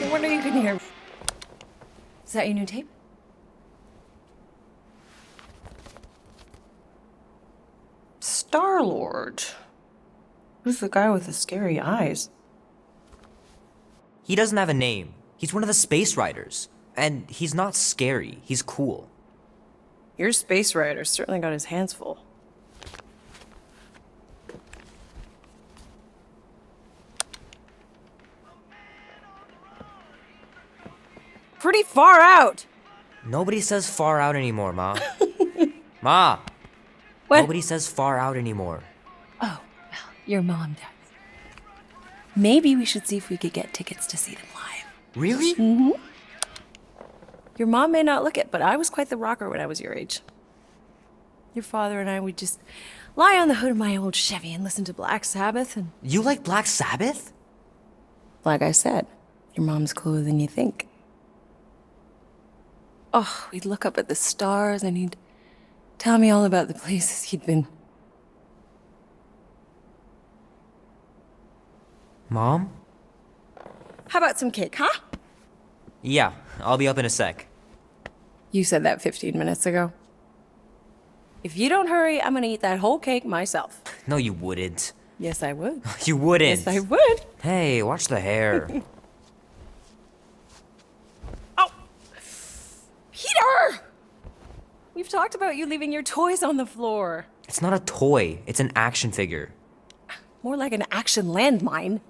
No wonder you couldn't hear. Is that your new tape? Star-Lord. Who's the guy with the scary eyes? He doesn't have a name. He's one of the space riders. And he's not scary. He's cool. Your space rider certainly got his hands full. Pretty far out! Nobody says far out anymore, Ma. Ma! What? Nobody says far out anymore. Oh, well, your mom does. Maybe we should see if we could get tickets to see them live. Really? Mm-hmm. Your mom may not look it, but I was quite the rocker when I was your age. Your father and I would just lie on the hood of my old Chevy and listen to Black Sabbath and... You like Black Sabbath? Like I said, your mom's cooler than you think. Oh, we'd look up at the stars and he'd tell me all about the places he'd been. Mom? How about some cake, huh? Yeah, I'll be up in a sec. You said that 15 minutes ago. If you don't hurry, I'm gonna eat that whole cake myself. No, you wouldn't. Yes, I would. You wouldn't. Yes, I would. Hey, watch the hair. Oh! Peter! We've talked about you leaving your toys on the floor. It's not a toy. It's an action figure. More like an action landmine.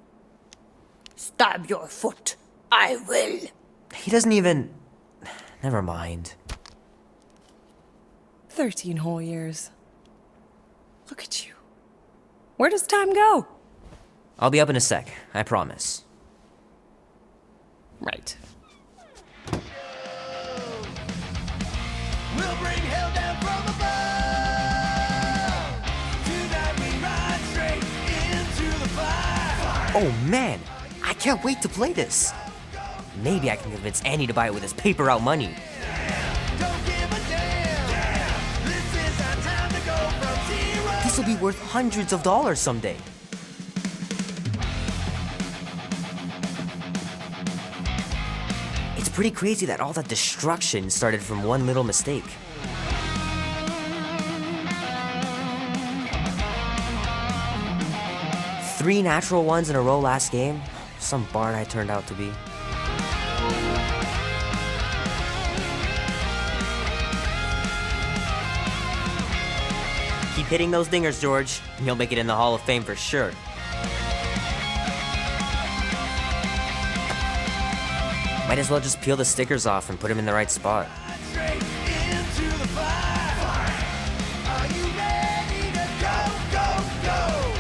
Stab your foot. I will. He doesn't even... Never mind. 13 whole years. Look at you. Where does time go? I'll be up in a sec, I promise. Right. We'll bring hell down from above. Tonight we ride straight into the fire. Oh man, I can't wait to play this. Maybe I can convince Annie to buy it with his paper out money. Don't give a damn. This is our time to go from zero. This will be worth hundreds of dollars someday. It's pretty crazy that all that destruction started from one little mistake. Three natural ones in a row last game. Some barn I turned out to be. Keep hitting those dingers, George. You'll make it in the Hall of Fame for sure. Might as well just peel the stickers off and put him in the right spot. Straight into the fire. Are you ready to go, go, go?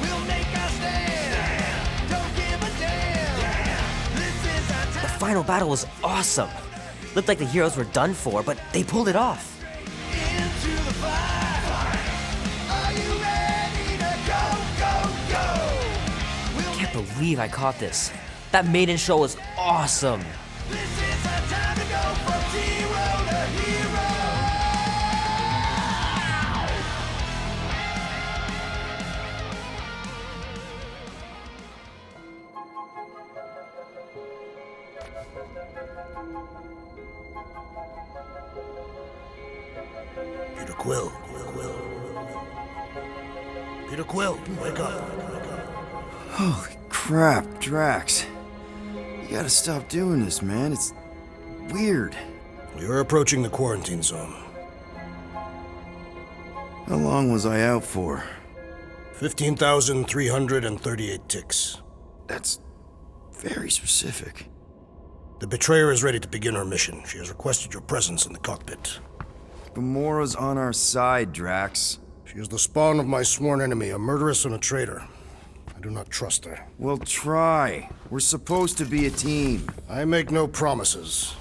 We'll make our stand. Don't give a damn. This is our The time. final battle was awesome. Looked like the heroes were done for, but they pulled it off. Into the fire. Are you ready to go, go, go? We'll Can't believe I caught this. That maiden show was awesome. This is our time to go from zero to hero. Peter Quill. Peter Quill, wake up. Holy crap, Drax. You gotta stop doing this, man. It's weird. You're approaching the quarantine zone. How long was I out for? 15,338 ticks. That's very specific. The Betrayer is ready to begin her mission. She has requested your presence in the cockpit. Gamora's on our side, Drax. She is the spawn of my sworn enemy, a murderess and a traitor. I do not trust her. Well, try. We're supposed to be a team. I make no promises.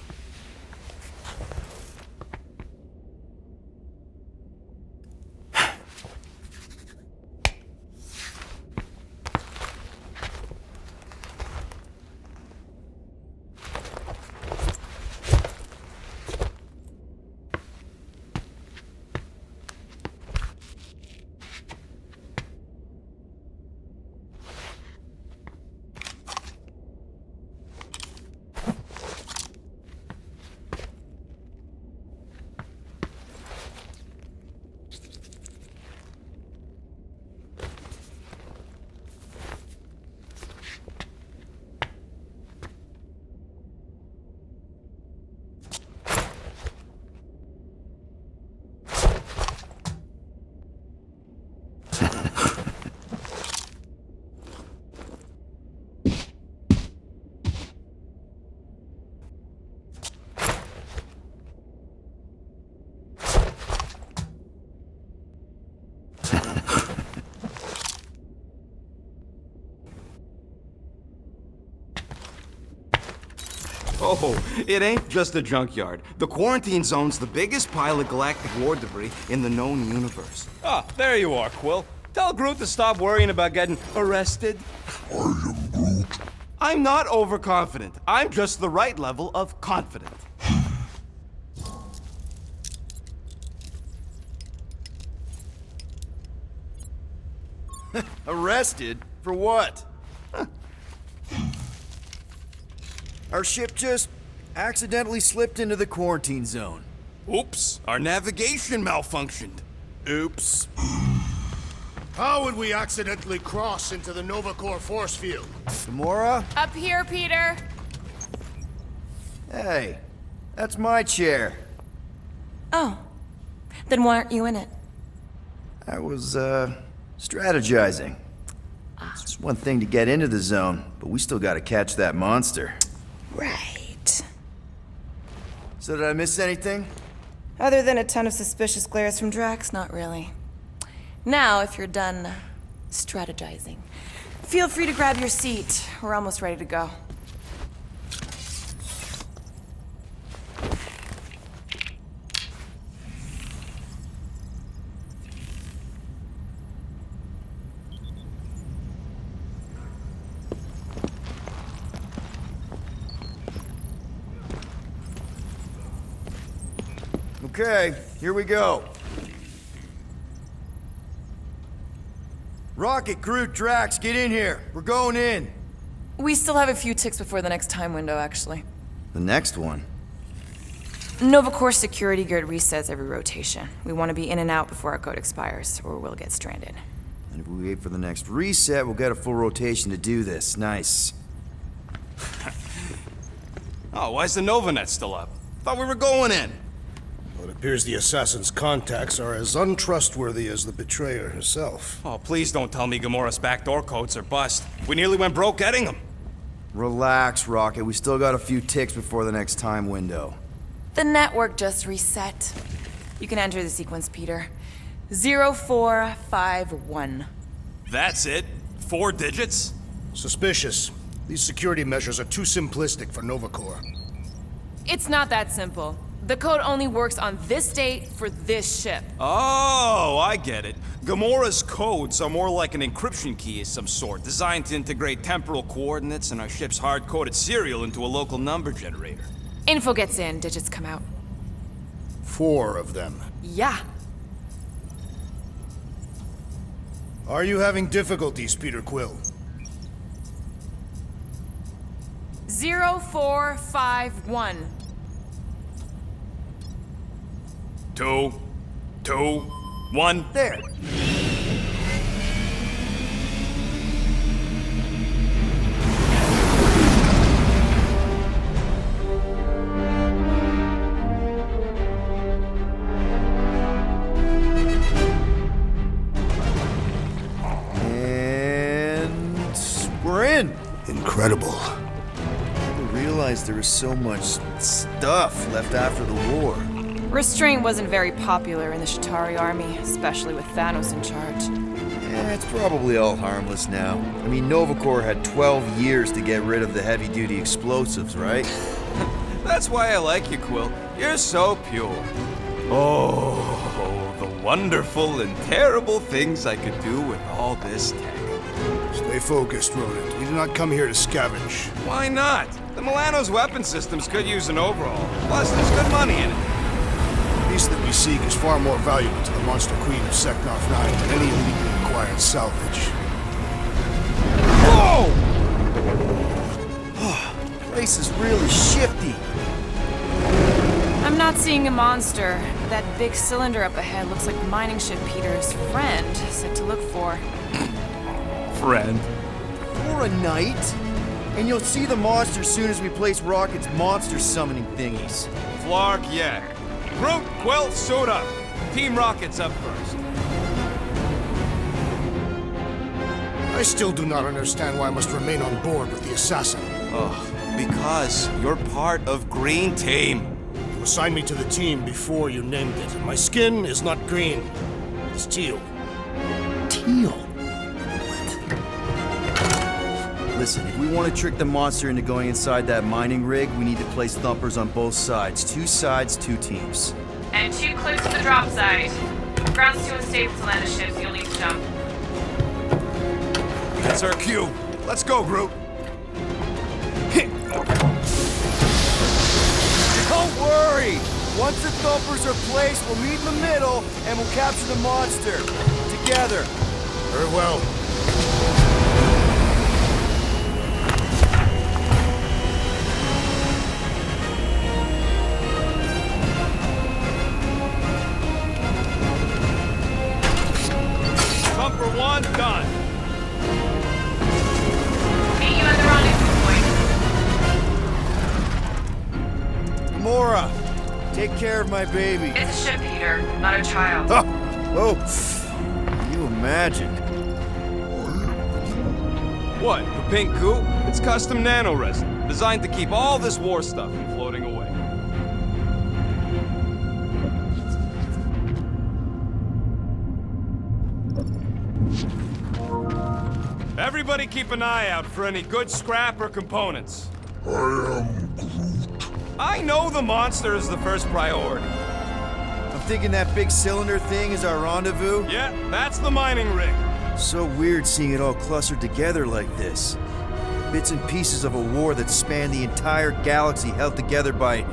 Oh, it ain't just a junkyard. The quarantine zone's the biggest pile of galactic war debris in the known universe. Ah, there you are, Quill. Tell Groot to stop worrying about getting arrested. I am Groot. I'm not overconfident. I'm just the right level of confident. Arrested? For what? Our ship just accidentally slipped into the quarantine zone. Oops, our navigation malfunctioned. Oops. How would we accidentally cross into the Nova Corps force field? Gamora? Up here, Peter. Hey, that's my chair. Oh. Then why aren't you in it? I was, strategizing. It's just one thing to get into the zone, but we still gotta catch that monster. Right. So did I miss anything? Other than a ton of suspicious glares from Drax, not really. Now, if you're done strategizing, feel free to grab your seat. We're almost ready to go. Okay, here we go. Rocket, Groot, Drax, get in here. We're going in. We still have a few ticks before the next time window, actually. The next one. Nova Corps security grid resets every rotation. We want to be in and out before our code expires, or we'll get stranded. And if we wait for the next reset, we'll get a full rotation to do this. Nice. Oh, why's the Novanet still up? Thought we were going in. Well, it appears the assassin's contacts are as untrustworthy as the Betrayer herself. Oh, please don't tell me Gamora's backdoor codes are bust. We nearly went broke getting them. Relax, Rocket. We still got a few ticks before the next time window. The network just reset. You can enter the sequence, Peter. 0451. That's it? 4 digits? Suspicious. These security measures are too simplistic for Novacore. It's not that simple. The code only works on this date for this ship. Oh, I get it. Gamora's codes are more like an encryption key of some sort, designed to integrate temporal coordinates and our ship's hard-coded serial into a local number generator. Info gets in, digits come out. 4 of them. Yeah. Are you having difficulties, Peter Quill? 0451. 2, 2, 1. There. And we're in. Incredible. I didn't realize there was so much stuff left after the war. Restraint wasn't very popular in the Shatari army, especially with Thanos in charge. It's probably all harmless now. I mean, Novacore had 12 years to get rid of the heavy-duty explosives, right? That's why I like you, Quill. You're so pure. Oh, the wonderful and terrible things I could do with all this tech. Stay focused, Rodent. We do not come here to scavenge. Why not? The Milano's weapon systems could use an overhaul. Plus, there's good money in it. The piece that we seek is far more valuable to the Monster Queen of Seknarf 9 than any illegally acquired salvage. Whoa! Place is really shifty. I'm not seeing a monster, but that big cylinder up ahead looks like the mining ship Peter's friend said to look for. Friend. For a night? And you'll see the monster soon as we place Rocket's monster summoning thingies. Flark, yeah. Groot, Quill, suit up. Team Rocket's up first. I still do not understand why I must remain on board with the assassin. Because you're part of Green Team. You assigned me to the team before you named it, and my skin is not green. It's teal. Teal? Listen, if we want to trick the monster into going inside that mining rig, we need to place thumpers on both sides. 2 sides, 2 teams. And 2 clicks to the drop side. Ground's too unstable to land the ship, so you'll need to jump. That's our cue. Let's go, Groot. Don't worry! Once the thumpers are placed, we'll meet in the middle, and we'll capture the monster. Together. Very well. Thumper 1, done. Meet you at the rendezvous point. Gamora, take care of my baby. It's a ship, Peter, not a child. Oh, whoa. Can you imagine? What, the pink goo? It's custom nanoresin, designed to keep all this war stuff from floating away. Everybody keep an eye out for any good scrap or components. I am Groot. I know the monster is the first priority. I'm thinking that big cylinder thing is our rendezvous. Yeah, that's the mining rig. So weird seeing it all clustered together like this. Bits and pieces of a war that spanned the entire galaxy held together by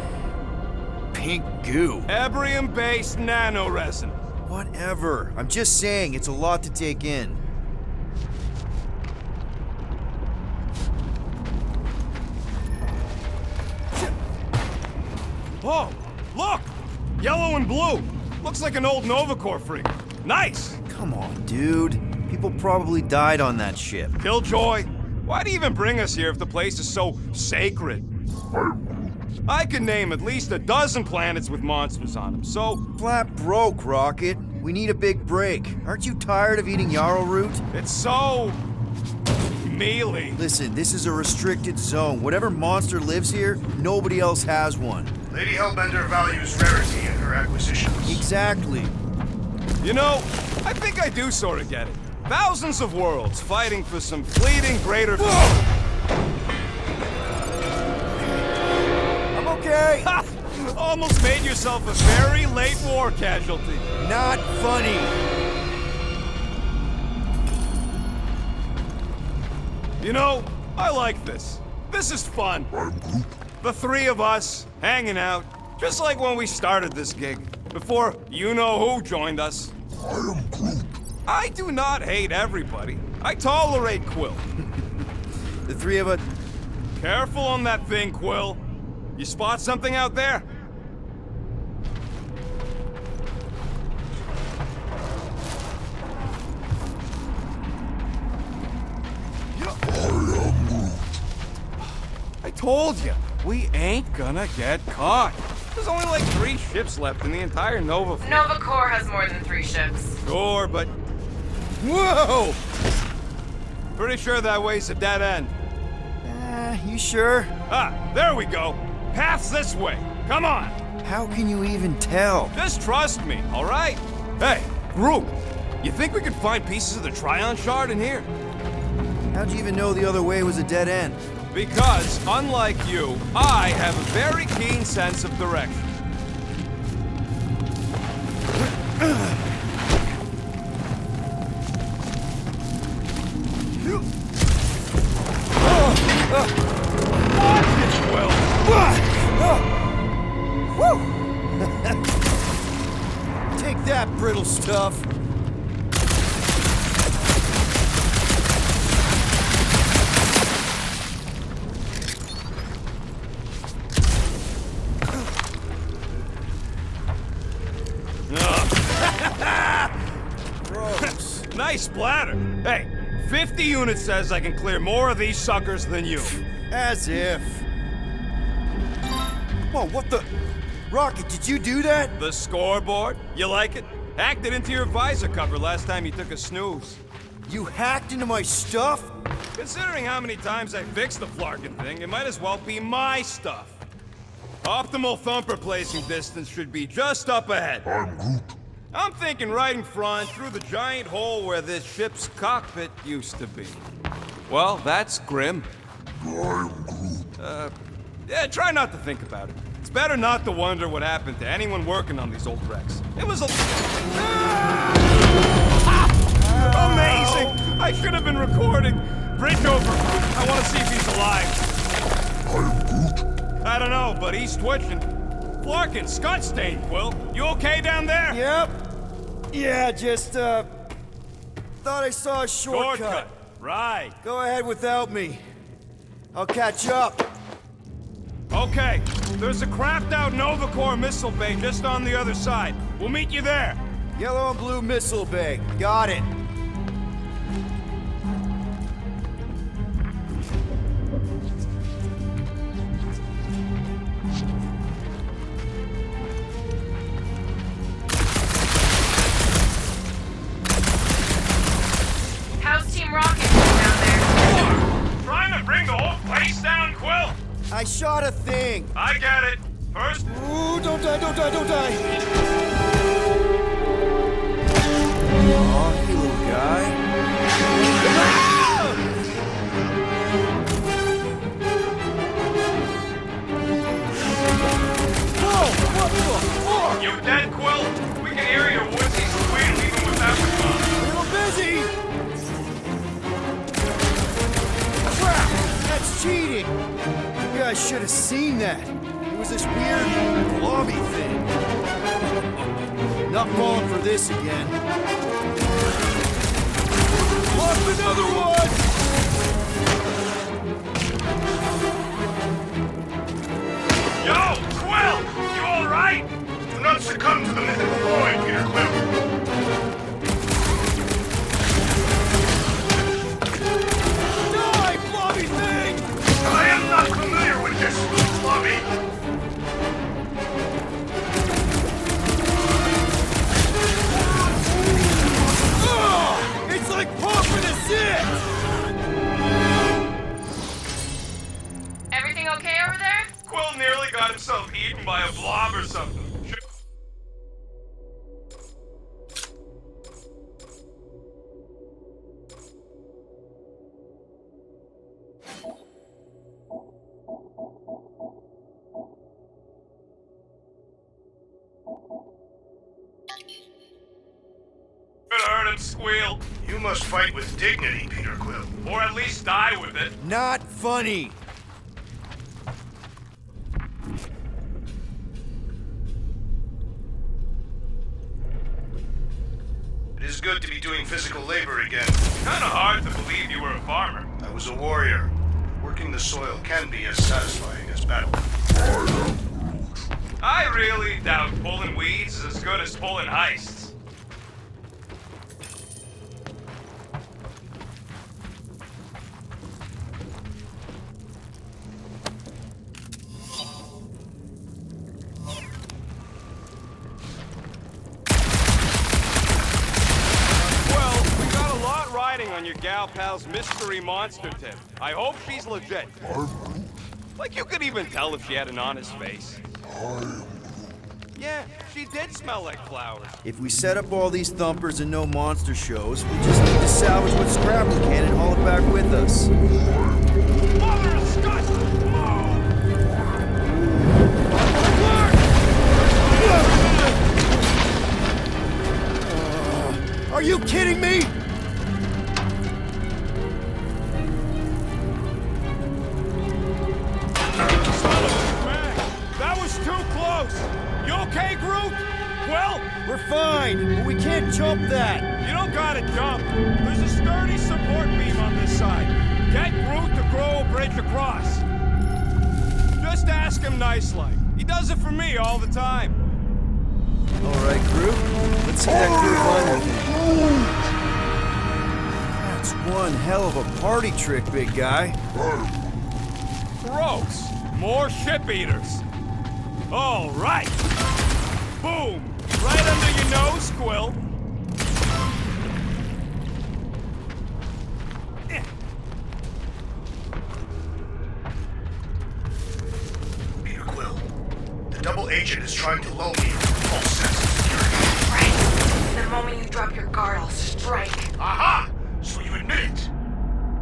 pink goo. Ebrium-based nanoresin. Whatever. I'm just saying, it's a lot to take in. Oh, look! Yellow and blue. Looks like an old Novacore frigate. Nice! Come on, dude. People probably died on that ship. Killjoy, why'd he even bring us here if the place is so sacred? I could name at least a dozen planets with monsters on them, so... Flat broke, Rocket. We need a big break. Aren't you tired of eating yarrow root? It's so... mealy. Listen, this is a restricted zone. Whatever monster lives here, nobody else has one. Lady Hellbender values rarity in her acquisitions. Exactly. You know, I think I do sort of get it. Thousands of worlds fighting for some fleeting greater... I'm okay. Ha! Almost made yourself a very late war casualty. Not funny. You know, I like this. This is fun. The three of us, hanging out, just like when we started this gig, before you-know-who joined us. I do not hate everybody. I tolerate Quill. The three of us... Careful on that thing, Quill. You spot something out there? I told you, we ain't gonna get caught. There's only like 3 ships left in the entire Nova fleet. Nova Corps has more than 3 ships. Sure, but... Whoa! Pretty sure that way's a dead end. You sure? Ah, there we go. Path's this way. Come on. How can you even tell? Just trust me, all right? Hey, group, you think we could find pieces of the Tryon Shard in here? How'd you even know the other way was a dead end? Because, unlike you, I have a very keen sense of direction. Watch it, Will! Take that, brittle stuff. Gross. Nice splatter. Hey, 50 units says I can clear more of these suckers than you. As if. Whoa, what the... Rocket, did you do that? The scoreboard? You like it? Hacked it into your visor cover last time you took a snooze. You hacked into my stuff? Considering how many times I fixed the flarkin' thing, it might as well be my stuff. Optimal thumper placing distance should be just up ahead. I'm thinking right in front, through the giant hole where this ship's cockpit used to be. Well, that's grim. Yeah, try not to think about it. It's better not to wonder what happened to anyone working on these old wrecks. It was a... Amazing! I should have been recording. Bridge over. I want to see if he's alive. I don't know, but he's twitching. Flarkin, Scott stain, Quill. You okay down there? Yep. Yeah, just, thought I saw a shortcut. Right. Go ahead without me. I'll catch up. Okay, there's a craft-out Nova Corps missile bay just on the other side. We'll meet you there. Yellow and blue missile bay. Got it. How's Team Rocket down there? Trying to bring the whole place down, Quill? I shot a thing. I get it. First... Ooh, don't die, don't die, don't die. Aw, hey, little guy. Whoa, what the fuck? You dead, Quill? We can hear your woodsy squeal even without the phone. A little busy. Crap, that's cheating. You guys should have seen that. It was this weird blobby thing. Not falling for this again. Lost another one! Yo, Quill! You alright? Do not succumb to the mythical void, Peter Quill. Die, blobby thing! I am not familiar with this, Bobby. It's like pumping a zit! Quill nearly got himself eaten by a blob or something. Heard him squeal. You must fight with dignity, Peter Quill. Or at least die with it. Not funny. It is good to be doing physical labor again. Kinda hard to believe you were a farmer. I was a warrior. Working the soil can be as satisfying as battle. I really doubt pulling weeds is as good as pulling heists. On your gal pal's mystery monster tip. I hope she's legit. Like you could even tell if she had an honest face. Yeah, she did smell like flowers. If we set up all these thumpers and no monster shows, we just need to salvage what scrap we can and haul it back with us. Mother of Scott! Are you kidding me? You okay, Groot? Well, we're fine, but we can't jump that. You don't gotta jump. There's a sturdy support beam on this side. Get Groot to grow a bridge across. Just ask him nice-like. He does it for me all the time. All right, Groot. Let's see that Groot one. That's one hell of a party trick, big guy. Gross. More ship eaters. All right. Boom! Right under your nose, Quill. Peter Quill, the double agent is trying to lull me into false sense of security. Right. The moment you drop your guard, I'll strike. Aha! So you admit it.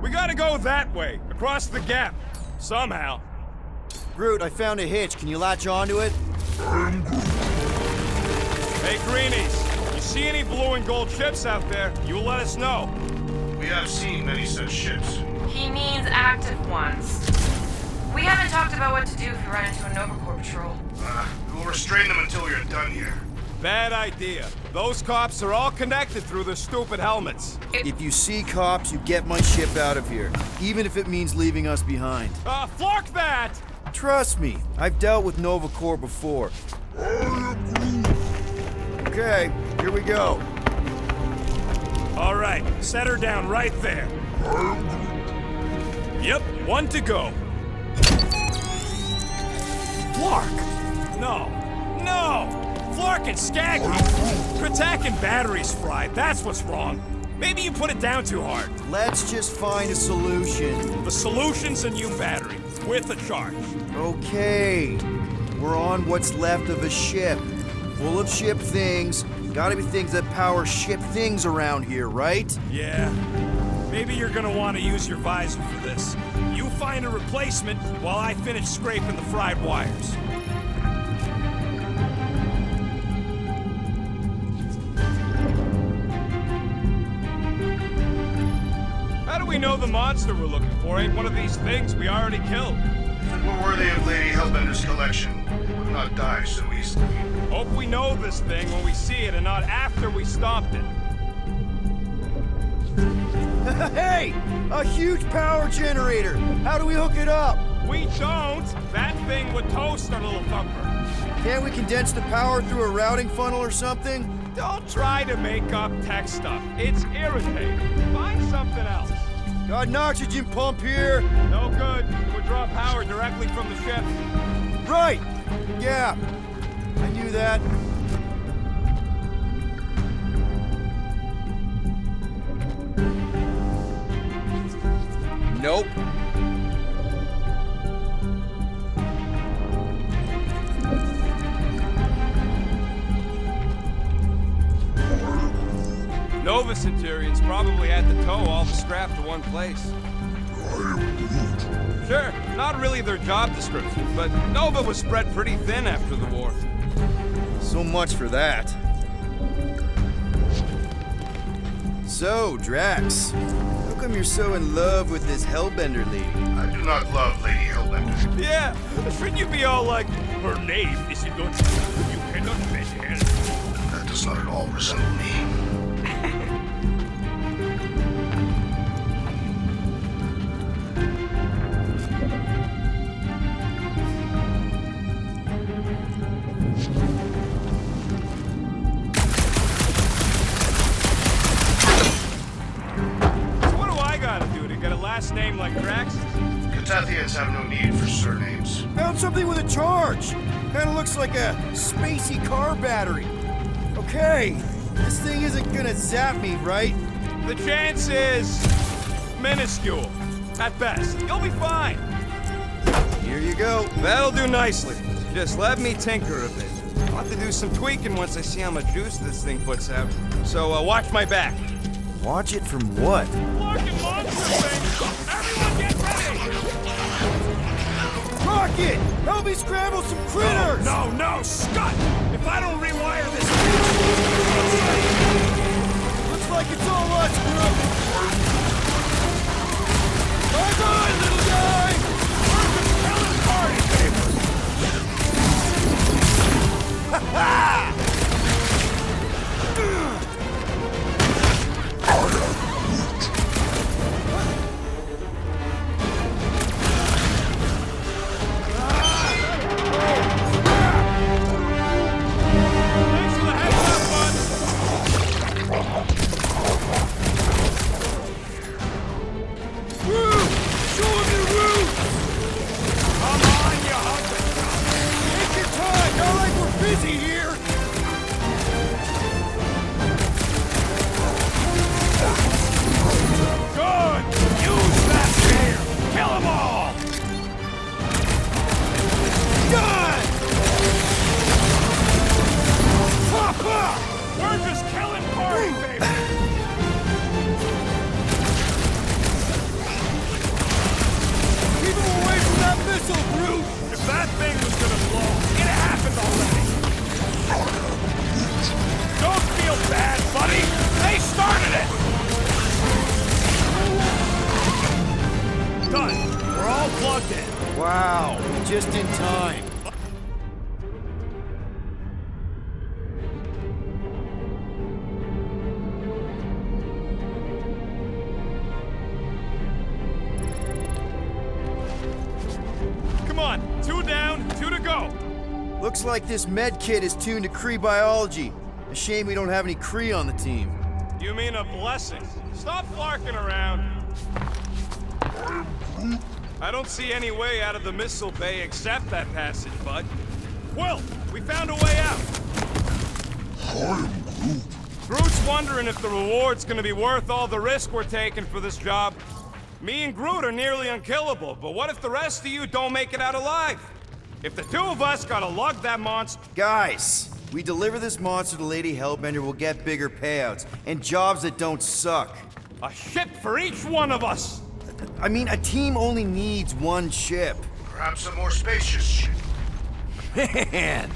We gotta go that way, across the gap. Somehow. Groot, I found a hitch. Can you latch onto it? Hey, Greenies, you see any blue and gold ships out there, you let us know. We have seen many such ships. He means active ones. We haven't talked about what to do if we run into a Nova Corps patrol. We will restrain them until we are done here. Bad idea. Those cops are all connected through their stupid helmets. If you see cops, you get my ship out of here. Even if it means leaving us behind. Flark that! Trust me, I've dealt with Nova Corps before. Okay, here we go. All right, set her down right there. Yep, one to go. Flark! No! Flark and Skaggy! Kratak and batteries fried, that's what's wrong. Maybe you put it down too hard. Let's just find a solution. The solution's a new battery, with a charge. Okay, we're on what's left of a ship. Full of ship things. Gotta be things that power ship things around here, right? Yeah. Maybe you're gonna want to use your visor for this. You find a replacement while I finish scraping the fried wires. How do we know the monster we're looking for ain't one of these things we already killed? If it were worthy of Lady Hellbender's collection, it would not die so easily. Hope we know this thing when we see it and not after we stomped it. Hey! A huge power generator! How do we hook it up? We don't! That thing would toast our little thumper. Can't we condense the power through a routing funnel or something? Don't try to make up tech stuff. It's irritating. Find something else. Got an oxygen pump here. No good. It would draw power directly from the ship. Right! Yeah, I knew that. Nope. Nova Centurions probably had to tow all the scrap to one place. Sure, not really their job description, but Nova was spread pretty thin after the war. So much for that. So, Drax, how come you're so in love with this Hellbender lady? I do not love Lady Hellbender. Yeah, shouldn't you be all like, her name is Untitled, you cannot met her. That does not at all resemble me. What do I gotta do to get a last name like Drax? Catathians have no need for surnames. Found something with a charge. Kinda looks like a spacey car battery. Okay, this thing isn't gonna zap me, right? The chance is minuscule, at best. You'll be fine. Here you go. That'll do nicely. Just let me tinker a bit. I'll have to do some tweaking once I see how much juice this thing puts out. So watch my back. Watch it from what? Larkin monster thing! Everyone get ready! Rocket! Help me scramble some critters! No, Scott! If I don't rewire this Looks like it's all us, Groot! Bye-bye, little guy! party paper! Ha-ha! Thanks for the heads up, bud! Woo! Show him your woo! Come on, you hunter! Take your time! Not like we're busy here! Good! Use that spear! Kill them all! Done! We're just killing party baby! Keep him away from that missile, Groot! If that thing was gonna blow, it happened already! Don't feel bad, buddy! They started it! Done! We're all plugged in. Wow, just in time. Come on, 2 down, 2 to go. Looks like this med kit is tuned to Kree biology. A shame we don't have any Kree on the team. You mean a blessing? Stop flarking around. I don't see any way out of the missile bay except that passage, bud. Quill, we found a way out. Groot's wondering if the reward's gonna be worth all the risk we're taking for this job. Me and Groot are nearly unkillable, but what if the rest of you don't make it out alive? If the 2 of us gotta lug that monster... Guys, we deliver this monster to Lady Hellbender, we'll get bigger payouts and jobs that don't suck. A ship for each one of us! I mean, a team only needs one ship. Perhaps a more spacious ship. Man,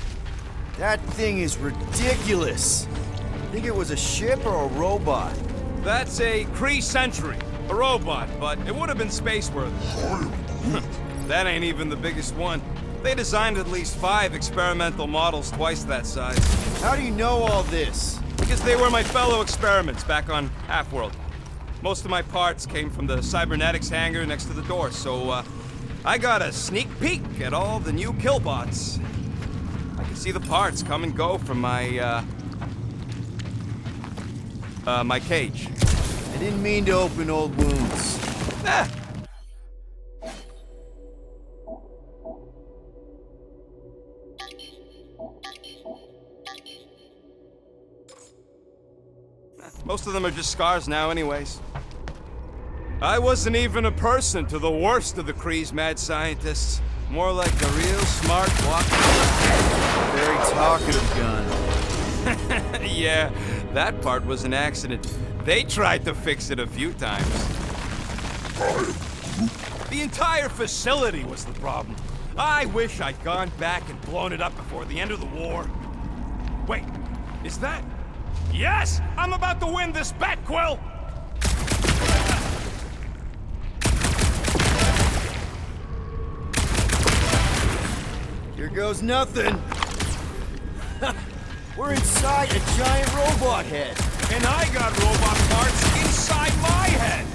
that thing is ridiculous. Think it was a ship or a robot? That's a Kree Sentry, a robot, but it would have been space-worthy. That ain't even the biggest one. They designed at least 5 experimental models twice that size. How do you know all this? Because they were my fellow experiments back on Half-World. Most of my parts came from the cybernetics hangar next to the door, so I got a sneak peek at all the new killbots. I can see the parts come and go from my my cage. I didn't mean to open old wounds. Eh. Most of them are just scars now anyways. I wasn't even a person to the worst of the Kree's mad scientists. More like a real smart walker. Very talkative gun. Yeah, that part was an accident. They tried to fix it a few times. The entire facility was the problem. I wish I'd gone back and blown it up before the end of the war. Wait, is that... Yes! I'm about to win this bet, Quill! Here goes nothing. We're inside a giant robot head. And I got robot parts inside my head!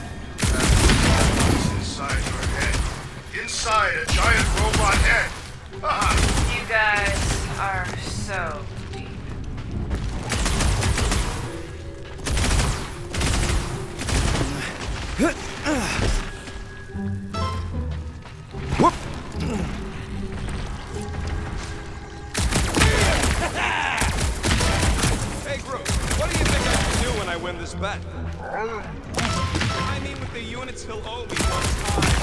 Inside your head. Inside a giant robot head. You guys are so deep. Hey, Groot, what do you think I should do when I win this bet? I mean, with the units he'll owe me one time.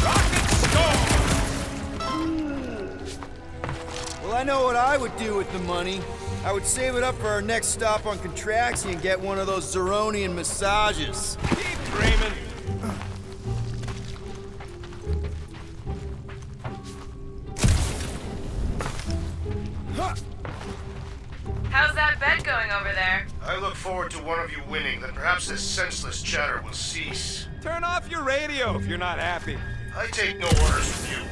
Rocket Storm! Well, I know what I would do with the money. I would save it up for our next stop on Contraxi and get one of those Zeronian massages. Keep dreaming. How's that bet going over there? I look forward to one of you winning, then perhaps this senseless chatter will cease. Turn off your radio if you're not happy. I take no orders from you.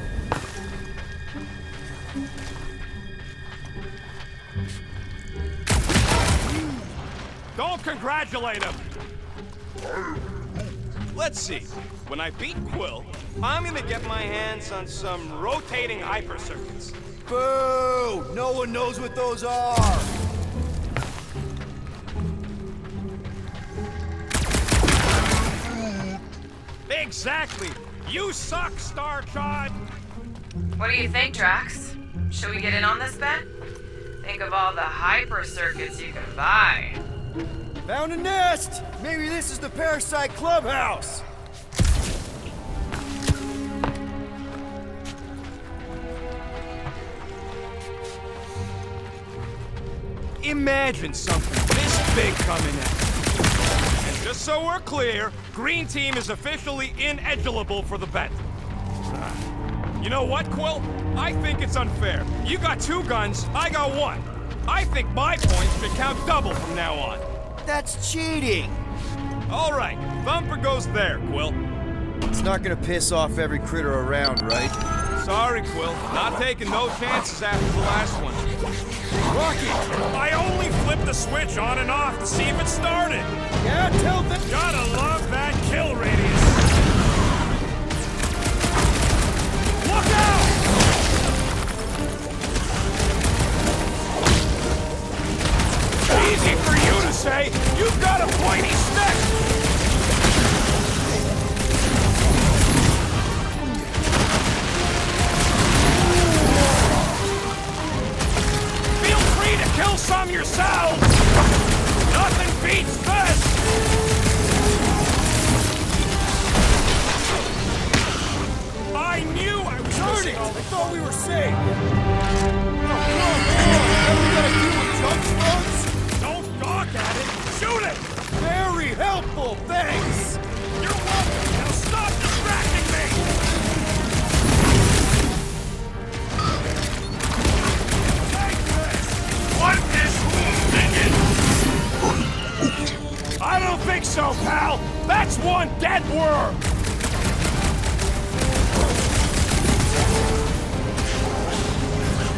Don't congratulate him! Let's see. When I beat Quill, I'm gonna get my hands on some rotating hyper circuits. Boo! No one knows what those are! Exactly! You suck, Starchild! What do you think, Drax? Should we get in on this bet? Think of all the hyper circuits you can buy. Found a nest! Maybe this is the Parasite Clubhouse! Imagine something this big coming at you. And just so we're clear, Green Team is officially ineligible for the bet. You know what, Quill? I think it's unfair. You got 2 guns, I got 1. I think my points should count double from now on. That's cheating! All right, Thumper goes there, Quill. It's not gonna piss off every critter around, right? Sorry, Quill. Not taking no chances after the last one. Rocky, I only flipped the switch on and off to see if it started. Yeah, tell them. Gotta love that kill radius. Look out! Easy for you to say. You've got a pointy stick. Kill some yourselves! Nothing beats this! I knew I was hurting! I thought we were safe! Oh, come on! What do we gotta do with jump slugs? Don't gawk at it! Shoot it! Very helpful, thanks! You're welcome! Now stop distracting me! I don't think so, pal! That's one dead worm!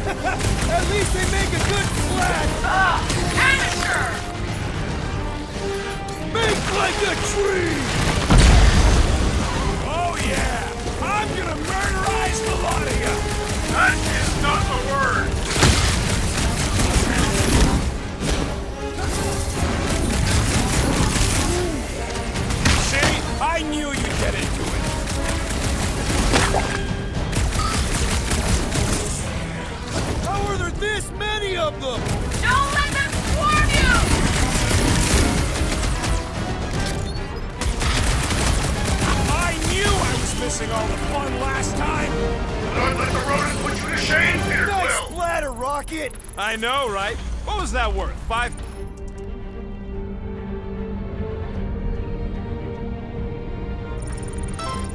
At least they make a good splash! Amateur! Make like a tree! Oh yeah! I'm gonna murderize the lot of you! That is not the word! See? I knew you'd get into it. How are there this many of them? Don't let them swarm you! rocket! I know, right? What was that worth? 5?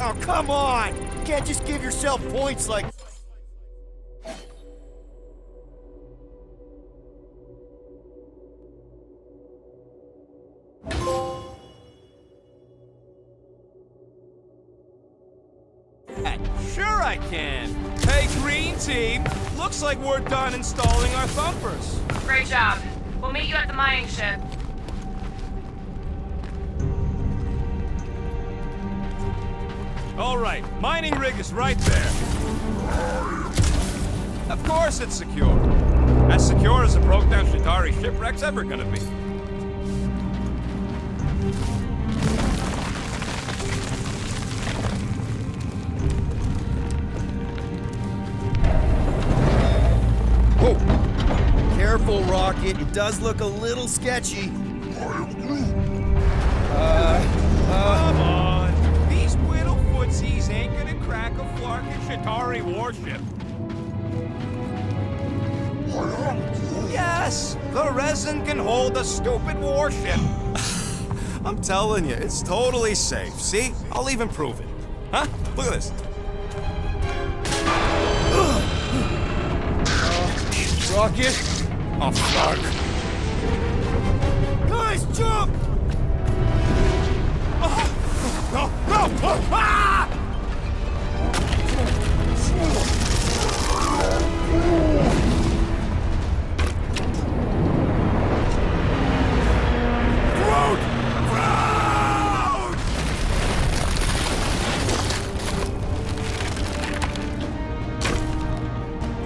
Oh, come on! You can't just give yourself points like... Sure I can. Hey, Green Team. Looks like we're done installing our thumpers. Great job. We'll meet you at the mining ship. All right, mining rig is right there. Of course it's secure. As secure as a broke-down Shatari shipwreck's ever gonna be. Careful, Rocket. It does look a little sketchy. Come on. These little footsies ain't gonna crack a flarkin' Shatari warship. Yes! The resin can hold a stupid warship. I'm telling you, it's totally safe. See? I'll even prove it. Huh? Look at this. Rocket? Oh, fuck. Guys, jump! No! No! Ah! Groot!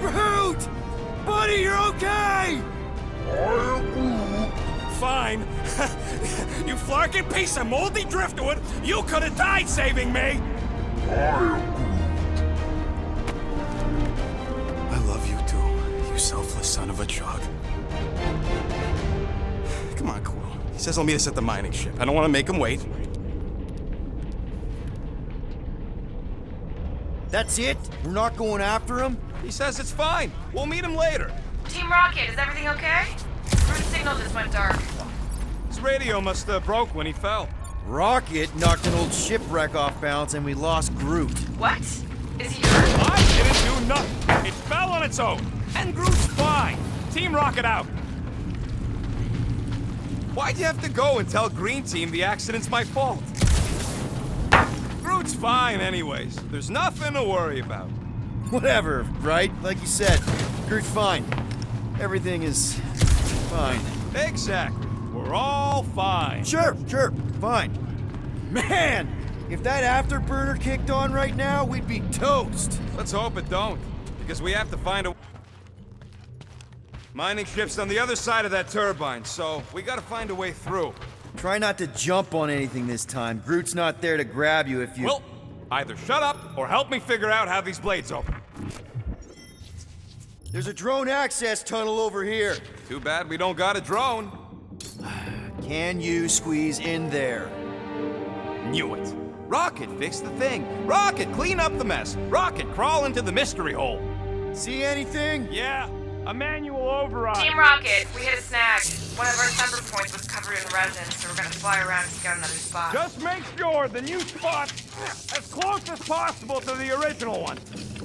Groot! Groot! Buddy, you're okay! Fine. You flarkin' piece of moldy driftwood! You could have died saving me! I love you too, you selfless son of a chug. Come on, Quill. He says he'll meet us at the mining ship. I don't want to make him wait. That's it? We're not going after him? He says it's fine. We'll meet him later. Team Rocket, is everything okay? Groot's signal just went dark. His radio must have broke when he fell. Rocket knocked an old shipwreck off balance and we lost Groot. What? Is he hurt? I didn't do nothing. It fell on its own. And Groot's fine. Team Rocket out. Why'd you have to go and tell Green Team the accident's my fault? Groot's fine anyways. There's nothing to worry about. Whatever, right? Like you said, Groot's fine. Everything is fine. Exactly. We're all fine. Sure, fine. Man, if that afterburner kicked on right now, we'd be toast. Let's hope it don't. Because we have to find a... Mining ship's on the other side of that turbine, so we gotta find a way through. Try not to jump on anything this time. Groot's not there to grab you if you... Well, either shut up or help me figure out how these blades open. There's a drone access tunnel over here. Too bad we don't got a drone. Can you squeeze in there? Knew it. Rocket, fix the thing. Rocket, clean up the mess. Rocket, crawl into the mystery hole. See anything? Yeah, a manual override. Team Rocket, we hit a snag. One of our thumper points was covered in resin, so we're gonna fly around and pick out another spot. Just make sure the new spot's as close as possible to the original one.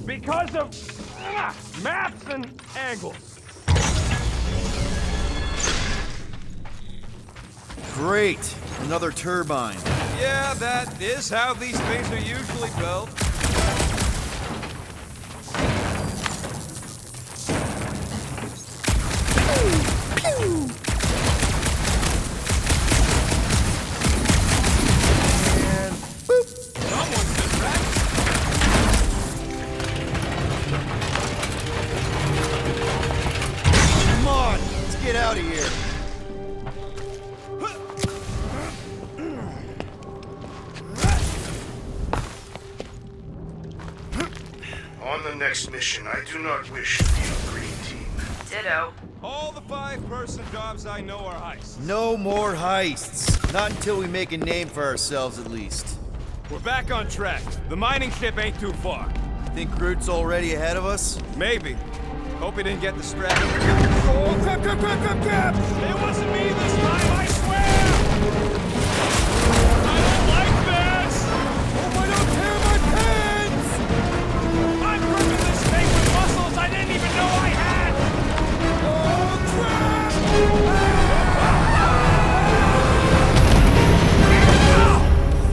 Because of maps and angles. Great. Another turbine. Yeah, that is how these things are usually built. And boop. Someone's distracted. Come on, let's get out of here. On the next mission, I do not wish to be a green team. Ditto. All the 5-person jobs I know are heists. No more heists. Not until we make a name for ourselves, at least. We're back on track. The mining ship ain't too far. Think Groot's already ahead of us? Maybe. Hope he didn't get distracted. Oh, crap, crap, crap, crap, crap! It wasn't me this time, I swear! I don't like this! Oh, I don't tear my pants! I'm gripping this thing with muscles I didn't even know I had! Oh, crap!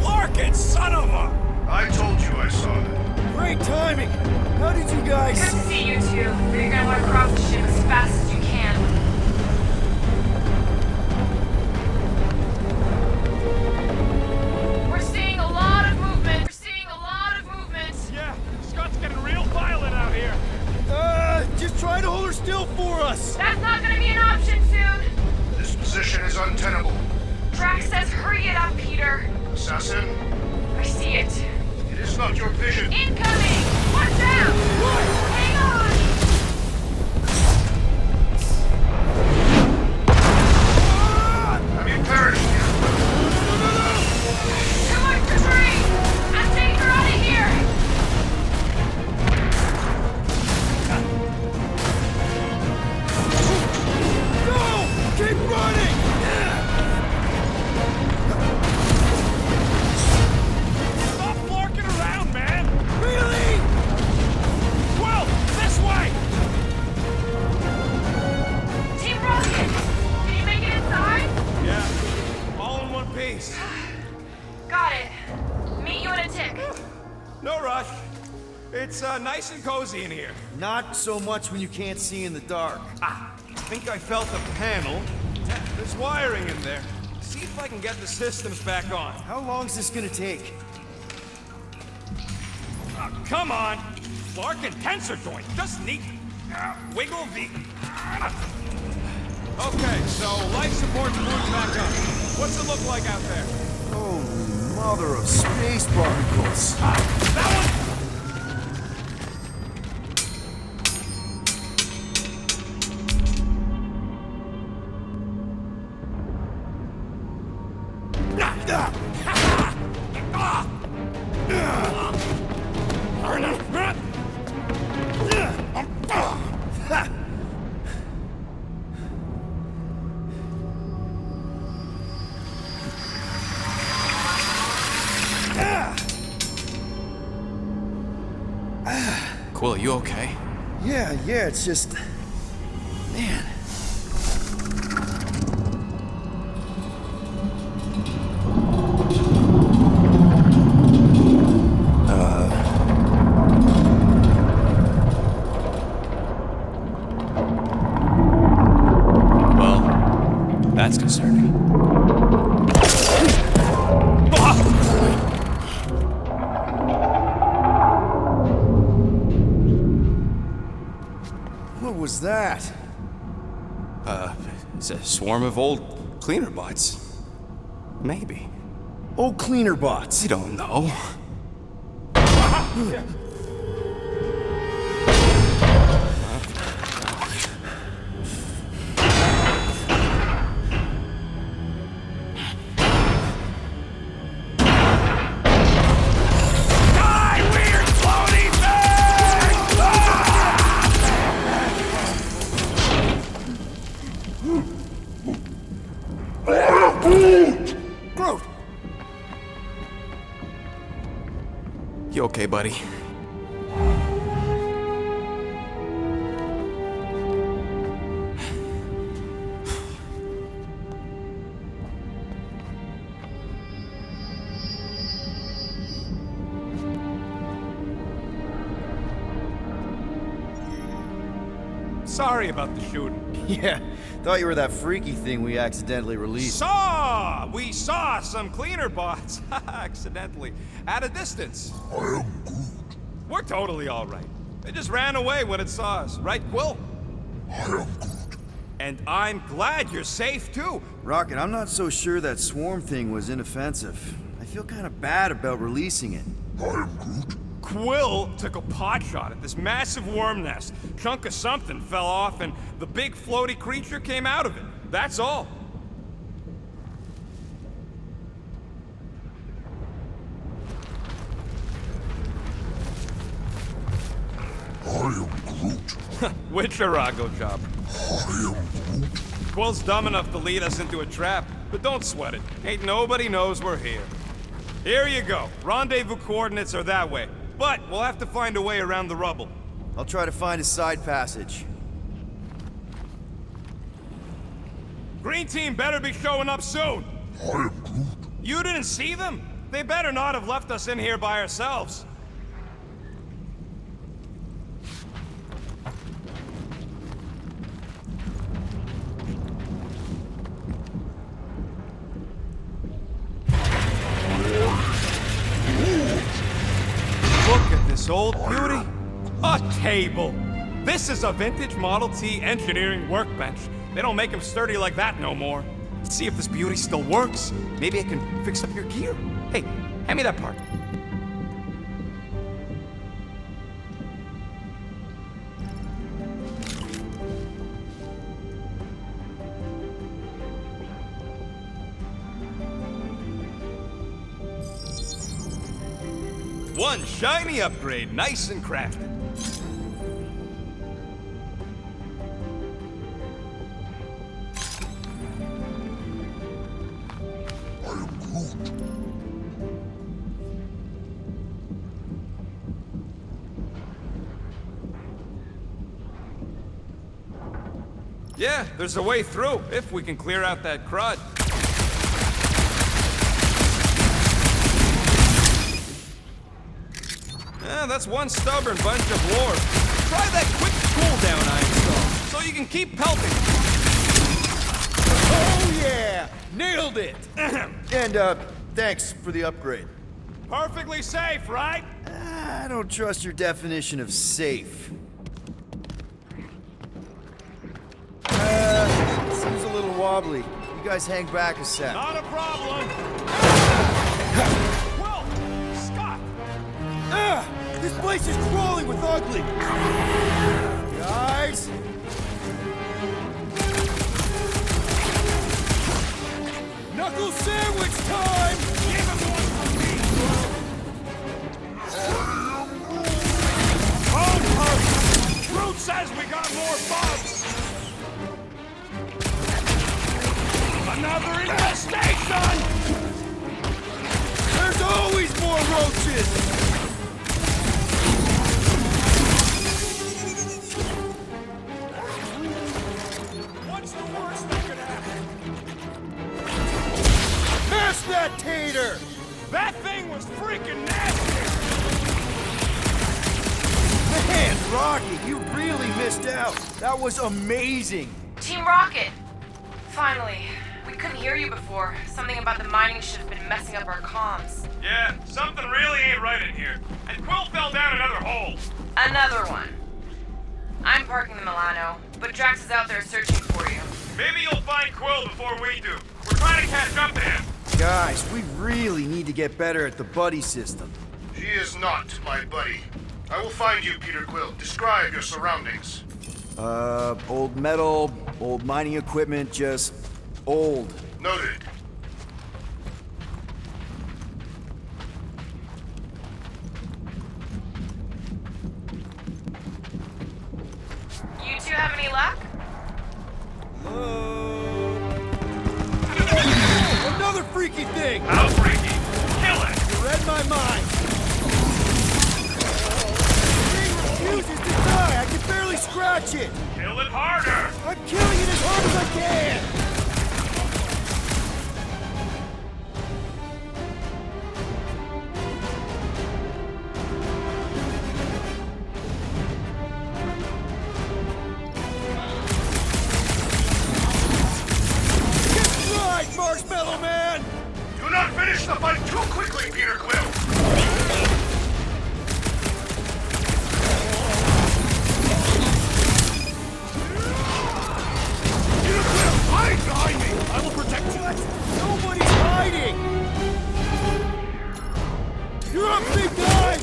Larkin, son of a... I told you I saw that. Great timing! How did you guys... Good to see you two, but you're gonna want to cross the ship as fast as you can. We're seeing a lot of movement. We're seeing a lot of movement. Yeah, Scott's getting real violent out here. Just try to hold her still for us! That's not gonna be an option soon. This position is untenable. Drax says hurry it up, Peter. Assassin, I see it. it is not your vision. Incoming! Watch out! Hang on! I'm imperative here. Too much debris! I'm taking her out of here! Go! Keep running! Stop flarking around, man! Really? Quill, this way! Team Rocket! Did you make it inside? Yeah, all in one piece. Got it. Meet you in a tick. No rush. It's nice and cozy in here. Not so much when you can't see in the dark. I think I felt a panel. Yeah, there's wiring in there. See if I can get the systems back on. How long's this gonna take? Oh, come on! Clark and tensor joint. Just neat. Wiggle the... Okay, so life support's moved back up. What's it look like out there? Oh, mother of space barnacles. That one! Quill, you okay? Yeah, it's just... Man. Well, that's concerning. What was that? It's a swarm of old cleaner bots. Maybe. Oh, cleaner bots. I don't know. Groot! You okay, buddy? Sorry about the shooting. Yeah, thought you were that freaky thing we accidentally released. We saw some cleaner bots, accidentally, at a distance. I am Groot. We're totally all right. They just ran away when it saw us, right, Quill? I am Groot. And I'm glad you're safe, too. Rocket, I'm not so sure that swarm thing was inoffensive. I feel kind of bad about releasing it. I am Groot. Quill took a pot shot at this massive worm nest. Chunk of something fell off, and the big floaty creature came out of it. That's all. I am Groot. Which Arago job? Quill's dumb enough to lead us into a trap, but don't sweat it. Ain't nobody knows we're here. Here you go. Rendezvous coordinates are that way, but we'll have to find a way around the rubble. I'll try to find a side passage. Green team better be showing up soon. You didn't see them? They better not have left us in here by ourselves. Look at this old beauty. A table. This is a vintage Model T engineering workbench. They don't make them sturdy like that no more. Let's see if this beauty still works. Maybe I can fix up your gear. Hey, hand me that part. One shiny upgrade, nice and crafted. Yeah, there's a way through, if we can clear out that crud. Yeah, that's one stubborn bunch of lore. Try that quick cooldown I installed, so you can keep pelting. Oh yeah! Nailed it! And, thanks for the upgrade. Perfectly safe, right? I don't trust your definition of safe. Seems a little wobbly. You guys hang back a sec. Not a problem. Well, Scott! This place is crawling with ugly! Guys! Knuckle sandwich time! Give him one for me! Home hurry! Root says we got more bugs! Another infestation! There's always more roaches! What's the worst that could happen? Mash that tater! That thing was freaking nasty! Man, Rocky, you really missed out. That was amazing. Team Rocket! Finally. We couldn't hear you before. Something about the mining ship had been messing up our comms. Yeah, something really ain't right in here. And Quill fell down another hole. Another one. I'm parking the Milano, but Drax is out there searching for you. Maybe you'll find Quill before we do. We're trying to catch up to him. Guys, we really need to get better at the buddy system. She is not my buddy. I will find you, Peter Quill. Describe your surroundings. Old metal, old mining equipment, just old. Noted. You two have any luck? Another freaky thing! How freaky? Kill it! You read my mind. The thing refuses to die. I can barely scratch it. Kill it harder! I'm killing it as hard as I can. Get right, Marshmallow Man! Do not finish the fight too quickly, Peter Quill. Peter Quill, hide behind me! I will protect you! Nobody's hiding! You're up, big guy!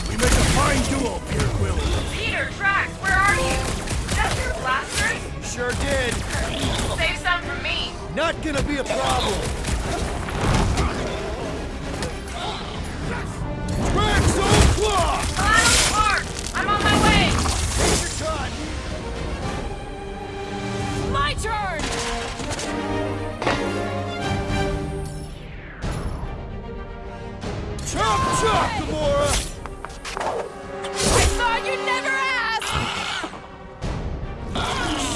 We make a fine duo, Peter Quill. Peter, Drax, where are you? That's your blasters? Sure did. Save some for me. Not gonna be a problem. Drax on clock! Island Park! I'm on my way! Take your time! My turn! Chop chop, Gamora! I thought you'd never ask!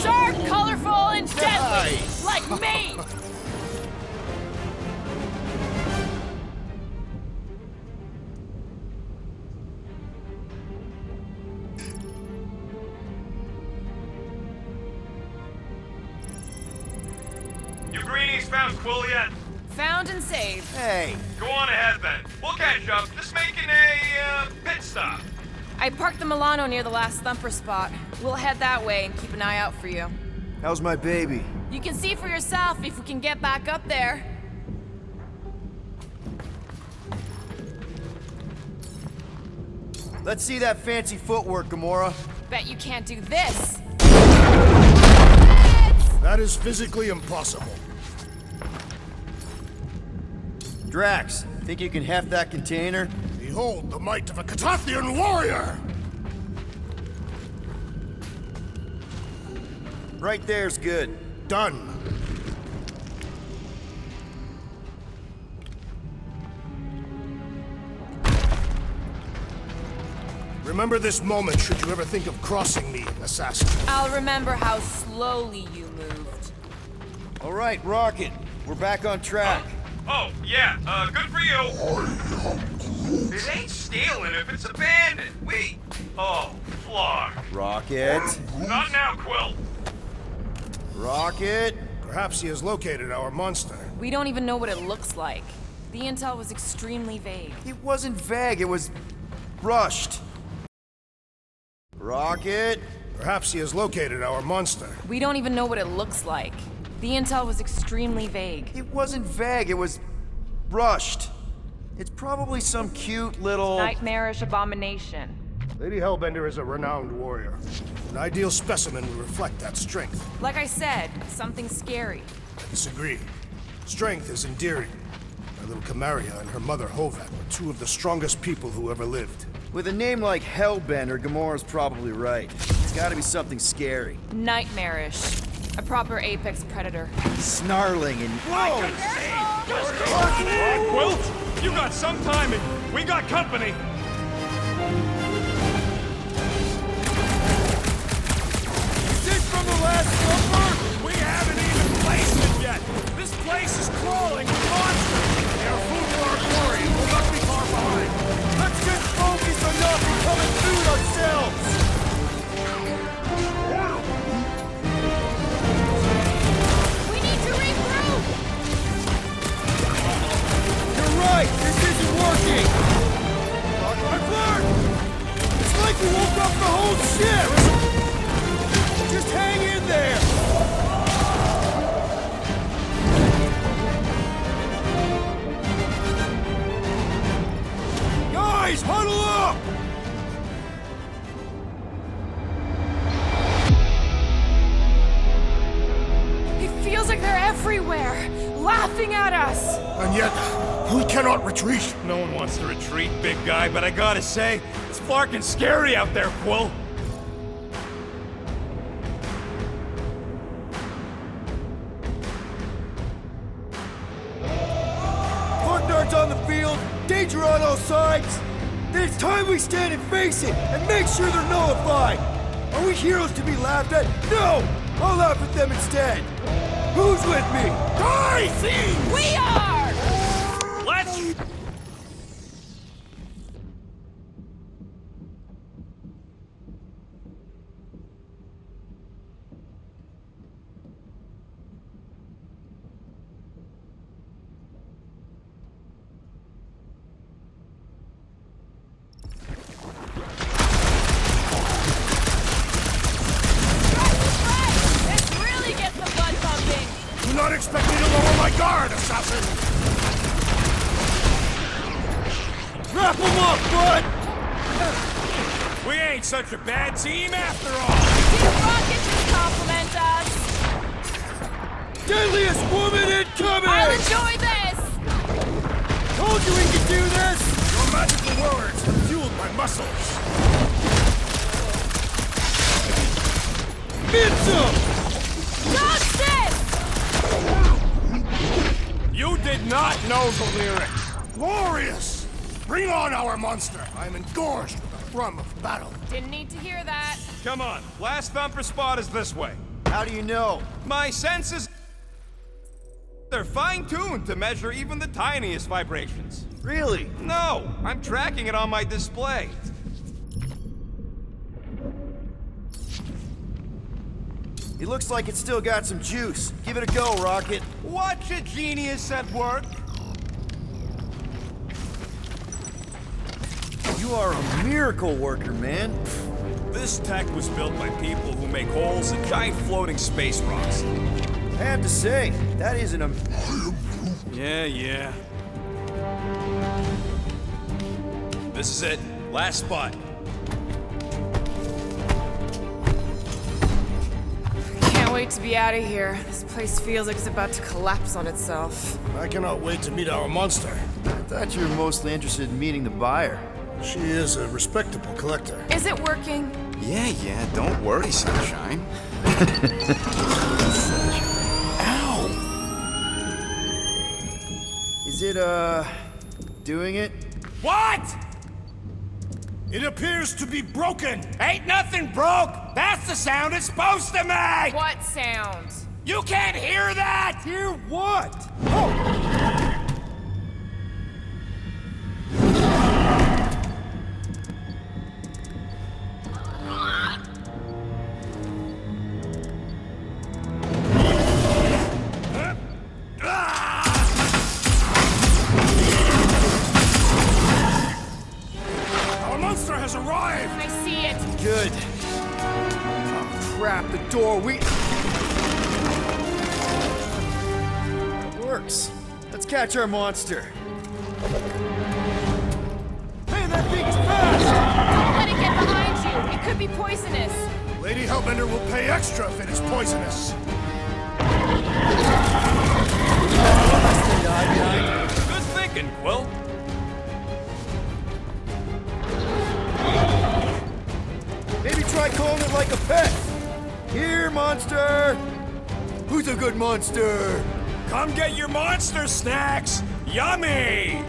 Sharp, colorful, and deadly! Nice. Like me! You greenies found Quill yet? Found and saved. Hey, Go on ahead then. We'll catch up. Just making a pit stop. I parked the Milano near the last thumper spot. We'll head that way and keep an eye out for you. how's my baby? You can see for yourself if we can get back up there. Let's see that fancy footwork, Gamora. Bet you can't do this. That is physically impossible. Drax, think you can heft that container? Behold the might of a Catathian warrior! Right there's good. Done. Remember this moment should you ever think of crossing me, assassin. I'll remember how slowly you moved. All right, Rocket. We're back on track. Oh, yeah, good for you. It ain't stealing if it's abandoned. Oh, Flark. Rocket. Not now, Quill. Rocket. Perhaps he has located our monster. We don't even know what it looks like. The intel was extremely vague. It wasn't vague, it was rushed. Rocket. Perhaps he has located our monster. We don't even know what it looks like. The intel was extremely vague. It wasn't vague, it was rushed. It's probably some cute little... Nightmarish abomination. Lady Hellbender is a renowned warrior. An ideal specimen would reflect that strength. Like I said, something scary. I disagree. Strength is endearing. My little Camaria and her mother Hovat were two of the strongest people who ever lived. With a name like Hellbender, Gamora's probably right. It's gotta be something scary. Nightmarish. A proper apex predator. Snarling and... Quill, you got some timing. We got company. This from the last number? We haven't even placed it yet. This place is crawling with monsters. They are food for our glory and will not be far behind. Let's get focused on not becoming food ourselves. We need to regroup! You're right! This isn't working! I've learned! It's like we woke up the whole ship! Just hang in there! Guys, huddle up! It feels like they're everywhere, laughing at us! And yet, we cannot retreat. No one wants to retreat, big guy, but I gotta say, it's flarkin' scary out there, Quill. Darts on the field, danger on all sides. Then it's time we stand and face it, and make sure they're nullified. Are we heroes to be laughed at? No! I'll laugh at them instead. Who's with me? Die, thieves! We are! Let's... This really gets the blood pumping! Do not expect me to lower my guard, assassin! Wrap them up, bud! We ain't such a bad team after all. These rockets just compliment us! Deadliest woman incoming! I'll enjoy this! Told you we could do this! Your magical words have fueled my muscles. Mitsu! Justice! You did not know the lyrics. Glorious! Bring on our monster! I am engorged with the thrum of battle. Didn't need to hear that. Come on, last thumper spot is this way. How do you know? My senses... They're fine-tuned to measure even the tiniest vibrations. Really? No, I'm tracking it on my display. It looks like it's still got some juice. Give it a go, Rocket. Watch a genius at work. You are a miracle worker, man. This tech was built by people who make holes in giant floating space rocks. I have to say, that isn't a... Yeah. This is it. Last spot. Can't wait to be out of here. This place feels like it's about to collapse on itself. I cannot wait to meet our monster. I thought you were mostly interested in meeting the buyer. She is a respectable collector. Is it working? Yeah, don't worry, Sunshine. Is it, doing it? What? It appears to be broken. Ain't nothing broke. That's the sound it's supposed to make. What sound? You can't hear that. Hear what? Oh! Our monster has arrived. I see it. Good. Oh, crap, the door, It works. Let's catch our monster. Hey, that thing's fast! Don't let it get behind you. It could be poisonous. Lady Hellbender will pay extra if it is poisonous. Good thinking, Quill. Maybe try calling it like a pet. Here, monster! Who's a good monster? Come get your monster snacks. Yummy.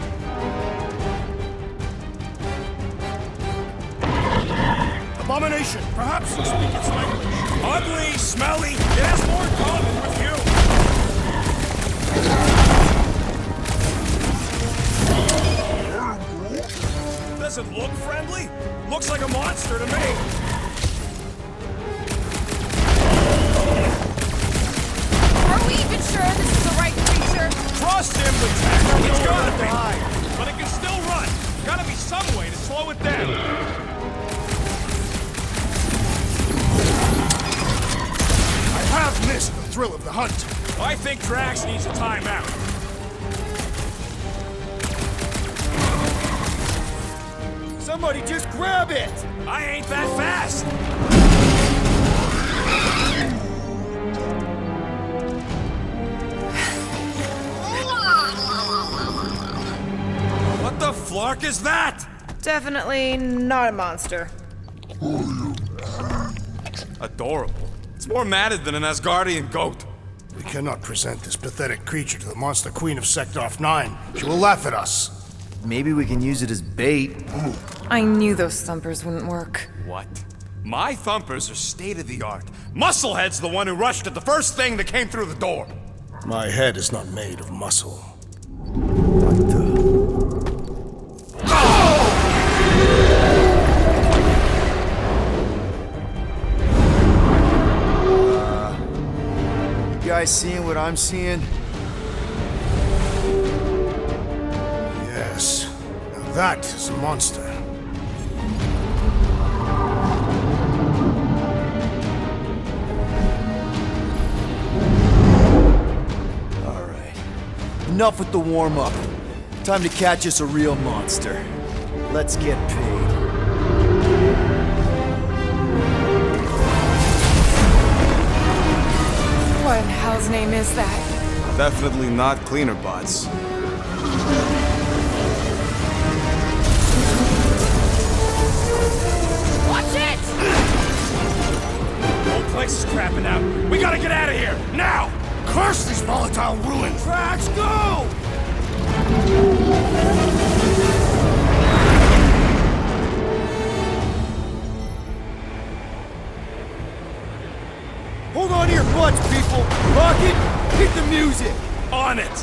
Abomination, perhaps you speak its language. Ugly, smelly. It has more in common with you. Does it look friendly? Looks like a monster to me. Are we even sure this is the right creature? Trust him, Lieutenant. It's gotta be. But it can still run. Gotta be some way to slow it down. I have missed the thrill of the hunt. I think Drax needs a timeout. Somebody just grab it! I ain't that fast. What the flark is that? Definitely not a monster. Adorable. It's more matted than an Asgardian goat. We cannot present this pathetic creature to the monster queen of Sector 9. She will laugh at us. Maybe we can use it as bait. I knew those thumpers wouldn't work. What? My thumpers are state-of-the-art. Musclehead's the one who rushed at the first thing that came through the door. My head is not made of muscle. What the? You guys seeing what I'm seeing? Yes. Now that is a monster. All right. Enough with the warm-up. Time to catch us a real monster. Let's get paid. What in hell's name is that? Definitely not cleaner bots. Watch it! The whole place is crapping out. We gotta get out of here, now! Curse these volatile ruins! Drax, go! Hold on to your butts, people! Rocket, hit the music! On it!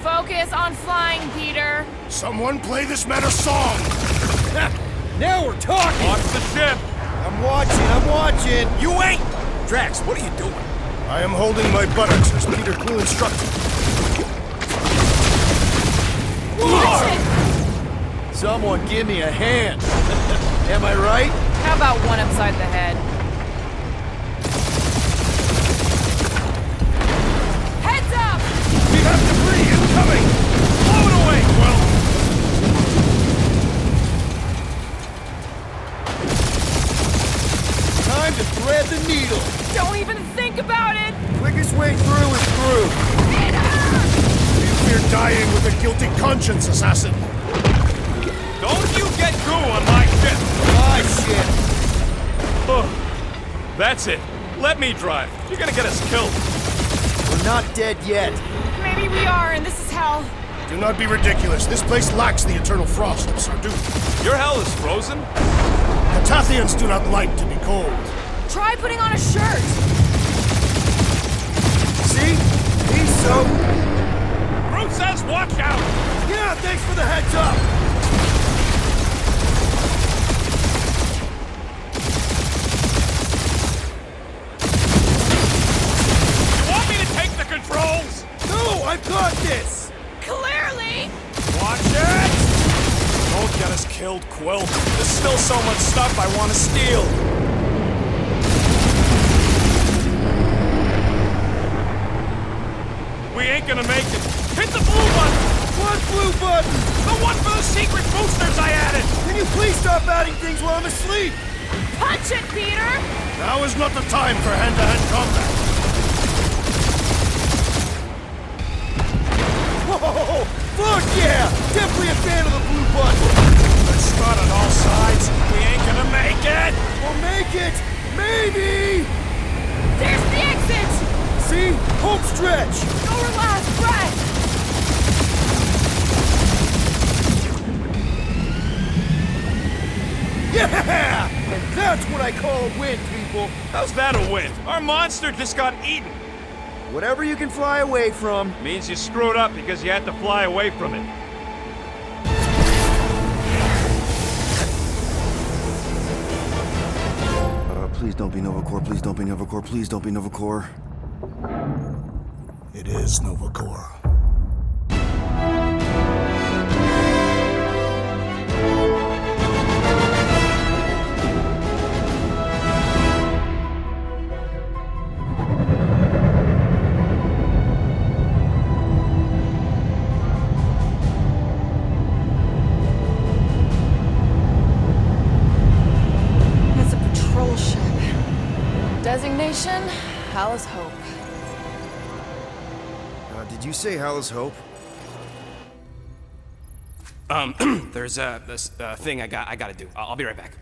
Focus on flying, Peter. Someone play this man a song! Now we're talking! Watch the ship! I'm watching! You ain't! Drax, what are you doing? I am holding my buttocks as Peter Quill instructed. Watch it! Someone give me a hand! Am I right? How about one upside the head? Heads up! We have debris incoming! Blow it away, Quill! Time to thread the needle! Don't even think about it! Quickest way through is through! You fear dying with a guilty conscience, assassin. Don't you get goo on my ship! My shit! Oh, that's it. Let me drive. You're gonna get us killed. We're not dead yet. Maybe we are, and this is hell. Do not be ridiculous. This place lacks the eternal frost of Sardou. Your hell is frozen? The Tathians do not like to be cold. Try putting on a shirt. See? He's so... Groot says watch out! Yeah, thanks for the heads up! You want me to take the controls? No, I've got this! Clearly! Watch it! Don't get us killed, Quill. There's still so much stuff I want to steal. We ain't gonna make it. Hit the blue button! What blue button? The one for the secret boosters I added! Can you please stop adding things while I'm asleep? Punch it, Peter! Now is not the time for hand-to-hand combat. Whoa! Fuck yeah! Definitely a fan of the blue button! Let's start on all sides. We ain't gonna make it! We'll make it! Maybe! There's the exit! See? Home stretch! Our last breath! Yeah! And that's what I call a win, people! How's that a win? Our monster just got eaten. Whatever you can fly away from. Means you screwed up because you had to fly away from it. Please don't be Novacore, please don't be Novacore, please don't be Novacore. It is Novacore. It's a patrol ship. Designation, Hal's Hope. Did you say Hal's Hope? There's this thing I gotta do. I'll be right back.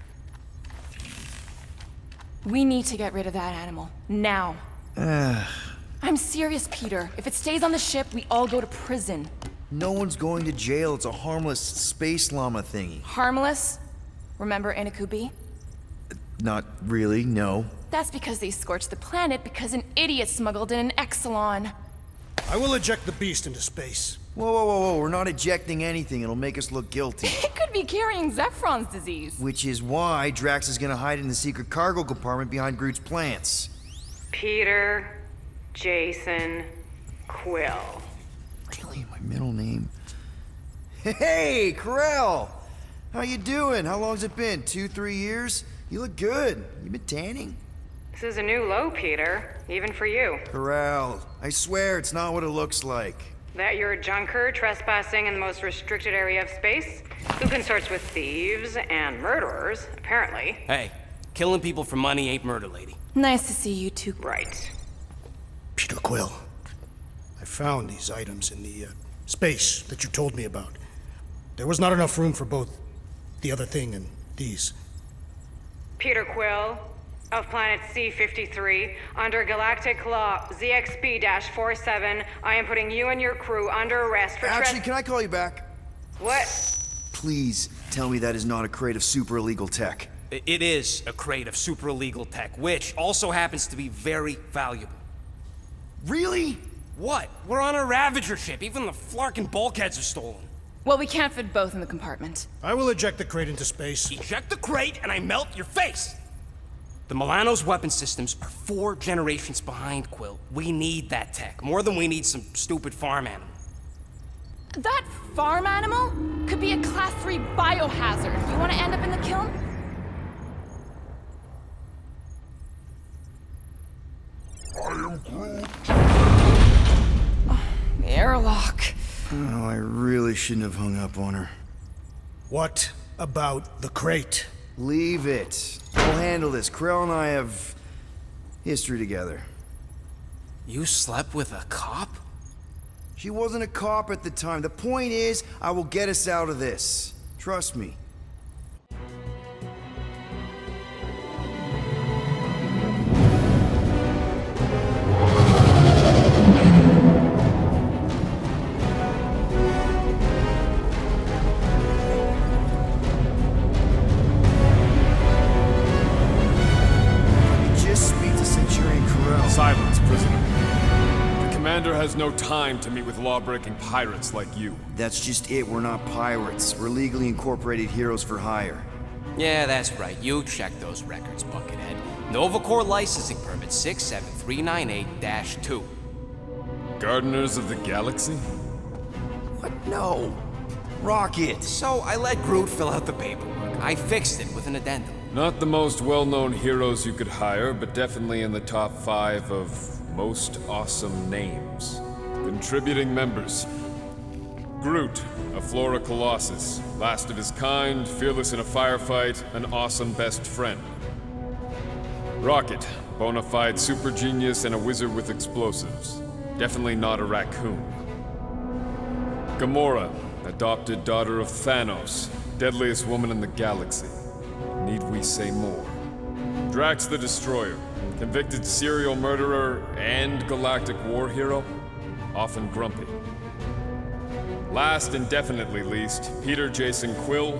We need to get rid of that animal. Now. I'm serious, Peter. If it stays on the ship, we all go to prison. No one's going to jail. It's a harmless space llama thingy. Harmless? Remember Inakubi? Not really, no. That's because they scorched the planet because an idiot smuggled in an Exelon. I will eject the beast into space. Whoa, whoa, whoa, whoa. We're not ejecting anything. It'll make us look guilty. It could be carrying Zephron's disease. Which is why Drax is gonna hide in the secret cargo compartment behind Groot's plants. Peter, Jason, Quill. Really? My middle name? Hey, Corell! How you doing? How long's it been? 2-3 years? You look good. You been tanning? This is a new low, Peter. Even for you. Corell, I swear it's not what it looks like. That you're a junker trespassing in the most restricted area of space? Who consorts with thieves and murderers, apparently. Hey, killing people for money ain't murder, lady. Nice to see you two. Right. Peter Quill, I found these items in the space that you told me about. There was not enough room for both the other thing and these. Peter Quill, of planet C-53, under Galactic Law ZXB-47, I am putting you and your crew under arrest for Actually, can I call you back? What? Please tell me that is not a crate of super illegal tech. It is a crate of super illegal tech, which also happens to be very valuable. Really? What? We're on a Ravager ship. Even the Flarkin bulkheads are stolen. Well, we can't fit both in the compartment. I will eject the crate into space. Eject the crate and I melt your face! The Milano's weapon systems are 4 generations behind, Quill. We need that tech, more than we need some stupid farm animal. That farm animal could be a Class 3 biohazard. You want to end up in the kiln? The airlock. Oh, I really shouldn't have hung up on her. What about the crate? Leave it. We'll handle this. Krell and I have history together. You slept with a cop? She wasn't a cop at the time. The point is, I will get us out of this. Trust me. Silence, prisoner. The commander has no time to meet with law-breaking pirates like you. That's just it. We're not pirates. We're legally incorporated heroes for hire. Yeah, that's right. You checked those records, Buckethead. Novacore licensing permit 67398-2. Gardeners of the Galaxy? What? No. Rocket. So I let Groot fill out the paperwork. I fixed it with an addendum. Not the most well-known heroes you could hire, but definitely in the top 5 of most awesome names. Contributing members. Groot, a Flora Colossus, last of his kind, fearless in a firefight, an awesome best friend. Rocket, bona fide super genius and a wizard with explosives. Definitely not a raccoon. Gamora, adopted daughter of Thanos, deadliest woman in the galaxy. Need we say more? Drax the Destroyer, convicted serial murderer and galactic war hero, often grumpy. Last and definitely least, Peter Jason Quill.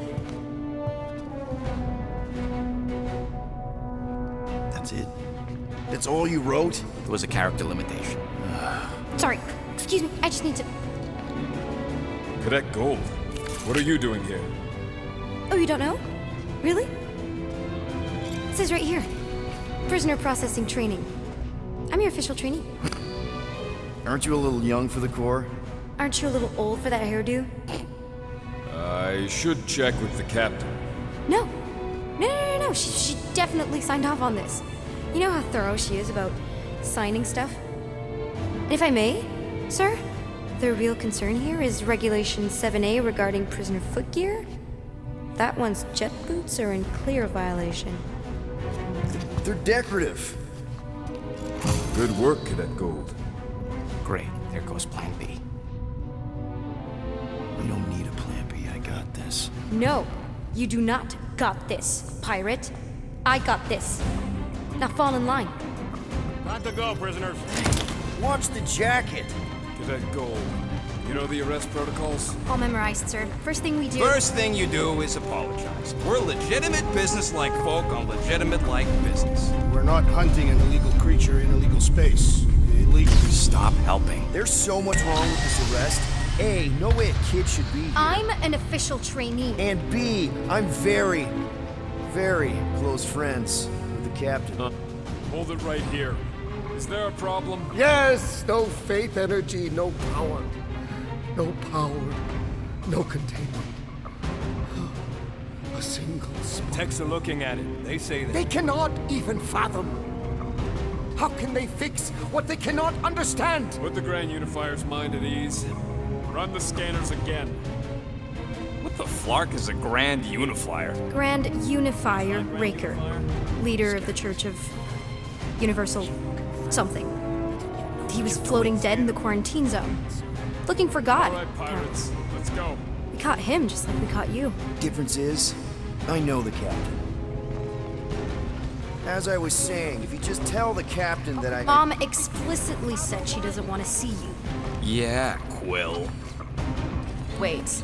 That's it? That's all you wrote? It was a character limitation. Sorry, excuse me, I just need to... Cadet Gold, what are you doing here? Oh, you don't know? Really? It says right here. Prisoner processing training. I'm your official trainee. Aren't you a little young for the Corps? Aren't you a little old for that hairdo? I should check with the captain. No. No. She definitely signed off on this. You know how thorough she is about signing stuff? And if I may, sir, the real concern here is Regulation 7A regarding prisoner footgear. That one's jet boots are in clear violation. They're decorative. Good work, Cadet Gold. Great. There goes Plan B. We don't need a plan B. I got this. No, you do not got this, pirate. I got this. Now fall in line. Time to go, prisoners. Watch the jacket. Cadet Gold, you know the arrest protocols? All memorized, sir. First thing we do... First thing you do is apologize. We're legitimate business-like folk on legitimate-like business. We're not hunting an illegal creature in illegal space. Illegal. Stop helping. There's so much wrong with this arrest. A, no way a kid should be here. I'm an official trainee. And B, I'm very, very close friends with the captain. Hold it right here. Is there a problem? Yes, no faith energy, no power. No power, no containment. A single spark. Techs are looking at it. They say that. They cannot even fathom. How can they fix what they cannot understand? Put the Grand Unifier's mind at ease. Run the scanners again. What the flark is a Grand Unifier? Grand Unifier Raker, leader of the Church of Universal something. he was floating dead in the quarantine zone. Looking for God. Alright, pirates, let's go. We caught him just like we caught you. Difference is, I know the captain. As I was saying, if you just tell the captain that I... Mom explicitly said she doesn't want to see you. Yeah, Quill. Wait.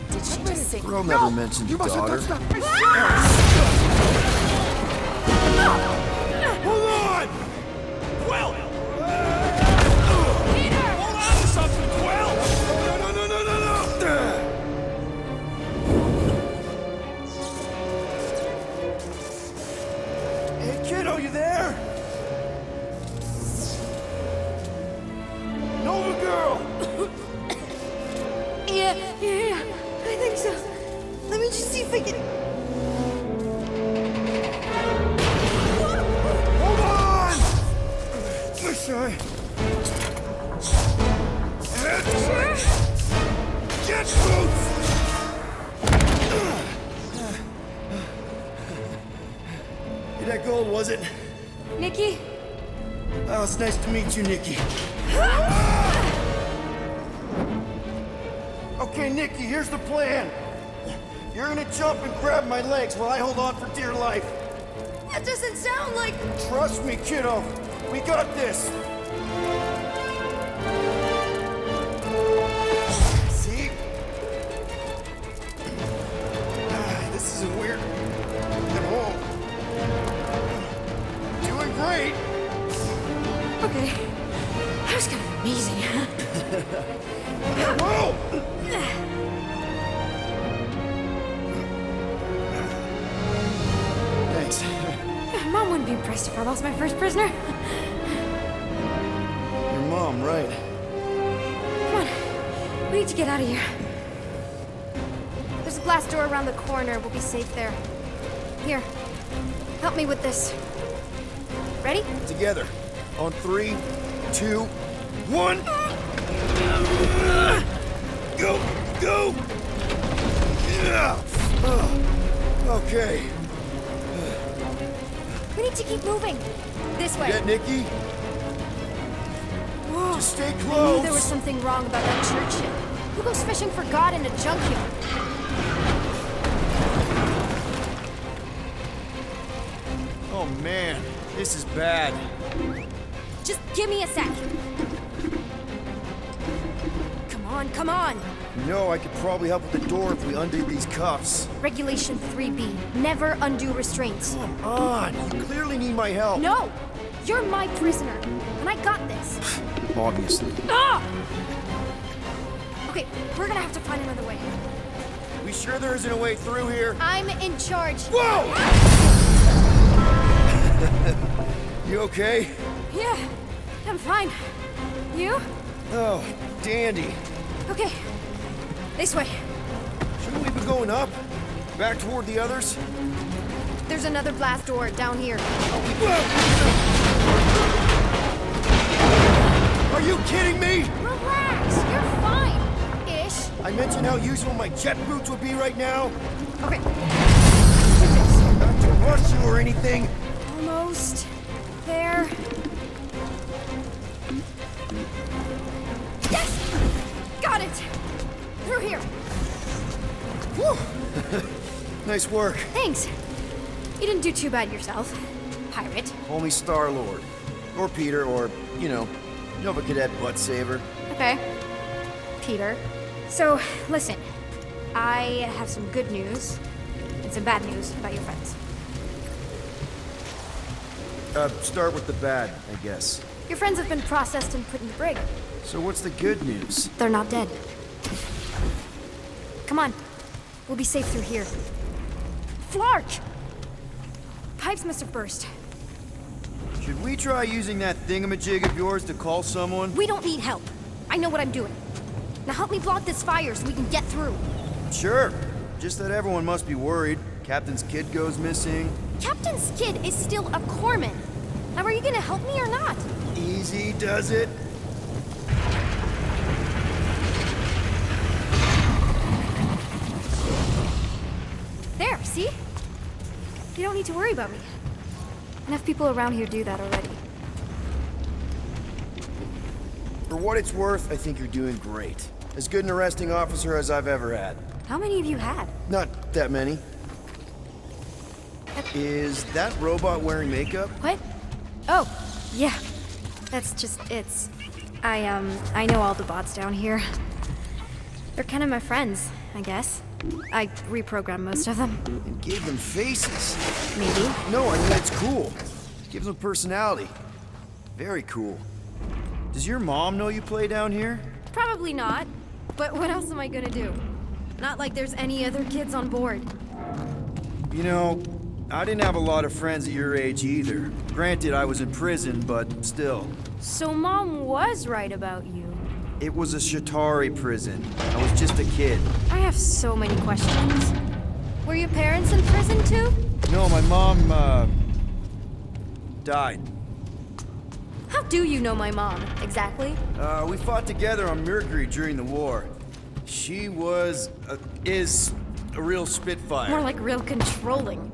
Did she just say... Earl never mentioned You your must have daughter. touched that. Hold on! Quill! Hold on to something, Quill! No! Hey, kiddo, you there? Nova girl! Yeah, I think so. Let me just see if I can... Hold on! Listen. Get boots! Hey, that gold, was it? Nikki? Oh, it's nice to meet you, Nikki. Okay, Nikki, here's the plan. You're gonna jump and grab my legs while I hold on for dear life. That doesn't sound like... Trust me, kiddo. We got this. See? This isn't weird at all. Doing great. Okay. That was kind of amazing. Whoa! Thanks. Mom wouldn't be impressed if I lost my first prisoner. Your mom, right? Come on. We need to get out of here. There's a glass door around the corner. We'll be safe there. Here. Help me with this. Ready? Together. On 3, 2, 1. Go! Go! Yeah! Okay. We need to keep moving. This way. Get Nikki? Just stay I knew close. there was something wrong about that church ship. Who goes fishing for God in a junkyard? Oh man, this is bad. Just give me a sec. Come on. You know, I could probably help with the door if we undid these cuffs. Regulation 3B. Never undo restraints. Come on, you clearly need my help. No! You're my prisoner, and I got this. Obviously. Ah! Okay, we're gonna have to find another way. We sure there isn't a way through here? I'm in charge. Whoa! You okay? Yeah, I'm fine. You? Oh, dandy. Okay, this way. Shouldn't we be going up? Back toward the others? There's another blast door down here. Are you kidding me? Relax, you're fine. Ish. I mentioned how useful my jet boots would be right now. Okay. Not to rush you or anything. Almost there. Yes! Got it! Through here. Whew. Nice work. Thanks. You didn't do too bad yourself, pirate. Call me Star-Lord. Or Peter, or, you know, Nova Cadet Butt Saver. Okay. Peter. So, listen. I have some good news and some bad news about your friends. Start with the bad, I guess. Your friends have been processed and put in the brig. So what's the good news? They're not dead. Come on. We'll be safe through here. Flark! Pipes must have burst. Should we try using that thingamajig of yours to call someone? We don't need help. I know what I'm doing. Now help me block this fire so we can get through. Sure. Just that everyone must be worried. Captain's kid goes missing. Captain's kid is still a corpsman. Now are you gonna help me or not? Easy does it. There, see? You don't need to worry about me. Enough people around here do that already. For what it's worth, I think you're doing great. As good an arresting officer as I've ever had. How many have you had? Not that many. Is that robot wearing makeup? What? Oh, yeah. That's just, I know all the bots down here. They're kind of my friends, I guess. I reprogrammed most of them. And gave them faces. Maybe. No, I mean, it's cool. Gives them personality. Very cool. Does your mom know you play down here? Probably not. But what else am I gonna do? Not like there's any other kids on board. You know, I didn't have a lot of friends at your age either. Granted, I was in prison, but still. So Mom was right about you. It was a Shatari prison. I was just a kid. I have so many questions. Were your parents in prison too? No, my mom, died. How do you know my mom, exactly? We fought together on Mercury during the war. She is a real spitfire. More like real controlling.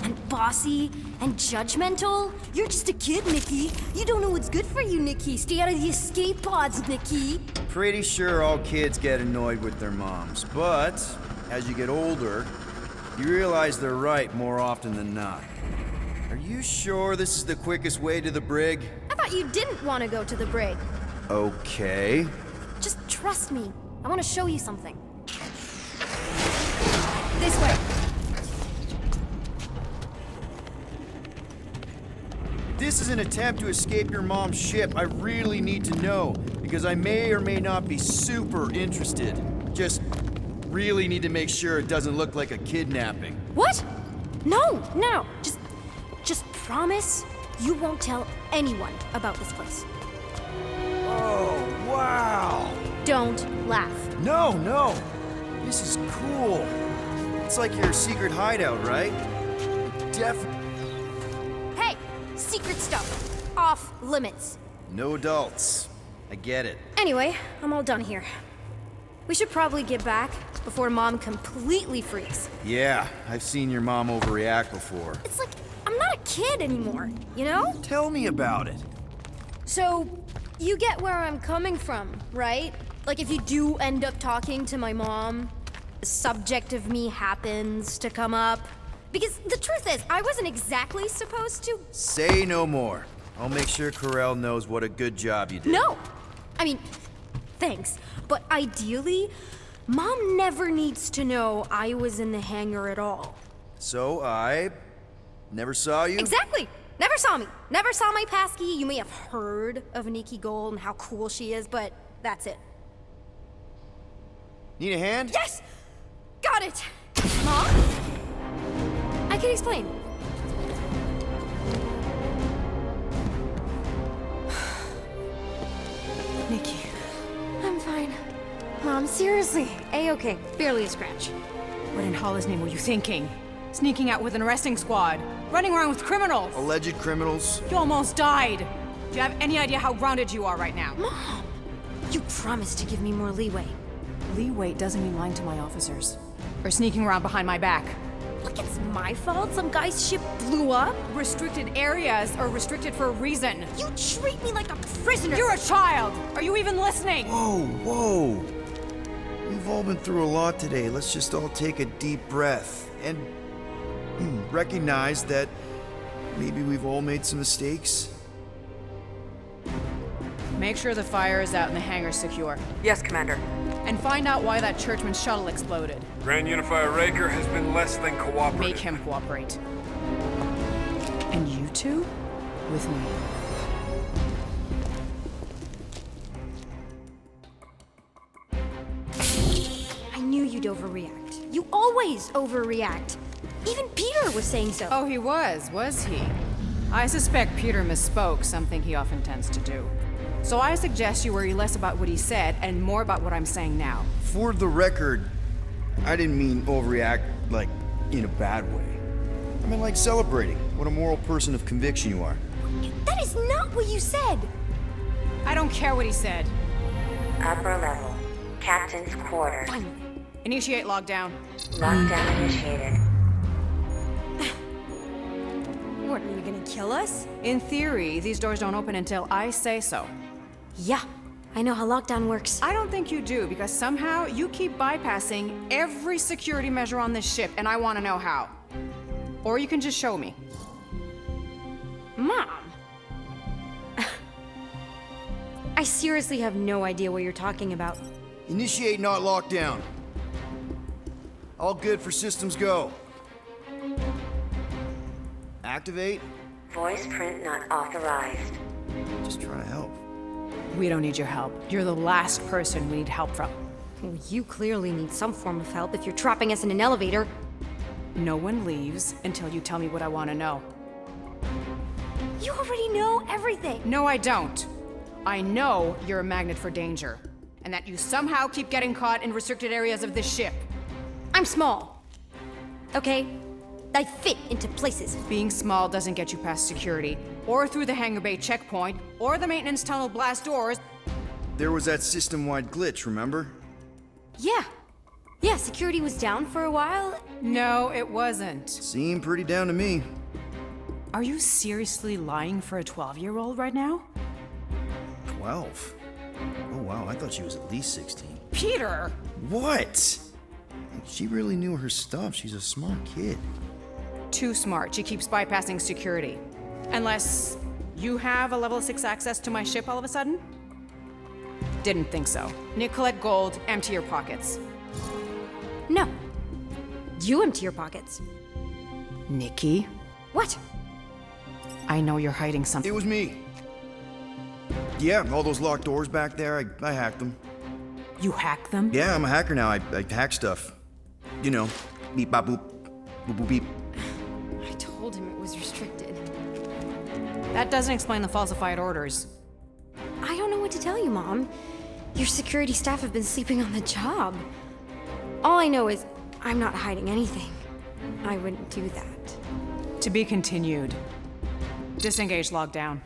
And bossy and judgmental. You're just a kid, Nikki. You don't know what's good for you, Nikki. Stay out of the escape pods, Nikki. Pretty sure all kids get annoyed with their moms, but as you get older, you realize they're right more often than not. Are you sure this is the quickest way to the brig? I thought you didn't want to go to the brig. Okay. Just trust me. I want to show you something. This way. This is an attempt to escape your mom's ship. I really need to know, because I may or may not be super interested. Just really need to make sure it doesn't look like a kidnapping. What? No. Just promise you won't tell anyone about this place. Oh, wow. Don't laugh. No. This is cool. It's like your secret hideout, right? Definitely. Hey, secret stuff. Off limits. No adults. I get it. Anyway, I'm all done here. We should probably get back before Mom completely freaks. Yeah, I've seen your mom overreact before. It's like, I'm not a kid anymore, you know? Tell me about it. So, you get where I'm coming from, right? Like if you do end up talking to my mom, the subject of me happens to come up. Because the truth is, I wasn't exactly supposed to. Say no more. I'll make sure Corell knows what a good job you did. No! I mean, thanks. But ideally, Mom never needs to know I was in the hangar at all. So I never saw you? Exactly! Never saw me. Never saw my passkey. You may have heard of Nikki Gold and how cool she is, but that's it. Need a hand? Yes! Got it! Mom? I can explain. Nikki. I'm fine. Mom, seriously. A-okay. Barely a scratch. What in Hollis' name were you thinking? Sneaking out with an arresting squad. Running around with criminals. Alleged criminals? You almost died. Do you have any idea how grounded you are right now? Mom! You promised to give me more leeway. Leeway doesn't mean lying to my officers. Or sneaking around behind my back. Look, it's my fault some guy's ship blew up. Restricted areas are restricted for a reason. You treat me like a prisoner. You're a child! Are you even listening? Whoa. We've all been through a lot today. Let's just all take a deep breath and recognize that maybe we've all made some mistakes. Make sure the fire is out and the hangar's secure. Yes, Commander. And find out why that churchman's shuttle exploded. Grand Unifier Raker has been less than cooperative. Make him cooperate. And you two? With me. I knew you'd overreact. You always overreact. Even Peter was saying so. Oh, he was he? I suspect Peter misspoke, something he often tends to do. So I suggest you worry less about what he said and more about what I'm saying now. For the record, I didn't mean overreact, like, in a bad way. I mean, like celebrating what a moral person of conviction you are. That is not what you said. I don't care what he said. Upper level. Captain's quarters. Finally. Initiate lockdown. Lockdown initiated. What, are you gonna kill us? In theory, these doors don't open until I say so. Yeah, I know how lockdown works. I don't think you do, because somehow you keep bypassing every security measure on this ship, and I want to know how. Or you can just show me. Mom! I seriously have no idea what you're talking about. Initiate not lockdown. All good for systems go. Activate. Voice print not authorized. Just trying to help. We don't need your help. You're the last person we need help from. Well, you clearly need some form of help if you're trapping us in an elevator. No one leaves until you tell me what I want to know. You already know everything! No, I don't. I know you're a magnet for danger, and that you somehow keep getting caught in restricted areas of this ship. I'm small. Okay? I fit into places. Being small doesn't get you past security, or through the hangar bay checkpoint, or the maintenance tunnel blast doors. There was that system-wide glitch, remember? Yeah. Yeah, security was down for a while. No, it wasn't. Seemed pretty down to me. Are you seriously lying for a 12-year-old right now? 12? Oh wow, I thought she was at least 16. Peter! What? She really knew her stuff. She's a smart kid. Too smart. She keeps bypassing security. Unless you have a level 6 access to my ship all of a sudden? Didn't think so. Nick, collect gold, empty your pockets. No. You empty your pockets. Nikki? What? I know you're hiding something. It was me. Yeah, all those locked doors back there, I hacked them. You hack them? Yeah, I'm a hacker now. I hack stuff. You know, beep bop boop, boop boop beep. I told him it was restricted. That doesn't explain the falsified orders. I don't know what to tell you, Mom. Your security staff have been sleeping on the job. All I know is I'm not hiding anything. I wouldn't do that. To be continued. Disengage lockdown.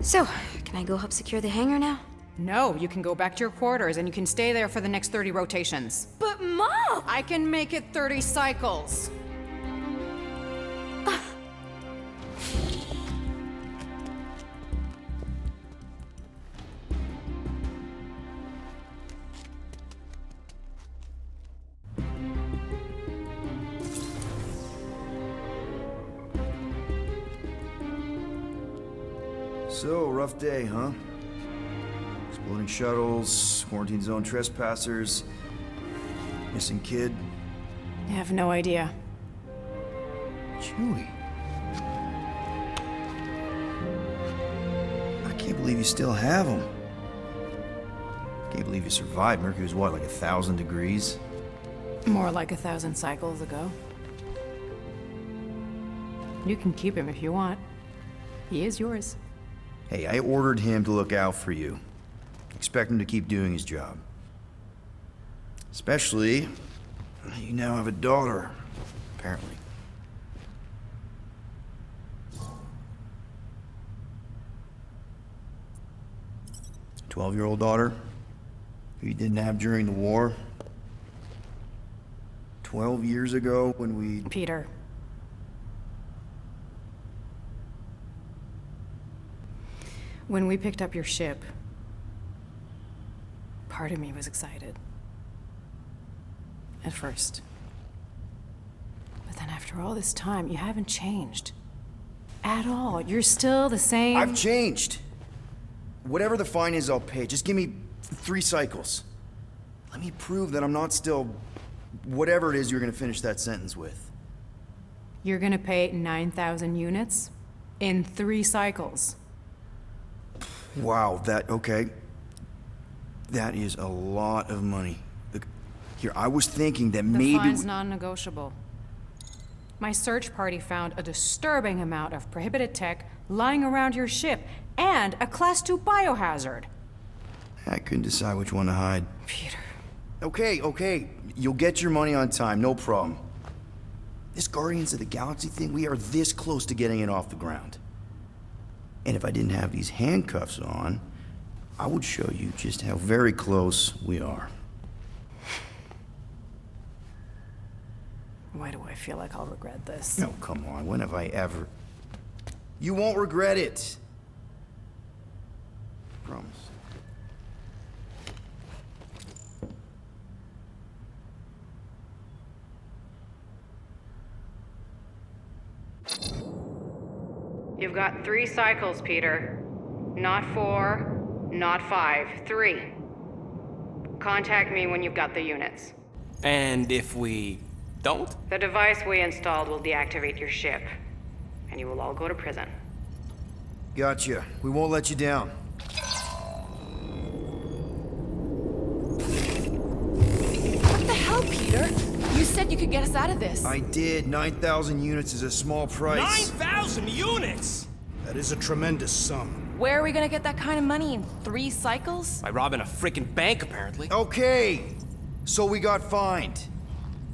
So, can I go help secure the hangar now? No, you can go back to your quarters and you can stay there for the next 30 rotations. But Mom! I can make it 30 cycles. So, rough day, huh? Exploding shuttles, quarantine zone trespassers, missing kid. I have no idea. Chewie. I can't believe you still have him. Can't believe you survived. Mercury was what, like 1,000 degrees? More like 1,000 cycles ago. You can keep him if you want. He is yours. Hey, I ordered him to look out for you. Expect him to keep doing his job. Especially, you now have a daughter, apparently. 12-year-old daughter, who you didn't have during the war. 12 years ago when we... Peter. When we picked up your ship, part of me was excited. At first. But then after all this time, you haven't changed. At all. You're still the same... I've changed. Whatever the fine is, I'll pay. Just give me 3 cycles. Let me prove that I'm not still... whatever it is you're gonna finish that sentence with. You're gonna pay 9,000 units in 3 cycles. Wow, okay. That is a lot of money. Look, here, I was thinking that The maybe... fine's non-negotiable. My search party found a disturbing amount of prohibited tech lying around your ship, and a Class 2 biohazard. I couldn't decide which one to hide. Peter. Okay. You'll get your money on time, no problem. This Guardians of the Galaxy thing, we are this close to getting it off the ground. And if I didn't have these handcuffs on, I would show you just how very close we are. Why do I feel like I'll regret this? No, come on, when have I ever... You won't regret it. Promise. You've got 3 cycles, Peter. Not 4, not 5, 3. Contact me when you've got the units. And if we don't? The device we installed will deactivate your ship, and you will all go to prison. Gotcha. We won't let you down. What the hell, Peter? You said you could get us out of this. I did. 9,000 units is a small price. 9,000 units! That is a tremendous sum. Where are we gonna get that kind of money in 3 cycles? By robbing a freaking bank, apparently. Okay! So we got fined.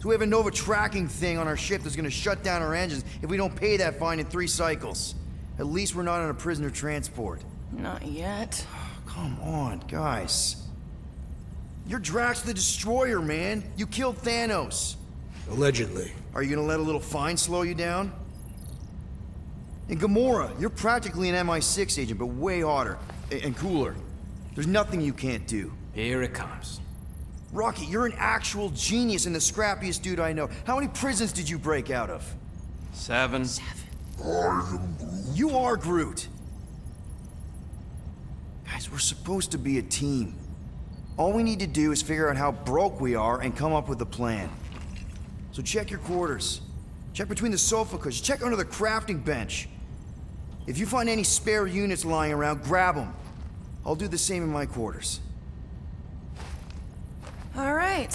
So we have a Nova tracking thing on our ship that's gonna shut down our engines if we don't pay that fine in 3 cycles. At least we're not on a prisoner transport. Not yet. Come on, guys. You're Drax the Destroyer, man. You killed Thanos. Allegedly. Are you gonna let a little fine slow you down? And Gamora, you're practically an MI6 agent, but way hotter. And cooler. There's nothing you can't do. Here it comes. Rocky, you're an actual genius and the scrappiest dude I know. How many prisons did you break out of? 7. You are Groot. Guys, we're supposed to be a team. All we need to do is figure out how broke we are and come up with a plan. So check your quarters. Check between the sofa cushions. Check under the crafting bench. If you find any spare units lying around, grab them. I'll do the same in my quarters. All right.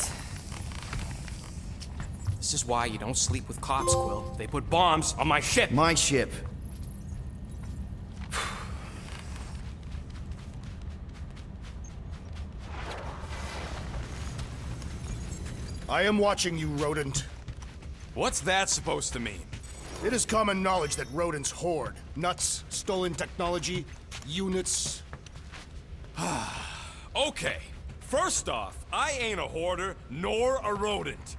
This is why you don't sleep with cops, Quill. They put bombs on my ship. My ship. I am watching you, rodent. What's that supposed to mean? It is common knowledge that rodents hoard nuts, stolen technology, units. Okay, first off, I ain't a hoarder nor a rodent.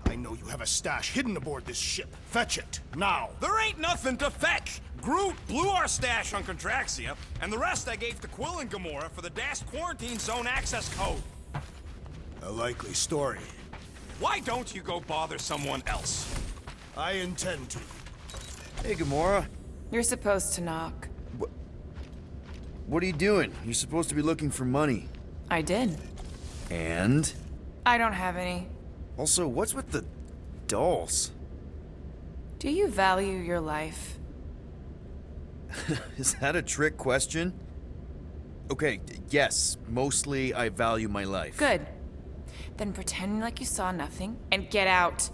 I know you have a stash hidden aboard this ship. Fetch it, now. There ain't nothing to fetch. Groot blew our stash on Contraxia, and the rest I gave to Quill and Gamora for the dash quarantine zone access code. A likely story. Why don't you go bother someone else? I intend to. Hey, Gamora. You're supposed to knock. What are you doing? You're supposed to be looking for money. I did. And? I don't have any. Also, what's with the dolls? Do you value your life? Is that a trick question? Okay, yes, mostly I value my life. Good. Then pretend like you saw nothing and get out.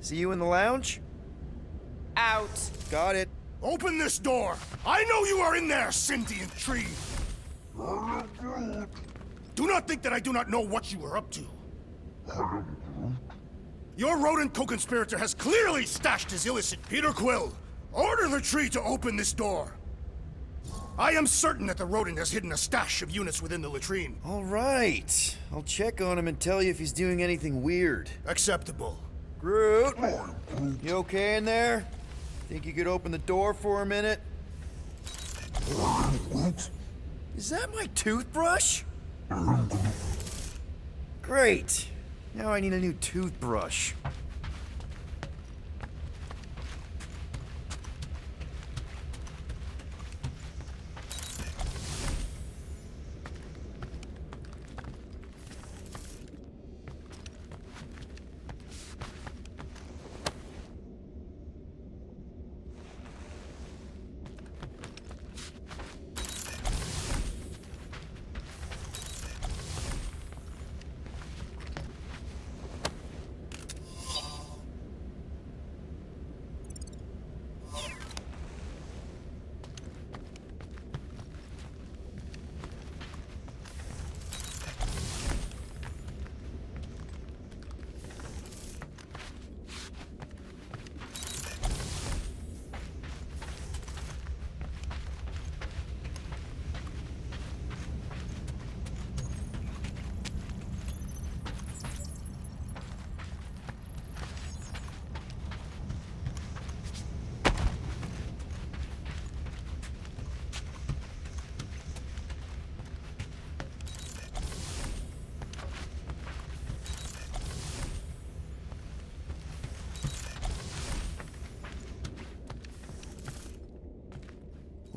See you in the lounge? Out. Got it. Open this door! I know you are in there, sentient tree! Do not think that I do not know what you are up to. Your rodent co-conspirator has clearly stashed his illicit. Peter Quill, order the tree to open this door. I am certain that the rodent has hidden a stash of units within the latrine. All right. I'll check on him and tell you if he's doing anything weird. Acceptable. Groot! You okay in there? Think you could open the door for a minute? Is that my toothbrush? Great. Now I need a new toothbrush.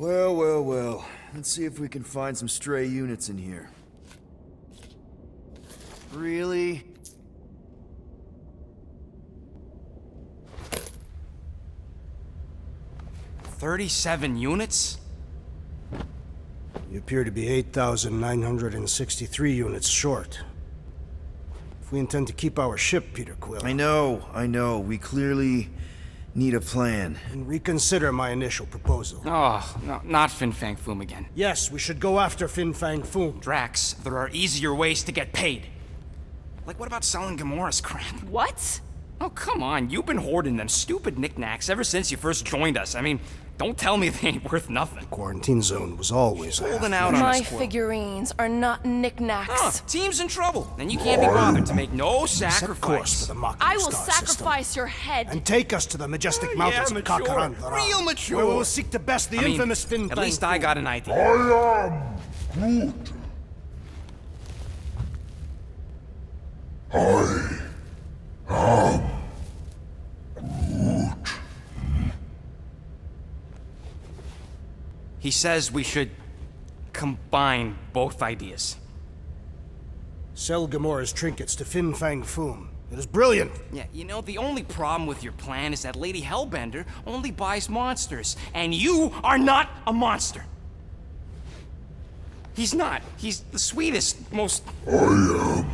Well, well, well. Let's see if we can find some stray units in here. Really? "37 units? You appear to be 8,963 units short. If we intend to keep our ship, Peter Quill... I know. We clearly need a plan. And reconsider my initial proposal. Oh, no, not Fin Fang Foom again. Yes, we should go after Fin Fang Foom. Drax, there are easier ways to get paid. Like, what about selling Gamora's crap? What? Oh, come on. You've been hoarding them stupid knickknacks ever since you first joined us. I mean, don't tell me they ain't worth nothing. Quarantine zone was always holding out on My us, Quill. figurines are not knickknacks. Huh, team's in trouble, and you can't be bothered to make no Set sacrifice. course for the Mocking I will Star sacrifice system. your head. And take us to the majestic mountains of mature. Kakarandara. Real mature. Where we will seek to best the I mean, infamous Fin Fang at least I got an idea. He says we should combine both ideas. Sell Gamora's trinkets to Fin Fang Foom. It is brilliant. Yeah, you know, the only problem with your plan is that Lady Hellbender only buys monsters, and you are not a monster. He's not. He's the sweetest, most... I am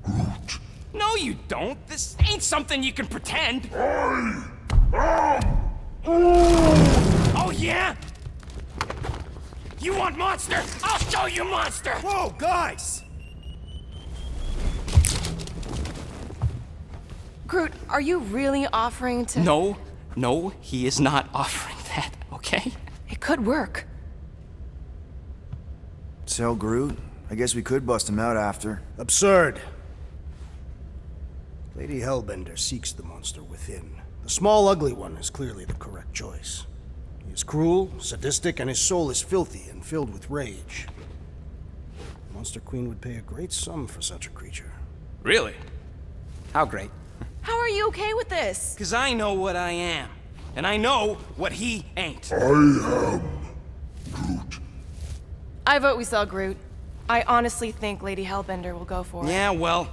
Groot. No, you don't. This ain't something you can pretend. I am Groot. Oh, yeah? You want monster? I'll show you monster! Whoa, guys! Groot, are you really offering to... No, he is not offering that, okay? It could work. Sell Groot? I guess we could bust him out after. Absurd. Lady Hellbender seeks the monster within. The small, ugly one is clearly the correct choice. He is cruel, sadistic, and his soul is filthy and filled with rage. The Monster Queen would pay a great sum for such a creature. Really? How great? How are you okay with this? Because I know what I am. And I know what he ain't. I vote we sell Groot. I honestly think Lady Hellbender will go for it. Yeah, well,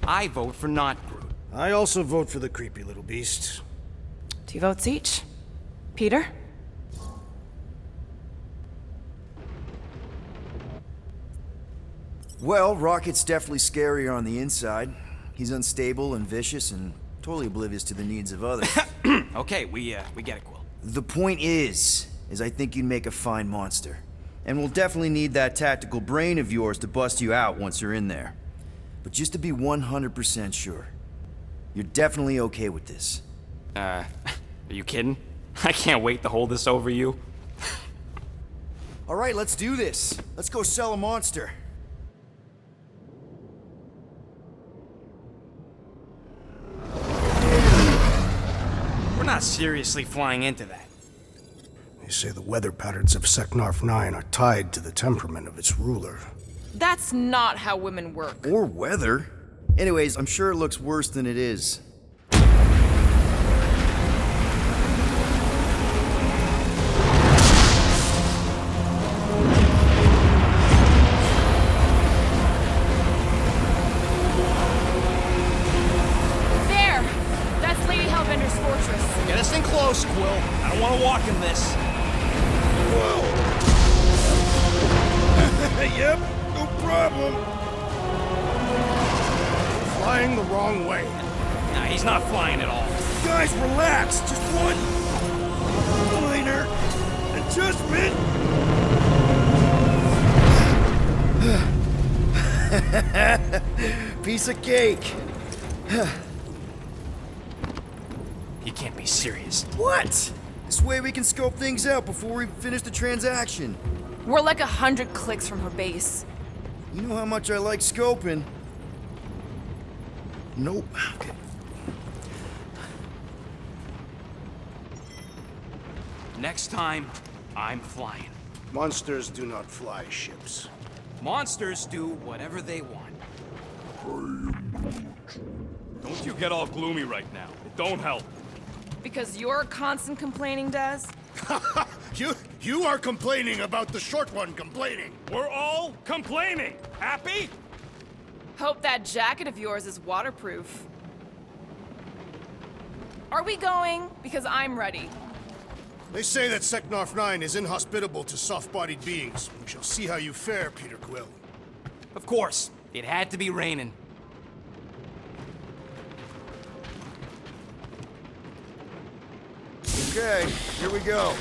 I vote for not Groot. I also vote for the creepy little beast. 2 votes each. Peter? Well, Rocket's definitely scarier on the inside. He's unstable and vicious and totally oblivious to the needs of others. Okay, we get it, Quill. The point is I think you'd make a fine monster. And we'll definitely need that tactical brain of yours to bust you out once you're in there. But just to be 100% sure, you're definitely okay with this. Are you kidding? I can't wait to hold this over you. All right, let's do this. Let's go sell a monster. We're not seriously flying into that. They say the weather patterns of Seknarf 9 are tied to the temperament of its ruler. That's not how women work. Or weather. Anyways, I'm sure it looks worse than it is. There! That's Lady Hellbender's fortress. Get us in close, Quill. I don't want to walk in this. Yep, no problem. Flying the wrong way. Nah, he's not flying at all. Guys, relax. Just one minor adjustment. Piece of cake. He can't be serious. What? This way we can scope things out before we finish the transaction. We're like 100 clicks from her base. You know how much I like scoping. Nope. Okay. Next time, I'm flying. Monsters do not fly ships. Monsters do whatever they want. Don't you get all gloomy right now. It don't help. Because your constant complaining does? You are complaining about the short one complaining. We're all complaining. Happy? Hope that jacket of yours is waterproof. Are we going? Because I'm ready. They say that Seknarf 9 is inhospitable to soft-bodied beings. We shall see how you fare, Peter Quill. Of course. It had to be raining. Okay, here we go.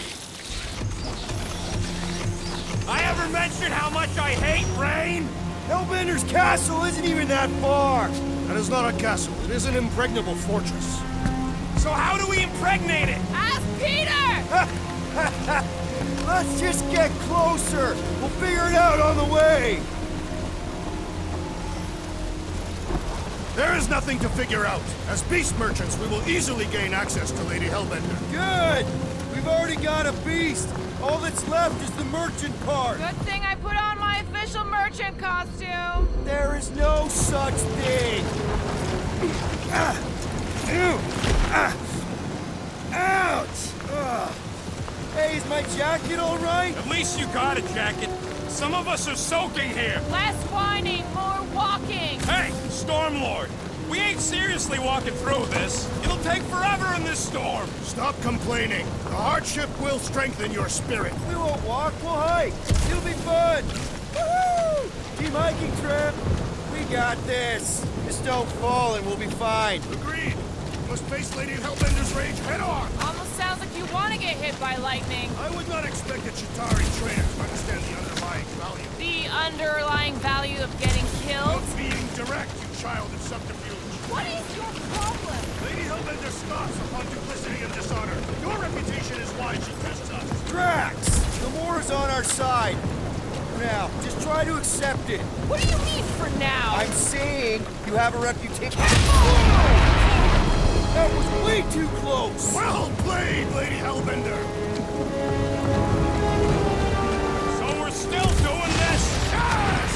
I ever mentioned how much I hate rain? Hellbender's castle isn't even that far! That is not a castle. It is an impregnable fortress. So how do we impregnate it? Ask Peter! Let's just get closer! We'll figure it out on the way! There is nothing to figure out. As beast merchants, we will easily gain access to Lady Hellbender. Good! We've already got a beast! All that's left is the merchant part! Good thing I put on my official merchant costume. There is no such thing! Ouch! Ugh. Hey, is my jacket all right? At least you got a jacket. Some of us are soaking here. Less whining, more walking. Hey, Stormlord. We ain't seriously walking through this. It'll take forever in this storm. Stop complaining. The hardship will strengthen your spirit. We won't walk, we'll hike. It'll be fun. Woohoo! Team hiking trip. We got this. Just don't fall and we'll be fine. Agreed. We must face Lady Hellbender's rage head on. Almost sounds like you want to get hit by lightning. I would not expect a Chitauri trainer to understand the underlying value. The underlying value of getting killed? Of being direct, you child of subterfuge. What is your problem? Lady Hellbender scoffs upon duplicity and dishonor. Your reputation is why she tests us. Drax! The war is on our side. Now, just try to accept it. What do you mean for now? I'm saying you have a reputation. That was way too close! Well played, Lady Hellbender! So we're still doing this? Yes!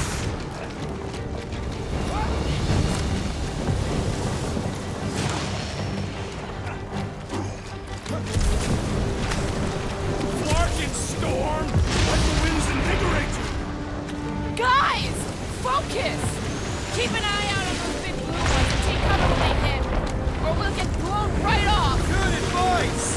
Flarkin' storm! Let the winds invigorate you! Guys! Focus! Keep an eye out on those big blue ones and take cover when they hit. Or we'll get blown right off! Good advice!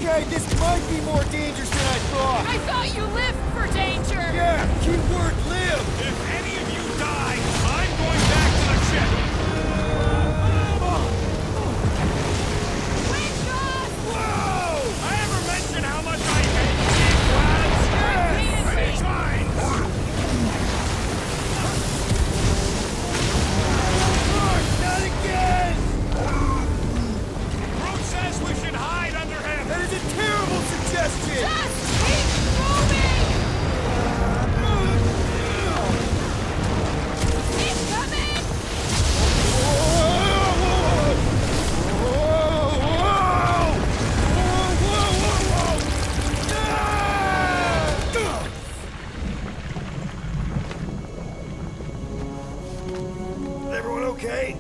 Okay, this might be more dangerous than I thought! I thought you lived for danger! Yeah, keyword live! If any of you die, I'm going back to the ship! Whoa! I ever mention how much I hate big lads? Many times! Not again! Groot says we should hide under him! That is a terrible suggestion! Just keep moving! Keep coming! Everyone okay?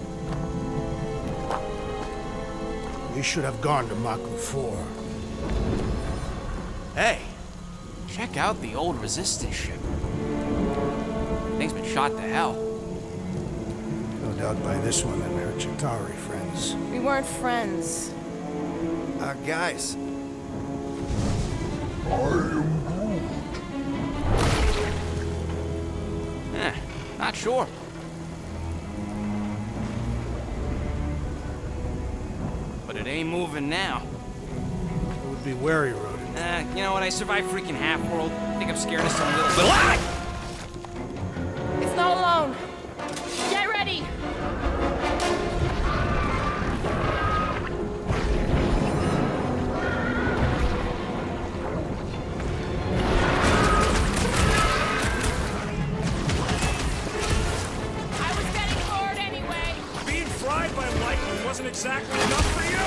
We should have gone to Maku 4. Hey, check out the old Resistance ship. Thing's been shot to hell. No doubt by this one and her Chitauri friends. We weren't friends. Guys. Not sure. But it ain't moving now. It would be wary, Rodin. You know what? I survived freaking Half-World. I think I'm scared of some little... Ah! It's not alone. Get ready! I was getting bored anyway. Being fried by lightning wasn't exactly enough for you?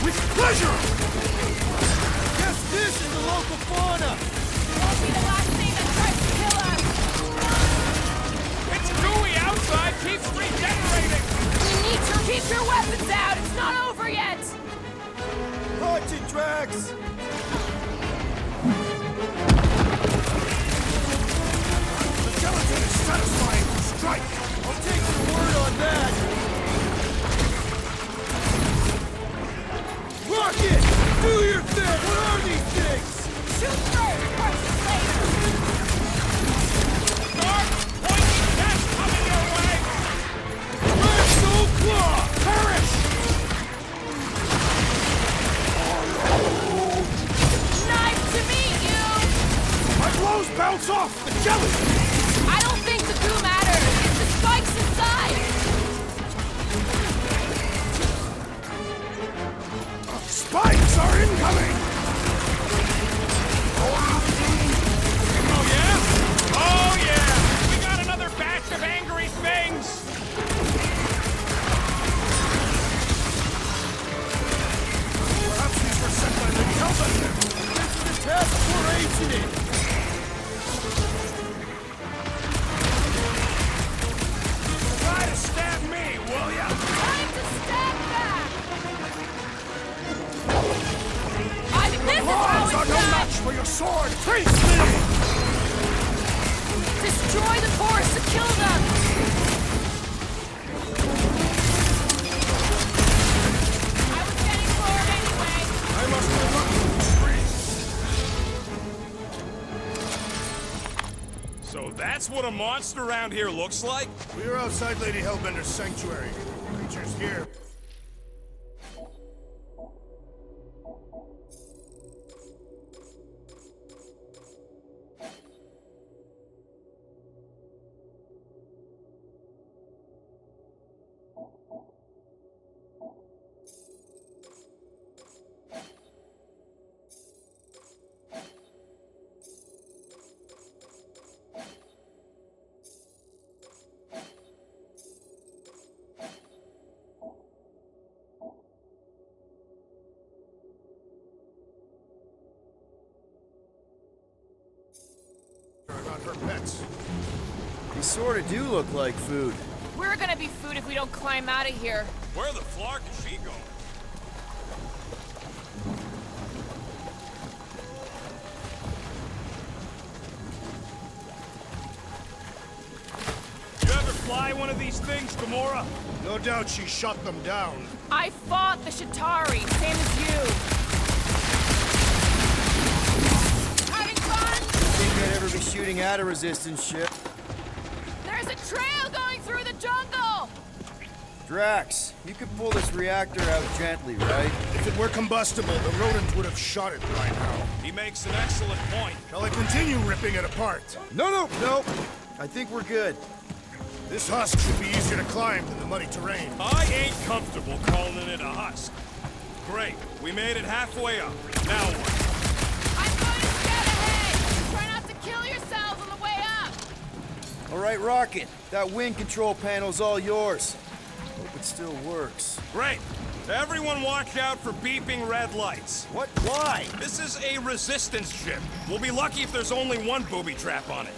With pleasure! Guess this is the local fauna! Won't be the last thing that tries to kill us! It's gooey outside, keeps regenerating! We need to keep your weapons out! It's not over yet! Watch it, Drax! The skeleton is satisfying to strike! I'll take your word on that! Rocket! Do your thing! What are these things? Shoot first, punches later! Dark, pointy chest coming your way! Red Soul Claw! Perish! Nice to meet you! My blows bounce off the jelly! I don't think the goo matters. It's the spikes inside. Spikes are incoming! Oh yeah? Oh yeah! We got another batch of angry things! Perhaps these were sent by Lady Hellbender. This is the task for ancient it! Try to stab me, will ya? Time to stab back. I think this is how Claws it's are no done. match for your sword! Face me! Destroy the force to kill them. I was getting bored anyway. I must go run through the streets. So that's what a monster around here looks like? We are outside Lady Hellbender's sanctuary. Creatures here. Are not her pets. They sort of do look like food. We're gonna be food if we don't climb out of here. Where the flark is she going? You ever fly one of these things, Gamora? No doubt she shot them down. I fought the Shatari, same as you. Having fun? Think I'd ever be shooting at a resistance ship. There's a trail going through the jungle! Drax, you could pull this reactor out gently, right? If it were combustible, the rodents would have shot it by now. He makes an excellent point. Shall I continue ripping it apart? No. I think we're good. This husk should be easier to climb than the muddy terrain. I ain't comfortable calling it a husk. Great, we made it halfway up. Now what? I'm going to scout ahead! Try not to kill yourselves on the way up! All right, Rocket. That wind control panel's all yours. Hope it still works. Great. Everyone watch out for beeping red lights. What? Why? This is a resistance ship. We'll be lucky if there's only one booby trap on it.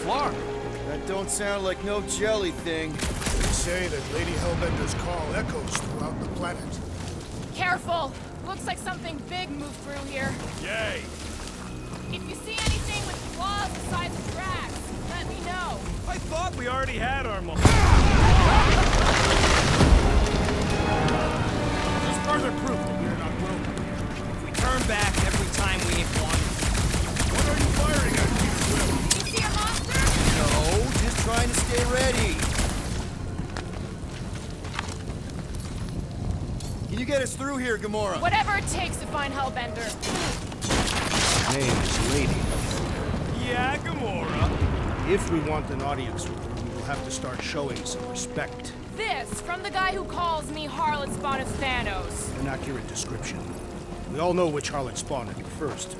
Flark. That don't sound like no jelly thing. They say that Lady Hellbender's call echoes throughout the planet. Careful! Looks like something big moved through here. Yay! If you see anything with claws the size of Drax, let me know. I thought we already had our moment. Just further proof that we're not broken. If we turn back every time we ain't won. What are you firing at, Peter Quill? You see a monster? No, just trying to stay ready. Can you get us through here, Gamora? Whatever it takes to find Hellbender. Name is Lady. Yeah, Gamora. If we want an audience with her, we will have to start showing some respect. This from the guy who calls me Harlot Spawn of Thanos. an accurate description. We all know which harlot spawned it first.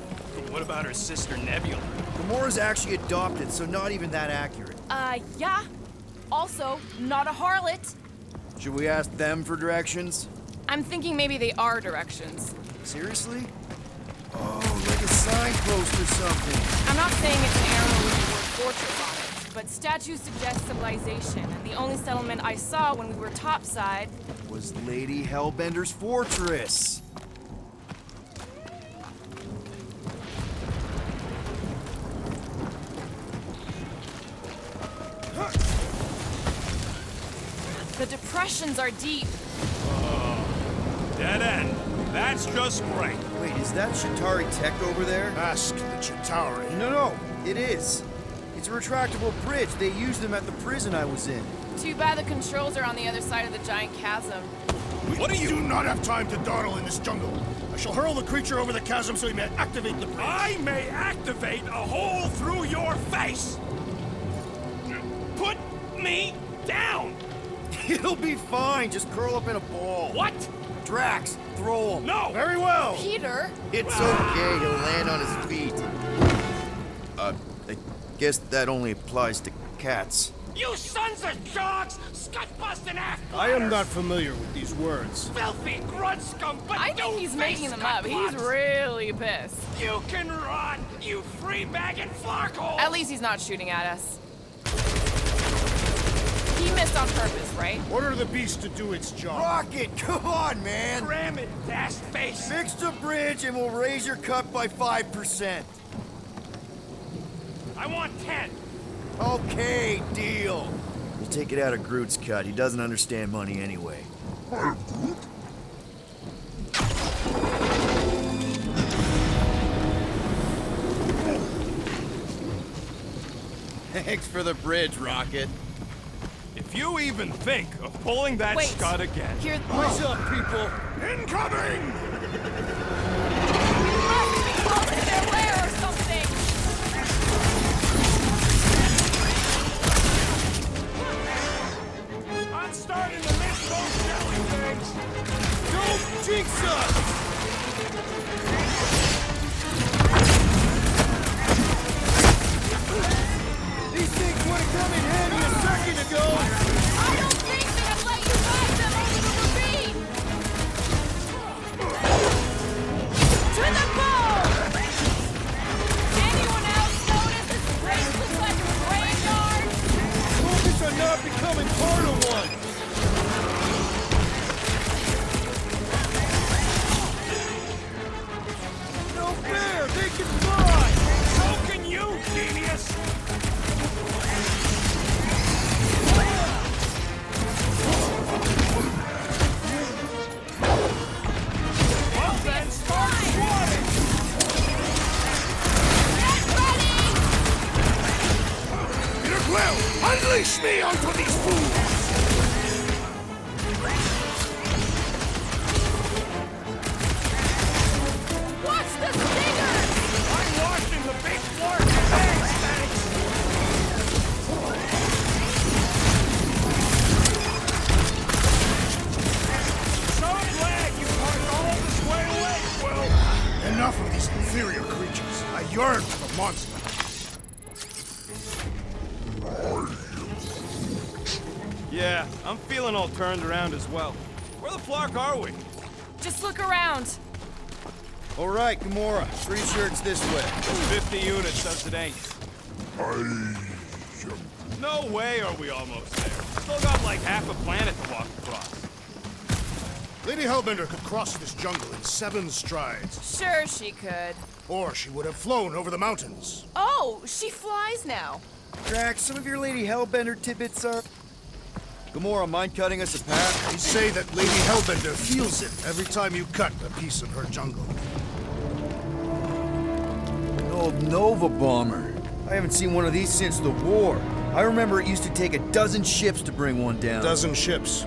What about her sister Nebula? Gamora's actually adopted, so not even that accurate. Yeah. Also, not a harlot. Should we ask them for directions? I'm thinking maybe they are directions. Seriously? Oh, like a signpost or something. I'm not saying it's an arrow with the word fortress on it, but statues suggest civilization, and the only settlement I saw when we were topside Was Lady Hellbender's fortress. The depressions are deep. Dead end. That's just great. Wait, is that Chitauri tech over there? Ask the Chitauri. No, it is. It's a retractable bridge. They used them at the prison I was in. Too bad the controls are on the other side of the giant chasm. We do not have time to dawdle in this jungle. I shall hurl the creature over the chasm so he may activate the bridge. I may activate a hole through your face. Put me down. It'll be fine. Just curl up in a ball. What? Drax, throw him. No. Very well. Peter? It's okay. He'll land on his feet. I guess that only applies to cats. You sons of dogs! Scut-busting ass! I am not familiar with these words. Filthy grunt scum, but I think he's making them up. He's really pissed. You can run, you free-bagging flarkhole! At least he's not shooting at us. He missed on purpose, right? Order the beast to do its job. Rocket, come on, man! Ram it, ass face! Fix the bridge and we'll raise your cut by 5%. I want 10. Okay, deal. We'll take it out of Groot's cut. He doesn't understand money anyway. Thanks for the bridge, Rocket. If you even think of pulling that Wait. scud again. Here. What's up, people? Incoming! Must be close to their lair or something. I'm starting to miss those jellyfish. Don't jinx us! These things would have come in handy a second ago! I don't think they have let you ride them over the ravine. To the bow! Anyone else notice this place looks like a graveyard? Focus on not becoming part of one! No fair! They can fly! So can you, genius! Well then, start swarming! Peter Quill, unleash me onto these fools! Watch the stingers! I'm watching the big flark! Thanks! So glad you parked all this way away, Quill! Enough of these inferior creatures. I yearn for the monster. Yeah, I'm feeling all turned around as well. Where the flark are we? Just look around. All right, Gamora. Pretty sure it's this way. 50 units says it ain't. No way are we almost there. Still got like half a planet to walk across. Lady Hellbender could cross this jungle in 7 strides. Sure she could. Or she would have flown over the mountains. Oh, she flies now. Drax, some of your Lady Hellbender tidbits are... Gamora, mind cutting us a path? They say that Lady Hellbender feels it every time you cut a piece of her jungle. An old Nova bomber. I haven't seen one of these since the war. I remember it used to take a dozen ships to bring one down. A dozen ships.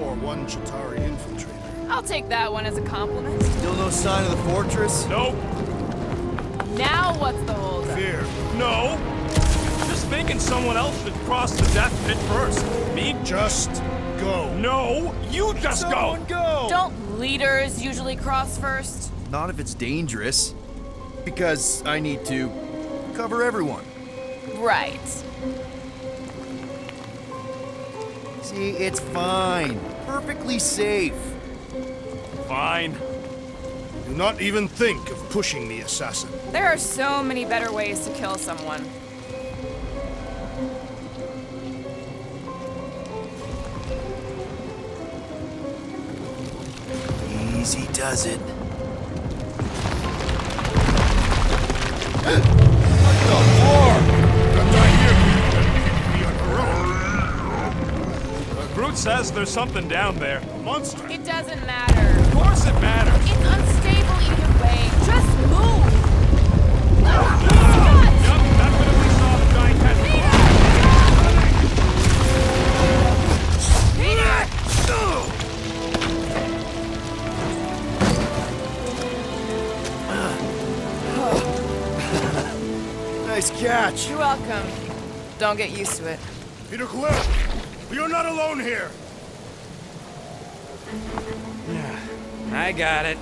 Or 1 Chitauri infiltrator. I'll take that one as a compliment. Still no sign of the fortress? Nope. Now what's the holdup? Fear. No. Just thinking someone else should cross the death pit first. Me? Just go. No, you just Someone go. go! Don't Leaders usually cross first. Not if it's dangerous. Because I need to cover everyone. Right. See, it's fine. Perfectly safe. Fine. Do not even think of pushing me, assassin. There are so many better ways to kill someone. Easy does it. Groot says there's something down there. A monster. It doesn't matter. Of course it matters. It's unstable either way. Just move! Yup, that's when we saw the Giantess. Nice catch. You're welcome. Don't get used to it. Peter Quill, you're not alone here. I got it.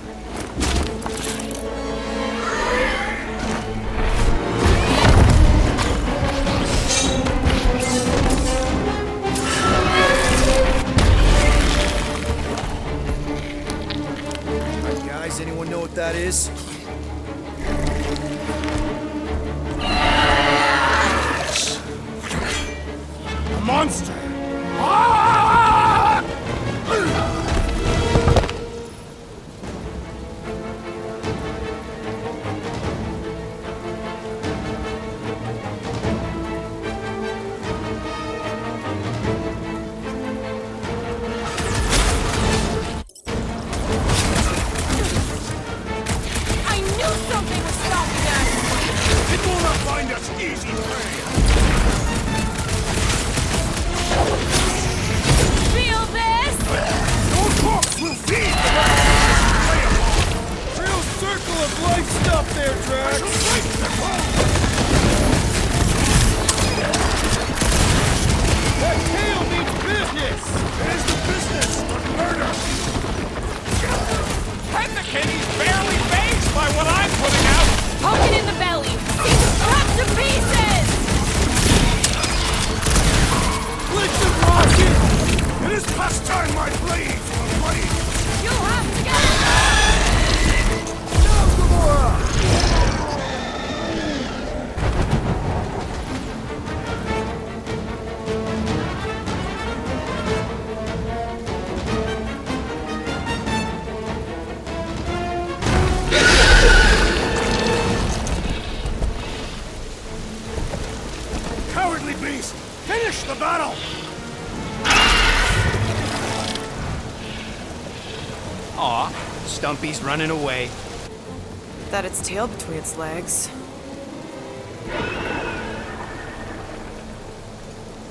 Alright, guys, anyone know what that is? A monster. I knew something was stopping us! It will not find us easy prey. Feel this? Your corpse will feed the Real circle of life stuff there, Drax! That tail means business! It is the business of murder. Technically, he's barely phased by what I'm putting out. Poke it in the belly! He's cut to pieces! Blitz and rocket! It is past time my blade will blade. You have to get it back! No, Gamora! Cowardly beast! Finish the battle! Aw, Stumpy's running away. That its tail between its legs.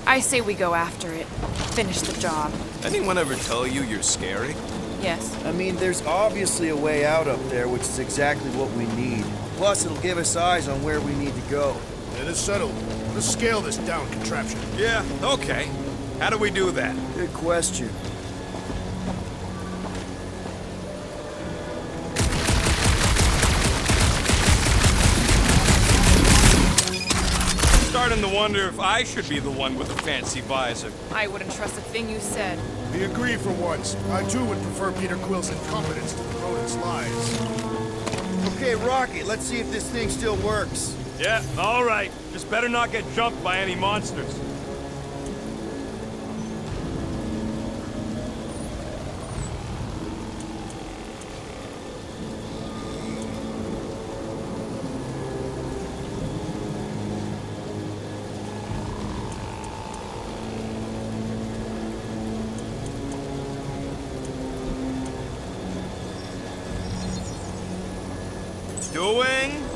I say we go after it. Finish the job. Anyone ever tell you you're scary? Yes. I mean, there's obviously a way out up there, which is exactly what we need. Plus, it'll give us eyes on where we need to go. It is settled. Let's scale this down contraption. Yeah, okay. How do we do that? Good question. Starting to wonder if I should be the one with the fancy visor. I wouldn't trust a thing you said. We agree for once. I too would prefer Peter Quill's incompetence to the rodent's lies. Okay, Rocky, let's see if this thing still works. Yeah, all right. Just better not get jumped by any monsters.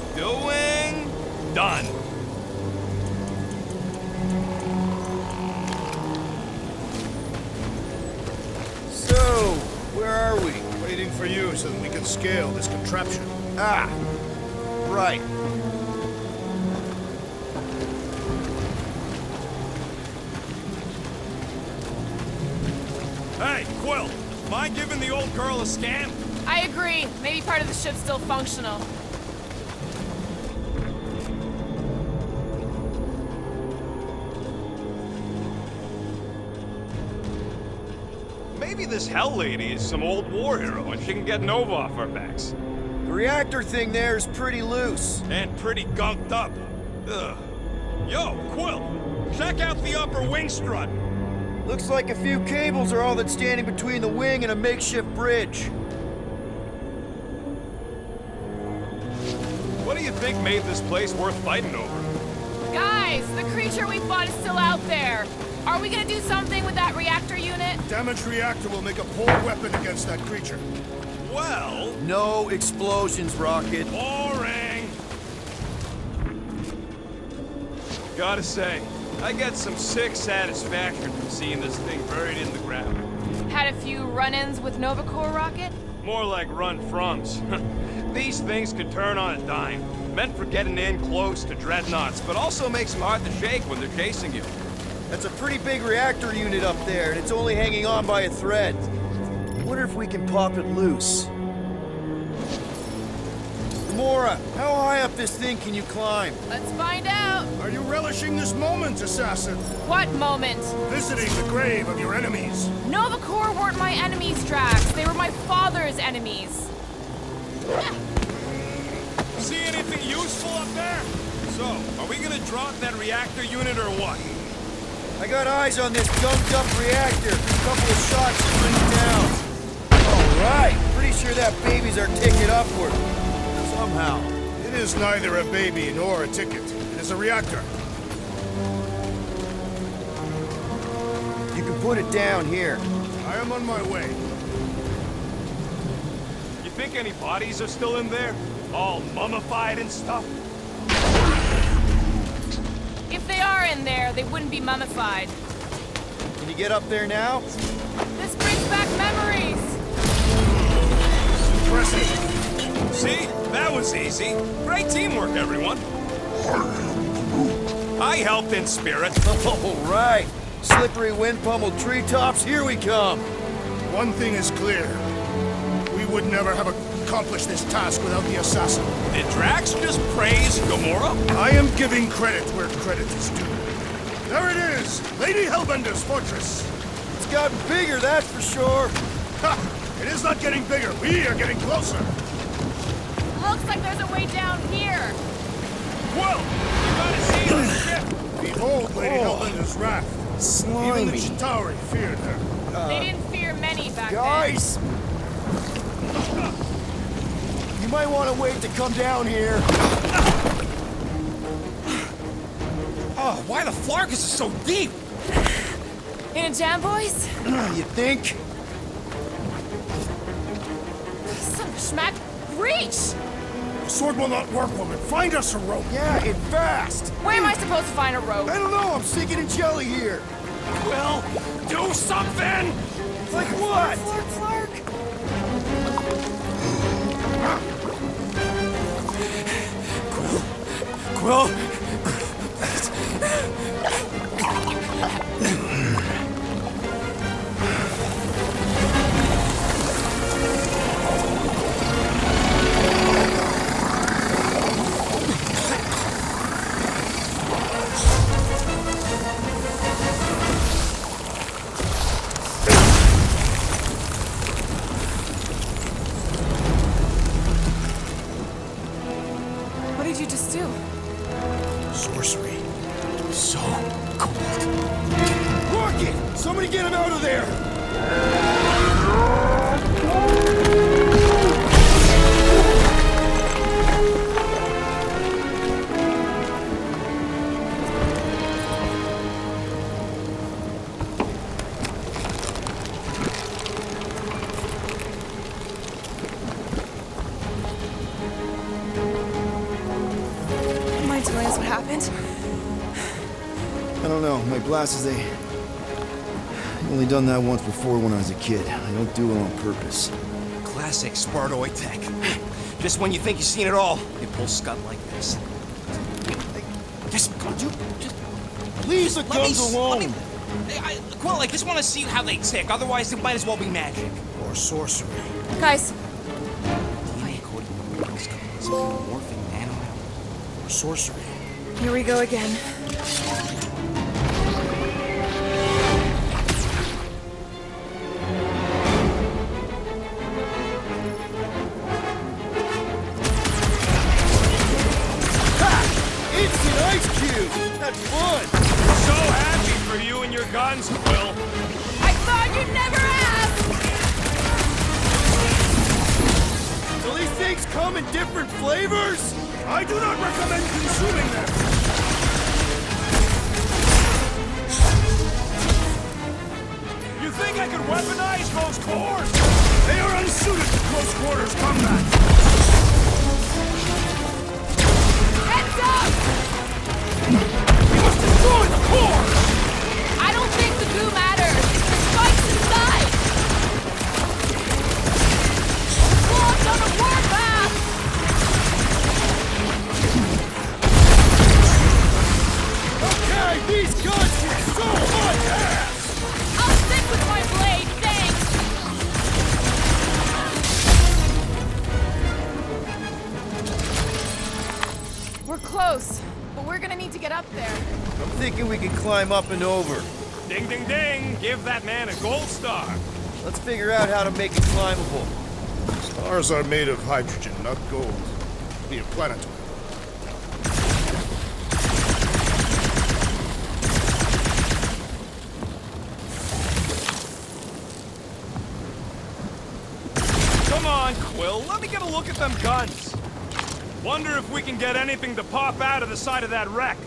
Doing, done. So, where are we? Waiting for you so that we can scale this contraption. Ah, right. Hey, Quill, Mind giving the old girl a scan? I agree. Maybe part of the ship's still functional. Maybe this Hell Lady is some old war hero and she can get Nova off our backs. The reactor thing there is pretty loose. And pretty gunked up. Ugh. Yo, Quill, check out the upper wing strut. Looks like a few cables are all that's standing between the wing and a makeshift bridge. What do you think made this place worth fighting over? Guys, the creature we fought is still out there. Are we gonna do something with that reactor unit? Damaged reactor will make a poor weapon against that creature. Well... No explosions, Rocket. Boring! Gotta say, I get some sick satisfaction from seeing this thing buried in the ground. Had a few run-ins with Nova Corps, Rocket? More like run-froms. These things could turn on a dime. Meant for getting in close to dreadnoughts, but also makes them hard to shake when they're chasing you. That's a pretty big reactor unit up there, and it's only hanging on by a thread. Wonder if we can pop it loose. Gamora, how high up this thing can you climb? Let's find out. Are you relishing this moment, assassin? What moment? Visiting the grave of your enemies. Nova Corps weren't my enemies, Drax. They were my father's enemies. See anything useful up there? So, are we gonna drop that reactor unit or what? I got eyes on this gunked up reactor. A couple of shots to bring it down. All right. Pretty sure that baby's our ticket upward. Somehow. It is neither a baby nor a ticket. It is a reactor. You can put it down here. I am on my way. You think any bodies are still in there? All mummified and stuff? If they are in there, they wouldn't be mummified. Can you get up there now? This brings back memories. Impressive. See? That was easy. Great teamwork, everyone. I helped in spirit. All right. Slippery wind-pummeled treetops, here we come. One thing is clear. We would never have accomplished this task without the assassin. Did Drax just praise Gamora? I am giving credit where credit is due. There it is! Lady Hellbender's fortress! It's gotten bigger, that's for sure. Ha! It is not getting bigger. We are getting closer. Looks like there's a way down here. Whoa! You gotta see our ship! Behold Lady Hellbender's wrath. Slimy. Even the Chitauri feared her. They didn't fear many back Guys! You might want to wait to come down here. Oh, why the Flarkus is so deep? then. In a jam, boys? You think? Son of a schmack. Reach! The sword will not work, woman. Find us a rope. Yeah, and fast. Where am I supposed to find a rope? I don't know. I'm sinking in jelly here. Will, do something! Like what? Flark. Quill? What did you just do? Sorcery. So cold. Rocket! Somebody get him out of there! Mind telling us what happened? I don't know. My glasses, I've only done that once before when I was a kid. I don't do it on purpose. Classic Spartoid tech. Just when you think you've seen it all, it pulls scud like this. Just, Leave the guns alone! Quill, I just want to see how they tick. Otherwise, it might as well be magic. or sorcery. Guys, DNA coding particles comes morphing nano. Or sorcery. here we go again. Instant ice cube! That's fun! So happy for you and your guns, Quill. I thought you'd never ask! Do these things come in different flavors? I do not recommend consuming them. You think I could weaponize those cores? They are unsuited for close quarters combat. Heads up! We must destroy the core! I don't think the goo matters. It's the spikes inside. We're locked on a warpath. Okay, these guns kick so much ass! I'll stick with my blade, thanks. We're close, but we're gonna need to get up there. I'm thinking we can climb up and over. Ding, ding, ding! Give that man a gold star. Let's figure out how to make it climbable. Stars are made of hydrogen, not gold. Be a planetoid. Come on, Quill. Let me get a look at them guns. Wonder if we can get anything to pop out of the side of that wreck.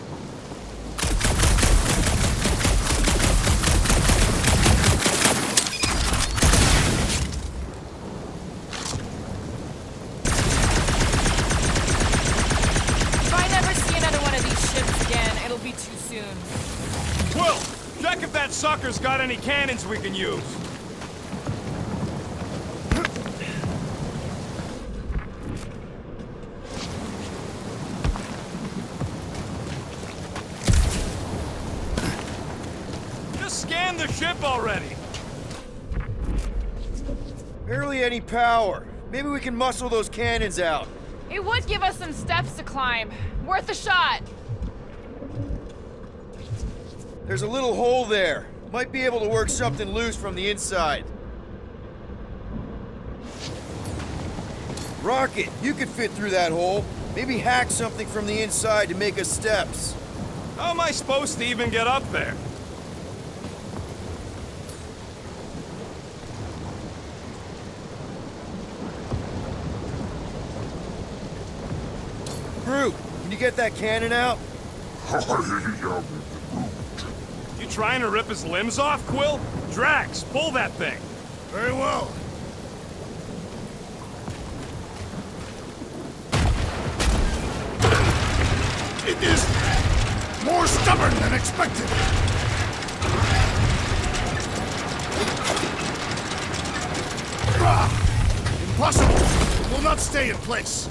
If I never see another one of these ships again, it'll be too soon. Quill, check if that sucker's got any cannons we can use. Just scan the ship already. Barely any power. Maybe we can muscle those cannons out. It would give us some steps to climb. Worth a shot. There's a little hole there. Might be able to work something loose from the inside. Rocket, you could fit through that hole. Maybe hack something from the inside to make us steps. How am I supposed to even get up there? Groot, can you get that cannon out? You trying to rip his limbs off, Quill? Drax, pull that thing. Very well. It is more stubborn than expected. Impossible. It will not stay in place.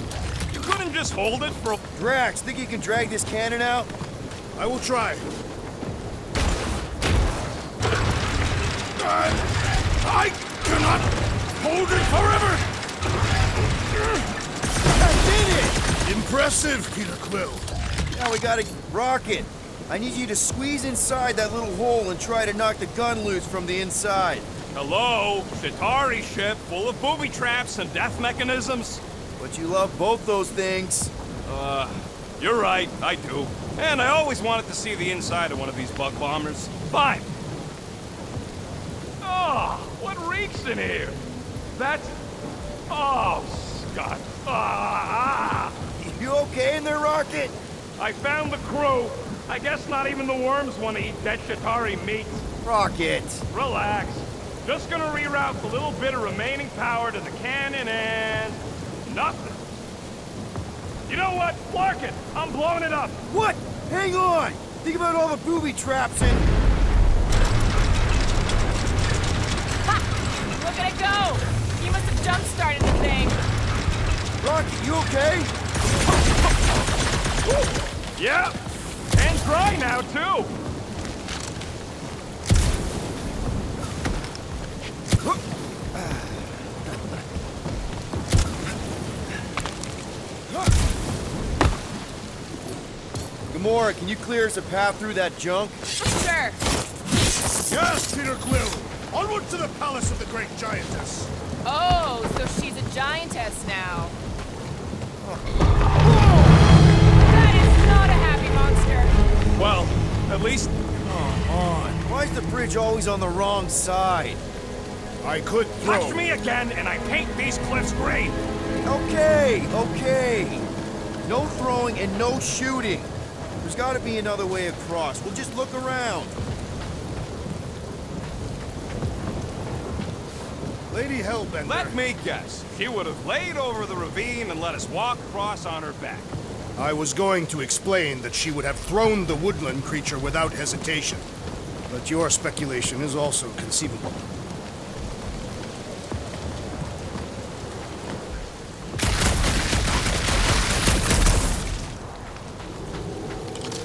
You couldn't just hold it for a... Drax, think you can drag this cannon out? I will try. I cannot hold it forever! I did it! Impressive, Peter Quill. Now we gotta... Rocket, I need you to squeeze inside that little hole and try to knock the gun loose from the inside. Hello? Chitauri ship full of booby traps and death mechanisms? But you love both those things. You're right, I do. And I always wanted to see the inside of one of these bug bombers. Fine. Oh, what reeks in here? That's... Oh, Scott. You okay in there, Rocket? I found the crew. I guess not even the worms want to eat dead Chitauri meat. Rocket. Relax. Just gonna reroute the little bit of remaining power to the cannon and... nothing. You know what? Mark it! I'm blowing it up! What? Hang on! Think about all the booby traps and... Ha! Look at it go! You must have jump-started the thing. Rocket, you okay? Yeah! And dry now, too! Gamora, can you clear us a path through that junk? Sure. Yes, Peter Quill! Onward to the palace of the great Giantess! Oh, so she's a giantess now. That is not a happy monster. Well, at least... Come on. Why is the bridge always on the wrong side? I could throw... Touch me again, and I paint these cliffs green! Okay, okay. No throwing and no shooting. There's gotta be another way across. We'll just look around. Lady Hellbender... Let me guess. She would have laid over the ravine and let us walk across on her back. I was going to explain that she would have thrown the woodland creature without hesitation. But your speculation is also conceivable.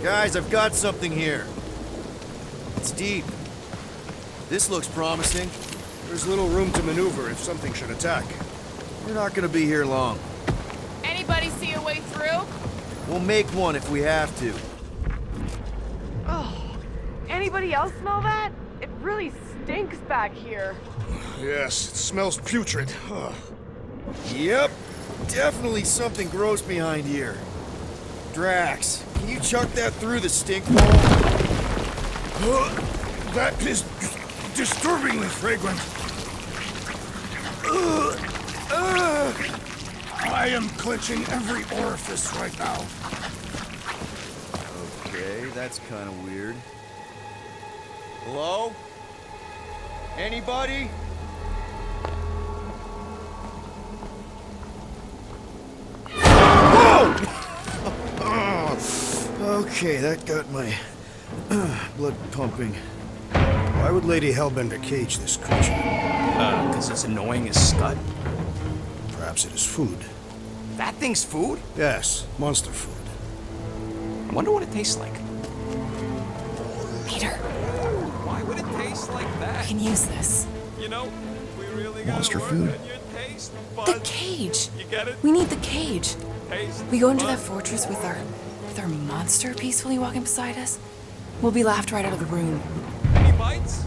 Guys, I've got something here. It's deep. This looks promising. There's little room to maneuver if something should attack. We're not gonna be here long. Anybody see a way through? We'll make one if we have to. Oh, anybody else smell that? It really stinks back here. Yes, it smells putrid. Ugh. Yep, definitely something gross behind here. Drax, can you chuck that through the stink wall? That is disturbingly fragrant. I am clenching every orifice right now. Okay, that's kind of weird. Hello? Anybody? Okay, that got my blood pumping. Why would Lady Hellbender cage this creature? Because it's annoying as scud. Perhaps it is food. That thing's food? Yes, monster food. I wonder what it tastes like. Peter, Why would it taste like that? we can use this. You know, we really Monster gotta food? work on your taste The buds. cage. You get it? We need the cage. Taste We go into that buds. fortress with our monster peacefully walking beside us. We'll be laughed right out of the room. Any bites?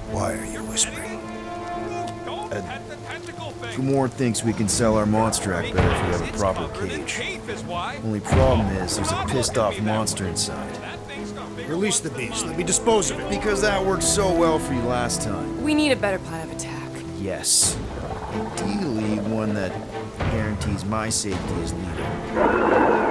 Why are you whispering? Don't pet the tentacle thing. Gamora thinks we can sell our monster act better if we have a It's proper covered in cage. teeth is why. Only problem is there's a pissed off monster inside. That thing's got bigger Release the beast. Let me dispose of it. Because that worked so well for you last time. We need a better plan of attack. Yes. Ideally, one that guarantees my safety as leader.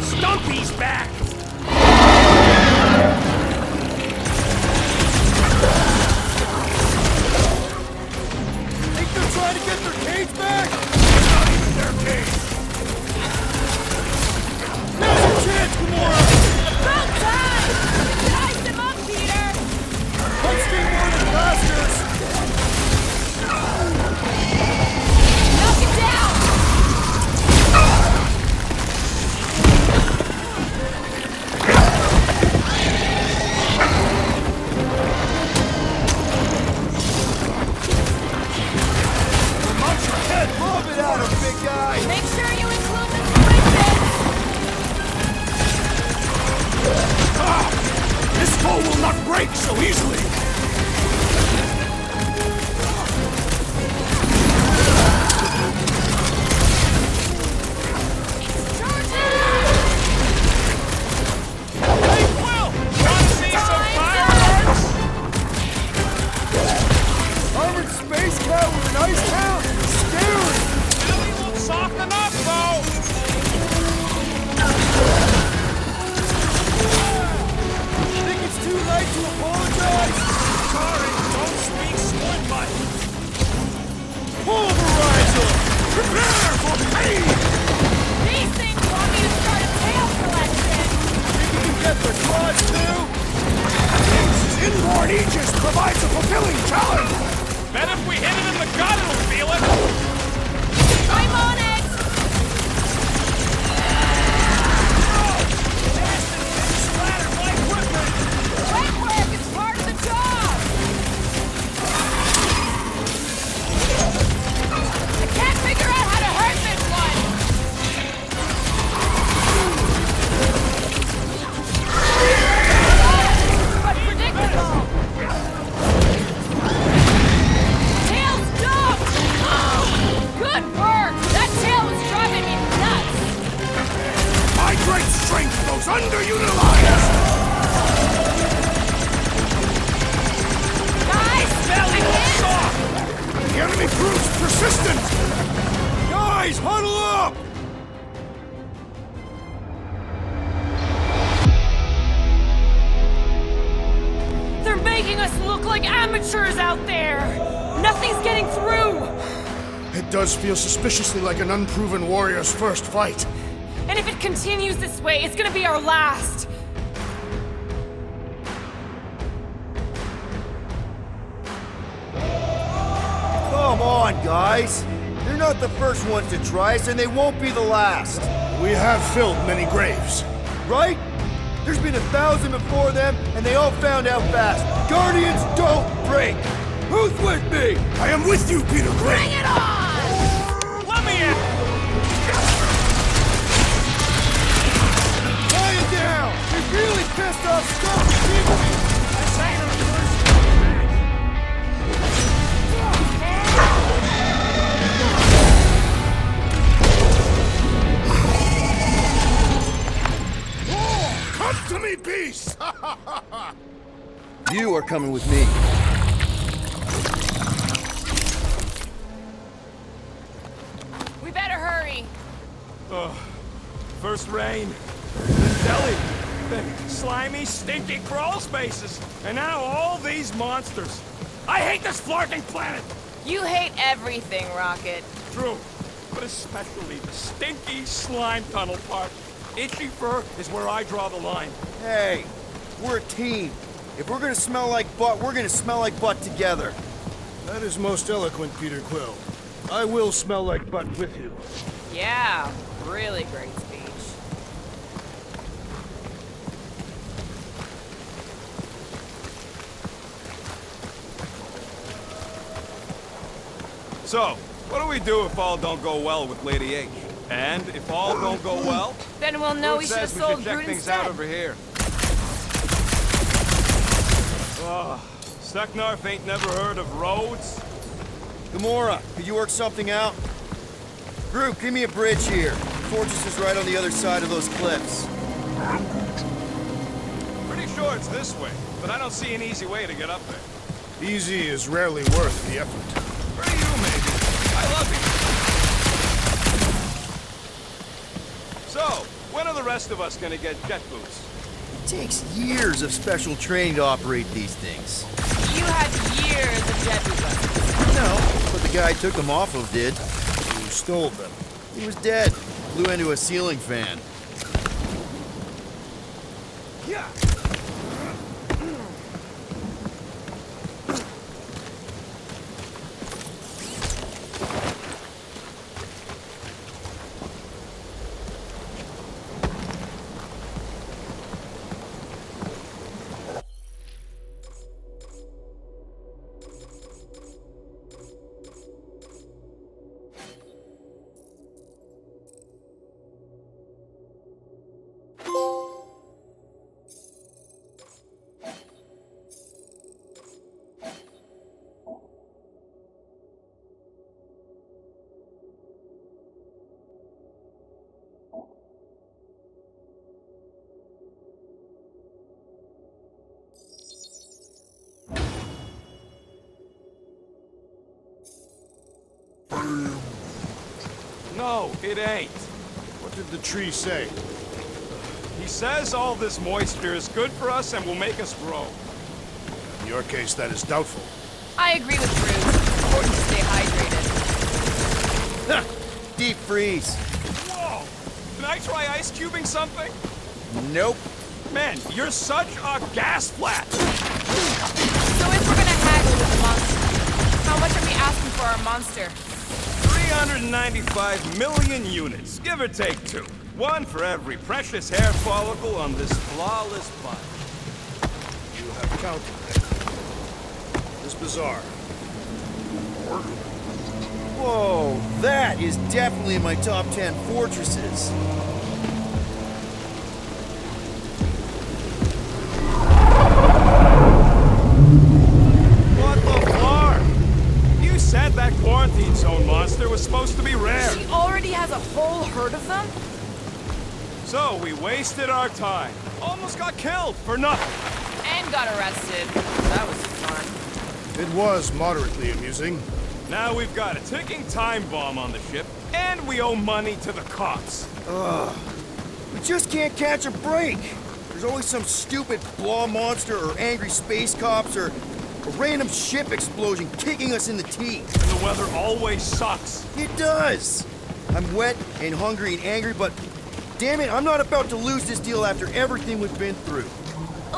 Stumpy's back! Think they're trying to get their cage back? Not even their cage. Now's your chance, Gamora! About time! Ice him up, Peter! Let's do more than bastards! Knock it down! Lob it at him, big guy! Make sure you include the squid This foe will not break so easily. Hey, Quill! Want to see some fireworks? Armored space cat with an ice town? Scary! Billy won't soften up, though! Think it's too late to apologize? is underutilized! Guys! Belly soft! The enemy proves persistent! Guys, huddle up! They're making us look like amateurs out there! Nothing's getting through! It does feel suspiciously like an unproven warrior's first fight. And if it continues this way, it's gonna be our last! Come on, guys. They're not the first ones to try us, and they won't be the last. We have filled many graves. Right? There's been 1,000 before them, and they all found out fast. Guardians don't break! Who's with me? I am with you, Peter Quill! Bring it on! Let me in! Quiet down! You're really pissed off stuff, people! This ain't our first Come to me, beast! You are coming with me. We better hurry! First rain, then Delhi, then slimy, stinky crawl spaces, and now all these monsters. I hate this flarking planet! You hate everything, Rocket. True, but especially the stinky slime tunnel part. Itchy fur is where I draw the line. Hey, we're a team. If we're gonna smell like butt, we're gonna smell like butt together. That is most eloquent, Peter Quill. I will smell like butt with you. Yeah, really great speech. So, what do we do if all don't go well with Lady H? And if all don't go well, Then we'll know Groot we should have says sold should check Groot things instead. out over here. Seknarf ain't never heard of roads. Gamora, could you work something out? Groot, give me a bridge here. The fortress is right on the other side of those cliffs. Pretty sure it's this way, but I don't see an easy way to get up there. Easy is rarely worth the effort. For you, maybe. I love you. So, when are the rest of us gonna get jet boots? It takes years of special training to operate these things. You had years of jet boot lessons. No, but the guy I took them off of did. Who stole them? He was dead. Blew into a ceiling fan. Yeah. No, it ain't. What did the tree say? He says all this moisture is good for us and will make us grow. In your case, that is doubtful. I agree with Groot. Important to stay hydrated. Deep freeze. Whoa! Can I try ice cubing something? Nope. Man, you're such a gas flat! So if we're gonna haggle with the monster, how much are we asking for our monster? 395 million units, give or take 2. One for every precious hair follicle on this flawless body. You have counted them. It is bizarre. Whoa, that is definitely in my top 10 fortresses. What the flar? You said that quarantine zone monster was supposed to be rare. She already has a whole herd of them? So we Wasted our time. Almost got killed for nothing. And got arrested. That was fun. It was moderately amusing. Now we've got a ticking time bomb on the ship, and we owe money to the cops. Ugh. We just can't catch a break. There's always some stupid blah monster or angry space cops or a random ship explosion kicking us in the teeth. And the weather always sucks. It does. I'm wet and hungry and angry, but damn it, I'm not about to lose this deal after everything we've been through.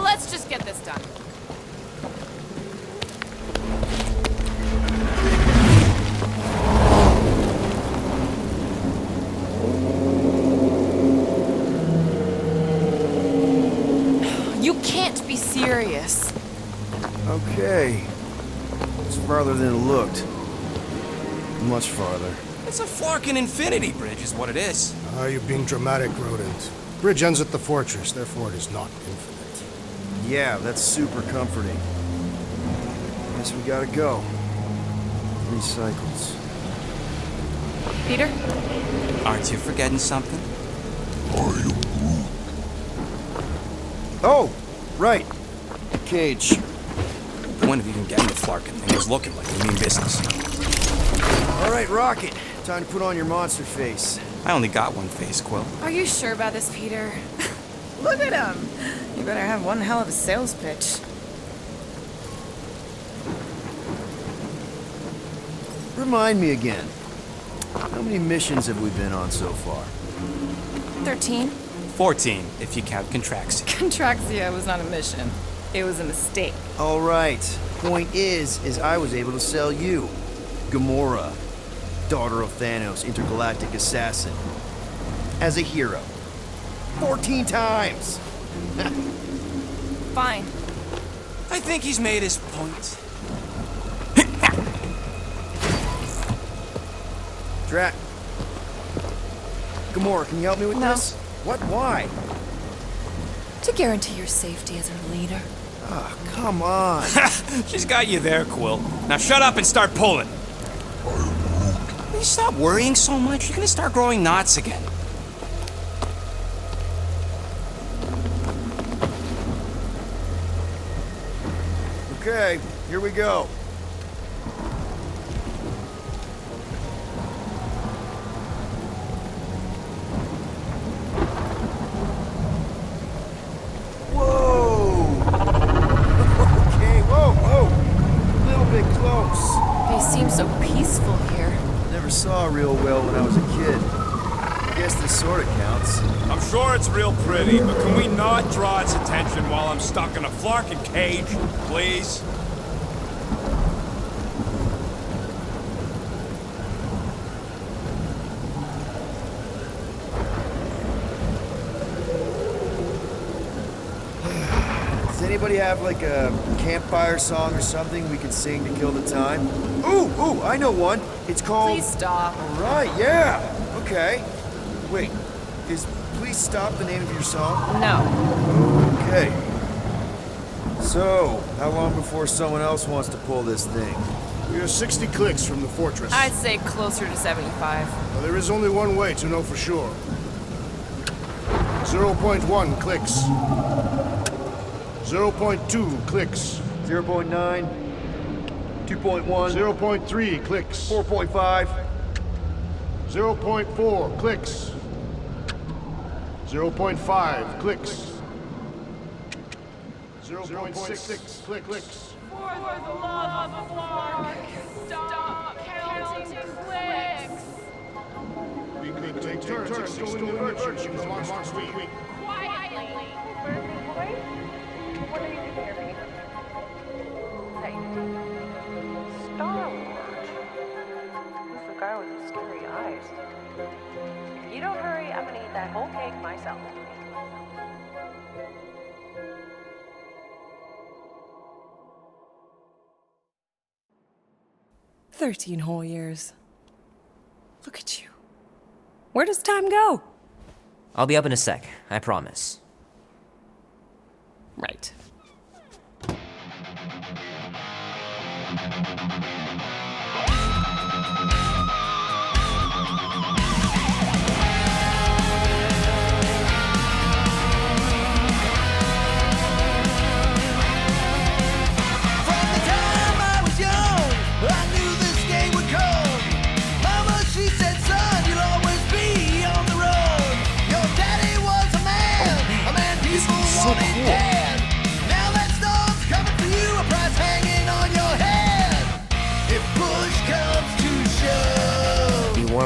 Let's just get this done. You can't be serious. Okay. It's farther than it looked. Much farther. It's a Flarkin infinity bridge is what it is. You're being dramatic, Rodent. Bridge ends at the fortress, therefore it is not infinite. Yeah, that's super comforting. Guess we gotta go. 3 cycles. Peter? Aren't you forgetting something? Oh, right. Cage. When have you been getting the Flarkin thing? It was looking like you mean business. All right, Rocket. Time to put on your monster face. I only got one face, Quill. Are you sure about this, Peter? Look at him. You better have one hell of a sales pitch. Remind me again. How many missions have we been on so far? 13. 14, if you count Contraxia. Contraxia was not a mission. It was a mistake. All right. Point is I was able to sell you, Gamora, daughter of Thanos, intergalactic assassin, as a hero. 14 times! Fine. I think he's made his point. Drac. Gamora, can you help me with No. this? What? Why? To guarantee your safety as her leader. Ah, come on. She's got you there, Quill. Now shut up and start pulling. Will you stop worrying so much? You're gonna start growing knots again. Okay, here we go. Whoa! Okay, whoa! A little bit close. They seem so peaceful here. Never saw real well when I was a kid. I guess this sort of counts. I'm sure it's real pretty, but can we not draw its attention while I'm stuck in a Flarkin cage, please? Does anybody have like a campfire song or something we can sing to kill the time? Ooh, I know one. It's called... Please stop. All right, yeah. Okay. Wait, is Please Stop the name of your song? No. Okay. So, how long before someone else wants to pull this thing? We are 60 clicks from the fortress. I'd say closer to 75. Well, there is only one way to know for sure. 0.1 clicks. 0.2 clicks. 0.9. 2.1. 0.3 clicks. 4.5. 0.4 clicks. 0.5 clicks. 0.6 clicks. For the love of Clark, stop counting clicks. We could take turns extolling the virtues of the monster's week. Quietly. What are you doing here, Pete? Hey. Star-Lord. Who's the guy with the scary eyes? If you don't hurry, I'm gonna eat that whole cake myself. "13 whole years. Look at you. Where does time go?" I'll be up in a sec, I promise. Right.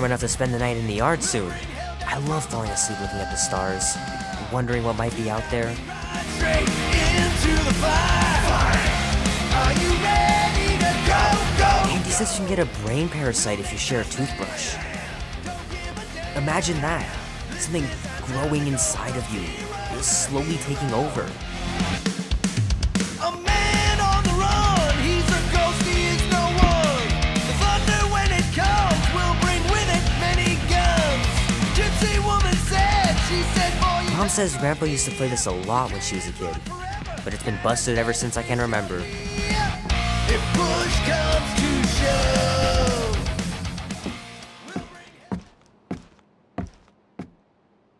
warm enough to spend the night in the yard soon. I love falling asleep looking at the stars, wondering what might be out there. Straight into the fire. Are you ready to go? Andy says you can get a brain parasite if you share a toothbrush. Imagine that. Something growing inside of you, slowly taking over. A man on the run, he's a ghost, he is no one. The thunder when it comes will bring with it many guns. Gypsy woman said, she said, boy, Mom says Grandpa used to play this a lot when she was a kid, but it's been busted ever since I can remember. if push comes to shove.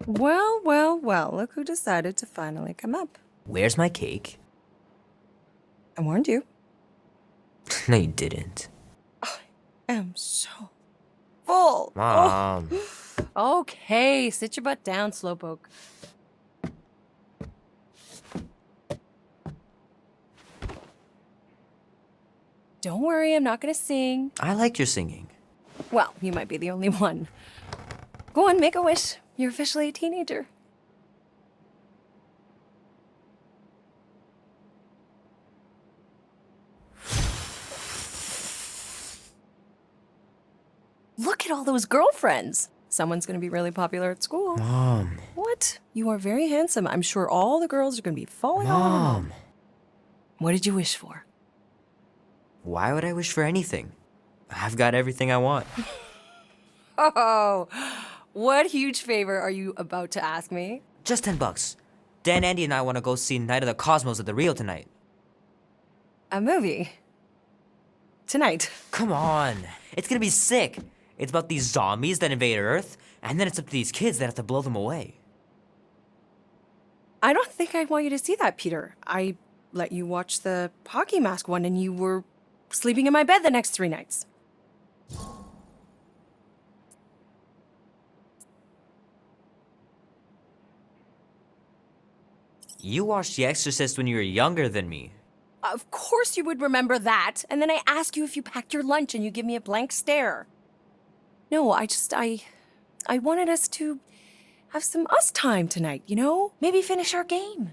Well, well, well, look who decided to finally come up. Where's my cake? I warned you. No, you didn't. I am so full. Mom. Oh. Okay, sit your butt down, Slowpoke. Don't worry, I'm not gonna sing. I like your singing. Well, you might be the only one. Go on, make a wish. You're officially a teenager. Look at all those girlfriends. Someone's gonna be really popular at school. Mom. What? You are very handsome. I'm sure all the girls are gonna be falling all over you. Mom. What did you wish for? Why would I wish for anything? I've got everything I want. Oh, what huge favor are you about to ask me? Just $10. Dan, Andy, and I want to go see Night of the Cosmos at the Rio tonight. A movie? Tonight? Come on. It's gonna be sick. It's about these zombies that invade Earth, and then it's up to these kids that have to blow them away. I don't think I want you to see that, Peter. I let you watch the hockey mask one and you were sleeping in my bed the next 3 nights. You watched The Exorcist when you were younger than me. Of course you would remember that. And then I ask you if you packed your lunch and you give me a blank stare. No, I wanted us to have some us time tonight, you know? Maybe finish our game.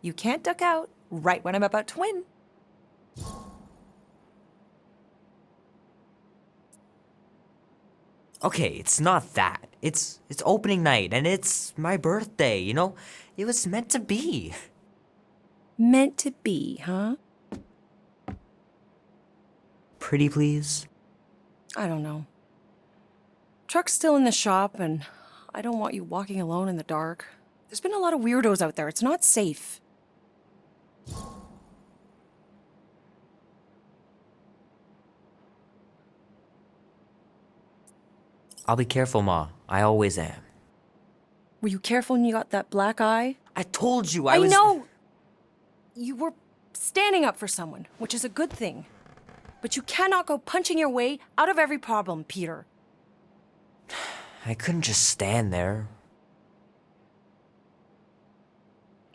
You can't duck out right when I'm about to win. Okay, it's not that. It's opening night, and it's my birthday, you know? It was meant to be. Meant to be, huh? Pretty please? I don't know. Truck's still in the shop, and I don't want you walking alone in the dark. There's been a lot of weirdos out there. It's not safe. I'll be careful, Ma. I always am. Were you careful when you got that black eye? I told you I was... know! You were standing up for someone, which is a good thing. But you cannot go punching your way out of every problem, Peter. I couldn't just stand there.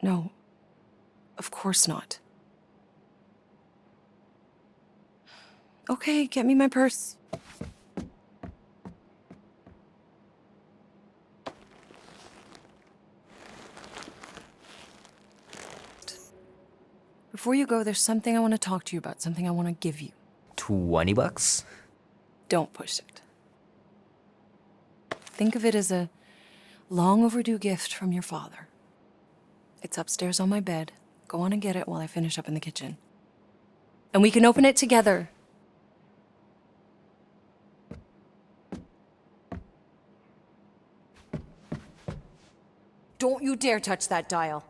No. Of course not. Okay, get me my purse. Before you go, there's something I want to talk to you about, something I want to give you. $20? Don't push it. Think of it as a long overdue gift from your father. It's upstairs on my bed. Go on and get it while I finish up in the kitchen. And we can open it together. Don't you dare touch that dial.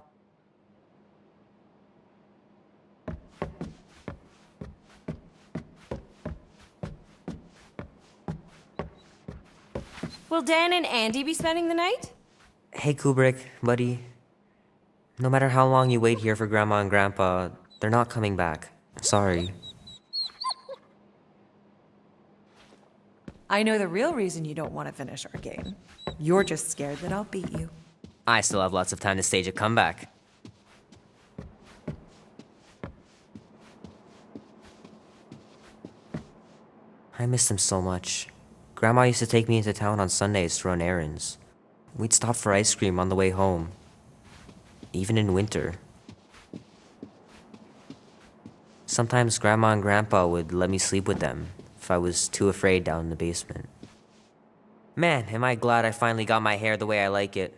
Will Dan and Andy be spending the night? Hey, Kubrick, buddy. No matter how long you wait here for Grandma and Grandpa, they're not coming back. Sorry. I know the real reason you don't want to finish our game. You're just scared that I'll beat you. I still have lots of time to stage a comeback. I miss them so much. Grandma used to take me into town on Sundays to run errands. We'd stop for ice cream on the way home, even in winter. Sometimes Grandma and Grandpa would let me sleep with them if I was too afraid down in the basement. Man, am I glad I finally got my hair the way I like it.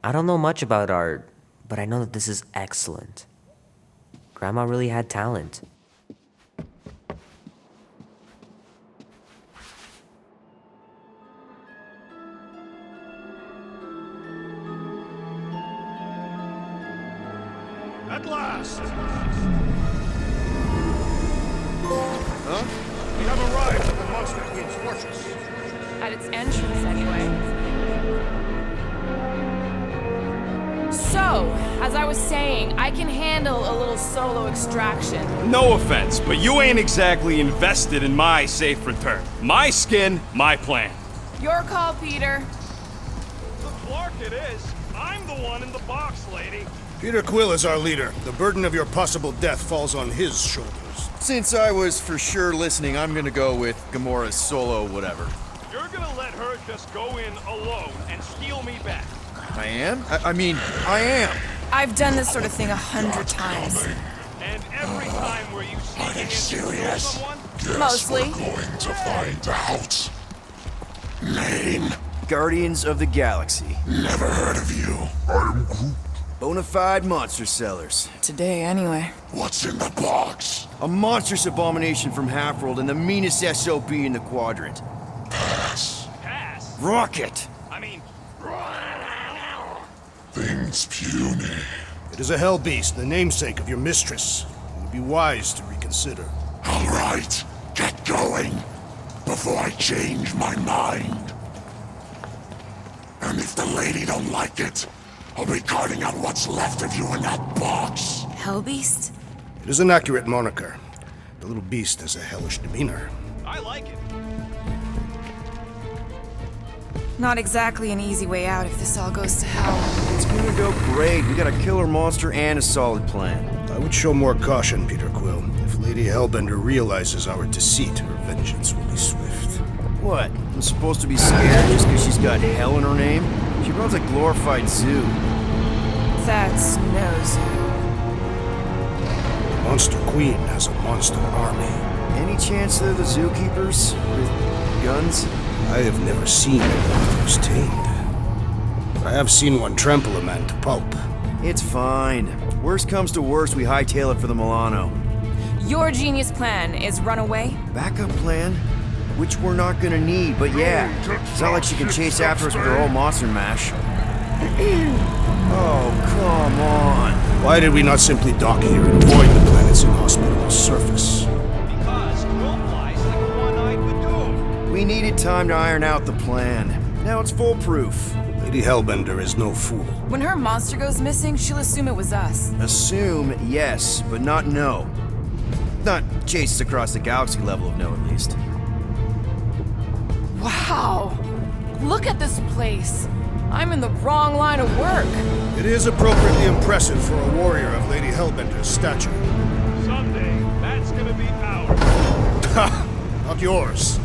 I don't know much about art, but I know that this is excellent. Grandma really had talent. At last! Huh? We have arrived at the Monster Queen's fortress. At its entrance, anyway. So, as I was saying, I can handle a little solo extraction. No offense, but you ain't exactly invested in my safe return. My skin, my plan. Your call, Peter. The Clark it is. I'm the one in the box, lady. Peter Quill is our leader. The burden of your possible death falls on his shoulders. Since I was for sure listening, I'm gonna go with Gamora's solo whatever. You're gonna let her just go in alone and steal me back. I am? I mean, I am. I've done this sort of thing 100 times. And every time were you sneaking in to kill someone? Mostly. Going to find out. Name? Guardians of the Galaxy. Never heard of you. I'm Groot. Bonafide monster sellers. Today, anyway. What's in the box? A monstrous abomination from Half-World and the meanest SOB in the quadrant. Pass. Pass? Rocket! I mean... Things puny. It is a hell beast, the namesake of your mistress. It would be wise to reconsider. All right, get going before I change my mind. And if the lady don't like it, I'll be carting out what's left of you in that box. Hellbeast? It is an accurate moniker. The little beast has a hellish demeanor. I like it. Not exactly an easy way out if this all goes to hell. It's gonna go great. We got a killer monster and a solid plan. I would show more caution, Peter Quill. If Lady Hellbender realizes our deceit, her vengeance will be swift. What? I'm supposed to be scared just because she's got hell in her name? She runs a glorified zoo. That's no zoo. The Monster Queen has a monster army. Any chance they're the zookeepers? With guns? I have never seen those tamed. But I have seen one trample a man to pulp. It's fine. Worst comes to worst, we hightail it for the Milano. Your genius plan is run away? Backup plan? Which we're not gonna need, but yeah. It's not like she can chase after us with her old monster mash. Oh, come on. Why did we not simply dock here and avoid the planet's inhospitable surface? Because Quill flies like a one-eyed Badoon. We needed time to iron out the plan. Now it's foolproof. Lady Hellbender is no fool. When her monster goes missing, she'll assume it was us. Assume, yes, but not know. Not chase us across the galaxy level of no, at least. Wow! Look at this place! I'm in the wrong line of work. It is appropriately impressive for a warrior of Lady Hellbender's stature. Someday, that's gonna be ours. Ha! Not yours.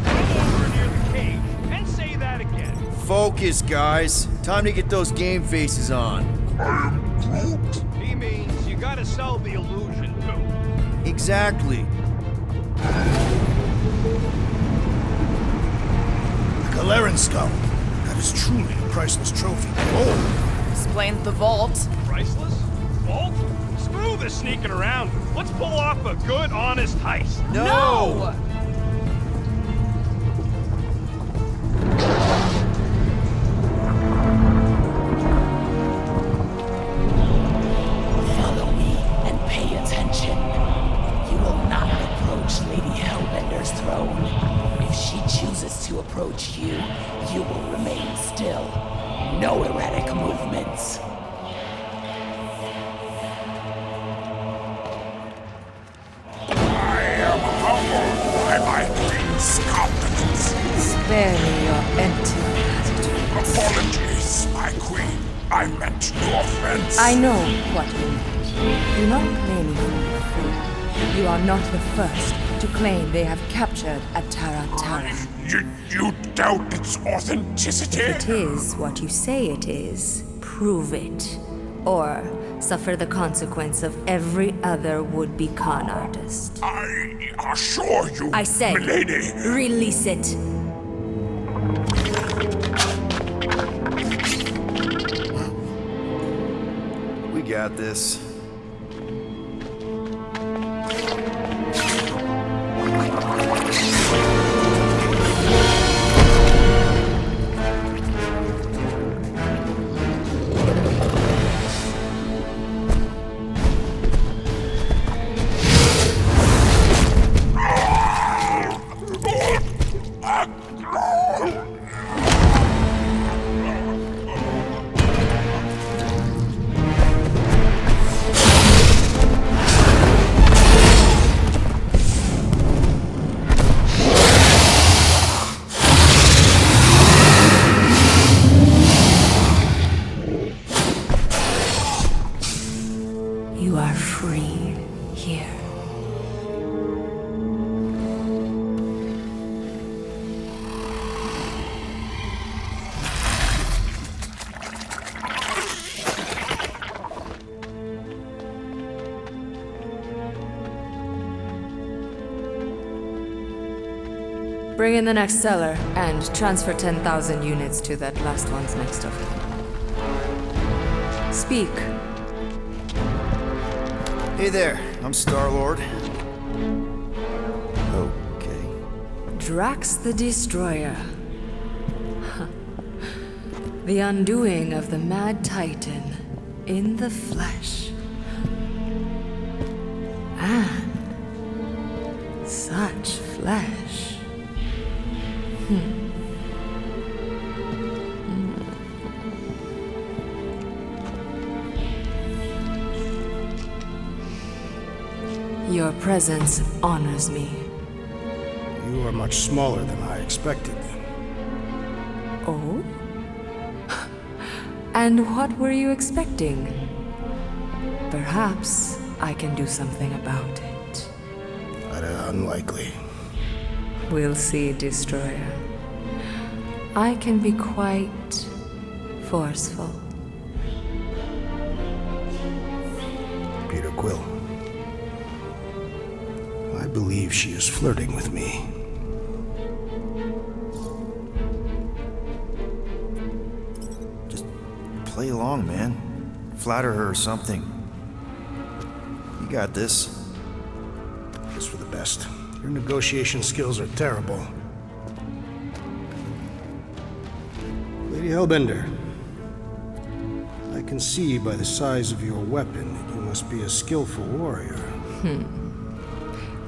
Come over near the cage and say that again. Focus, guys. Time to get those game faces on. I am Groot. He means you gotta sell the illusion, too. Exactly. Galeran skull. That is truly a priceless trophy. Oh! Explains the vault. Priceless? Vault? Screw the sneaking around. Let's pull off a good, honest heist. No! Follow me and pay attention. You will not approach Lady Hellbender's throne. If she chooses to approach you, you will remain still. No erratic movements. I am humble. I'm Spare me your empty attitudes. Apologies, my queen. I meant no offense. I know what you meant. Do not play me for a fool. You are not the first to claim they have captured a Tara. You doubt its authenticity? If it is what you say it is, prove it. Or suffer the consequence of every other would-be con artist. I assure you, I said, milady. Release it. We got this. You are free here. Bring in the next cellar and transfer 10,000 units to that last one's next of kin. Speak. Hey there, I'm Star-Lord. Okay. Drax the Destroyer. The undoing of the Mad Titan in the flesh. And such flesh. Your presence honors me. You are much smaller than I expected. Oh? And what were you expecting? Perhaps I can do something about it. Unlikely. We'll see, Destroyer. I can be quite forceful. Peter Quill. I believe she is flirting with me. Just play along, man. Flatter her or something. You got this. It's for the best. Your negotiation skills are terrible. Lady Hellbender, I can see by the size of your weapon that you must be a skillful warrior.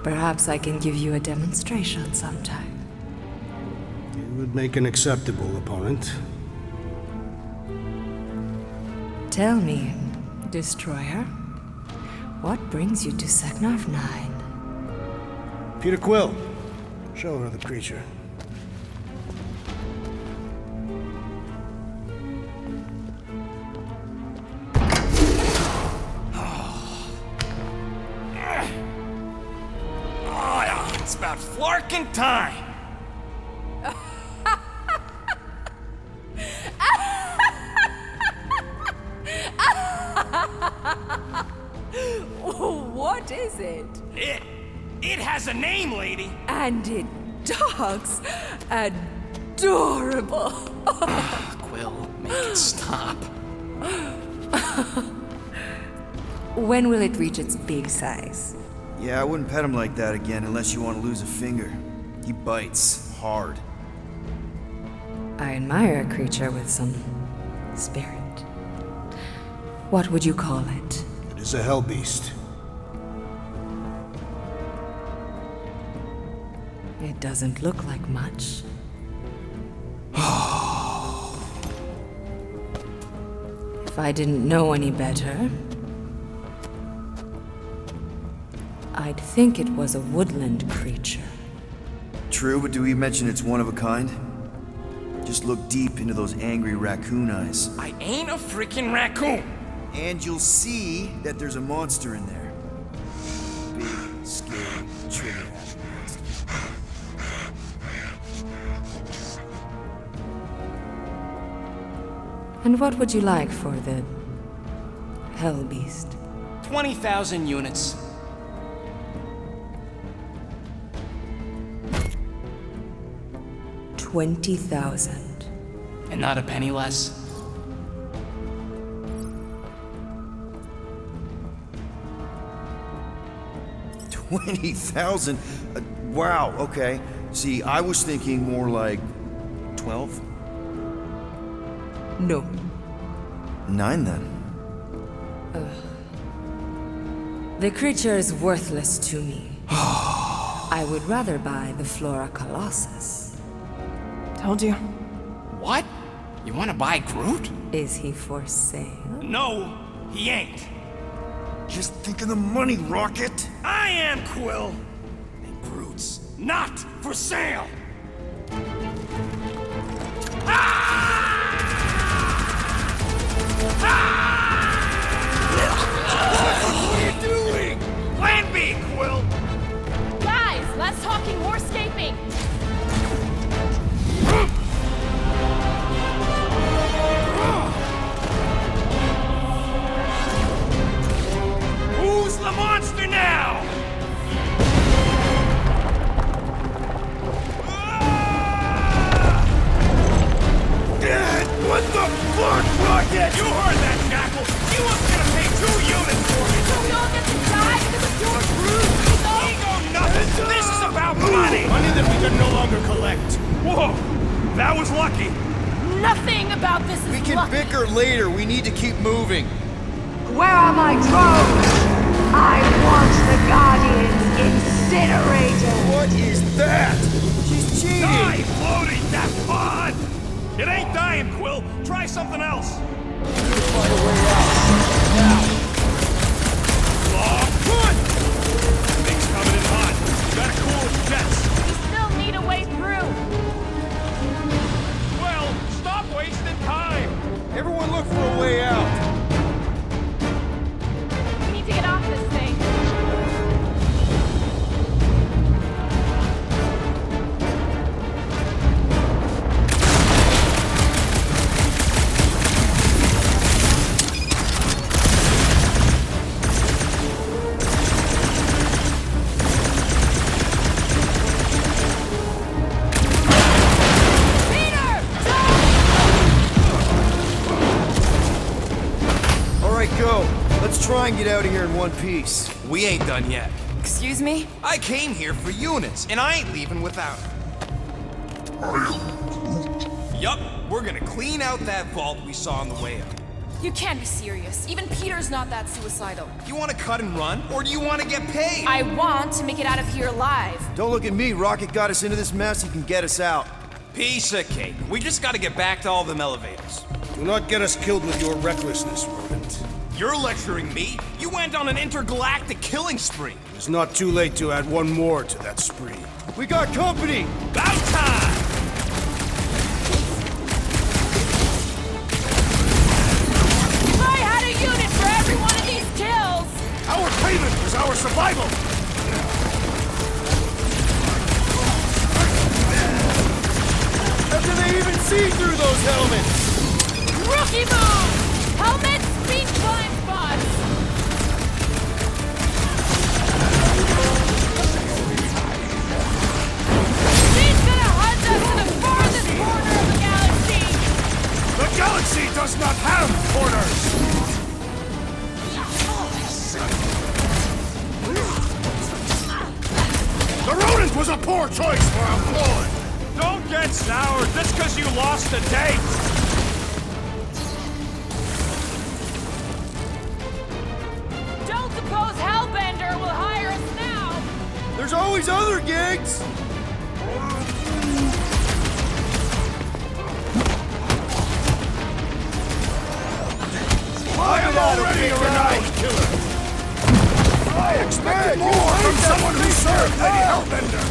Perhaps I can give you a demonstration sometime. You would make an acceptable opponent. Tell me, Destroyer, what brings you to Seknarf 9? Peter Quill, show her the creature. It's about flarkin' time. What is it? It has a name, lady. And it dogs adorable. Quill, make it stop. When will it reach its big size? Yeah, I wouldn't pet him like that again unless you want to lose a finger. He bites hard. I admire a creature with some spirit. What would you call it? It is a hell beast. It doesn't look like much. If I didn't know any better, I'd think it was a woodland creature. True, but do we mention it's one of a kind? Just look deep into those angry raccoon eyes. I ain't a freaking raccoon. And you'll see that there's a monster in there. Big, scary, trigger-happy monster. And what would you like for the Hell Beast? 20,000 units. $20,000. And not a penny less. $20,000? Wow, okay. See, I was thinking more like 12? No. 9 then. The creature is worthless to me. I would rather buy the Flora Colossus. Told you. What? You want to buy Groot? Is he for sale? No, he ain't. Just think of the money, Rocket! I am Quill. And Groot's not for sale. What are you doing? Plan B, Quill. Guys, less talking, more escaping. Who's the monster now? What the fuck, Rocket? You heard that, Jackal. You wasn't gonna pay 2 units for me. So we all get to die because of your Groot. Ego nothing. This is about money. Money that we can no longer collect. Whoa, that was lucky. Nothing about this is We can luck. bicker later. We need to keep moving. Where are my drones? I want the Guardians incinerated! What is that? She's cheating! Die, floating, that pod! It ain't dying, Quill. Try something else. Find a way out. Now. Good! Thing's coming in hot. Gotta cool its jets. We still need a way through. Well, stop wasting time. Everyone look for a way out. We need to get off this thing. Go. Let's try and get out of here in one piece. We ain't done yet. Excuse me? I came here for units, and I ain't leaving without them. Yup, we're gonna clean out that vault we saw on the way up. You can't be serious. Even Peter's not that suicidal. You wanna cut and run, or do you wanna get paid? I want to make it out of here alive. Don't look at me. Rocket got us into this mess. He can get us out. Piece of cake. We just gotta get back to all them elevators. Do not get us killed with your recklessness, rodent. You're lecturing me? You went on an intergalactic killing spree. It's not too late to add one more to that spree. We got company! About time! If I had a unit for every one of these kills! Our payment was our survival! How can they even see through those helmets? Rookie move! Helmets, speed blind spots! She's gonna hunt us to the farthest corner of the galaxy! The galaxy does not have borders! The rodent was a poor choice for our floor! Don't get sour just because you lost a date! Don't suppose Hellbender will hire us now! There's always other gigs! I am already a renowned killer! I expected more from someone who served Lady Hellbender!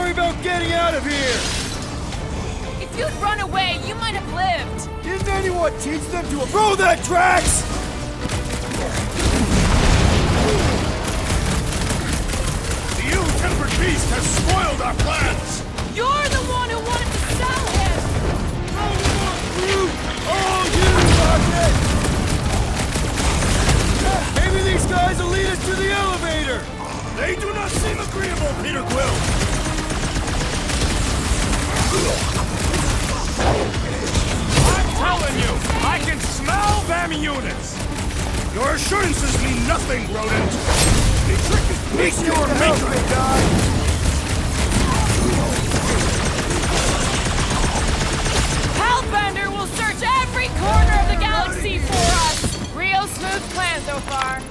worry about getting out of here! If you'd run away, you might have lived. Didn't anyone teach them to throw that, Drax? The ill-tempered beast has spoiled our plans! You're the one who wanted to sell him! Oh, you rocket! Maybe these guys will lead us to the elevator! They do not seem agreeable, Peter Quill! I'm telling you, I can smell them units! Your assurances mean nothing, rodent! The trick is to make your maker! Hellbender will search every corner of the galaxy for us! Real smooth plan so far.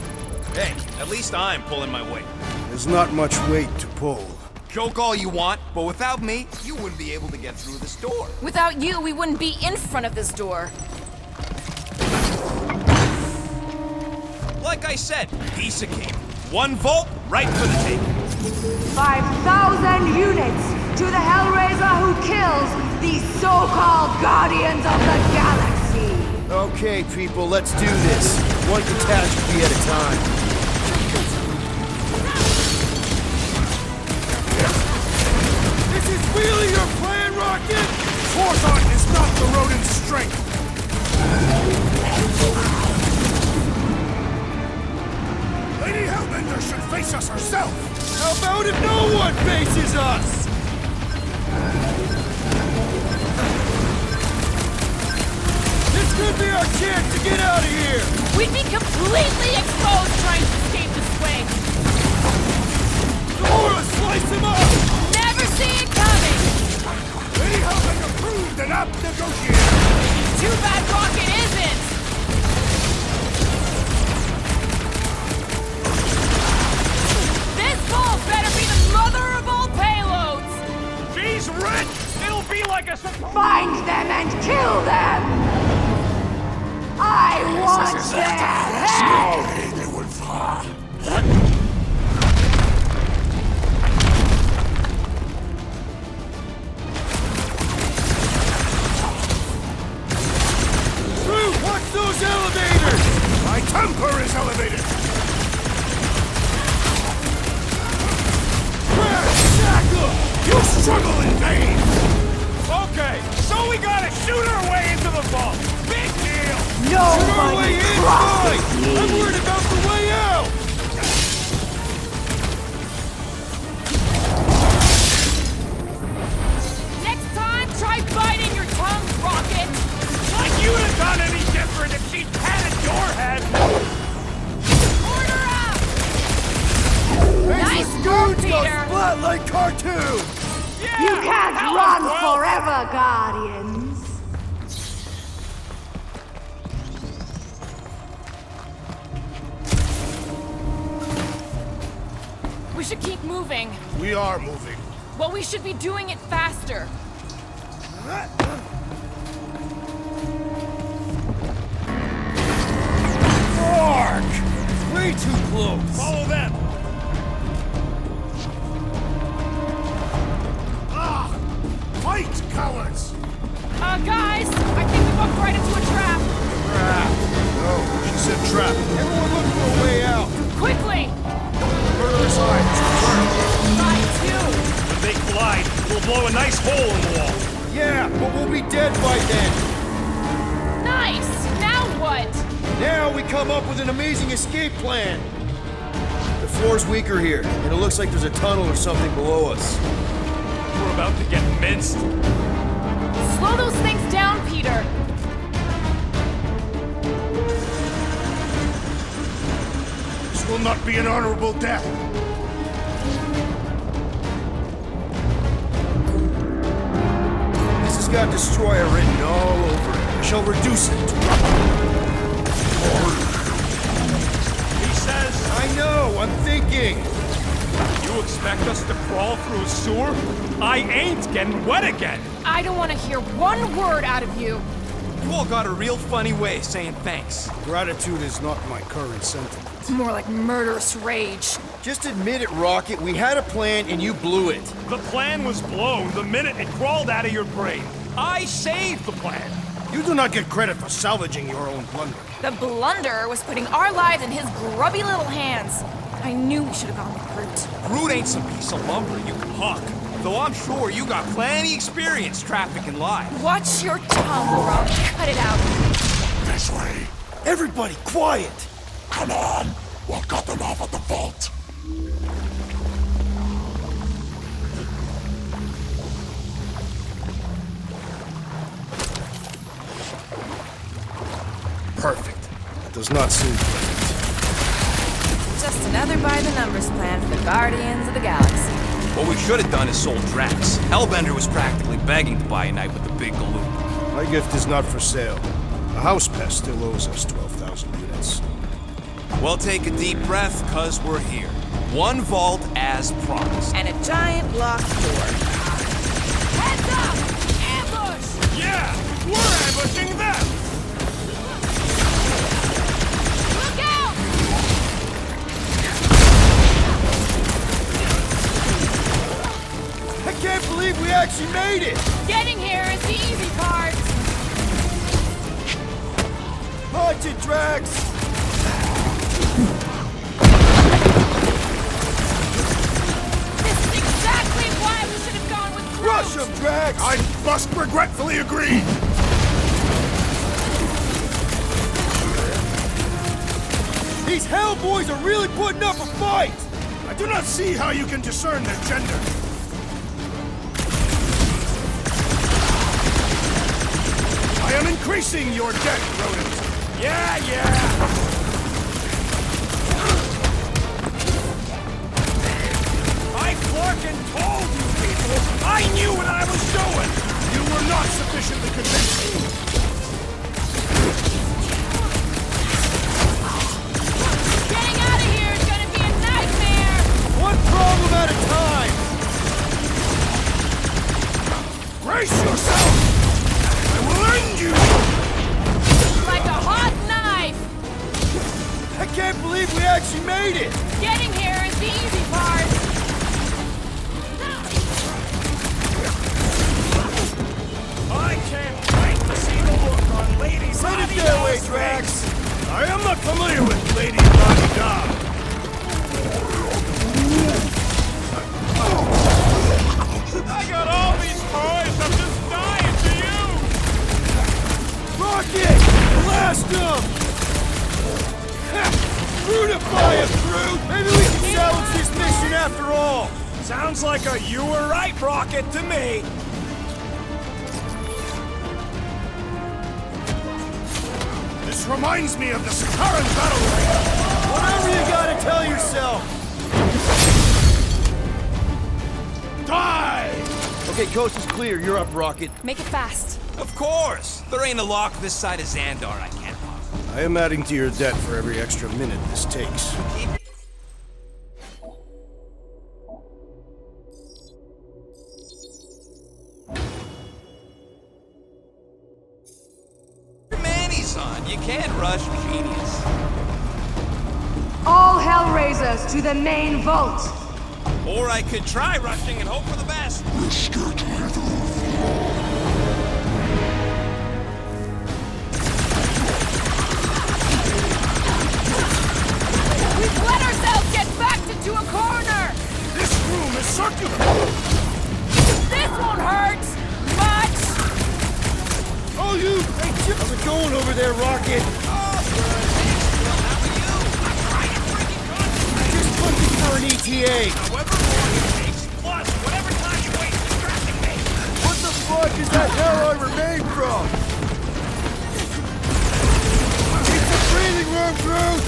Hey, at least I'm pulling my weight. There's not much weight to pull. Joke all you want, but without me, you wouldn't be able to get through this door. Without you, we wouldn't be in front of this door. Like I said, piece of cake. 1 volt, right for the taking. 5,000 units to the Hellraiser who kills these so-called Guardians of the Galaxy! Okay, people, let's do this. One catastrophe at a time. This is really your plan, Rocket? Forethought is not the rodent's strength! Lady Hellbender should face us herself! How about if no one faces us? This could be our chance to get out of here! We'd be completely exposed trying to escape the swing. Gamora, slice him up! Never see it coming! Lady Hellbender proved an apt negotiator! Too bad Rocket isn't! This ball better be the mother of all payloads! She's rich! It'll be like a surprise! Find them and kill them! I want their head! Groot, watch those elevators! My temper is elevated! You struggle in vain! Okay, so we gotta shoot our way into the vault! Big deal! Shoot our way in, fine! I'm worried about the way out! Next time, try biting your tongue, Rocket! Like you'd have done any different if she'd patted your head! Order up! Nice work, Peter! Peter! Splat like cartoon! Yeah, You can't that run was well. forever, Guardians! We should keep moving. We are moving. Well, we should be doing it faster. Mark! Way too close! Follow them! Ah! Fight, cowards! Guys, I think we walked right into a trap. Trap! No, she said trap. Everyone look for a way out! Quickly! Murderous eyes, return. Side 2. When they collide, we'll blow a nice hole in the wall. Yeah, but we'll be dead by then! Nice! Now what? Now we come up with an amazing escape plan. The floor's weaker here, and it looks like there's a tunnel or something below us. We're about to get minced. Slow those things down, Peter. This will not be an honorable death. This has got Destroyer written all over it. I shall reduce it to He says, I know, I'm thinking. you expect us to crawl through a sewer? I ain't getting wet again. I don't want to hear one word out of you. You all got a real funny way of saying thanks. Gratitude is not my current sentiment. More like murderous rage. Just admit it, Rocket. We had a plan and you blew it. The plan was blown the minute it crawled out of your brain. I saved the plan. You do not get credit for salvaging your own blunder. The blunder was putting our lives in his grubby little hands. I knew we should have gone with Groot. Groot ain't some piece of lumber you can huck. Though I'm sure you got plenty experience trafficking lives. Watch your tongue, or I'll cut it out. This way. Everybody, quiet! Come on. We'll cut them off at the vault. Perfect. That does not seem perfect. Just another by-the-numbers plan for the Guardians of the Galaxy. What we should have done is sold Drax. Hellbender was practically begging to buy a night with the big galoot. My gift is not for sale. The house pest still owes us 12,000 units. Well, take a deep breath, cause we're here. One vault as promised. And a giant locked door. Heads up! Ambush! Yeah, we're ambushing them! Look out! I can't believe we actually made it! Getting here is the easy part. Punch it, Drax! This is exactly why we should have gone with Groot. Rush him, Drax! I must regretfully agree! These Hellboys are really putting up a fight! I do not see how you can discern their gender. I am increasing your debt, rodent. Yeah! I fucking told you people! I knew what I was doing! You were not sufficiently convincing. Getting out of here is gonna be a nightmare. One problem at a time! Brace yourself! I will end you! Like a hot knife. I can't believe we actually made it! Getting here is the easy part. I can't wait to see the look on Lady Send it Body their way, Dog's Drax! face. I am not familiar with Lady Body I got all these toys, I'm just dying to use! Rocket! Blast them! Brutify him, Groot! Maybe we can salvage this mission after all! Sounds like a you were right rocket to me. This reminds me of the Sakaran battle ring. Whatever you gotta tell yourself! Die! Okay, coast is clear. You're up, Rocket. Make it fast. Of course! There ain't a lock this side of Xandar I can't pop. I am adding to your debt for every extra minute this takes. Manny's on. You can't rush genius. All Hellraisers to the main vault! Or I could try rushing and hope for the best. We're scared to leave the roof. We've let ourselves get backed into a corner. This room is circular. This won't hurt much. Oh, you! Hey, how's it going over there, Rocket? Just looking for an ETA. However long it takes, plus whatever time you waste distracting me. What the fuck is that hell I remain from? It's a breathing room, Groot!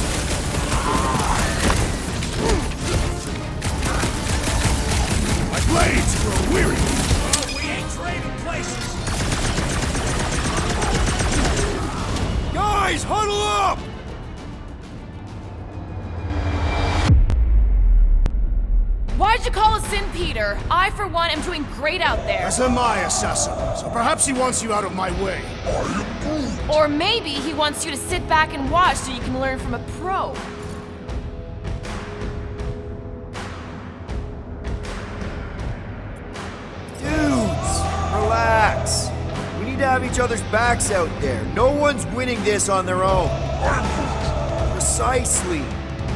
My blades grow weary. Oh, we ain't trading places. Guys, huddle up! Why'd Why'd you call us in, Peter? I, for one, am doing great out there. As am I, assassin. So perhaps he wants you out of my way. Or maybe he wants you to sit back and watch so you can learn from a pro. Dudes, relax. We need to have each other's backs out there. No one's winning this on their own. Precisely.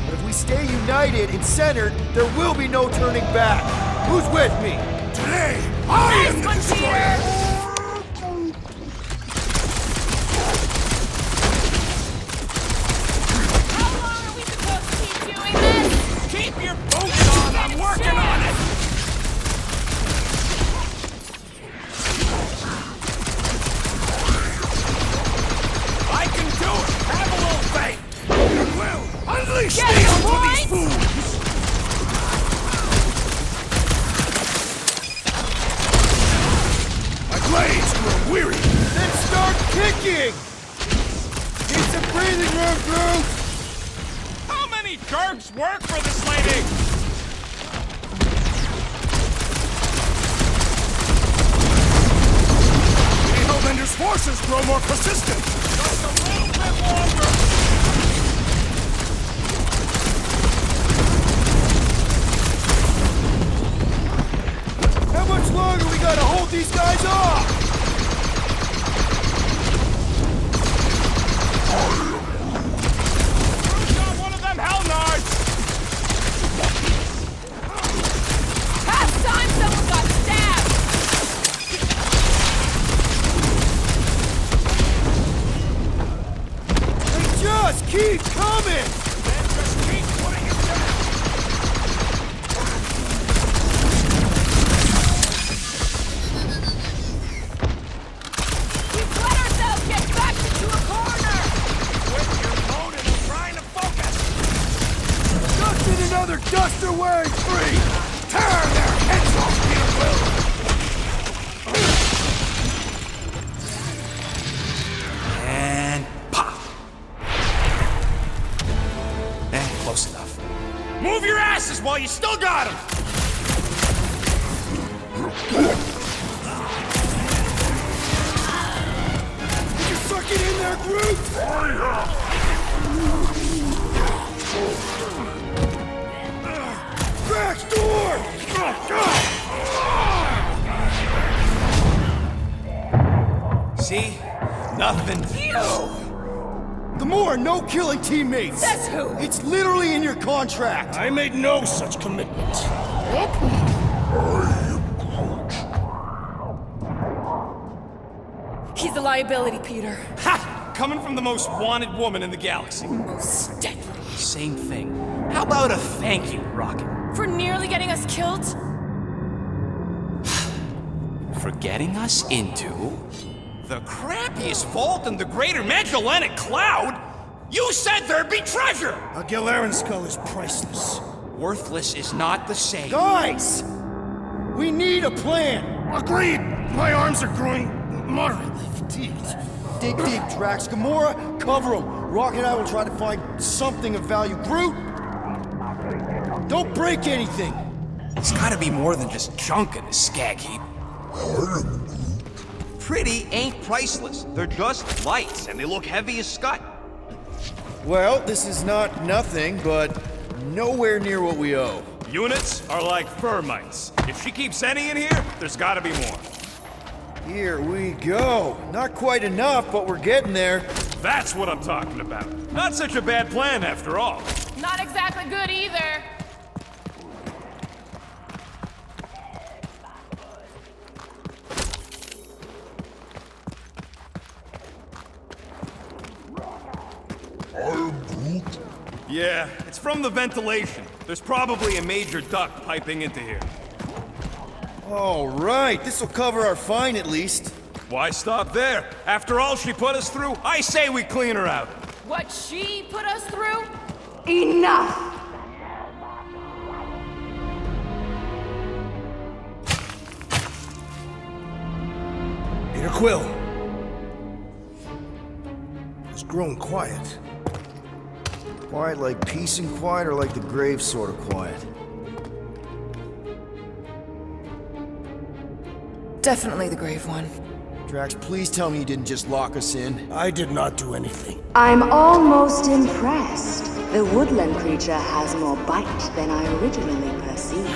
But if we stay united and centered, there will be no turning back. Who's with me? Today, I am the destroyer! How long are we supposed to keep doing this? Keep your boots on! I'm working on it! I can do it! Have a little faith! Well, unleash Get these it, onto boys! these fools! My blades grow weary. Then start kicking! Need some breathing room, Groot! How many jerks work for this lady? Lady Hellbender's forces grow more persistent. Just a little bit longer. How much longer we gotta hold these guys off? Who's got one of them hell nards? Past time someone got stabbed! They just keep coming! Then just keep putting it down. We've let ourselves get backed into a corner! Quit your moaning and trying to focus. Dustin and other duster wearing free! Tear their heads off, Peter Quill! And pop! Close enough. Move your asses while you still got them! Did you suck it in there, Groot? Back door! See? Nothing. The more no-killing teammates! Says who? It's literally in your contract! I made no such commitment. He's a liability, Peter. Ha! Coming from the most wanted woman in the galaxy. Most deadly. Same thing. How about a thank you, Rocket? For nearly getting us killed? For getting us into the crappiest vault in the greater Magellanic Cloud? You said there'd be treasure! A Galaran skull is priceless. Worthless is not the same. Guys! We need a plan! Agreed! My arms are growing moderately fatigued. Dig deep, Drax. Gamora, cover him. Rocket and I will try to find something of value. Groot! Don't break anything! It's gotta be more than just junk in this skag heap. Pretty ain't priceless. They're just lights, and they look heavy as scut. Well, this is not nothing, but nowhere near what we owe. Units are like fur mites. If she keeps any in here, there's gotta be more. Here we go. Not quite enough, but we're getting there. That's what I'm talking about. Not such a bad plan after all. Not exactly good either. Yeah, it's from the ventilation. There's probably a major duct piping into here. All right, this'll cover our fine at least. Why stop there? After all she put us through, I say we clean her out. What she put us through? Enough! Peter Quill. It's grown quiet. Quiet like peace and quiet, or like the grave sort of quiet? Definitely the grave one. Drax, please tell me you didn't just lock us in. I did not do anything. I'm almost impressed. The woodland creature has more bite than I originally perceived.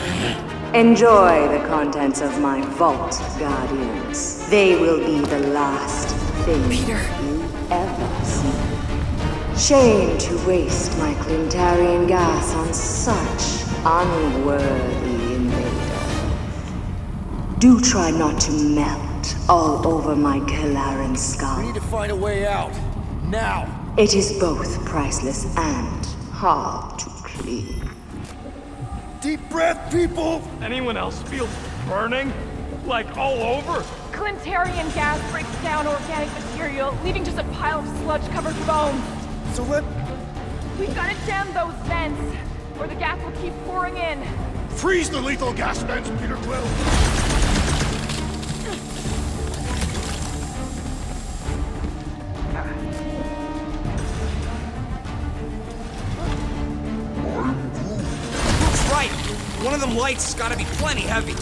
Enjoy the contents of my vault, Guardians. They will be the last thing you ever see. Shame to waste my Clintarian gas on such unworthy invaders. Do try not to melt all over my Kalaran skull. We need to find a way out. Now! It is both priceless and hard to clean. Deep breath, people! Anyone else feel burning? Like all over? Clintarian gas breaks down organic material, leaving just a pile of sludge-covered bones. So We've got to jam those vents, or the gas will keep pouring in. Freeze the lethal gas vents, Peter Quill! Luke's right. One of them lights has gotta be plenty heavy.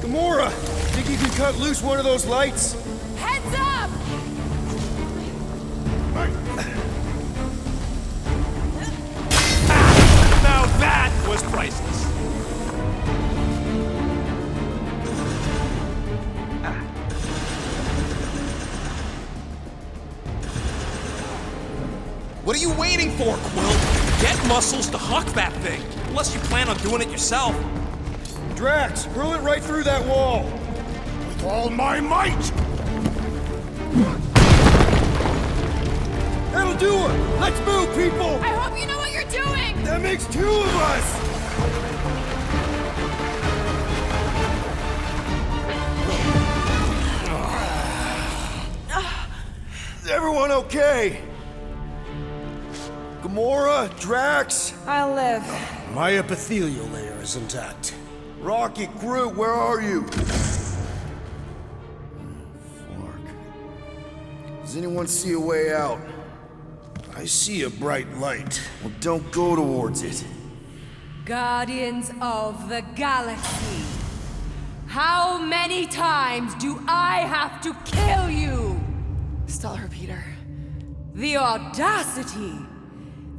Gamora! Think you can cut loose one of those lights? Heads up! Now that was priceless. What are you waiting for, Quill? Get muscles to huck that thing. Unless you plan on doing it yourself. Drax, hurl it right through that wall! With all my might! That'll do it! Let's move, people! I hope you know what you're doing! That makes two of us! Is everyone okay? Gamora, Drax? I'll live. My epithelial layer is intact. Rocket, Groot, where are you? Does anyone see a way out? I see a bright light. Well, don't go towards it. Guardians of the Galaxy. How many times do I have to kill you? Stall her, Peter. The audacity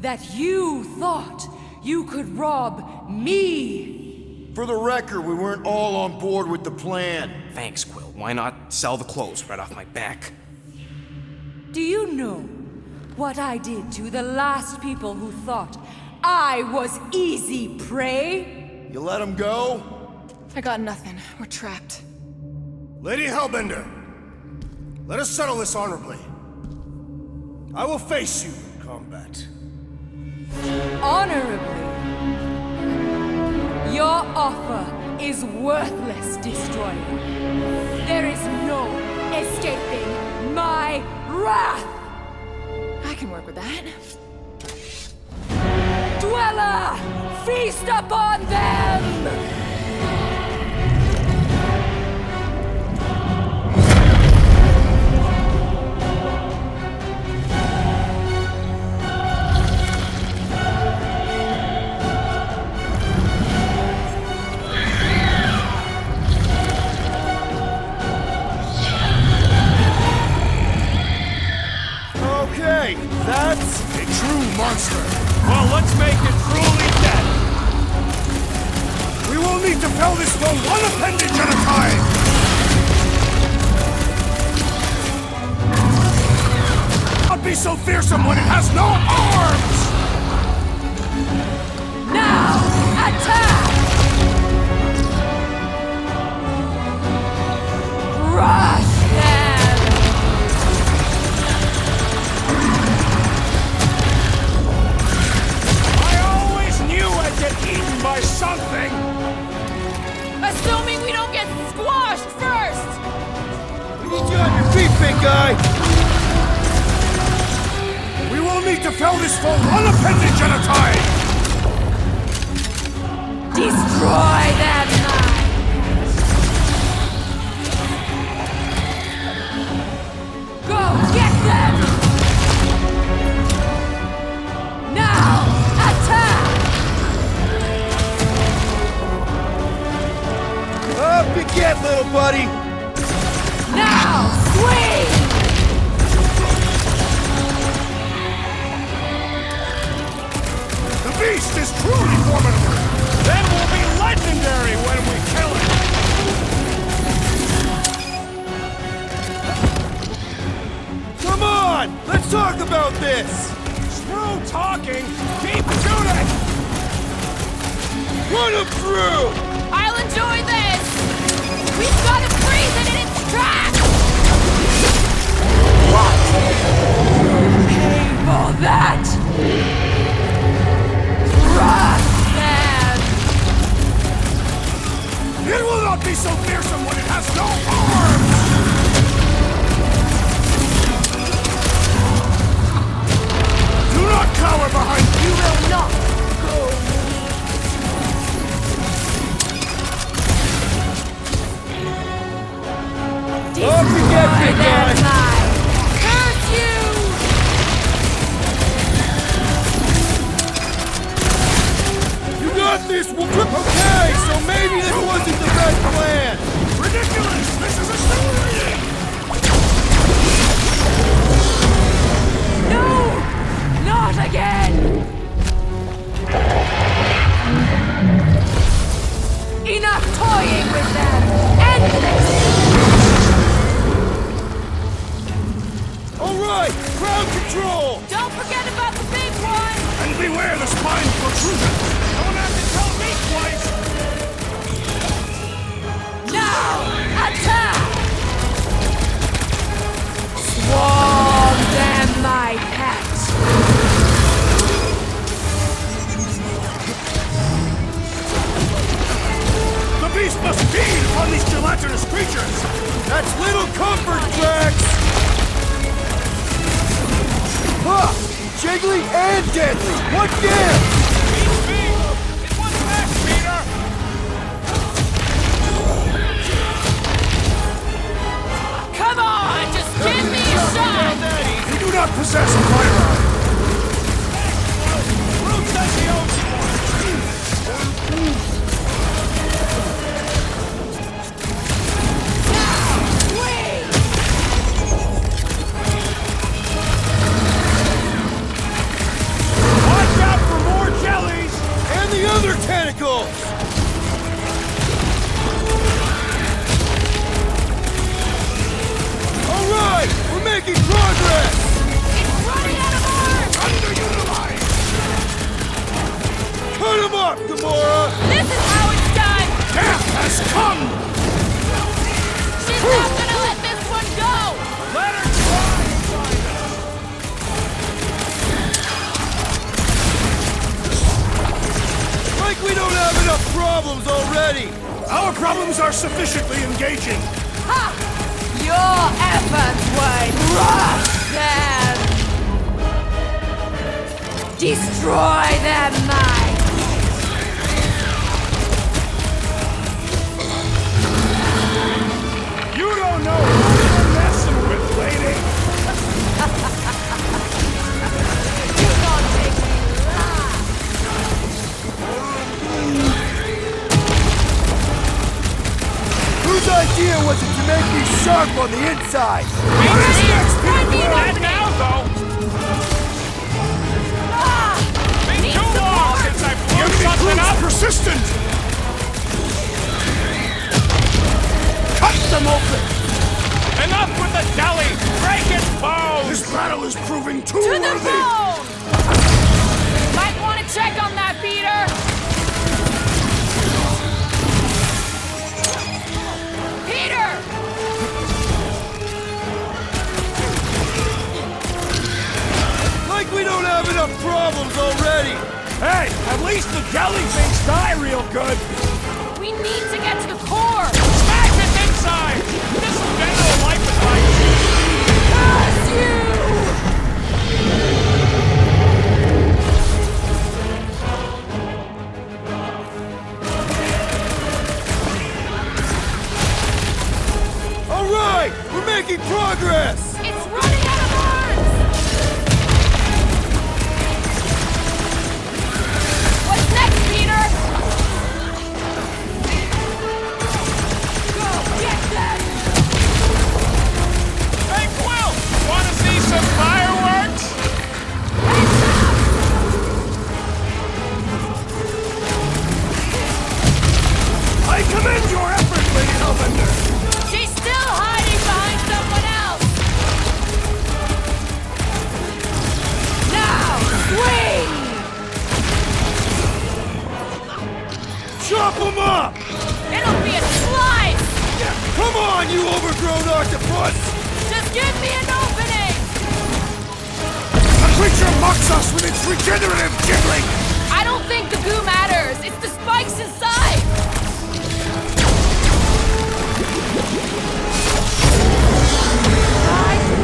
that you thought you could rob me. For the record, we weren't all on board with the plan. Thanks, Quill. Why not sell the clothes right off my back? Do you know what I did to the last people who thought I was easy prey? You let him go? I got nothing. We're trapped. Lady Hellbender, let us settle this honorably. I will face you in combat. Honorably? Your offer is worthless, Destroyer. There is no escaping my wrath! I can work with that. Dweller! Feast upon them! Okay, that's a true monster. Well, let's make it truly dead. We will need to fell this foe one appendage at a time. Not be so fearsome when it has no arms. Now! you on your feet, big guy! We will need to fell this foe one appendage at a time! Destroy them! Go get them! Now, attack! Up you get, little buddy! Now, swing! The beast is truly formidable! Then we'll be legendary when we kill it! Come on! Let's talk about this! Screw talking! Keep shooting! Run him through! I'll enjoy this! We've got to freeze it in its tracks! What? Pay for that! Crush them! It will not be so fearsome when it has no arms! Do not cower behind me! You will not go. Up you get, big guy! Curse you! You got this! Okay, so maybe this wasn't the best plan! Ridiculous! This is a story! No! Not again! Enough toying with them! End this! Alright! Ground control! Don't forget about the big one! And beware the spine protrusion! Don't have to tell me twice! Now! Attack! Swarm them, my pet! The beast must feed upon these gelatinous creatures! That's little comfort, Drax! Ha! Jiggly and deadly! What gives? What's next, Peter? Come on, just give me a shot! You do not possess a firearm! Brute says he owes you one! Watch out for more jellies! And the other tentacles! Alright! We're making progress! It's running out of arms! Underutilized! Cut him up, Gamora! This is how it's done! Death has come! She's not gonna let this one go! Let her try, Giantess! Like we don't have enough problems already! Our problems are sufficiently engaging! Ha! Your efforts won't rush them! Destroy them, mine! You don't know who you're messing with, lady! You don't make me laugh! Whose idea was it to make me sharp on the inside? Not now, though! Been too long since I blew something up! Persistent! Cut them open! Enough with the jelly! Break its bones! This battle is proving too To the worthy! bone! Might want to check on that, Peter! Peter! Like we don't have enough problems already! Hey, at least the jelly things die real good! We need to get to the core! Smash it inside! This general life is like making progress! It's running out of arms! What's next, Peter? Go get them! Hey, Quill! Wanna see some fireworks? I commend your effort, Lady Hellbender! She's still hiding behind someone else! Now, swing! Chop them up! It'll be a slice! Come on, you overgrown octopus! Just give me an opening! The creature mocks us with its regenerative jiggling! I don't think the goo matters. It's the spikes inside.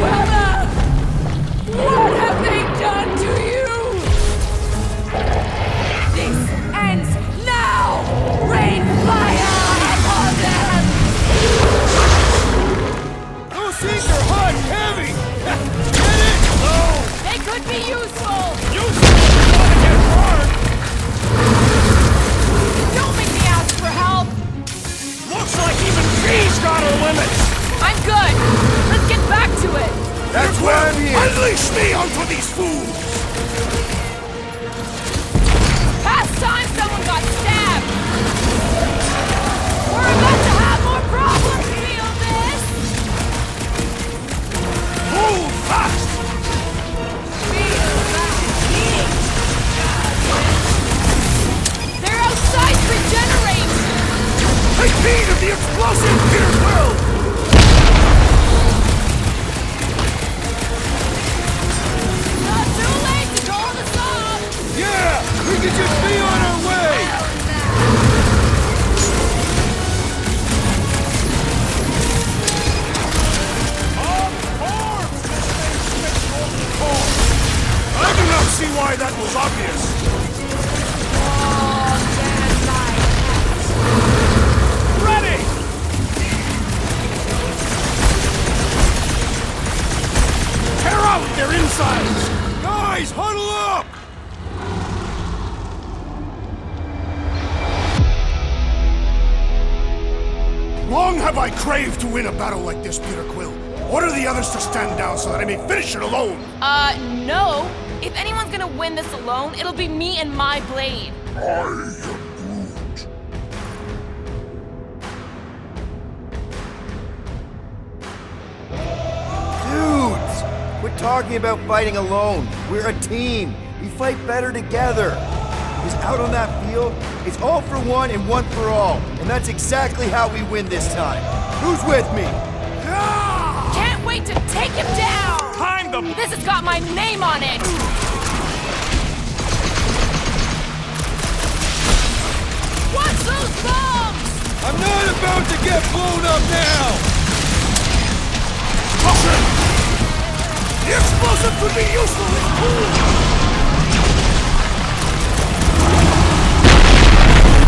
Well, what have they done to you? This ends now. Rain fire upon them. Those things are hot and heavy! Get it? They could be useful. Don't make me ask for help. Looks like even she's got her limits! I'm good. Let's get back to it. That's why I'm here! Unleash me onto these fools! Past time someone got stabbed. We're about to have more problems. Feel this? Move fast! Feel that heat. They're outside to regenerate. Take heed of the explosive Peter Quill! Not too late to call this off. Yeah! We could just be on our way! I do not see why that was obvious. Ready! Tear out their insides! Guys, huddle up! Long have I craved to win a battle like this, Peter Quill. Order the others to stand down so that I may finish it alone. No. If anyone's gonna win this alone, it'll be me and my blade. Dudes! Quit talking about fighting alone. We're a team. We fight better together. Because out on that field, it's all for one and one for all. And that's exactly how we win this time. Who's with me? Can't wait to take him down! This has got my name on it! What's those bombs? I'm not about to get blown up now! Caution! The explosive could be useful if cooled!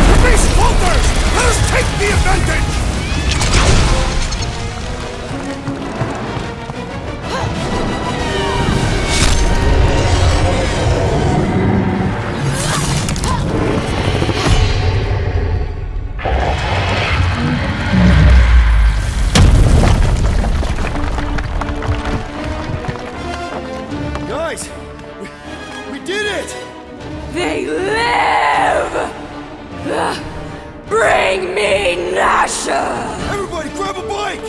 The beast falters! Let us take the advantage! Guys, we did it! They live! Bring me Nasha! Everybody grab a bike!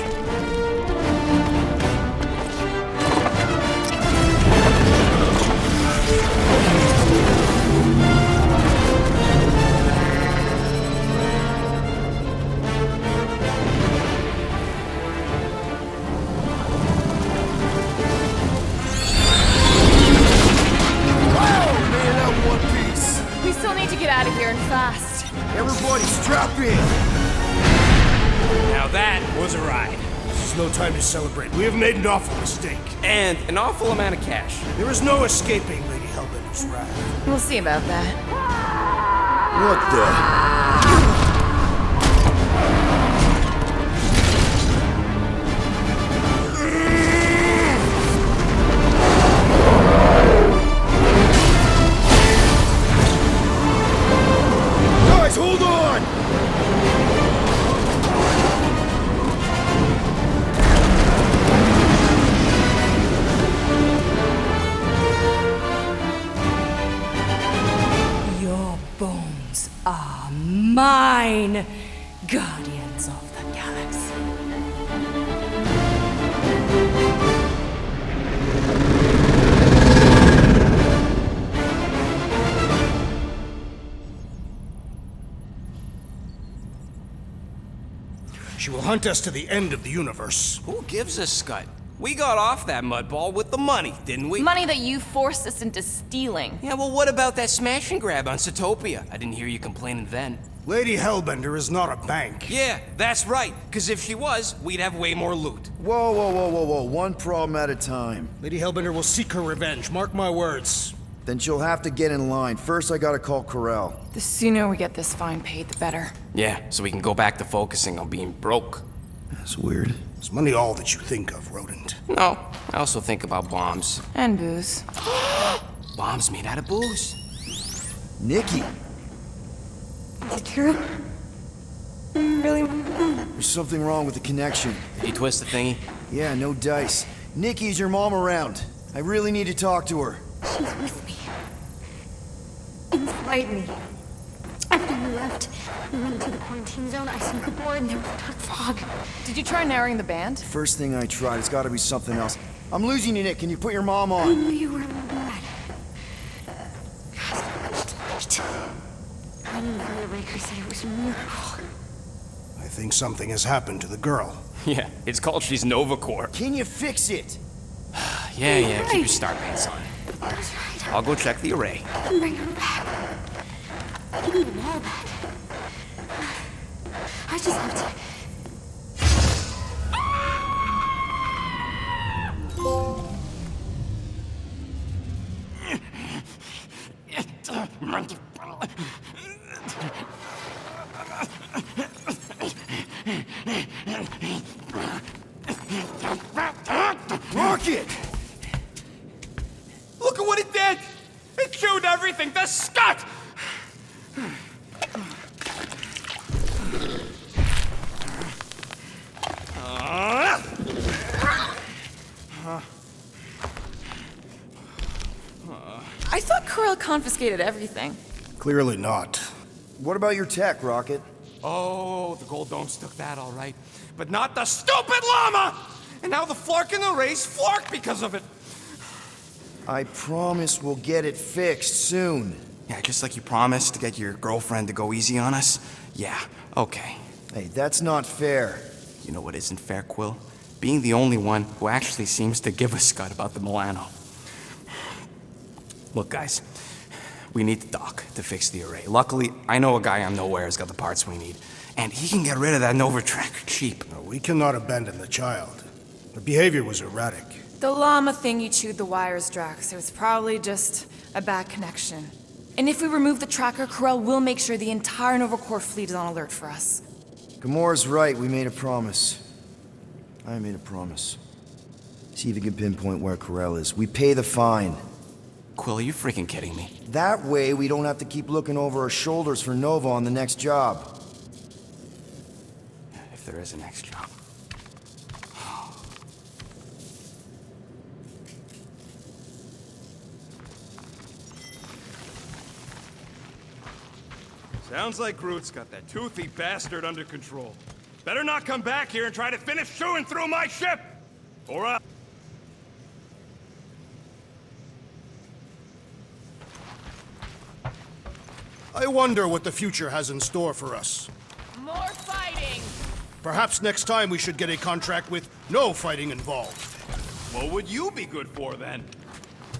We still need to get out of here and fast. Everybody strap in! Now that was a ride. This is no time to celebrate. We have made an awful mistake. And an awful amount of cash. There is no escaping Lady Hellbender's wrath. We'll see about that. What the? ends of the galaxy. She will hunt us to the end of the universe. Who gives a scut? We got off that mudball with the money, didn't we? Money that you forced us into stealing. Yeah, well, what about that smash and grab on Zootopia? I didn't hear you complaining then. Lady Hellbender is not a bank. Yeah, that's right. Because if she was, we'd have way more loot. Whoa. One problem at a time. Lady Hellbender will seek her revenge, mark my words. Then she'll have to get in line. First, I gotta call Corel. The sooner we get this fine paid, the better. Yeah, so we can go back to focusing on being broke. That's weird. Is money all that you think of, rodent? No, I also think about bombs. And booze. Bombs made out of booze. Nikki! Is it true? Really? There's something wrong with the connection. Did you twist the thingy? Yeah, no dice. Nikki, is your mom around? I really need to talk to her. She's with me. Inside me. After you left and went to the quarantine zone, I seen the board and there was dark fog. Did you try narrowing the band? First thing I tried, it's gotta be something else. I'm losing you, Nick. Can you put your mom I on? knew you were bad. I knew Brother Raker said it was a miracle. I think something has happened to the girl. Yeah, it's called she's Novacore. Can you fix it? Yeah, keep your star pants on. That's right. I'll go check the array. I can bring her back. I can even know that. I just have to... Rocket! Look at what it did! It chewed everything! The scut! I thought Corel confiscated everything. Clearly not. What about your tech, Rocket? Oh, the gold domes took that all right. But not the stupid llama! And now the Flark in the race flark because of it. I promise we'll get it fixed soon. Yeah, just like you promised to get your girlfriend to go easy on us? Yeah, okay. Hey, that's not fair. You know what isn't fair, Quill? Being the only one who actually seems to give a scut about the Milano. Look, guys, we need the dock to fix the array. Luckily, I know a guy on Nowhere has got the parts we need, and he can get rid of that Nova Tracker cheap. No, we cannot abandon the child. Her behavior was erratic. The llama thing you chewed the wires, Drax. It was probably just a bad connection. And if we remove the tracker, Corel will make sure the entire Nova Corps fleet is on alert for us. Gamora's right, we made a promise. I made a promise. See if you can pinpoint where Corel is. We pay the fine. Quill, are you freaking kidding me? That way, we don't have to keep looking over our shoulders for Nova on the next job. If there is a next job. Sounds like Groot's got that toothy bastard under control. Better not come back here and try to finish chewing through my ship! Or else... I wonder what the future has in store for us. More fighting! Perhaps next time we should get a contract with no fighting involved. What would you be good for, then?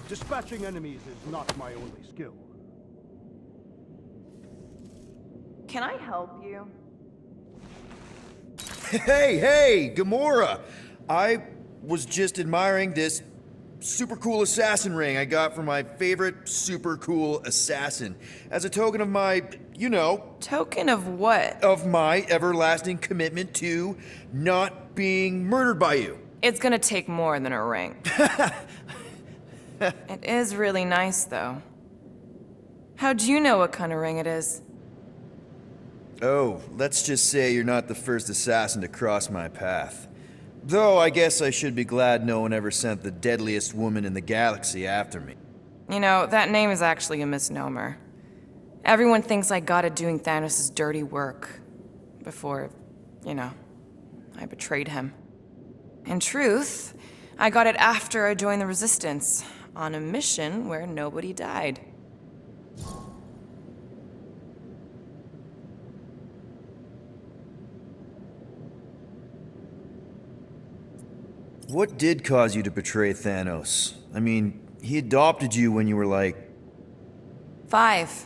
Dispatching enemies is not my only skill. Can I help you? Hey, Gamora! I was just admiring this super cool assassin ring I got from my favorite super cool assassin. As a token of my, you know... Token of what? Of my everlasting commitment to not being murdered by you. It's gonna take more than a ring. It is really nice, though. How'd you know what kind of ring it is? Oh, let's just say you're not the first assassin to cross my path. Though I guess I should be glad no one ever sent the deadliest woman in the galaxy after me. You know, that name is actually a misnomer. Everyone thinks I got it doing Thanos' dirty work. Before You know, I betrayed him. In truth, I got it after I joined the Resistance, on a mission where nobody died. What did cause you to betray Thanos? I mean, he adopted you when you were like... 5.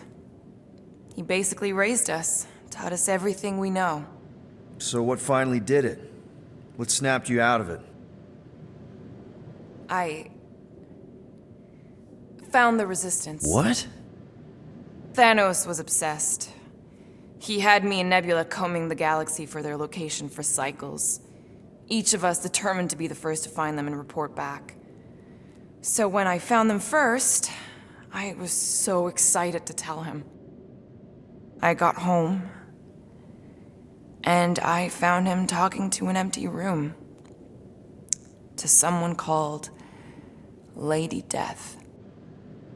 He basically raised us, taught us everything we know. So what finally did it? What snapped you out of it? I found the Resistance. What? Thanos was obsessed. He had me and Nebula combing the galaxy for their location for cycles. Each of us determined to be the first to find them and report back. So when I found them first, I was so excited to tell him. I got home, and I found him talking to an empty room. To someone called Lady Death.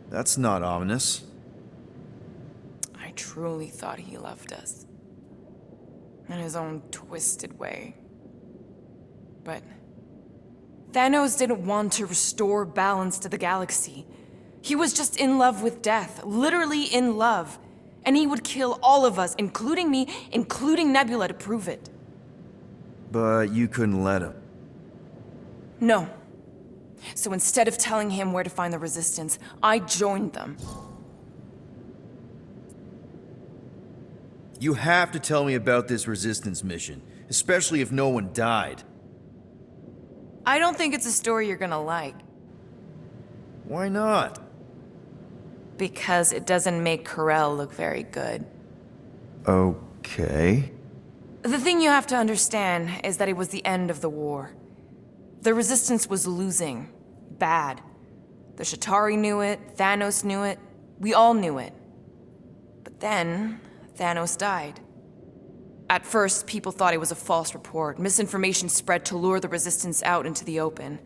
That's not ominous. I truly thought he loved us. In his own twisted way. But Thanos didn't want to restore balance to the galaxy. He was just in love with death, literally in love. And he would kill all of us, including me, including Nebula, to prove it. But you couldn't let him. No. So instead of telling him where to find the Resistance, I joined them. You have to tell me about this Resistance mission, especially if no one died. I don't think it's a story you're gonna like. Why not? Because it doesn't make Carell look very good. Okay. The thing you have to understand is that it was the end of the war. The Resistance was losing. Bad. The Chitauri knew it, Thanos knew it, we all knew it. But then, Thanos died. At first, people thought it was a false report. Misinformation spread to lure the Resistance out into the open.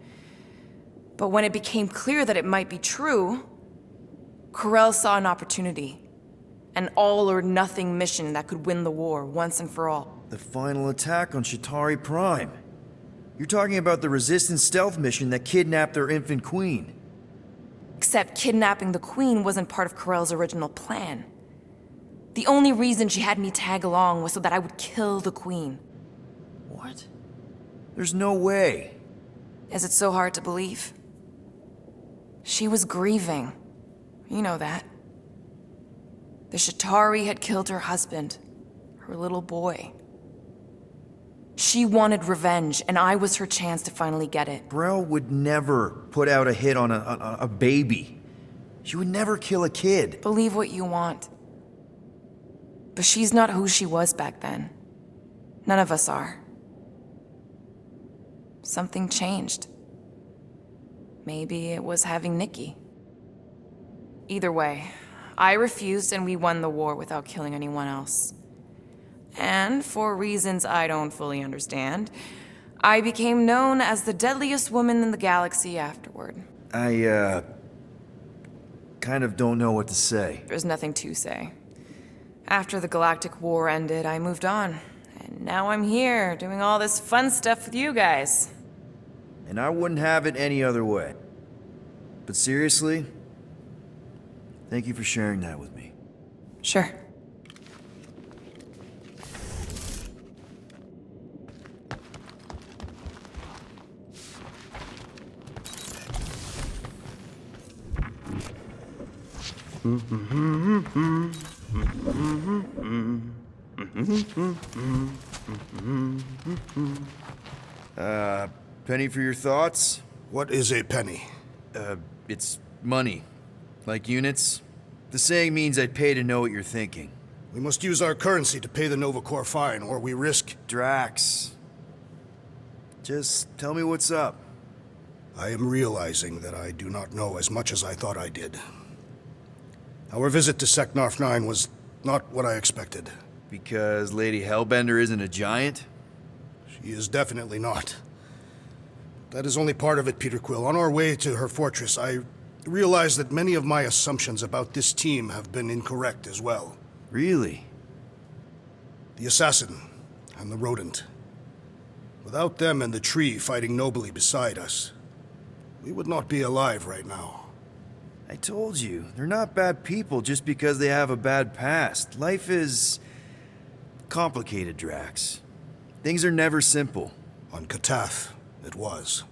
But when it became clear that it might be true, Carell saw an opportunity. An all-or-nothing mission that could win the war once and for all. The final attack on Chitauri Prime. You're talking about the Resistance stealth mission that kidnapped their infant queen. Except kidnapping the queen wasn't part of Carell's original plan. The only reason she had me tag along was so that I would kill the queen. What? There's no way. Is it so hard to believe? She was grieving. You know that. The Chitauri had killed her husband, her little boy. She wanted revenge, and I was her chance to finally get it. Brell would never put out a hit on a baby. She would never kill a kid. Believe what you want. But she's not who she was back then. None of us are. Something changed. Maybe it was having Nikki. Either way, I refused and we won the war without killing anyone else. And for reasons I don't fully understand, I became known as the deadliest woman in the galaxy afterward. I, kind of don't know what to say. There's nothing to say. After the Galactic War ended, I moved on. And now I'm here, doing all this fun stuff with you guys. And I wouldn't have it any other way. But seriously, thank you for sharing that with me. Sure. Penny for your thoughts? What is a penny? It's money. Like units. The saying means I'd pay to know what you're thinking. We must use our currency to pay the Nova Corps fine, or we risk... Drax. Just tell me what's up. I am realizing that I do not know as much as I thought I did. Our visit to Seknarf 9 was not what I expected. Because Lady Hellbender isn't a giant? She is definitely not. That is only part of it, Peter Quill. On our way to her fortress, I realized that many of my assumptions about this team have been incorrect as well. Really? The assassin, and the rodent. Without them and the tree fighting nobly beside us, we would not be alive right now. I told you, they're not bad people just because they have a bad past. Life is complicated, Drax. Things are never simple. On Katath, it was.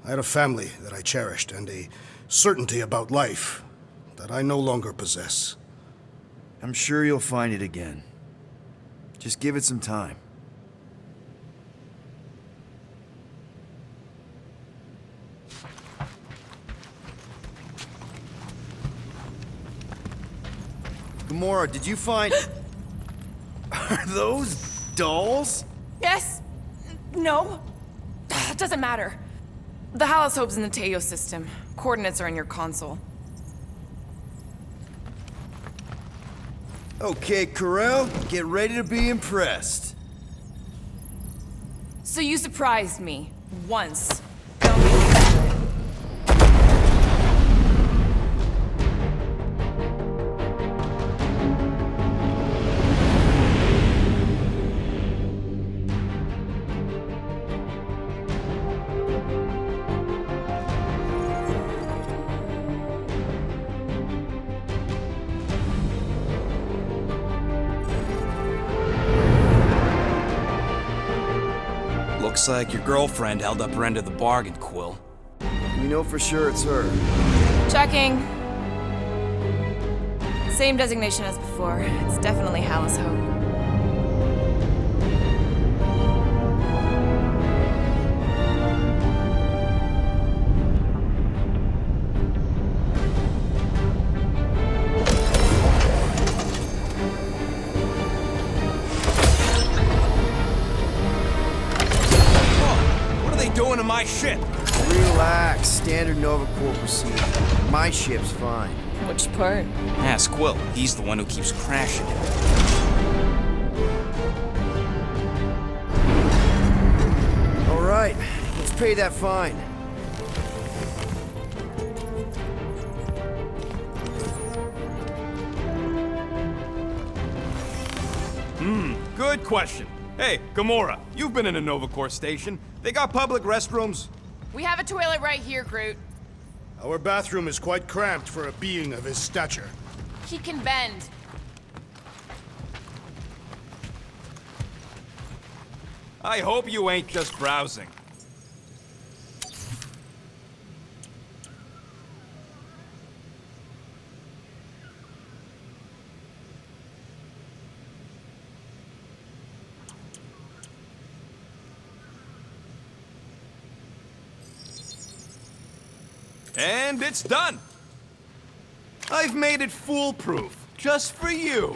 I had a family that I cherished and a certainty about life that I no longer possess. I'm sure you'll find it again. Just give it some time. Gamora, did you find... Are those dolls? Yes. No. Doesn't matter. The Haloshope's in the Teo system. Coordinates are in your console. Okay, Corel, get ready to be impressed. So you surprised me. Once. Looks like your girlfriend held up her end of the bargain, Quill. You know for sure it's her. Checking. Same designation as before. It's definitely Haloshope. Doing to my ship? Relax. Standard Nova Corps procedure. My ship's fine. Which part? Ask Quill. He's the one who keeps crashing it. All right. Let's pay that fine. Good question. Hey, Gamora, you've been in a Nova Corps station. They got public restrooms? We have a toilet right here, Groot. Our bathroom is quite cramped for a being of his stature. He can bend. I hope you ain't just browsing. And it's done! I've made it foolproof, just for you.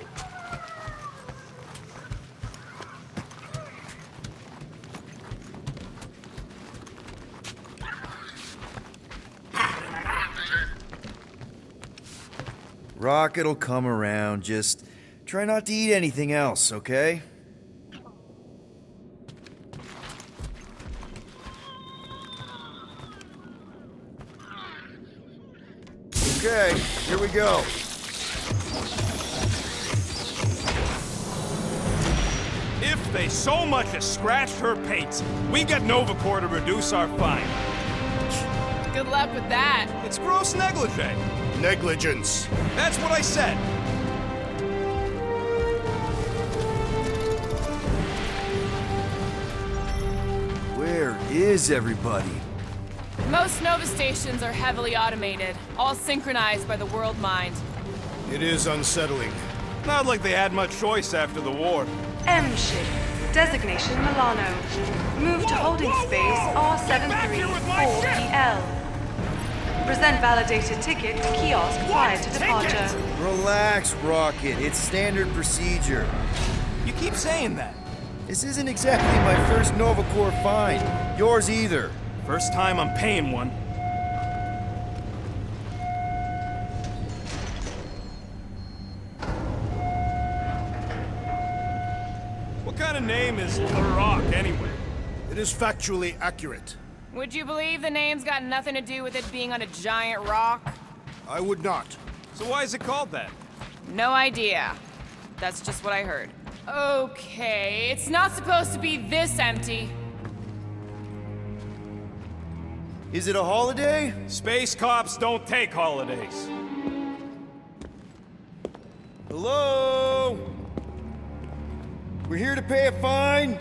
Rocket'll come around, just try not to eat anything else, okay? Okay, here we go. If they so much as scratched her pates, we get Nova Corps to reduce our fine. Good luck with that. It's gross negligee. Negligence. That's what I said. Where is everybody? Most Nova stations are heavily automated, all synchronized by the world mind. It is unsettling. Not like they had much choice after the war. M ship. Designation Milano. Move to holding space R734PL. Present validated ticket to kiosk prior to departure. Relax, Rocket. It's standard procedure. You keep saying that. This isn't exactly my first Nova Corps find. Yours either. First time I'm paying one. What kind of name is The Rock, anyway? It is factually accurate. Would you believe the name's got nothing to do with it being on a giant rock? I would not. So why is it called that? No idea. That's just what I heard. Okay, it's not supposed to be this empty. Is it a holiday? Space cops don't take holidays. Hello? We're here to pay a fine?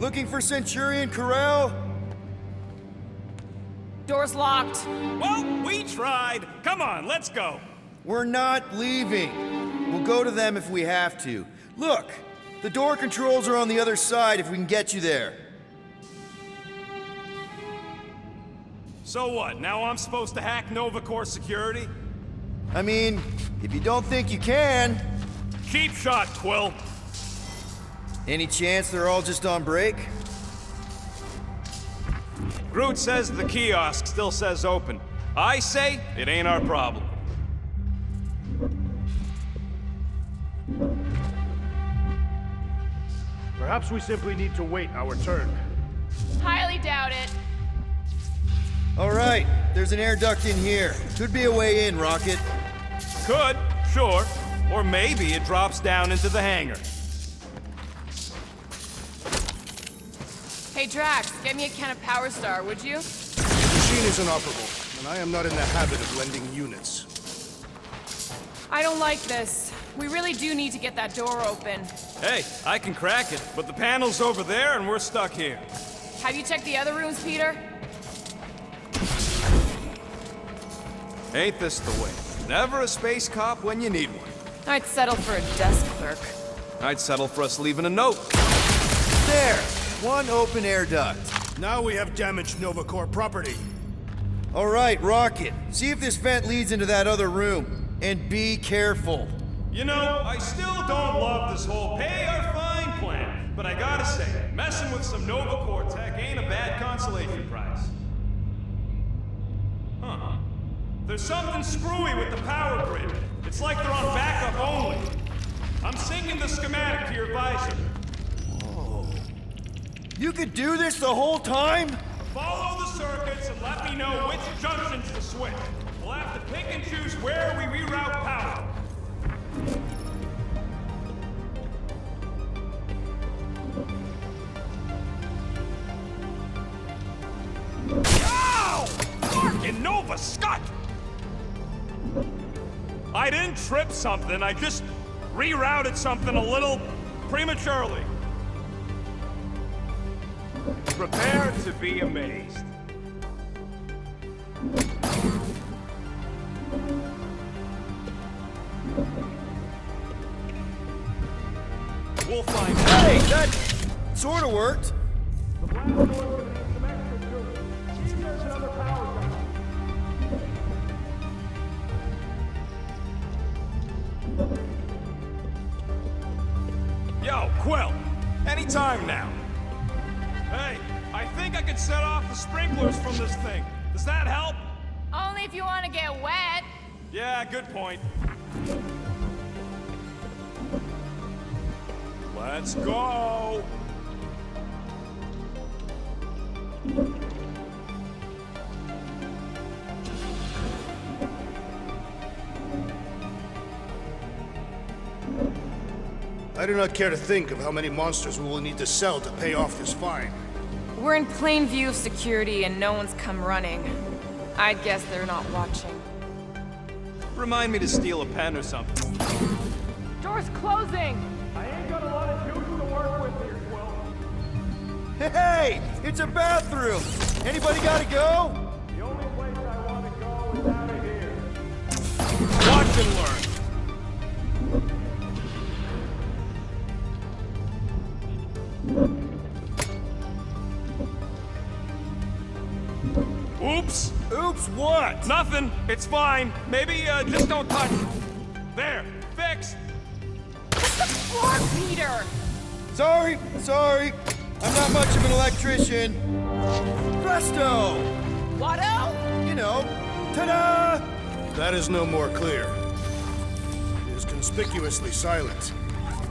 Looking for Centurion Corral? Door's locked. Well, we tried. Come on, let's go. We're not leaving. We'll go to them if we have to. Look, the door controls are on the other side if we can get you there. So what, now I'm supposed to hack Nova Corps security? I mean, if you don't think you can... Cheap shot, Quill. Any chance they're all just on break? Groot says the kiosk still says open. I say it ain't our problem. Perhaps we simply need to wait our turn. Highly doubt it. All right, there's an air duct in here. Could be a way in, Rocket. Could, sure. Or maybe it drops down into the hangar. Hey Drax, get me a can of Power Star, would you? The machine is inoperable, and I am not in the habit of lending units. I don't like this. We really do need to get that door open. Hey, I can crack it, but the panel's over there and we're stuck here. Have you checked the other rooms, Peter? Ain't this the way? Never a space cop when you need one. I'd settle for a desk clerk. I'd settle for us leaving a note. There! One open air duct. Now we have damaged Nova Corps property. All right, Rocket. See if this vent leads into that other room. And be careful. You know, I still don't love this whole pay or fine plan, but I gotta say, messing with some Nova Corps tech ain't a bad consolation prize. Huh. There's something screwy with the power grid. It's like they're on backup only. I'm syncing the schematic to your visor. You could do this the whole time? Follow the circuits and let me know which junctions to switch. We'll have to pick and choose where we reroute power. Ow! Fucking Nova Scott! I didn't trip something, I just rerouted something a little prematurely. Prepare to be amazed. We'll find out. Hey, that sort of worked. Yo, Quill, anytime now. Hey, I think I could set off the sprinklers from this thing. Does that help? Only if you want to get wet. Yeah, good point. Let's go! I do not care to think of how many monsters we will need to sell to pay off this fine. We're in plain view of security and no one's come running. I'd guess they're not watching. Remind me to steal a pen or something. Door's closing! I ain't got a lot of juice to work with here, Quill. Hey, it's a bathroom. Anybody gotta go? The only place I want to go is out of here. Watch and learn. Oops! Oops, what? Nothing. It's fine. Maybe, just don't touch. There. Fixed. Floor, Peter! Sorry. I'm not much of an electrician. Presto! Watto? You know, ta-da! That is no more clear. It is conspicuously silent.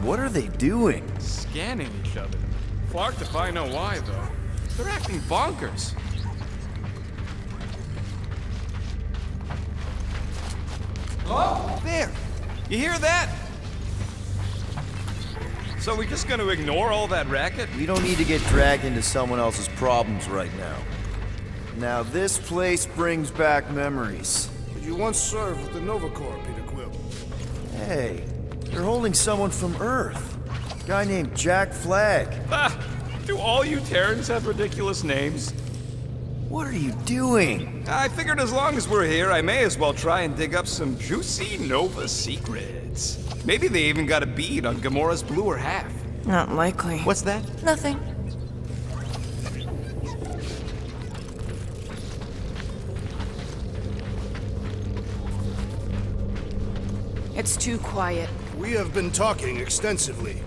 What are they doing? Scanning each other. Clark if I know why, though. They're acting bonkers. Oh, there! You hear that? So we're just gonna ignore all that racket? We don't need to get dragged into someone else's problems right now. Now, this place brings back memories. Did you once serve with the Nova Corps, Peter Quill? Hey, they're holding someone from Earth. A guy named Jack Flag. Ah, do all you Terrans have ridiculous names? What are you doing? I figured as long as we're here, I may as well try and dig up some juicy Nova secrets. Maybe they even got a bead on Gamora's bluer half. Not likely. What's that? Nothing. It's too quiet. We have been talking extensively.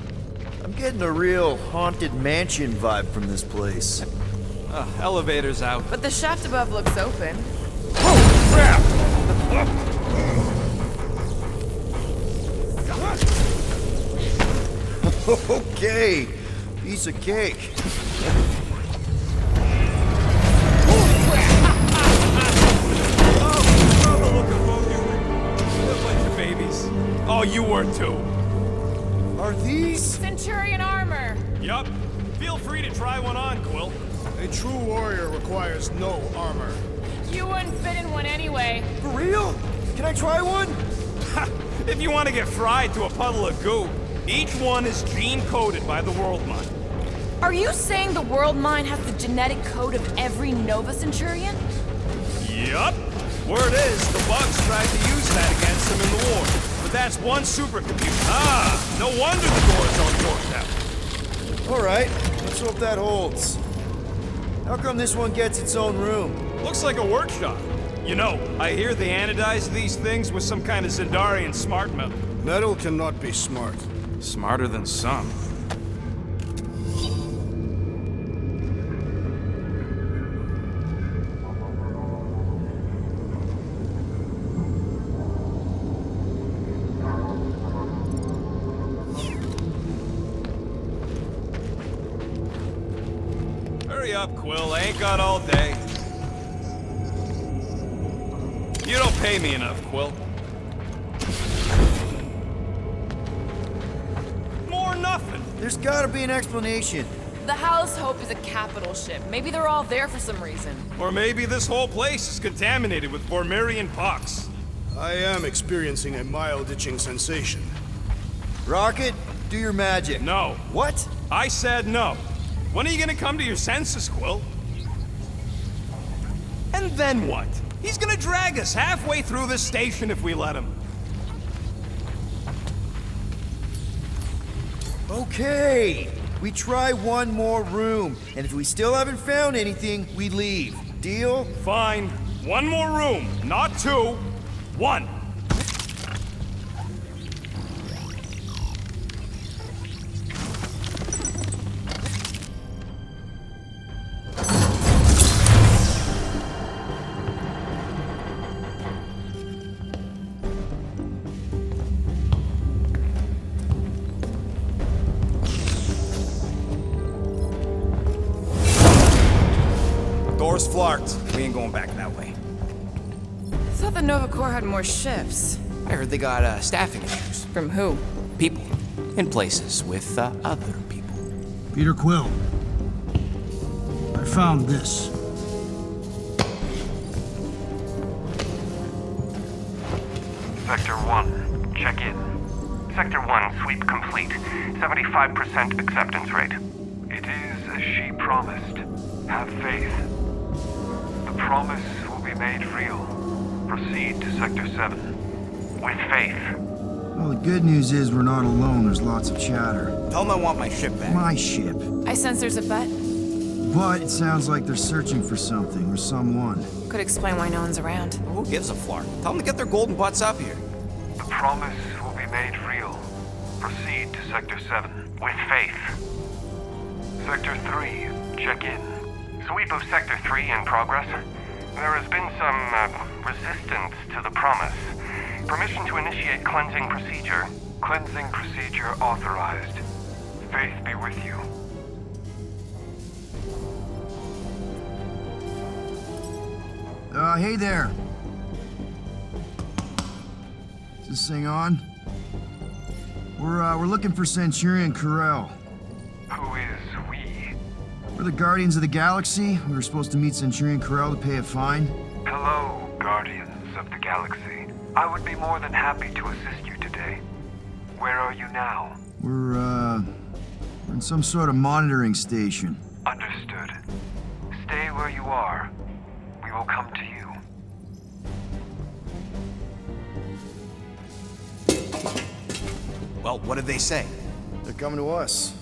I'm getting a real haunted mansion vibe from this place. Elevator's out. But the shaft above looks open. Okay, piece of cake. Babies. Oh, you were too. Are these? Centurion armor! Yup. Feel free to try one on, Quill. A true warrior requires no armor. You wouldn't fit in one anyway. For real? Can I try one? If you want to get fried to a puddle of goo, each one is gene-coded by the World Mind. Are you saying the World Mind has the genetic code of every Nova Centurion? Yup. Word is, the bugs tried to use that against them in the war. But that's one supercomputer. Ah, no wonder the doors aren't worked out. Alright, let's hope that holds. How come this one gets its own room? Looks like a workshop. You know, I hear they anodize these things with some kind of Zendarian smart metal. Metal cannot be smart. Smarter than some. Hurry up, Quill. I ain't got all day. You don't pay me enough, Quill. More nothing. There's gotta be an explanation. The House Hope is a capital ship. Maybe they're all there for some reason. Or maybe this whole place is contaminated with Vormirian pox. I am experiencing a mild itching sensation. Rocket, do your magic. No. What? I said no. When are you gonna come to your senses, Quill? And then what? He's gonna drag us halfway through this station if we let him. Okay, we try one more room, and if we still haven't found anything, we leave. Deal? Fine. One more room, not two. One. Door's flarked. We ain't going back that way. I thought the Nova Corps had more ships. I heard they got staffing issues. From who? People. In places with other people. Peter Quill. I found this. Sector 1, check in. Sector 1, sweep complete. 75% acceptance rate. It is as she promised. Have faith. The promise will be made real. Proceed to Sector 7. With faith. Well, the good news is we're not alone. There's lots of chatter. Tell them I want my ship back. My ship. I sense there's a bet. But it sounds like they're searching for something or someone. Could explain why no one's around. Who gives a flark? Tell them to get their golden butts up here. The promise will be made real. Proceed to Sector 7. With faith. Sector 3, check in. Sweep of Sector 3 in progress. There has been some, resistance to the promise. Permission to initiate cleansing procedure. Cleansing procedure authorized. Faith be with you. Hey there. Is this thing on? We're looking for Centurion Corel. Who is we? We're the Guardians of the Galaxy. We were supposed to meet Centurion Corel to pay a fine. Hello, Guardians of the Galaxy. I would be more than happy to assist you today. Where are you now? We're in some sort of monitoring station. Understood. Stay where you are. We will come to you. Well, what did they say? They're coming to us.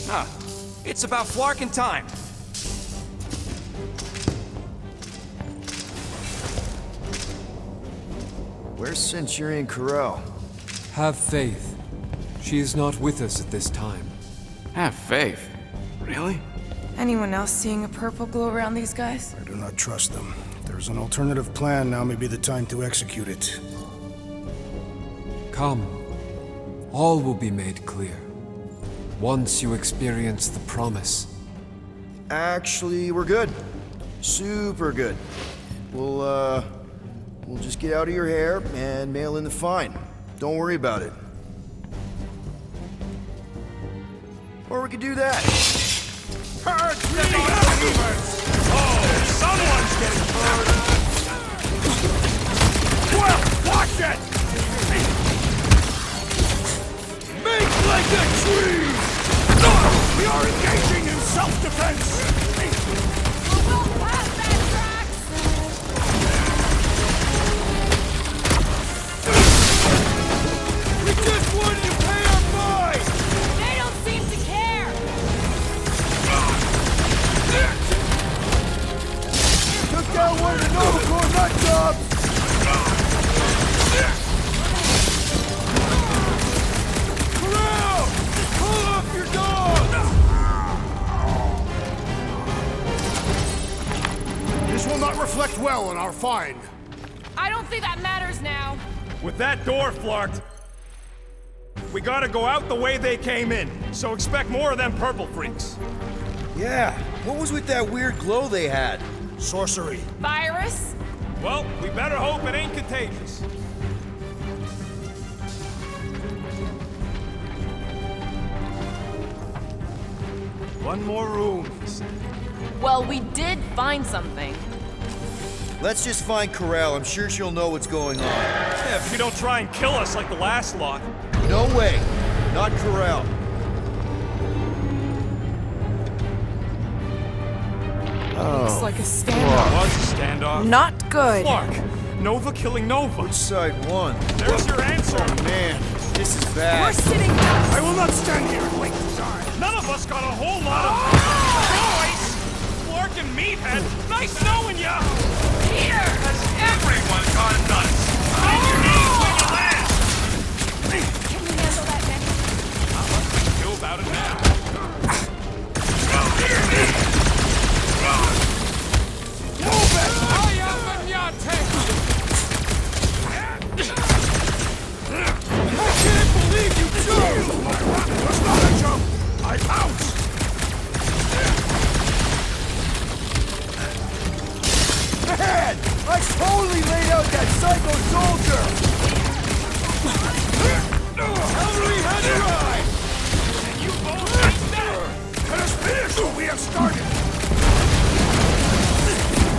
Huh. It's about Flarkin time. Where's Centurion Corel? Have faith. She is not with us at this time. Have faith? Really? Anyone else seeing a purple glow around these guys? I do not trust them. If there's an alternative plan, now may be the time to execute it. Come. All will be made clear. Once you experience the promise. Actually, we're good. Super good. We'll just get out of your hair and mail in the fine. Don't worry about it. Or we could do that. Purge the non-believers! Oh, someone's getting burned! Well, watch it! Make like a tree! We are engaging in self-defense! We just wanted to pay our fine! They don't seem to care! Took down one of the Novacore nut jobs! Corral! Pull off your dog! This will not reflect well on our fine. I don't think that matters now. With that door flarked, we gotta go out the way they came in, so expect more of them purple freaks. Yeah, what was with that weird glow they had? Sorcery. Virus? Well, we better hope it ain't contagious. One more room, he said. Well, we did find something. Let's just find Corel. I'm sure she'll know what's going on. Yeah, if you don't try and kill us like the last lot. No way. Not Corel. Looks like a standoff. Was a standoff. Not good. Clark, Nova killing Nova. Which side won? There's your answer. Oh man, this is bad. We're sitting I will not stand here and wait to die. None of us got a whole lot of choice. Clark and Meathead, nice knowing ya. Peter! Has everyone gone nuts? On your knees when you land. Can you handle that, Benny? Not much we can do about it now. Move it! I am Giantess! I can't believe you chose! My weapon was not a joke. I pounce. Man! I totally laid out that psycho soldier! Cavalry has arrived! And you both ain't there. Let us finish what we have started.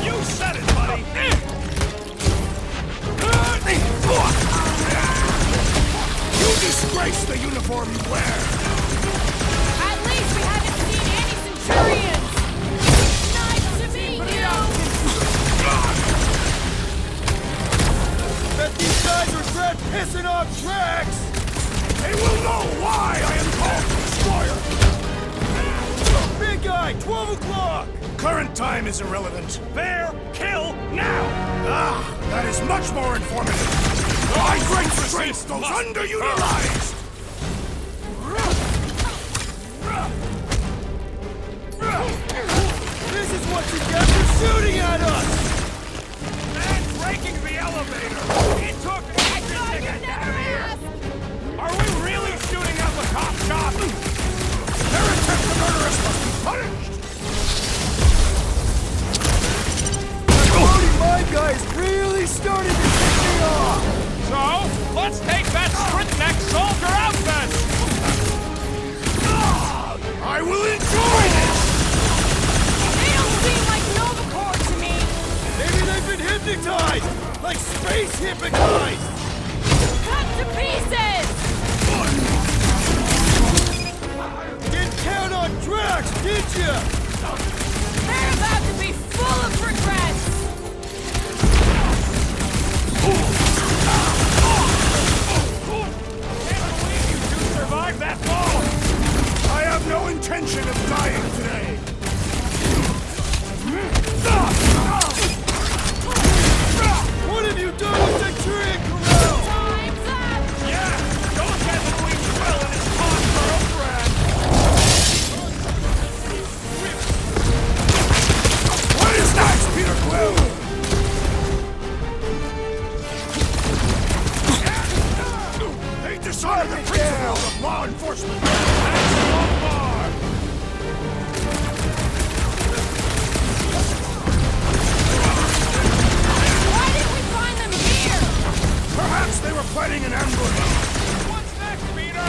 You said it, buddy. You disgrace the uniform you wear. At least we haven't seen any Centurions! Nice to meet you! Bet these guys regret pissing off tracks! They will know why I am called Destroyer. Big guy, 12 o'clock! Current time is irrelevant. Bear, kill, now! Ah, that is much more informative. My great strength goes underutilized. This is what you get for shooting at us! And breaking the elevator. It took ages to get down here. Are we really shooting up a cop shop? Their attempt to murder us must be punished. That Brody my guy is really starting to piss me off! So, let's Did ya? They're about to be full of regrets! Survive that fall! I have no intention of dying today. What have you done with the tree, Corral? Time's up! Yeah! Don't get between Quill and his hot girlfriend! What is that, Peter Quill? They dishonor the principles of law enforcement. That's so far! Why did we find them here? Perhaps they were planning an ambush. What's next, Peter?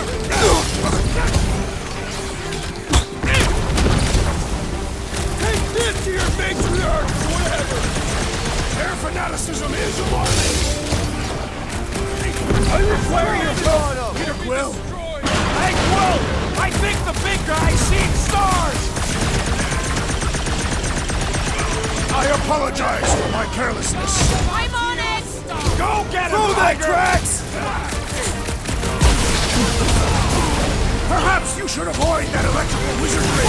Take this to your matriarch, whatever! Their fanaticism is alarming. I require your God of Peter Quill, Hey, Quill! I think the big guy's seen stars! I apologize for my carelessness. I'm on it! Go get him, Throw that, Tiger! Drax! Perhaps you should avoid that electrical wizardry.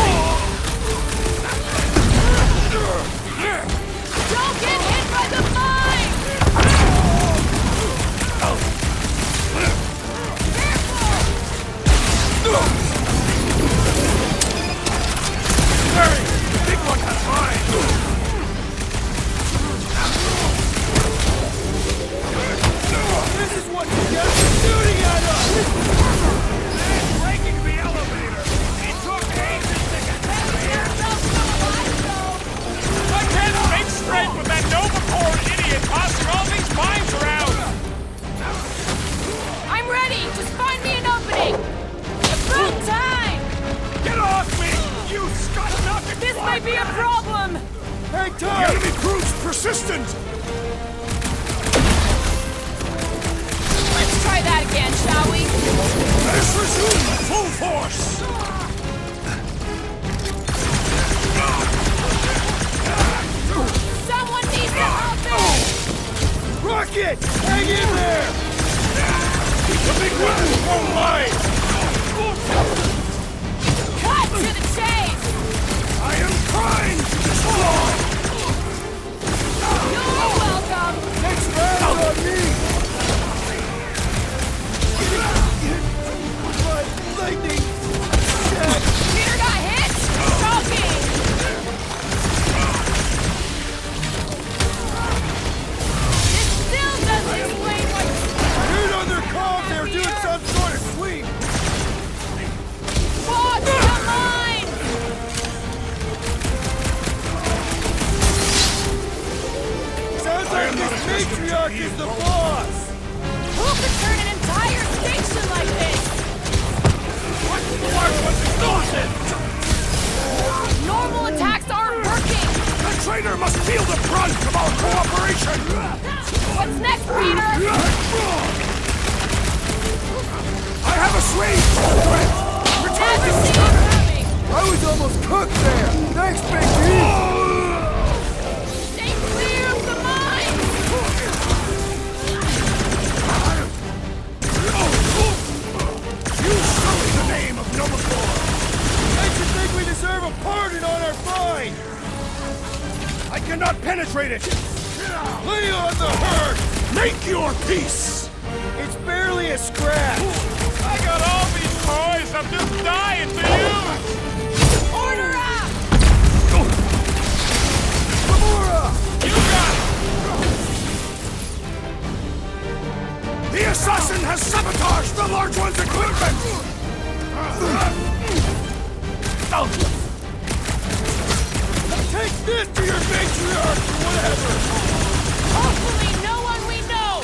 Don't get hit by the mine! Hurry! The big one has mine. This is what you get for shooting at us! Breaking the elevator! It took ages to get down here! I can't think straight with that Novacore idiot tossing all these mines around! I'm ready! Just find me an opening! About time! Get off me! You Scott-knocker! This might be a problem! Hang The tight! enemy proves persistent. Let's try that again, shall we? Let us resume full force. Someone needs to help me! Rocket! Hang in there! The big one won't lie. Cut to the chase! I am trying to destroy. You're welcome! Next round on me! My lightning! Peter got hit! Shocking! This still doesn't explain why... Heard on their comms they were doing some sort of sweep! Watch the mine! Sounds like this matriarch is the boss! Who could turn an entire station like this? What's the worst one's exhausted? Normal attacks aren't working! The traitor must feel the brunt of our cooperation. What's next, Peter? I have assuaged the threat. Return Never to the see it stern. coming! I was almost cooked there! Thanks, Big E! Stay clear of the mine! You sully the name of Novacore. Makes you think we deserve a pardon on our fine! I cannot penetrate it. Lay on the hurt! Make your peace. It's barely a scratch! I got all these toys I'm just dying to use! Order up! Gamora! You got it! The assassin has sabotaged the large one's equipment. Take this to your matriarch or whatever! Hopefully no one we know!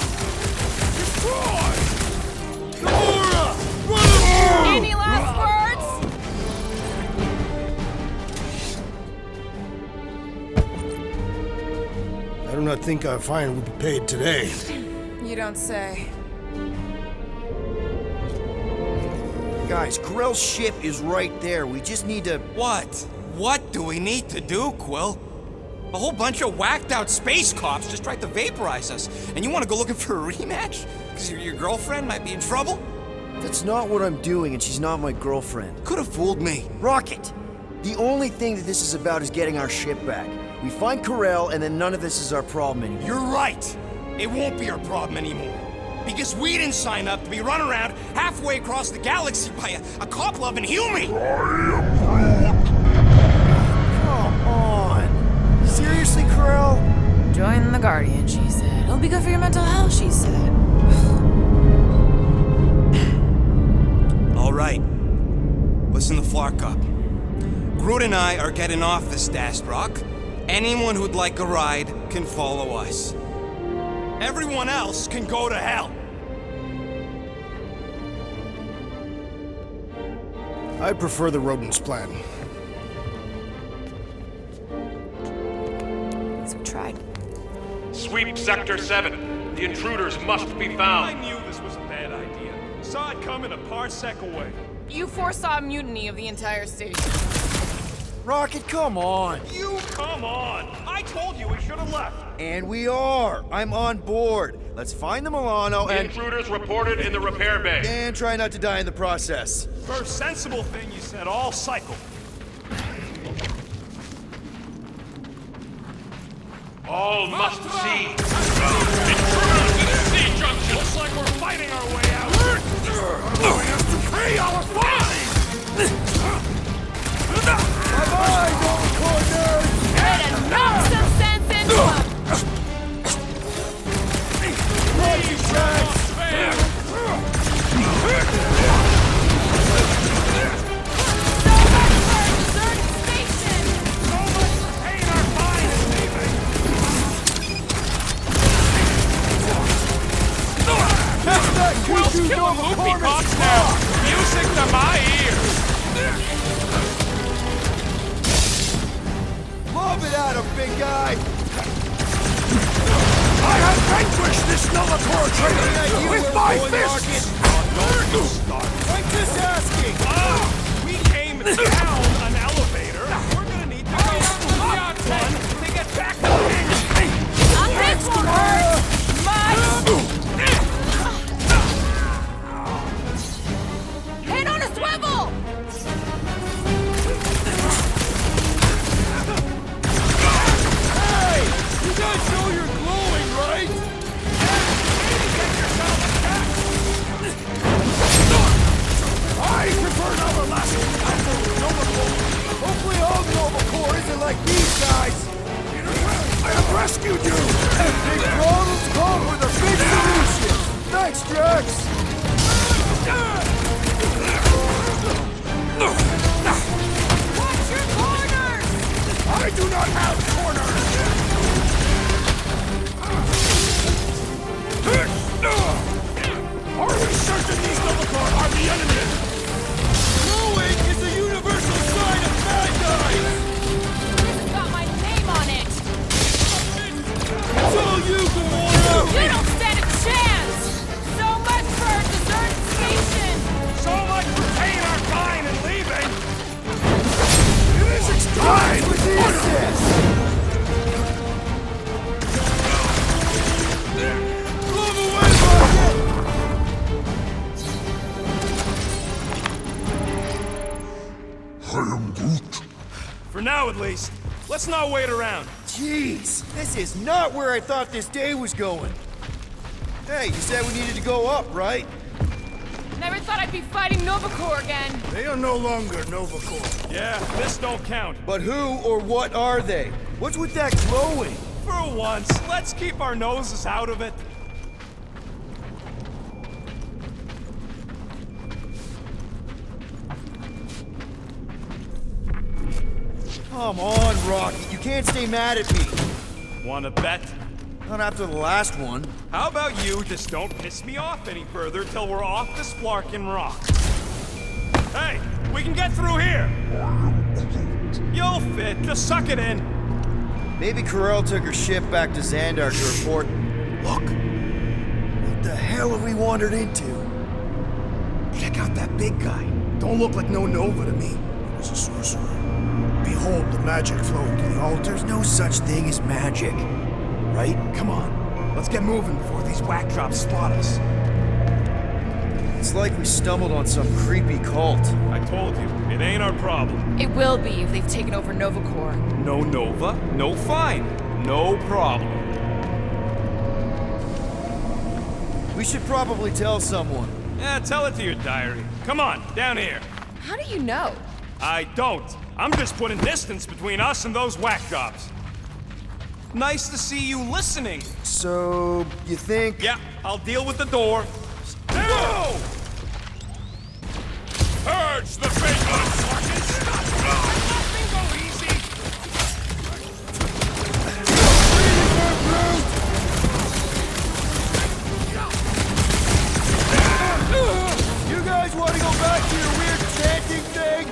Destroy. Gamora! Run him through! Any last words? I do not think our fine will be paid today. You don't say. Guys, Corell's ship is right there. We just need to... What? What do we need to do, Quill? A whole bunch of whacked out space cops just tried to vaporize us. And you want to go looking for a rematch? Because your girlfriend might be in trouble? That's not what I'm doing, and she's not my girlfriend. Could have fooled me. Rocket! The only thing that this is about is getting our ship back. We find Corell, and then none of this is our problem anymore. You're right. It won't be our problem anymore. Because we didn't sign up to be run around halfway across the galaxy by a cop-loving human! Come on! Seriously, Corell? Join the Guardian, she said. It'll be good for your mental health, she said. All right. Listen to Flark up. Groot and I are getting off this dashed rock. Anyone who'd like a ride can follow us. Everyone else can go to hell. I prefer the rodent's plan. So we tried. Sweep Sector 7. The intruders must be I found. knew this was a bad idea. Saw it coming a parsec away. You foresaw a mutiny of the entire station. Rocket, come on! You come on! I told you we should have left. And we are! I'm on board. Let's find the Milano The and... intruders reported in the repair bay. And try not to die in the process. First sensible thing you said all cycle. All must see. Intruders in C junction. Looks like we're fighting our way out. We have to pay our fine! Bye-bye, Nova nerds! Ready to knock some sense into them! Watch your tracks! Will's killing loopy cops now. Music to my ears. Lob it at him, big guy! I have vanquished this Nova traitor with my fists! I'm just asking! We came down an elevator. We're gonna need to go up one to get back to the Not this one hurts! Much! Head on a swivel! Hey! You guys know you're glowing, right? I prefer Nova last after Nova Corps. Hopefully all Nova Corps isn't like these guys! I have rescued you! Big problems come with a big solution! Thanks, Drax! Watch your corners! I do not have corners! Are we certain these Nova Corps are the enemy? Glowing is a universal sign of bad guys! This has got my name on it! It's all you, Gamora! You don't stand a chance! So much for our deserted station! So much for paying our fine and leaving. It is extreme! What is this? Move away, Rocket! I am Groot. For now, at least. Let's not wait around. Jeez, this is not where I thought this day was going. Hey, you said we needed to go up, right? Never thought I'd be fighting Nova Corps again. They are no longer Nova Corps. Yeah, this don't count. But who or what are they? What's with that glowing? For once, let's keep our noses out of it. Come on, Rocky. You can't stay mad at me. Wanna bet? Not after the last one. How about you just don't piss me off any further till we're off the Splarkin Rock? Hey, we can get through here! You'll fit, just suck it in. Maybe Corell took her ship back to Xandar to report. Look! What the hell have we wandered into? Check out that big guy. Don't look like no Nova to me. He was a sorcerer. Behold the magic flowing through the altar. There's no such thing as magic, right? Come on, let's get moving before these whack jobs spot us. It's like we stumbled on some creepy cult. I told you, it ain't our problem. It will be if they've taken over Nova Corps. No Nova, no fine. No problem. We should probably tell someone. Yeah, tell it to your diary. Come on, down here. How do you know? I don't. I'm just putting distance between us and those whack jobs. Nice to see you listening. So, you think... Yeah, I'll deal with the door. Whoa! Purge the fake unfortunate! Nothing go easy! You guys want to go back to your weird chanting thing?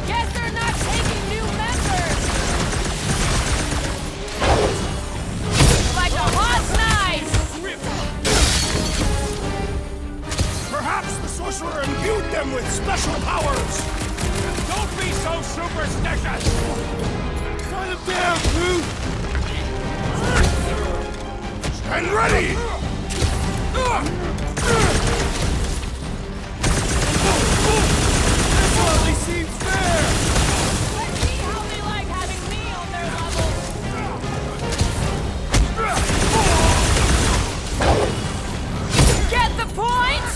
Guess they're not taking new members! Like a hot knife! Perhaps the sorcerer imbued them with special powers! Don't be so superstitious! Shut him down, Groot! Stand ready! This hardly seems fair! Let's see how they like having me on their level! Get the point?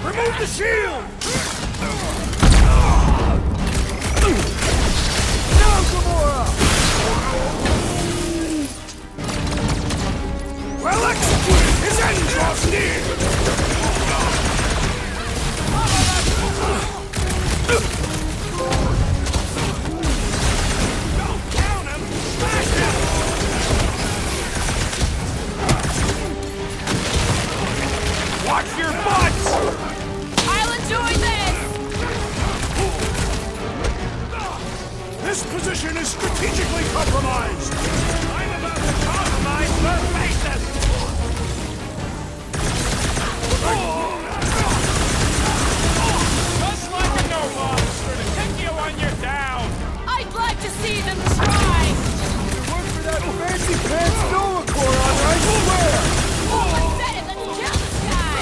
Remove the shield! Now, Gamora! Well executed! His end draws near! Don't count him! Smash him! Watch your butts! I'll enjoy this! This position is strategically compromised! I'm about to compromise their faces! Just like a no monster to kick you when you're down! I'd like to see them try! Work for that fancy pants Nova Corps on, I swear! I said it, let's kill this guy!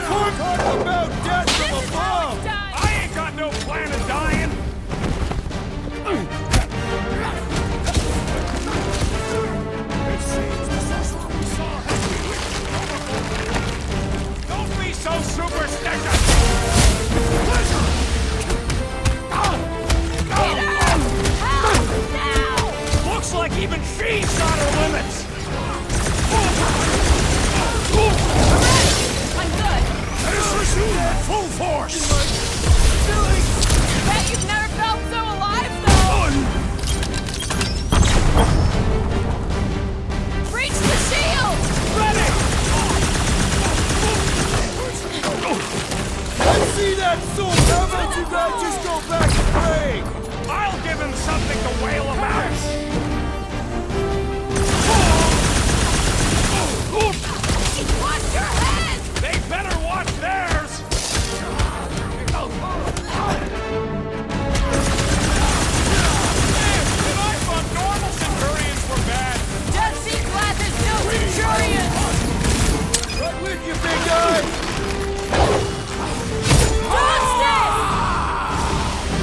Talk about death from above! I ain't got no plan of dying! It seems the sorcerer we saw has been Don't be so superstitious! Looks like even she's got her limits! I'm good! Let us resume at full force! Bet you've never felt so alive, though! Reach the shield! Ready! Let's see that soul! How about you guys just go back and pray? I'll give him something to wail about! Watch your head! They better watch theirs! Man, I thought normal Centurions were bad! Death Sea Class is no Centurion! Right with you, big guy! Justice!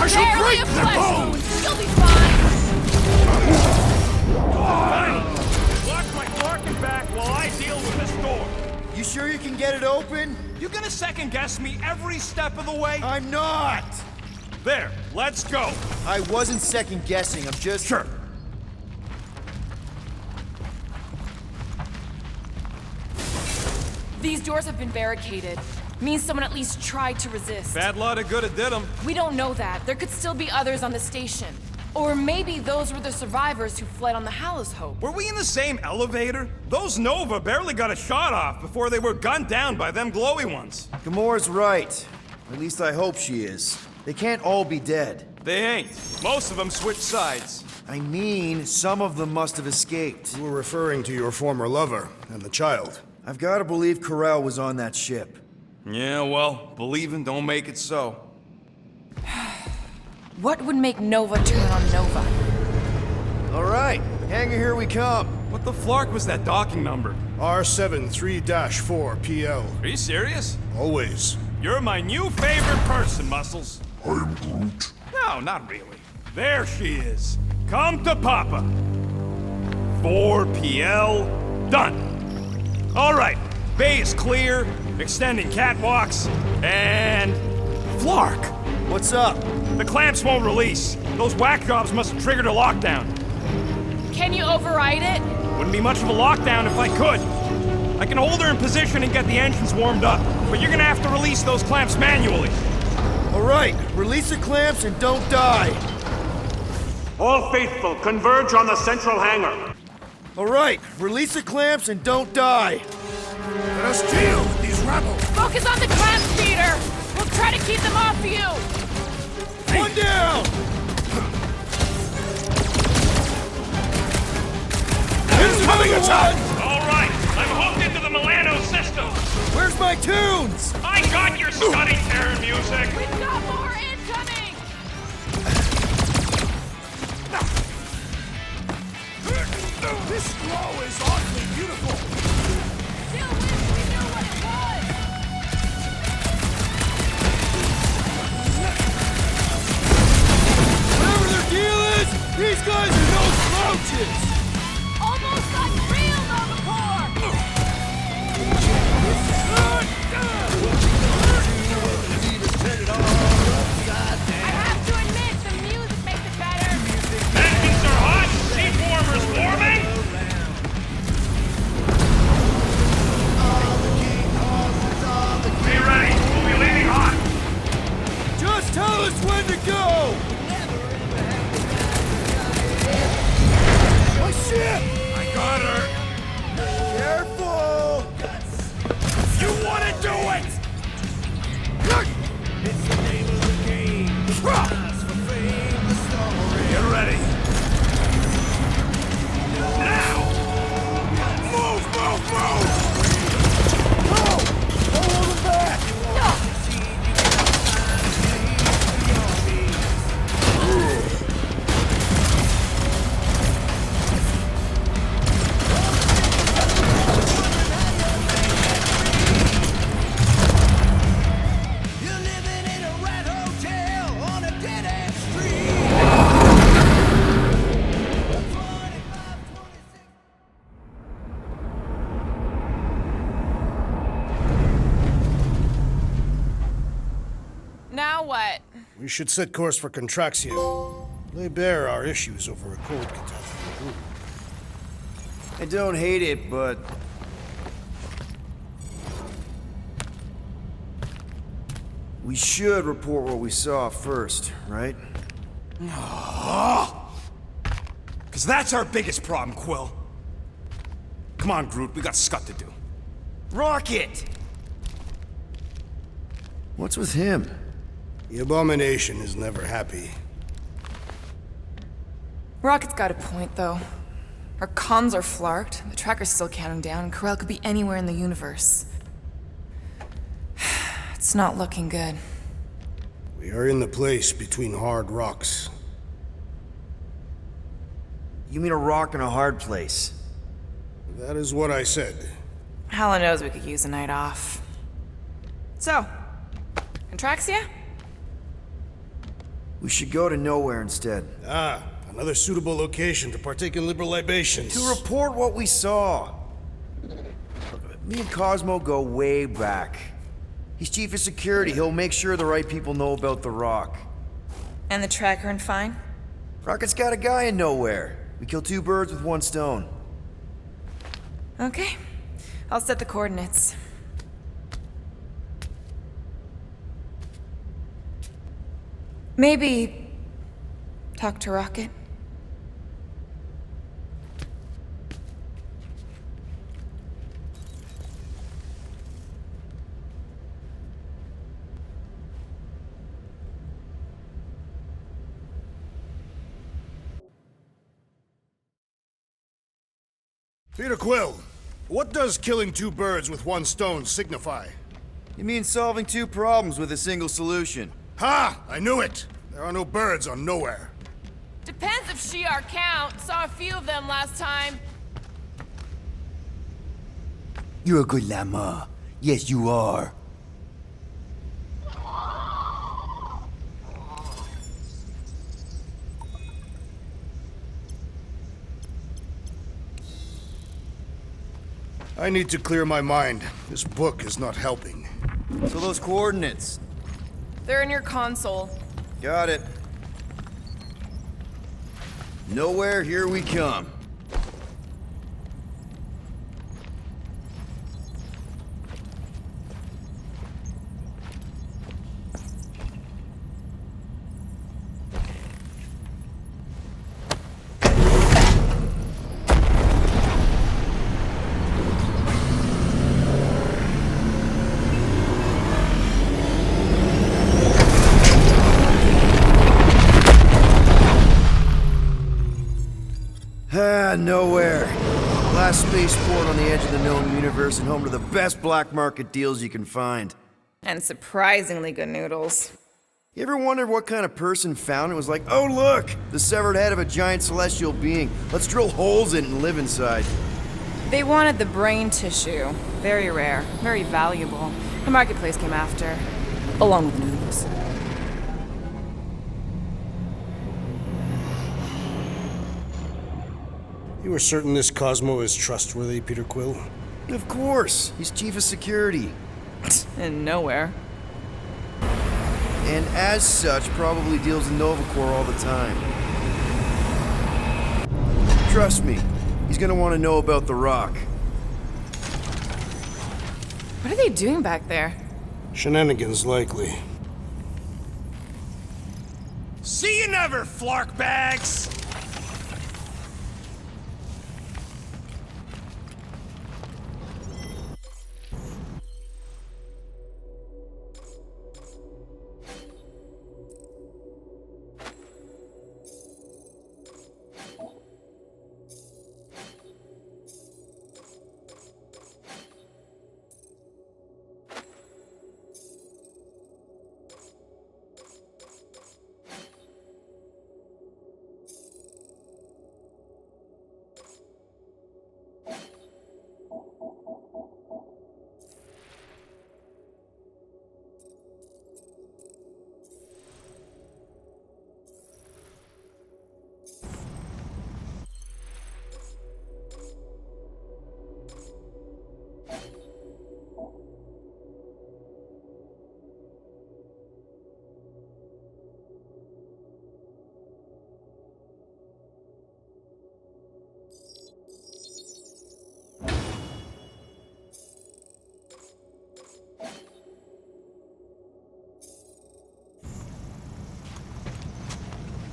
I shall Barely break a their flesh bones! wound! You'll be fine! Fine! Watch my barking back while I deal with this door! You sure you can get it open? You gonna second-guess me every step of the way? I'm not! There, let's go! I wasn't second-guessing, I'm just... Sure. These doors have been barricaded. Means someone at least tried to resist. Bad lot of good it did them. We don't know that. There could still be others on the station. Or maybe those were the survivors who fled on the Hallows Hope. Were we in the same elevator? Those Nova barely got a shot off before they were gunned down by them glowy ones. Gamora's right. At least I hope she is. They can't all be dead. They ain't. Most of them switched sides. I mean, some of them must have escaped. You were referring to your former lover and the child. I've got to believe Corral was on that ship. Yeah, well, believing don't make it so. What would make Nova turn on Nova? All right, hangar, here we come. What the flark was that docking number? R73-4 PL. Are you serious? Always. You're my new favorite person, Muscles. I'm Groot. No, not really. There she is. Come to Papa. 4 PL, done. All right, bay is clear, extending catwalks, and... Flark! What's up? The clamps won't release. Those whack jobs must have triggered a lockdown. Can you override it? Wouldn't be much of a lockdown if I could. I can hold her in position and get the engines warmed up, but you're gonna have to release those clamps manually. All right, release the clamps and don't die. All faithful, converge on the central hangar. All right, release the clamps and don't die. Let us deal with these rebels. Focus on the clamps, Peter! We'll try to keep them off you! One down! Incoming attack! All right, I'm hooked into the Milano system. Where's my tunes? I got your stunning terror music. We've got more incoming! This glow is oddly beautiful. Still wish we knew what it was! Whatever their deal is, these guys are no slouches! Almost like real Nova Corps! I have to admit, the music makes it better. Engines are hot. Seat warmers warming. Be ready. We'll be leaving hot. Just tell us when to go! My ship! I got her. Careful! You want to do it? It's the name of the game. The prize for fame, the story. Get ready. Now! Move, move, move! No! Don't hold him back! You're living in a rat hotel on a dead-end street. Now what? We should set course for Contraxia. Lay bare our issues over a cold catastrophe. I don't hate it, but... we should report what we saw first, right? Because that's our biggest problem, Quill. Come on, Groot. We got scut to do. Rocket! What's with him? The Abomination is never happy. Rocket's got a point, though. Our comms are flarked, the tracker's still counting down, and Corel could be anywhere in the universe. It's not looking good. We are in the place between hard rocks. You mean a rock in a hard place? That is what I said. Helen knows we could use a night off. So, Contraxia? We should go to nowhere instead. Ah, another suitable location to partake in liberal libations. To report what we saw. Me and Cosmo go way back. He's chief of security. He'll make sure the right people know about the rock. And the tracker and fine? Rocket's got a guy in nowhere. We kill two birds with one stone. Okay. I'll set the coordinates. Maybe talk to Rocket. Peter Quill, What does killing two birds with one stone signify? You mean solving two problems with a single solution? Ha! I knew it! There are no birds on nowhere. Depends if she our count. Saw a few of them last time. You're a good llama. Yes, you are. I need to clear my mind. This book is not helping. So those coordinates. They're in your console. Got it. Nowhere, here we come. Nowhere. Last spaceport on the edge of the known universe and home to the best black market deals you can find. And surprisingly good noodles. You ever wondered what kind of person found it? Was like, oh look, the severed head of a giant celestial being. Let's drill holes in it and live inside. They wanted the brain tissue. Very rare, very valuable. The marketplace came after, along with noodles. You are certain this Cosmo is trustworthy, Peter Quill? Of course. He's chief of security. And nowhere. And as such, probably deals in Nova Corps all the time. Trust me, he's gonna want to know about the rock. What are they doing back there? Shenanigans, likely. See you never, flark bags!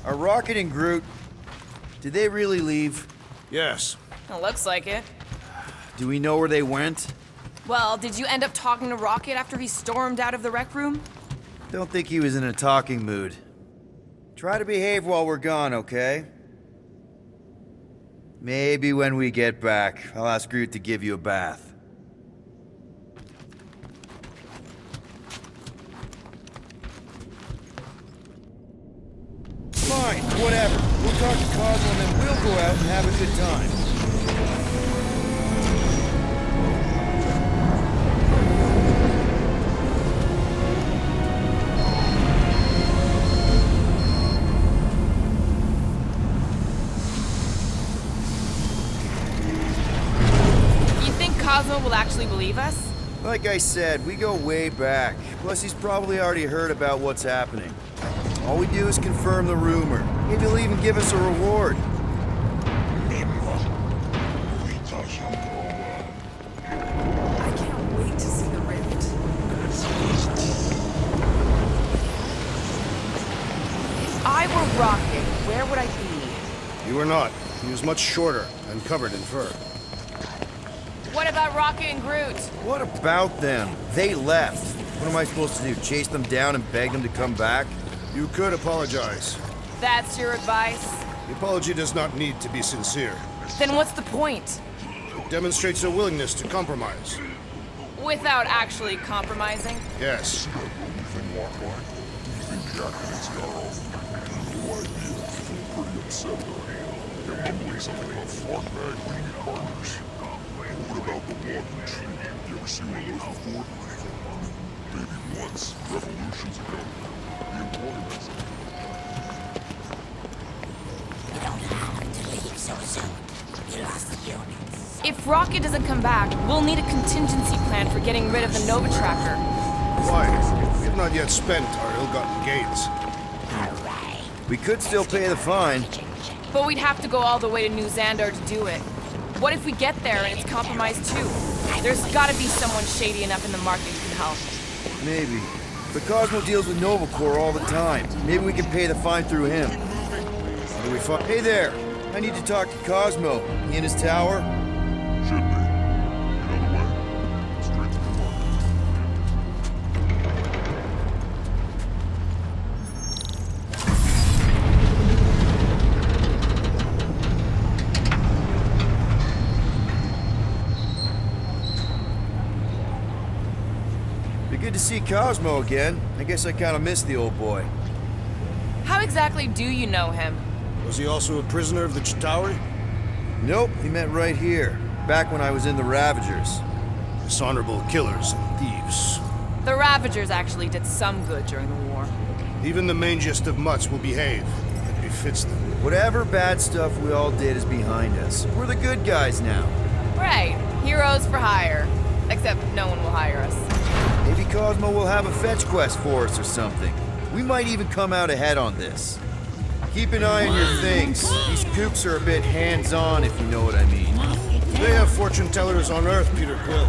Are Rocket and Groot... Did they really leave? Yes. It looks like it. Do we know where they went? Well, did you end up talking to Rocket after he stormed out of the rec room? Don't think he was in a talking mood. Try to behave while we're gone, okay? Maybe when we get back, I'll ask Groot to give you a bath. Fine, whatever. We'll talk to Cosmo and then we'll go out and have a good time. You think Cosmo will actually believe us? Like I said, we go way back. Plus, he's probably already heard about what's happening. All we do is confirm the rumor. Maybe he'll even give us a reward. I can't wait to see the rift. If I were Rocket, where would I be? You were not. He was much shorter and covered in fur. What about Rocket and Groot? What about them? They left. What am I supposed to do? Chase them down and beg them to come back? You could apologize. That's your advice? The apology does not need to be sincere. Then what's the point? demonstrates a willingness to compromise. Without actually compromising. Yes. If Rocket doesn't come back, we'll need a contingency plan for getting rid of the Nova Tracker. Why? We have not yet spent our ill-gotten gains. We could still pay the fine. But we'd have to go all the way to New Xandar to do it. What if we get there and it's compromised too? There's gotta be someone shady enough in the market who can help. Maybe. But Cosmo deals with Nova Corps all the time. Maybe we can pay the fine through him. How do we find? Hey there! I need to talk to Cosmo. He in his tower? Good to see Cosmo again. I guess I kind of missed the old boy. How exactly do you know him? Was he also a prisoner of the Chitauri? Nope, he met right here. Back when I was in the Ravagers. Dishonorable killers and thieves. The Ravagers actually did some good during the war. Even the mangiest of mutts will behave. It befits them. Whatever bad stuff we all did is behind us. We're the good guys now. Right. Heroes for hire. Except no one will hire us. Maybe Cosmo will have a fetch quest for us or something. We might even come out ahead on this. Keep an eye on your things. These kooks are a bit hands-on, if you know what I mean. They have fortune tellers on Earth, Peter Quill.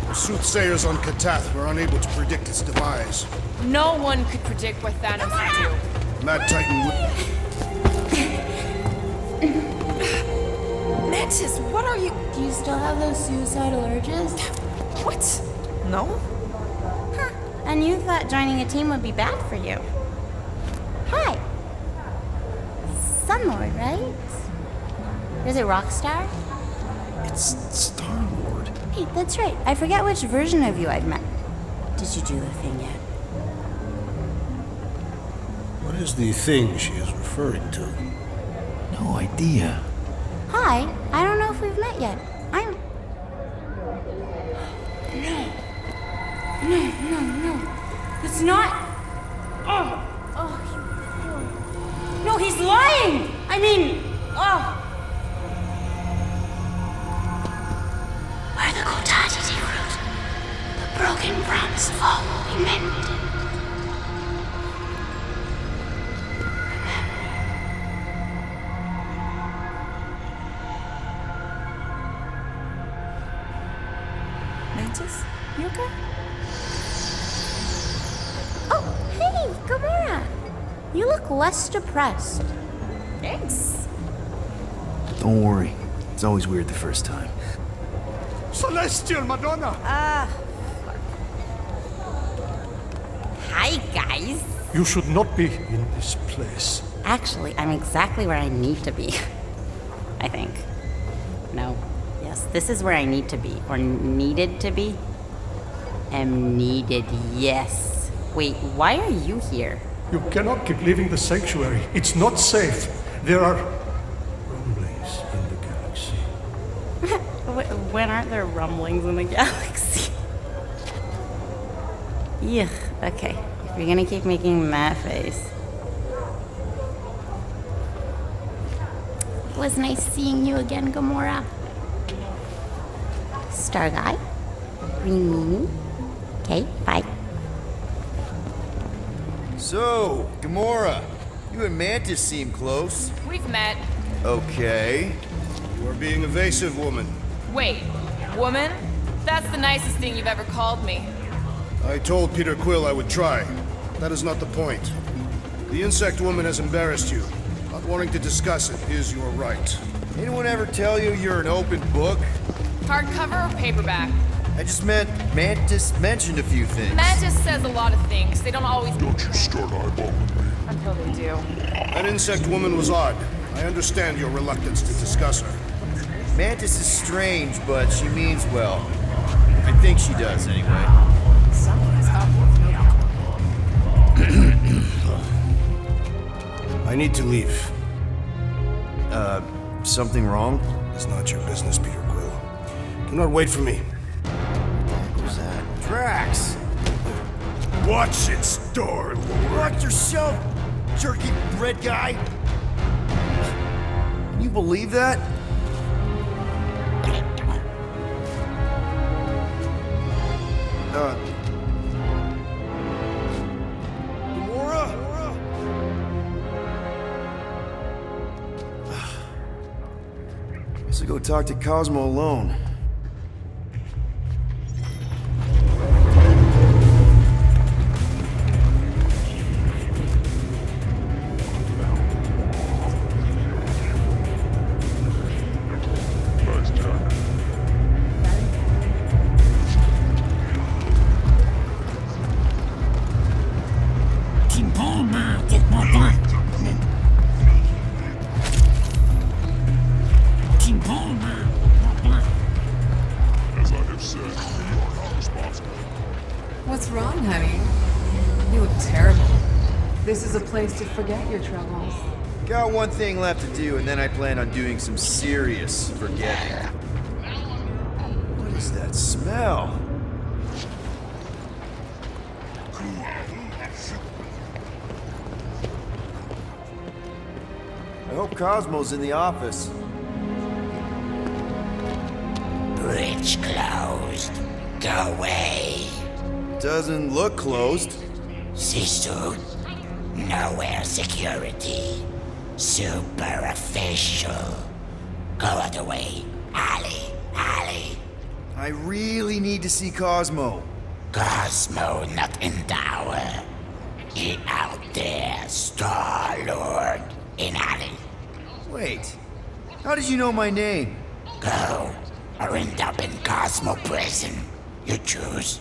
The soothsayers on Katath were unable to predict its demise. No one could predict what Thanos would do. Mad Titan would... Mantis, what are you... Do you still have those suicidal urges? What? No? Huh. And you thought joining a team would be bad for you. Hi. Sunlord, right? Is it Rockstar? It's Star-Lord. Hey, that's right. I forget which version of you I've met. Did you do the thing yet? What is the thing she is referring to? No idea. Hi. I don't know if we've met yet. No. It's not. No, he's lying. I mean, Where the Kotati take root, the broken promise of all will be mended. Mantis, you okay? Oh, hey, Gamora! You look less depressed. Thanks. Don't worry. It's always weird the first time. Celestial Madonna! Hi, guys. You should not be in this place. Actually, I'm exactly where I need to be. I think. No. Yes, this is where I need to be. Or needed to be. Am needed, yes. Wait, why are you here? You cannot keep leaving the sanctuary. It's not safe. There are rumblings in the galaxy. When aren't there rumblings in the galaxy? Yeah, okay. If you're gonna keep making that face. It was nice seeing you again, Gamora. Star Guy. Green Meanie. Okay, bye. So, Gamora, you and Mantis seem close. We've met. Okay. You are being evasive, woman. Wait, woman? That's the nicest thing you've ever called me. I told Peter Quill I would try. That is not the point. The insect woman has embarrassed you. Not wanting to discuss it is your right. Anyone ever tell you you're an open book? Hardcover or paperback? I just meant Mantis mentioned a few things. Mantis says a lot of things. They don't always... Don't you start eyeballing me. Until they do. That insect woman was odd. I understand your reluctance to discuss her. Mantis is strange, but she means well. I think she does, anyway. Something's up with I need to leave. Something wrong? It's not your business, Peter Quill. Do not wait for me. Who's that? Drax! Watch it, Star-Lord. Watch yourself, jerky bread guy! Can you believe that? Guess I'll go talk to Cosmo alone. What's wrong, honey? You look terrible. This is a place to forget your troubles. Got one thing left to do, and then I plan on doing some serious forgetting. What is that smell? I hope Cosmo's in the office. Bridge closed. Go away. Doesn't look closed. Sisu. Nowhere security. Super official. Go other way. Ali. I really need to see Cosmo. Cosmo not in tower. He out there, Star-Lord. In Ali. Wait. How did you know my name? Go. Or end up in Cosmo prison. You choose.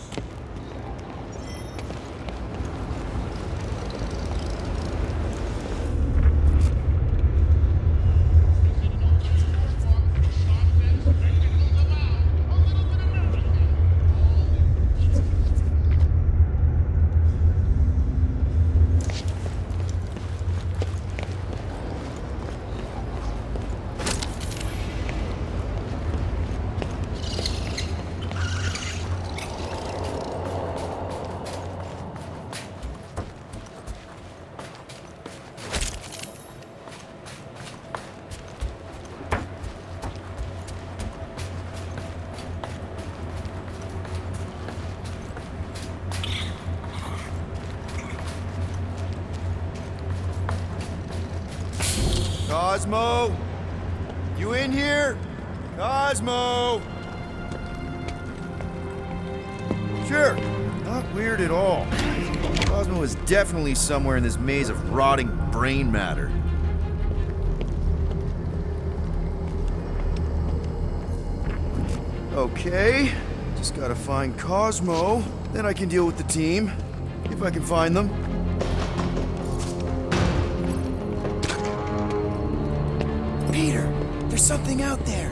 Cosmo? You in here? Cosmo! Sure, not weird at all. Cosmo is definitely somewhere in this maze of rotting brain matter. Okay, just gotta find Cosmo. Then I can deal with the team, if I can find them. Peter, there's something out there.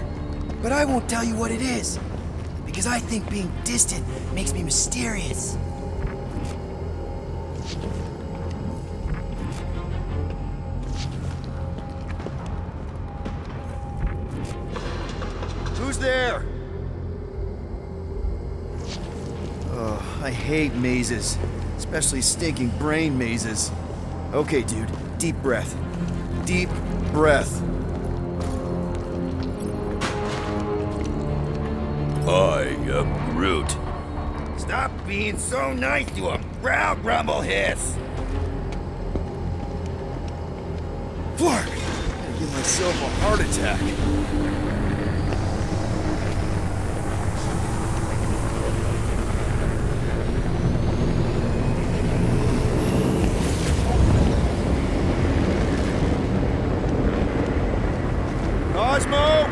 But I won't tell you what it is. Because I think being distant makes me mysterious. Who's there? Oh, I hate mazes. Especially stinking brain mazes. Okay, dude. Deep breath. Deep breath. I am Groot. Stop being so nice to him. Ground rumble hiss. Flark! I give myself a heart attack. Cosmo!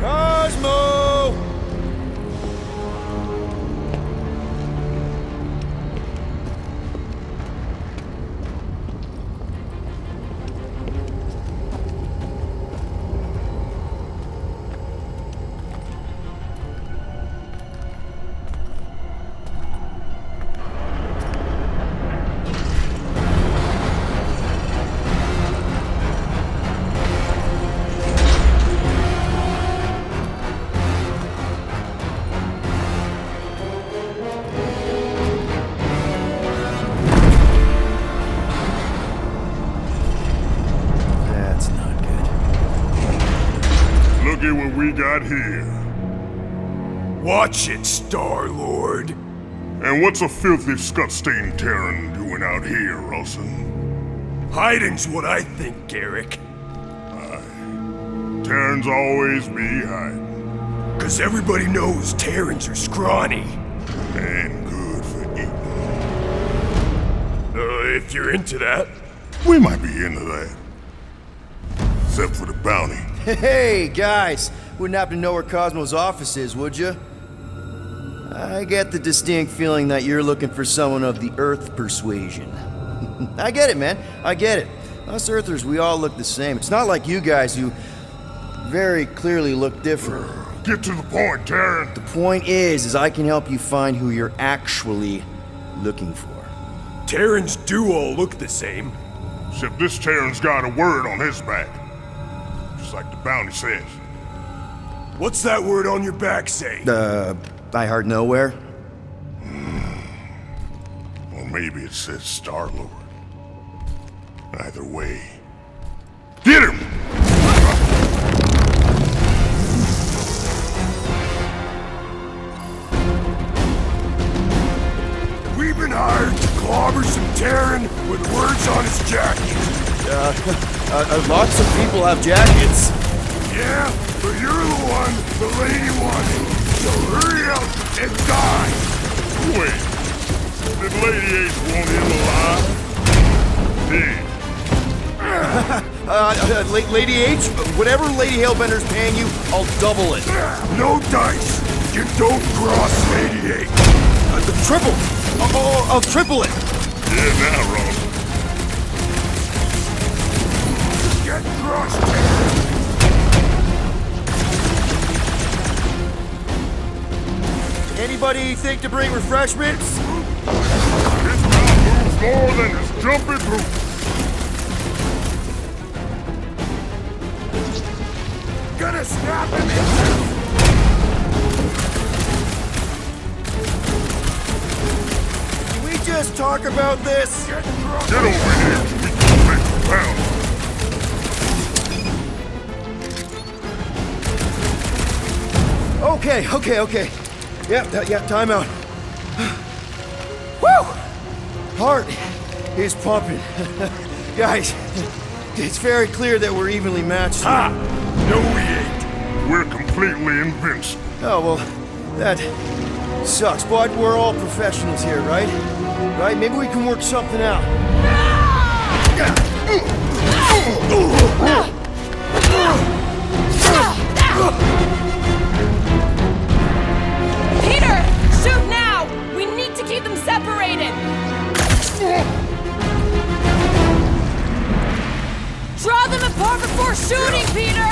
Cosmo! we got here? Watch it, Star-Lord. And what's a filthy, scut-stained Terran doing out here, Rawson? Hiding's what I think, Garrick. Terrans always be hiding. 'Cause everybody knows Terrans are scrawny. And good for eating. If you're into that. We might be into that. Except for the bounty. Hey, guys! Wouldn't happen to know where Cosmo's office is, would you? I get the distinct feeling that you're looking for someone of the Earth persuasion. I get it, man. I get it. Us Earthers, we all look the same. It's not like you guys who very clearly look different. Get to the point, Terran. The point is I can help you find who you're actually looking for. Terrans do all look the same. Except this Terran's got a word on his back. Just like the bounty says. What's that word on your back say? I heart nowhere? Or maybe it says Star-Lord. Either way. Get him! We've been hired to clobber some Terran with words on his jacket. Lots of people have jackets. Yeah, but you're the one the lady wanted. So hurry up and die! Wait, did Lady H want him alive? Lady H, whatever Lady Hellbender's paying you, I'll double it. No dice! You don't cross Lady H! Triple! I'll triple it! Yeah, now, Ross. Get crossed, Terran! Anybody think to bring refreshments? This mouth moves more than his jumping boots. Gonna snap him in two! Can we just talk about this? Get over here so we can make a pound. Okay. Yeah, time out. Woo! Heart is pumping. Guys, it's very clear that we're evenly matched. Ha! No, we ain't. We're completely invincible. Oh, well, that sucks, but we're all professionals here, right? Right? Maybe we can work something out. Peter! Shoot now! We need to keep them separated! Draw them apart before shooting, Peter!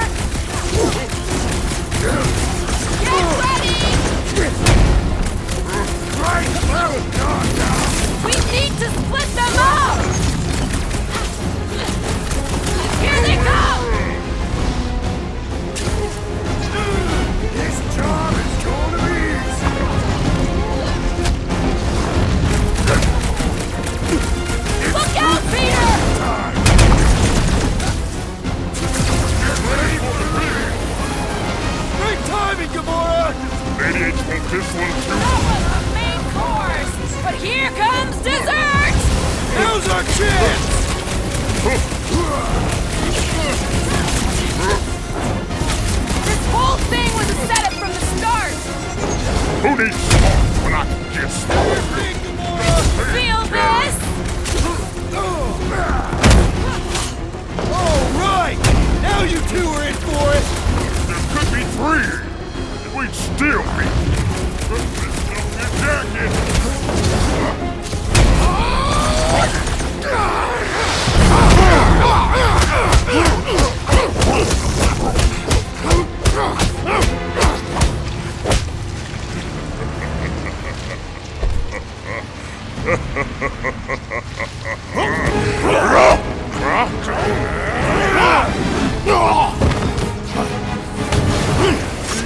Get ready! We need to split them up! Here they come! This job is gonna be easy! Look out, Peter! Get ready for the beat! Great timing, Gamora! Lady H wants this one too. That was the main course! But here comes dessert! Now's our chance! This whole thing was a setup from the start! Who needs smoke when I can just Feel this? All right! Now you two are in for it! There could be three. And we'd still be. Your jacket.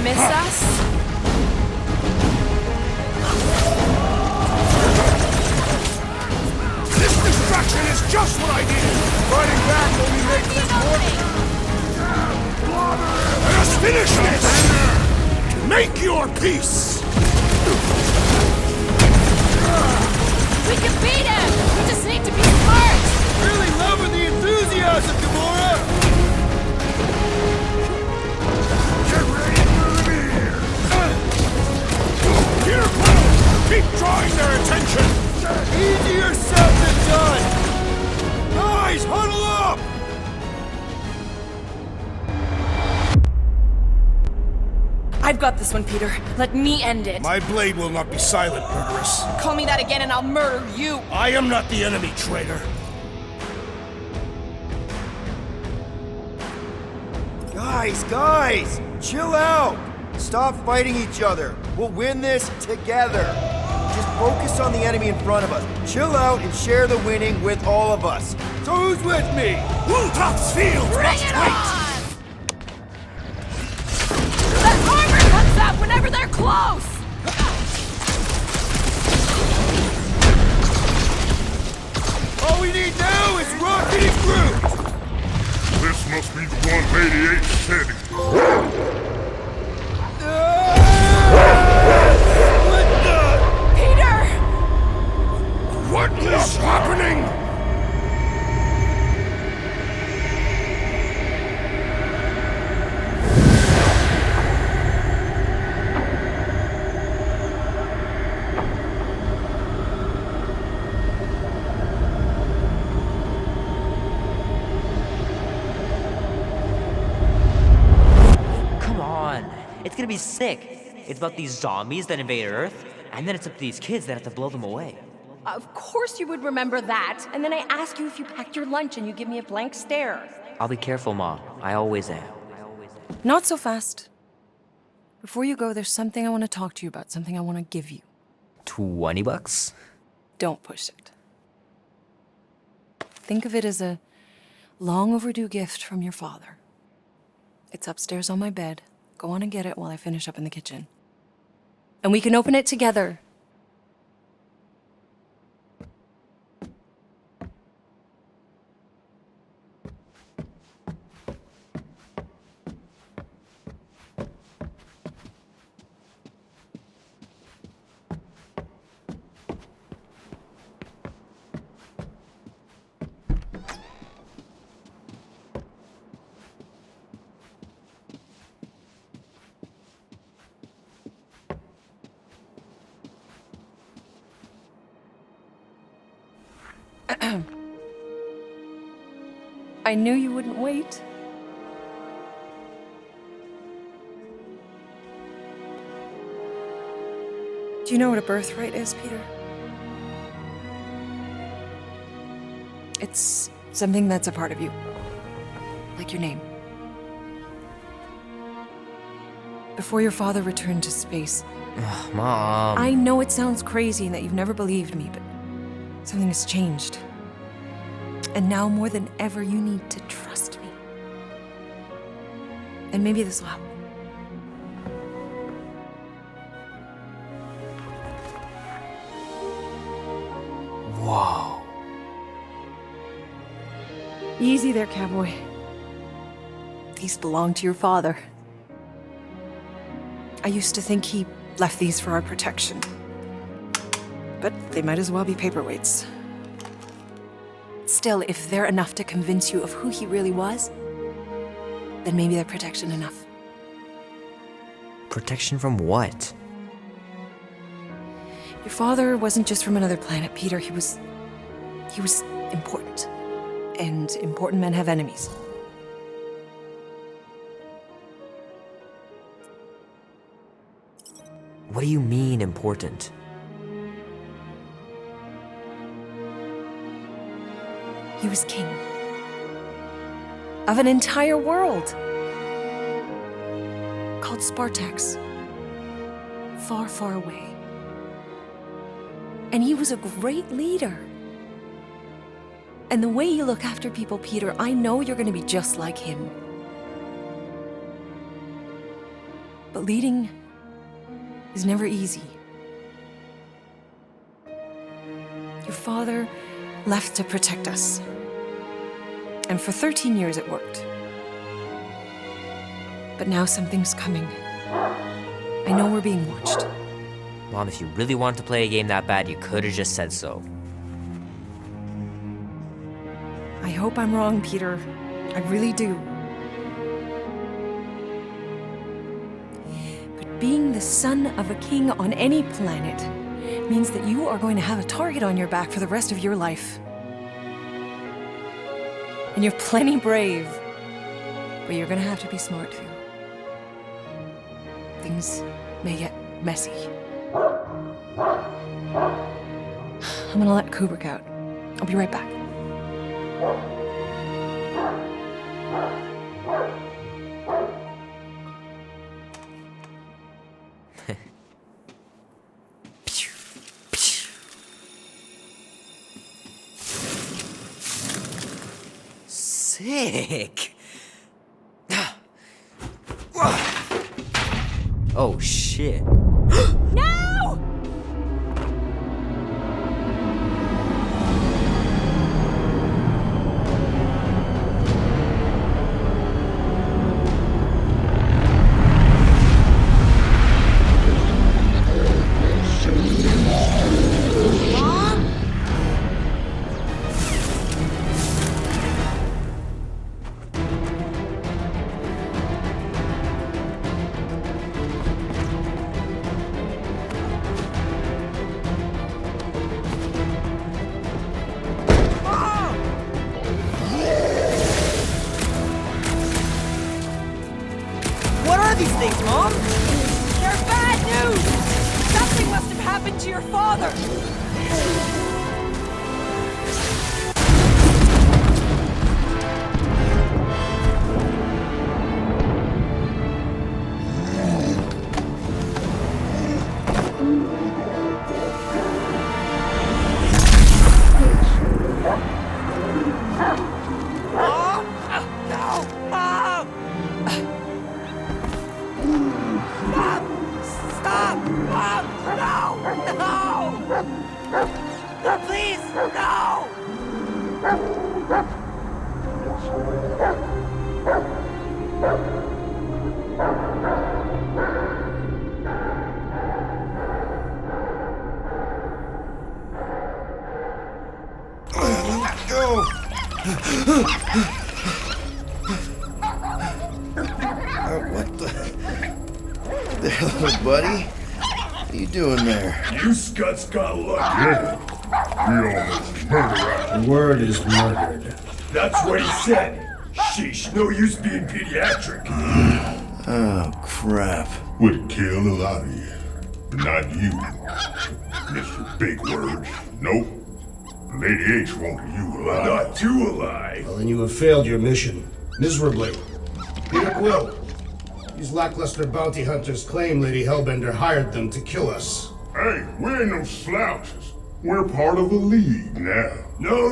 Miss us? This distraction is just what I needed! Fighting back only makes this more... Let us finish this! Make your peace! We can beat him! We just need to be smart! Really loving the enthusiasm, Gamora! Get ready for the beer! Peter Quill! Keep drawing their attention! Easier said than done! Guys, huddle up! I've got this one, Peter. Let me end it. My blade will not be silent, murderess. Call me that again and I'll murder you. I am not the enemy, traitor. Guys, chill out! Stop fighting each other. We'll win this together. Just focus on the enemy in front of us. Chill out and share the winning with all of us. So who's with me? Wultop's field must wait! That armor comes up whenever they're close! All we need now is Rocket and Groot! This must be the one Lady H said. Peter! What is happening? It's gonna be sick. It's about these zombies that invade Earth, and then it's up to these kids that have to blow them away. Of course you would remember that. And then I ask you if you packed your lunch and you give me a blank stare. I'll be careful, Ma. I always am. Not so fast. Before you go, there's something I want to talk to you about, something I want to give you. $20? Don't push it. Think of it as a long overdue gift from your father. It's upstairs on my bed. Go on and get it while I finish up in the kitchen. And we can open it together. I knew you wouldn't wait. Do you know what a birthright is, Peter? It's something that's a part of you. Like your name. Before your father returned to space. Ugh, Mom. I know it sounds crazy and that you've never believed me, but something has changed. And now more than ever, you need to trust me. And maybe this will help. Whoa. Easy there, cowboy. These belong to your father. I used to think he left these for our protection. But they might as well be paperweights. Still, if they're enough to convince you of who he really was, then maybe they're protection enough. Protection from what? Your father wasn't just from another planet, Peter. He was important. And important men have enemies. What do you mean, important? He was king. Of an entire world. Called Spartax. Far, far away. And he was a great leader. And the way you look after people, Peter, I know you're gonna be just like him. But leading is never easy. Your father left to protect us. And for 13 years it worked. But now something's coming. I know we're being watched. Mom, if you really wanted to play a game that bad, you could have just said so. I hope I'm wrong, Peter. I really do. But being the son of a king on any planet means that you are going to have a target on your back for the rest of your life. And you're plenty brave, but you're gonna have to be smart too. Things may get messy. I'm gonna let Kubrick out. I'll be right back. Sick. Oh shit. No! What are these things, Mom? They're bad news! Something must have happened to your father! What the hell, buddy? What are you doing there? You scuts got lucky. We almost murdered. The word is murdered. That's what he said. Sheesh, no use being pediatric. Oh, crap. Would kill a lot of you, but not you. Mr. Big Words. Nope. Lady H wanted you alive. Not too alive. Well, then you have failed your mission. Miserably. Peter Quill. These lackluster bounty hunters claim Lady Hellbender hired them to kill us. Hey, we ain't no slouches. We're part of a league now. No.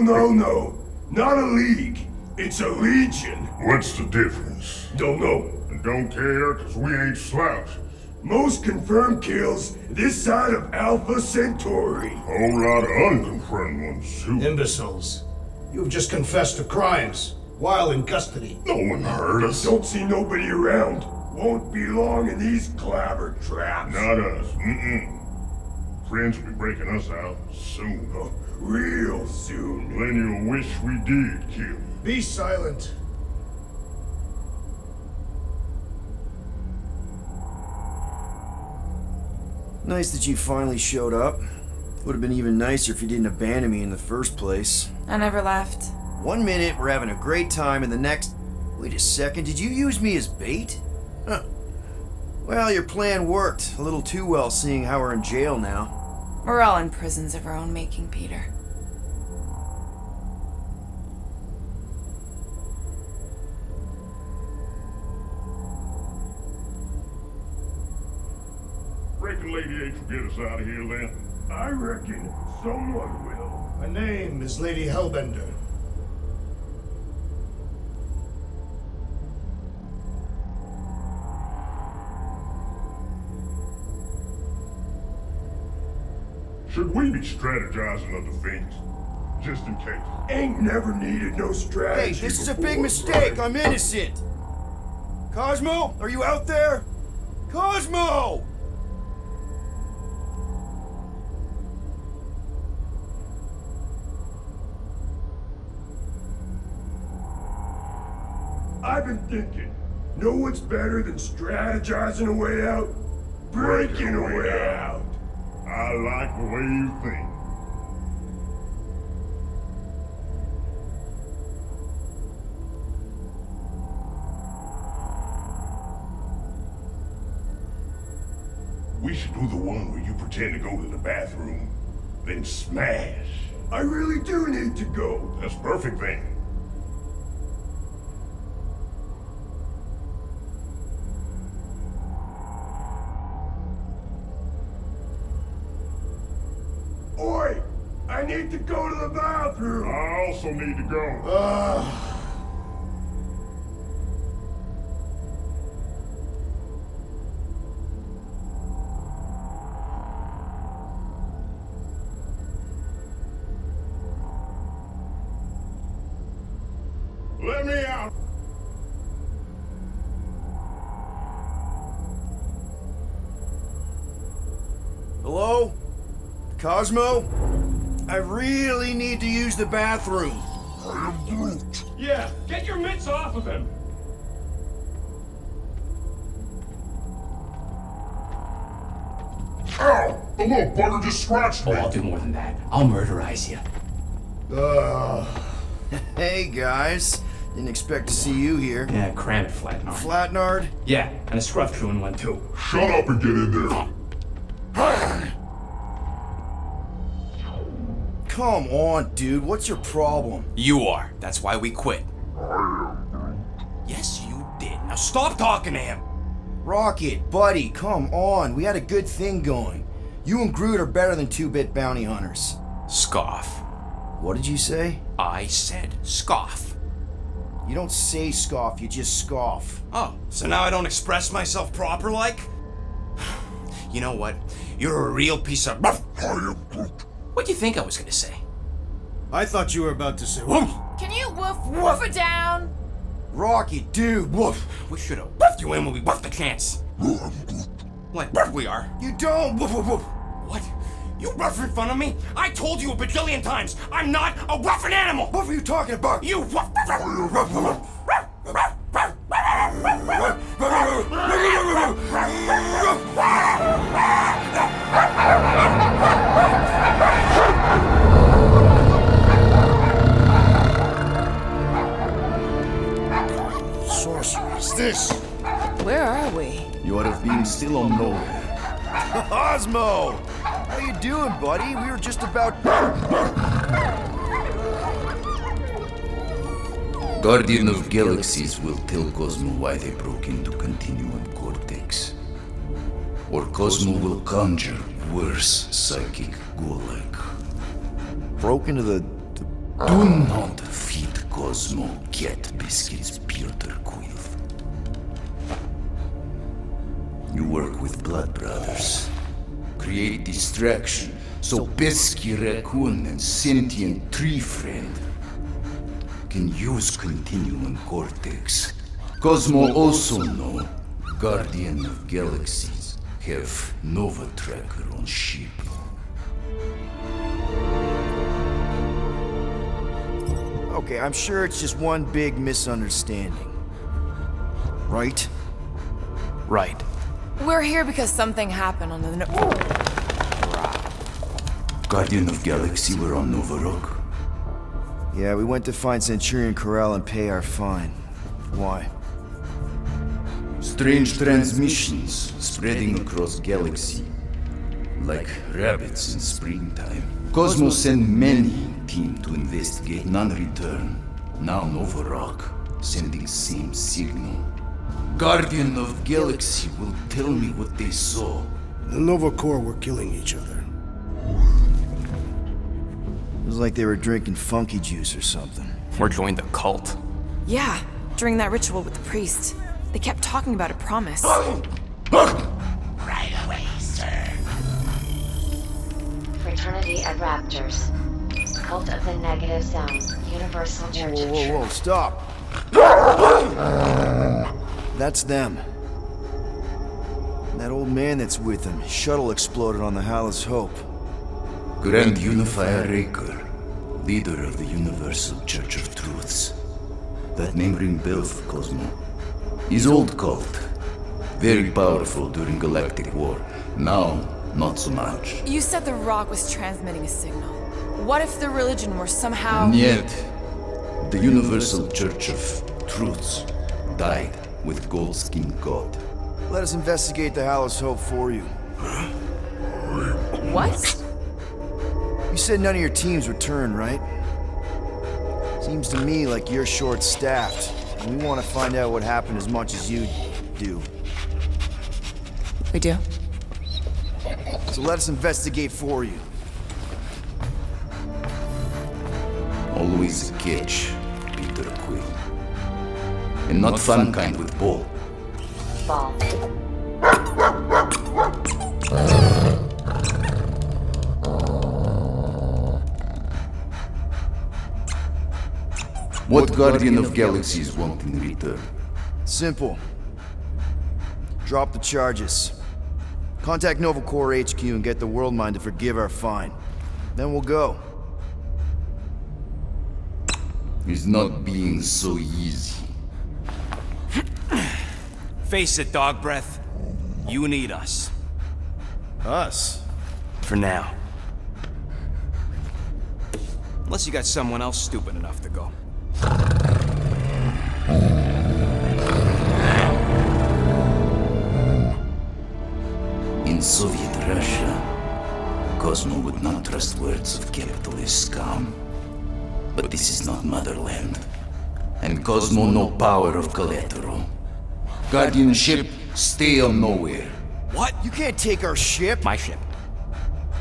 Not a league. It's a legion. What's the difference? Don't know. And don't care, because we ain't slouches. Most confirmed kills this side of Alpha Centauri. Whole lot of unconfirmed ones, too. Imbeciles. You have just confessed to crimes while in custody. No one heard us. Don't see nobody around. Won't be long in these clabber traps. Not us. Friends will be breaking us out soon. Real soon. Then you'll wish we did kill you. Be silent. Nice that you finally showed up. Would have been even nicer if you didn't abandon me in the first place. I never left. 1 minute, we're having a great time, and the next... Wait a second, did you use me as bait? Huh. Well, your plan worked. A little too well, seeing how we're in jail now. We're all in prisons of our own making, Peter. Reckon Lady H will get us out of here then? I reckon someone will. My name is Lady Hellbender. Should we be strategizing other things? Just in case. Ain't never needed no strategy. Hey, this is a big mistake. I'm innocent. Cosmo, are you out there? Cosmo! I've been thinking, know what's better than strategizing a way out? Breaking a way out. I like the way you think. We should do the one where you pretend to go to the bathroom, then smash. I really do need to go. That's perfect then. Oi! I need to go to the bathroom! I also need to go. Let me out! Hello? Cosmo? I really need to use the bathroom. I am Groot. Yeah, get your mitts off of him! Ow! The little bugger just scratched me. Oh, I'll do more than that. I'll murderize you. Hey, guys. Didn't expect to see you here. Yeah, cram it, Flatnard. Flatnard? Yeah, and a scruff crew in one too. Shut up and get in there. Come on, dude. What's your problem? You are. That's why we quit. Yes, you did. Now stop talking to him. Rocket, buddy, come on. We had a good thing going. You and Groot are better than 2-bit bounty hunters. Scoff. What did you say? I said scoff. You don't say scoff, you just scoff. Oh, so now I don't express myself proper like? You know what? You're a real piece of... What do you think I was gonna say? I thought you were about to say, woof! Can you woof it down? Rocket, dude, woof! We should have woofed you in when we woofed the chance. Like we are. You don't woof woof woof! What? You rough in front of me? I told you a bajillion times, I'm not a roughin' animal! What were you talking about? You rough... Sorcery is this? Where are we? You have been still on nowhere. Cosmo! How you doing, buddy? We were just about... Guardian of Galaxies will tell Cosmo why they broke into Continuum Cortex. Or Cosmo will conjure worse psychic gulag. Broke into the... Do not feed Cosmo cat biscuits, Peter Quill. You work with Blood Brothers. Create distraction so Pesky Raccoon and Sentient Tree Friend can use Continuum Cortex. Cosmo also know Guardian of Galaxies have Nova Tracker on ship. Okay, I'm sure it's just one big misunderstanding. Right? Right. We're here because something happened on the... Guardian of Galaxy were on Nova Rock. Yeah, we went to find Centurion Corral and pay our fine. Why? Strange transmissions spreading across galaxy. Like rabbits in springtime. Cosmo sent many team to investigate, none return. Now Nova Rock sending same signal. Guardian of Galaxy will tell me what they saw. The Nova Corps were killing each other. It was like they were drinking funky juice or something. Or joined the cult. Yeah, during that ritual with the priest. They kept talking about a promise. Right away, sir. Fraternity at Raptors. Cult of the Negative Sound. Universal Church of Whoa, Truth. stop! That's them. And that old man that's with them, his shuttle exploded on the Hallis Hope. Grand Unifier Raker, leader of the Universal Church of Truths. That name ring bell for Cosmo. His old cult. Very powerful during Galactic War. Now, not so much. You said the rock was transmitting a signal. What if the religion were somehow... Yet, the Universal Church of Truths died with Gold-Skin God. Let us investigate the Hallis Hope for you. What? You said none of your teams returned, right? Seems to me like you're short-staffed, and we want to find out what happened as much as you do. We do? So let us investigate for you. Always a catch, Peter Quill. And not fun kind with ball. Ball. What Guardian of Galaxies want in return? Simple. Drop the charges. Contact Nova Corps HQ and get the World Mind to forgive our fine. Then we'll go. It's not being so easy. Face it, dog breath. You need us. Us? For now. Unless you got someone else stupid enough to go. In Soviet Russia, Cosmo would not trust words of capitalist scum. But this is not motherland. And Cosmo no power of collateral. Guardianship, stay on nowhere. What? You can't take our ship? My ship.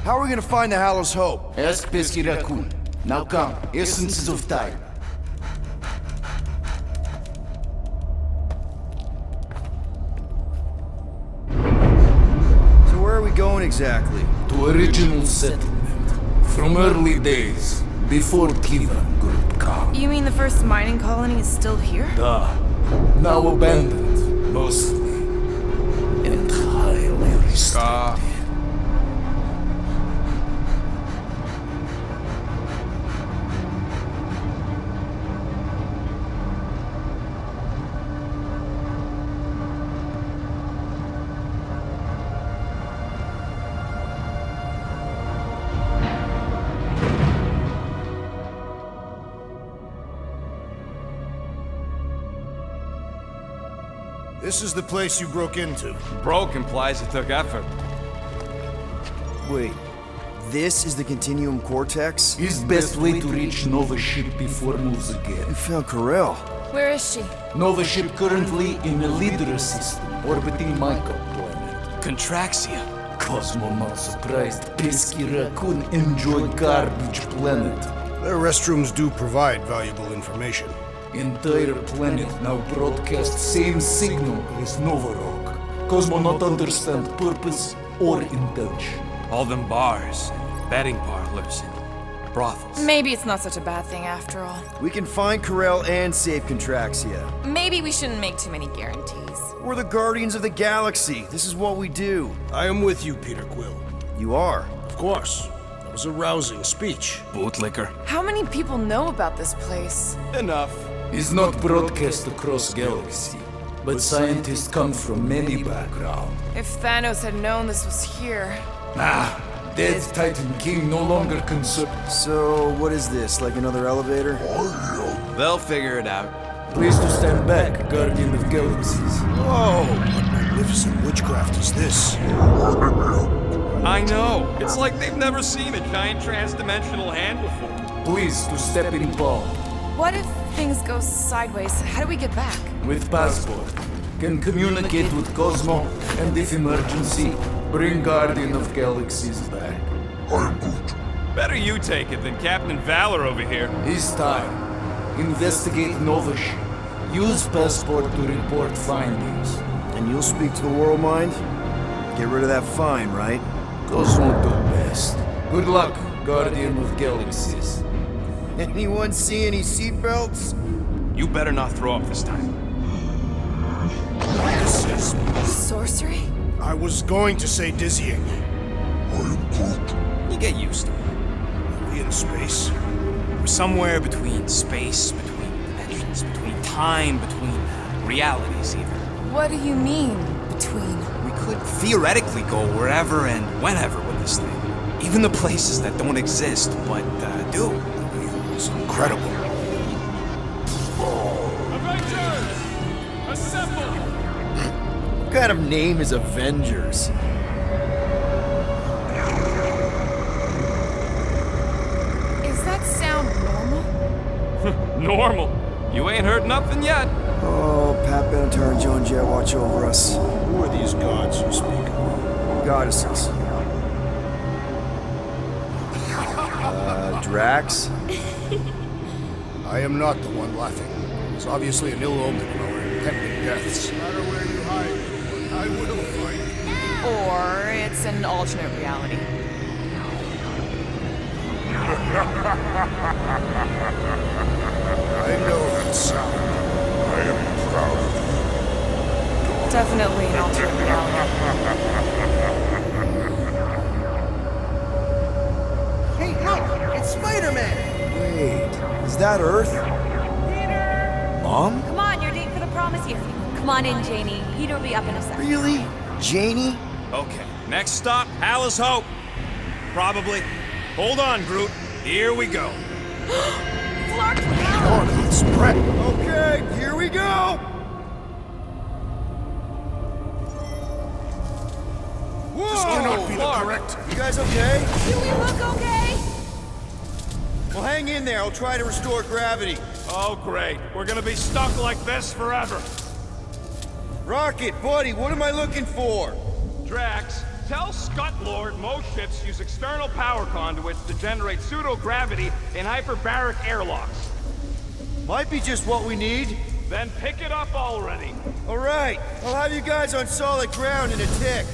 How are we gonna find the Hallis Hope? Ask Pesky Raccoon. Now come, essences of time. So where are we going exactly? To original settlement. From early days, before Tivan Group come. You mean the first mining colony is still here? Duh. Now abandoned, mostly. And highly restricted. This is the place you broke into. Broke implies it took effort. Wait, this is the Continuum Cortex? His best way to reach Nova ship before moves again. You found Corel. Where is she? Nova ship currently in a leader system, orbiting Michael planet. Contraxia. Cosmo not surprised. Pesky Raccoon enjoy garbage planet. Their restrooms do provide valuable information. Entire planet now broadcast same signal as Nova Rock. Cosmo not understand purpose or intention. All them bars, and betting parlors, and brothels. Maybe it's not such a bad thing after all. We can find Corel and save Contraxia. Maybe we shouldn't make too many guarantees. We're the Guardians of the Galaxy. This is what we do. I am with you, Peter Quill. You are? Of course. That was a rousing speech. Bootlicker. How many people know about this place? Enough. Is not broadcast across galaxy, but scientists come from many backgrounds. If Thanos had known this was here... Dead Titan King no longer concerned. So, what is this, like another elevator? They'll figure it out. Please to stand back, Guardian of Galaxies. Whoa! What magnificent witchcraft is this? I know. It's like they've never seen a giant trans-dimensional hand before. Please to step in palm. What if things go sideways? How do we get back? With passport. Can communicate with Cosmo, and if emergency, bring Guardian of Galaxies back. I'm good. Better you take it than Captain Valor over here. This time, investigate Nova ship. Use passport to report findings. And you'll speak to the World Mind? Get rid of that fine, right? Cosmo do best. Good luck, Guardian of Galaxies. Anyone see any seatbelts? You better not throw up this time. This is... Sorcery? I was going to say dizzying. You get used to it. Are we in space? We're somewhere between space, between dimensions, between time, between realities even. What do you mean, between? We could theoretically go wherever and whenever with this thing. Even the places that don't exist, but do. It's incredible. Avengers! Assemble! What kind of name is Avengers? Is that sound normal? Normal. You ain't heard nothing yet. Oh, Pat Benatar and Joan Jett watch over us. Who are these gods you speak of? Goddesses. Drax? I am not the one laughing. It's obviously an ill omen in our impending deaths. No matter where you hide, I will find you. Or it's an alternate reality. I know that sound. I am proud of you. Definitely an alternate reality. Hey, help! It's Spider-Man! Wait, is that Earth? Peter! Mom? Come on, you're late for the promise you. Come on in, Janie. Peter will be up in a second. Really? Janie? Okay, next stop, Hal's Hope. Probably. Hold on, Groot. Here we go. Oh, it's Brett. Okay, here we go! Whoa! This cannot be the correct. You guys okay? Do we look okay? Well, hang in there. I'll try to restore gravity. Oh, great. We're gonna be stuck like this forever. Rocket, buddy, what am I looking for? Drax, tell Scut-Lord most ships use external power conduits to generate pseudo-gravity in hyperbaric airlocks. Might be just what we need. Then pick it up already. All right, I'll have you guys on solid ground in a tick.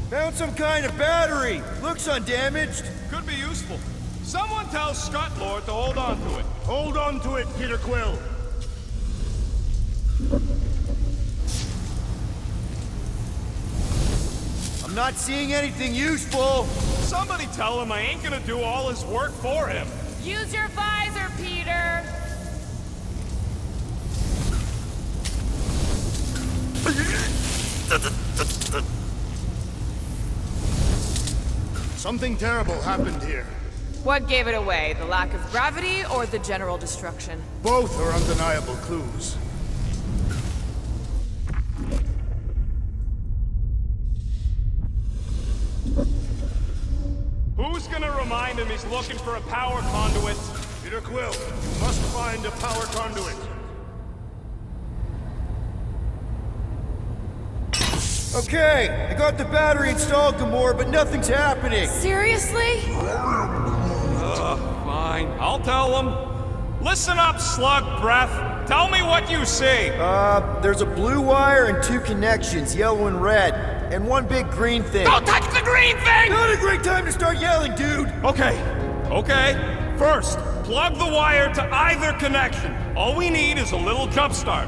Found some kind of battery. Looks undamaged. Could be useful. Someone tell Scut-Lord to hold on to it. Hold on to it, Peter Quill. I'm not seeing anything useful. Somebody tell him I ain't gonna do all his work for him. Use your visor, Peter! Something terrible happened here. What gave it away? The lack of gravity or the general destruction? Both are undeniable clues. Who's gonna remind him he's looking for a power conduit? Peter Quill, you must find a power conduit. Okay, I got the battery installed, Gamora, but nothing's happening. Seriously? Fine. I'll tell him. Listen up, slug breath. Tell me what you see. There's a blue wire and two connections, yellow and red, and one big green thing. Don't touch the green thing! Not a great time to start yelling, dude! Okay. First, plug the wire to either connection. All we need is a little jump start.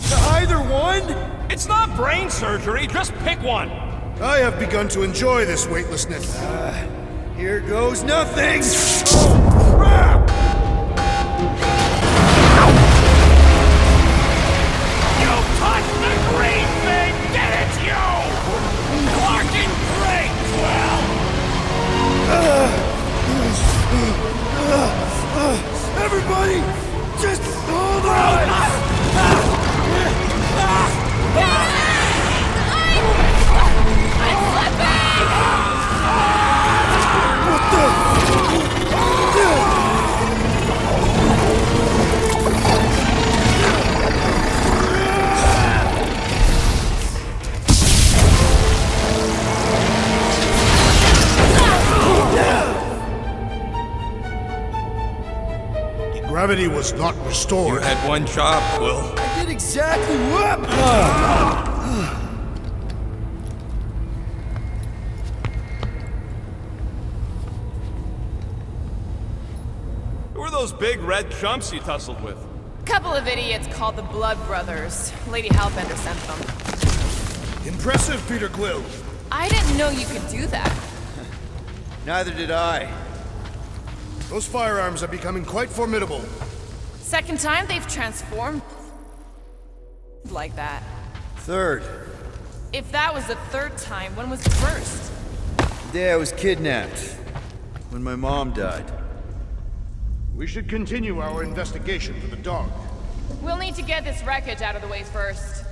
To either one? It's not brain surgery, just pick one. I have begun to enjoy this weightlessness. Here goes nothing! Oh, crap! You touched the green thing! Get it, you! Working great, Quill! Everybody, just hold on! Gravity was not restored. You had one job, Quill. I did exactly what? Who are those big red chumps you tussled with? Couple of idiots called the Blood Brothers. Lady Hellbender sent them. Impressive, Peter Quill. I didn't know you could do that. Neither did I. Those firearms are becoming quite formidable. Second time they've transformed like that. Third. If that was the third time, when was the first? The day I was kidnapped. When my mom died. We should continue our investigation for the dog. We'll need to get this wreckage out of the way first.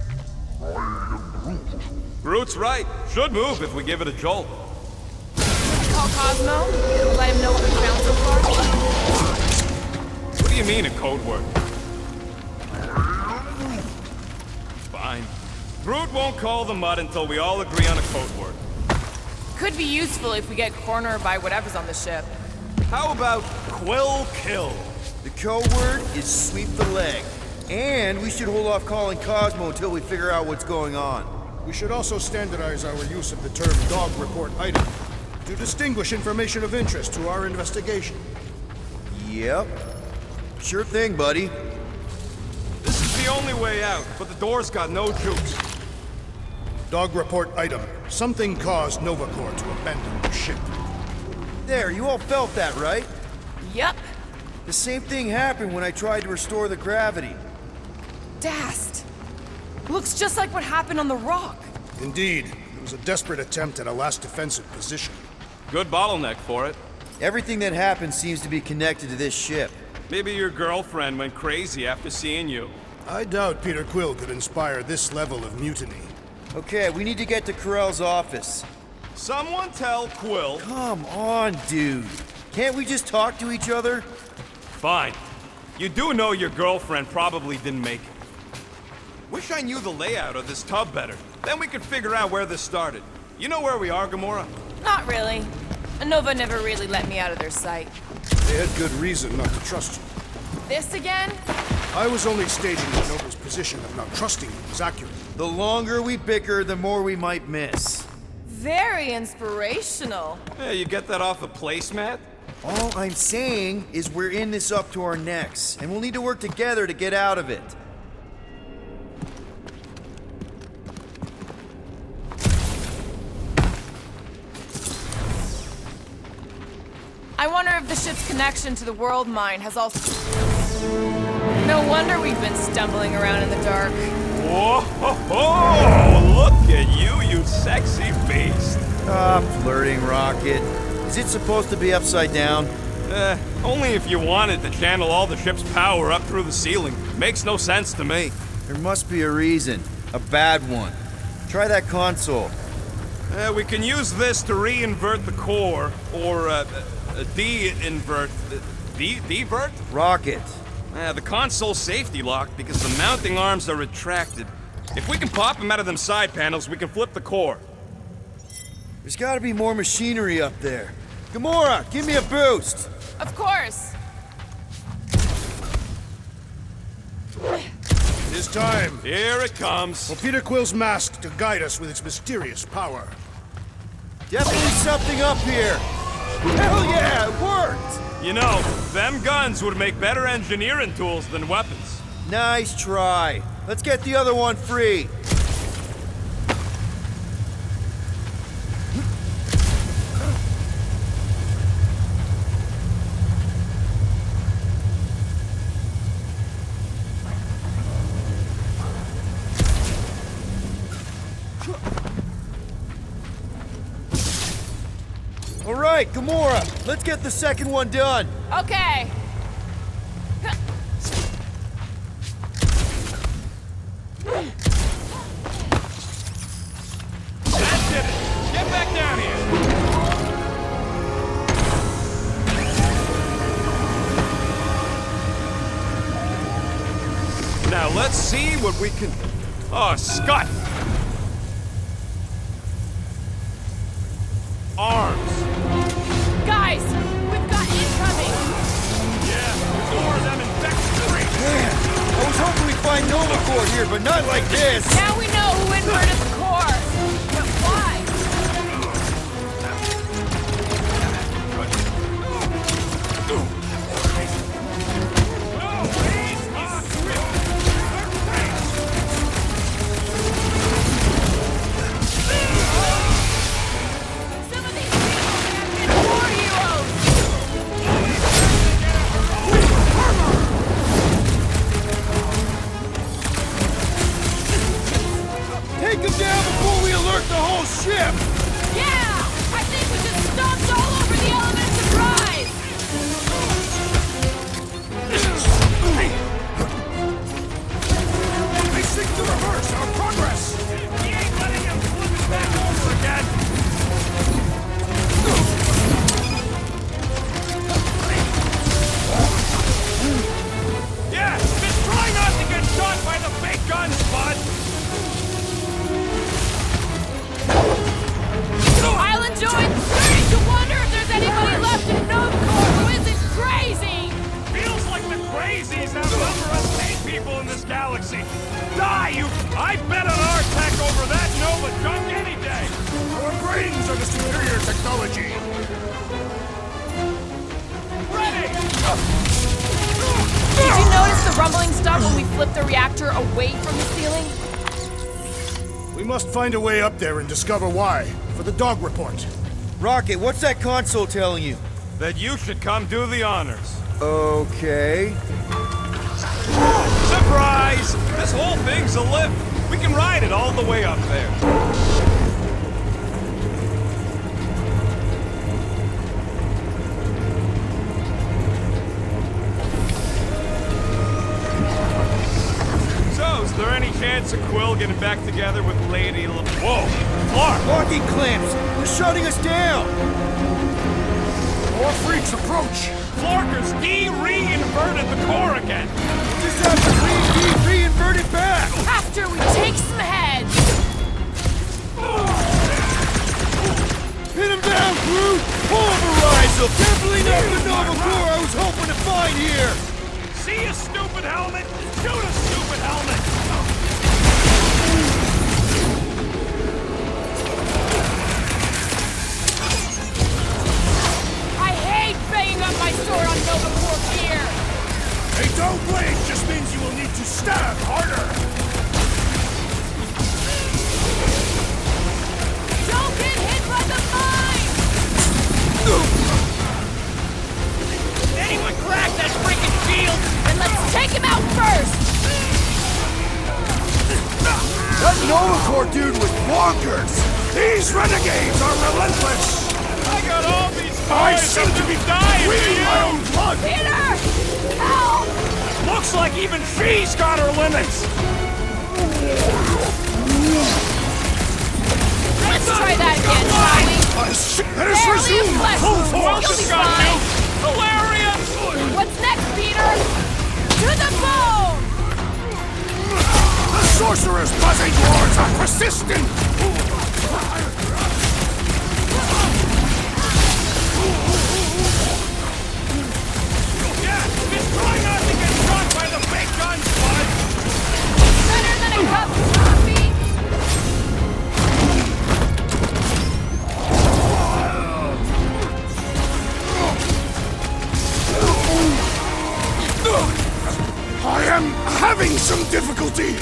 Groot's right. Should move if we give it a jolt. Call Cosmo? Let him know what we found so far? What do you mean, a code word? Fine. Groot won't call the mud until we all agree on a code word. Could be useful if we get cornered by whatever's on the ship. How about Quill Kill? The code word is sweep the leg. And we should hold off calling Cosmo until we figure out what's going on. We should also standardize our use of the term dog report item to distinguish information of interest to our investigation. Yep. Sure thing, buddy. This is the only way out, but the door's got no juice. Dog report item. Something caused Nova Corps to abandon the ship. There, you all felt that, right? Yep. The same thing happened when I tried to restore the gravity. Dast. Looks just like what happened on the rock. Indeed. It was a desperate attempt at a last defensive position. Good bottleneck for it. Everything that happened seems to be connected to this ship. Maybe your girlfriend went crazy after seeing you. I doubt Peter Quill could inspire this level of mutiny. Okay, we need to get to Carell's office. Someone tell Quill. Come on, dude. Can't we just talk to each other? Fine. You do know your girlfriend probably didn't make it. Wish I knew the layout of this tub better. Then we could figure out where this started. You know where we are, Gamora? Not really. Nova never really let me out of their sight. They had good reason not to trust you. This again? I was only stating that Nova's position of not trusting you was accurate. The longer we bicker, the more we might miss. Very inspirational. Yeah, you get that off a placemat? All I'm saying is we're in this up to our necks, and we'll need to work together to get out of it. I wonder if the ship's connection to the world mine has also... No wonder we've been stumbling around in the dark. Whoa, ho, ho! Look at you, you sexy beast. Stop flirting, Rocket. Is it supposed to be upside down? Only if you wanted to channel all the ship's power up through the ceiling. Makes no sense to me. There must be a reason. A bad one. Try that console. We can use this to re-invert the core, or, de-invert... Divert? Rocket. The console's safety locked because the mounting arms are retracted. If we can pop them out of them side panels, we can flip the core. There's gotta be more machinery up there. Gamora, give me a boost! Of course! It is time. Here it comes. For Peter Quill's mask to guide us with its mysterious power. Definitely something up here! Hell yeah, it worked! You know, them guns would make better engineering tools than weapons. Nice try. Let's get the other one free. All right, Gamora, let's get the second one done. Okay. That did it. Get back down here. Now let's see what we can... Oh, Scott! Arms. Guys, we've got incoming! Yeah, there's more of them in Vector. Man, I was hoping we'd find Nova Corps here, but not like this. Now we know who inverted the core. But why? Did you notice the rumbling stopped when we flipped the reactor away from the ceiling? We must find a way up there and discover why, for the dog report. Rocket, what's that console telling you? That you should come do the honors. Okay. Surprise! This whole thing's a lift. We can ride it all the way up there. So, is there any chance of Quill getting back together with Lady Whoa! Clark! Locking clamps! They're shutting us down! More freaks approach! Flarker's de-reinverted the core again! Just have to reinvert it back! After we take some heads! Hit him down, Groot! Pulverize him! Definitely not the Nova Core I was hoping to find here! See a stupid helmet? Shoot a stupid helmet! I hate banging up my sword on Nova Corp gear! A dull blade just means you will need to stab harder! Don't get hit by the mine! Anyone crack that freaking shield? And let's take him out first! That Nova Corps dude was bonkers! These renegades are relentless! I got all these I boys seem to be dying for bleeding my you! own blood! Peter! Help! Looks like even she's got her limits! Let's try that again, shall we? Let us resume full force! You'll be fine! Hilarious! What's next, Peter? To the bone! The sorcerer's buzzing words are persistent! Yeah, just try not to get shot by the big guns, bud! Better than a cup of coffee! I am having some difficulty!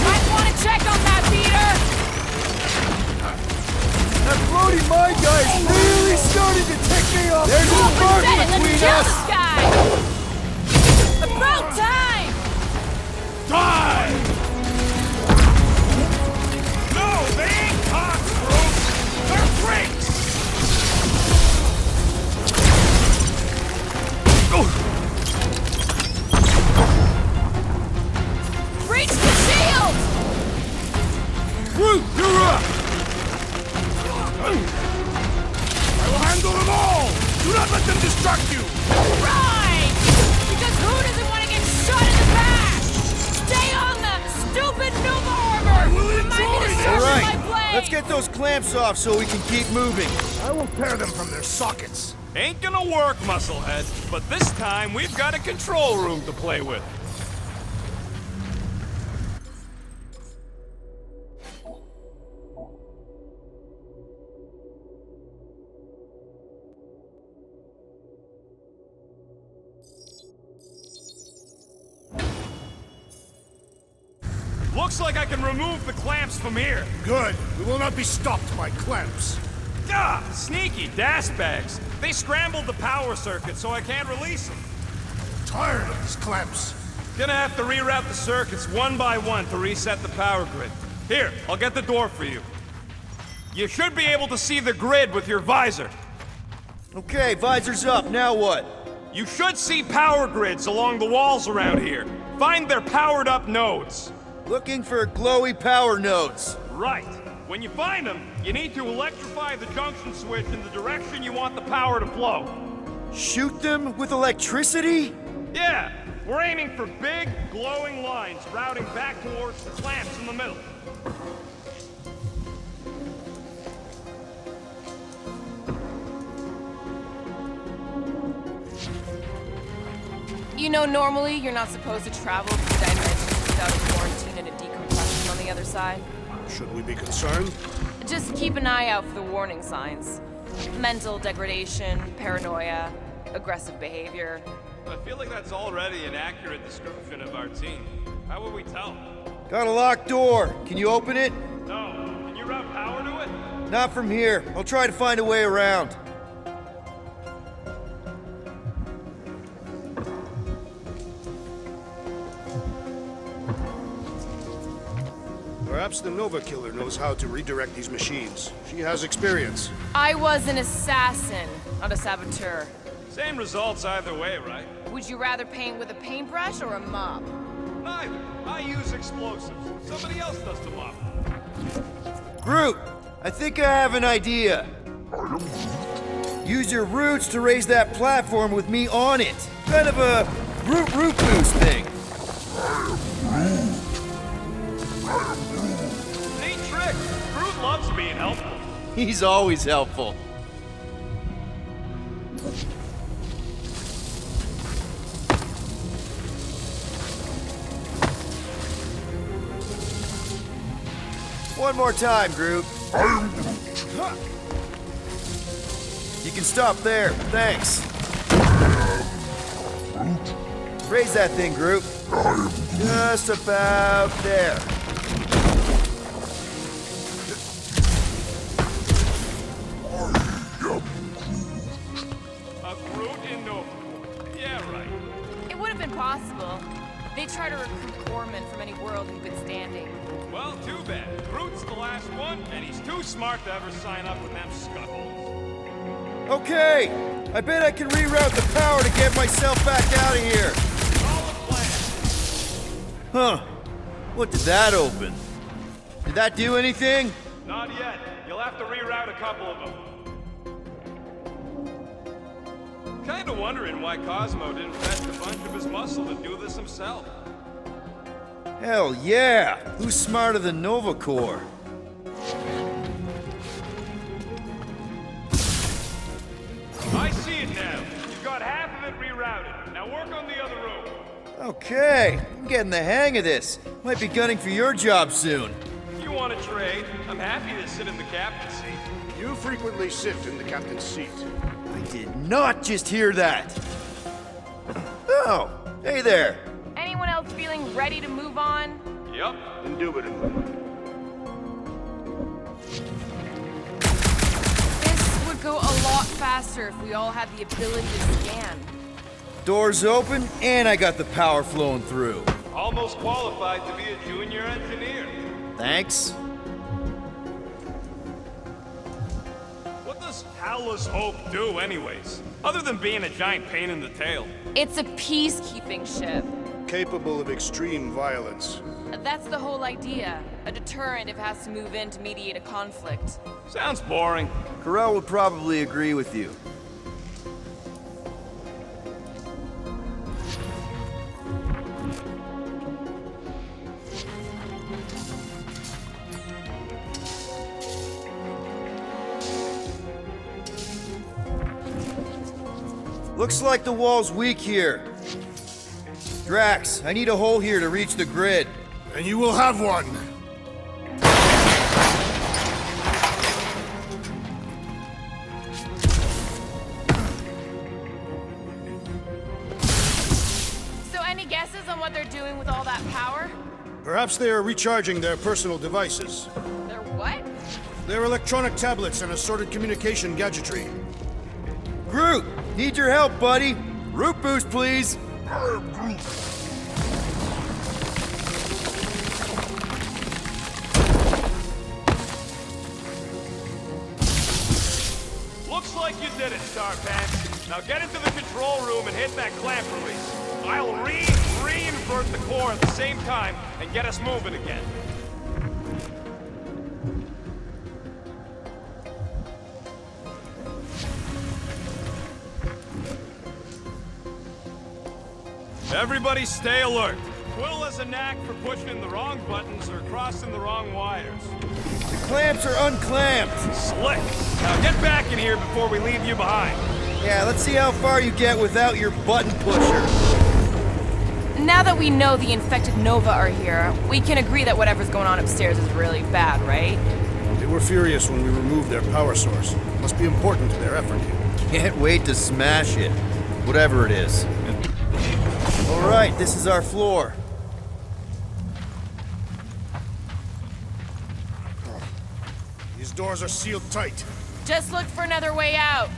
Might want to check on that, Peter! That floating mine guy is really starting to tick me off! There's a mark between Kill us! this guy! About time! Die! No, they ain't cops, bro! They're freaks! Reach the shield! Groot, you're up! I will handle them all! Do not let them distract you! Right! Because who doesn't want to get shot in the back? Stay on the stupid Nova armor! I will Remind me to enjoy sharpen All my right, blade! let's get those clamps off so we can keep moving. I will tear them from their sockets. Ain't gonna work, Musclehead, but this time we've got a control room to play with. Looks like I can remove the clamps from here. Good. We will not be stopped by clamps. Ah, sneaky dash bags. They scrambled the power circuit, so I can't release them. Tired of these clamps. Gonna have to reroute the circuits one by one to reset the power grid. Here, I'll get the door for you. You should be able to see the grid with your visor. Okay, visor's up, now what? You should see power grids along the walls around here. Find their powered up nodes. Looking for glowy power nodes. Right. When you find them, you need to electrify the junction switch in the direction you want the power to flow. Shoot them with electricity? Yeah, we're aiming for big, glowing lines routing back towards the clamps in the middle. You know, normally you're not supposed to travel through dimensions without a quarantine and a decompression on the other side. Should we be concerned? Just keep an eye out for the warning signs. Mental degradation, paranoia, aggressive behavior. I feel like that's already an accurate description of our team. How would we tell? Got a locked door. Can you open it? No. Can you route power to it? Not from here. I'll try to find a way around. Perhaps the Nova Killer knows how to redirect these machines. She has experience. I was an assassin, not a saboteur. Same results either way, right? Would you rather paint with a paintbrush or a mop? Neither. I use explosives. Somebody else does the mop. Groot, I think I have an idea. Use your roots to raise that platform with me on it. Kind of a root boost thing. Neat trick. Groot loves being helpful. He's always helpful. One more time, Groot. You can stop there. Thanks. Raise that thing, Groot. Just about there. A Groot in Nova. Yeah, right. It would have been possible. They try to recruit corpsmen from any world in good standing. Well, too bad. Groot's the last one, and he's too smart to ever sign up with them scuttles. Okay, I bet I can reroute the power to get myself back out of here. Huh. What did that open? Did that do anything? Not yet. You'll have to reroute a couple of them. Kinda wondering why Cosmo didn't fetch a bunch of his muscle to do this himself. Hell yeah! Who's smarter than Nova Corps? I see it now. You've got half of it rerouted. Now work on the other room. Okay, I'm getting the hang of this. Might be gunning for your job soon. You want to trade? I'm happy to sit in the captain's seat. You frequently sit in the captain's seat. I did not just hear that. Oh, hey there. Anyone else feeling ready to move on? Yep. Indubitably. This would go a lot faster if we all had the ability to scan. Doors open, and I got the power flowing through. Almost qualified to be a junior engineer. Thanks. What does Howler's Hope do anyways? Other than being a giant pain in the tail. It's a peacekeeping ship. Capable of extreme violence. That's the whole idea. A deterrent if it has to move in to mediate a conflict. Sounds boring. Carell would probably agree with you. Looks like the wall's weak here. Drax, I need a hole here to reach the grid. And you will have one. So any guesses on what they're doing with all that power? Perhaps they are recharging their personal devices. They're what? Their electronic tablets and assorted communication gadgetry. Groot, need your help, buddy. Root boost, please. Looks like you did it, Starpants. Now get into the control room and hit that clamp release. I'll re-invert the core at the same time and get us moving again. Everybody stay alert. Quill has a knack for pushing the wrong buttons or crossing the wrong wires. The clamps are unclamped. Slick. Now get back in here before we leave you behind. Yeah, let's see how far you get without your button pusher. Now that we know the infected Nova are here, we can agree that whatever's going on upstairs is really bad, right? They were furious when we removed their power source. Must be important to their effort here. Can't wait to smash it. Whatever it is. Alright, this is our floor. These doors are sealed tight. Just look for another way out.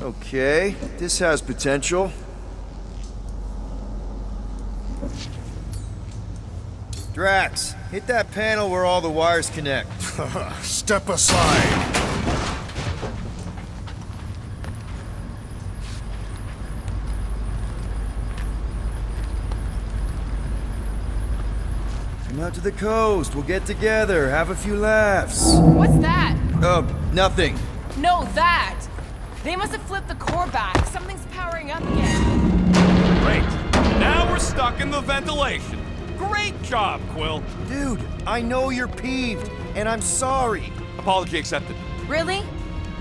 Okay, this has potential. Drax, hit that panel where all the wires connect. Step aside. Come out to the coast, we'll get together, have a few laughs. What's that? Nothing. No, that! They must have flipped the core back. Something's powering up again. Great. Now we're stuck in the ventilation. Great job, Quill. Dude, I know you're peeved, and I'm sorry. Apology accepted. Really?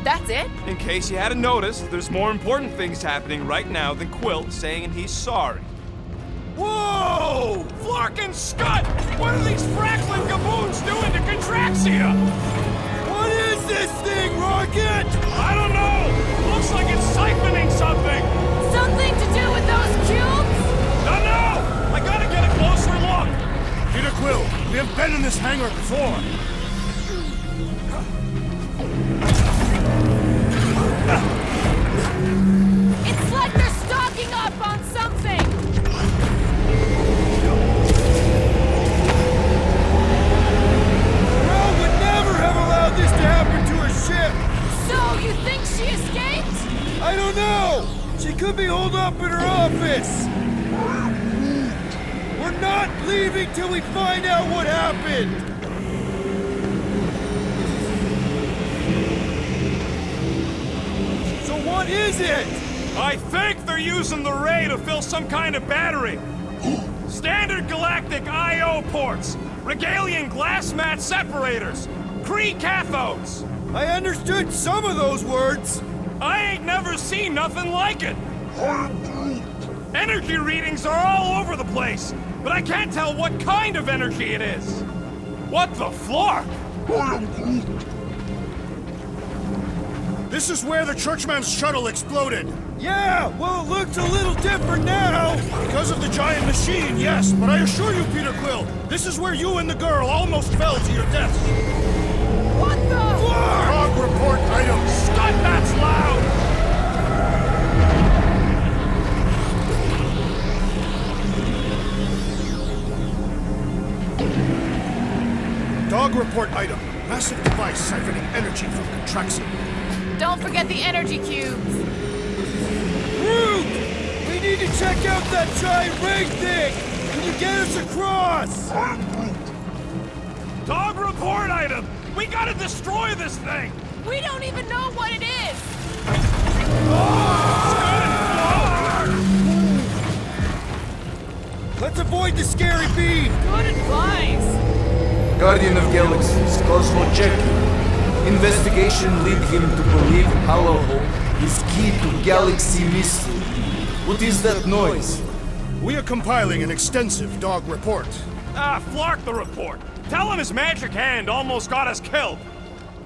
That's it? In case you hadn't noticed, there's more important things happening right now than Quill saying he's sorry. Whoa! Flark and Scott! What are these frackling gaboons doing to Contraxia? What is this thing, Rocket? I don't know! Looks like it's siphoning something! Something to do with those cubes? Don't know! I gotta get a closer look! Peter Quill, we have been in this hangar before. It's like they're stocking up on something! Rome would never have allowed this to happen to a ship! So, you think she escaped? I don't know! She could be holed up in her office! We're not leaving till we find out what happened! So what is it? I think they're using the ray to fill some kind of battery. Standard galactic I.O. ports, Regalian glass mat separators, Kree cathodes. I understood some of those words. I ain't never seen nothing like it. Energy readings are all over the place, but I can't tell what kind of energy it is. What the flark? This is where the Churchman's shuttle exploded. Yeah, well, it looks a little different now. Because of the giant machine, yes, but I assure you, Peter Quill, this is where you and the girl almost fell to your deaths. What the? Log report item. Scott, that's loud! Dog report item. Massive device siphoning energy from Contraxia. Don't forget the energy cubes. Groot! We need to check out that giant ring thing! Can you get us across? Dog report item! We gotta destroy this thing! We don't even know what it is! Let's avoid the scary beam! Good advice! Guardian of Galaxies, Cosmo checking. Investigation lead him to believe Hollow Hope is key to galaxy mystery. What is that noise? We are compiling an extensive dog report. Flark the report. Tell him his magic hand almost got us killed.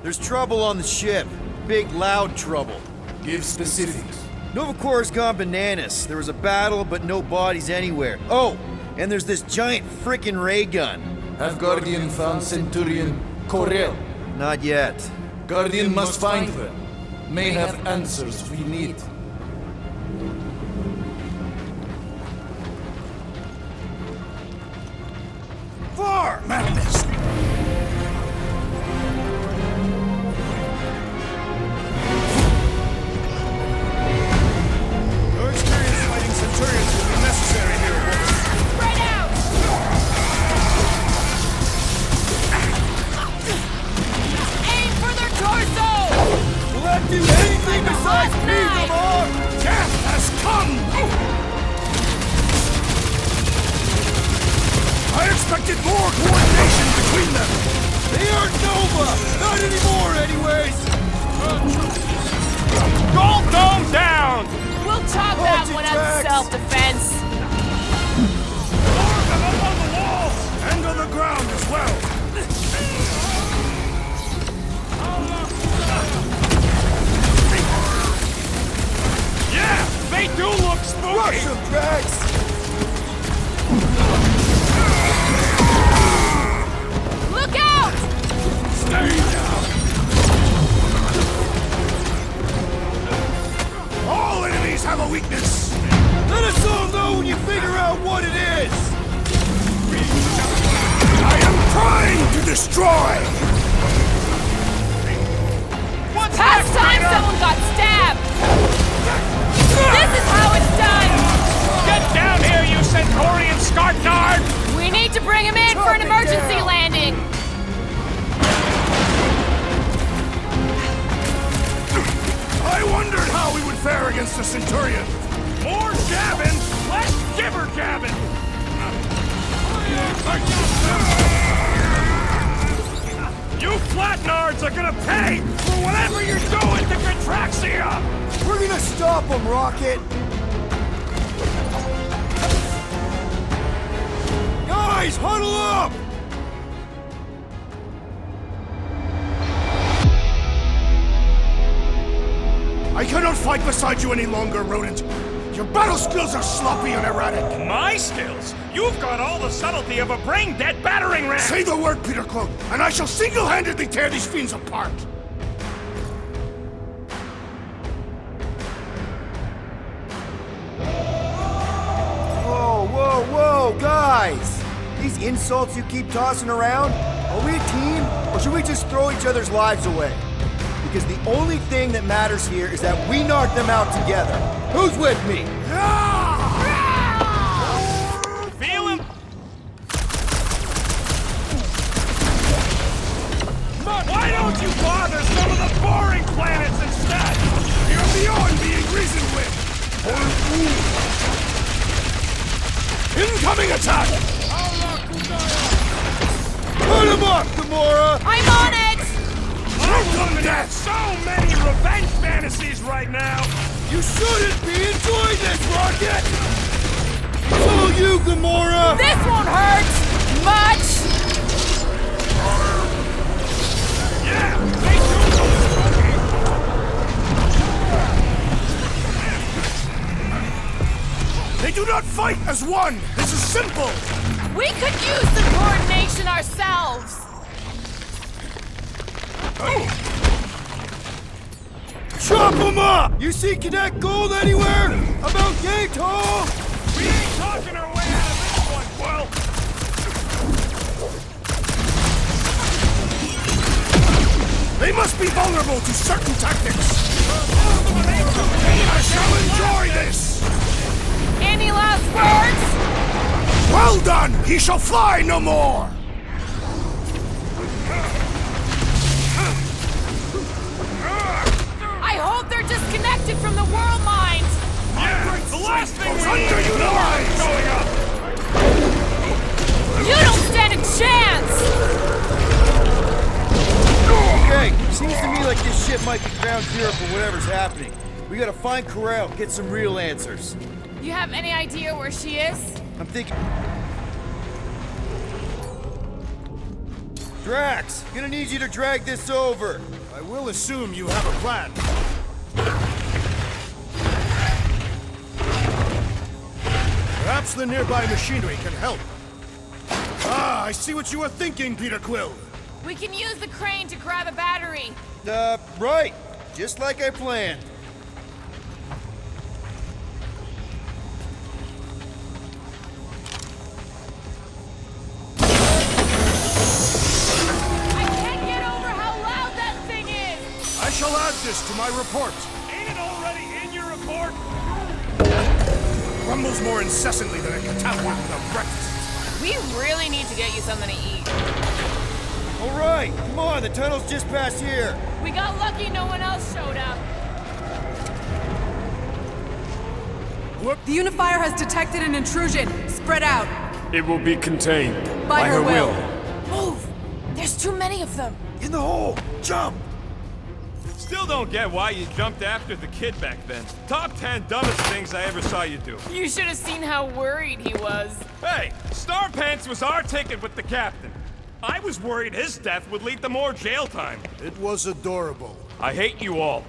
There's trouble on the ship. Big, loud trouble. Give specifics. Nova Corps gone bananas. There was a battle, but no bodies anywhere. Oh, and there's this giant frickin' ray gun. Have Guardian found Centurion Corel? Not yet. Guardian must find her. May have answers we need. Far! Madness! Your experience fighting Centurions will be necessary here, woman. Spread out! Aim for their torso! Will that do anything besides beat them off? Death has come! I expected more coordination between them! They aren't Nova! Not anymore, anyways! Gold Dome down! We'll chalk that one up to self-defense. More of them up on the walls! And on the ground as well! Fartnard! We need to bring him in for an emergency landing! I wondered how we would fare against the Centurion. More gabbing, less gibber gabbing! You flatnards are gonna pay for whatever you're doing to Contraxia! We're gonna stop him, Rocket! Guys, huddle up! I cannot fight beside you any longer, rodent. Your battle skills are sloppy and erratic. My skills? You've got all the subtlety of a brain-dead battering ram! Say the word, Peter Quill, and I shall single-handedly tear these fiends apart! Whoa, whoa, whoa, guys! These insults you keep tossing around, are we a team, or should we just throw each other's lives away? Because the only thing that matters here is that we knock them out together. Who's with me? Feel him? Why don't you bother some of the boring planets instead? You're beyond being reasoned with! Incoming attack! Put him up, Gamora! I'm on it! I'm death! So many revenge fantasies right now! You shouldn't be enjoying this, Rocket! It's all you, Gamora! This won't hurt! Much! Yeah! They do not fight as one! This is simple! We could use some coordination ourselves! Chop him up! You see Cadet Gold anywhere? About yay tall? We ain't talking our way out of this one, Quill! They must be vulnerable to certain tactics! I shall enjoy this! Any last words? Well done! He shall fly no more! I hope they're disconnected from the world mind! Yeah, the last thing we need underutilized! is going up! You don't stand a chance! Okay, seems to me like this ship might be ground zero for whatever's happening. We gotta find Corral, get some real answers. You have any idea where she is? I'm thinking... Drax, gonna need you to drag this over. I will assume you have a plan. Perhaps the nearby machinery can help. Ah, I see what you were thinking, Peter Quill. We can use the crane to grab a battery. Right. Just like I planned. I shall add this to my report. Ain't it already in your report? Rumbles more incessantly than a catapult without breakfast. We really need to get you something to eat. All right, come on, the tunnel's just past here. We got lucky no one else showed up. The Unifier has detected an intrusion. Spread out. It will be contained. By her will. Move! There's too many of them. In the hole! Jump! Still don't get why you jumped after the kid back then. Top 10 dumbest things I ever saw you do. You should have seen how worried he was. Hey, Star Pants was our ticket with the captain. I was worried his death would lead to more jail time. It was adorable. I hate you all.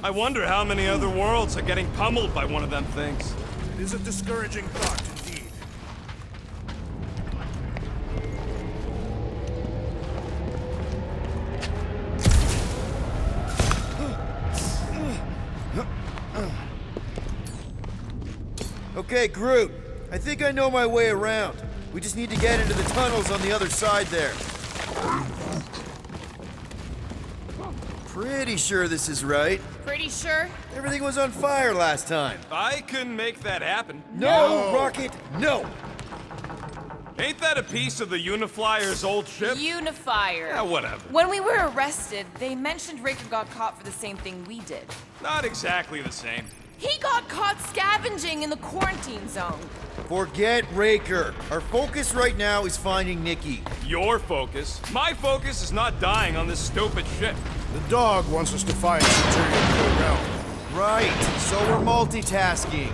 I wonder how many other worlds are getting pummeled by one of them things. It is a discouraging thought, indeed. Okay, Groot. I think I know my way around. We just need to get into the tunnels on the other side there. Pretty sure this is right. Pretty sure? Everything was on fire last time. I couldn't make that happen. No, Rocket, no! Ain't that a piece of the Uniflyer's old ship? Unifier. Yeah, whatever. When we were arrested, they mentioned Raker got caught for the same thing we did. Not exactly the same. He got caught scavenging in the quarantine zone. Forget Raker. Our focus right now is finding Nikki. Your focus. My focus is not dying on this stupid ship. The dog wants us to find Superior Corel. Right, so we're multitasking.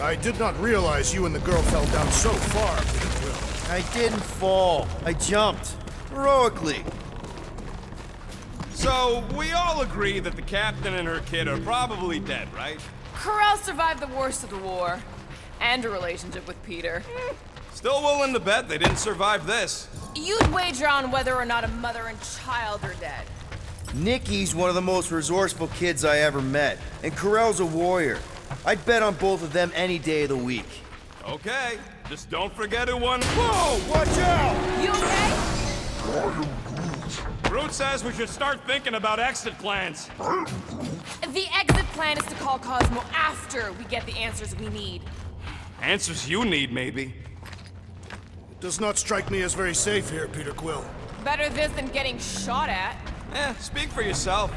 I did not realize you and the girl fell down so far, Peter Quill. I didn't fall. I jumped. Heroically. So, we all agree that the captain and her kid are probably dead, right? Corel survived the worst of the war. And a relationship with Peter. Still willing to bet they didn't survive this. You'd wager on whether or not a mother and child are dead. Nikki's one of the most resourceful kids I ever met, and Corel's a warrior. I'd bet on both of them any day of the week. Okay, just don't forget who won. Whoa, watch out! You okay? Groot says we should start thinking about exit plans. The exit plan is to call Cosmo after we get the answers we need. Answers you need, maybe. It does not strike me as very safe here, Peter Quill. Better this than getting shot at. Speak for yourself.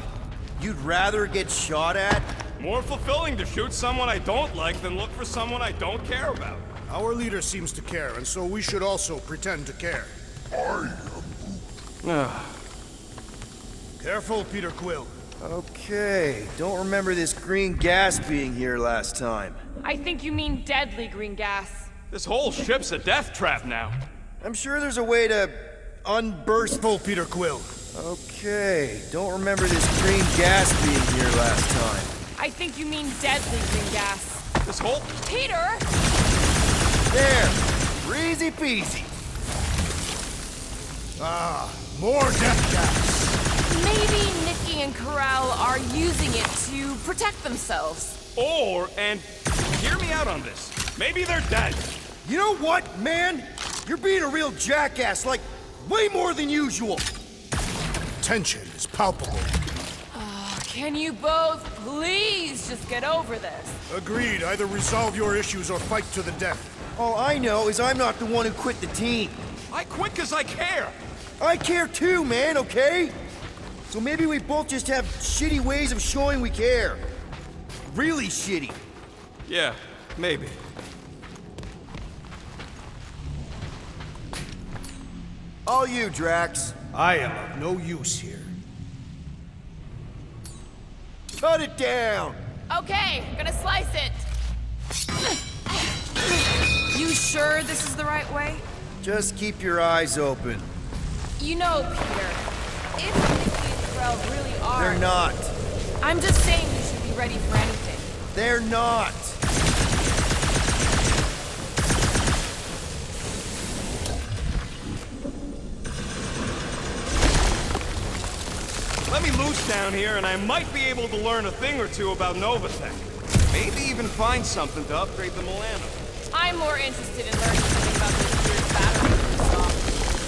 You'd rather get shot at? More fulfilling to shoot someone I don't like than look for someone I don't care about. Our leader seems to care, and so we should also pretend to care. Careful, Peter Quill. Okay, don't remember this green gas being here last time. I think you mean deadly green gas. This whole ship's a death trap now. I'm sure there's a way to unburst... Full, Peter Quill. Okay, don't remember this green gas being here last time. I think you mean deadly green gas. This whole... Peter! There! Easy peasy. Ah, more death gas. Maybe Nikki and Corel are using it to protect themselves. Or, and hear me out on this, maybe they're dead. You know what, man? You're being a real jackass, like, way more than usual. Tension is palpable. Can you both please just get over this? Agreed. Either resolve your issues or fight to the death. All I know is I'm not the one who quit the team. I quit because I care. I care too, man, okay? So maybe we both just have shitty ways of showing we care. Really shitty. Yeah, maybe. All you, Drax. I am of no use here. Cut it down! Okay, gonna slice it. You sure this is the right way? Just keep your eyes open. You know, Peter, if Nikki and Corel really are... They're not. I'm just saying we should be ready for anything. They're not. Let me loose down here and I might be able to learn a thing or two about Novatech. Maybe even find something to upgrade the Milano. I'm more interested in learning something about this weird battery stuff.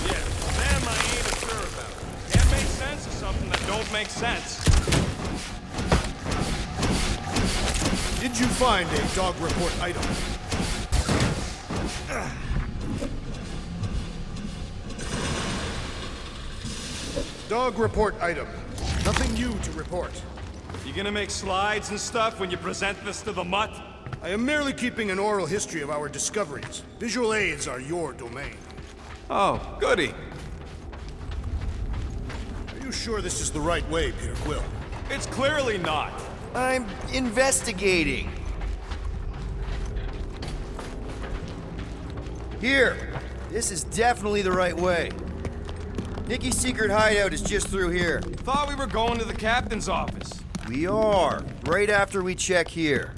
Yeah, them I ain't sure about. Can't make sense of something that don't make sense. Did you find a dog report item? Dog report item. Nothing new to report. You gonna make slides and stuff when you present this to the mutt? I am merely keeping an oral history of our discoveries. Visual aids are your domain. Oh, goody. Are you sure this is the right way, Peter Quill? It's clearly not. I'm investigating. Here. This is definitely the right way. Nikki's secret hideout is just through here. Thought we were going to the captain's office. We are. Right after we check here.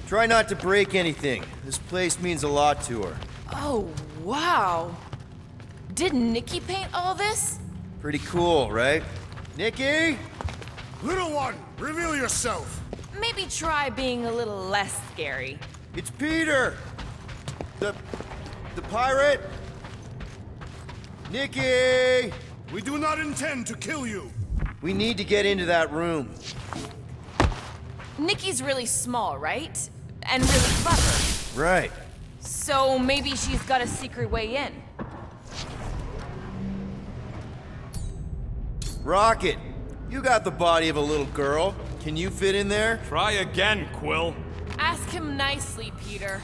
Try not to break anything. This place means a lot to her. Oh, wow. Did Nikki paint all this? Pretty cool, right? Nikki? Little one, reveal yourself. Maybe try being a little less scary. It's Peter! The pirate? Nikki! We do not intend to kill you. We need to get into that room. Nikki's really small, right? And really clever. Right. So maybe she's got a secret way in. Rocket, you got the body of a little girl. Can you fit in there? Try again, Quill. Ask him nicely, Peter.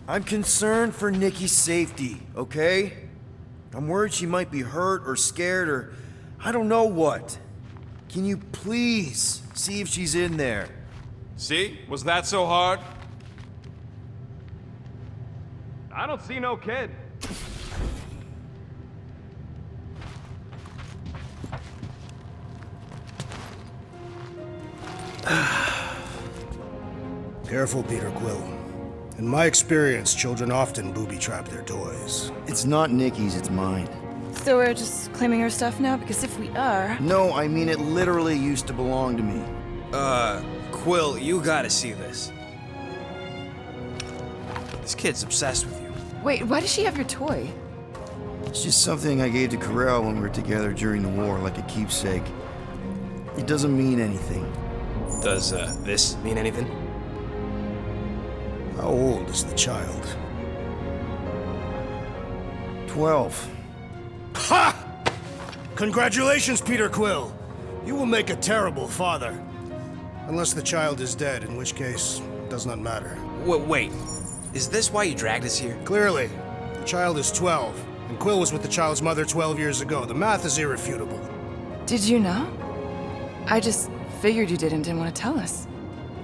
I'm concerned for Nikki's safety, okay? I'm worried she might be hurt or scared or I don't know what. Can you please see if she's in there? See? Was that so hard? I don't see no kid. Careful, Peter Quill. In my experience, children often booby-trap their toys. It's not Nikki's, it's mine. So we're just claiming her stuff now? Because if we are... No, I mean it literally used to belong to me. Quill, you gotta see this. This kid's obsessed with you. Wait, why does she have your toy? It's just something I gave to Corel when we were together during the war, like a keepsake. It doesn't mean anything. Does, this mean anything? How old is the child? 12. Ha! Congratulations, Peter Quill. You will make a terrible father. Unless the child is dead, in which case, it does not matter. Wait. Is this why you dragged us here? Clearly. The child is 12, and Quill was with the child's mother 12 years ago. The math is irrefutable. Did you know? I just figured you didn't want to tell us.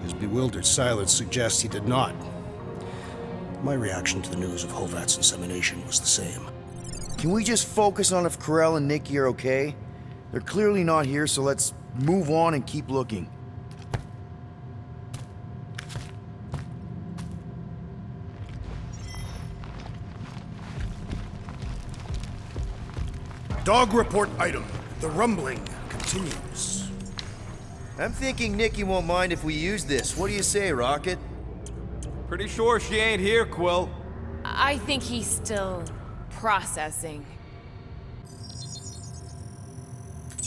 His bewildered silence suggests he did not. My reaction to the news of Hovat's insemination was the same. Can we just focus on if Corel and Nikki are okay? They're clearly not here, so let's move on and keep looking. Dog report item. The rumbling continues. I'm thinking Nikki won't mind if we use this. What do you say, Rocket? Pretty sure she ain't here, Quill. I think he's still processing.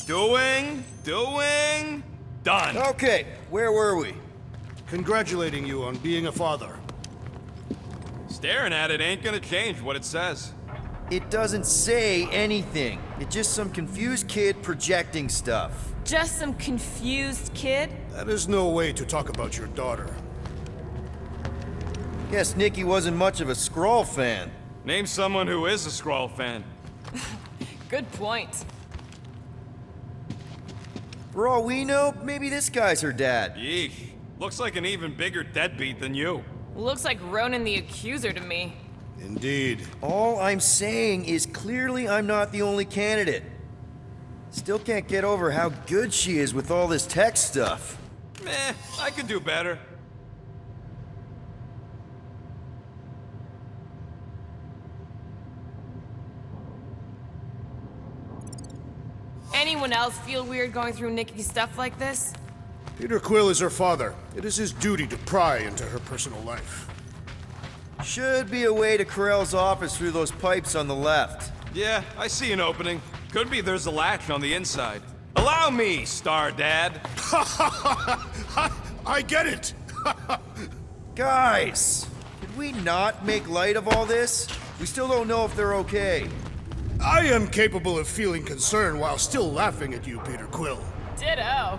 Doing, done. Okay, where were we? Congratulating you on being a father. Staring at it ain't gonna change what it says. It doesn't say anything. It's just some confused kid projecting stuff. Just some confused kid? That is no way to talk about your daughter. Guess Nikki wasn't much of a Skrull fan. Name someone who is a Skrull fan. Good point. For all we know, maybe this guy's her dad. Yeesh. Looks like an even bigger deadbeat than you. Looks like Ronan the Accuser to me. Indeed. All I'm saying is clearly I'm not the only candidate. Still can't get over how good she is with all this tech stuff. Meh, I could do better. Anyone else feel weird going through Nikki's stuff like this? Peter Quill is her father. It is his duty to pry into her personal life. Should be a way to Corel's office through those pipes on the left. Yeah, I see an opening. Could be there's a latch on the inside. Allow me, Star Dad. I get it. Guys, could we not make light of all this? We still don't know if they're okay. I am capable of feeling concern while still laughing at you, Peter Quill. Ditto.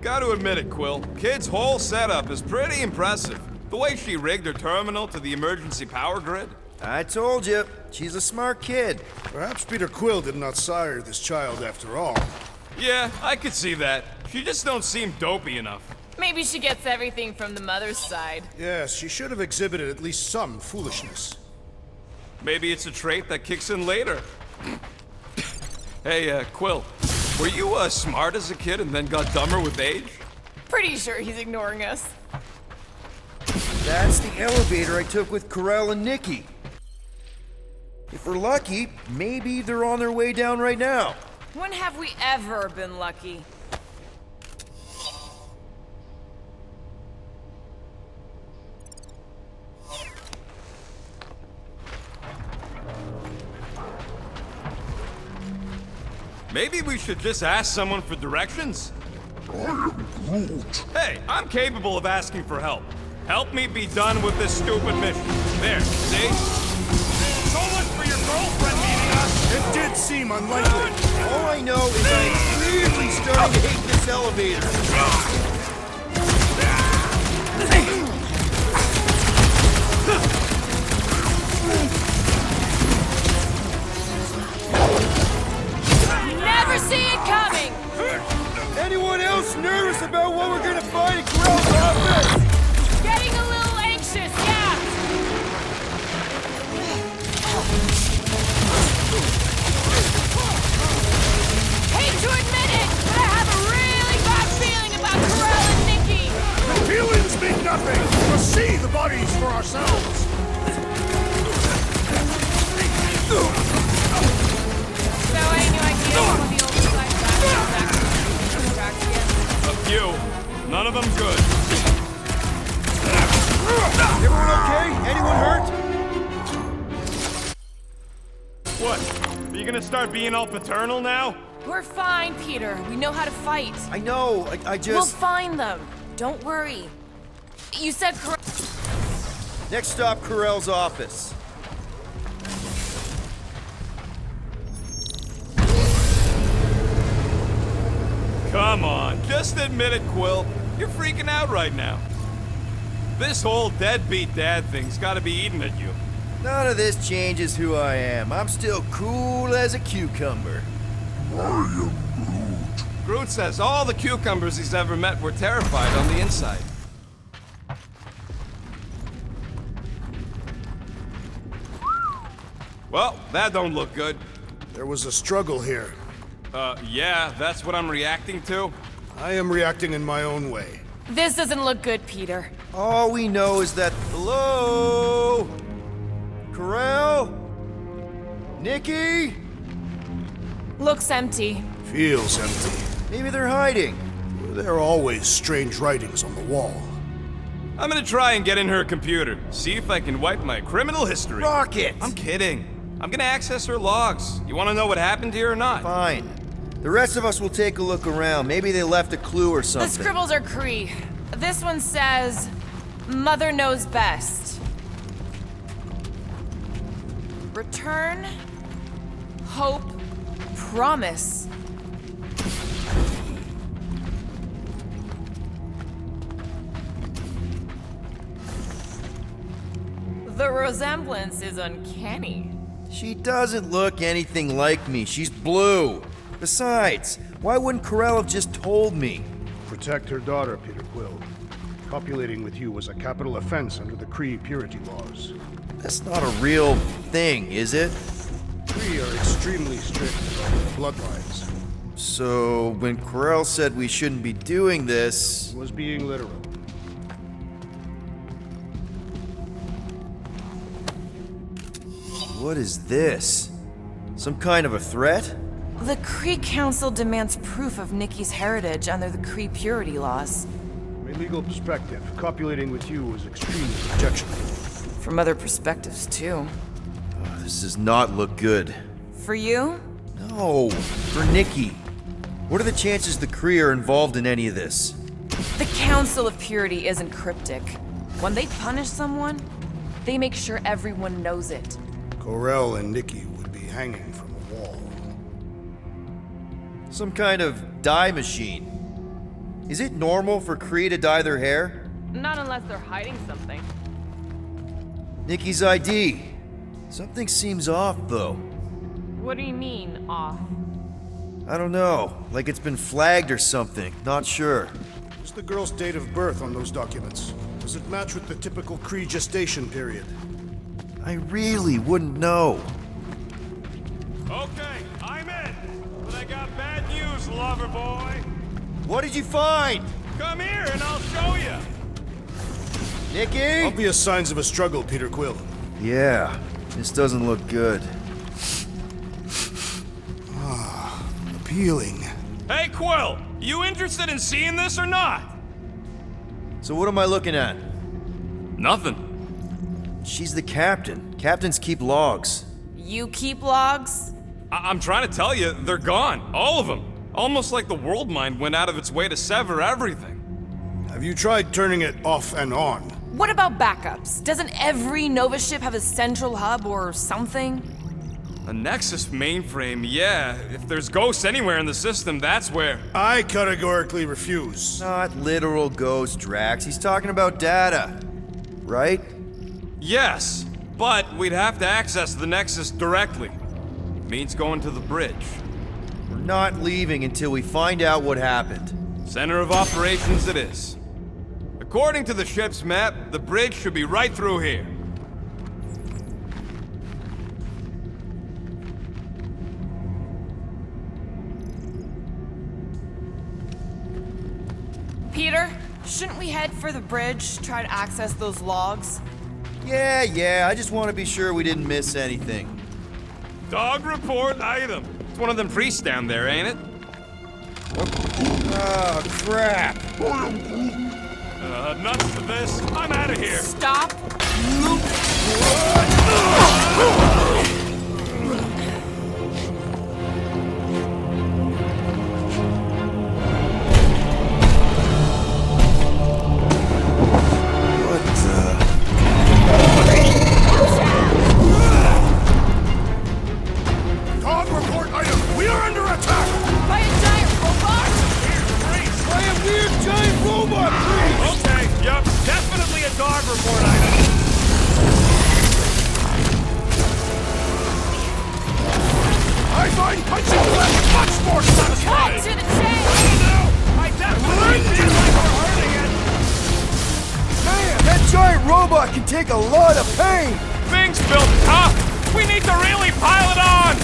Gotta admit it, Quill. Kid's whole setup is pretty impressive. The way she rigged her terminal to the emergency power grid. I told you, she's a smart kid. Perhaps Peter Quill did not sire this child after all. Yeah, I could see that. She just don't seem dopey enough. Maybe she gets everything from the mother's side. Yes, she should have exhibited at least some foolishness. Maybe it's a trait that kicks in later. Hey, Quill, were you smart as a kid and then got dumber with age? Pretty sure he's ignoring us. That's the elevator I took with Corel and Nikki. If we're lucky, maybe they're on their way down right now. When have we ever been lucky? Maybe we should just ask someone for directions? I am Groot. Hey, I'm capable of asking for help. Help me be done with this stupid mission. There, see? So much for your girlfriend meeting us! It did seem unlikely. All I know is I'm really starting to hate this elevator. Never see it coming! Anyone else nervous about what we're gonna find in Corell's office? Getting a little anxious, yeah! Hate to admit it, but I have a really bad feeling about Corell and Nikki! Feelings mean nothing! We'll see the bodies for ourselves! So any idea what the old side tracks again? A few. None of them good. Everyone okay? Anyone hurt? What? Are you gonna start being all paternal now? We're fine, Peter. We know how to fight. I know, I just... We'll find them. Don't worry. You said Next stop, Corell's office. Come on, just admit it, Quill. You're freaking out right now. This whole deadbeat dad thing's gotta be eating at you. None of this changes who I am. I'm still cool as a cucumber. I am Groot. Groot says all the cucumbers he's ever met were terrified on the inside. Well, that don't look good. There was a struggle here. Yeah, that's what I'm reacting to? I am reacting in my own way. This doesn't look good, Peter. All we know is that... Hello? Corell? Nikki? Looks empty. Feels empty. Maybe they're hiding. There are always strange writings on the wall. I'm gonna try and get in her computer. See if I can wipe my criminal history. Rocket! I'm kidding. I'm gonna access her logs. You wanna know what happened here or not? Fine. The rest of us will take a look around. Maybe they left a clue or something. The scribbles are Cree. This one says, Mother knows best. Return, hope, promise. The resemblance is uncanny. She doesn't look anything like me. She's blue. Besides, why wouldn't Corell have just told me? Protect her daughter, Peter Quill. Copulating with you was a capital offense under the Kree purity laws. That's not a real thing, is it? Kree are extremely strict about bloodlines. So, when Corell said we shouldn't be doing this... He was being literal. What is this? Some kind of a threat? The Kree Council demands proof of Nikki's heritage under the Kree purity laws. From a legal perspective, copulating with you was extremely objectionable. From other perspectives, too. Oh, this does not look good. For you? No, for Nikki. What are the chances the Kree are involved in any of this? The Council of Purity isn't cryptic. When they punish someone, they make sure everyone knows it. Corell and Nikki would be hanging from a wall. Some kind of dye machine. Is it normal for Kree to dye their hair? Not unless they're hiding something. Nikki's ID. Something seems off, though. What do you mean, off? I don't know. Like it's been flagged or something. Not sure. What's the girl's date of birth on those documents? Does it match with the typical Kree gestation period? I really wouldn't know. Okay, I'm in. But I got bad news, lover boy. What did you find? Come here and I'll show you. Nikki? Obvious signs of a struggle, Peter Quill. Yeah, this doesn't look good. Appealing. Hey, Quill, you interested in seeing this or not? So what am I looking at? Nothing. She's the captain. Captains keep logs. You keep logs? I'm trying to tell you, they're gone. All of them. Almost like the world mind went out of its way to sever everything. Have you tried turning it off and on? What about backups? Doesn't every Nova ship have a central hub or something? A Nexus mainframe, yeah. If there's ghosts anywhere in the system, that's where. I categorically refuse. Not literal ghost, Drax. He's talking about data. Right? Yes, but we'd have to access the Nexus directly. Means going to the bridge. We're not leaving until we find out what happened. Center of operations it is. According to the ship's map, the bridge should be right through here. Peter, shouldn't we head for the bridge, try to access those logs? Yeah, I just want to be sure we didn't miss anything. Dog report item. It's one of them priests down there, ain't it? Oh, crap. Nuts to this. I'm out of here. Stop. Dog report item! We are under attack! By a giant robot? By a weird giant robot, please! Okay, yep, definitely a dog report item. I find punching flesh much more satisfying! Cut to the chase! I don't know. I definitely feel like we're hurting it. Man, that giant robot can take a lot of pain! Things built tough. We need to really pile it on.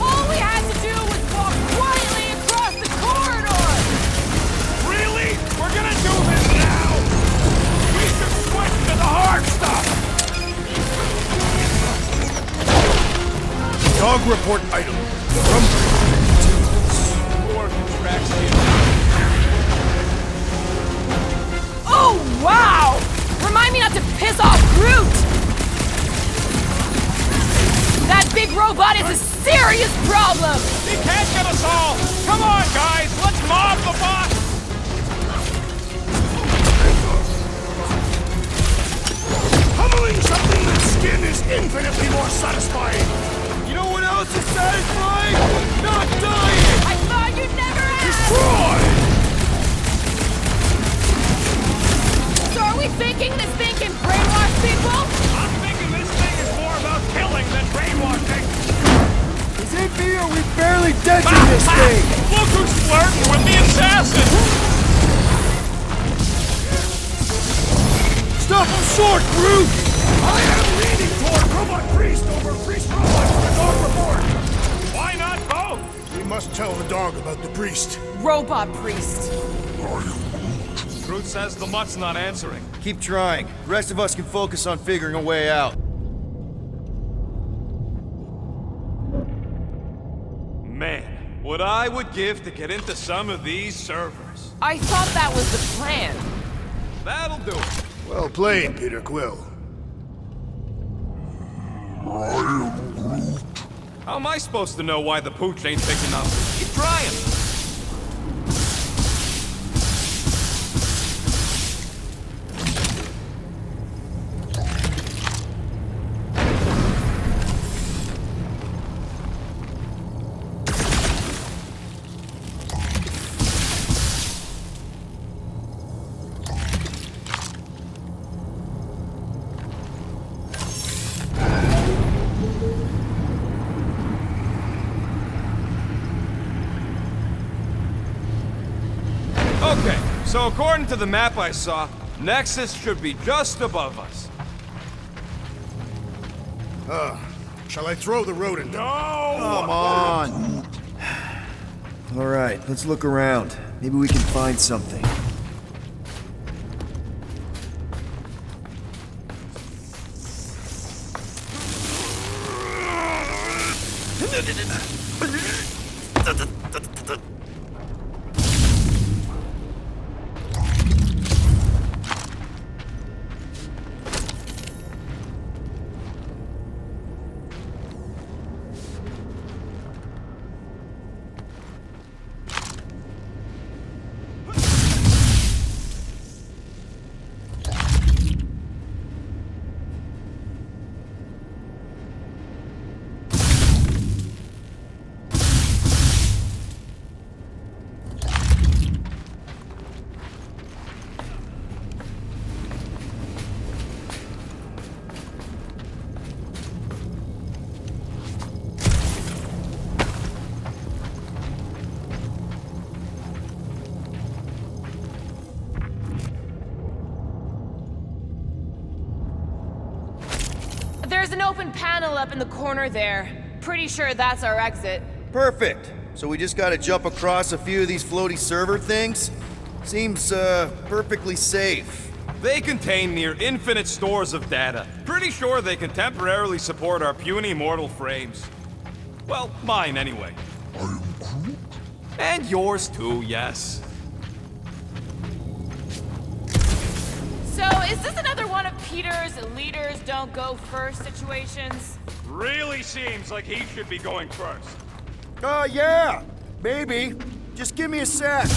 All we had to do was walk quietly across the corridor! Really? We're gonna do this now. We should switch to the hard stuff. Dog report item. From Oh, wow! Remind me not to piss off Groot! That big robot is a serious problem! He can't get us all. Come on, guys. Let's mob the boss. pummeling something with skin is infinitely more satisfying! You know what else is satisfying? Not dying! I thought you'd never ask! Destroy! So are we thinking this thing can brainwash people? I'm thinking this thing is more about killing than brainwashing. Is it me or we barely dented this thing? Look who's flirting with the assassin! Stop him short, Groot! I am leaning toward Robot Priest over Priest Robot for the dog report! Why not both? We must tell the dog about the priest. Robot priest. Groot says the mutt's not answering. Keep trying. The rest of us can focus on figuring a way out. Man, what I would give to get into some of these servers. I thought that was the plan. That'll do it. Well played, Peter Quill. How am I supposed to know why the pooch ain't picking up? Keep trying. Okay, so according to the map I saw, Nexus should be just above us. Shall I throw the rodent? No! Come on! Alright, let's look around. Maybe we can find something. There's an open panel up in the corner there. Pretty sure that's our exit. Perfect. So we just gotta jump across a few of these floaty server things? Seems, perfectly safe. They contain near infinite stores of data. Pretty sure they can temporarily support our puny mortal frames. Well, mine anyway. I am Groot. And yours too, yes. So, is this another one of Peter's leaders don't go first situations? Really seems like he should be going first. Yeah. Maybe. Just give me a sec.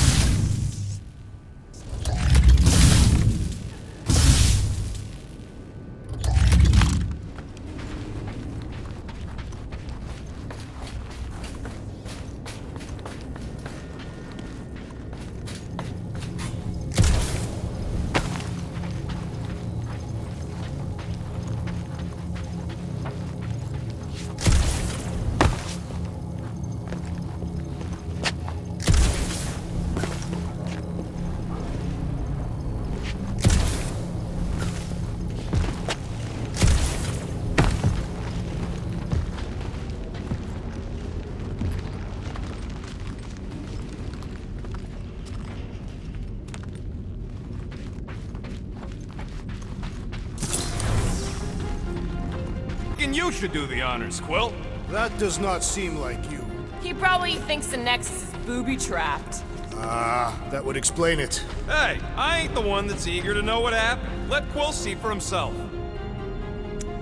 You should do the honors, Quill. That does not seem like you. He probably thinks the Nexus is booby-trapped. That would explain it. Hey, I ain't the one that's eager to know what happened. Let Quill see for himself.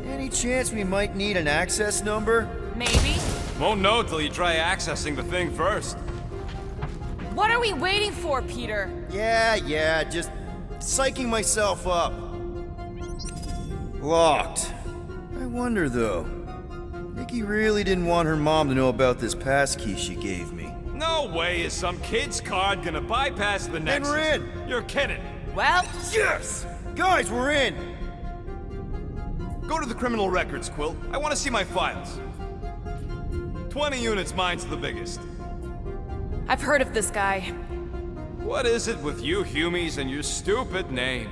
Any chance we might need an access number? Maybe. Won't know till you try accessing the thing first. What are we waiting for, Peter? Yeah, just psyching myself up. Locked. I wonder, though. Nikki really didn't want her mom to know about this passkey she gave me. No way is some kid's card gonna bypass the Nexus. And we're in! You're kidding. Well, yes! Guys, we're in! Go to the criminal records, Quill. I want to see my files. 20 units, mine's the biggest. I've heard of this guy. What is it with you Humies and your stupid name?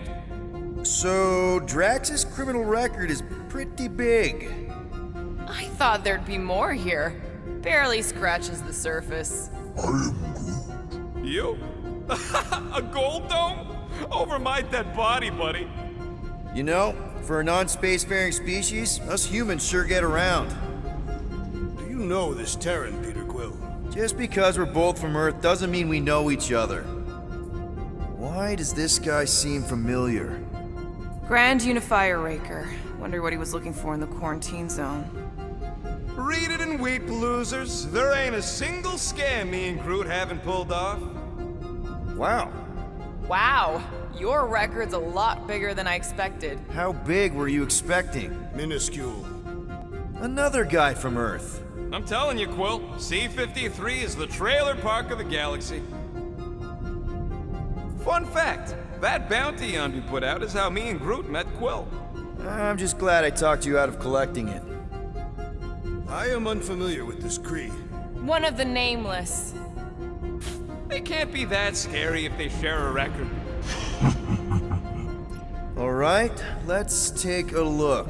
So, Drax's criminal record is pretty big. I thought there'd be more here. Barely scratches the surface. I am Groot. You? A gold dome? Over my dead body, buddy. You know, for a non-spacefaring species, us humans sure get around. Do you know this Terran, Peter Quill? Just because we're both from Earth doesn't mean we know each other. Why does this guy seem familiar? Grand Unifier Raker. Wonder what he was looking for in the quarantine zone. Read it and weep, losers. There ain't a single scam me and Groot haven't pulled off. Wow. Wow. Your record's a lot bigger than I expected. How big were you expecting? Minuscule. Another guy from Earth. I'm telling you, Quill, C-53 is the trailer park of the galaxy. Fun fact, that bounty hunt we put out is how me and Groot met Quill. I'm just glad I talked you out of collecting it. I am unfamiliar with this Kree. One of the nameless. They can't be that scary if they share a record. All right, let's take a look.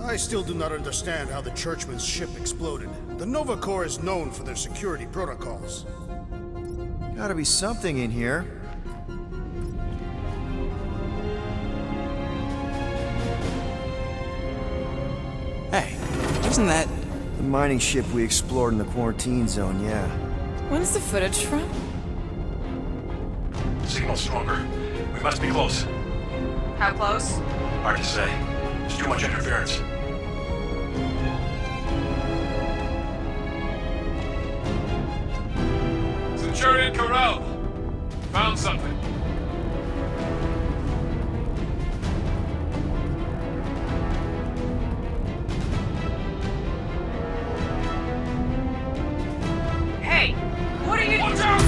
I still do not understand how the Churchman's ship exploded. The Nova Corps is known for their security protocols. Gotta be something in here. Hey, wasn't that... The mining ship we explored in the quarantine zone, yeah. When's the footage from? Signal's stronger. We must be close. How close? Hard to say. There's too much interference. Centurion Corral! Found something. Hey! What are you... Watch out!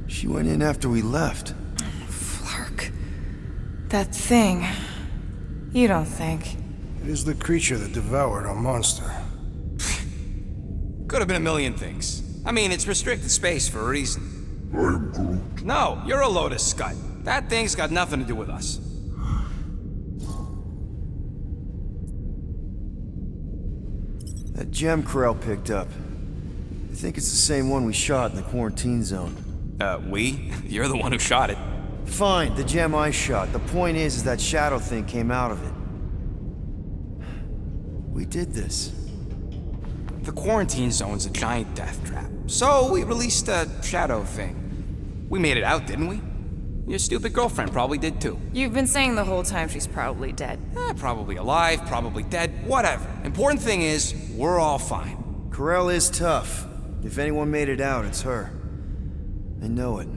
She went in after we left. Flark. That thing. You don't think? It is the creature that devoured our monster. Could have been a million things. I mean, it's restricted space for a reason. I'm Groot. No, you're a load of scud. That thing's got nothing to do with us. That gem Corell picked up. I think it's the same one we shot in the quarantine zone. We? You're the one who shot it. Fine, the gem I shot. The point is that shadow thing came out of it. We did this. The quarantine zone's a giant death trap. So we released a shadow thing. We made it out, didn't we? Your stupid girlfriend probably did too. You've been saying the whole time she's probably dead. Probably alive, probably dead, whatever. Important thing is, we're all fine. Corell is tough. If anyone made it out, it's her. I know it.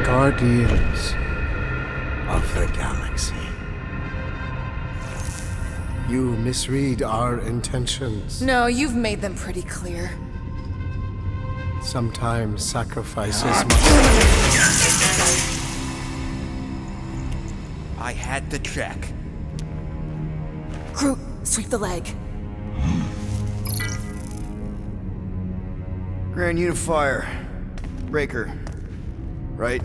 Guardians of the Galaxy. You misread our intentions. No, you've made them pretty clear. Sometimes sacrifices I had to check. Groot, sweep the leg. Grand Unifier. Breaker. Right?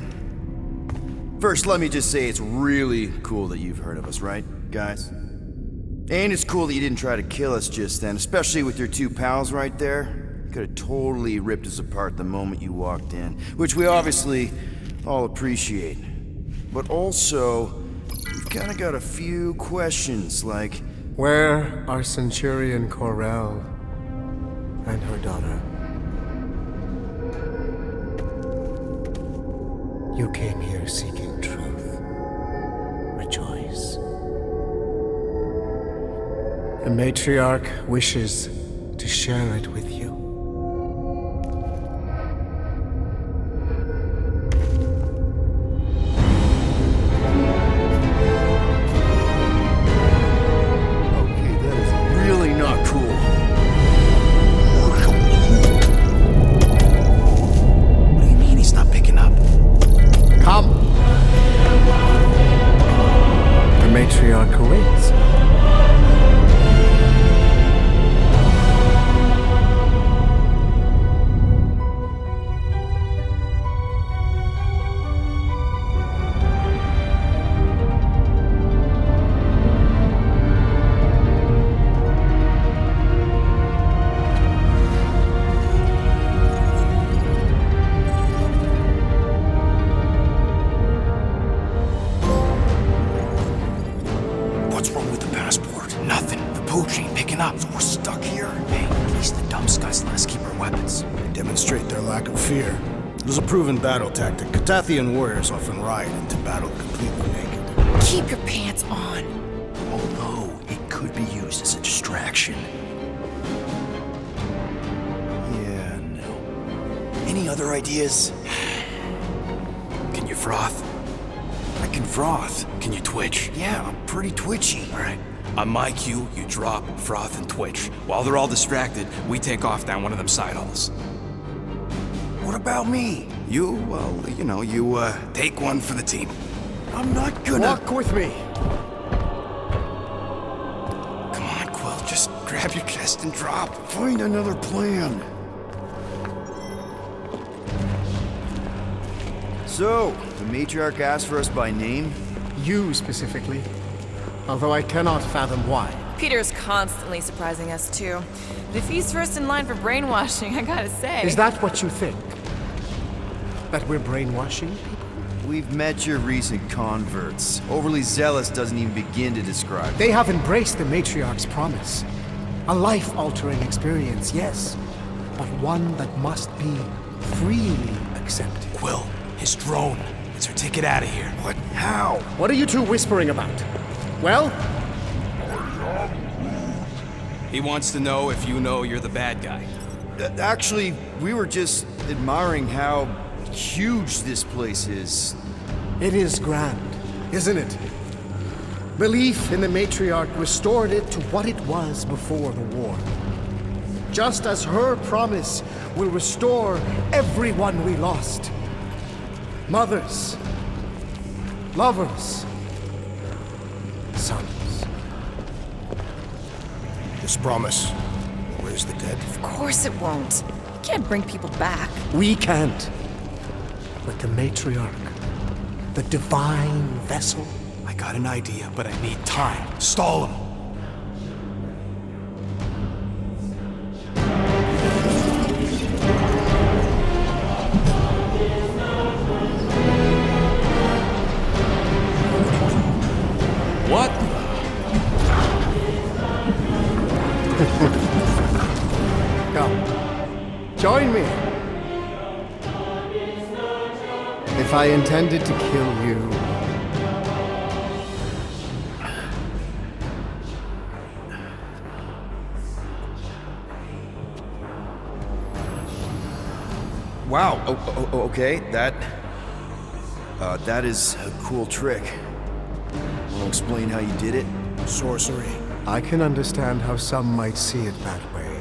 First, let me just say it's really cool that you've heard of us, right, guys? And it's cool that you didn't try to kill us just then, especially with your two pals right there. You could have totally ripped us apart the moment you walked in, which we obviously all appreciate. But also, we've kind of got a few questions, like... Where are Centurion Corell and her daughter? You came here seeking truth. Rejoice. The matriarch wishes to share it with you. Okay, that is really not cool. What do you mean he's not picking up? Come! The matriarch awaits. What's wrong with the passport? Nothing. The pooch ain't picking up. So we're stuck here. Hey, at least the dumb scuds let us keep our weapons. They demonstrate their lack of fear. It was a proven battle tactic. Catathian warriors often ride into battle completely naked. Keep your pants on. Although it could be used as a distraction. Yeah, no. Any other ideas? Can you froth? I can froth. Can you twitch? Yeah, I'm pretty twitchy. All right. On my cue, you drop, froth, and twitch. While they're all distracted, we take off down one of them side halls. What about me? You, well, you take one for the team. I'm not gonna... Walk with me. Come on, Quill, just grab your chest and drop. Find another plan. So, the matriarch asked for us by name? You specifically. Although I cannot fathom why. Peter's constantly surprising us too. But if he's first in line for brainwashing, I gotta say... Is that what you think? That we're brainwashing people? We've met your recent converts. Overly zealous doesn't even begin to describe it. They have embraced the matriarch's promise. A life-altering experience, yes. But one that must be freely accepted. Quill, his drone. It's her ticket out of here. What? How? What are you two whispering about? Well? He wants to know if you know you're the bad guy. Actually, we were just admiring how huge this place is. It is grand, isn't it? Belief in the matriarch restored it to what it was before the war. Just as her promise will restore everyone we lost. Mothers, lovers, sons. This promise, where's the dead? Of course it won't. You can't bring people back. We can't. But the matriarch, the divine vessel. I got an idea, but I need time. Stall him. What? Come, join me. If I intended to kill you, Wow. Okay. That is a cool trick. Want to explain how you did it? Sorcery. I can understand how some might see it that way.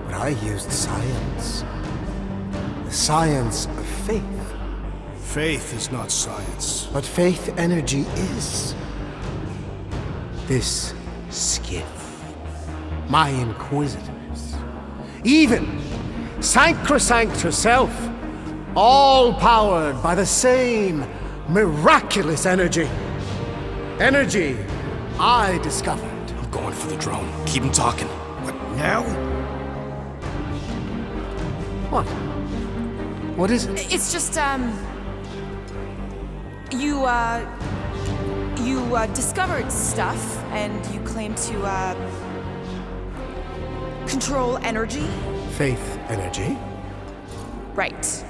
But I used science. The science of faith. Faith is not science. But faith energy is. This skiff. My inquisitors. Even Sacrosanct herself. All powered by the same miraculous energy. Energy I discovered. I'm going for the drone. Keep him talking. What, now? What? What is it? It's just, you discovered stuff, and you claim to, control energy? Faith energy? Right.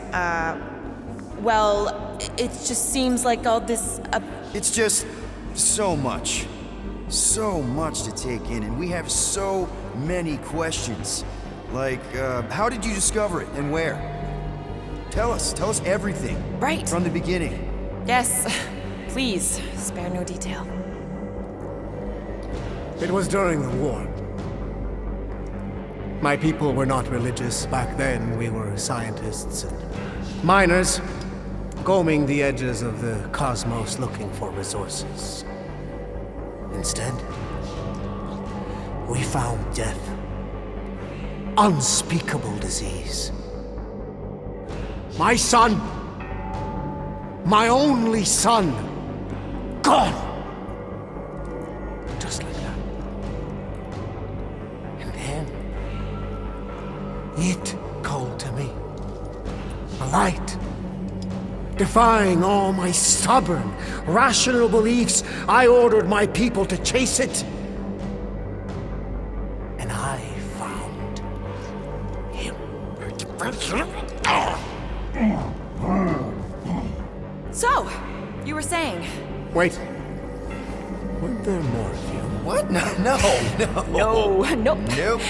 Well, it just seems like all this, It's just so much. So much to take in, and we have so many questions. Like, how did you discover it, and where? Tell us everything. Right. From the beginning. Yes. Please, spare no detail. It was during the war. My people were not religious. Back then, we were scientists and miners, combing the edges of the cosmos looking for resources. Instead, we found death. Unspeakable disease. My son, my only son, gone. Just like that. And then, it called to me. A light. Defying all my stubborn, rational beliefs, I ordered my people to chase it. And I found him. So, you were saying? Wait. Weren't there more of you? What? No. Nope.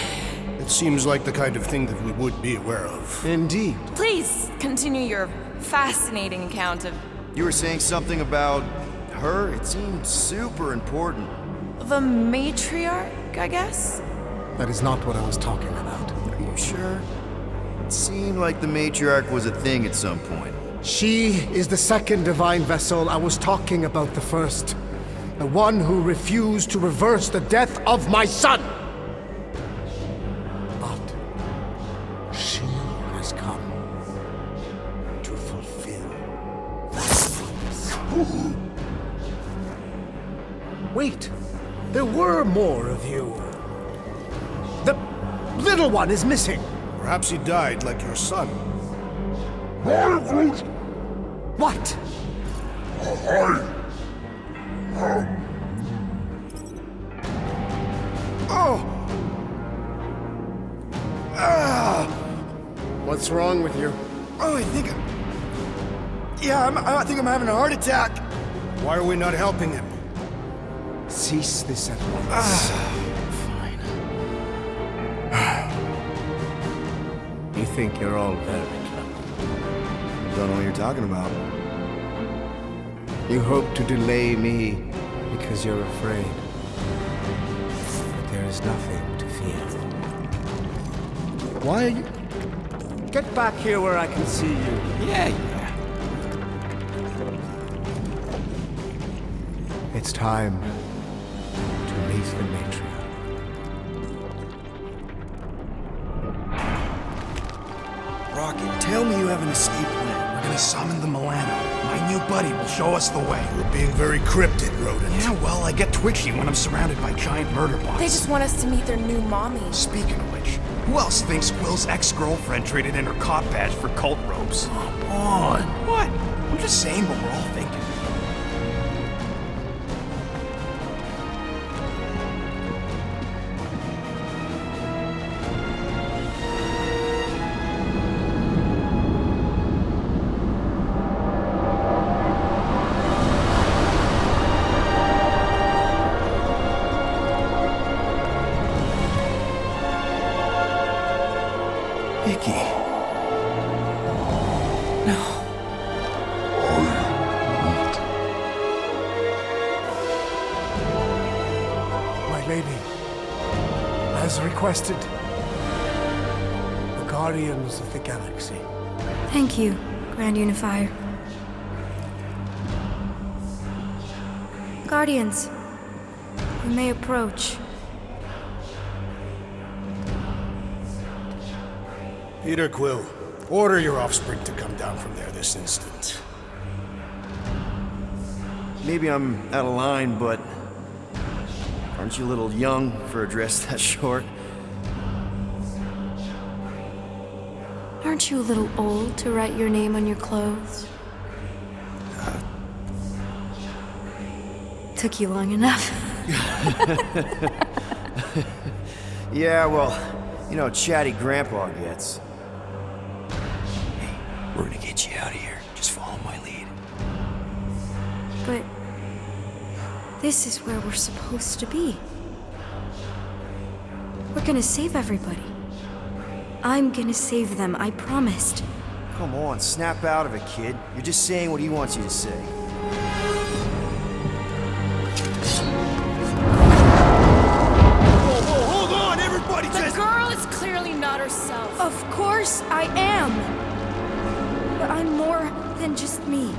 It seems like the kind of thing that we would be aware of. Indeed. Please, continue your fascinating account of... You were saying something about her? It seemed super important. the matriarch, I guess? That is not what I was talking about. Are you sure? It seemed like the matriarch was a thing at some point. She is the second divine vessel. I was talking about the first. The one who refused to reverse the death of my son! But she has come to fulfill that promise. Wait, there were more of you. The little one is missing. Perhaps he died like your son. What? What's wrong with you? Oh, I think I'm having a heart attack. Why are we not helping him? Cease this at once. You You think you're all very clever. Don't know what you're talking about. You hope to delay me because you're afraid. But there is nothing to fear. Why are you... Get back here where I can see you. Yeah. It's time to meet the matriarch. Rocket, tell me you have an escape plan. We're gonna summon the Milano. My new buddy will show us the way. You're being very cryptic, Rodent. Yeah, well, I get twitchy when I'm surrounded by giant murder bots. They just want us to meet their new mommy. Speaking of which, who else thinks Quill's ex-girlfriend traded in her cop badge for cult robes? Come on. What? I'm just saying what we're all thinking. As requested, the Guardians of the Galaxy. Thank you, Grand Unifier. Guardians, you may approach. Peter Quill, order your offspring to come down from there this instant. Maybe I'm out of line, but aren't you a little young for a dress that short? Aren't you a little old to write your name on your clothes? Took you long enough. Yeah, well, you know, chatty grandpa gets. Hey, we're gonna get you out of here. Just follow my lead. But this is where we're supposed to be. We're gonna save everybody. I'm gonna save them, I promised. Come on, snap out of it, kid. You're just saying what he wants you to say. Whoa, hold on, everybody The girl is clearly not herself. Of course I am. But I'm more than just me.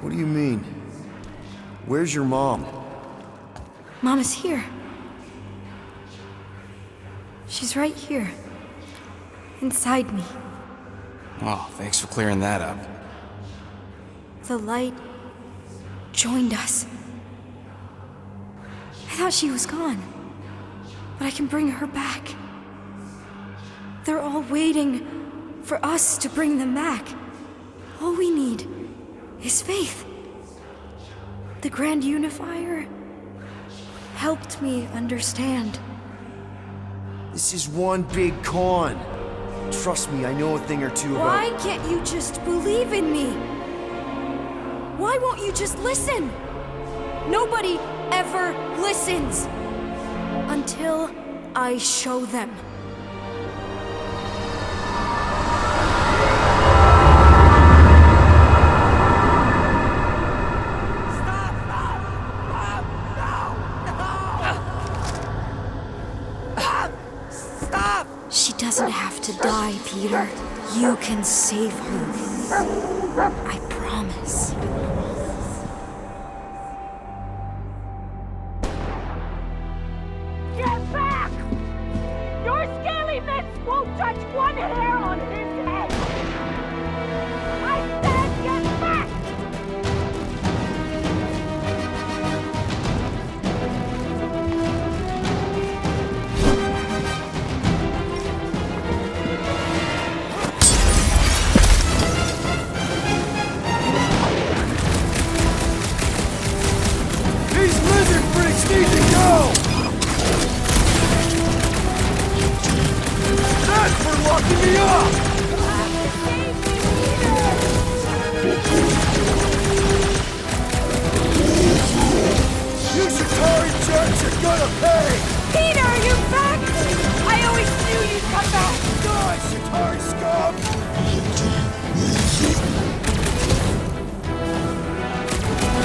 What do you mean? Where's your mom? Mama's here. She's right here. Inside me. Oh, thanks for clearing that up. The light joined us. I thought she was gone. But I can bring her back. They're all waiting for us to bring them back. All we need is faith. The Grand Unifier helped me understand. This is one big con. Trust me, I know a thing or two about... Why can't you just believe in me? Why won't you just listen? Nobody ever listens. Until I show them. She doesn't have to die, Peter. You can save her. I promise. Get back! Your scaly mitts won't touch one hair on his head! I said get back! These lizard freaks need to go! That's for locking me up! jerks are gonna pay! Peter, are you back? I always knew you'd come back! Die, Shatari scum!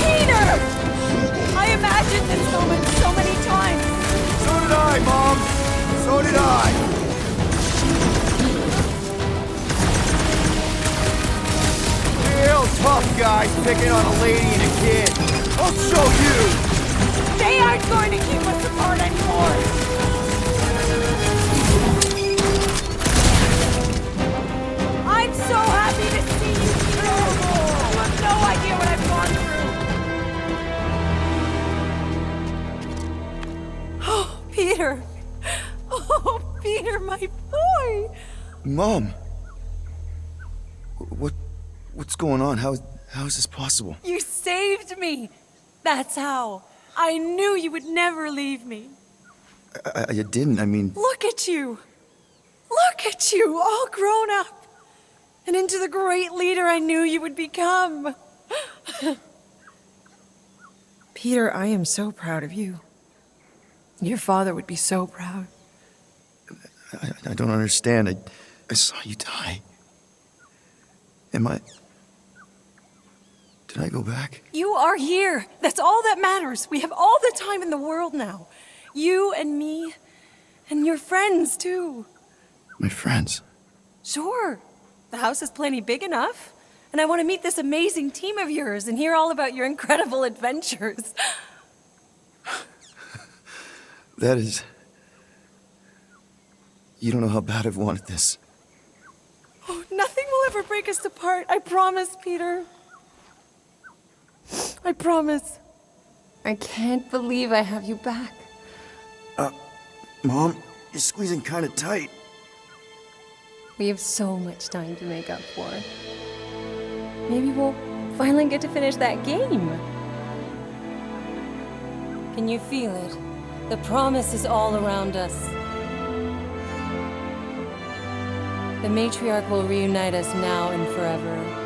Peter! I imagined this moment so many times. So did I, Mom. So did I. Real tough guys picking on a lady and a kid. I'll show you. They aren't going to keep us apart anymore. I'm so happy to see you, Peter. You have no idea what I've gone through. Oh, Peter. Oh, Peter, my boy. Mom. What's going on? How is this possible? You saved me. That's how. I knew you would never leave me. I didn't. I mean... Look at you. Look at you, all grown up. And into the great leader I knew you would become. Peter, I am so proud of you. Your father would be so proud. I don't understand. I saw you die. Did I go back? You are here. That's all that matters. We have all the time in the world now. You and me, and your friends, too. My friends? Sure. The house is plenty big enough. And I want to meet this amazing team of yours and hear all about your incredible adventures. That is... You don't know how bad I've wanted this. Oh, nothing will ever break us apart. I promise, Peter. I promise. I can't believe I have you back. Mom, you're squeezing kind of tight. We have so much time to make up for. Maybe we'll finally get to finish that game. Can you feel it? The promise is all around us. The matriarch will reunite us now and forever.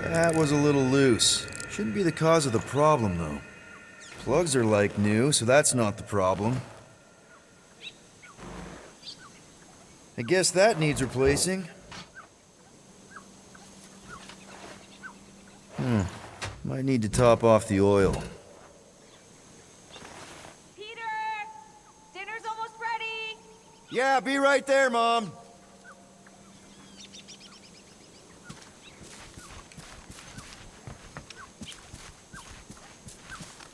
That was a little loose. Shouldn't be the cause of the problem, though. Plugs are like new, so that's not the problem. I guess that needs replacing. Might need to top off the oil. Peter! Dinner's almost ready! Yeah, be right there, Mom.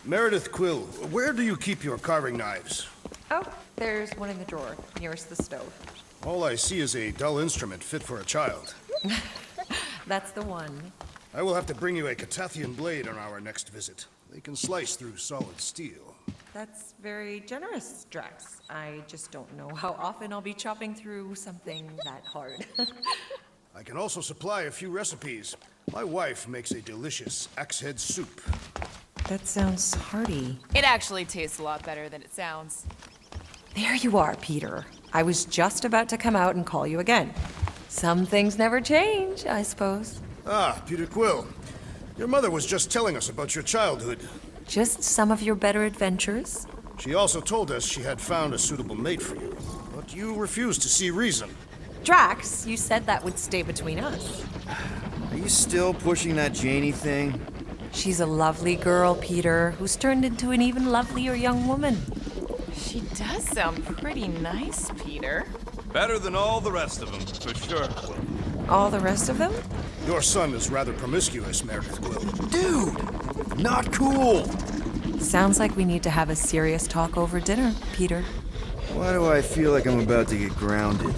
Meredith Quill, where do you keep your carving knives? Oh, there's one in the drawer, nearest the stove. All I see is a dull instrument fit for a child. That's the one. I will have to bring you a Catathian blade on our next visit. They can slice through solid steel. That's very generous, Drax. I just don't know how often I'll be chopping through something that hard. I can also supply a few recipes. My wife makes a delicious axe head soup. That sounds hearty. It actually tastes a lot better than it sounds. There you are, Peter. I was just about to come out and call you again. Some things never change, I suppose. Ah, Peter Quill. Your mother was just telling us about your childhood. Just some of your better adventures? She also told us she had found a suitable mate for you, but you refused to see reason. Drax, you said that would stay between us. Are you still pushing that Janie thing? She's a lovely girl, Peter, who's turned into an even lovelier young woman. She does sound pretty nice, Peter. Better than all the rest of them, for sure. All the rest of them? Your son is rather promiscuous, Meredith Quill. Dude! Not cool! Sounds like we need to have a serious talk over dinner, Peter. Why do I feel like I'm about to get grounded?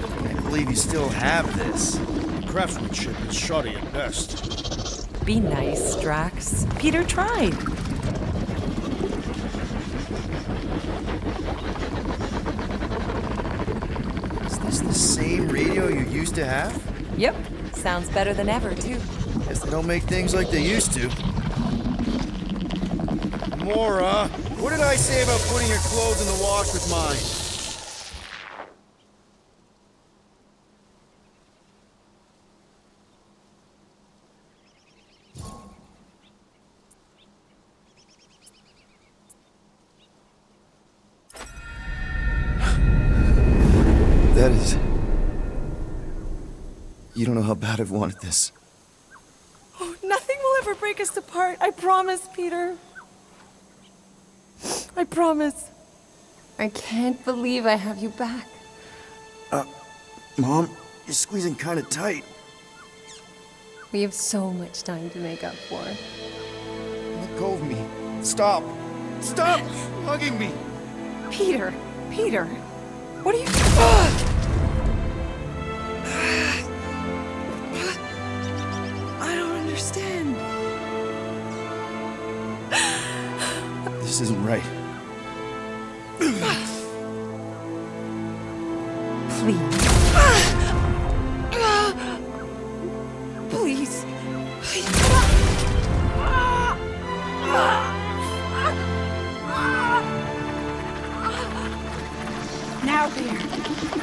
I can't believe you still have this. Craftsmanship is shoddy at best. Be nice, Drax. Peter tried. Is this the same radio you used to have? Yep, sounds better than ever, too. Guess they don't make things like they used to. Mora, what did I say about putting your clothes in the wash with mine? That is... You don't know how bad I've wanted this. Oh, nothing will ever break us apart. I promise, Peter. I promise. I can't believe I have you back. Mom, you're squeezing kind of tight. We have so much time to make up for. Let go of me. Stop. Stop hugging me. Peter, what are you... I don't understand. This isn't right. Please. Please. Now, Peter.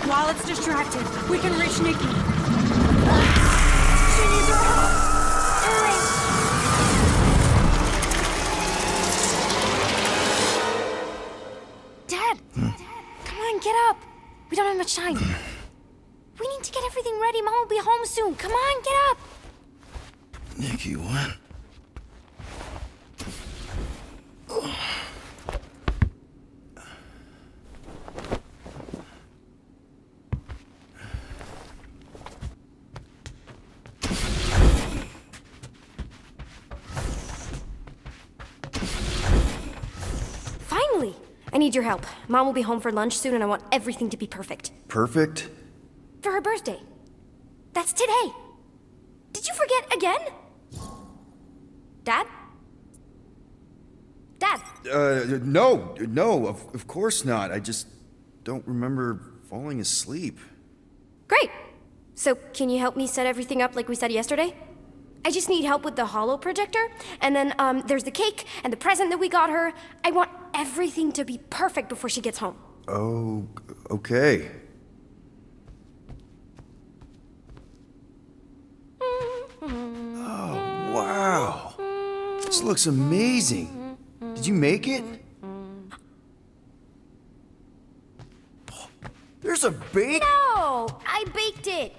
While it's distracted, we can reach Nikki. She needs our help. Dad! Come on, get up. We don't have much time. We need to get everything ready. Mom will be home soon. Come on, get up. Nikki, what? Finally! I need your help. Mom will be home for lunch soon, and I want everything to be perfect. Perfect? For her birthday. That's today. Did you forget again? Dad? Dad? No, of course not. I just don't remember falling asleep. Great. So, can you help me set everything up like we said yesterday? I just need help with the holo projector, and then there's the cake and the present that we got her. I want everything to be perfect before she gets home. Oh, okay. Oh, wow. This looks amazing. Did you make it? There's a bake? No, I baked it.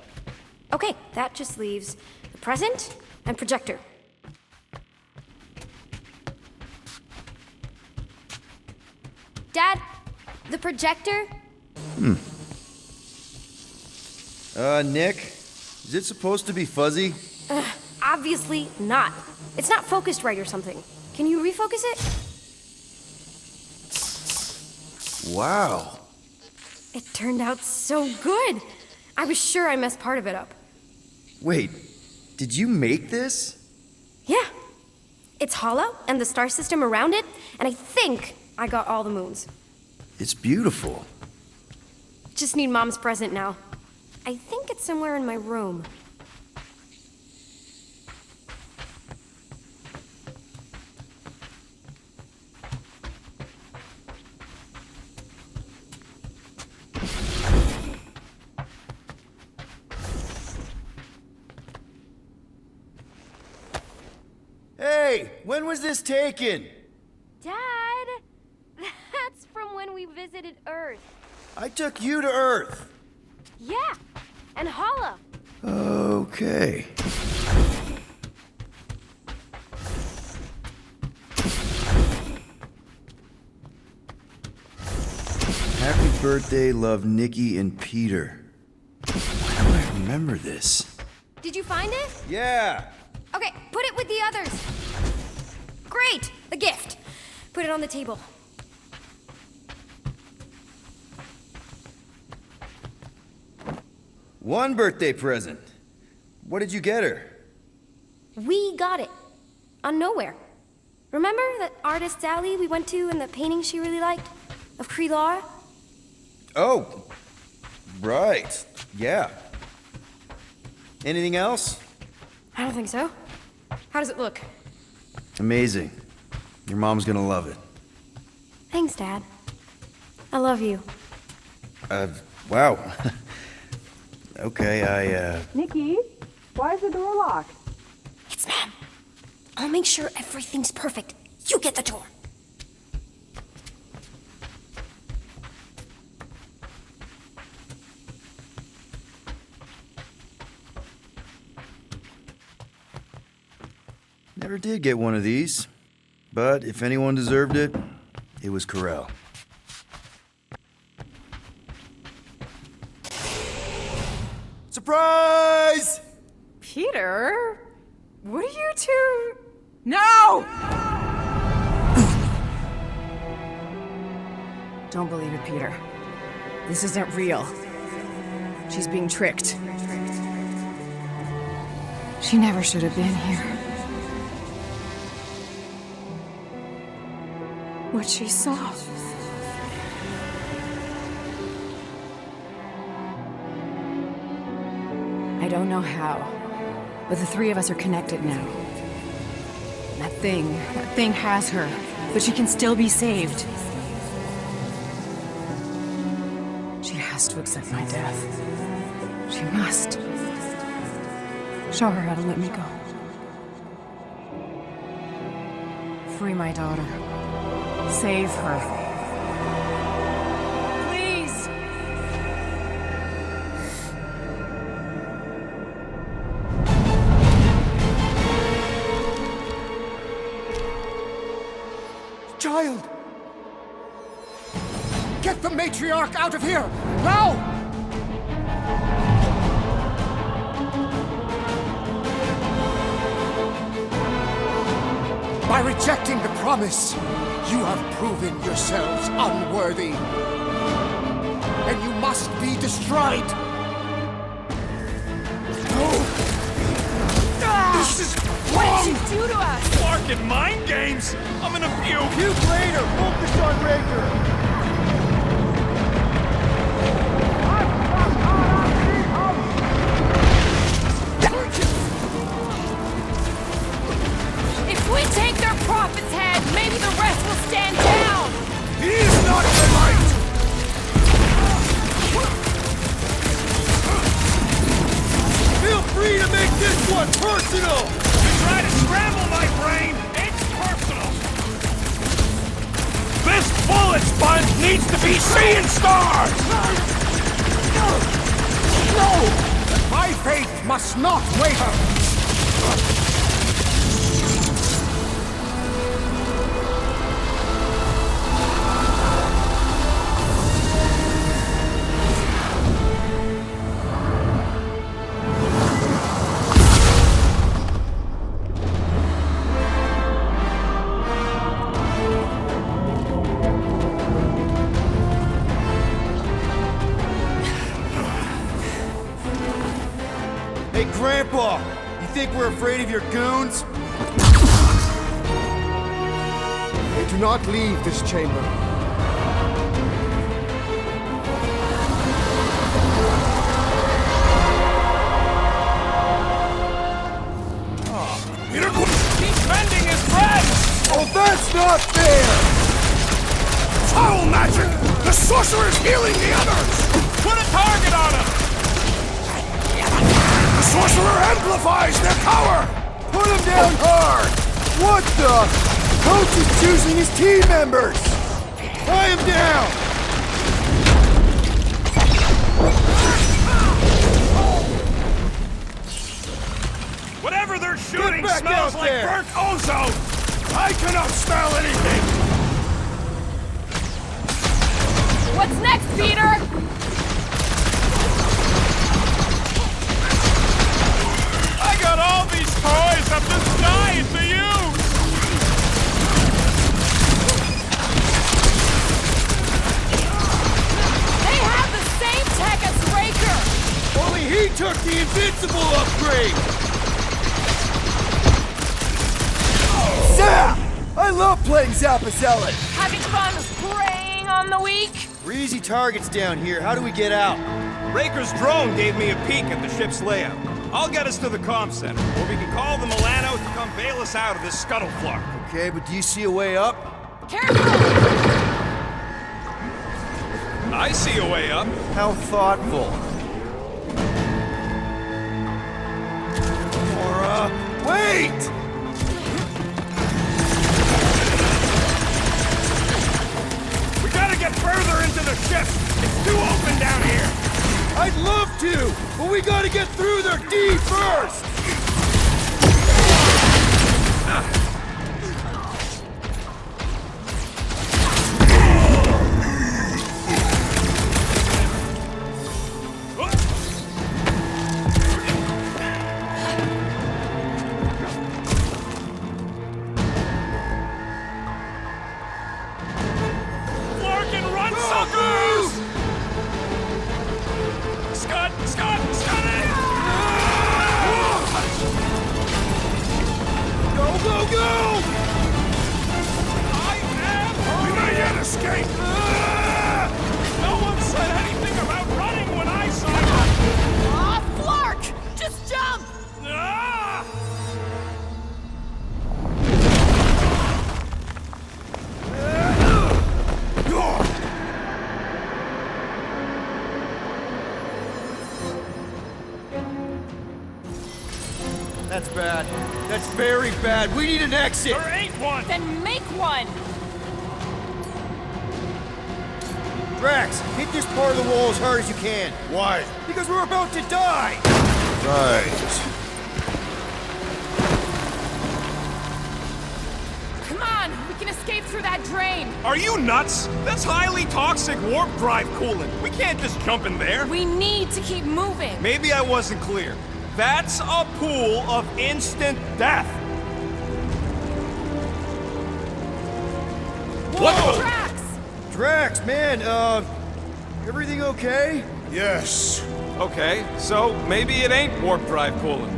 Okay, that just leaves the present and projector. Dad, the projector? Nick, is it supposed to be fuzzy? Obviously not. It's not focused right or something. Can you refocus it? Wow. It turned out so good. I was sure I messed part of it up. Wait, did you make this? Yeah. It's hollow, and the star system around it, and I think I got all the moons. It's beautiful. Just need Mom's present now. I think it's somewhere in my room. Hey, when was this taken? Dad! That's from when we visited Earth. I took you to Earth. Yeah, and Hala. Okay. Happy birthday, love Nikki and Peter. Why don't I remember this? Did you find it? Yeah. Okay, put it with the others. Great! The gift. Put it on the table. One birthday present. What did you get her? We got it. On Nowhere. Remember that artist's alley we went to and the painting she really liked? Of Kree Lara? Oh, right. Yeah. Anything else? I don't think so. How does it look? Amazing. Your mom's gonna love it. Thanks, Dad. I love you. Wow. Okay, Nikki, why is the door locked? It's Mom. I'll make sure everything's perfect. You get the door. Never did get one of these. But if anyone deserved it, it was Corel. Surprise! Peter? What are you two... No! Don't believe it, Peter. This isn't real. She's being tricked. She never should have been here. What she saw. I don't know how, but the three of us are connected now. That thing has her, but she can still be saved. She has to accept my death. She must. Show her how to let me go. Free my daughter. Save her. Please! Child! Get the matriarch out of here! Now! By rejecting the promise, you have proven yourselves unworthy. And you must be destroyed! No! This is What wrong! did you do to us? Clark mind games? I'm gonna puke! Puke later! Focus on Raker! If we take their prophet's head, maybe the rest will stand down! He is not the light! Feel free to make this one personal! You try to scramble my brain, it's personal! This bullet sponge needs to be seeing stars! No! My faith must not waver! Hey, Grandpa! You think we're afraid of your goons? Do not leave this chamber. He's bending his breath! Oh, that's not fair! Foul magic! The sorcerer's healing the others! Put a target on him! The sorcerer amplifies their power! Put him down hard! What the? Coach is choosing his team members! Tie him down! Whatever they're shooting back smells out like there. burnt ozone! I cannot smell anything! What's next, Peter? I got all these toys I'm just dying to use! They have the same tech as Raker! Only he took the invincible upgrade! Zap! I love playing Zappazelli! Having fun preying on the weak? We're easy targets down here. How do we get out? Raker's drone gave me a peek at the ship's layout. I'll get us to the comm center, or we can call the Milano to come bail us out of this scuttleflark. Okay, but do you see a way up? Careful! I see a way up. How thoughtful. Laura, wait! We gotta get further into the ship. It's too open down here. I'd love to, but we gotta get through their D first! That's bad. That's very bad. We need an exit! There ain't one! Then make one! Drax, hit this part of the wall as hard as you can. Why? Because we're about to die! Right. Come on, we can escape through that drain. Are you nuts? That's highly toxic warp drive coolant. We can't just jump in there. We need to keep moving. Maybe I wasn't clear. That's a pool of instant death. Whoa! Drax! Drax, man, everything okay? Yes. Okay, so maybe it ain't warp drive coolant.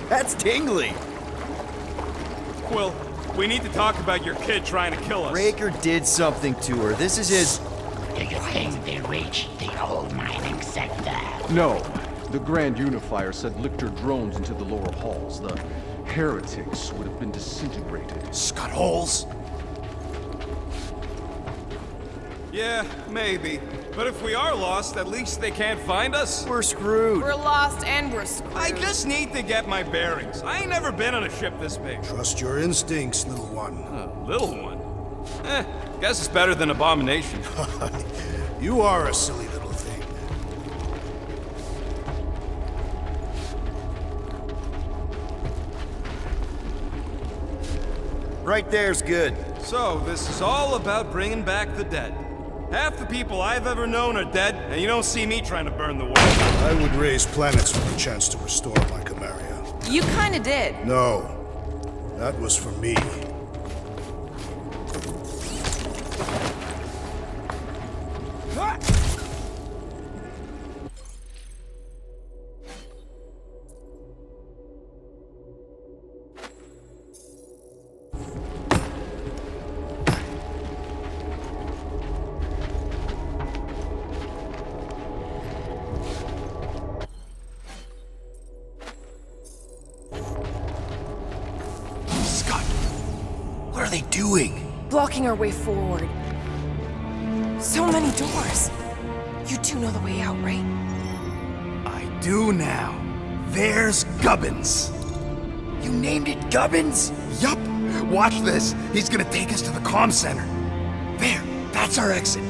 That's tingly. Quill, we need to talk about your kid trying to kill us. Raker did something to her. This is his... Do you think they reached the old mining sector? No. The Grand Unifier said Lictor drones into the lower halls. The heretics would have been disintegrated. Scud holes? Yeah, maybe. But if we are lost, at least they can't find us. We're screwed. We're lost and we're screwed. I just need to get my bearings. I ain't never been on a ship this big. Trust your instincts, little one. Little one? Guess it's better than Abomination. You are a silly little thing. Right there's good. So, this is all about bringing back the dead. Half the people I've ever known are dead, and you don't see me trying to burn the world. I would raise planets for the chance to restore my Camarilla. You kinda did. No. That was for me. What are they doing? Blocking our way forward. So many doors. You two know the way out, right? I do now. There's Gubbins. You named it Gubbins? Yup. Watch this. He's gonna take us to the comm center. There. That's our exit.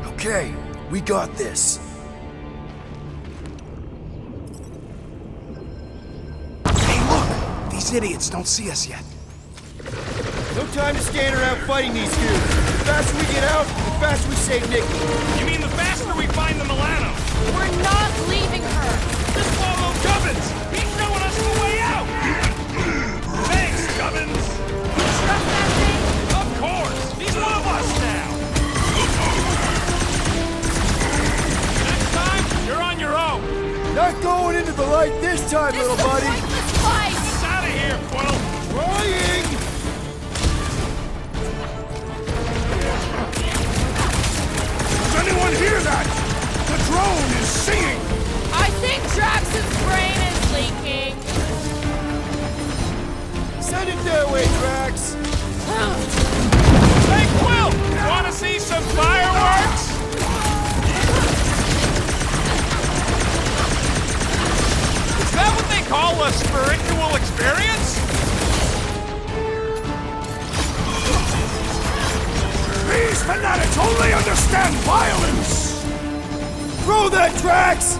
Okay, we got this. These idiots don't see us yet. No time to stand around fighting these dudes. The faster we get out, the faster we save Nikki. You mean the faster we find the Milano? We're not leaving her. Just follow Gubbins! He's showing us the way out! Thanks, Gubbins! You trust that thing? Of course! He's one of us now! Next time, you're on your own! Not going into the light this time, little buddy! buddy! Pointless fight! Get out of here, Quill! Trying! Does anyone hear that? The drone is singing! I think Drax's brain is leaking. Send it their way, Drax! Hey, Quill! Wanna see some fireworks? Is that what they call a spiritual experience? These fanatics only understand violence! Throw that, Drax!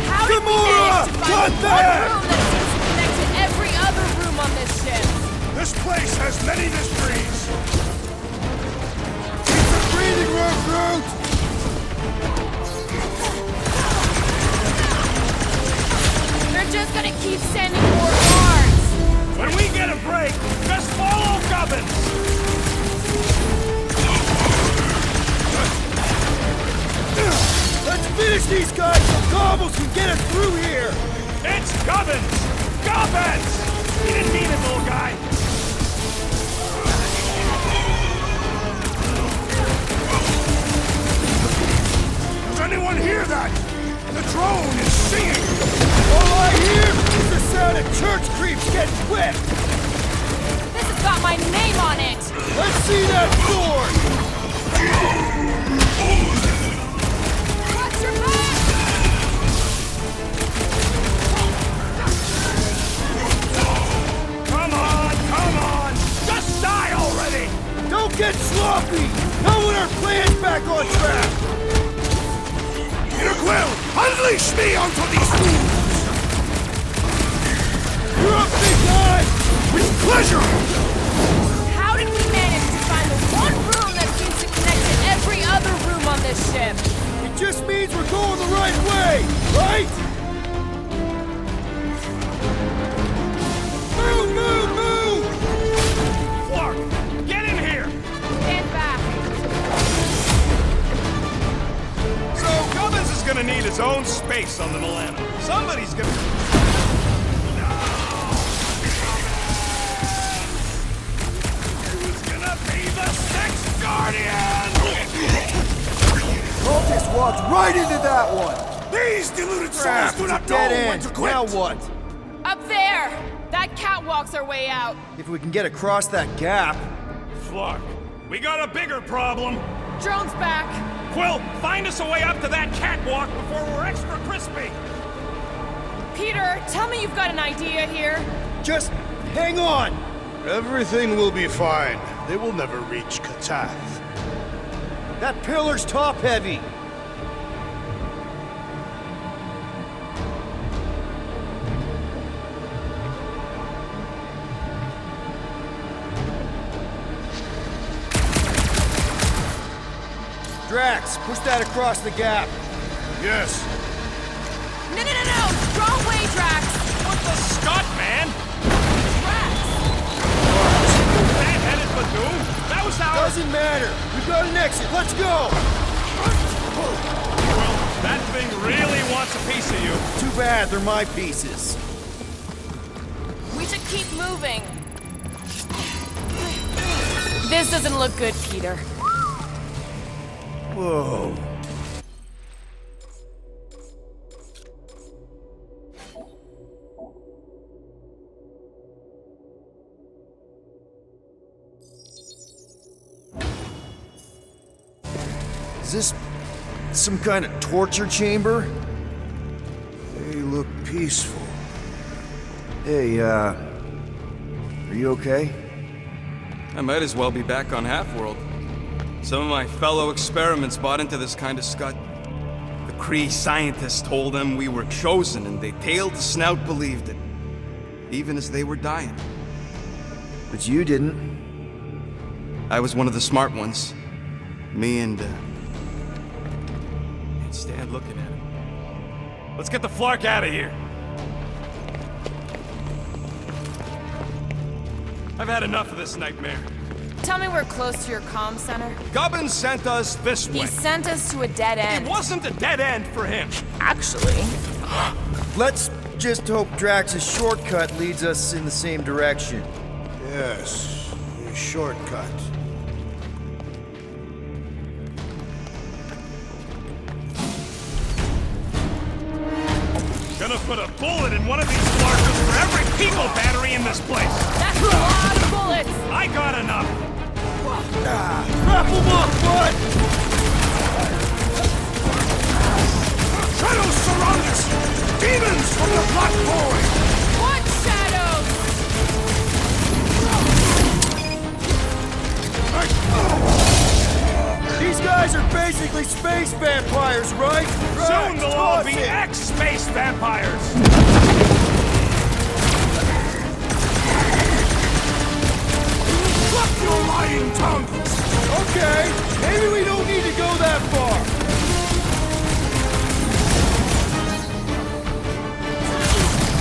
How did we manage to find Cut one that! room that seems to connect to every other room on this ship? This place has many mysteries! Keep the breathing room, Groot! They're just gonna keep sending more guards. When we get a break, just follow Gubbins! Let's finish these guys so Gobbles can get us through here! It's Gubbins! Gubbins! He didn't mean it, little guy! Does anyone hear that? The drone is singing! All I hear is the sound of church creeps getting whipped! This has got my name on it. Let's see that sword! Watch your back! Come on! Just die already! Don't get sloppy! Now when our plan's back on track! Peter Quill, unleash me onto these fools! You're up, big guy! With pleasure! How did we manage to find the one room that seems to connect to every other room on this ship? It just means we're going the right way, right? Move, move, move! Clark, get in here! Stand back. So Gubbins is gonna need his own space on the Millennium. Somebody's gonna... Who's gonna be the Sixth Guardian? Cultist walked right into that one! These deluded souls Crap, do it's not a know dead when end. to quit! Now what? Up there! That catwalk's our way out. If we can get across that gap. Clark, we got a bigger problem. Drone's back. Quill, find us a way up to that catwalk before we're extra crispy. Peter, tell me you've got an idea here. Just hang on! Everything will be fine. They will never reach Katath. That pillar's top-heavy! Drax, push that across the gap. Yes. No! Wrong way, Drax! What the Scott, man? Drax! Bad-headed Badoon? That was our... Doesn't matter. We've got an exit. Let's go! Well, that thing really wants a piece of you. Too bad, they're my pieces. We should keep moving. This doesn't look good, Peter. Whoa. Is this some kind of torture chamber? They look peaceful. Hey, are you okay? I might as well be back on Half-World. Some of my fellow experiments bought into this kind of scut. The Kree scientists told them we were chosen, and they tailed the snout believed it. Even as they were dying. But you didn't. I was one of the smart ones. Me and, Can't stand looking at him. Let's get the Flark out of here. I've had enough of this nightmare. Tell me we're close to your comm center. Gubbins sent us this way. He sent us to a dead end. It wasn't a dead end for him. Actually. Let's just hope Drax's shortcut leads us in the same direction. Yes, a shortcut. Gonna put a bullet in one of these flarkers for every people battery in this place. That's a lot of bullets. I got enough. Wrap him up, bud! Shadows surround us! Demons from the Black Void! What shadows? These guys are basically space vampires, right? Soon they'll all be ex-space vampires. Fuck your lying tongues! Okay, maybe we don't need to go that far.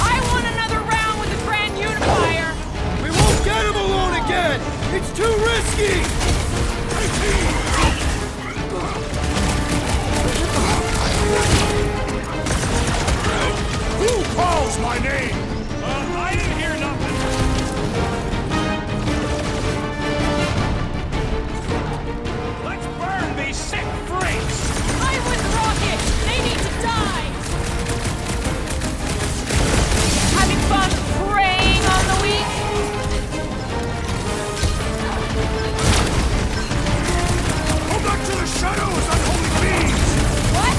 I want another round with the Grand Unifier. We won't get him alone again. It's too risky. Who calls my name? I didn't hear nothing. Let's burn these sick freaks! I'm with Rocket. They need to die. Having fun preying on the weak? Go back to the shadows, unholy beings! What?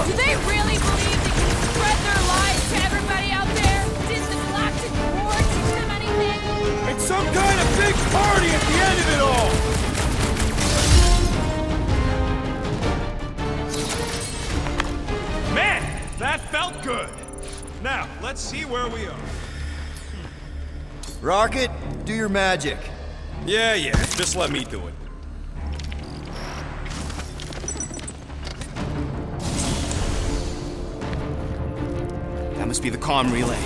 Do they really believe they can spread their lies to everybody out there? Did the Galactic War teach them anything? It's some kind of big party at the end of it all. Man, that felt good. Now, let's see where we are. Rocket, do your magic. Yeah, just let me do it. That must be the comm relay.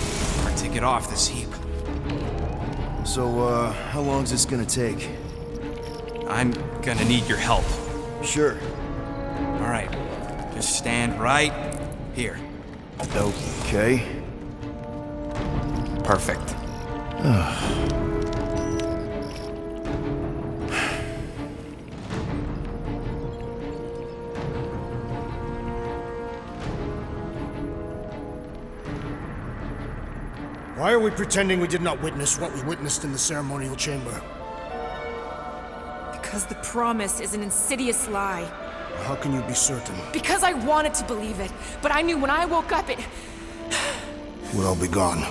Our ticket off this heap. So, how long's this gonna take? I'm gonna need your help. Sure. All right. Just stand right here. Okay. Perfect. Why are we pretending we did not witness what we witnessed in the ceremonial chamber? Because the promise is an insidious lie. How can you be certain? Because I wanted to believe it, but I knew when I woke up it... We'll all be gone.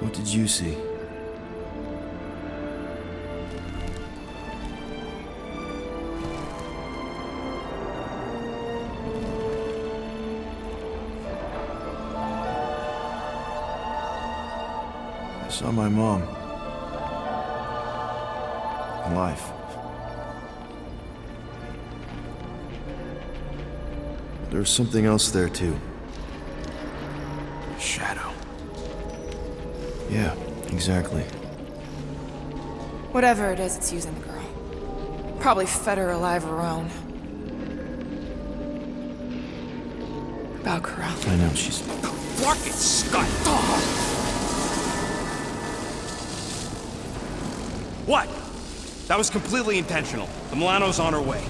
What did you see? I saw my mom. Alive. There was something else there, too. Shadow. Yeah, exactly. Whatever it is, it's using the girl. Probably fed her alive her own. Valkyra. I know, she's... Fucking Scott! What? That was completely intentional. The Milano's on her way.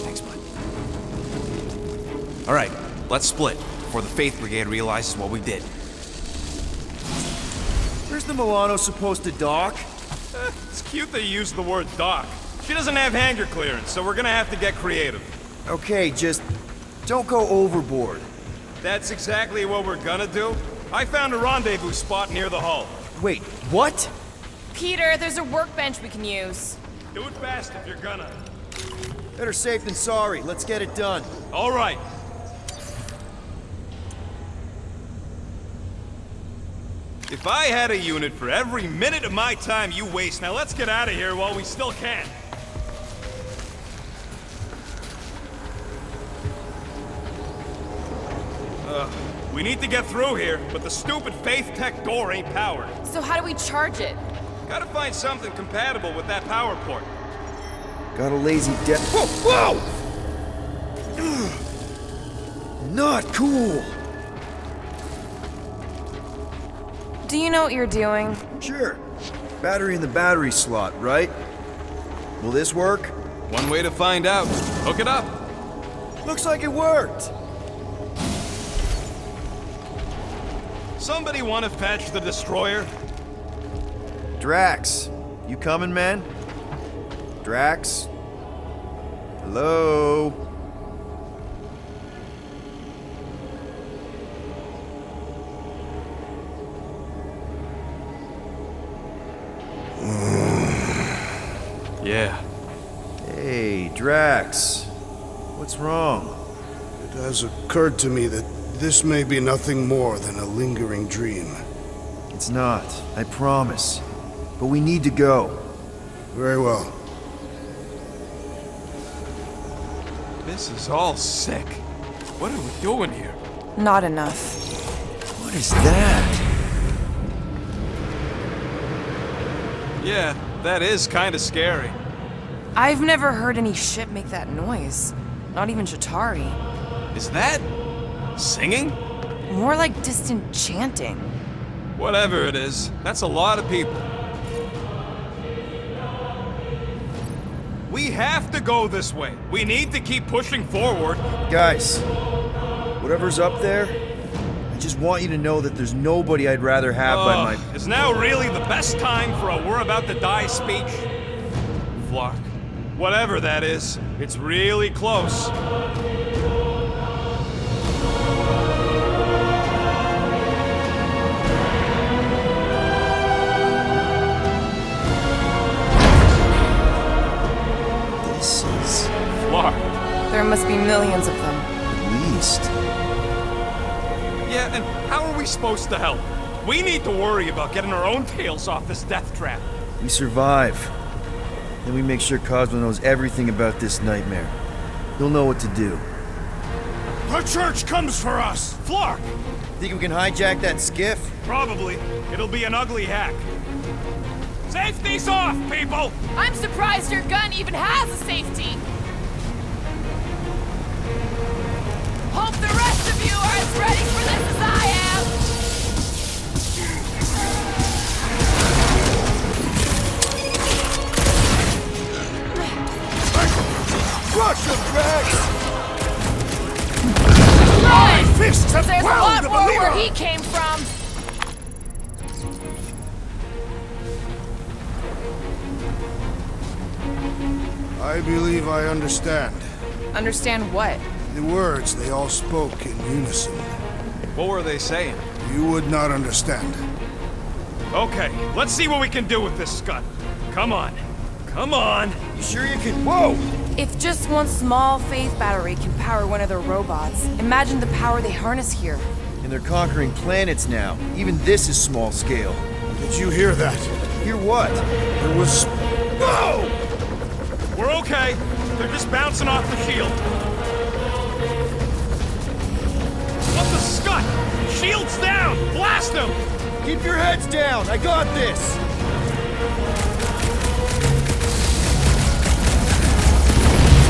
Thanks, bud. All right, let's split before the Faith Brigade realizes what we did. Where's the Milano supposed to dock? It's cute they used the word dock. She doesn't have hangar clearance, so we're gonna have to get creative. Okay, just don't go overboard. That's exactly what we're gonna do. I found a rendezvous spot near the hull. Wait, what? Peter, there's a workbench we can use. Do it fast if you're gonna. Better safe than sorry. Let's get it done. All right. If I had a unit for every minute of my time you waste, now let's get out of here while we still can. We need to get through here, but the stupid Faith Tech door ain't powered. So how do we charge it? Gotta find something compatible with that power port. Got a lazy Whoa! Whoa! Not cool! Do you know what you're doing? Sure. Battery in the battery slot, right? Will this work? One way to find out. Hook it up. Looks like it worked! Somebody want to fetch the destroyer? Drax, you coming, man? Drax? Hello? Yeah. Hey, Drax. What's wrong? It has occurred to me that this may be nothing more than a lingering dream. It's not, I promise. But we need to go. Very well. This is all sick. What are we doing here? Not enough. What is that? Yeah, that is kind of scary. I've never heard any ship make that noise. Not even Chitauri. Is that singing? More like distant chanting. Whatever it is, that's a lot of people. We have to go this way. We need to keep pushing forward. Guys, whatever's up there, I just want you to know that there's nobody I'd rather have by my... Is now really the best time for a we're about to die speech? Flark, whatever that is, it's really close. This is... Flark. There must be millions of them. At least. Yeah, and how are we supposed to help? We need to worry about getting our own tails off this death trap. We survive. Then we make sure Cosmo knows everything about this nightmare. He'll know what to do. The church comes for us! Flark! Think we can hijack that skiff? Probably. It'll be an ugly hack. Safety's off, people! I'm surprised your gun even has a safety. Hope the rest of you are as ready for this as I am. Crush him, Drax! Run! Fists have There's a ground lot the more where believer. he came from. I believe I understand. Understand what? The words they all spoke in unison. What were they saying? You would not understand. Okay, let's see what we can do with this scud. Come on. Come on! You sure you can... Whoa! If just one small Faith battery can power one of their robots, imagine the power they harness here. And they're conquering planets now. Even this is small scale. Did you hear that? Hear what? There was... Whoa! We're okay. They're just bouncing off the shield. What the scud? Shield's down! Blast them! Keep your heads down! I got this!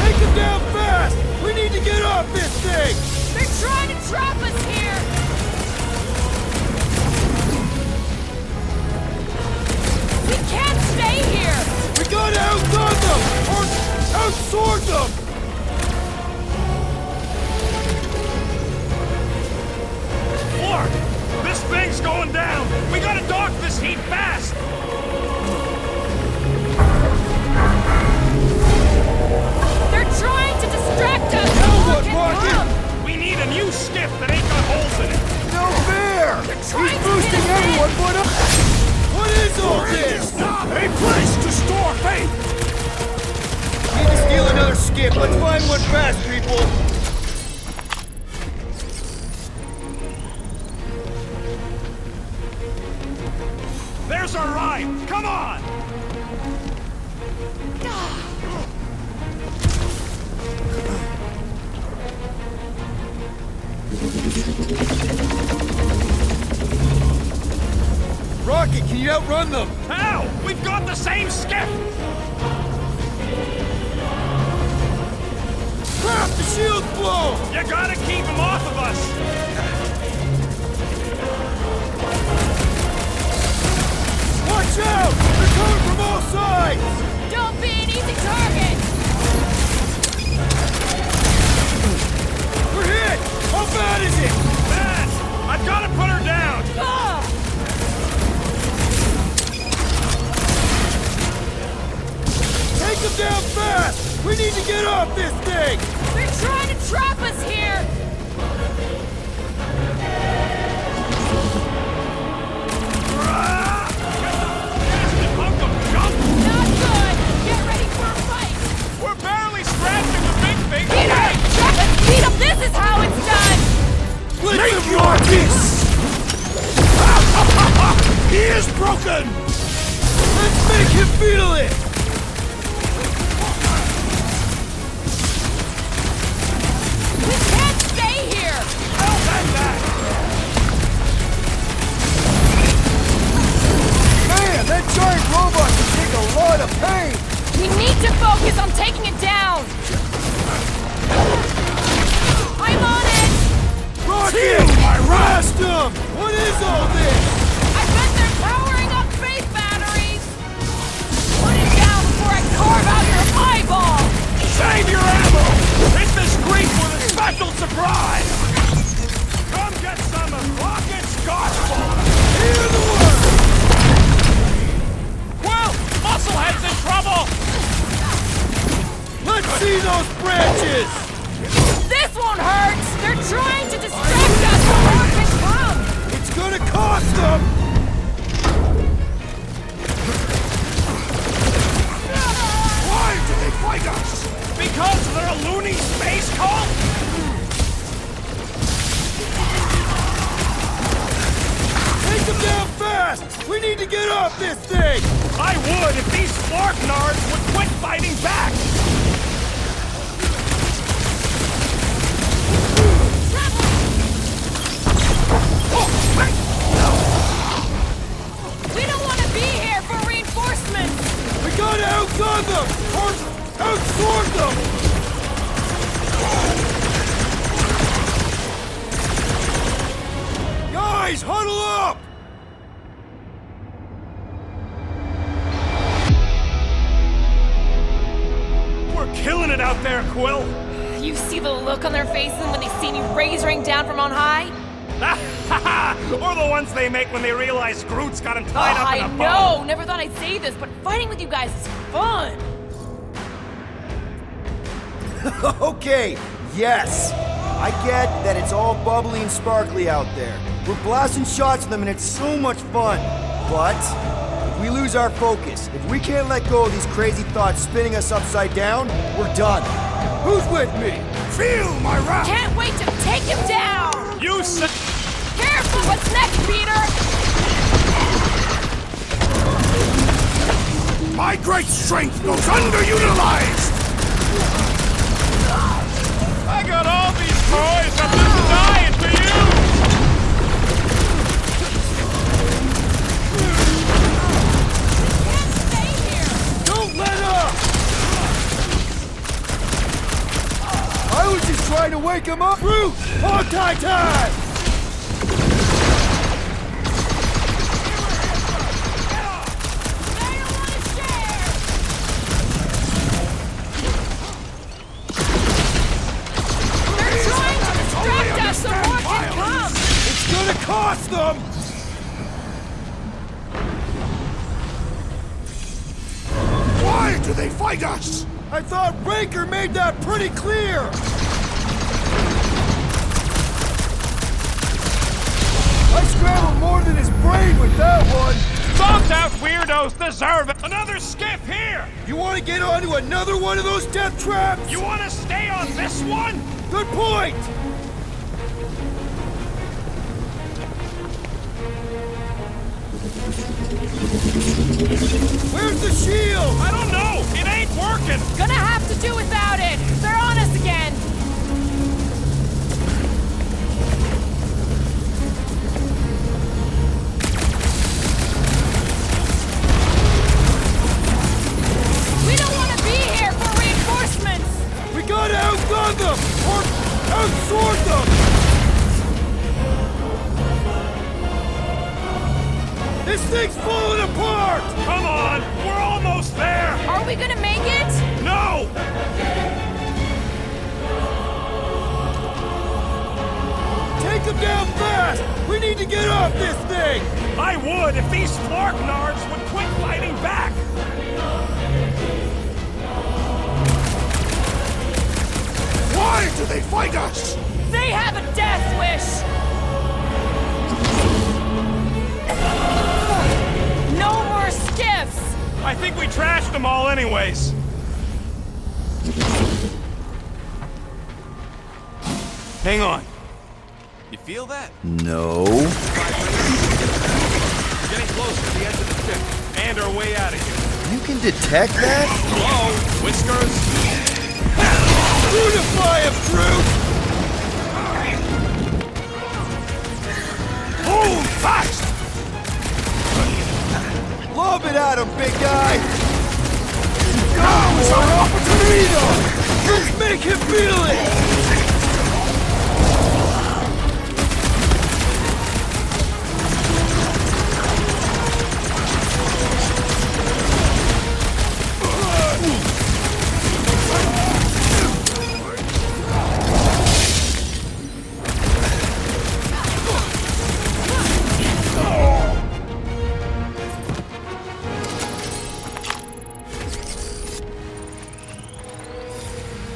Take him down fast! We need to get off this thing! They're trying to trap us here. We can't stay here. We gotta outgun them! Or outsword them! Flark! This thing's going down! We gotta dock this heat fast! They're trying to distract us. Look and come. We need a new skiff that ain't got holes in it! No fair! He's boosting everyone but us! What is all this? A place to store faith! Need to steal another skip. Let's find one fast, people! There's our ride! Come on! Rocket, can you outrun them? How? We've got the same skiff! Crap, the shield's blown! You gotta keep him off of us! Watch out! They're coming from all sides! Don't be an easy target! We're hit! How bad is it? Bad! I've gotta put her down! Ah! Take them down fast! We need to get off this thing! They're trying to trap us here! Not good! Get ready for a fight! We're barely scratching the big thing! Peter! Let's beat up! This is how it's done! Let's rock this! He is broken! Let's make him feel it! We can't stay here! Hell, that! Man, that giant robot can take a lot of pain! We need to focus on taking it down! I'm on it! Rocket! Blast him! What is all this? I bet they're powering up faith batteries! Put it down before I carve out your eyeball! Save your ammo! Hit this creep with a special surprise! Come get some of Rocket's gospel! Hear the word! Well, Musclehead's in trouble! Let's see those branches! This won't hurt! They're trying to distract us from more can come! It's gonna cost them! Why do they fight us? Because they're a loony space cult? Take them down fast! We need to get off this thing! I would if these Spark Nards would quit fighting back! We don't want to be here for reinforcements! We gotta outgun them! Or outsword them! Guys, huddle up! We're killing it out there, Quill! You see the look on their faces when they see me raising down from on high? Or the ones they make when they realize Groot's got him tied up in a bow! I know! Never thought I'd say this, but fighting with you guys is fun! Okay, yes. I get that it's all bubbly and sparkly out there. We're blasting shots at them and it's so much fun. But if we lose our focus, if we can't let go of these crazy thoughts spinning us upside down, we're done. Who's with me? Feel my wrath! Can't wait to take him down! You said... Careful! What's next, Peter? My great strength goes underutilized! I got all these toys, I'm just dying to use! Can't stay here! Don't let up! I was just trying to wake him up! Root! Hog-tie time! They don't want to share! They're trying to distract us so more can come! It's gonna cost them! Why do they fight us? I thought Raker made that pretty clear! I scrambled more than his brain with that one! Thumbs out weirdos deserve it! Another skiff here! You want to get onto another one of those death traps? You want to stay on this one? Good point! Where's the shield? I don't know! It ain't working! Gonna have to do without it! They're on us again! thing's falling apart! Come on! We're almost there! Are we gonna make it? No! Take him down fast! We need to get off this thing! I would if these Flark nards would quit fighting back! Why do they fight us? They have a death wish! No more skiffs! I think we trashed them all anyways. Hang on. You feel that? No. We're getting close to the edge of the ship, and our way out of here. You can detect that? Hello, Whiskers? Unify him, brute! Hold fast! Lob it at him, big guy! Now is our opportunity! Let's make him feel it!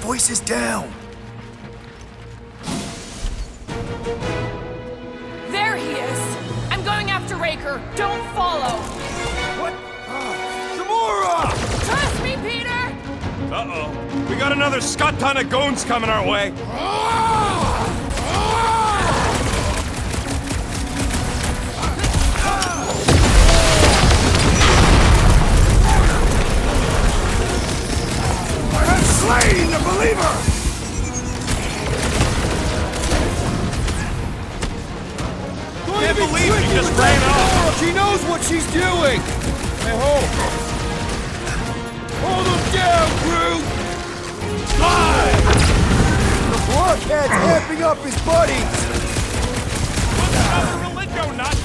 Voices down! There he is! I'm going after Raker. Don't follow! What? Gamora! Trust me, Peter! Uh-oh. We got another scut ton of goons coming our way. Slain the believer! Can't believe she just ran off. She knows what she's doing! I hope. Hold him down, Groot! The blockhead's amping up his buddies! What's another religio nut?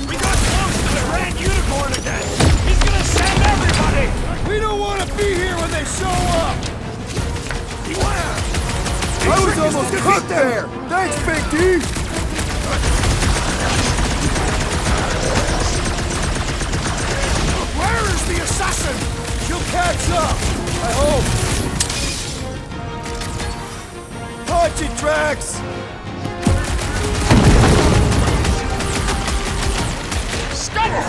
We got close to the Grand Unicorn again! He's gonna send everybody! We don't want to be here when they show up! Beware! I was almost cooked there! Thanks, Big D! Where is the assassin? She'll catch up! I hope! Punch it, Drax! Scuttle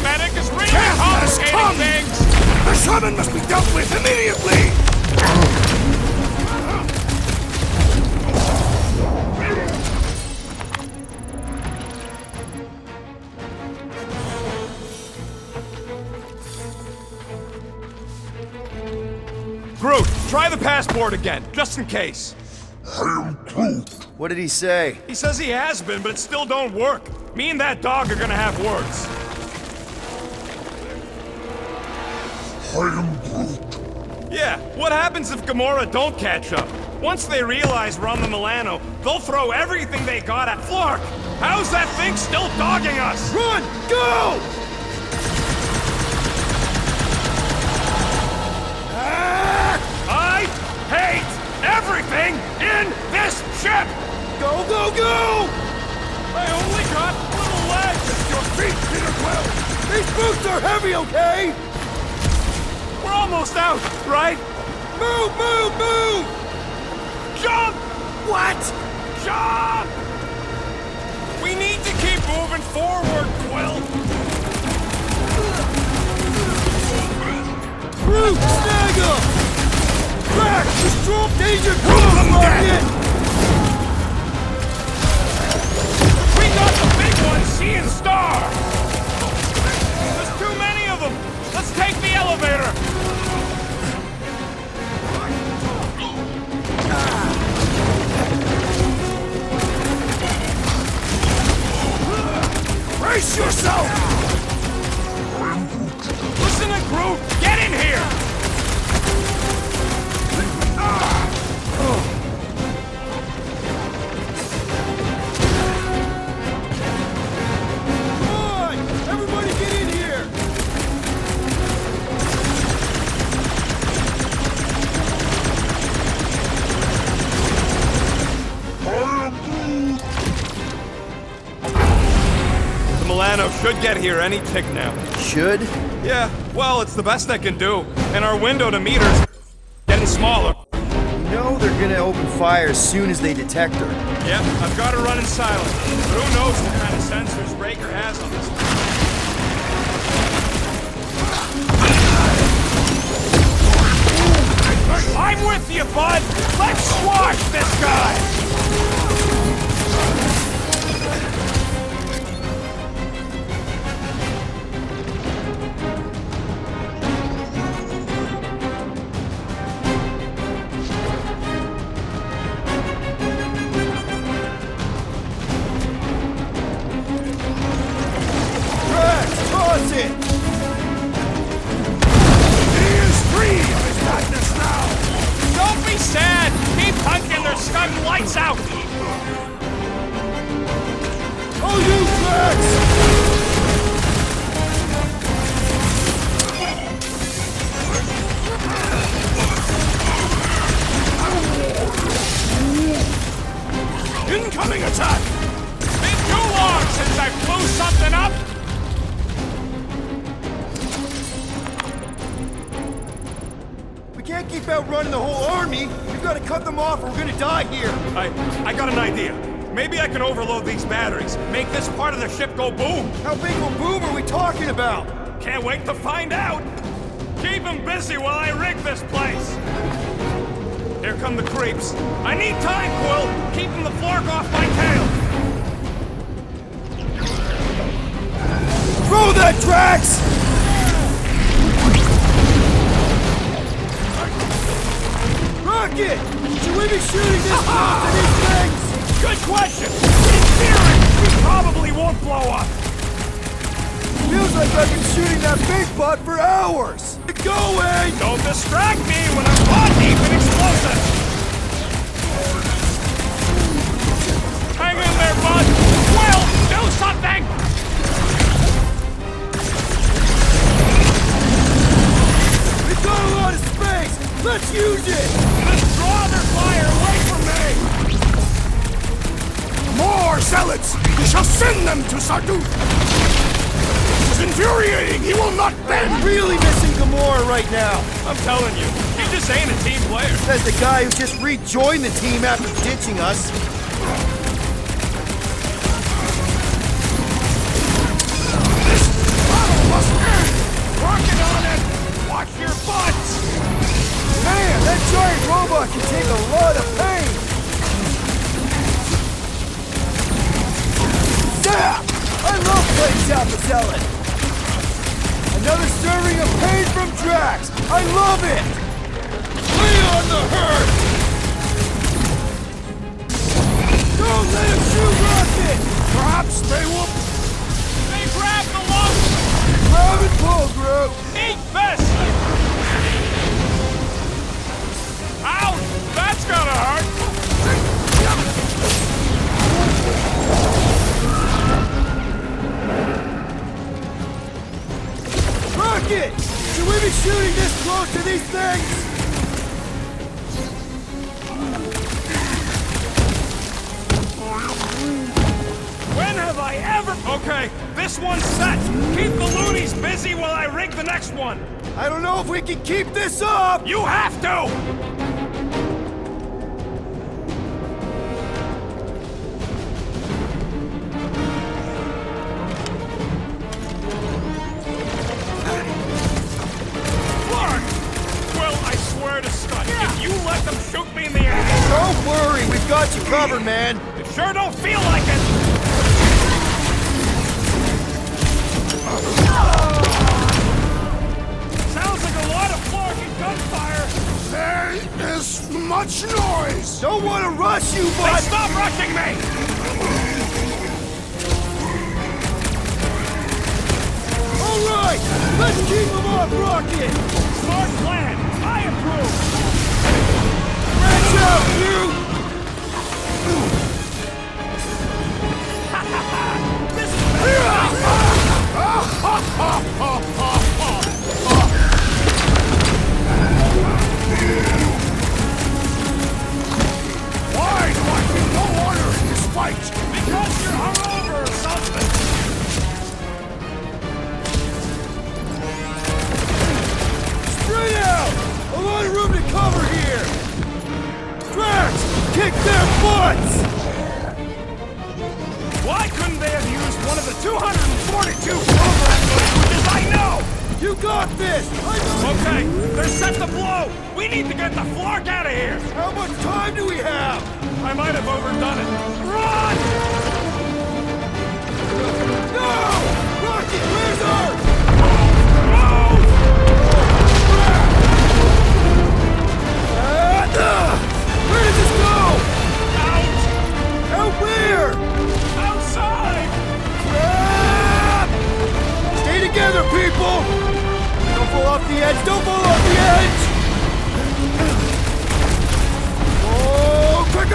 medic is really Death has complicating come! things! The shaman must be dealt with immediately! Groot, try the passport again, just in case. What did he say? He says he has been, but it still don't work. Me and that dog are gonna have words. I am Groot. Yeah, what happens if Gamora don't catch up? Once they realize we're on the Milano, they'll throw everything they got at Flark! How's that thing still dogging us? Run! Go! I hate everything in this ship! Go, go, go! I only got little legs! Your feet, Peter Quill! These boots are heavy, okay? We're almost out, right? Move, move, move! Jump! What? Jump! We need to keep moving forward, Quill! Groot, snag him! Back! Destroy danger! Come on! We got the big one, seeing star! There's too many of them! Let's take the elevator! Brace yourself! Listen to Groot! Get in here! Thano should get here any tick now. Should? Yeah, well, it's the best I can do. And our window to meet her's getting smaller. You know they're gonna open fire as soon as they detect her. Yeah, I've got her running silent. But who knows what kind of sensors Raker has on this thing. I'm with you, bud! Let's squash this guy! Drax, toss it! He is free of his madness now! Don't be sad! Keep punching their scum lights out! Oh, you Drax! Incoming attack! Been too long since I blew something up! We can't keep outrunning the whole army. We've got to cut them off or we're gonna die here. I got an idea. Maybe I can overload these batteries, make this part of the ship go boom. How big of a boom are we talking about? Can't wait to find out. Keep them busy while I rig this place. Here come the creeps. I need time, Quill. Keeping the Flark off my tail. Throw that, Drax! Rocket! Should we be shooting this close to these things? Good question. In theory, we probably won't blow up. Feels like I've been shooting that big butt for hours. Get going! Don't distract me when I'm paw deep in explosives. Hang in there, bud. Quill, do something. We've got a lot of space. Let's use it. Just draw their fire away from me. More zealots! We shall send them to Sardut! It's infuriating! He will not bend! I'm really missing Gamora right now. I'm telling you, he just ain't a team player. Says the guy who just rejoined the team after ditching us. This battle must end! Working on it! Watch your butts! Man, that giant robot can take a lot of pain! Yeah! I love playing South Zealot! Another serving of pain from Drax! I love it! Lay on the hurt! Don't let him shoot Rocket! Perhaps they will... They grab the lump! Grab and pull, Groot! Eat this! Ouch! That's gotta hurt! Rocket! Should we be shooting this close to these things? When have I ever... Okay, this one's set. Keep the loonies busy while I rig the next one. I don't know if we can keep this up! You have to! If you let them shoot me in the ass... Don't worry, we've got you covered, man. It sure don't feel like it. Sounds like a lot of Flark and gunfire. There is much noise. Don't want to rush you, but... Hey, stop rushing me! All right, let's keep them off Rocket. Smart plan. I approve. Branch out, you! This is Why do I feel no honor in this fight? because you're hungover or something. nuts! Why couldn't they have used one of the 242 program languages I know? You got this! I know. Okay, they're set to blow! We need to get the Flark out of here! How much time do we have? I might have overdone it. Run! No! Rocket, where's Art? Move! Where does this go? Out! Out where? Outside! Stay together, people! Don't fall off the edge! Don't fall off the edge! Oh, quick!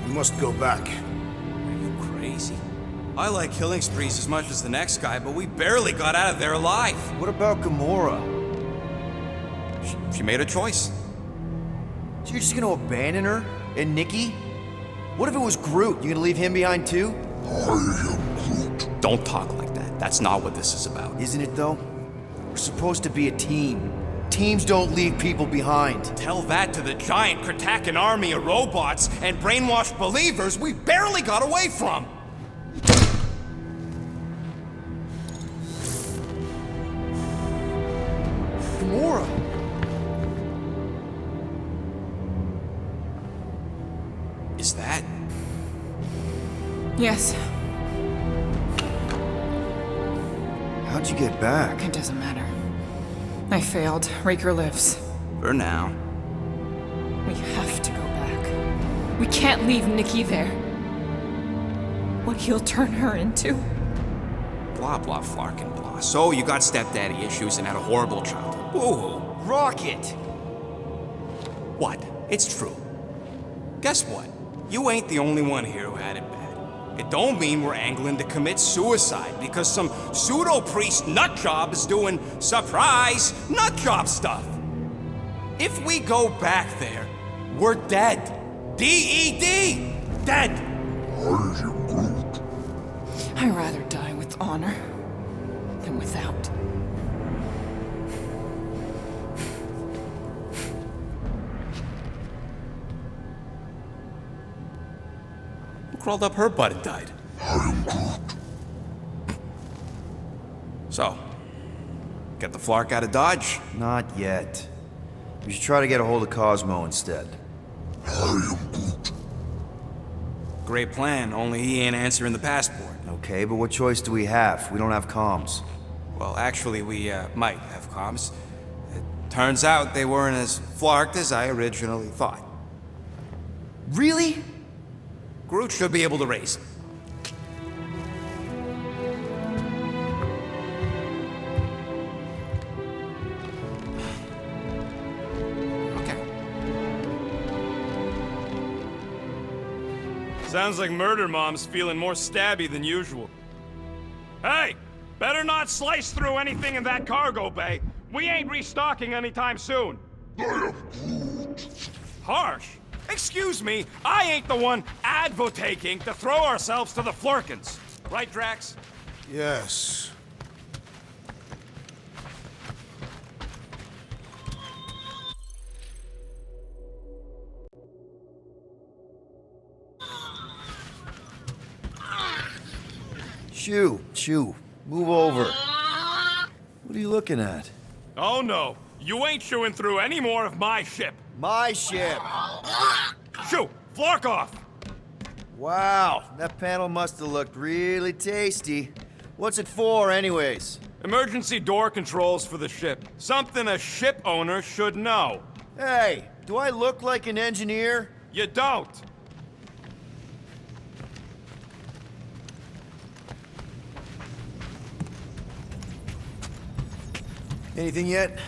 We must go back. Are you crazy? I like killing sprees as much as the next guy, but we barely got out of there alive. What about Gamora? She made a choice. So you're just gonna abandon her? And Nikki? What if it was Groot? You gonna leave him behind too? Don't talk like that. That's not what this is about. Isn't it though? We're supposed to be a team. Teams don't leave people behind. Tell that to the giant Kratakan army of robots and brainwashed believers we barely got away from. Gamora! Is that? Yes. How'd you get back? It doesn't matter. I failed. Raker lives. For now. We have to go back. We can't leave Nikki there. What he'll turn her into. Blah, blah, flark and blah. So you got stepdaddy issues and had a horrible childhood. Woo! Rocket! What? It's true. Guess what? You ain't the only one here who had it bad. It don't mean we're angling to commit suicide because some pseudo-priest nutjob is doing surprise nutjob stuff. If we go back there, we're dead. D-E-D! Dead! I'd rather die with honor than without. Who crawled up her butt and died? So, get the Flark out of Dodge? Not yet. We should try to get a hold of Cosmo instead. Great plan, only he ain't answering the passport. Okay, but what choice do we have? We don't have comms. Well, actually, we might have comms. It turns out they weren't as flarked as I originally thought. Really? Groot should be able to raise them. Sounds like Murder Mom's feeling more stabby than usual. Hey! Better not slice through anything in that cargo bay. We ain't restocking anytime soon. Harsh? Excuse me, I ain't the one advocating to throw ourselves to the Flurkins. Right, Drax? Yes. Shoo. Move over. What are you looking at? Oh no, you ain't chewing through any more of my ship. My ship! Shoo! Flark-off! Wow, that panel must have looked really tasty. What's it for, anyways? Emergency door controls for the ship. Something a ship owner should know. Hey, do I look like an engineer? You don't. Anything yet?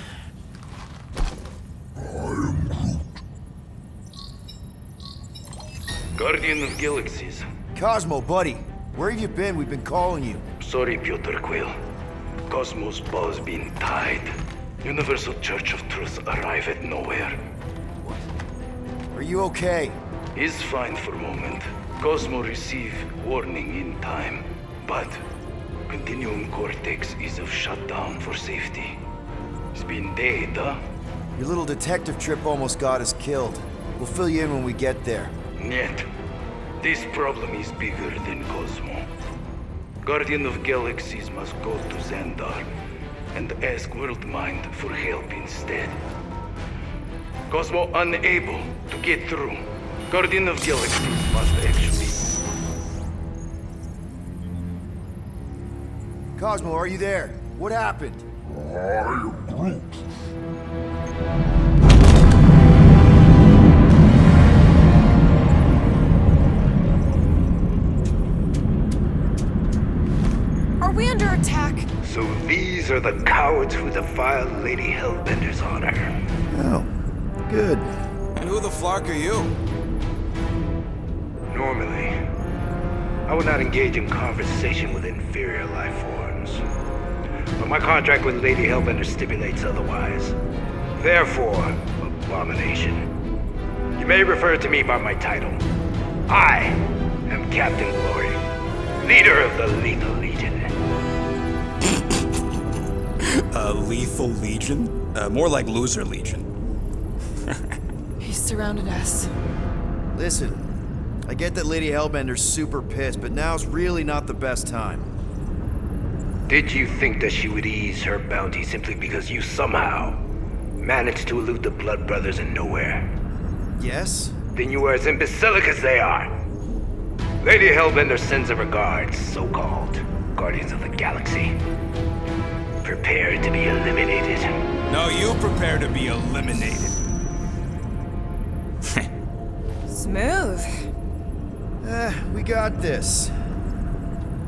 Guardian of Galaxies. Cosmo, buddy. Where have you been? We've been calling you. Sorry, Piotr Quill. Cosmos ball's been tied. Universal Church of Truth arrive at nowhere. Are you okay? He's fine for a moment. Cosmo receive warning in time. But Continuum Cortex is of shutdown for safety. It's been dead, huh? Your little detective trip almost got us killed. We'll fill you in when we get there. Niet. This problem is bigger than Cosmo. Guardian of Galaxies must go to Xandar and ask Worldmind for help instead. Cosmo unable to get through. Guardian of Galaxies must actually... Cosmo, are you there? What happened? I am Groot. Are we under attack? So these are the cowards who defiled Lady Hellbender's honor. Oh, good. Who the flark are you? Normally, I would not engage in conversation with inferior life forms. But my contract with Lady Hellbender stipulates otherwise. Therefore, abomination. You may refer to me by my title. I am Captain Glory, leader of the Lethal Legion. Lethal Legion? More like Loser Legion. He surrounded us. Listen, I get that Lady Hellbender's super pissed, but now's really not the best time. Did you think that she would ease her bounty simply because you somehow managed to elude the Blood Brothers in nowhere? Yes? Then you are as imbecilic as they are. Lady Hellbender sends her regards, so-called Guardians of the Galaxy. Prepare to be eliminated. No, you prepare to be eliminated. Smooth. We got this.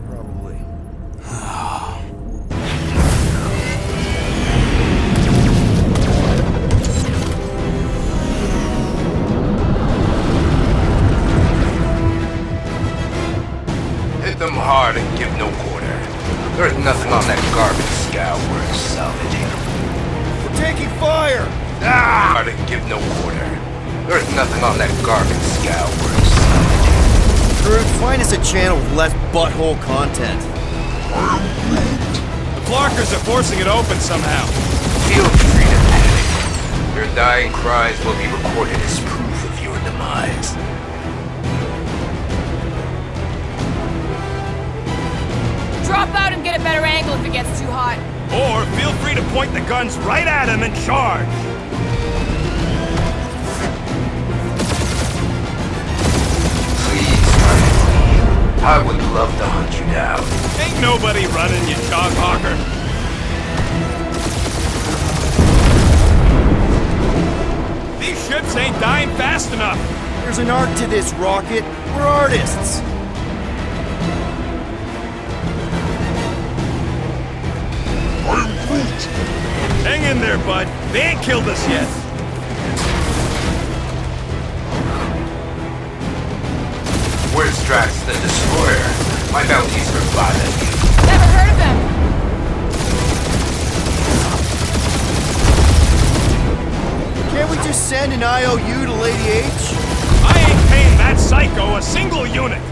Probably. Hit them hard and give no quarter. There's nothing on that garbage scow worth salvaging. We're taking fire! Hard and give no quarter. There's nothing on that garbage scow worth salvaging. Groot, find us a channel with less butthole content. The Flarkers are forcing it open somehow. Feel free to panic. Your dying cries will be recorded as proof of your demise. Drop out and get a better angle if it gets too hot. Or feel free to point the guns right at him and charge. Please, Target. I would love to hunt you down. Ain't nobody running, you jog hawker. These ships ain't dying fast enough. There's an art to this, Rocket. We're artists. Hang in there, bud. They ain't killed us yet. Where's Drax the Destroyer? My bounties for Vada. Never heard of them. Can't we just send an IOU to Lady H? I ain't paying that psycho a single unit.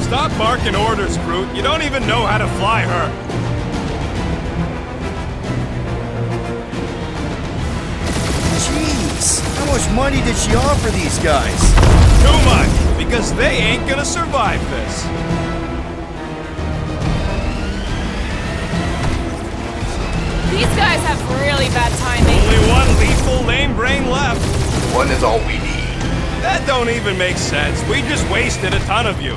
Stop barking orders, Groot. You don't even know how to fly her. Jeez, that much money did she offer these guys? Too much, because they ain't gonna survive this. These guys have really bad timing. Only one lethal lame brain left. One is all we need. That don't even make sense. We just wasted a ton of you.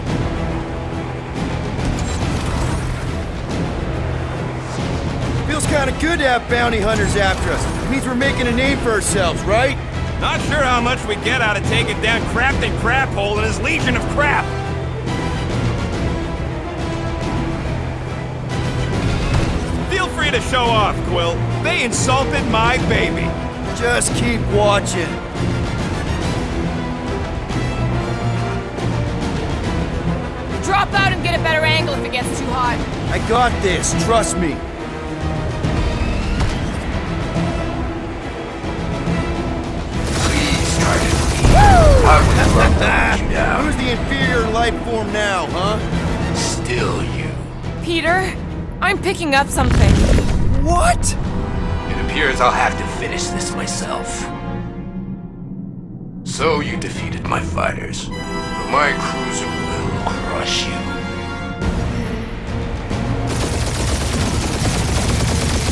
Feels kind of good to have bounty hunters after us. It means we're making a name for ourselves, right? Not sure how much we get out of taking down Crafton Craphole and his legion of crap. Feel free to show off, Quill. They insulted my baby. Just keep watching. Drop out and get a better angle if it gets too hot. I got this, trust me. Please try to leave. I would love to let you down. Who's the inferior life form now, huh? Still you. Peter, I'm picking up something. What? It appears I'll have to finish this myself. So you defeated my fighters, but my cruiser will crush you.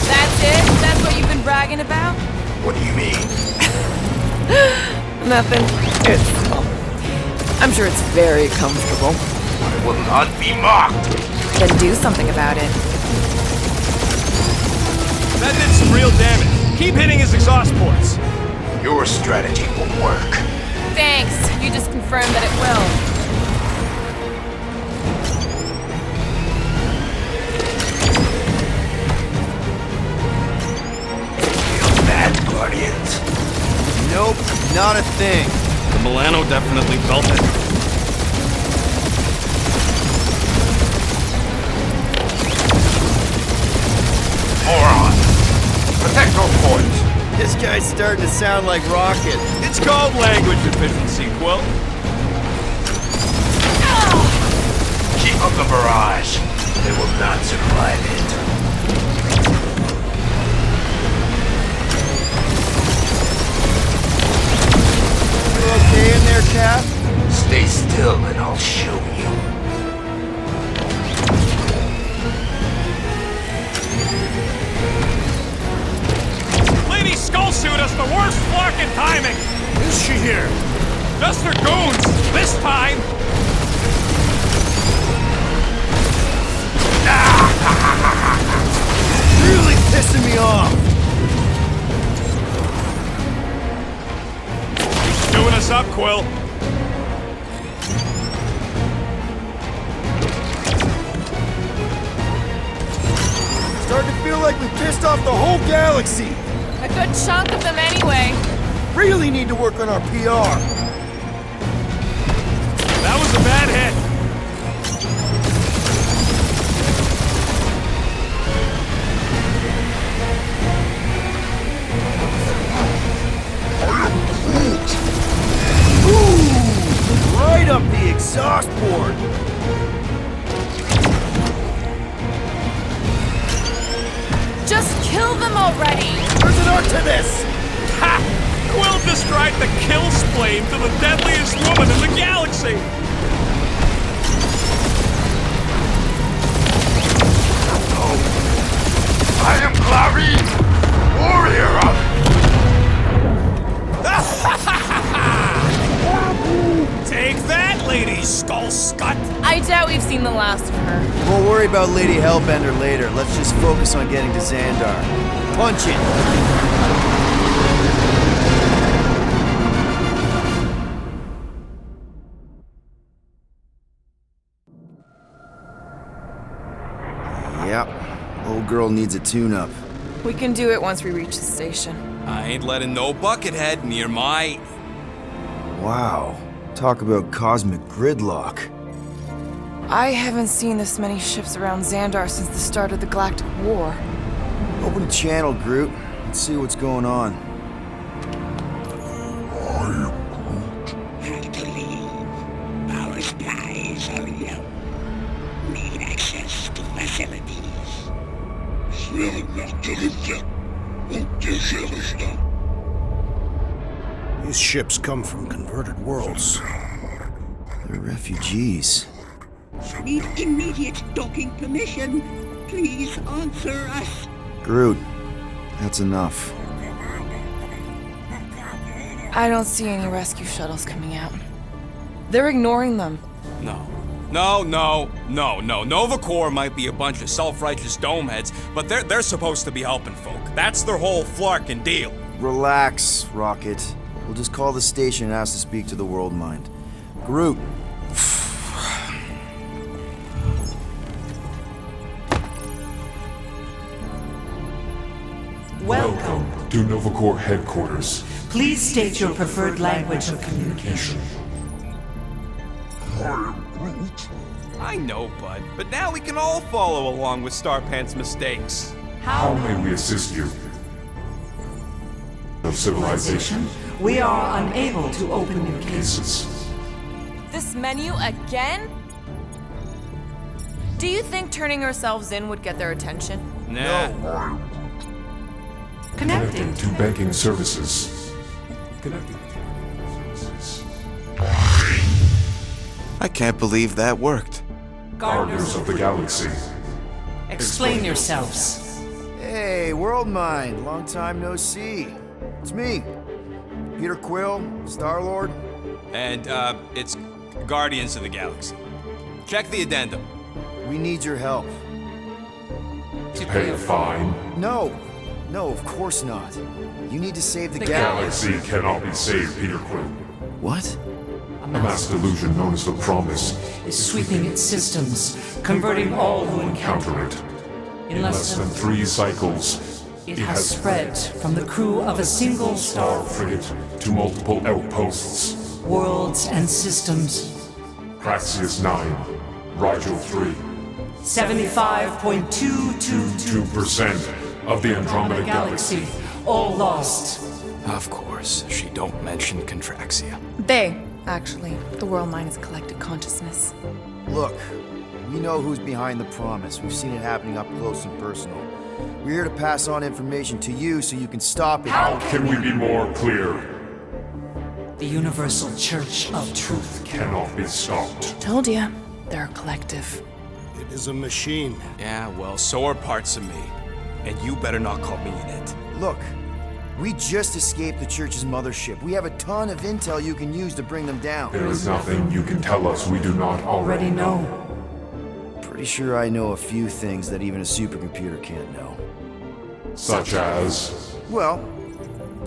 That's it? That's what you've been bragging about? What do you mean? Nothing. I'm sure it's very comfortable. I will not be mocked. Then do something about it. That did some real damage. Keep hitting his exhaust ports. Your strategy will work. Thanks. You just confirmed that it will. Feel bad, Guardians? Nope, not a thing. The Milano definitely felt it. Moron! Protect your points! This guy's starting to sound like Rocket. It's called language efficiency, Quill. Keep up the barrage. They will not survive it. You okay in there, Cap? Stay still and I'll show you. Lady Skullsuit has the worst flocking timing! Is she here? Just her goons, this time! Really pissing me off! He's chewing us up, Quill. Starting to feel like we pissed off the whole galaxy! A good chunk of them anyway. Really need to work on our PR. That was a bad hit. Ooh! Right up the exhaust port! Just kill them already! There's an art to this! Ha! Quill described the kill splane to the deadliest woman in the galaxy! I am Clarine, warrior of... Take that, Lady Skullscut! I doubt we've seen the last of her. We'll worry about Lady Hellbender later. Let's just focus on getting to Xandar. Punch it! Yep. Old girl needs a tune-up. We can do it once we reach the station. I ain't letting no buckethead near my... Wow. Talk about cosmic gridlock. I haven't seen this many ships around Xandar since the start of the Galactic War. Open a channel, Groot. Let's see what's going on. Have to leave. Our spies are low. Need access to facilities. These ships come from converted worlds. They're refugees. Need immediate docking permission. Please answer us. Groot, that's enough. I don't see any rescue shuttles coming out. They're ignoring them. No. Nova Corps might be a bunch of self-righteous domeheads, but they're supposed to be helping folk. That's their whole flarkin' deal. Relax, Rocket. We'll just call the station and ask to speak to the World Mind. Groot. Welcome to Nova Corps headquarters. Please state your preferred language of communication. I know, bud, but now we can all follow along with Starpant's mistakes. How may we assist you? Of civilization? We are unable to open new cases. This menu again? Do you think turning ourselves in would get their attention? Nah. No. Connecting to banking services. I can't believe that worked. Gardeners of the Galaxy. Explain yourselves. Hey, World Mind. Long time no see. It's me. Peter Quill, Star-Lord. And, it's Guardians of the Galaxy. Check the addendum. We need your help. To pay a fine? No, of course not. You need to save the Galaxy cannot be saved, Peter Quill. What? A mass delusion known as the Promise is sweeping its systems, converting all who encounter it. In less than 3 cycles, it has spread from the crew of a single star frigate to multiple outposts, worlds and systems. Praxius 9, Rigel 3. 75.222% of the Andromeda Galaxy. All lost. Of course, she don't mention Contraxia. They, actually. The World Mind is a collective consciousness. Look, we know who's behind the Promise. We've seen it happening up close and personal. We're here to pass on information to you so you can stop it. How can we be more clear? The Universal Church of Truth cannot be stopped. Told ya, they're a collective. It is a machine. Yeah, well, so are parts of me. And you better not call me in it. Look, we just escaped the Church's mothership. We have a ton of intel you can use to bring them down. There is nothing you can tell us we do not already know. Pretty sure I know a few things that even a supercomputer can't know. Such as? Well,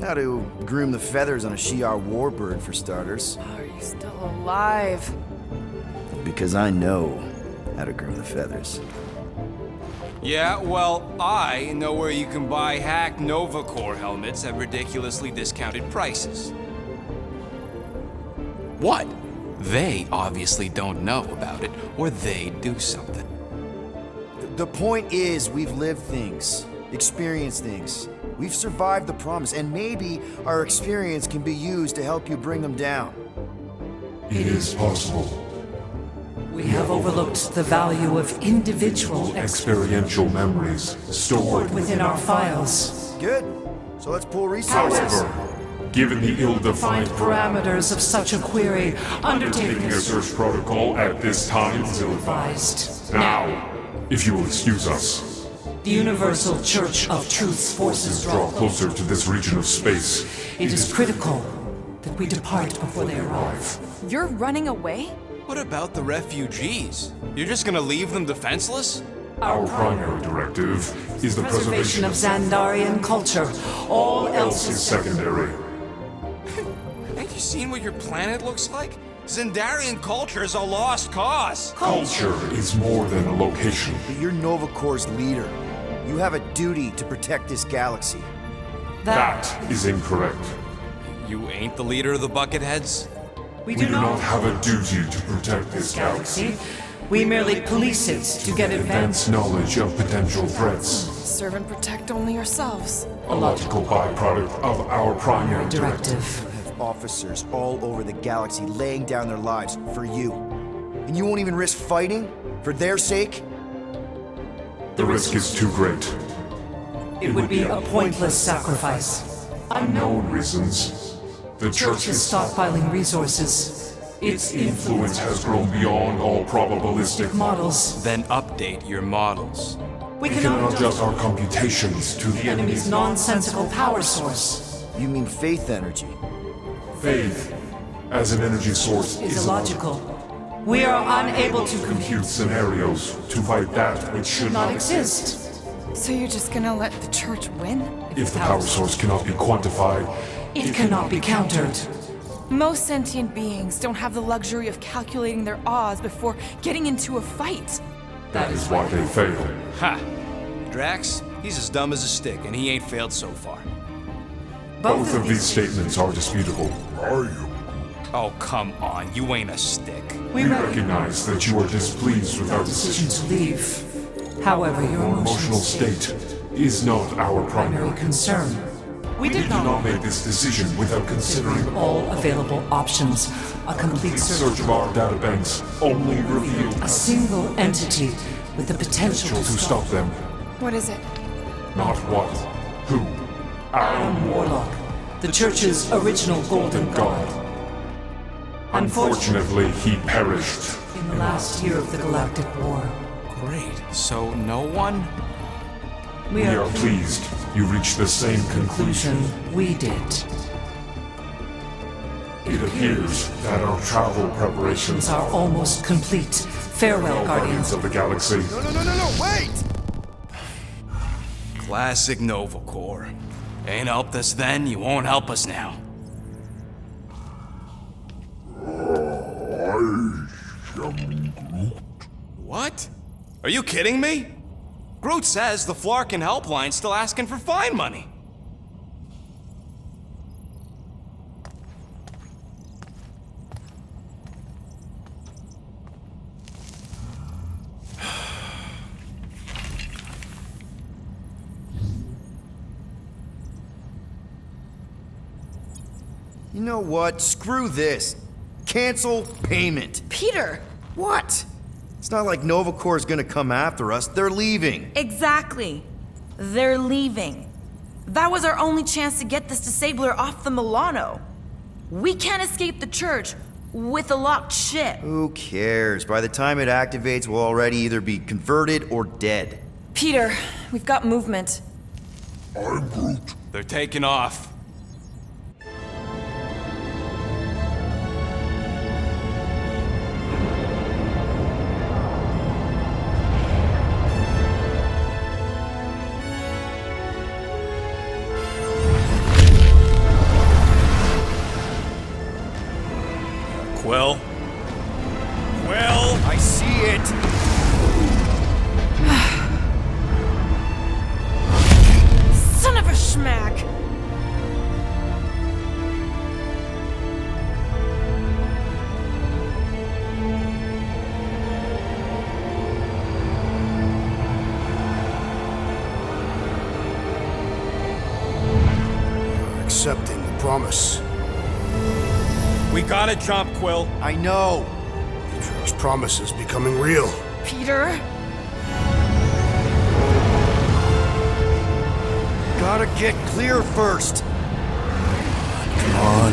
how to groom the feathers on a Shi'ar warbird, for starters. How are you still alive? Because I know how to groom the feathers. Yeah, well, I know where you can buy hacked Nova Corps helmets at ridiculously discounted prices. What? They obviously don't know about it, or they'd do something. The point is, we've lived things, experienced things. We've survived the Promise, and maybe our experience can be used to help you bring them down. It is possible. We have overlooked the value of individual experiential memories stored within our files. Good. So let's pull resources. However, given the ill-defined parameters of such a query, undertaking a search protocol at this time is ill-advised. Now, if you will excuse us. The Universal Church of Truth's forces draw closer to this region of space. It is critical that we depart before they arrive. You're running away? What about the refugees? You're just gonna leave them defenseless? Our primary directive is the preservation of Xandarian culture. All else is secondary. Ain't you seen what your planet looks like? Xandarian culture is a lost cause. Culture is more than a location. But you're Nova Corps' leader. You have a duty to protect this galaxy. That is incorrect. You ain't the leader of the Bucketheads? We do not have a duty to protect this galaxy. We merely police it to get advanced knowledge of potential threats. Serve and protect only yourselves. A logical byproduct of our primary directive. You have officers all over the galaxy laying down their lives for you. And you won't even risk fighting? For their sake? The risk is too great. It would be a pointless sacrifice. Unknown reasons. The church is stockpiling resources. Its influence has grown beyond all probabilistic Models. Then update your models. We cannot adjust our computations to the Enemy's nonsensical power source. You mean faith energy? Faith, as an energy source, Is illogical. We are unable to compute scenarios to fight that which should not exist. So you're just gonna let the church win? If the power source cannot be quantified, It cannot be countered. Most sentient beings don't have the luxury of calculating their odds before getting into a fight. that is why they fail. Ha! Drax, he's as dumb as a stick, and he ain't failed so far. Both of these statements are disputable. Oh, come on, you ain't a stick. We recognize that you are displeased with our decision To leave. However, your Your emotional state is not our primary concern. We did not make this decision without considering All available options. A complete search of our databanks only revealed A single entity with the potential to stop them. What is it? Not what, who. Adam Warlock, the Church's original Golden God. Unfortunately, he perished In the last year of the Galactic War. Great. So no one? We are pleased you reached the same conclusion. We did. It appears that our travel preparations Are almost complete. Farewell, Guardians of the Galaxy. No, wait! Classic Nova Corps. Ain't helped us then, you won't help us now. What? Are you kidding me? Groot says the Flarkin helpline's still asking for fine money. You know what? Screw this. Cancel payment. Peter! What? It's not like Nova Corps is gonna come after us. They're leaving. Exactly. They're leaving. That was our only chance to get this disabler off the Milano. We can't escape the church with a locked ship. Who cares? By the time it activates, we'll already either be converted or dead. Peter, we've got movement. I'm Groot. They're taking off. Quill? Quill? I see it! Son of a schmack! You're accepting the promise. We gotta jump, Quill. I know. Peter's promise is becoming real. Peter? Gotta get clear first. Come on.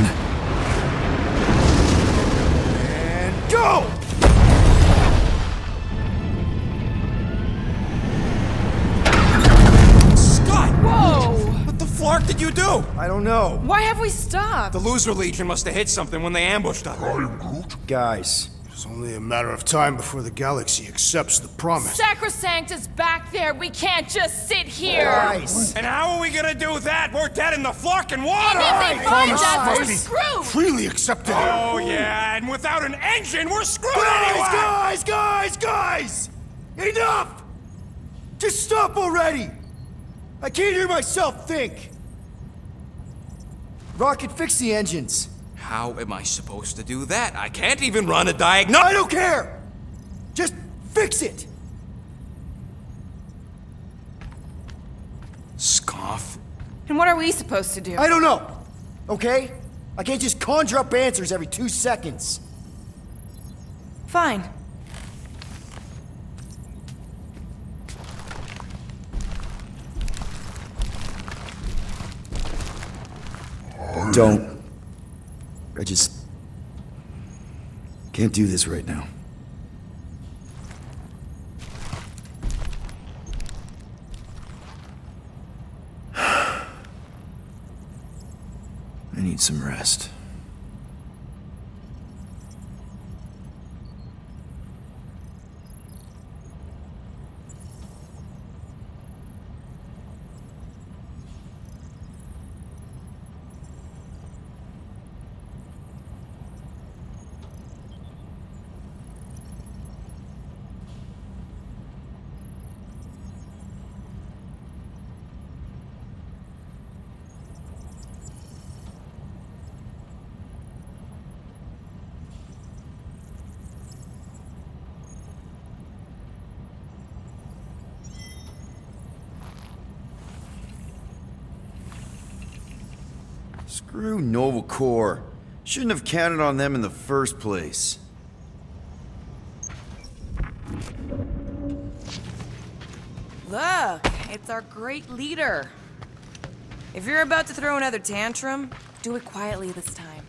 And go! Scott! Whoa! What the flark did you do? I don't know. Why have we stopped? The Loser Legion must have hit something when they ambushed us. Guys. It's only a matter of time before the galaxy accepts the promise. Sacrosanct is back there. We can't just sit here. Guys. And how are we gonna do that? We're dead in the flarkin' water! And if they find us, must we're be screwed. freely accepted. Oh, yeah, and without an engine, we're screwed anyway! Guys! Enough! Just stop already! I can't hear myself think! Rocket, fix the engines. How am I supposed to do that? I can't even run a diagnosis. I don't care! Just fix it! Scoff. And what are we supposed to do? I don't know, okay? I can't just conjure up answers every 2 seconds. Fine. Don't I just can't do this right now. I need some rest. Screw Nova Corps. Shouldn't have counted on them in the first place. Look, it's our great leader. If you're about to throw another tantrum, do it quietly this time.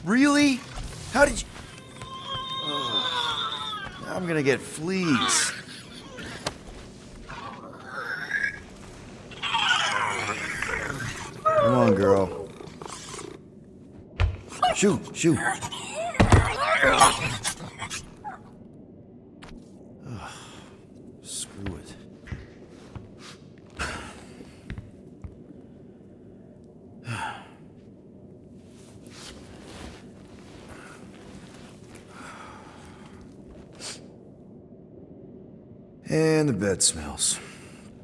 Really? How did you... Ugh. Now I'm gonna get fleas. Come on, girl. Shoot, shoot. Ugh. Screw it. And the bed smells.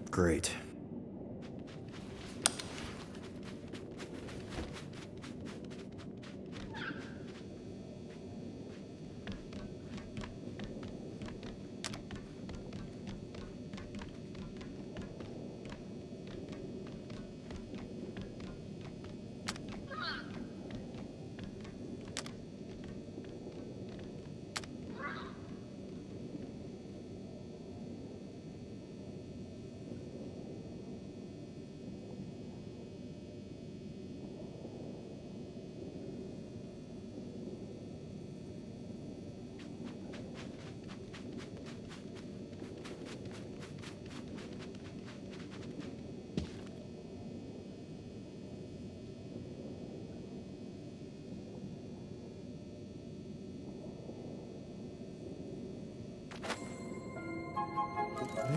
Great.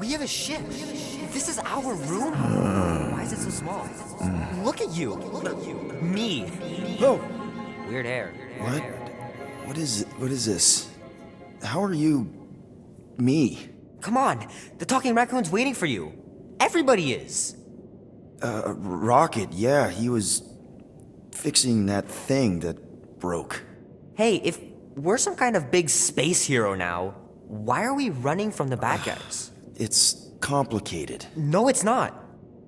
We have a ship. This is our room? Why is it so small? Look at you. Look at you. Me. Oh. Weird hair. What? What is this? How are you... me? Come on. The talking raccoon's waiting for you. Everybody is. Rocket, yeah, he was fixing that thing that broke. Hey, if we're some kind of big space hero now, why are we running from the bad guys? It's complicated. No, it's not.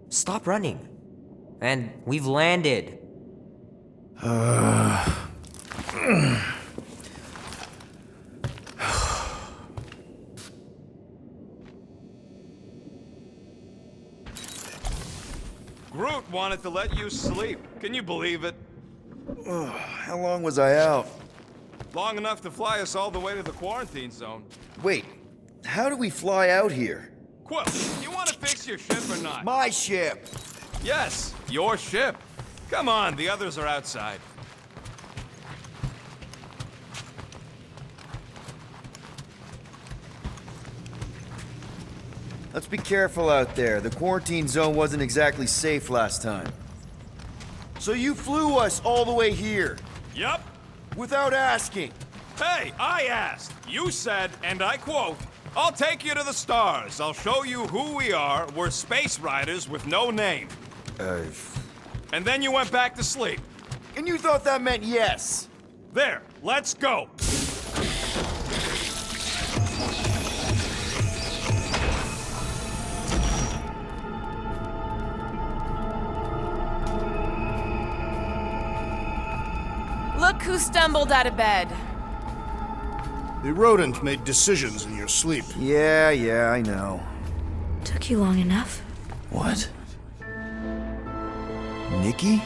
Stop running. And we've landed. Groot wanted to let you sleep. Can you believe it? How long was I out? Long enough to fly us all the way to the quarantine zone. Wait, how do we fly out here? Quill, you want to fix your ship or not? My ship! Yes, your ship. Come on, the others are outside. Let's be careful out there. The quarantine zone wasn't exactly safe last time. So you flew us all the way here? Yup. Without asking? Hey, I asked. You said, and I quote, "I'll take you to the stars. I'll show you who we are. We're space riders with no name." And then you went back to sleep. And you thought that meant yes? There, let's go! Look who stumbled out of bed. The rodent made decisions in your sleep. Yeah, I know. Took you long enough. What? Nikki?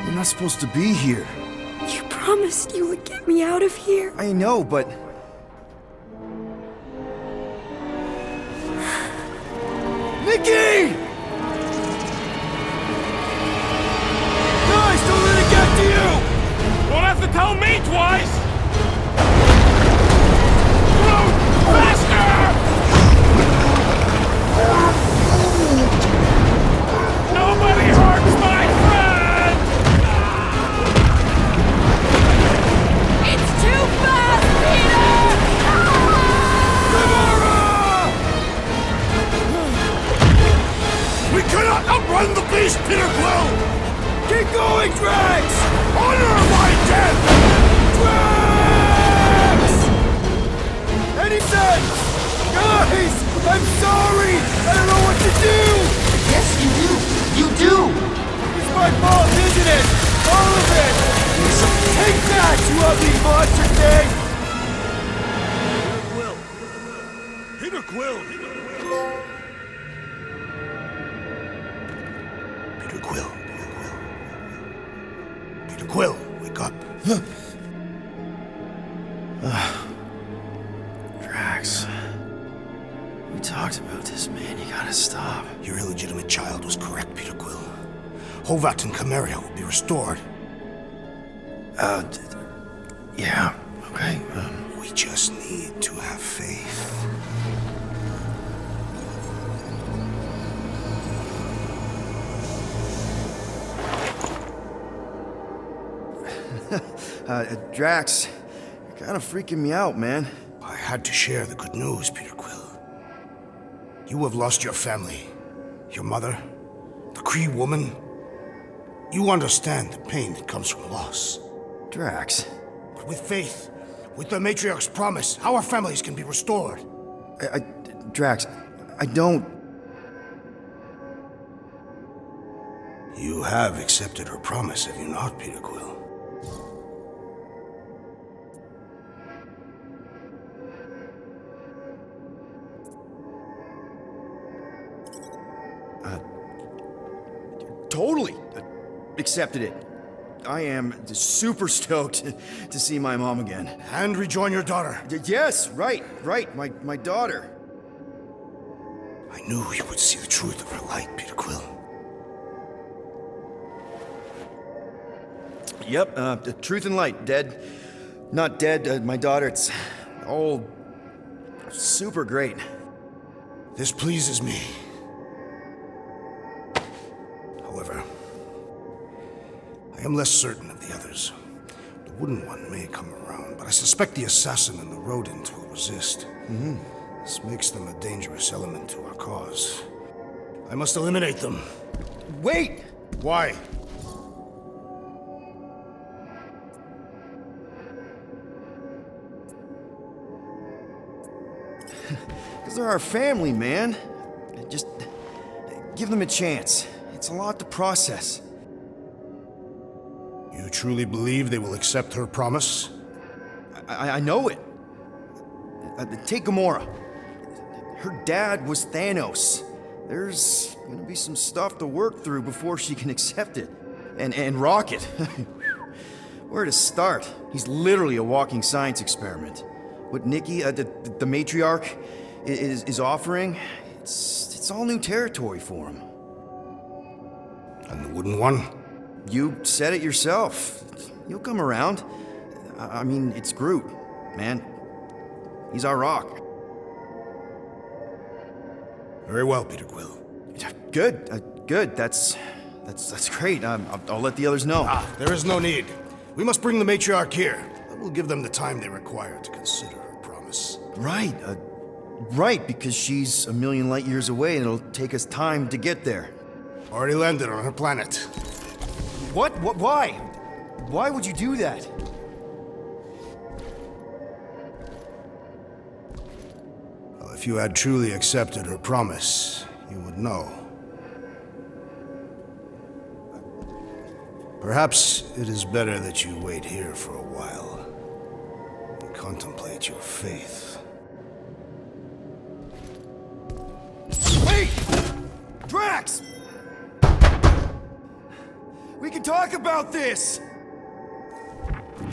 You're not supposed to be here. You promised you would get me out of here. I know, but... Nikki! Guys, don't let it get to you! Won't have to tell me twice! Run! Faster! Nobody hurts my friend! It's too fast, Peter! We cannot outrun the beast, Peter Quill! Keep going, Drax! Honor my death! Drax! Any sense? Guys, I'm sorry! I don't know what to do! Yes, you do! You do! It's my fault, isn't it? All of it! So take that, you ugly monster thing! Peter Quill! Peter Quill. Peter Quill, wake up. Drax. We talked about this, man. You gotta stop. Your illegitimate child was correct, Peter Quill. Hovat and Camaria will be restored. Yeah, okay. We just need to have faith. Drax, you're kind of freaking me out, man. I had to share the good news, Peter Quill. You have lost your family. Your mother, the Kree woman. You understand the pain that comes from loss. Drax. But with faith, with the Matriarch's promise, our families can be restored. Drax, I don't... You have accepted her promise, have you not, Peter Quill? Totally accepted it. I am super stoked to see my mom again. And rejoin your daughter. Yes, right. My daughter. I knew you would see the truth of her light, Peter Quill. Yep, the truth and light. Dead. Not dead. My daughter, it's all super great. This pleases me. However, I am less certain of the others. The wooden one may come around, but I suspect the assassin and the rodent will resist. This makes them a dangerous element to our cause. I must eliminate them. Wait! Why? Because they're our family, man. Just give them a chance. It's a lot to process. You truly believe they will accept her promise? I know it. Take Gamora. Her dad was Thanos. There's gonna be some stuff to work through before she can accept it. And Rocket. Where to start? He's literally a walking science experiment. What Nikki, the matriarch, is offering, it's all new territory for him. And the wooden one? You said it yourself. He'll come around. I mean, it's Groot, man. He's our rock. Very well, Peter Quill. Good. That's great. I'll let the others know. There is no need. We must bring the matriarch here. That will give them the time they require to consider her promise. Right, because she's a million light years away and it'll take us time to get there. Already landed on her planet. What? Why? Why would you do that? Well, if you had truly accepted her promise, you would know. Perhaps it is better that you wait here for a while and contemplate your faith. Wait! Drax! We can talk about this!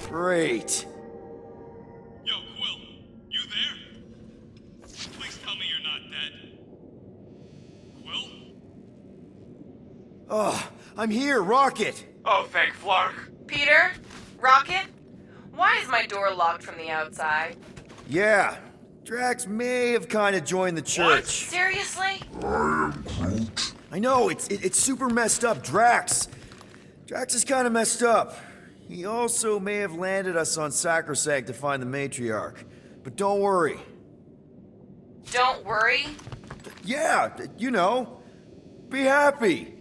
Great. Yo, Quill, you there? Please tell me you're not dead. Quill? Oh, I'm here, Rocket! Oh, thank Flark. Peter? Rocket? Why is my door locked from the outside? Yeah, Drax may have kind of joined the church. Seriously? I know, it's super messed up, Drax is kind of messed up. He also may have landed us on Sacrosanct to find the matriarch. But don't worry. Don't worry? Yeah, you know, be happy.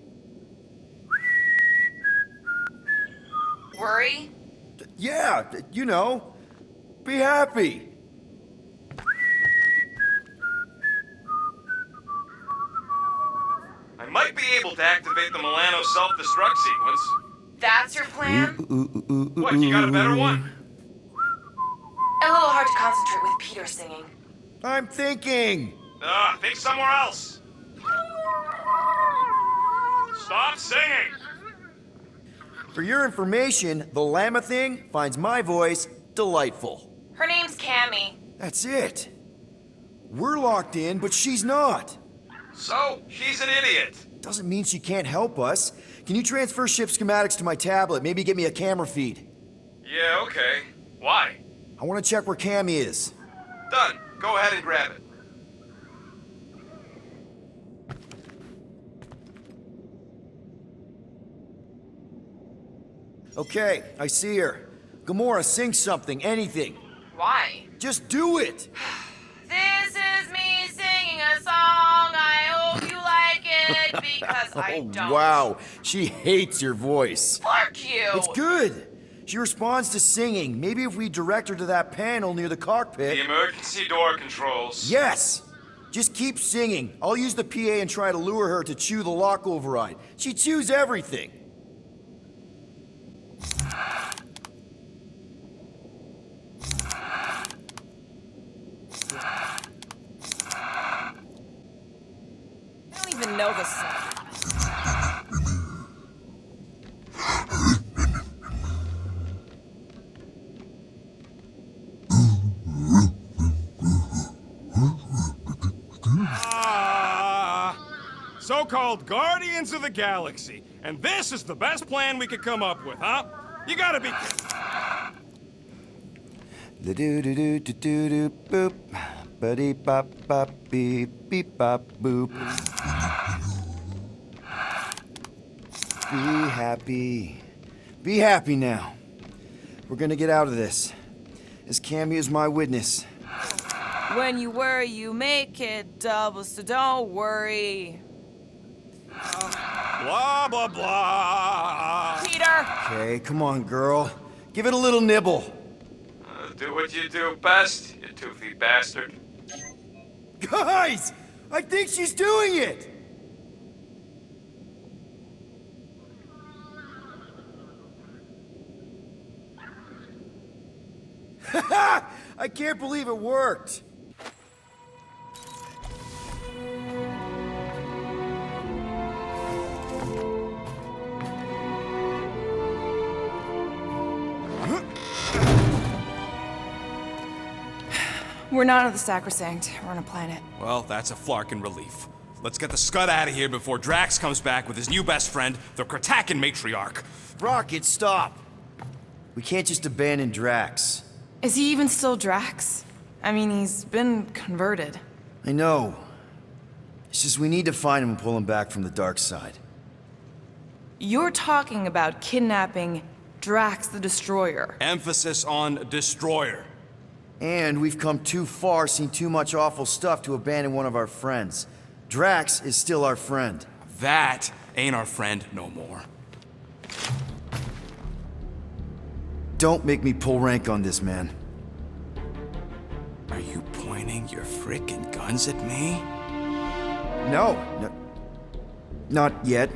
Worry? Yeah, you know, be happy. I might be able to activate the Milano self-destruct sequence. That's your plan? What, you got a better one? A little hard to concentrate with Peter singing. I'm thinking. Think somewhere else. Stop singing! For your information, the llama thing finds my voice delightful. Her name's Cammy. That's it. We're locked in, but she's not. So, she's an idiot. Doesn't mean she can't help us. Can you transfer ship schematics to my tablet? Maybe get me a camera feed. Yeah, okay. Why? I want to check where Cammy is. Done. Go ahead and grab it. Okay, I see her. Gamora, sing something, anything. Why? Just do it! This is me singing a song. I hope you like it because I don't. Wow, she hates your voice. Fuck you! It's good. She responds to singing. Maybe if we direct her to that panel near the cockpit. The emergency door controls. Yes! Just keep singing. I'll use the PA and try to lure her to chew the lock override. She chews everything. I don't even know the song. So-called Guardians of the Galaxy. And this is the best plan we could come up with, huh? You gotta be... Do do do do do do boop. Buddy bop bop beep beep bop boop. Be happy. Be happy now. We're gonna get out of this. As Cammy is my witness. When you worry, you make it double, so don't worry. Blah, blah, blah. Peter! Okay, come on, girl. Give it a little nibble. Do what you do best, you toothy bastard. Guys! I think she's doing it! I can't believe it worked. We're not on the Sacrosanct. We're on a planet. Well, that's a flarkin' relief. Let's get the scud out of here before Drax comes back with his new best friend, the Kratakan matriarch. Rocket, stop. We can't just abandon Drax. Is he even still Drax? I mean, he's been converted. I know. It's just we need to find him and pull him back from the dark side. You're talking about kidnapping Drax the Destroyer. Emphasis on destroyer. And we've come too far, seen too much awful stuff to abandon one of our friends. Drax is still our friend. That ain't our friend no more. Don't make me pull rank on this, man. Are you pointing your frickin' guns at me? No, not yet.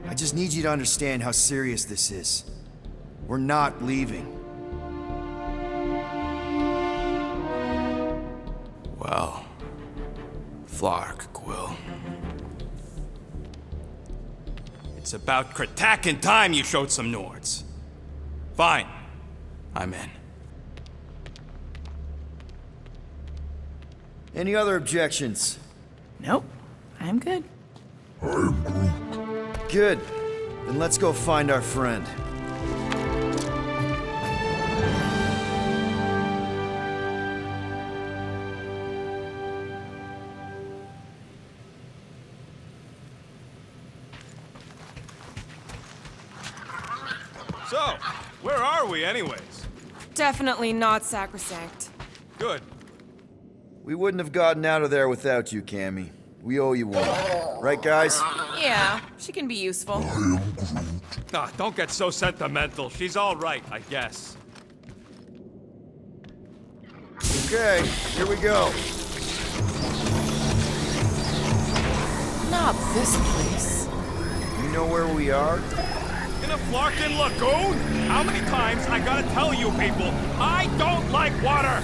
I just need you to understand how serious this is. We're not leaving. Well, Flark, Quill. It's about Kratakin time you showed some Nords. Fine. I'm in. Any other objections? Nope. I'm good. Good. Then let's go find our friend. So, where are we anyways? Definitely not sacrosanct. Good. We wouldn't have gotten out of there without you, Cammy. We owe you one. Right, guys? Yeah, she can be useful. Ah, don't get so sentimental. She's all right, I guess. Okay, here we go. Not this place. You know where we are? In a Flarkin lagoon? How many times I gotta tell you people, I don't like water!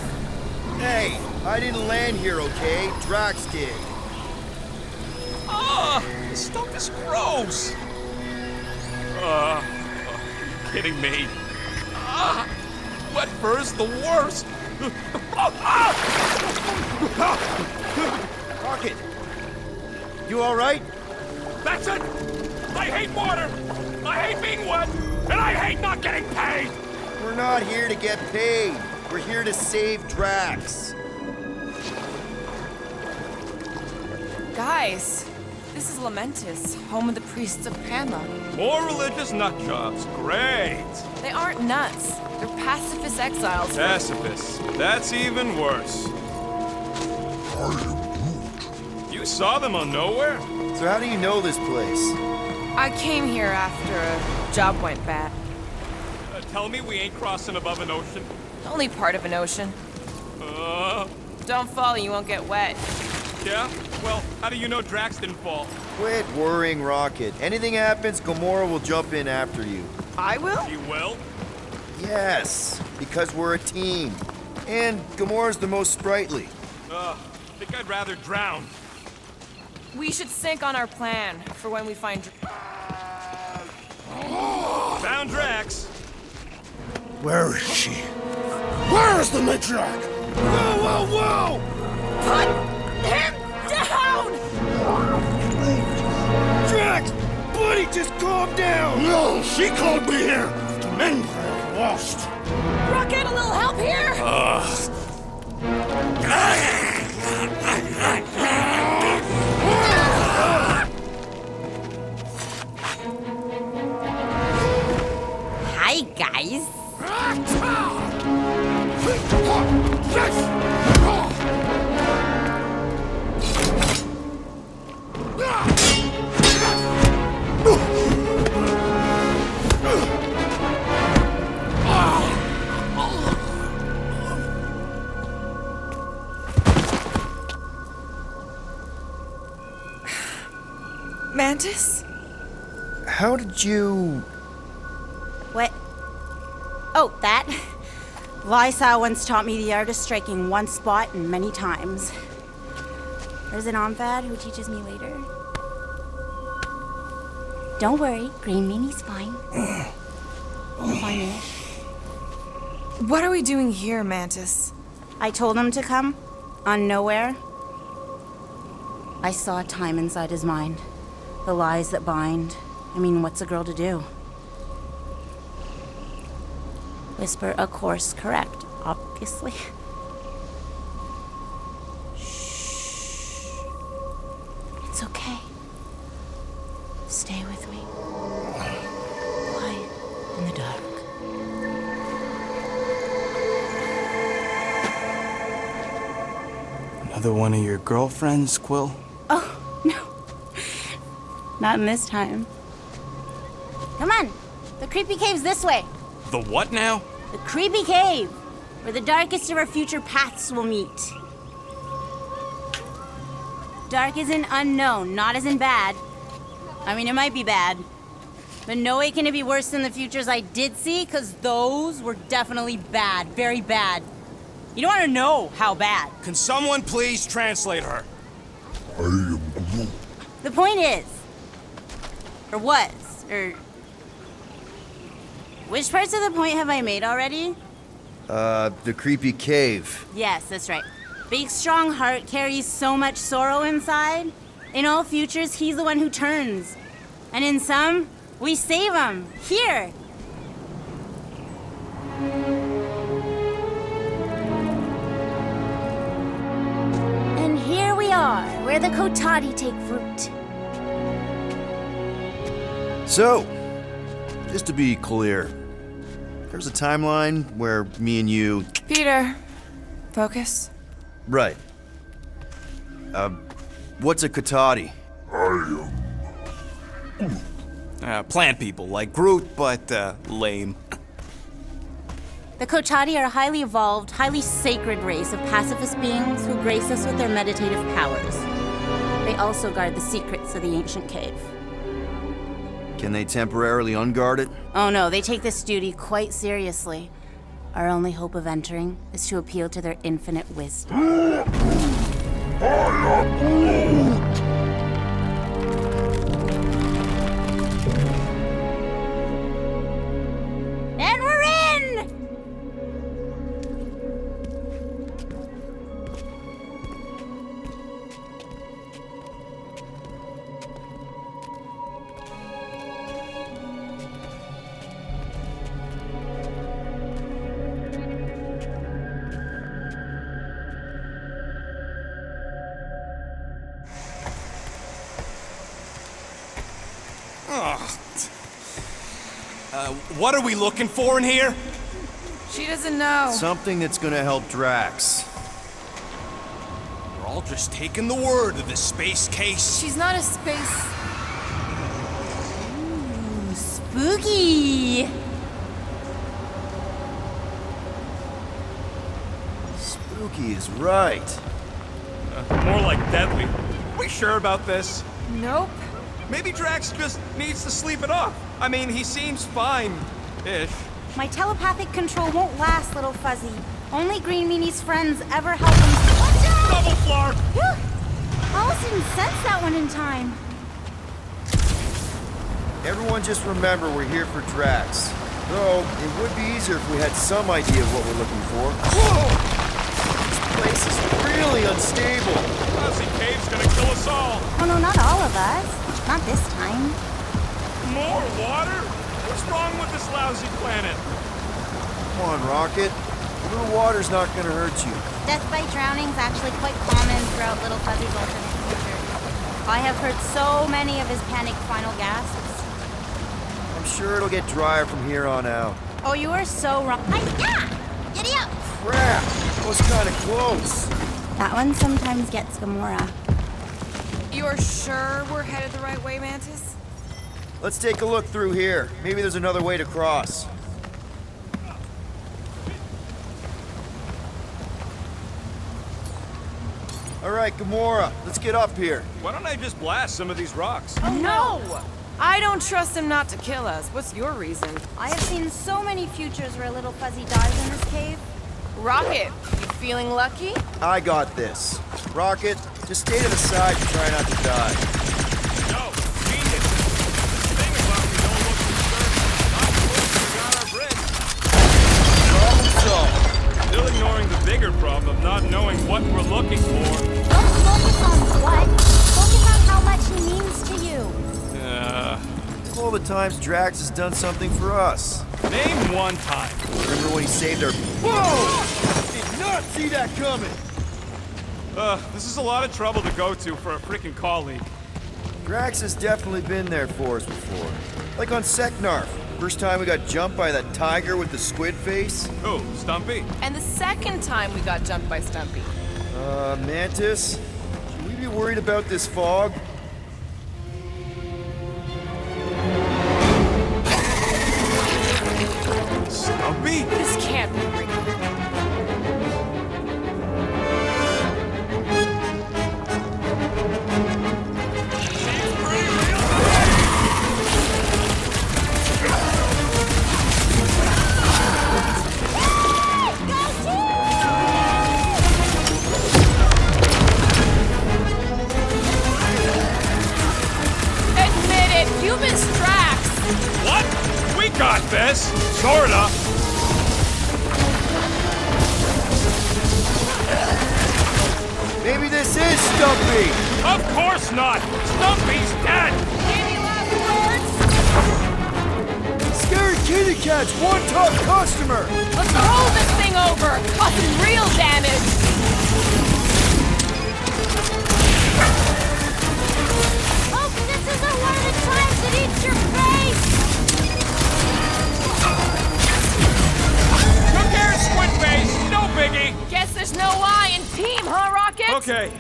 Hey, I didn't land here, okay? Drax did. Ah, this stuff is gross! Are you kidding me? Ah, wet fur's the worst! Rocket! You alright? That's it! I hate water! I hate being wet! And I hate not getting paid! We're not here to get paid. We're here to save Drax. Guys, this is Lamentus, home of the priests of Pama. More religious nut jobs. Great! They aren't nuts. They're pacifist exiles. Pacifists. That's even worse. You saw them on Nowhere? So how do you know this place? I came here after a job went bad. Tell me we ain't crossing above an ocean. Only part of an ocean. Don't fall, you won't get wet. Yeah? Well, how do you know Drax didn't fall? Quit worrying, Rocket. Anything happens, Gamora will jump in after you. I will? You will? Yes, because we're a team. And Gamora's the most sprightly. I think I'd rather drown. We should sync on our plan for when we find... Found Drax. Where is she? Where is the matriarch? Whoa, whoa, whoa! Put him down! Drax! Buddy, just calm down! No, she called me here! The men are lost! Rocket, a little help here? Hi, guys. Mantis? How did you... What? Oh, that? Lysa once taught me the art of striking one spot and many times. There's an Omphad who teaches me later. Don't worry, Green Meanie's fine. Fine-ish. What are we doing here, Mantis? I told him to come, on Nowhere. I saw time inside his mind. The lies that bind. I mean, what's a girl to do? Whisper a course correct, obviously. Shh. It's okay. Stay with me. Quiet in the dark. Another one of your girlfriends, Quill? Oh, no. Not in this time. Come on! The creepy cave's this way. The what now? The creepy cave, where the darkest of our future paths will meet. Dark as in unknown, not as in bad. I mean, it might be bad. But no way can it be worse than the futures I did see, because those were definitely bad. Very bad. You don't want to know how bad. Can someone please translate her? I am Groot. The point is, or was, or... Which parts of the point have I made already? The creepy cave. Yes, that's right. Big, strong heart carries so much sorrow inside. In all futures, he's the one who turns. And in some, we save him. Here. And here we are, where the Kotati take root. So, just to be clear, there's a timeline where me and you... Peter, focus. Right. What's a Kotati? Plant people, like Groot, but, lame. The Kotati are a highly evolved, highly sacred race of pacifist beings who grace us with their meditative powers. They also guard the secrets of the ancient cave. Can they temporarily unguard it? Oh no, they take this duty quite seriously. Our only hope of entering is to appeal to their infinite wisdom. And we're in! What are we looking for in here? She doesn't know. Something that's gonna help Drax. We're all just taking the word of this space case. She's not a space... Ooh, spooky! Spooky is right. More like deadly. Are we sure about this? Nope. Maybe Drax just needs to sleep it off. I mean, he seems fine-ish. My telepathic control won't last, little fuzzy. Only Green Meanie's friends ever help him. Watch out! Double flark! Whew! Almost didn't sense that one in time. Everyone just remember we're here for Drax. Though, it would be easier if we had some idea of what we're looking for. Whoa! This place is really unstable. Fuzzy Cave's gonna kill us all. Oh no, not all of us. Not this time. More water? What's wrong with this lousy planet? Come on, Rocket. A little water's not gonna hurt you. Death by drowning is actually quite common throughout Little Fuzzy's alternate future. I have heard so many of his panicked final gasps. I'm sure it'll get drier from here on out. Oh, you are so wrong. Hi-ya! Giddy up! Crap! That was kinda close. That one sometimes gets Gamora. You're sure we're headed the right way, Mantis? Let's take a look through here. Maybe there's another way to cross. All right, Gamora, let's get up here. Why don't I just blast some of these rocks? Oh, no! I don't trust him not to kill us. What's your reason? I have seen so many futures where Little Fuzzy dies in this cave. Rocket, you feeling lucky? I got this. Rocket, just stay to the side and try not to die. No, genius. This thing about me don't look concerned. Not close, we got our bridge. Problem solved. Still ignoring the bigger problem of not knowing what we're looking for. Don't focus on what. Focus on how much he means to you. All the times Drax has done something for us. Name one time. Remember when he saved our... Whoa! Did not see that coming! This is a lot of trouble to go to for a freaking colleague. Drax has definitely been there for us before. Like on Seknarf. First time we got jumped by that tiger with the squid face. Oh, Stumpy? And the second time we got jumped by Stumpy. Mantis? Should we be worried about this fog? got this! Sorta! Maybe this is Stumpy! Of course not! Stumpy's dead! Any last words? Scary kitty cat's one top customer! Let's roll this thing over! Causing real damage! Oh, this isn't one of the times that eats your face! Who cares, Squid Face? No biggie! Guess there's no I in team, huh, Rocket? Okay,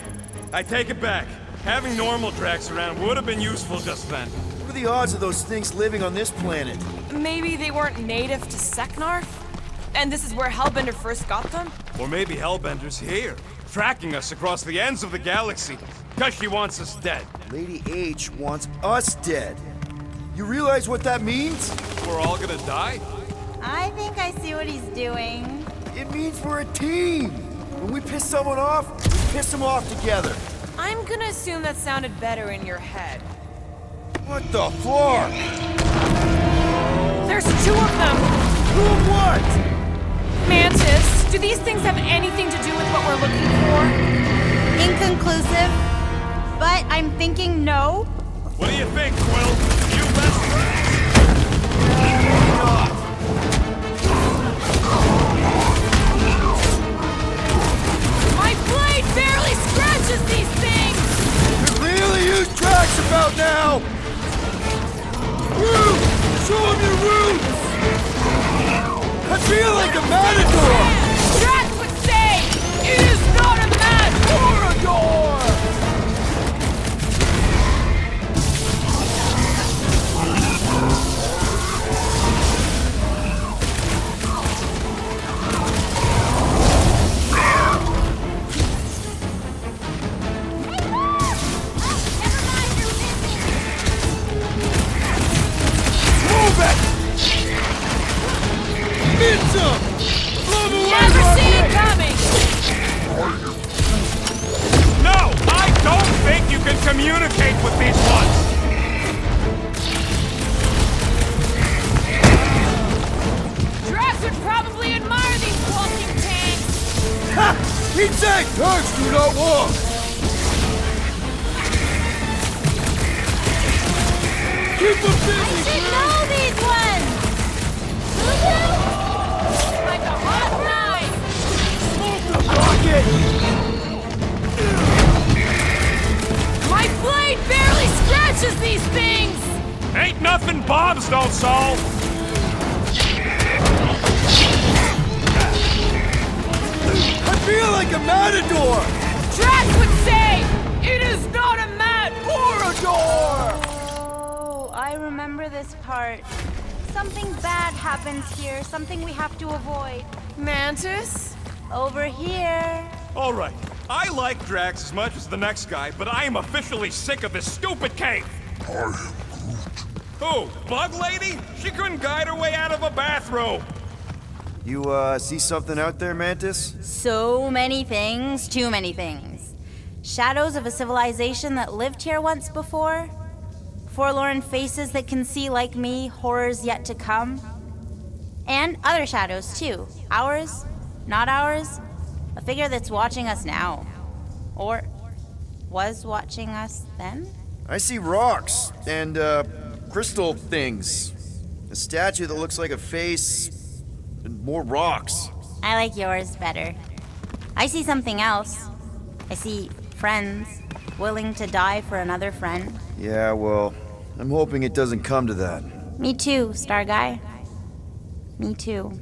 I take it back. Having normal Drax around would have been useful just then. What are the odds of those things living on this planet? Maybe they weren't native to Seknarf? And this is where Hellbender first got them? Or maybe Hellbender's here, tracking us across the ends of the galaxy, because she wants us dead. Lady H wants us dead. You realize what that means? We're all gonna die? I think I see what he's doing. It means we're a team. When we piss someone off, we piss them off together. I'm gonna assume that sounded better in your head. What the floor? There's two of them! Two of what? Mantis, do these things have anything to do with what we're looking for? Inconclusive, but I'm thinking no. What do you think, Quill? You best. My blade barely scratches these things! We really use Drax about now! Root! Show him your roots! I feel like a matador! Drax would say, it is not a mad corridor! Get some! Blow them away, Never see it Rocket! coming! No! I don't think you can communicate with these ones! Drax would probably admire these walking tanks! Ha! He'd say, tanks do not walk! Keep them busy! I should know these ones! Like a hot knife! Smoke the rocket! My blade barely scratches these things! Ain't nothing bombs don't solve! I feel like a matador! Drax would say, it is not a mad corridor! Oh, I remember this part. Something bad happens here, something we have to avoid. Mantis? Over here. All right, I like Drax as much as the next guy, but I am officially sick of this stupid cave! I am Who? Bug Lady? She couldn't guide her way out of a bathroom! You, see something out there, Mantis? So many things, too many things. Shadows of a civilization that lived here once before. Forlorn faces that can see like me, horrors yet to come. And other shadows, too. Ours, not ours. A figure that's watching us now. Or was watching us then? I see rocks and, crystal things. A statue that looks like a face, and more rocks. I like yours better. I see something else. I see friends willing to die for another friend. Yeah, well, I'm hoping it doesn't come to that. Me too, Star Guy. Me too.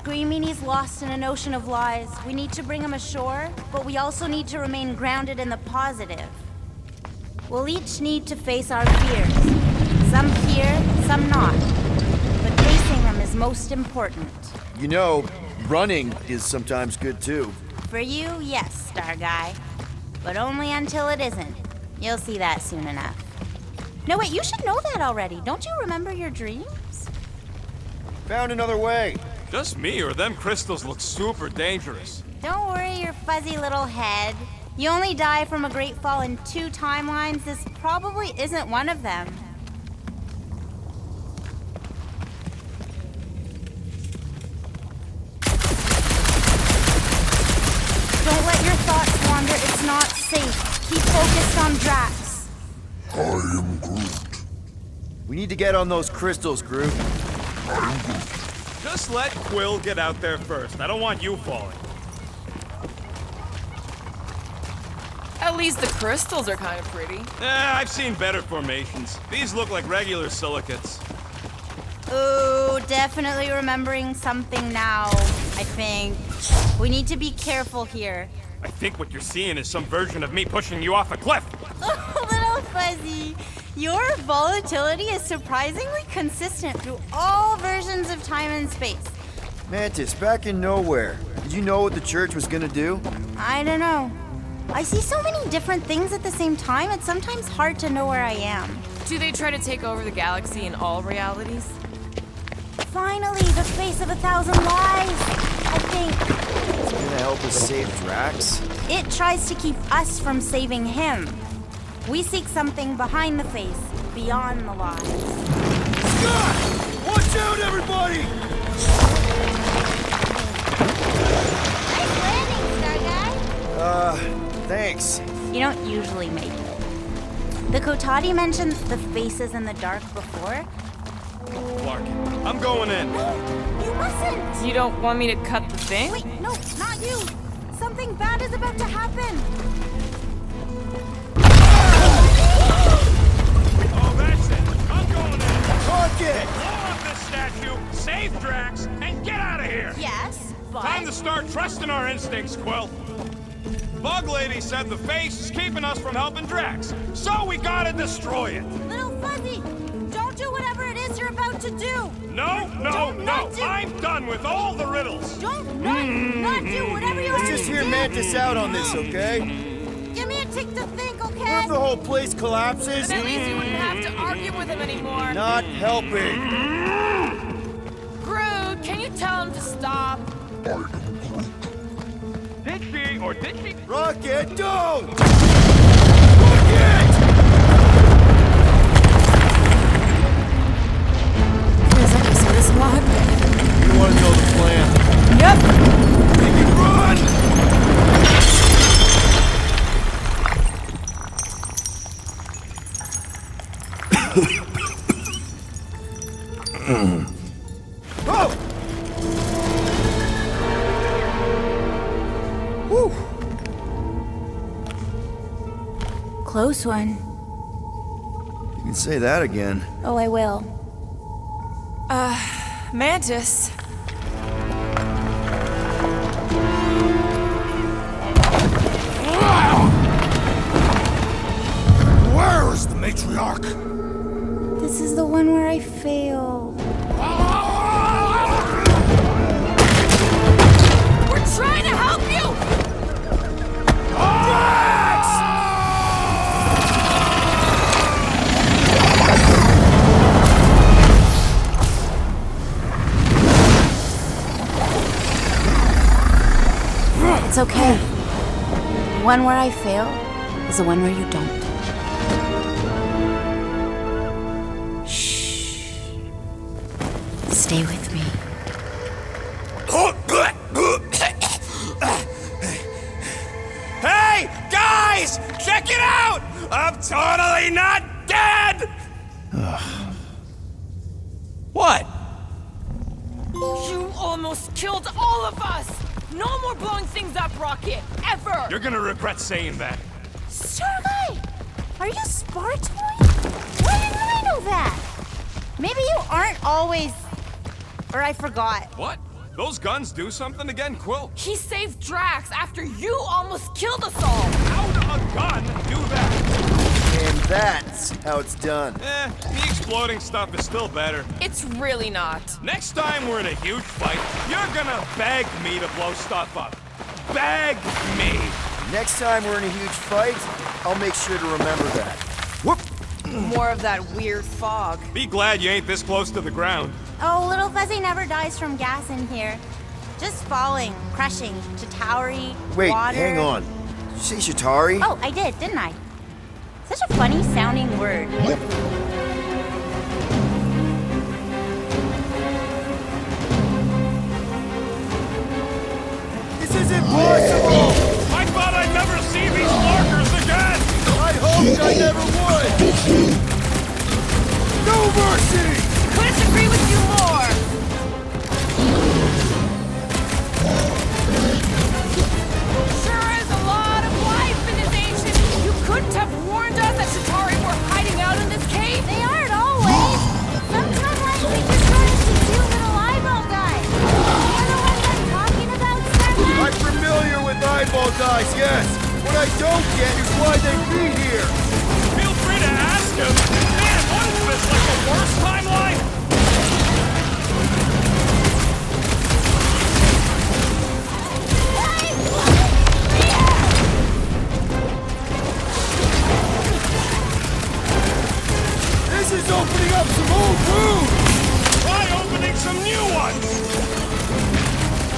Green Meanie's lost in an ocean of lies. We need to bring him ashore, but we also need to remain grounded in the positive. We'll each need to face our fears. Some here, some not. But facing them is most important. You know, running is sometimes good too. For you, yes, Star Guy. But only until it isn't. You'll see that soon enough. No, wait, you should know that already. Don't you remember your dreams? Found another way. Just me, or them crystals look super dangerous. Don't worry your fuzzy little head. You only die from a great fall in 2 timelines. This probably isn't one of them. Don't let your thoughts wander. It's not safe. Keep focused on Drax. I am Groot. We need to get on those crystals, Groot. I am Groot. Just let Quill get out there first. I don't want you falling. At least the crystals are kind of pretty. I've seen better formations. These look like regular silicates. Ooh, definitely remembering something now, I think. We need to be careful here. I think what you're seeing is some version of me pushing you off a cliff. Oh, little fuzzy. Your volatility is surprisingly consistent through all versions of time and space. Mantis, back in nowhere. Did you know what the church was gonna do? I don't know. I see so many different things at the same time, it's sometimes hard to know where I am. Do they try to take over the galaxy in all realities? Finally, the face of 1,000 lies, I think. It's gonna help us save Drax? It tries to keep us from saving him. We seek something behind the face, beyond the lies. Scott! Watch out, everybody! Nice landing, Star Guy. Thanks. You don't usually make it. The Kotati mentioned the faces in the dark before. Clark, I'm going in. No, you mustn't! You don't want me to cut the thing? Wait, no, not you! Something bad is about to happen! Oh, that's it. I'm going in. Fuck it! Blow up this statue, save Drax, and get out of here! Yes, but... Time to start trusting our instincts, Quill. Bug Lady said the face is keeping us from helping Drax, so we gotta destroy it. Little Fuzzy, don't do whatever it is you're about to do! No, I'm done with all the riddles. Don't not do whatever you Let's just hear Mantis out on this, okay? Give me a tick to think, What okay? if the whole place collapses? Then at least you wouldn't have to argue with him anymore. Not helping. Groot, can you tell him to stop? Did she, or did she? Rocket, don't! Feels like I've seen this a lot. You want to know the plan? Yep. Make it run! Oh! Whew. Close one. You can say that again. Oh, I will. Mantis. Where is the matriarch? This is the one where I fail. We're trying to help you! It's okay. The one where I fail is the one where you don't. Shh. Stay with me. Hey, guys! Check it out! I'm totally not dead! What? You almost killed all of us! No more blowing things up, Rocket! Ever! You're gonna regret saying that. Star Guy! Are you Spartoid? Why didn't I know that? Maybe you aren't always... Or I forgot. What? Those guns do something again, Quill? He saved Drax after you almost killed us all! How would a gun do that? And that's how it's done. The exploding stuff is still better. It's really not. Next time we're in a huge fight, you're gonna beg me to blow stuff up. Beg me! Next time we're in a huge fight, I'll make sure to remember that. Whoop! More of that weird fog. Be glad you ain't this close to the ground. Oh, Little Fuzzy never dies from gas in here. Just falling, crushing, Chitauri, Wait, water. hang on. Did you say Chitauri? Oh, I did, didn't I? Such a funny sounding word. This is impossible! I thought I'd never see these markers again! I hoped I never would! No mercy! Couldn't agree with you more! Sure is a lot of life in this ancient. You couldn't have warned us that Chitauri were hiding out in this cave? They aren't always. Sometimes we just run into two little eyeball guys. You're the ones I'm talking about, Starlight? I'm familiar with eyeball guys, yes! What I don't get is why they be here! Feel free to ask him. Man, what is this, like the worst timeline? This is opening up some old wounds! Try opening some new ones!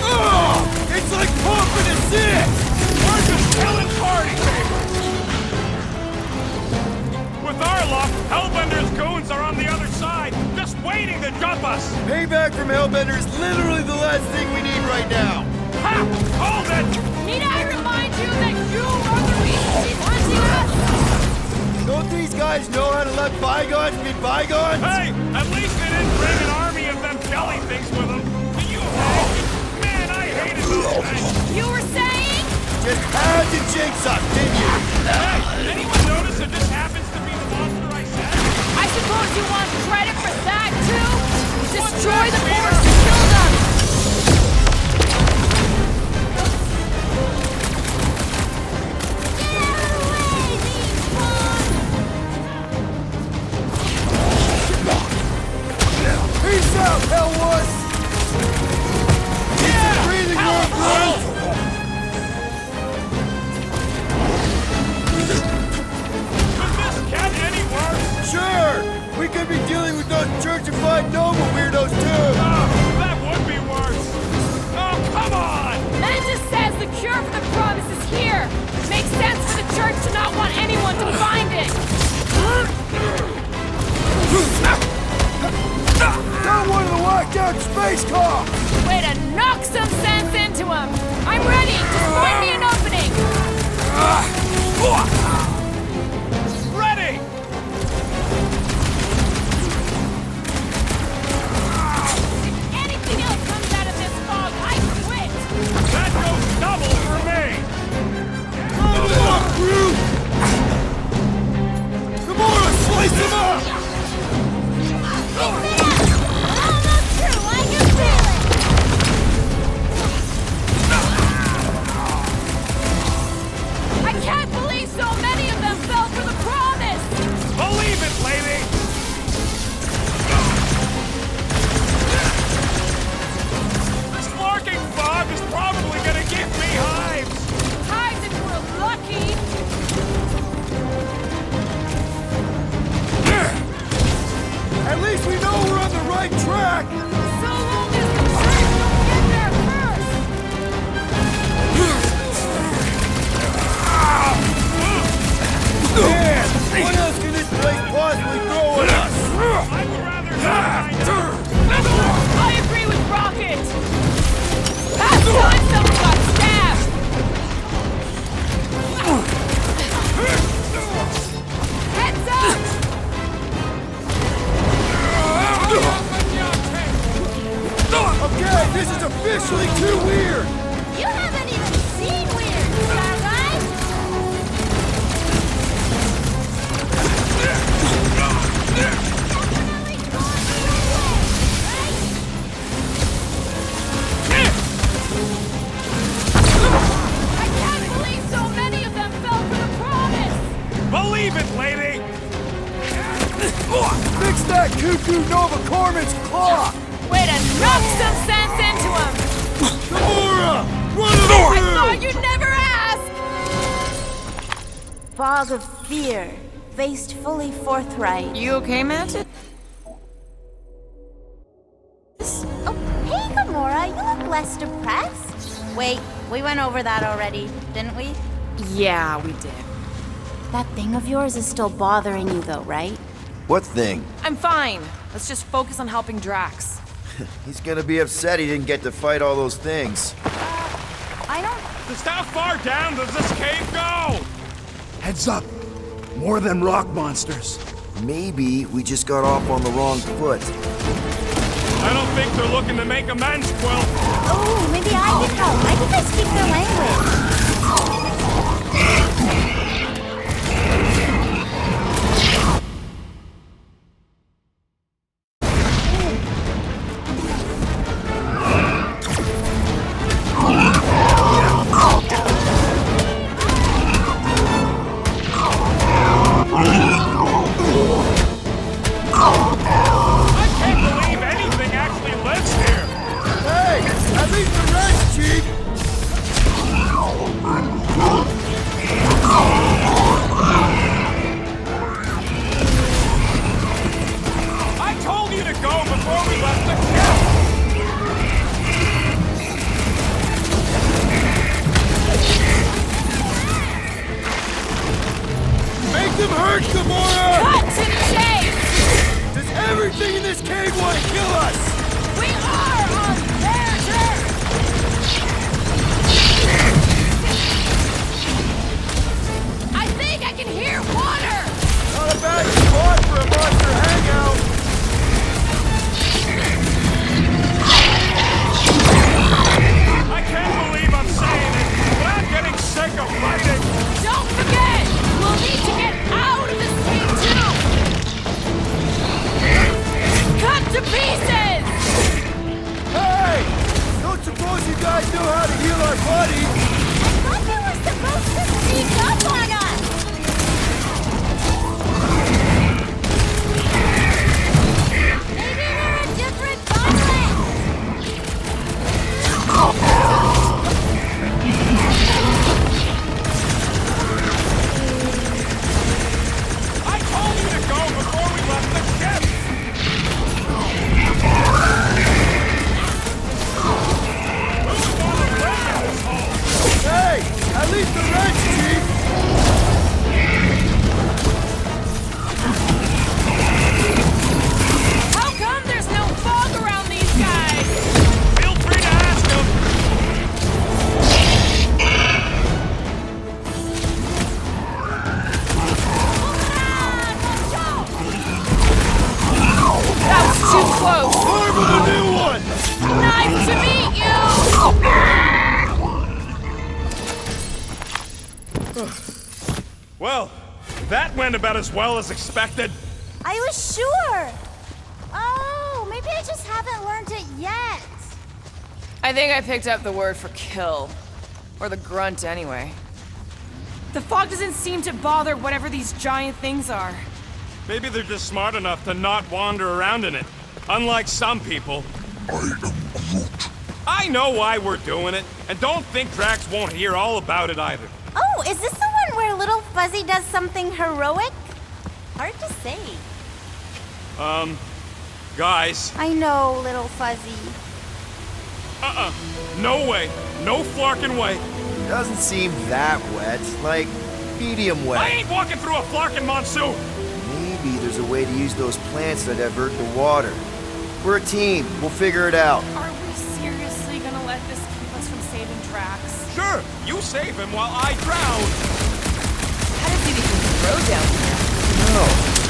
Oh! It's like pumping a zit! We're just killing party favors! With our luck, Hellbender's goons are on the other side, just waiting to jump us! Payback from Hellbender is literally the last thing we need right now! Ha! Hold it! Need I remind you that you are the reason she's hunting us? Don't these guys know how to let bygones be bygones? Hey! At least they didn't bring an army of them jelly things with them! Can you imagine? Man, I hated those things! You were saying? Just had to jinx us, didn't you? Hey! Anyone notice that this happens to be the monster I said? I suppose you want credit for that, too? Destroy the force to kill them! Peace out, Hellwuss! Yeah! Breathing room, please! Could this get any worse? Sure! We could be dealing with those churchified noble weirdos, too! Oh, that would be worse! Oh, come on! Mantis says the cure for the promise is here! Makes sense for the church to not want anyone to find it! Not one of the whacked out space cops! Way to knock some sense into him! I'm ready! Just find me an opening! Ready! If anything else comes out of this fog, I quit! That goes double for me! Come on, Groot! Come on, slice him up! I can't believe so many of them fell for the promise! Believe it, lady! This larking fog is probably gonna give me hives! Hives if we're lucky! At least we know we're on the right track! So long as the church don't get there first! Man, what else can this place possibly throw at us? I would rather not find out. I agree with Rocket! Last time someone got stabbed! Heads up! Okay, this is officially too weird! You haven't even seen weird, Starlight! I can't believe so many of them fell for the promise! Believe it, lady! Fix that cuckoo Nova Corman's clock! Way to knock some sense into him! Gamora! Run him I through! thought you'd never ask! Fog of fear, faced fully forthright. You okay, Mantis? Oh, hey, Gamora, you look less depressed. Wait, we went over that already, didn't we? Yeah, we did. That thing of yours is still bothering you though, right? What thing? I'm fine. Let's just focus on helping Drax. He's gonna be upset he didn't get to fight all those things. I don't... Just how far down does this cave go? Heads up. More than rock monsters. Maybe we just got off on the wrong foot. I don't think they're looking to make amends, Quill. Oh, maybe I can help. I think I speak their language. Well, that went about as well as expected. I was sure. Oh, maybe I just haven't learned it yet. I think I picked up the word for kill. Or the grunt, anyway. The fog doesn't seem to bother whatever these giant things are. Maybe they're just smart enough to not wander around in it. Unlike some people. I am Groot. I know why we're doing it, and don't think Drax won't hear all about it either. Oh, is this the one where Little Fuzzy does something heroic? Hard to say. Guys. I know, Little Fuzzy. No way. No flarkin' way. Doesn't seem that wet. Like, medium wet. I ain't walking through a flarkin' monsoon! Maybe there's a way to use those plants to divert the water. We're a team. We'll figure it out. Are we seriously gonna let this keep us from saving Drax? Sure, you save him while I drown. How did you even throw down here? No,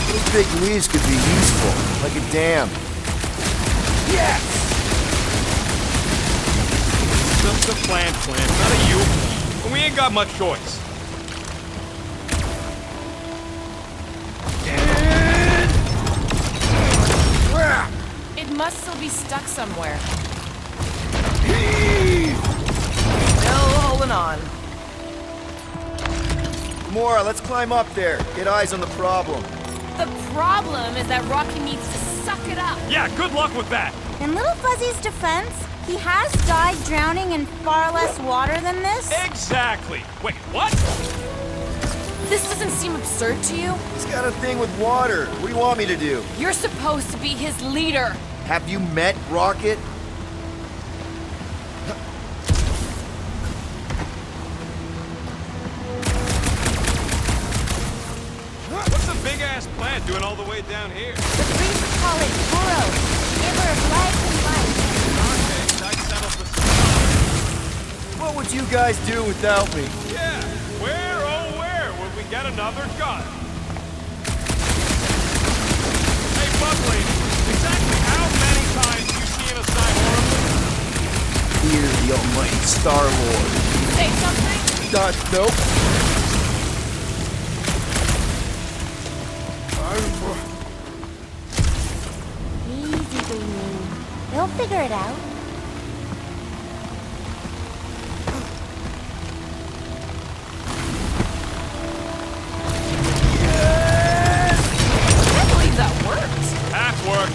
those big leaves could be useful, like a dam. Yes! Just a plant, not a you. But we ain't got much choice. It must still be stuck somewhere. Still holding on. Mora, let's climb up there. Get eyes on the problem. The problem is that Rocky needs to suck it up. Yeah, good luck with that. In Little Fuzzy's defense, he has died drowning in far less water than this. Exactly. Wait, what? This doesn't seem absurd to you? He's got a thing with water. What do you want me to do? You're supposed to be his leader. Have you met Rocket? plant doing all the way down here? The priests call it Kuro, giver of life and life. Okay, I settled for What would you guys do without me? Yeah, where, oh where, would we get another gun? Hey, Bug Lady, exactly how many times do you see an aside horribly? Fear the almighty Star-Lord. Say something? Nope. Easy, Green. They'll figure it out. I can't believe that worked. Half work.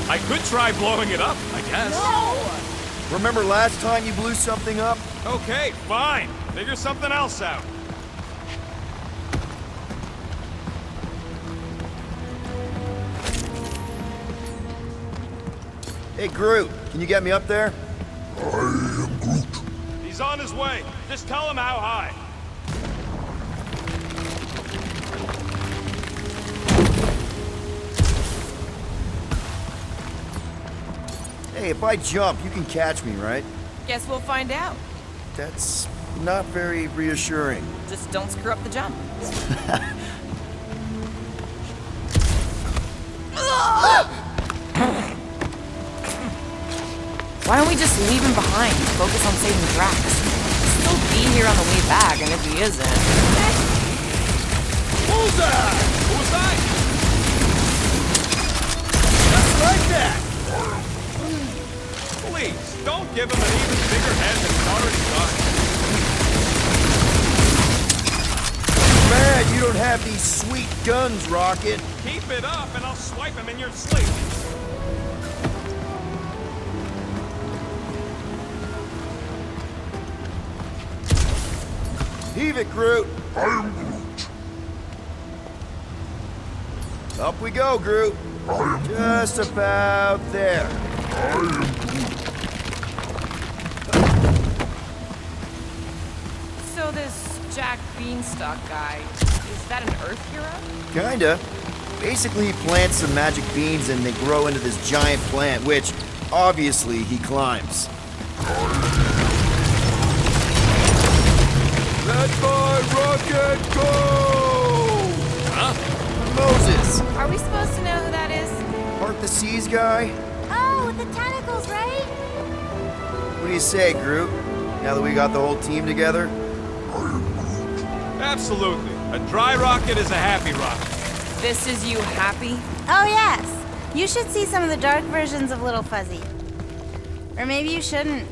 I could try blowing it up, I guess. No! Remember last time you blew something up? Okay, fine. Figure something else out. Hey, Groot, can you get me up there? He's on his way. Just tell him how high. Hey, if I jump, you can catch me, right? Guess we'll find out. That's not very reassuring. Just don't screw up the jump. Why don't we just leave him behind and focus on saving Drax? He'll still be here on the way back, and if he isn't... Bullseye! Bullseye? Just like that! Please, don't give him an even bigger head than he's already got. Bad you don't have these sweet guns, Rocket. Keep it up and I'll swipe him in your sleep. Heave it, Groot. I am Groot. Up we go, Groot. Just about there. So this Jack Beanstalk guy, is that an Earth hero? Kinda. Basically, he plants some magic beans and they grow into this giant plant, which, obviously, he climbs. Let my rocket go! Huh? Moses! Are we supposed to know who that is? Part the Seas guy? Oh, with the tentacles, right? What do you say, Groot? Now that we got the whole team together? Absolutely. A dry rocket is a happy rocket. This is you happy? Oh, yes. You should see some of the dark versions of Little Fuzzy. Or maybe you shouldn't.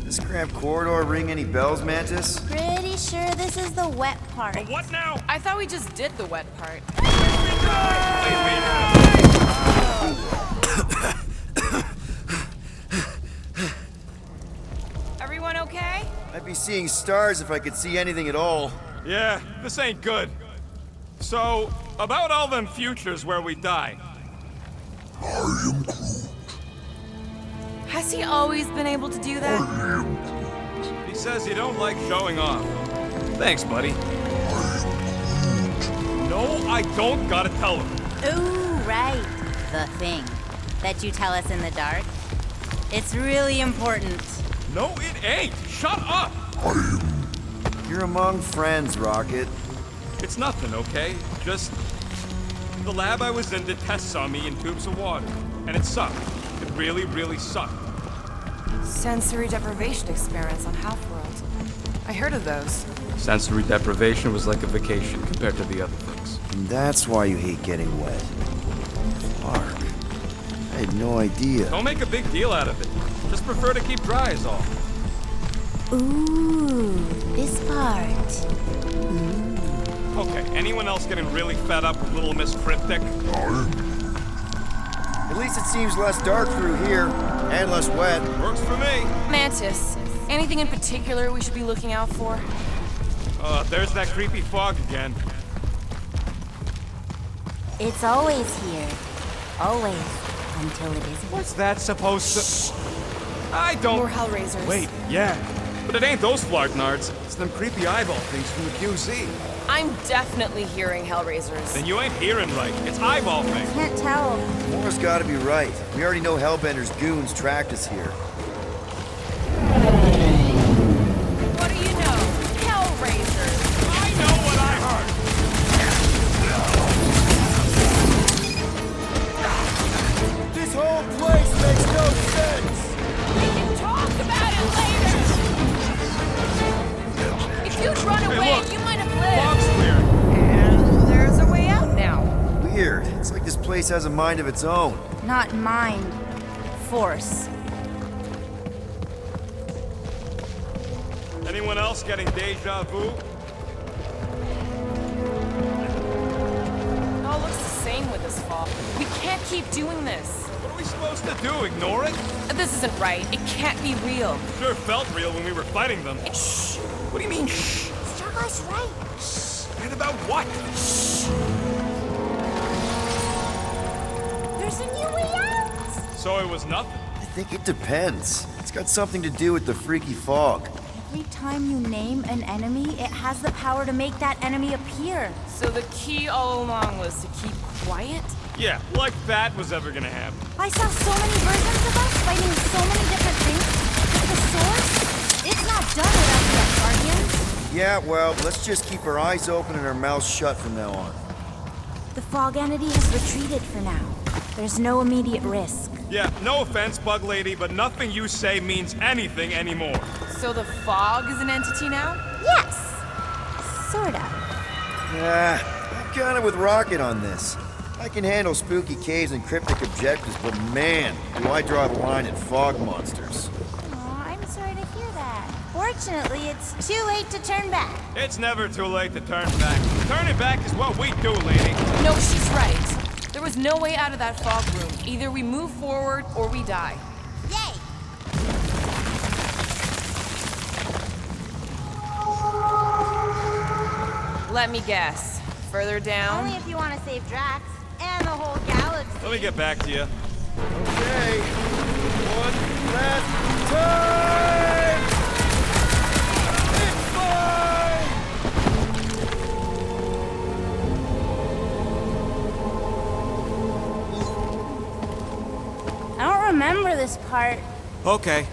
This cramped corridor ring any bells, Mantis? Pretty sure this is the wet part. But what now? I thought we just did the wet part. Everyone okay? I'd be seeing stars if I could see anything at all. Yeah, this ain't good. So, about all them futures where we die. Has he always been able to do that? He says he don't like showing off. Thanks, buddy. No, I don't gotta tell him. Ooh, right. The thing that you tell us in the dark. It's really important. No, it ain't. Shut up. You're among friends, Rocket. It's nothing, okay? Just the lab I was in did tests on me in tubes of water, and it sucked. It really, really sucked. Sensory deprivation experiments on Half-World. I heard of those. Sensory deprivation was like a vacation compared to the other things. And that's why you hate getting wet. Clark. I had no idea. Don't make a big deal out of it. Just prefer to keep dry is all. Ooh, this part. Okay, anyone else getting really fed up with Little Miss Cryptic? At least it seems less dark through here, and less wet. Works for me. Mantis, anything in particular we should be looking out for? There's that creepy fog again. It's always here. Always. Until it isn't. What's that supposed to... I don't... More Hellraisers. Wait, yeah. But it ain't those Flarknards. It's them creepy eyeball things from the QZ. I'm definitely hearing Hellraisers. Then you ain't hearing right. It's eyeball things. Can't tell. Mora's gotta be right. We already know Hellbender's goons tracked us here. What do you know? Hellraisers. I know what I heard. This whole place makes no sense! We can talk about it later! If you'd run away, look. you might have lived. Fog's clear. And there's a way out now. Weird. It's like this place has a mind of its own. Not mind. Force. Anyone else getting deja vu? It all looks the same with this fog. We can't keep doing this. What are we supposed to do? Ignore it? This isn't right. It can't be real. Sure felt real when we were fighting them. Shh. What do you mean, shh? Starguy's right. And about what? There's a new way out. So it was nothing. I think it depends. It's got something to do with the freaky fog. Every time you name an enemy, it has the power to make that enemy appear. So the key all along was to keep quiet? Yeah, like that was ever gonna happen. I saw so many versions of us fighting so many different things, but the source, it's not done without the Guardians. Yeah, well, let's just keep our eyes open and our mouths shut from now on. The fog entity has retreated for now. There's no immediate risk. Yeah, no offense, Bug Lady, but nothing you say means anything anymore. So the fog is an entity now? Yes. Sort of. Yeah, I'm kinda with Rocket on this. I can handle spooky caves and cryptic objectives, but man, do I draw the line at fog monsters. Aw, I'm sorry to hear that. Fortunately, it's too late to turn back. It's never too late to turn back. Turning back is what we do, lady. No, she's right. There was no way out of that fog room. Either we move forward or we die. Yay! Let me guess. Further down? Only if you want to save Drax and the whole galaxy. Let me get back to you. Okay, one last time! It's fine! I don't remember this part. Okay.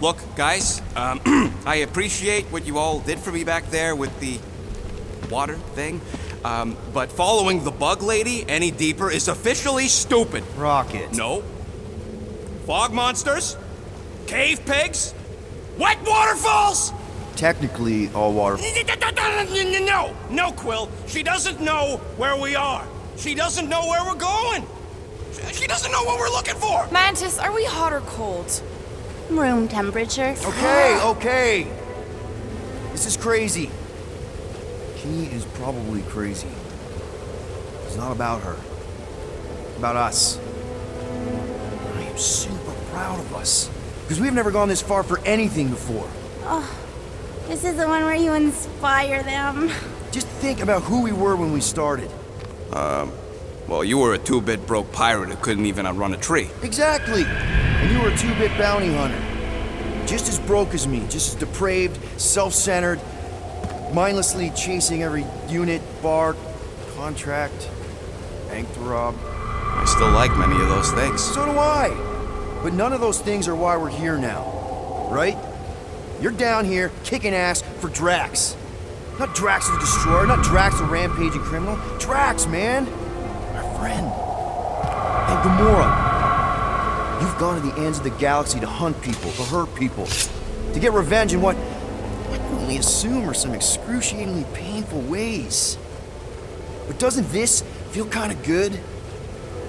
Look, guys, I appreciate what you all did for me back there with the water thing, but following the Bug Lady any deeper is officially stupid. Rocket. No. Fog monsters? Cave pigs? Wet waterfalls? Technically, all water. No, Quill. She doesn't know where we are. She doesn't know where we're going. She doesn't know what we're looking for. Mantis, are we hot or cold? Room temperature. Okay. This is crazy. Key is probably crazy. It's not about her. It's about us. I am super proud of us. Because we've never gone this far for anything before. Oh, this is the one where you inspire them. Just think about who we were when we started. Well, you were a two-bit broke pirate who couldn't even outrun a tree. Exactly. And you were a two-bit bounty hunter. Just as broke as me, just as depraved, self-centered, mindlessly chasing every unit, bar, contract, bank to rob. I still like many of those things. So do I. But none of those things are why we're here now, right? You're down here kicking ass for Drax. Not Drax the Destroyer, not Drax the rampaging criminal. Drax, man. Our friend. And Gamora. You've gone to the ends of the galaxy to hunt people, to hurt people, to get revenge in what I can only assume are some excruciatingly painful ways. But doesn't this feel kind of good?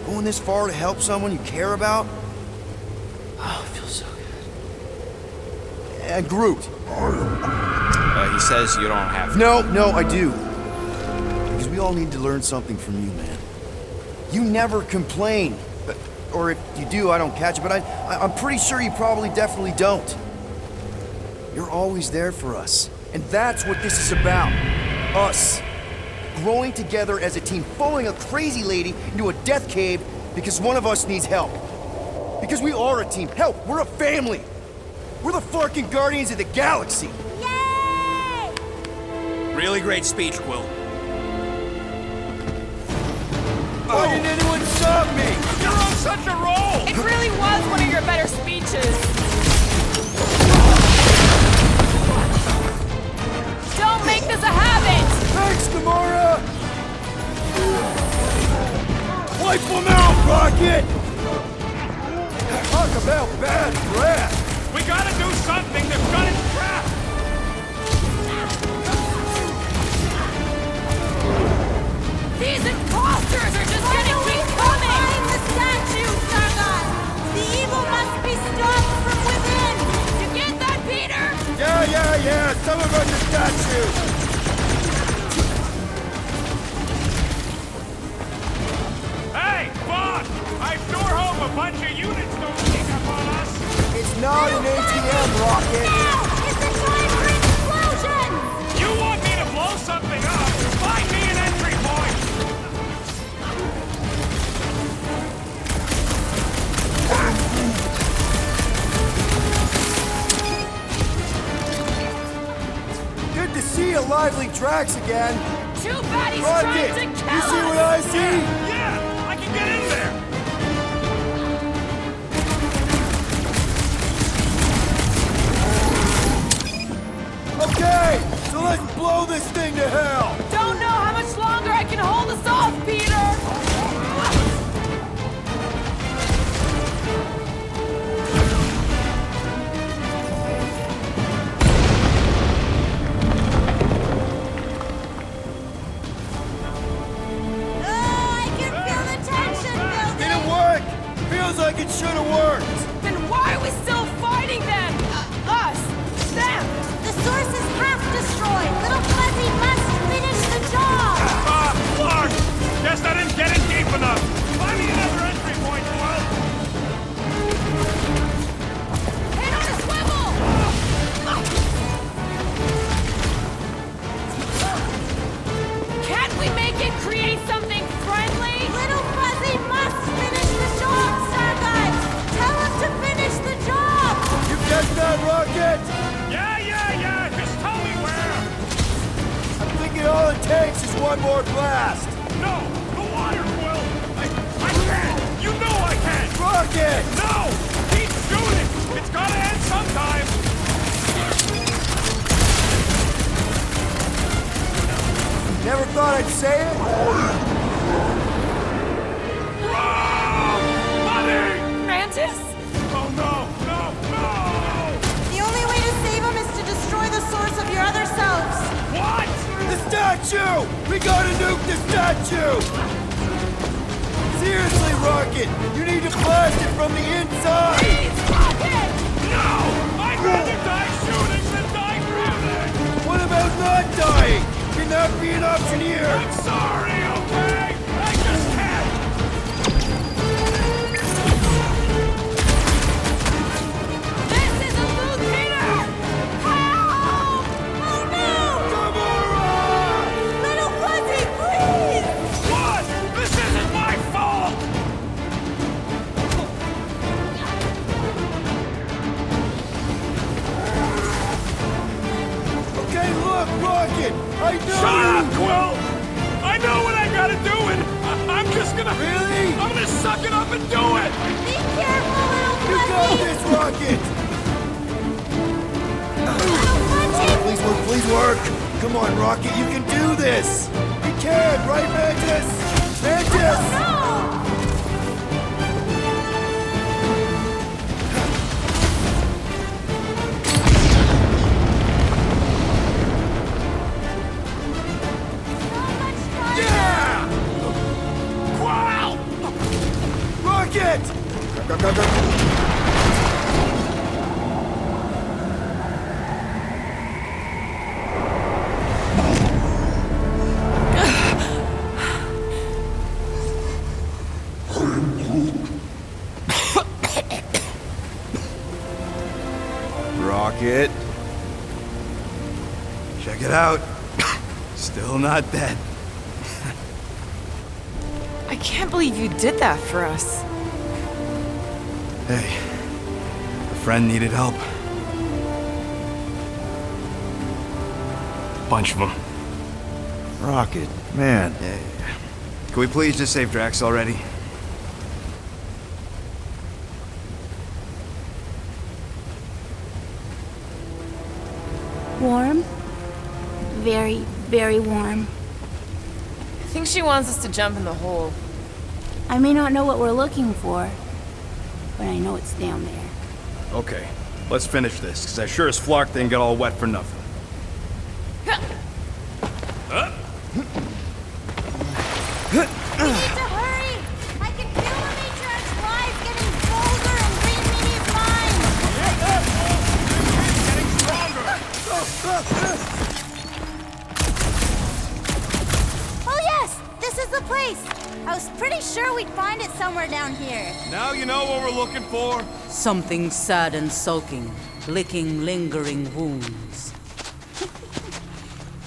Going this far to help someone you care about? Oh, it feels so good. And Groot. He says you don't have to. No, I do. Because we all need to learn something from you, man. You never complain. Or if you do, I don't catch it, but I'm pretty sure you probably definitely don't. You're always there for us. And that's what this is about. Us. Growing together as a team, following a crazy lady into a death cave because one of us needs help. Because we are a team. Help, we're a family. We're the fucking Guardians of the Galaxy! Really great speech, Quill. Why didn't anyone stop me? You're on such a roll! It really was one of your better speeches. Don't make this a habit! Thanks, Gamora! Wipe them out, Rocket! Talk about bad breath! We gotta do something to cut its trap! These imposters are just gonna keep coming! Find the statue, Sargon! The evil must be stopped from within! You get that, Peter? Yeah, some of us are statues! Hey, Boss! I sure hope a bunch of units don't sneak up on us! It's not an ATM, Rocket! Now is the time for explosion! You want me to blow something up? Find me an entry point! Good to see you, lively Drax again! Too bad he's Rocket, trying to kill you us! see what I see? Yeah, I can get in there! Okay, so let's blow this thing to hell! Don't know how much longer I can hold us off, Peter! I can feel the tension building! Didn't work! Feels like it should have worked! Then why are we still fighting them? Us! Them! The source is half destroyed! Little Fuzzy must finish the job! Clark! Guess I didn't get it deep enough! Find me another entry point, Quill! Head on a swivel! Can't we make it create something friendly? Little Fuzzy must finish the job, Starguy! Tell him to finish the job! You get that, Rocket? Yeah! Just tell me where! I'm thinking all it takes is one more blast! No! The water, Quill! I can't! You know I can't! Rocket! No! Keep shooting! It's gotta end sometime! Never thought I'd say it? Buddy! Mantis? Oh no! The only way to save him is to destroy the source of your other selves! What? The statue! We gotta nuke the statue! Seriously, Rocket! You need to blast it from the inside! Please, Rocket! No! I'd rather die shooting than die drowning! What about not dying? Can that be an option here? I'm sorry, okay? I just can't! This is a loot, Peter! Help! Oh no! Gamora! Little Fuzzy, please! What? This isn't my fault! Okay, look, Rocket! I know Shut you! up, Quill! I know what I gotta do, and I'm just gonna... Really? I'm gonna suck it up and do it! Be careful, Little You Fuzzy! got this, Rocket! Little Fuzzy! Please work! Come on, Rocket, you can do this! You can, right, Mantis? Mantis! No! Yeah! Wow! Rocket! Go. Rocket. Check it out. Still not dead. I can't believe you did that for us. Hey, a friend needed help. bunch of them. Rocket, man. Can we please just save Drax already? Warm? Very, very warm. I think she wants us to jump in the hole. I may not know what we're looking for, but I know it's down there. Okay, let's finish this, because I sure as Flark didn't get all wet for nothing. We need to hurry! I can feel the matriarch's lies getting bolder and Green Meanie's mind! Oh yes! This is the place! I was pretty sure we'd find it somewhere down here. Now you know what we're looking for? Something sad and sulking, licking lingering wounds.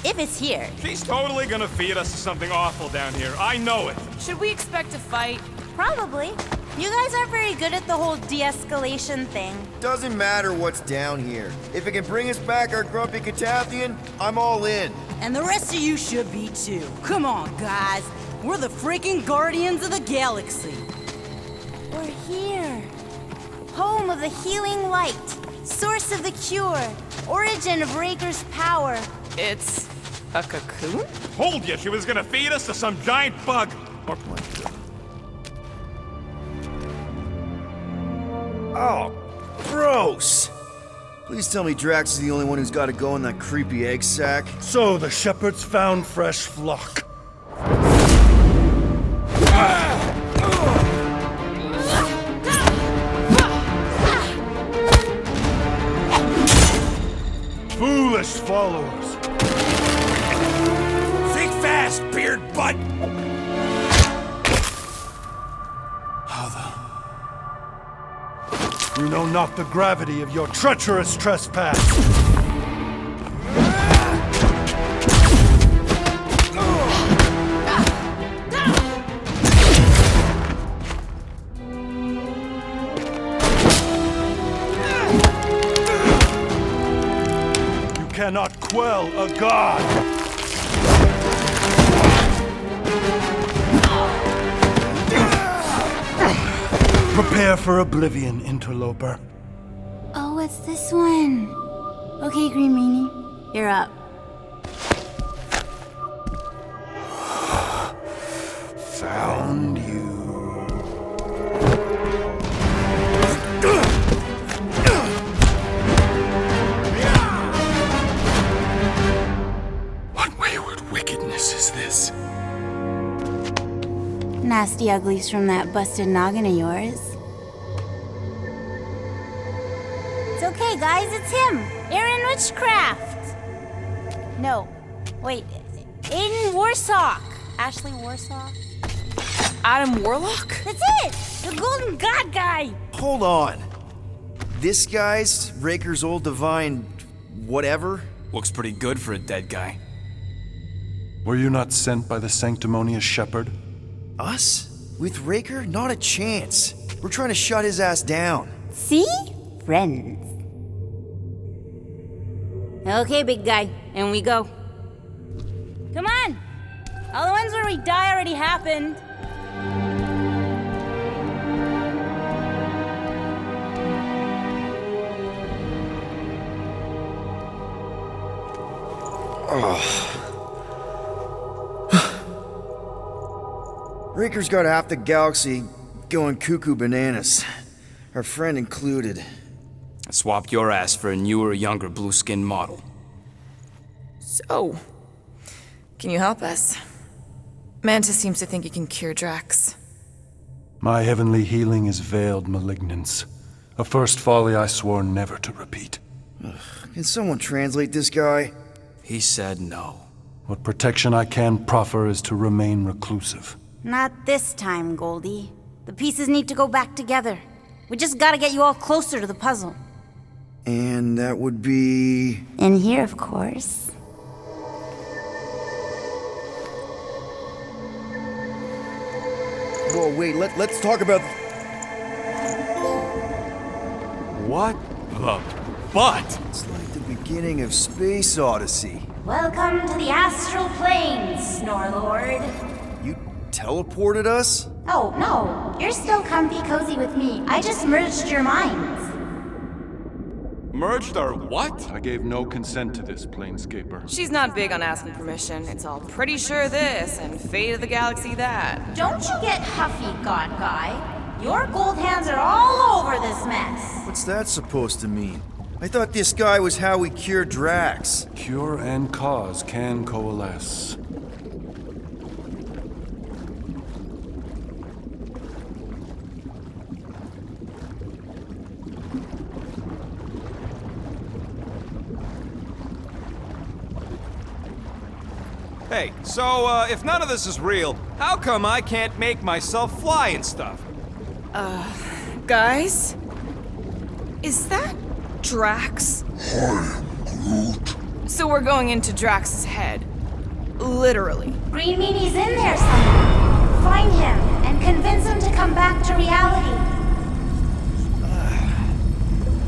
If it's here. She's totally gonna feed us to something awful down here. I know it. Should we expect a fight? Probably. You guys aren't very good at the whole de-escalation thing. Doesn't matter what's down here. If it can bring us back our grumpy Catathian, I'm all in. And the rest of you should be too. Come on, guys. We're the freaking Guardians of the Galaxy. We're here. Home of the healing light. Source of the cure. Origin of Raker's power. It's a cocoon? Told you she was gonna feed us to some giant bug. Or Oh, gross! Please tell me Drax is the only one who's got to go in that creepy egg sack. So the shepherds found fresh flock. Foolish followers. think fast, beard butt. You know not the gravity of your treacherous trespass. You cannot quell a god. Prepare for oblivion, interloper. Oh, it's this one. Okay, Green Meanie, you're up. Found you. What wayward wickedness is this? Nasty uglies from that busted noggin of yours. It's okay, guys, it's him! Aaron Witchcraft! No, wait, Aiden Warsock! Ashley Warsock? Adam Warlock? That's it! The Golden God guy! Hold on. This guy's Raker's old divine whatever? Looks pretty good for a dead guy. Were you not sent by the sanctimonious shepherd? Us? With Raker? Not a chance. We're trying to shut his ass down. See? Friends. Okay, big guy, and we go. Come on! All the ones where we die already happened. Raker's got half the galaxy going cuckoo bananas. Our friend included. I swapped your ass for a newer, younger blue-skinned model. So, can you help us? Mantis seems to think he can cure Drax. My heavenly healing is veiled malignance. A first folly I swore never to repeat. Can someone translate this guy? He said no. What protection I can proffer is to remain reclusive. Not this time, Goldie. The pieces need to go back together. We just gotta get you all closer to the puzzle. And that would be... In here, of course. Whoa, wait, let's talk about... What the butt? It's like the beginning of Space Odyssey. Welcome to the astral plane, Snorlord. You teleported us? Oh, no. You're still comfy cozy with me. I just merged your minds. Merged our what? I gave no consent to this, Planescaper. She's not big on asking permission. It's all pretty sure this and fate of the galaxy that. Don't you get huffy, God Guy. Your gold hands are all over this mess. What's that supposed to mean? I thought this guy was how we cure Drax. Cure and cause can coalesce. Hey, so, if none of this is real, how come I can't make myself fly and stuff? Guys? Is that Drax? Hi, Groot. So we're going into Drax's head. Literally. Green Meanie's in there somewhere. Find him and convince him to come back to reality.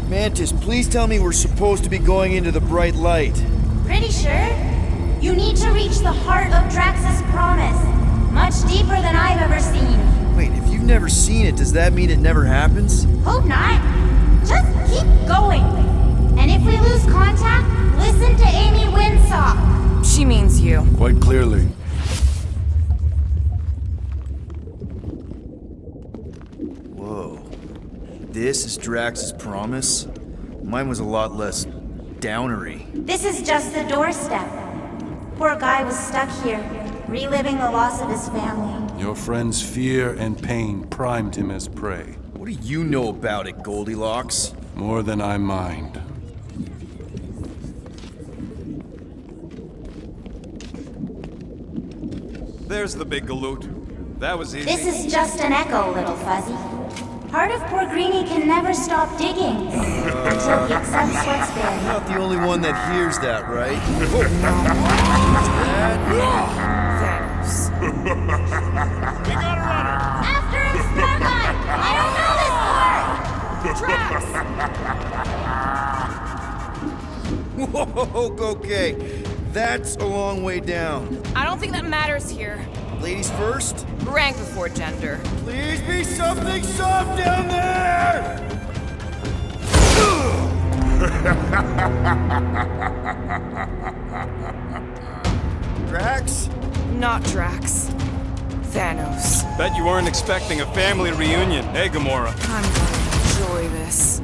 Mantis, please tell me we're supposed to be going into the bright light. Pretty sure. You need to reach the heart of Drax's promise. Much deeper than I've ever seen. Wait, if you've never seen it, does that mean it never happens? Hope not. Just keep going. And if we lose contact, listen to Amy Winsock. She means you. Quite clearly. Whoa. This is Drax's promise? Mine was a lot less downery. This is just the doorstep. Poor guy was stuck here, reliving the loss of his family. Your friend's fear and pain primed him as prey. What do you know about it, Goldilocks? More than I mind. There's the big galoot. That was easy. This is just an echo, little fuzzy. Part of poor Greenie can never stop digging until he accepts what's there. You're not the only one that hears that, right? Thanos. We got a runner! After him, Starlight! I don't know this part! Whoa, okay. That's a long way down. I don't think that matters here. Ladies first? Rank before gender. Please be something soft down there! Drax? Not Drax. Thanos. Bet you weren't expecting a family reunion, eh, Gamora? I'm gonna enjoy this.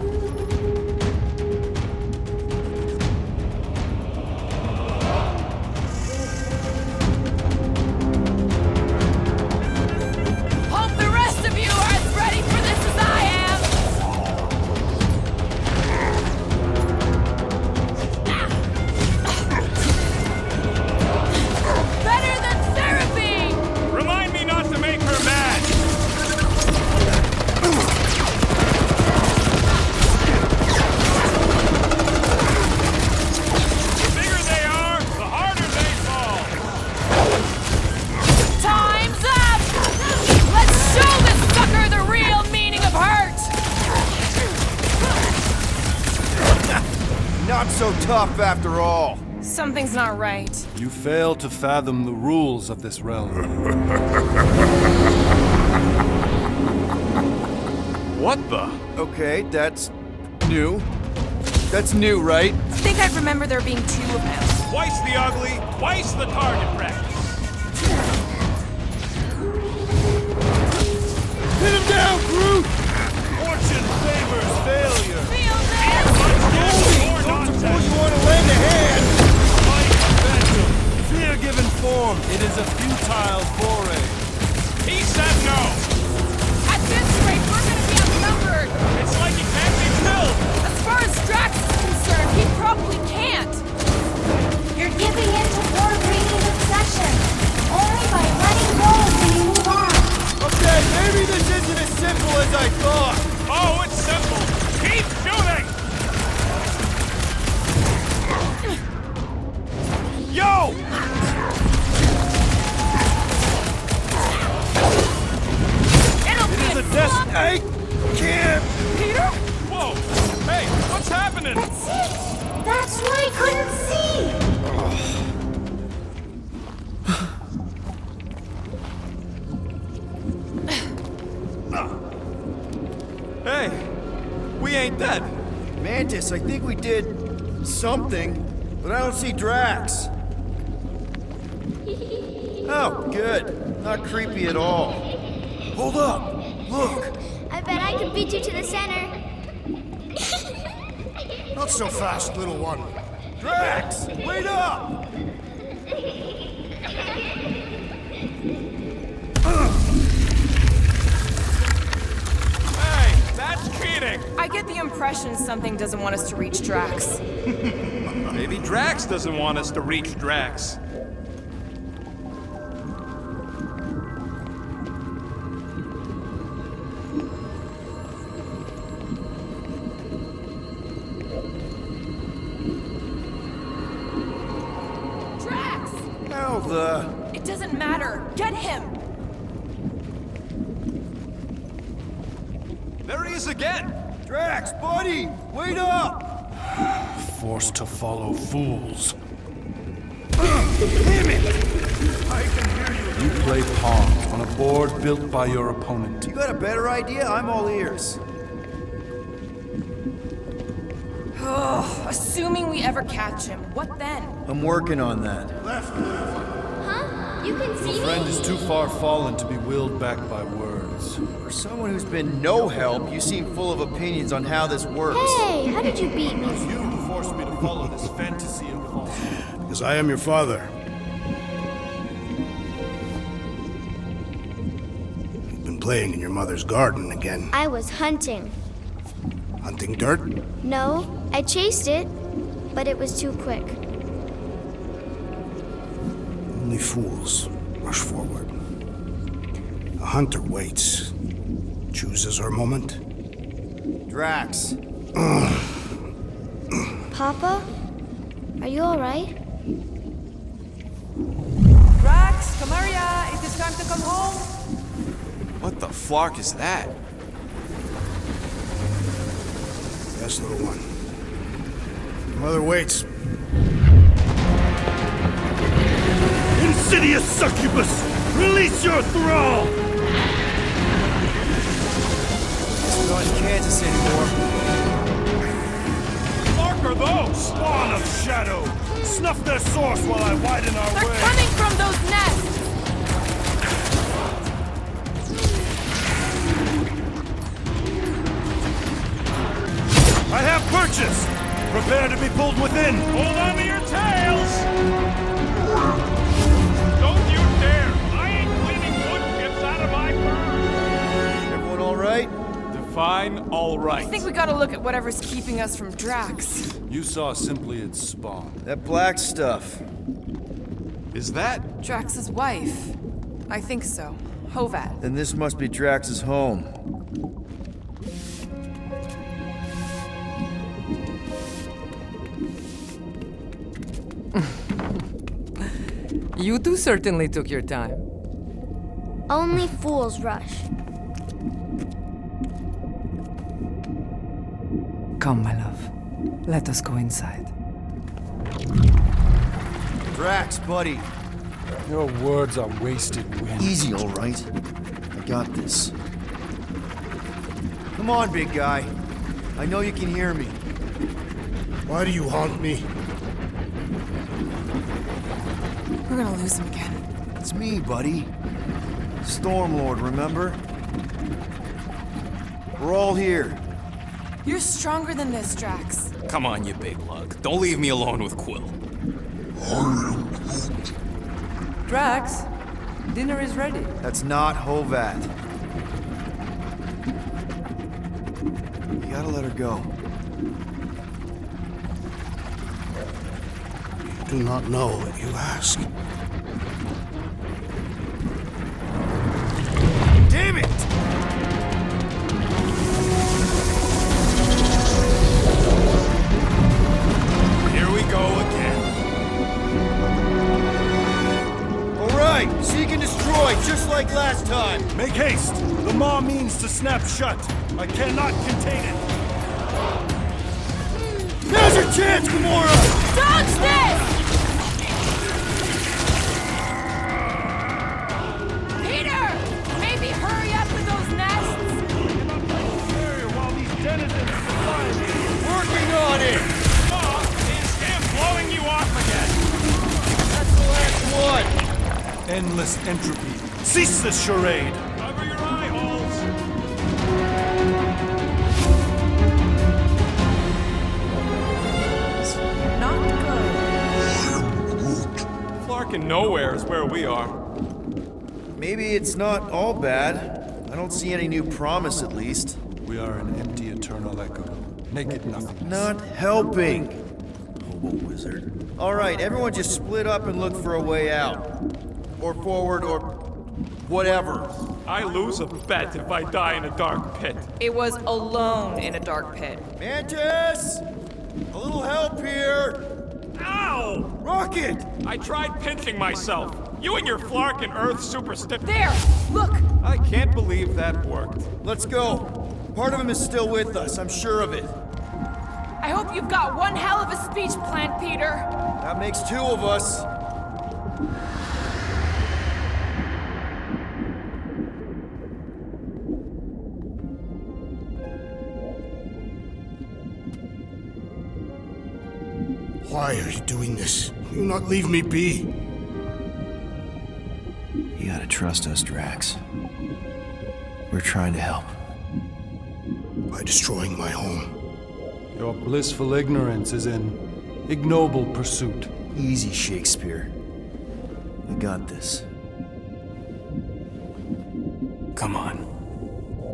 Hope the rest of you are as ready for this as I am! Better than therapy! Remind me not to make her mad! The bigger they are, the harder they fall! Time's up! Let's show this sucker the real meaning of hurt! Not so tough after all. Something's not right. You fail to fathom the rules of this realm. What the? Okay, that's new. That's new, right? I think I remember there being two of them. Twice the ugly, twice the target practice. Hit him down, Groot! Fortune favors failure. Feel this! Don't suppose you want to lend a hand? Fear-given form, it is a futile foray. He said no. At this rate, we're gonna be outnumbered! It's like he can't be killed. As far as Drax is concerned, he probably can't! You're giving in to poor Greenie's obsession. Only by letting go can you move on. Okay, maybe this isn't as simple as I thought. Oh, it's simple. Keep shooting. Yo! It'll be a I can't. Peter? Whoa! Hey, what's happening? That's it! That's what I couldn't see! this. I think we did something, but I don't see Drax. Oh, good. Not creepy at all. Hold up! Look! I bet I could beat you to the center. Not so fast, little one. Drax! Wait up! Hey, that's cheating! I get the impression something doesn't want us to reach Drax. Maybe Drax doesn't want us to reach Drax. Drax! How the... It doesn't matter. Get him! There he is again! Drax, buddy! Wait up! Forced to follow fools. Damn it! I can hear you. You play pawns on a board built by your opponent. You got a better idea? I'm all ears. Assuming we ever catch him, what then? I'm working on that. Huh? You can see Your friend me? is too far fallen to be willed back by words. For someone who's been no help, you seem full of opinions on how this works. Hey, how did you beat me? You who forced me to follow this fantasy of falsehood. Because I am your father. You've been playing in your mother's garden again. I was hunting. Hunting dirt? No, I chased it, but it was too quick. Only fools rush forward. A hunter waits, chooses her moment. Drax. Papa? Are you alright? Drax, come here. It is time to come home. What the flark is that? Yes, little one. Your mother waits. Insidious succubus! Release your thrall! Guess we're not in Kansas anymore. Mark are those! Spawn of shadow! Snuff their source while I widen our They're way! coming from those nests! I have purchase! Prepare to be pulled within! Hold on to your tails! Don't you dare! I ain't cleaning wood chips out of my fur! Everyone all right? Define all right. I think we gotta look at whatever's keeping us from Drax. You saw simply its spawn. That black stuff. Is that? Drax's wife. I think so. Hovat. Then this must be Drax's home. You two certainly took your time. Only fools rush. Come, my love. Let us go inside. Drax, buddy. Your words are wasted wind. Easy, all right. I got this. Come on, big guy. I know you can hear me. Why do you haunt me? We're gonna lose him again. It's me, buddy. Stormlord, remember? We're all here. You're stronger than this, Drax. Come on, you big lug. Don't leave me alone with Quill. Drax, dinner is ready. That's not Hovat. You gotta let her go. You do not know what you ask. Damn it! Here we go again. All right, seek and destroy, just like last time. Make haste! The maw means to snap shut. I cannot contain it. Now's your chance, Gamora! Dodge this! Peter! Maybe hurry up with those nests! While these denizens of society Working on it! endless entropy. Cease this charade! Cover your eye holes! Not Flarkin' nowhere is where we are. Maybe it's not all bad. I don't see any new promise, at least. We are an empty eternal echo. Naked nothingness. Not helping. Hobo wizard. Alright, everyone just split up and look for a way out. Or forward, or whatever. I lose a bet if I die in a dark pit. It was alone in a dark pit. Giantess! A little help here! Ow! Rocket! I tried pinching myself. You and your Flarkin' Earth superstition. There! Look! I can't believe that worked. Let's go. Part of him is still with us, I'm sure of it. I hope you've got one hell of a speech planned, Peter. That makes two of us. Why are you doing this? Will you not leave me be? You gotta trust us, Drax. We're trying to help. By destroying my home. Your blissful ignorance is an ignoble pursuit. Easy, Shakespeare. We got this. Come on.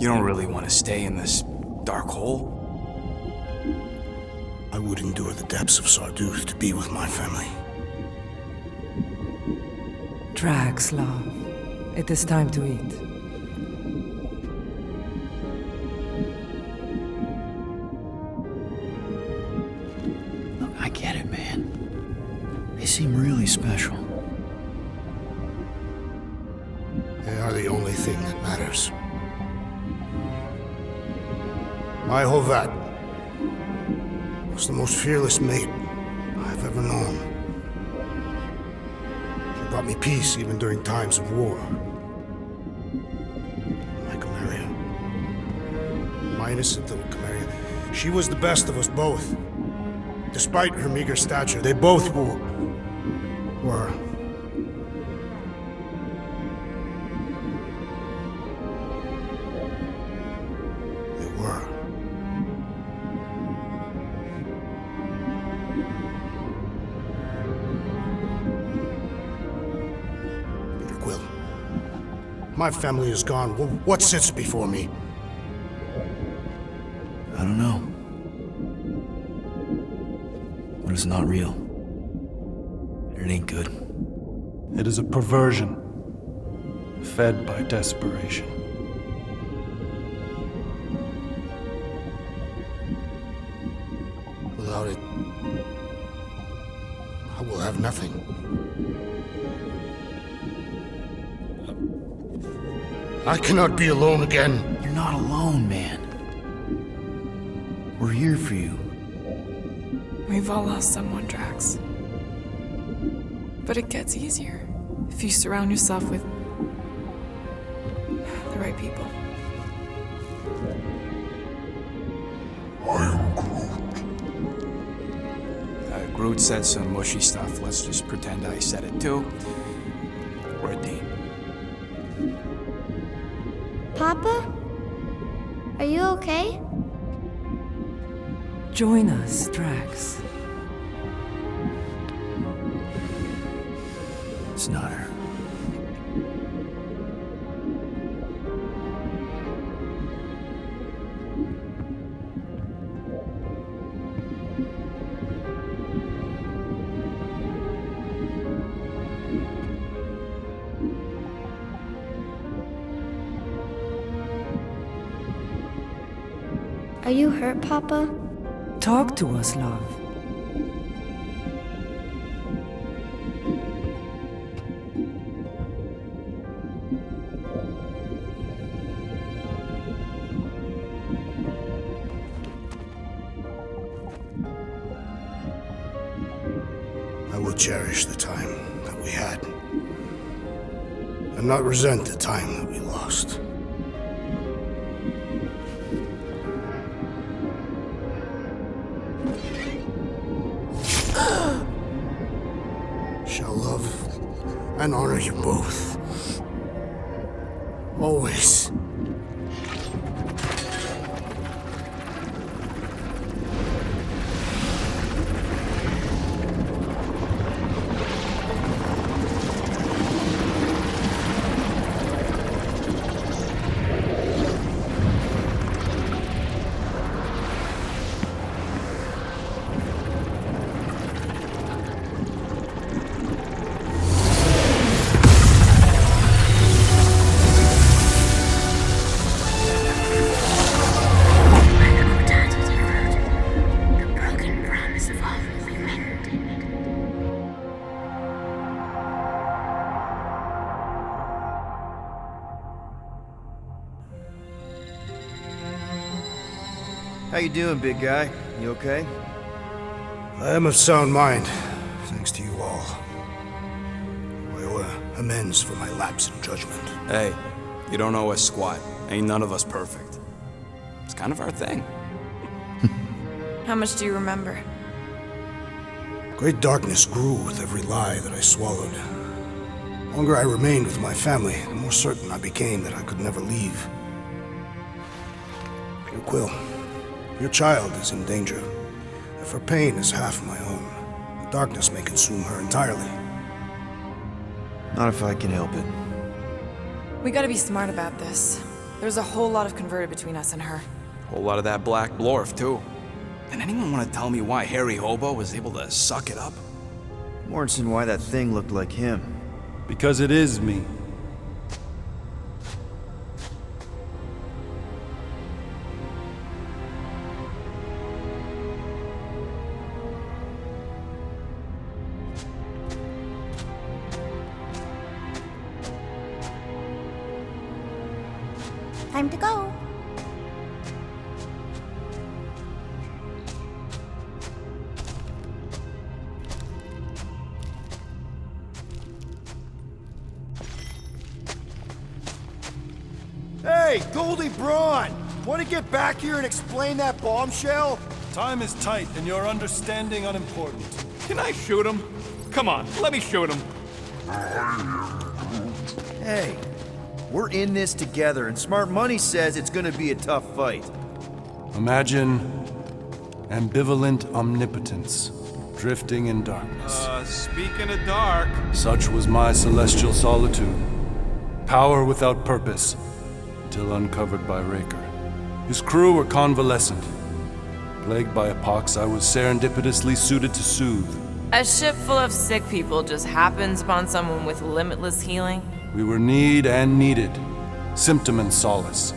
You don't really want to stay in this dark hole? I would endure the depths of Sarduth to be with my family. Drax, love. It is time to eat. Look, I get it, man. They seem really special. They are the only thing that matters. My Hovat was the most fearless mate I've ever known. She brought me peace even during times of war. My Camarilla. My innocent little Camarilla. She was the best of us both. Despite her meager stature, they both were. My family is gone. What sits before me? I don't know. But it's not real. It ain't good. It is a perversion, fed by desperation. Without it, I will have nothing. I cannot be alone again. You're not alone, man. We're here for you. We've all lost someone, Drax. But it gets easier if you surround yourself with the right people. I am Groot. Groot said some mushy stuff. Let's just pretend I said it too. We're a team. Papa? Are you okay? Join us, Drax. It's not her. Are you hurt, Papa? Talk to us, love. I will cherish the time that we had, and not resent the time that we lost. Shall love and honor you both. Always. How you doing, big guy? You okay? I am of sound mind, thanks to you all. I owe amends for my lapse in judgment. Hey, you don't owe us squat. Ain't none of us perfect. It's kind of our thing. How much do you remember? Great darkness grew with every lie that I swallowed. The longer I remained with my family, the more certain I became that I could never leave. Dear Quill, your child is in danger. If her pain is half my own, the darkness may consume her entirely. Not if I can help it. We gotta be smart about this. There's a whole lot of converted between us and her. Whole lot of that black blorf, too. And anyone want to tell me why Harry Hobo was able to suck it up? Morrison, why that thing looked like him. Because it is me. Time to go. Hey, Goldie Braun! Want to get back here and explain that bombshell? Time is tight, and your understanding unimportant. Can I shoot him? Come on, let me shoot him. Hey, we're in this together, and Smart Money says it's gonna be a tough fight. Imagine ambivalent omnipotence, drifting in darkness. Speaking of dark... Such was my celestial solitude. Power without purpose, until uncovered by Raker. His crew were convalescent. Plagued by a pox I was serendipitously suited to soothe. A ship full of sick people just happens upon someone with limitless healing. We were need and needed, symptom and solace.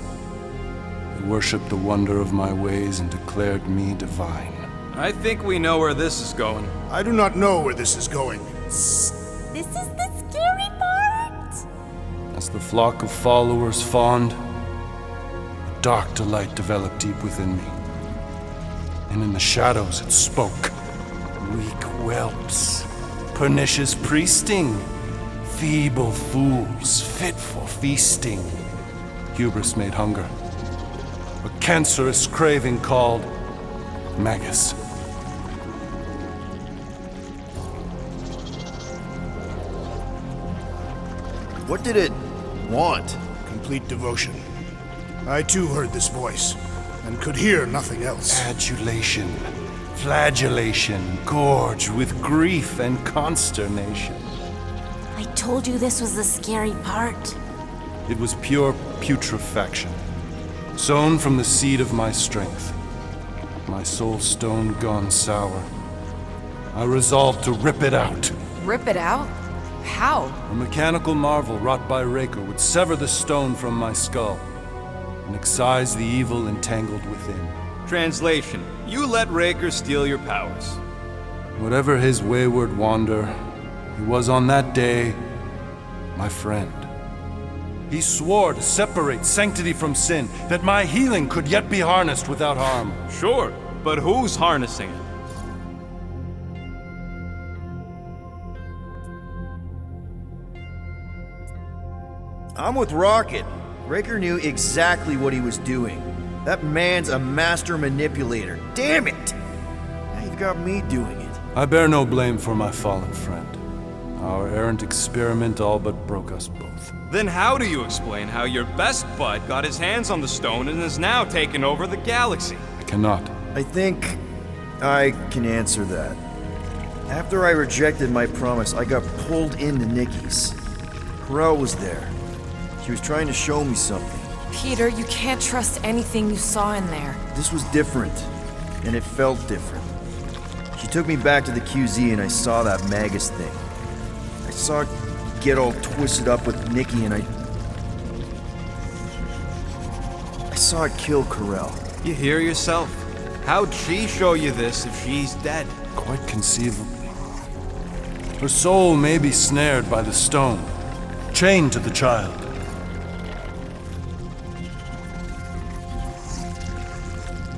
They worshipped the wonder of my ways and declared me divine. I think we know where this is going. I do not know where this is going. This is the scary part. As the flock of followers fawned, a dark delight developed deep within me. And in the shadows it spoke. Weak whelps, pernicious priesting, feeble fools fit for feasting. Hubris made hunger. A cancerous craving called Magus. What did it want? Complete devotion. I too heard this voice, and could hear nothing else. Adulation, flagellation, gorged with grief and consternation. I told you this was the scary part. It was pure putrefaction, sown from the seed of my strength. My soul stone gone sour. I resolved to rip it out. Rip it out? How? A mechanical marvel wrought by Raker would sever the stone from my skull and excise the evil entangled within. Translation: you let Raker steal your powers. Whatever his wayward wander, he was on that day my friend. He swore to separate sanctity from sin, that my healing could yet be harnessed without harm. Sure, but who's harnessing it? I'm with Rocket. Raker knew exactly what he was doing. That man's a master manipulator. Damn it! Now you've got me doing it. I bear no blame for my fallen friend. Our errant experiment all but broke us both. Then how do you explain how your best bud got his hands on the stone and is now taking over the galaxy? I cannot. I think I can answer that. After I rejected my promise, I got pulled into Nikki's. Corel was there. She was trying to show me something. Peter, you can't trust anything you saw in there. This was different, and it felt different. She took me back to the QZ and I saw that Magus thing. I saw it get all twisted up with Nikki and I saw it kill Corel. You hear yourself? How'd she show you this if she's dead? Quite conceivably. Her soul may be snared by the stone, chained to the child.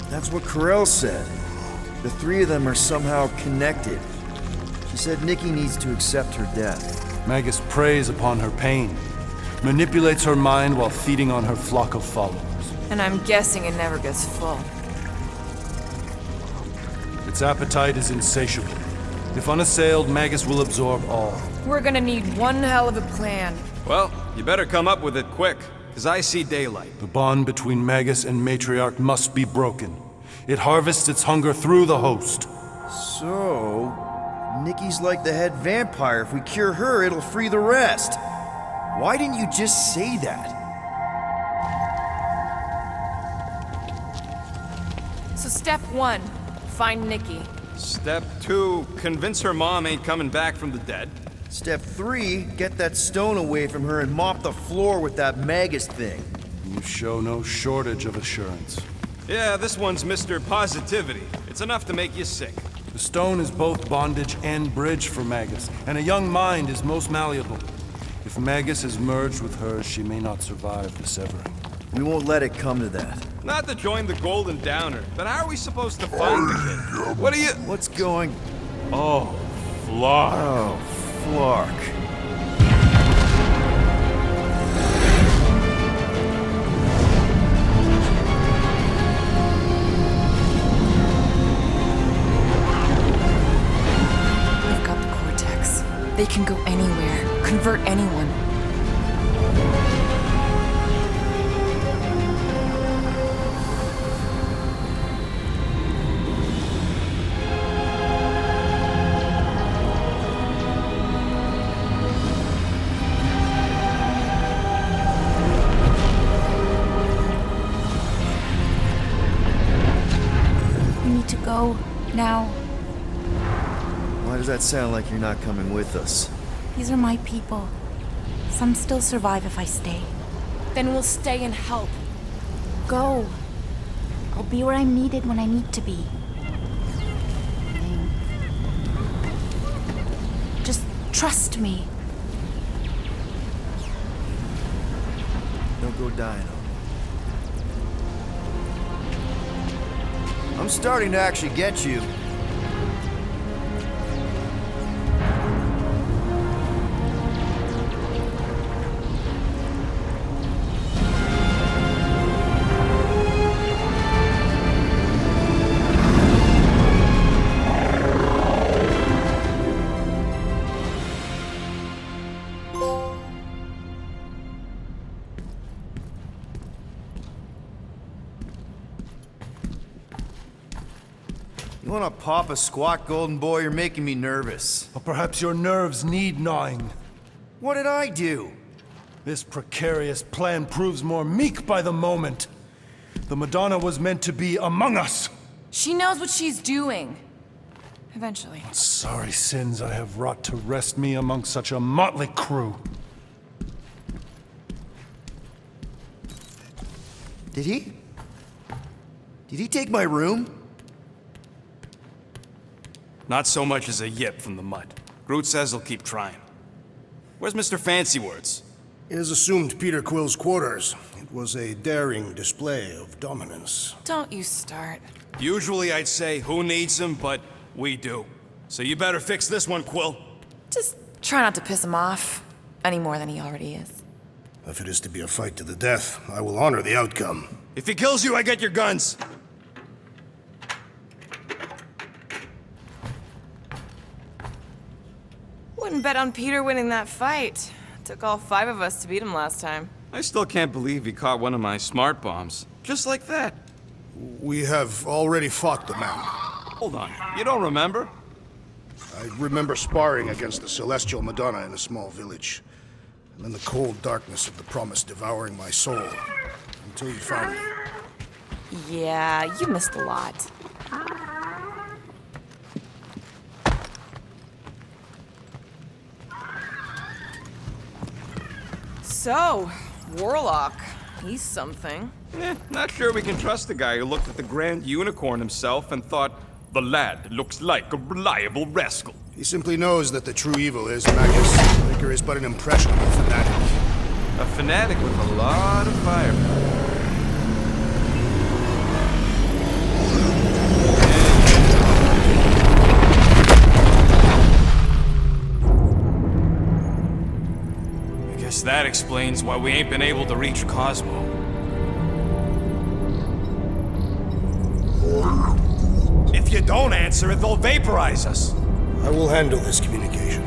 That's what Corel said. The three of them are somehow connected. She said Nikki needs to accept her death. Magus preys upon her pain, manipulates her mind while feeding on her flock of followers. And I'm guessing it never gets full. Its appetite is insatiable. If unassailed, Magus will absorb all. We're gonna need one hell of a plan. Well, you better come up with it quick, because I see daylight. The bond between Magus and Matriarch must be broken. It harvests its hunger through the host. So, Nikki's like the head vampire. If we cure her, it'll free the rest. Why didn't you just say that? So step 1, find Nikki. Step 2, convince her mom ain't coming back from the dead. Step 3, get that stone away from her and mop the floor with that Magus thing. You show no shortage of assurance. Yeah, this one's Mr. Positivity. It's enough to make you sick. The stone is both bondage and bridge for Magus, and a young mind is most malleable. If Magus is merged with hers, she may not survive the severing. We won't let it come to that. Not to join the Golden Downer, but how are we supposed to find the kid? What are you... What's going... Oh, Flark. Oh, Flark. They've got the Cortex. They can go anywhere, convert anyone. Go now. Why does that sound like you're not coming with us? These are my people. Some still survive if I stay. Then we'll stay and help. Go. I'll be where I'm needed when I need to be. Just trust me. Don't go dying on me. I'm starting to actually get you. You wanna pop a squat, golden boy? You're making me nervous. Or perhaps your nerves need gnawing. What did I do? This precarious plan proves more meek by the moment. The Madonna was meant to be among us. She knows what she's doing. Eventually. What sorry sins I have wrought to wrest me among such a motley crew. Did he? Did he take my room? Not so much as a yip from the mud. Groot says he'll keep trying. Where's Mr. Fancy Words? It is assumed Peter Quill's quarters. It was a daring display of dominance. Don't you start. Usually I'd say, who needs him, but we do. So you better fix this one, Quill. Just try not to piss him off any more than he already is. If it is to be a fight to the death, I will honor the outcome. If he kills you, I get your guns. wouldn't bet on Peter winning that fight. Took all 5 of us to beat him last time. I still can't believe he caught one of my smart bombs. Just like that. We have already fought the man. Hold on, you don't remember? I remember sparring against the Celestial Madonna in a small village. And then the cold darkness of the promise devouring my soul. Until you found me. Yeah, you missed a lot. So, Warlock, he's something. Not sure we can trust the guy who looked at the Grand Unicorn himself and thought, the lad looks like a reliable rascal. He simply knows that the true evil is Magus. Vicar is but an impressionable fanatic. A fanatic with a lot of fire. Guess that explains why we ain't been able to reach Cosmo. If you don't answer it, they'll vaporize us. I will handle this communication.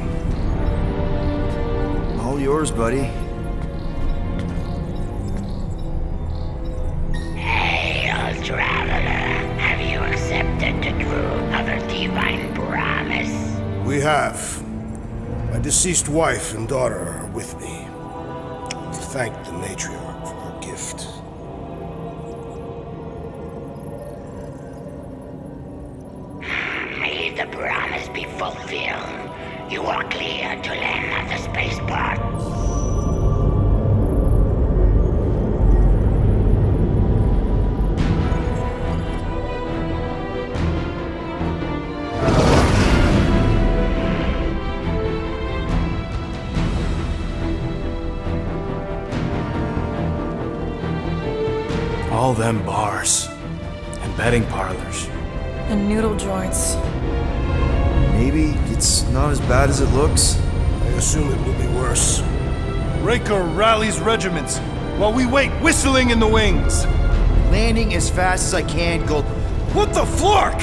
All yours, buddy. Hail, traveler. Have you accepted the truth of a divine promise? We have. My deceased wife and daughter are with me. To thank the matriarch for her gift. May the promise be fulfilled. You are clear to land at the spaceport. All them bars and betting parlors. And noodle joints. Maybe it's not as bad as it looks. I assume it will be worse. Raker rallies regiments while we wait whistling in the wings. Landing as fast as I can, Gold. What the flark?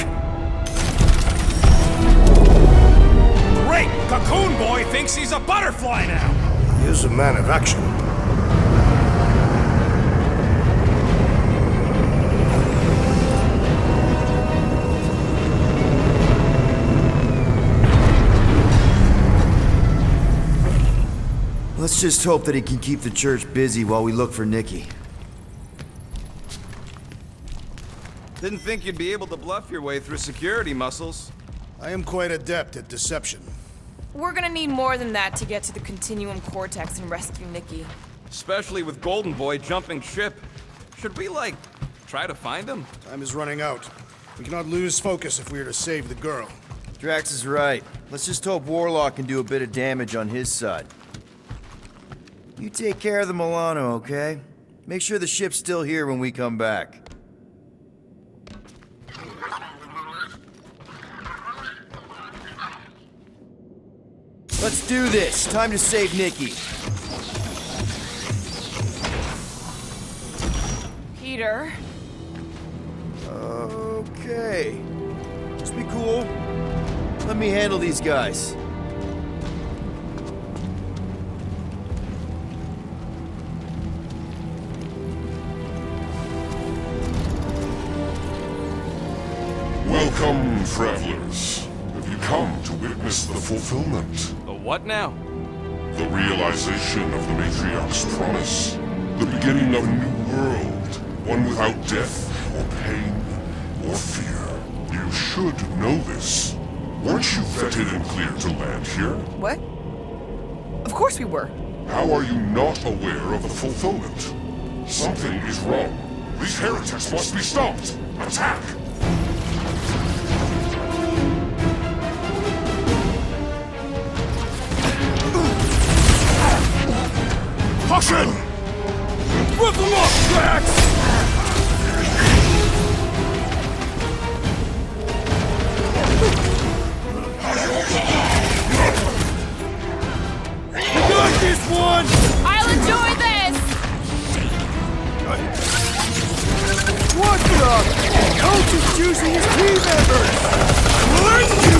Great! Cocoon Boy thinks he's a butterfly now! He is a man of action. Let's just hope that he can keep the church busy while we look for Nikki. Didn't think you'd be able to bluff your way through security muscles. I am quite adept at deception. We're gonna need more than that to get to the Continuum Cortex and rescue Nikki. Especially with Golden Boy jumping ship. Should we, try to find him? Time is running out. We cannot lose focus if we are to save the girl. Drax is right. Let's just hope Warlock can do a bit of damage on his side. You take care of the Milano, okay? Make sure the ship's still here when we come back. Let's do this. Time to save Nikki. Peter. Okay. Just be cool. Let me handle these guys. Welcome, travelers. Have you come to witness the fulfillment? The what now? The realization of the Matriarch's promise. The beginning of a new world. One without death, or pain, or fear. You should know this. Weren't you vetted and cleared to land here? What? Of course we were. How are you not aware of the fulfillment? Something is wrong. These heretics must be stopped. Attack! Caution! Rip them off, Drax! You got this one! I'll enjoy this! What the? Coach is choosing his team members! I will end you!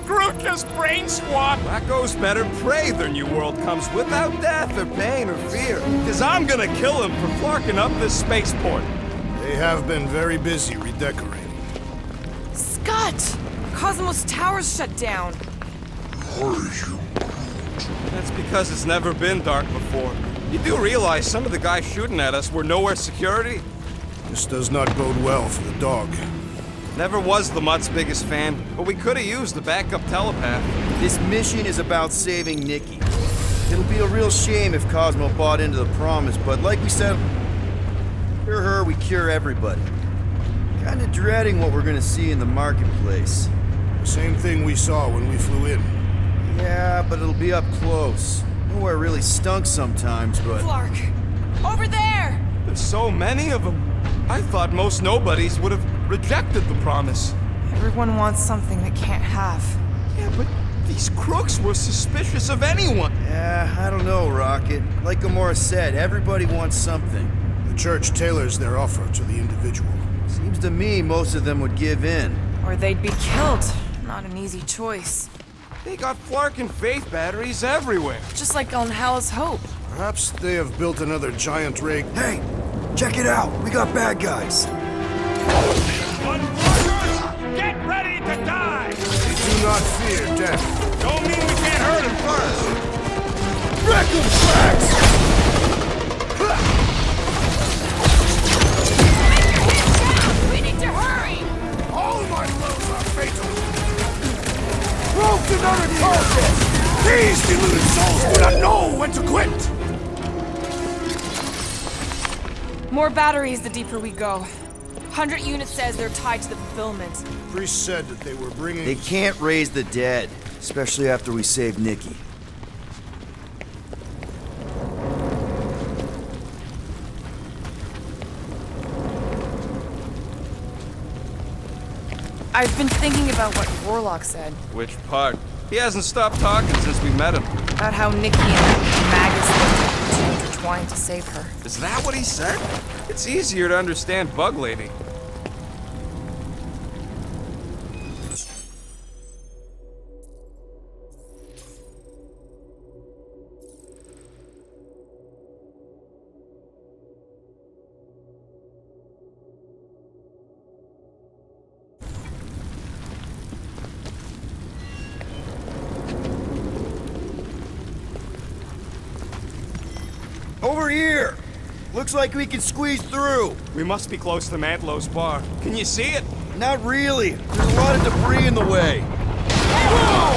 Grootka's brain swap! Wacko's better pray their new world comes without death or pain or fear. Cause I'm gonna kill him for flarking up this spaceport. They have been very busy redecorating. Scott! Cosmos Tower's shut down. That's because it's never been dark before. You do realize some of the guys shooting at us were nowhere security? This does not bode well for the dog. Never was the Mutt's biggest fan, but we could have used the backup telepath. This mission is about saving Nikki. It'll be a real shame if Cosmo bought into the promise, but like we said, cure her, we cure everybody. Kinda dreading what we're gonna see in the marketplace. The same thing we saw when we flew in. Yeah, but it'll be up close. Nowhere really stunk sometimes, but... Flark! Over there! There's so many of them. I thought most nobodies would have rejected the promise. Everyone wants something they can't have. Yeah, but these crooks were suspicious of anyone. Yeah, I don't know, Rocket. Like Gamora said, everybody wants something. The church tailors their offer to the individual. Seems to me most of them would give in. Or they'd be killed. Not an easy choice. They got Flark and Faith batteries everywhere. Just like on Hal's Hope. Perhaps they have built another giant rig. Hey, check it out. We got bad guys. Unblockers, get ready to die! They do not fear death. Don't mean we can't hurt them first. Wreck them tracks! We need to hurry! All my blows are fatal. Broke another target! These deluded souls do not know when to quit. More batteries the deeper we go. 100 units says they're tied to the fulfillment. Priest said that they were bringing... They can't raise the dead, especially after we saved Nikki. I've been thinking about what Warlock said. Which part? He hasn't stopped talking since we met him. About how Nikki and Magus were intertwined to save her. Is that what he said? It's easier to understand Bug Lady. Over here! Looks like we can squeeze through. We must be close to Mantlow's bar. Can you see it? Not really. There's a lot of debris in the way. Whoa!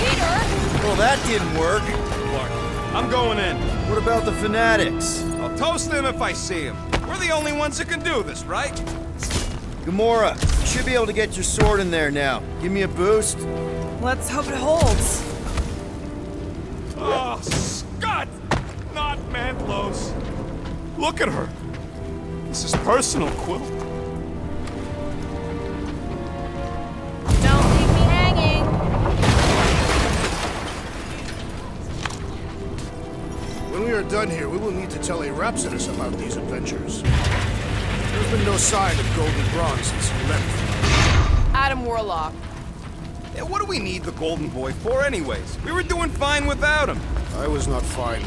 Peter! Well, that didn't work. Clark, I'm going in. What about the fanatics? I'll toast them if I see him. We're the only ones that can do this, right? Gamora, you should be able to get your sword in there now. Give me a boost. Let's hope it holds. Oh, Scott! Not Mantlow's. Look at her. This is personal, Quill. Don't leave me hanging. When we are done here, we will need to tell a Rhapsodus about these adventures. There's been no sign of Golden Bronze since he left. Adam Warlock. Yeah, what do we need the Golden Boy for anyways? We were doing fine without him. I was not fine.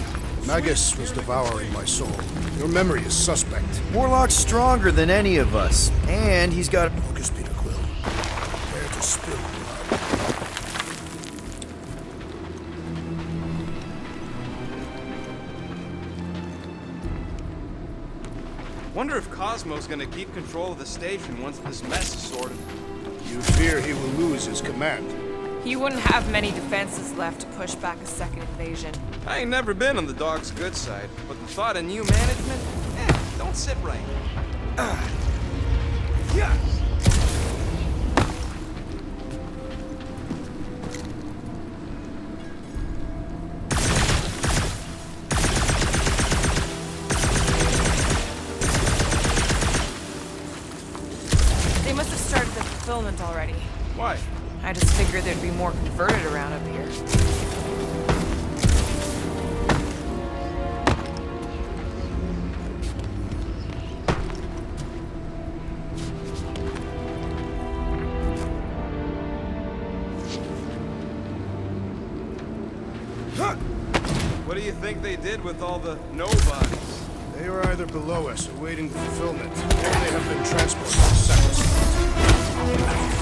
Magus was devouring my soul. Your memory is suspect. Warlock's stronger than any of us. And he's got... Focus, Peter Quill. Prepare to spill blood. Wonder if Cosmo's gonna keep control of the station once this mess is sorted. You fear he will lose his command. He wouldn't have many defenses left to push back a second invasion. I ain't never been on the dog's good side, but the thought of new management, don't sit right. Yeah. They must have started the fulfillment already. Why? I just figured there'd be more converted around up here. you think they did with all the nobodies? They are either below us, awaiting fulfillment, or they have been transported to sacrifice.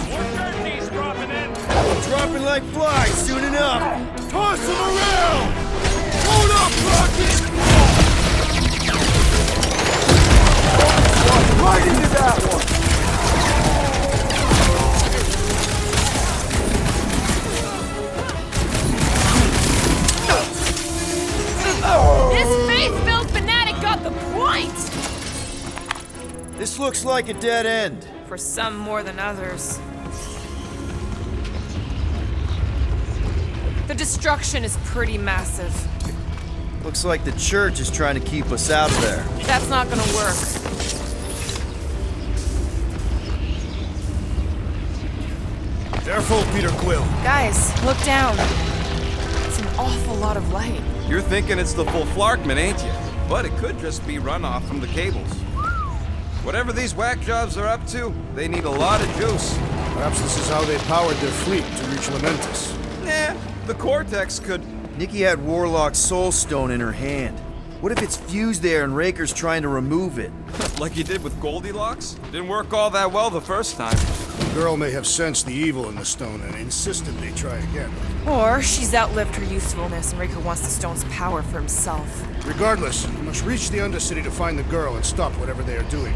More turkeys dropping in. Dropping like flies soon enough. Toss them around. Hold up, Rocket. Right into that one. This faith-filled fanatic got the point! This looks like a dead end. For some more than others. The destruction is pretty massive. Looks like the church is trying to keep us out of there. That's not gonna work. Careful, Peter Quill. Guys, look down. It's an awful lot of light. You're thinking it's the full Flarkman, ain't you? But it could just be runoff from the cables. Whatever these whack jobs are up to, they need a lot of juice. Perhaps this is how they powered their fleet to reach Lamentus. Nah, the Cortex could... Nikki had Warlock's soul stone in her hand. What if it's fused there and Raker's trying to remove it? Like you did with Goldilocks? Didn't work all that well the first time. The girl may have sensed the evil in the stone and insisted they try again. Or she's outlived her usefulness and Raker wants the stone's power for himself. Regardless, we must reach the Undercity to find the girl and stop whatever they are doing.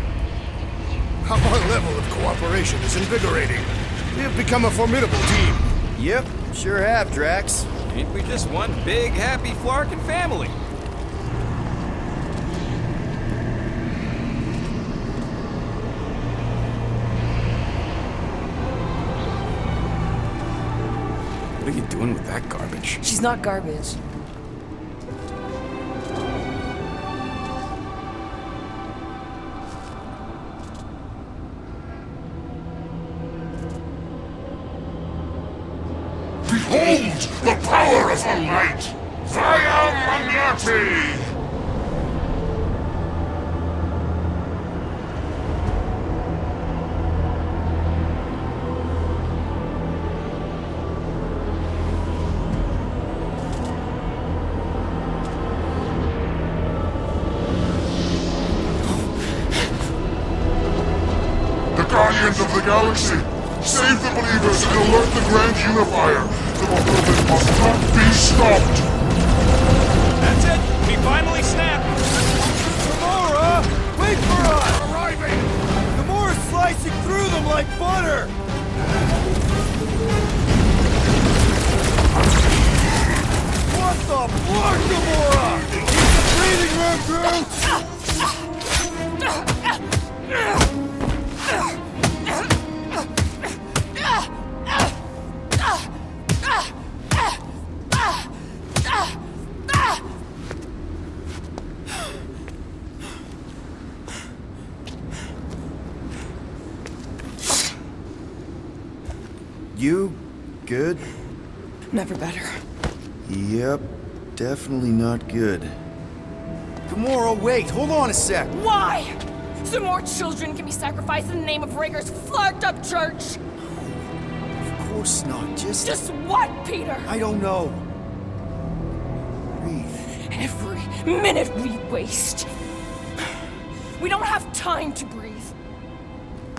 Our level of cooperation is invigorating. We have become a formidable team. Yep, sure have, Drax. Ain't we just one big, happy Flarkin family? What are you doing with that garbage? She's not garbage. Behold the power of the light! Via Magnati! Guardians of the Galaxy! Save the believers and alert the Grand Unifier! The fulfillment must not be stopped! That's it! We finally snapped! Gamora! Wait for us! Arriving! Gamora's slicing through them like butter! What the fuck, Gamora? Keep the breathing room, You good? Never better. Yep, definitely not good. Gamora, wait, hold on a sec. Why? So more children can be sacrificed in the name of Raker's flarked up church? Of course not, just... Just what, Peter? I don't know. Breathe. Every minute we waste. We don't have time to breathe.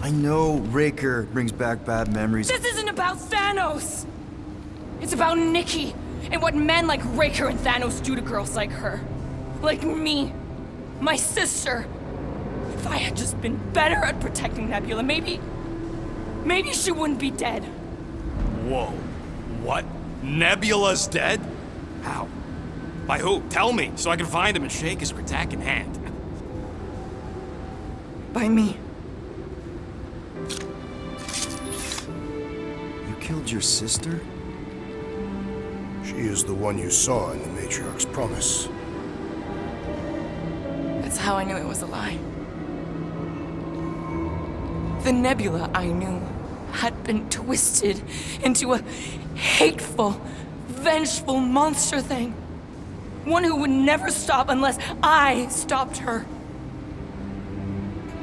I know Raker brings back bad memories. This isn't about Thanos! It's about Nikki, and what men like Raker and Thanos do to girls like her. Like me. My sister. If I had just been better at protecting Nebula, maybe she wouldn't be dead. Whoa. What? Nebula's dead? How? By who? Tell me, so I can find him and shake his Ratak in hand. By me. You killed your sister? She is the one you saw in the Matriarch's promise. That's how I knew it was a lie. The Nebula I knew had been twisted into a hateful, vengeful monster thing. One who would never stop unless I stopped her.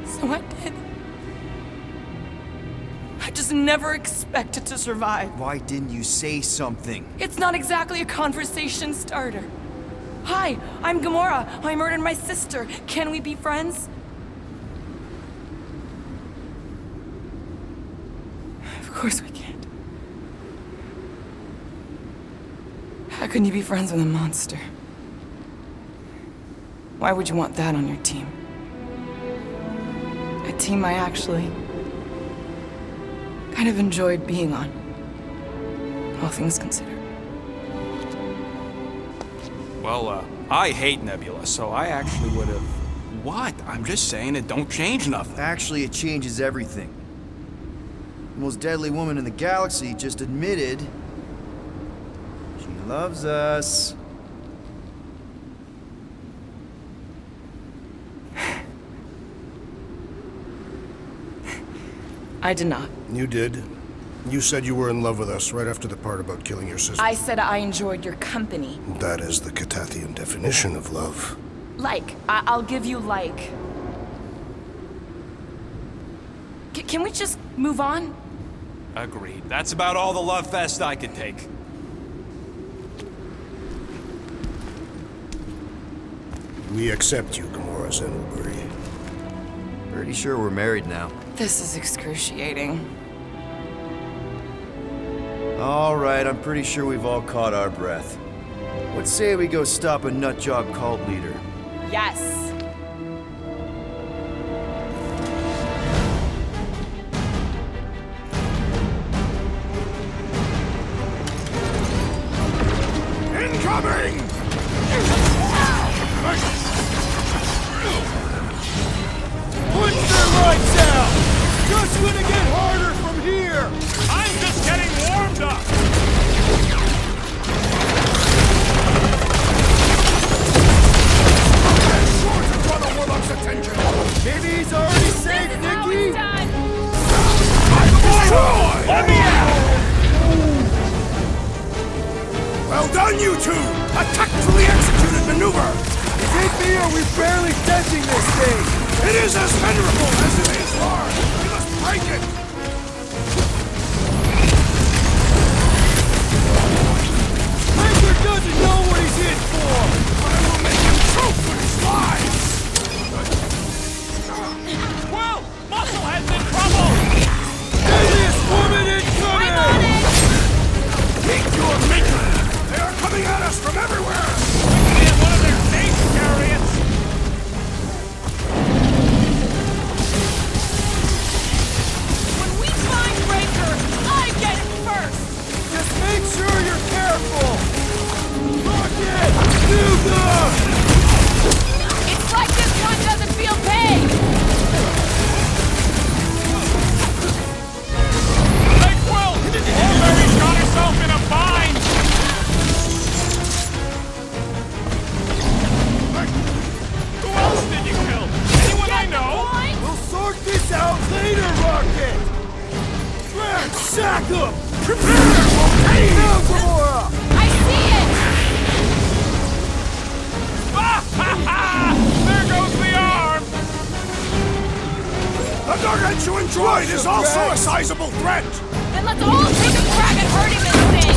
So I did. I just never expected to survive. Why didn't you say something? It's not exactly a conversation starter. Hi, I'm Gamora. I murdered my sister. Can we be friends? Of course we can't. How can you be friends with a monster? Why would you want that on your team? A team I actually kind of enjoyed being on, all things considered. Well, I hate Nebula, so I actually would have... What? I'm just saying it don't change nothing. Actually, it changes everything. The most deadly woman in the galaxy just admitted she loves us. I did not. You did. You said you were in love with us right after the part about killing your sister. I said I enjoyed your company. That is the Catathian definition of love. Like. I'll give you like. Can we just move on? Agreed. That's about all the love fest I could take. We accept you, Gamora Zenoburi. Pretty sure we're married now. This is excruciating. All right, I'm pretty sure we've all caught our breath. What say we go stop a nutjob cult leader? Yes. Incoming! Punch their lights out! It's just gonna get harder from here! I'm just getting warmed up! Sure to draw the Warlock's attention! Maybe he's already safe, Nikki! Let me out! Well done, you two! A tactfully executed maneuver! Is it me or are we barely denting this thing? It is as venerable as it is large! We must break it! Breaker doesn't know what he's in for! I will make him choke with his lies! Well, Musclehead's in trouble! Deadliest woman incoming! I'm on it! Meet your maker! They are coming at us from everywhere! In one of their space chariots! When we find Breaker, I get it first! Just make sure you're careful! Rocket! Nuka! It's like this one doesn't feel pain! Hey, Quill! Mulberry's got herself in a bind! Who else did you kill? Anyone I know? We'll sort this out later, Rocket! Drax, sack him! Prepare for pain! Now, Gamora! I see it! There goes the arm! The gargantuan droid is also a sizable threat! Then let's all take a crack at hurting this thing!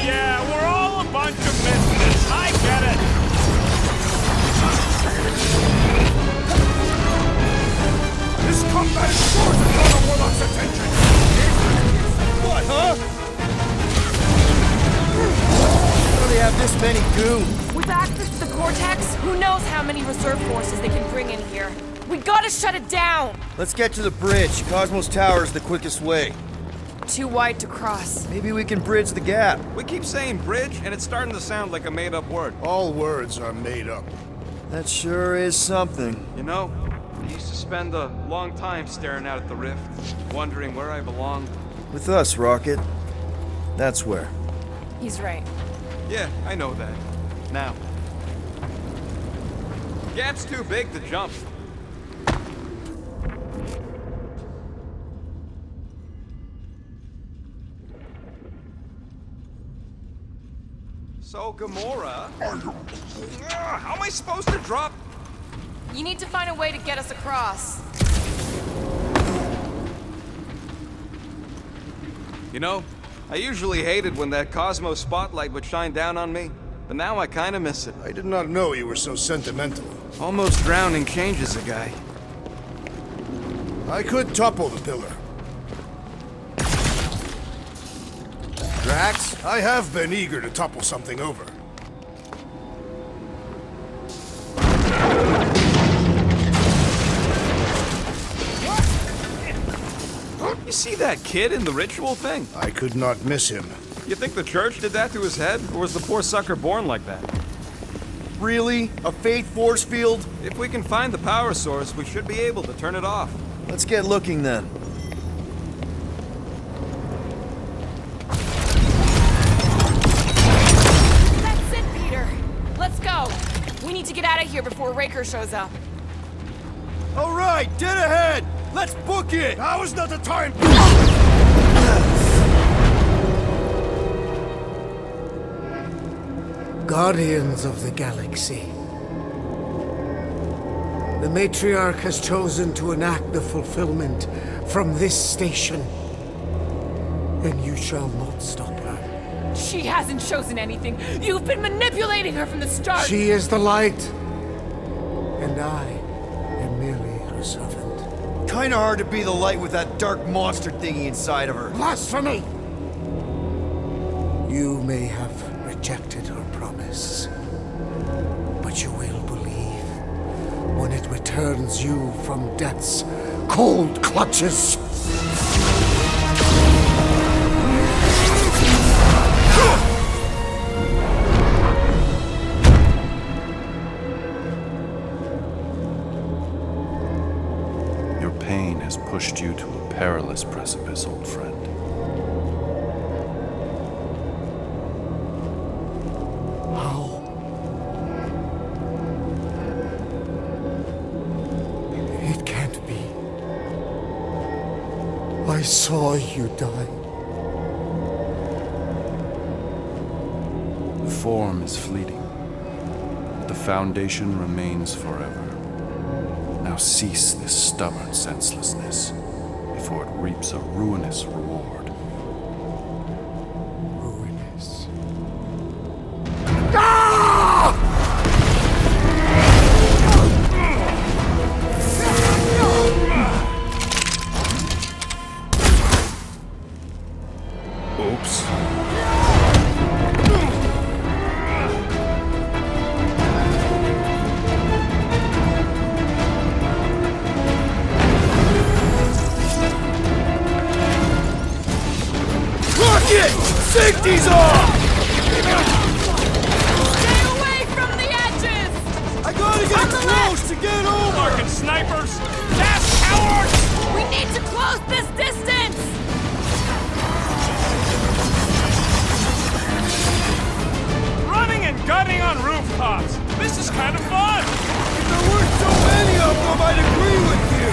Yeah, we're all a bunch of misfits. I get it. This combat is sure to draw the Warlock's attention! What, huh? How do they have this many goons? With access to the Cortex, who knows how many reserve forces they can bring in here. We gotta shut it down! Let's get to the bridge. Cosmos Tower is the quickest way. Too wide to cross. Maybe we can bridge the gap. We keep saying bridge, and it's starting to sound like a made-up word. All words are made up. That sure is something. You know, I used to spend a long time staring out at the rift, wondering where I belonged. With us, Rocket. That's where. He's right. Yeah, I know that. Now. Gap's too big to jump. So, Gamora... how am I supposed to drop... You need to find a way to get us across. You know, I usually hated when that cosmos spotlight would shine down on me, but now I kinda miss it. I did not know you were so sentimental. Almost drowning changes a guy. I could topple the pillar. Drax? I have been eager to topple something over. You see that kid in the ritual thing? I could not miss him. You think the church did that to his head, or was the poor sucker born like that? Really? A fate force field? If we can find the power source, we should be able to turn it off. Let's get looking then. That's it, Peter. Let's go. We need to get out of here before Raker shows up. All right, dead ahead! Let's book it! Now is not the time! Guardians of the Galaxy. The Matriarch has chosen to enact the fulfillment from this station. And you shall not stop her. She hasn't chosen anything. You've been manipulating her from the start. She is the light. And I am merely her servant. Kinda hard to be the light with that dark monster thingy inside of her. Blasphemy! You may have rejected her promise, but you will believe when it returns you from death's cold clutches. Your pain has pushed you to a perilous precipice, old friend. It can't be. I saw you die. The form is fleeting, but the foundation remains forever. Now cease this stubborn senselessness before it reaps a ruinous reward. Ruinous. Oops. Rocket! Safety's off! Stay away from the edges! I gotta get close to get over! Fucking snipers! Fast cowards! We need to close this distance! Running and gunning on rooftops! This is kind of fun! If there weren't so many of them, I'd agree with you!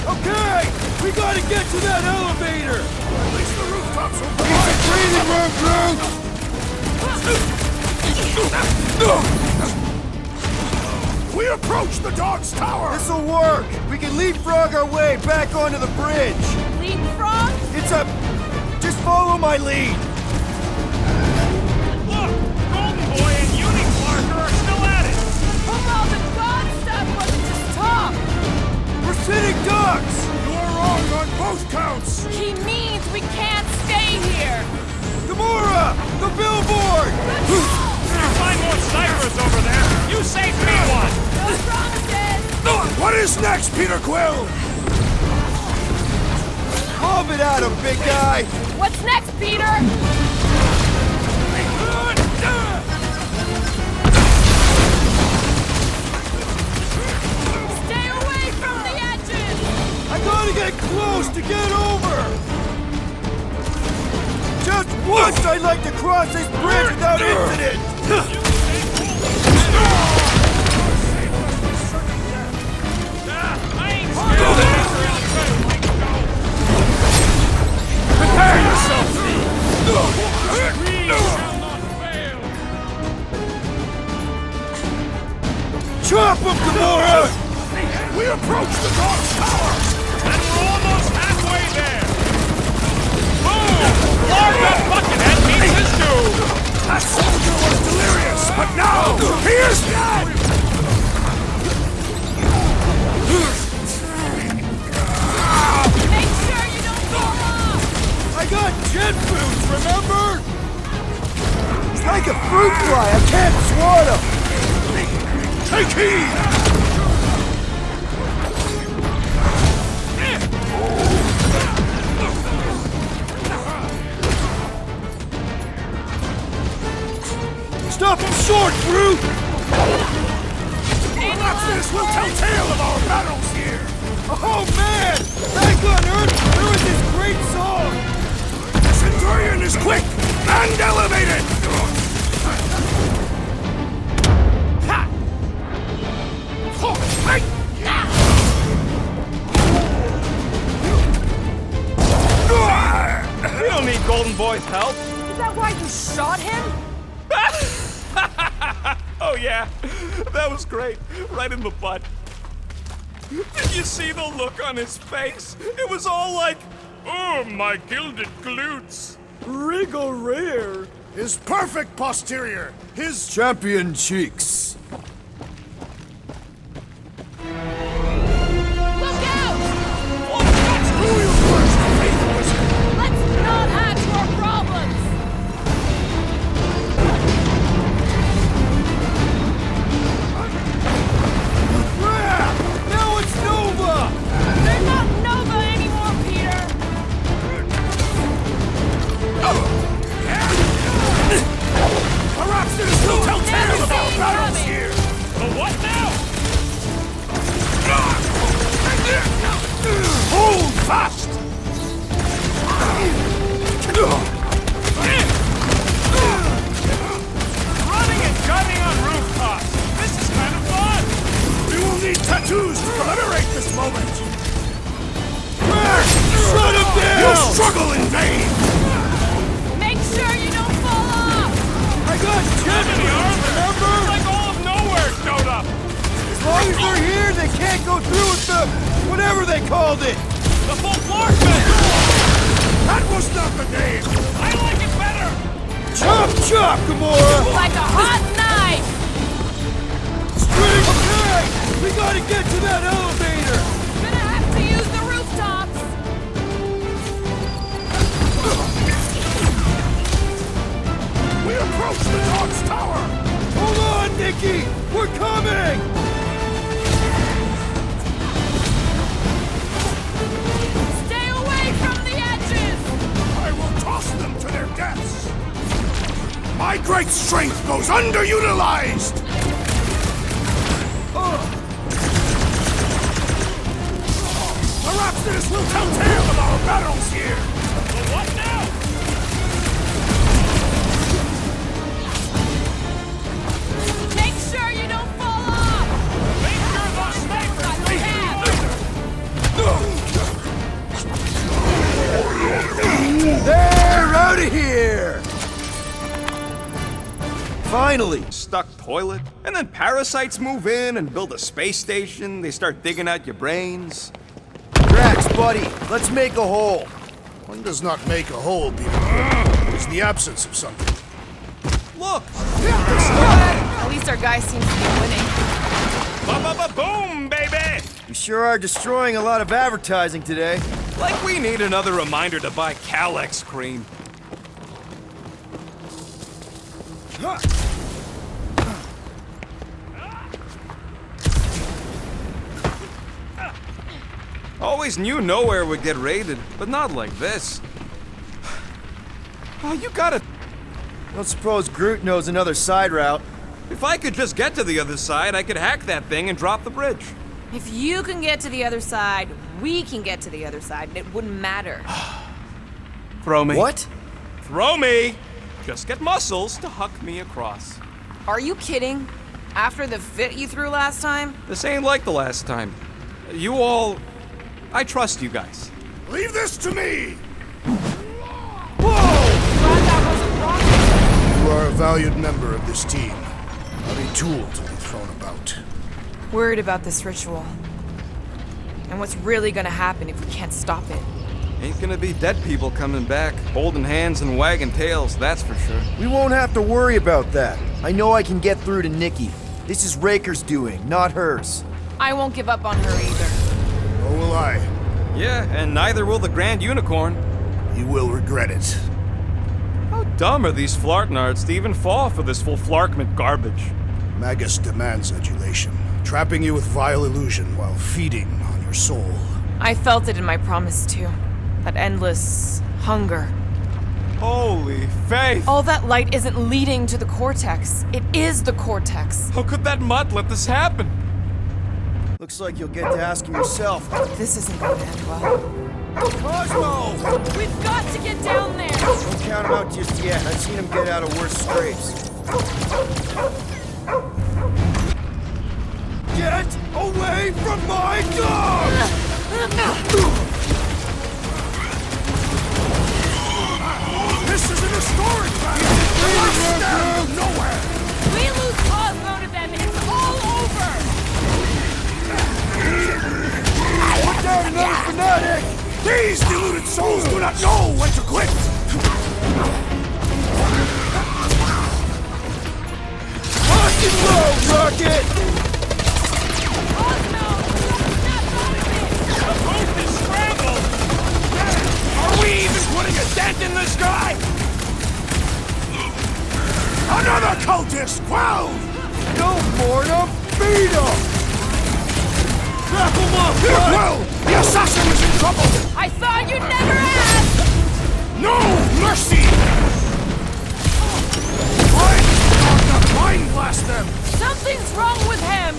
Okay! We gotta get to that elevator! At least the rooftops will be a breathing room, Groot! We approach the dog's tower! This'll work! We can leapfrog our way back onto the bridge! Leapfrog? It's a... Just follow my lead! Look! Golden Boy and Unicorn are still at it! Well, the god stuff wasn't just talk! We're sitting ducks! You are wrong on both counts! He means we can't stay here! Gamora! The billboard! You find more snipers over there! You saved me one! No promises! What is next, Peter Quill? Lob it at him, big guy! What's next, Peter? Stay away from the edges! I gotta get close to get over! Just once I'd like to cross this bridge without incident! Prepare yourself! Chop him, Gamora! We approach the Dog's Tower! And we're almost halfway there! Boom! Large up Buckethead meets his doom! That soldier was delirious, but now he is dead! Make sure you don't fall off! I got jet boots, remember? He's like a fruit fly, I can't swat him! Take heed! Stop him short, brute! Perhaps this will tell tale of our battles here! Oh man! Back on Earth, there was this great song! The Centurion is quick and elevated! We don't need Golden Boy's help. Is that why you shot him? Oh yeah, that was great. Right in the butt. Did you see the look on his face? It was all like, oh, my gilded glutes. Regal rear. His perfect posterior. His champion cheeks. Look out! Who you first, faith wizard? Let's not add to our problems! Now it's Nova! They're not Nova anymore, Peter! Perhaps this will tell tale of our battles here! The what now? Hold fast! Running and gunning on rooftops. This is kind of fun. We will need tattoos to commemorate this moment! Shut him down! You struggle in vain! Make sure you don't fall off! I got jet boots, remember? Like all of nowhere showed up. As long as they're here, they can't go through with the whatever they called it! The full Flarkman! That was not the name! I like it better! Chop chop, Gamora! Like a hot knife! String tag! We gotta get to that elevator! Gonna have to use the rooftops! We approach the Dog's Tower! Hold on, Nikki! We're coming! Stay away from the edges! I will toss them to their deaths! My great strength goes underutilized! Perhaps this will tell tale of our battles here! The what now? Make sure you don't fall off! Make sure those snipers They have! They're out of here! Finally! Stuck toilet, and then parasites move in and build a space station. They start digging out your brains. Drax, buddy, let's make a hole. One does not make a hole, Peter. It's the absence of something. Look! At least our guy seems to be winning. Ba-ba-ba-boom, baby! We sure are destroying a lot of advertising today. Like we need another reminder to buy Calex cream. Always knew nowhere would get raided, but not like this. Oh, you gotta... Don't suppose Groot knows another side route. If I could just get to the other side, I could hack that thing and drop the bridge. If you can get to the other side, we can get to the other side, and it wouldn't matter. Throw me. What? Throw me! Just get muscles to huck me across. Are you kidding? After the fit you threw last time? This ain't like the last time. You all... I trust you guys. Leave this to me! You are a valued member of this team, not a tool to be thrown about. Worried about this ritual. And what's really gonna happen if we can't stop it? Ain't gonna be dead people coming back, holding hands and wagging tails, that's for sure. We won't have to worry about that. I know I can get through to Nikki. This is Raker's doing, not hers. I won't give up on her either. Nor will I. Yeah, and neither will the Grand Unicorn. You will regret it. How dumb are these Flartnards to even fall for this full Flarkment garbage? Magus demands adulation, trapping you with vile illusion while feeding on your soul. I felt it in my promise too. That endless hunger. Holy faith! All that light isn't leading to the cortex. It is the cortex. How could that mutt let this happen? Looks like you'll get to ask him yourself. This isn't going to end well. Cosmo! We've got to get down there! Don't count him out just yet. I've seen him get out of worse scrapes. Get away from my dog! This is an historic battle! The last stand of nowhere! We lose Cosmo to them, it's all over! Put down another fanatic! These deluded souls do not know when to quit! Lock and load, Rocket! Cosmo! Snap out of it! The boat is scrambled! Are we even putting a dent in this guy? Another cultist! Quell! No more to beat him! Wrap him up, bud! Well, the assassin is in trouble! I thought you'd never ask! No mercy! Mind blast them! Something's wrong with him!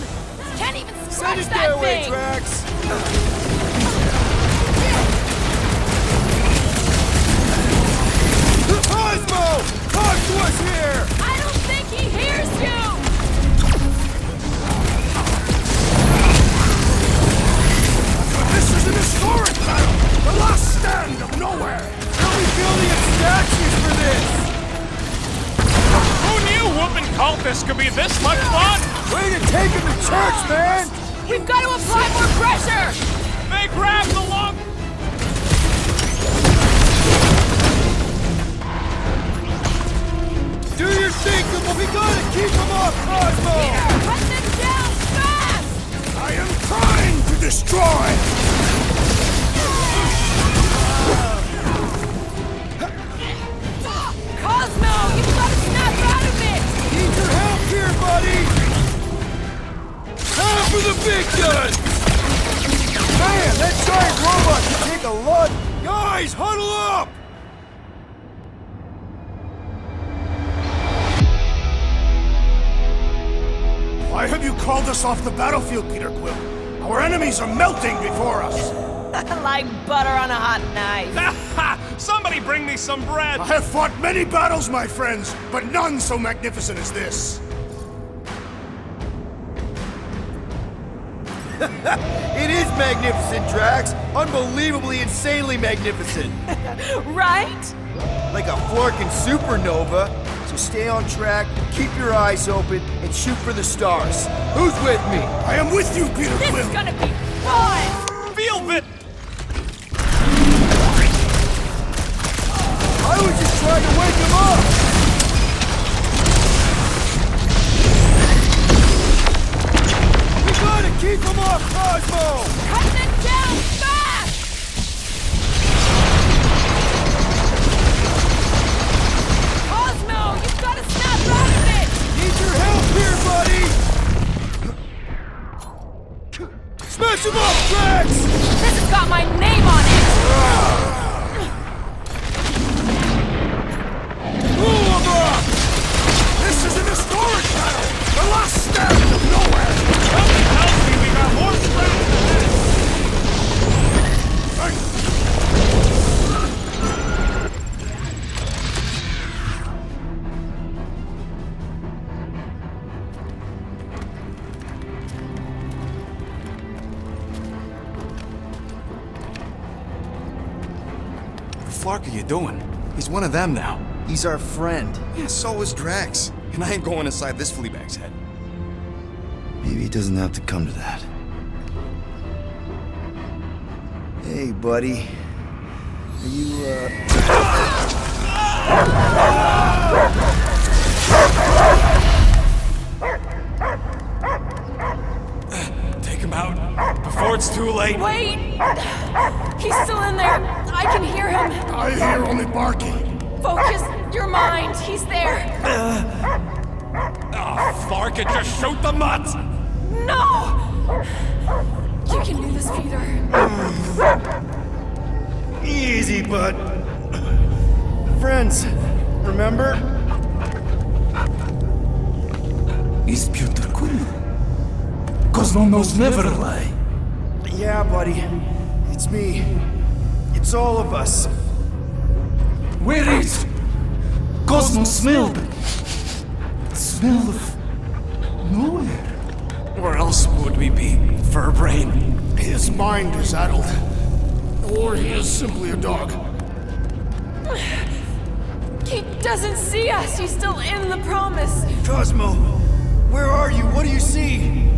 Can't even Send scratch it that their way, thing! Drax! Cosmo! Talk to us here! I don't think he hears you! This is an historic battle! The last stand of nowhere! They'll be building up statues for this! Who knew whooping cultists could be this much fun? Way to take him to church, man! We've got to apply more pressure! They grabbed the long... Do your thinking, but we gotta keep him off Cosmo! Peter, cut them down fast! I am trying to destroy! Cosmo, you've got to snap out of it! Need your help here, buddy! Time for the big gun! Man, that giant robot can take a lot! Guys, huddle up! Why have you called us off the battlefield, Peter Quill? Our enemies are melting before us! Like butter on a hot knife. Somebody bring me some bread! I have fought many battles, my friends, but none so magnificent as this! It is magnificent, Drax! Unbelievably, insanely magnificent! Right? Like a Flarkin supernova. So stay on track, keep your eyes open, and shoot for the stars. Who's with me? I am with you, Peter This Quill! is gonna be fun! Feel it! I was just trying to wake him up! We gotta keep him off Cosmo! Cut them down fast! Cosmo, you've got to snap out of it! Need your help here, buddy! Smash him up, Drax! This has got my name on it! Pull him up! This is an historic battle! The last stand of nowhere! Something tells me we got more strength than this! What the flark are you doing? He's one of them now. He's our friend. Yeah, so is Drax. And I ain't going inside this fleabag's head. Maybe it doesn't have to come to that. Hey, buddy. Are you, Take him out before it's too late. Wait! He's still in there. I can hear him. I hear only barking. Focus your mind. He's there. Oh, Flark it, just shoot the mutt! No! You can do this, Peter. Easy, bud. Friends, remember? Is Peter Quill? Cosmo knows never lie. Yeah, buddy. It's me. It's all of us. Where is Cosmo smelled? Smell of nowhere. Where else would we be, Furbrain? His mind is addled. Or he is simply a dog. He doesn't see us. He's still in the promise. Cosmo, where are you? What do you see?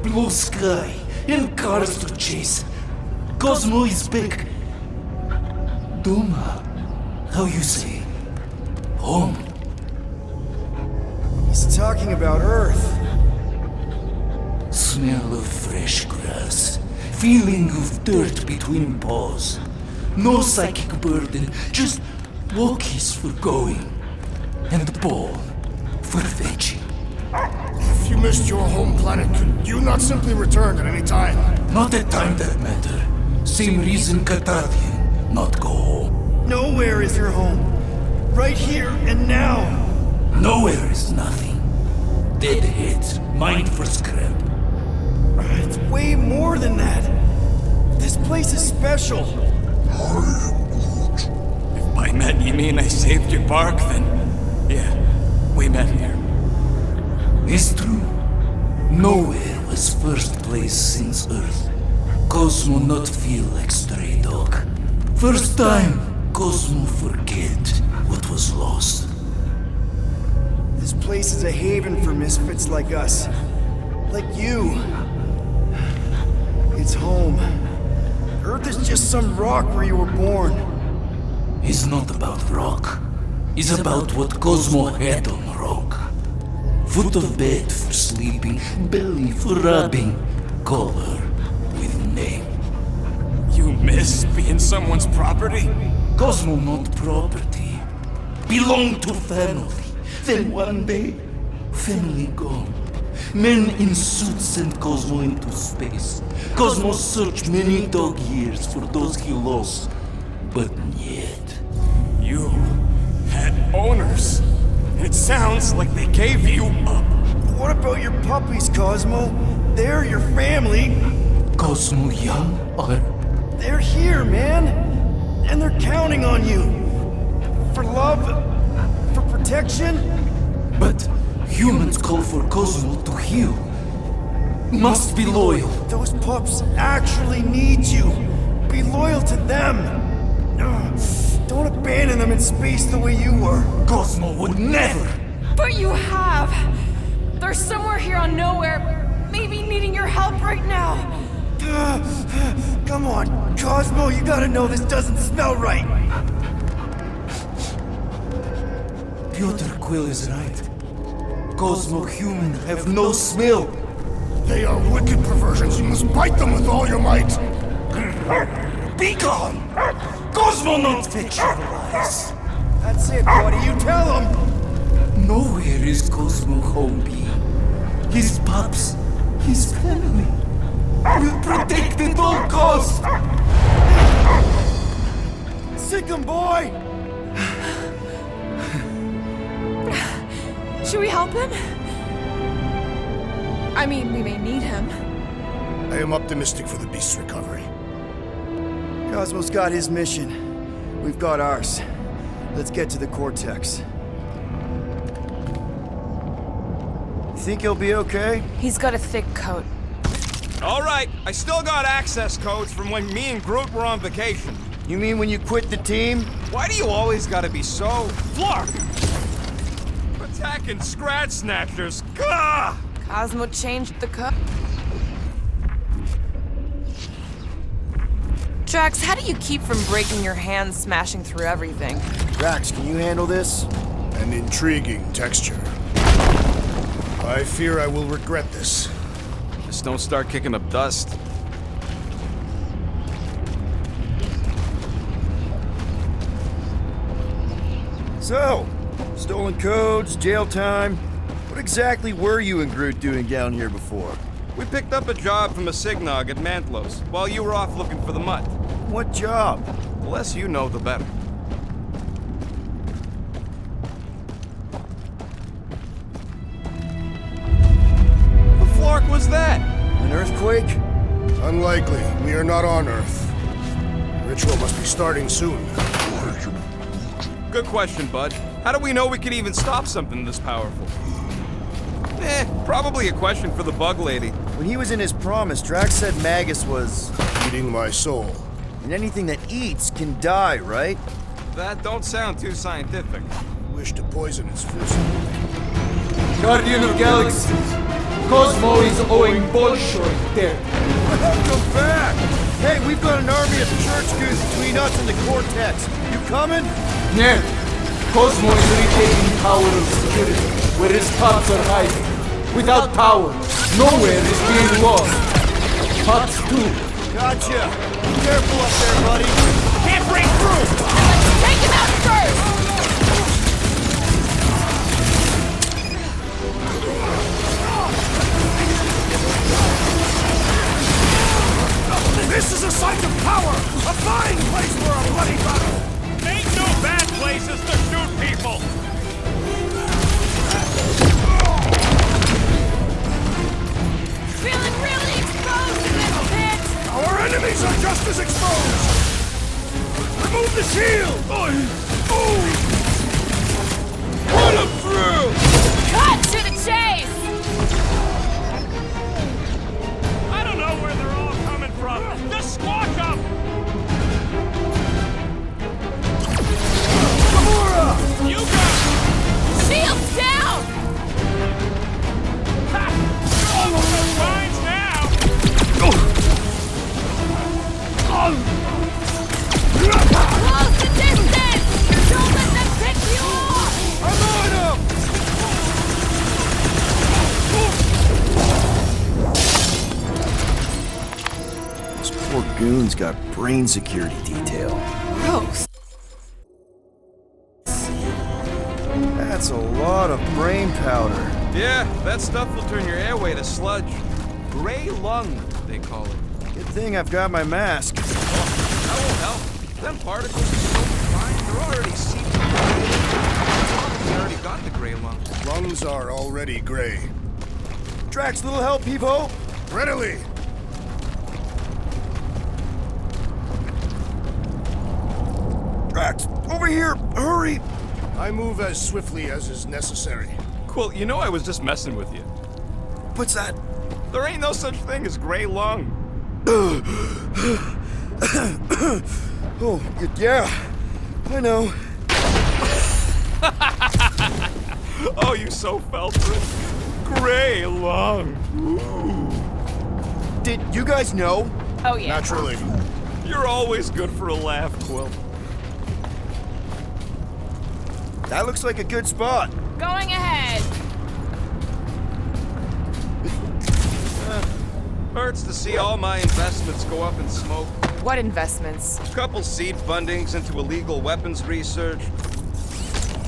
Blue sky and cars to chase. Cosmo is back. Doma, how you say? Home. He's talking about Earth. Smell of fresh grass. Feeling of dirt between paws. No psychic burden, just walkies for going. And the ball for fetching. If you missed your home planet, could you not simply return at any time? Not at time that matter. Same reason Catarthian, not go home. Nowhere is your home. Right here and now. Nowhere is nothing. Dead heads, mind for scrap. It's way more than that. This place is special. If by met you mean I saved your bark, then yeah, we met here. It's true. Nowhere was first place since Earth. Cosmo not feel like stray dog. First time, Cosmo forget what was lost. This place is a haven for misfits like us. Like you. It's home. Earth is just some rock where you were born. It's not about rock. It's about what Cosmo had on rock. Foot of bed for sleeping, belly for rubbing, color with name. You miss being someone's property? Cosmo not property. Belong to family. Then one day, family gone. Men in suits sent Cosmo into space. Cosmo searched many dog years for those he lost, but yet. You had owners. It sounds like they gave you up. What about your puppies, Cosmo? They're your family. Cosmo young or? They're here, man. And they're counting on you. For love, for protection. But humans call for Cosmo to heal. Must be loyal. Those pups actually need you. Be loyal to them. Don't abandon them in space the way you were. Cosmo would never. But you have. They're somewhere here on Nowhere, maybe needing your help right now. Come on, Cosmo, you gotta know this doesn't smell right. Peter Quill is right. Cosmo human have no smell. They are wicked perversions. You must bite them with all your might. Be gone! Cosmo not fetch your lies. That's it, buddy. You tell him. Nowhere is Cosmo home be. His pups, his family, will protect at all costs. Sick 'em, boy! Should we help him? I mean, we may need him. I am optimistic for the beast's recovery. Cosmo's got his mission. We've got ours. Let's get to the Cortex. You think he'll be okay? He's got a thick coat. All right, I still got access codes from when me and Groot were on vacation. You mean when you quit the team? Why do you always gotta be so... Flark! Attacking Scratch Snatchers! Gah! Cosmo changed the code. Drax, how do you keep from breaking your hands smashing through everything? Drax, can you handle this? An intriguing texture. I fear I will regret this. Just don't start kicking up dust. So, stolen codes, jail time. What exactly were you and Groot doing down here before? We picked up a job from a Signog at Mantlos, while you were off looking for the mutt. What job? The less you know, the better. The flark was that? An earthquake? Unlikely. We are not on Earth. The ritual must be starting soon. Good question, bud. How do we know we can even stop something this powerful? Probably a question for the bug lady. When he was in his promise, Drax said Magus was... eating my soul. And anything that eats can die, right? That don't sound too scientific. Wish to poison its food. Guardian of Galaxies, Cosmo is owing Bolshoi debt. Come back! Hey, we've got an army of church goons between us and the Cortex. You coming? No. Cosmo is retaking power of security, where his thoughts are hiding. Without power, nowhere is being lost. Thoughts too. Gotcha. Be careful up there, buddy. Can't break through! Take him out first! This is a site of power! A fine place for a bloody battle! Ain't no bad places to shoot people! Feeling really exposed in this pit! Our enemies are just as exposed! Remove the shield! Put him through! Cut to the chase! I don't know where they're all coming from! Just squash them! Gamora! You go! Shields down! Ha! You're almost as fine now! Close the distance! Don't let them pick you off! I'm on him! This poor goon's got brain security detail. Gross. That's a lot of brain powder. Yeah, that stuff will turn your airway to sludge. Gray lung, they call it. Good thing I've got my mask. That won't help. Them particles are so fine, they're already seeping through. We already got the gray lung. Lungs are already gray. Drax, little help, Peepo? Readily! Drax, over here! Hurry! I move as swiftly as is necessary. Cool, you know I was just messing with you. What's that? There ain't no such thing as gray lung. Oh, yeah. I know. Oh, you so felt it. Gray lung. Did you guys know? Oh, yeah. Naturally. You're always good for a laugh, Quill. That looks like a good spot. Going ahead. Hurts to see all my investments go up in smoke. What investments? A couple seed fundings into illegal weapons research.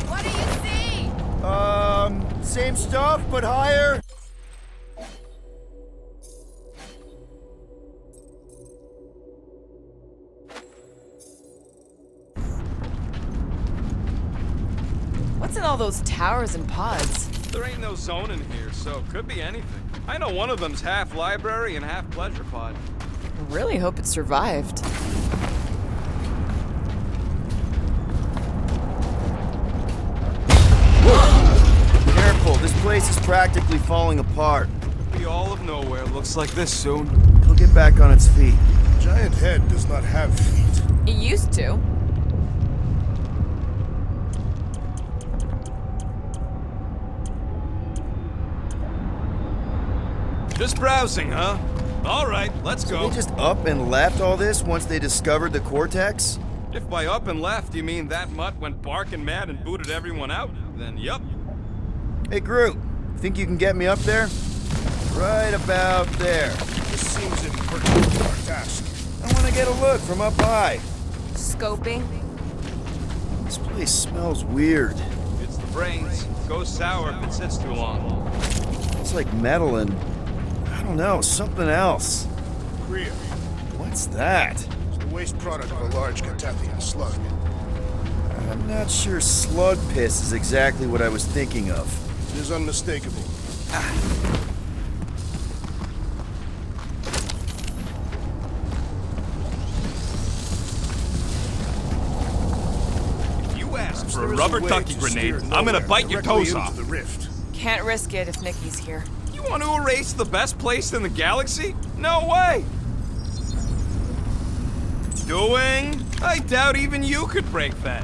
What do you see? Same stuff, but higher. What's in all those towers and pods? There ain't no zone in here, so it could be anything. I know one of them's half library and half pleasure pod. I really hope it survived. Careful, this place is practically falling apart. Be all of nowhere looks like this soon. It'll get back on its feet. Giant head does not have feet. It used to. Just browsing, huh? All right, let's So go. they just up and left all this once they discovered the cortex? If by up and left you mean that mutt went barking mad and booted everyone out, then yup. Hey, Groot, think you can get me up there? Right about there. This seems impertinent to our task. I want to get a look from up high. Scoping? This place smells weird. It's the brains. Goes sour if it sits too long. It's like metal and, I don't know, something else. Kriya. What's that? It's the waste product of a large Catathian slug. I'm not sure slug piss is exactly what I was thinking of. It is unmistakable. For a rubber ducky grenade, I'm gonna bite your toes off. The rift. Can't risk it if Nikki's here. You want to erase the best place in the galaxy? No way! Doing? I doubt even you could break that.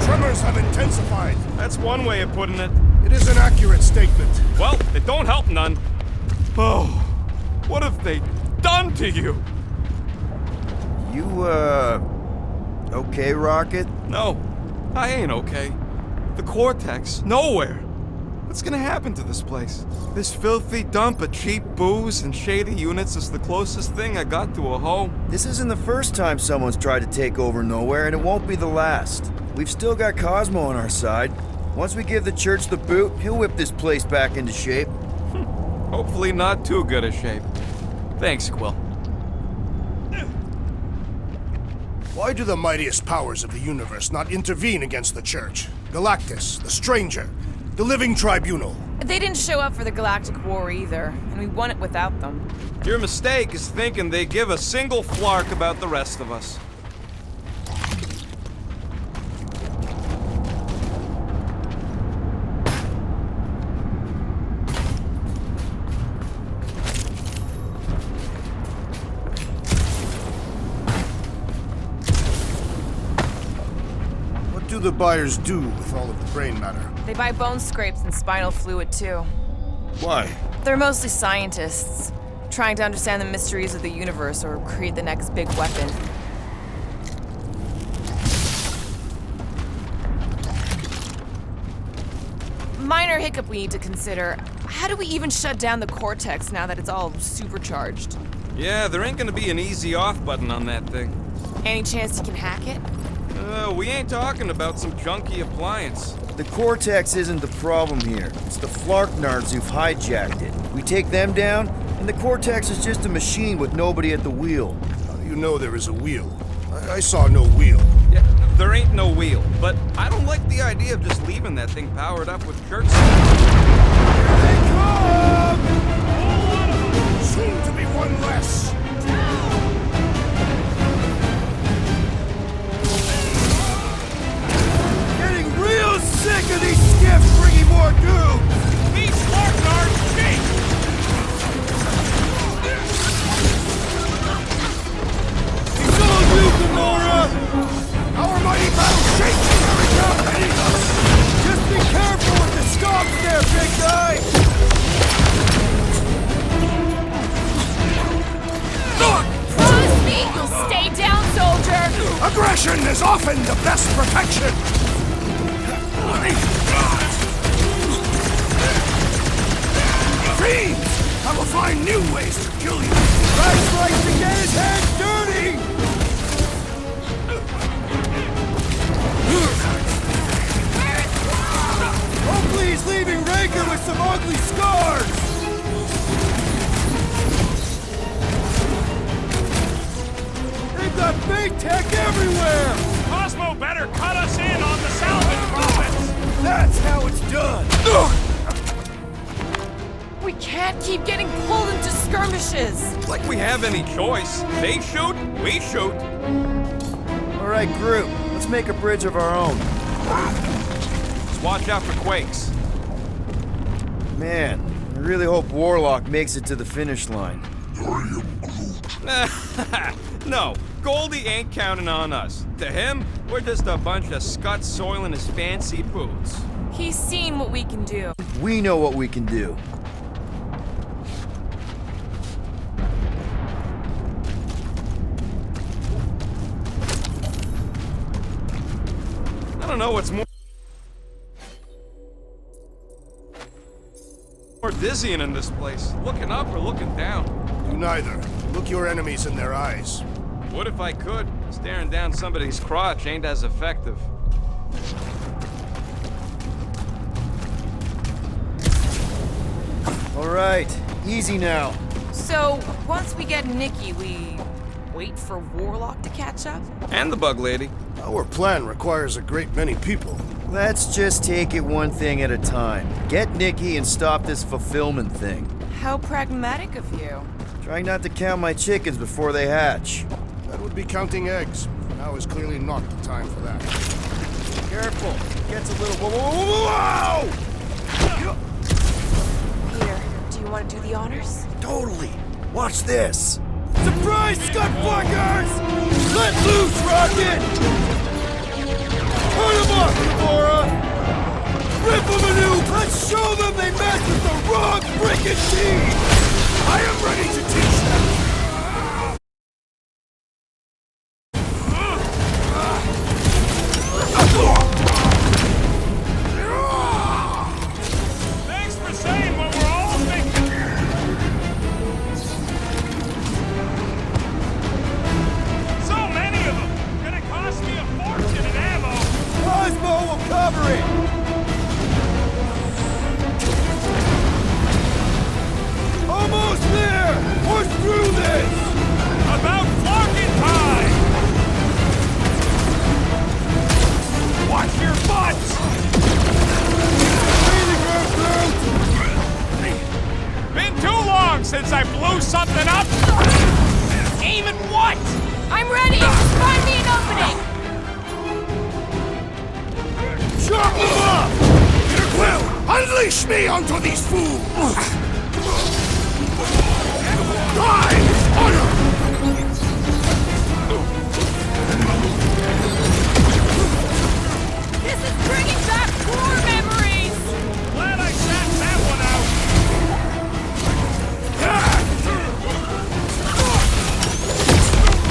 Tremors have intensified. That's one way of putting it. It is an accurate statement. Well, it don't help none. Oh, what have they done to you? You, okay, Rocket? No, I ain't okay. The Cortex, nowhere. What's gonna happen to this place? This filthy dump of cheap booze and shady units is the closest thing I got to a home. This isn't the first time someone's tried to take over Nowhere, and it won't be the last. We've still got Cosmo on our side. Once we give the church the boot, he'll whip this place back into shape. Hopefully not too good a shape. Thanks, Quill. Why do the mightiest powers of the universe not intervene against the church? Galactus, the Stranger, the Living Tribunal. They didn't show up for the Galactic War either, and we won it without them. Your mistake is thinking they give a single flark about the rest of us. What do the buyers do with all of the brain matter? They buy bone scrapes and spinal fluid too. Why? They're mostly scientists, trying to understand the mysteries of the universe or create the next big weapon. Minor hiccup we need to consider. How do we even shut down the Cortex now that it's all supercharged? Yeah, there ain't gonna be an easy off button on that thing. Any chance you can hack it? We ain't talking about some junky appliance. The Cortex isn't the problem here. It's the Flarknards who've hijacked it. We take them down, and the Cortex is just a machine with nobody at the wheel. How do you know there is a wheel? I saw no wheel. Yeah, there ain't no wheel, but I don't like the idea of just leaving that thing powered up with church. Soon to be one less. Getting real sick of these skiffs bringing more doom! These Flarknards shake! It's all you, Gamora! Our mighty battle shakes every time hitting us! Just be careful with the stomps there, big guy! Promise me you'll stay down, soldier! Aggression is often the best protection! Fiends! I will find new ways to kill you! Christ likes to get his hands dirty! Hopefully he's leaving Raker with some ugly scars! They've got big tech everywhere! Cosmo better cut us in on the salvage profits! That's how it's done! We can't keep getting pulled into skirmishes! Like we have any choice. They shoot, we shoot. All right, Groot, let's make a bridge of our own. This Watch out for quakes. Man, I really hope Warlock makes it to the finish line. No, Goldie ain't counting on us. To him, we're just a bunch of scuts soiling his fancy boots. He's seen what we can do. We know what we can do. I don't know what's more dizzying in this place. Looking up or looking down? Do neither. Look your enemies in their eyes. What if I could? Staring down somebody's crotch ain't as effective. All right, easy now. So, once we get Nikki, we wait for Warlock to catch up? And the bug lady. Our plan requires a great many people. Let's just take it one thing at a time. Get Nikki and stop this fulfillment thing. How pragmatic of you. Trying not to count my chickens before they hatch. That would be counting eggs. Now is clearly not the time for that. Careful. It gets a little... Whoa! Peter, do you want to do the honors? Totally. Watch this. Surprise, Scudfuckers! Let loose, Rocket! Put 'em up, Laura! Rip 'em anew! Let's show them they messed with the wrong frickin' team! I am ready to teach them! Thanks for saying what we're all thinking. So many of them. Gonna cost me a fortune in ammo. Cosmo will cover it! Almost there! Push through this! About flunking time! Watch your butts! Been too long since I blew something up! Aim at what? I'm ready! Just find me an opening! Chop them up! Peter Quill, unleash me onto these fools! Die! Honor! This is bringing back war memories! Glad I sat that one out!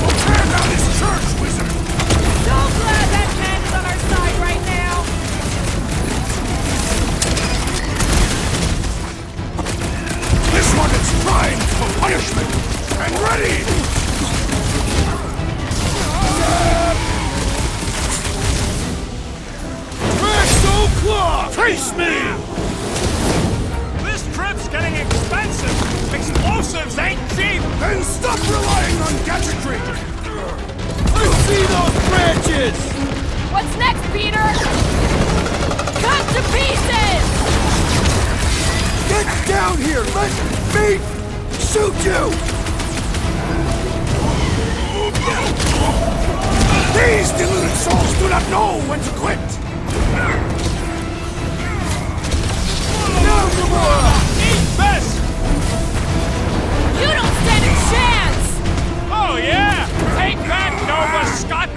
We'll tear down this church, wizard! So glad that man is on our side right now! This one is primed for punishment! And ready! Maxo Claw! Face me! This trip's getting expensive! Explosives ain't cheap! Then stop relying on gadgetry! Let's see those branches! What's next, Peter? Cut to pieces! Get down here! Let me shoot you! These deluded souls do not know when to quit! Now, Gamora! Eat this! You don't stand a chance! Oh yeah! Take that, Nova Scott!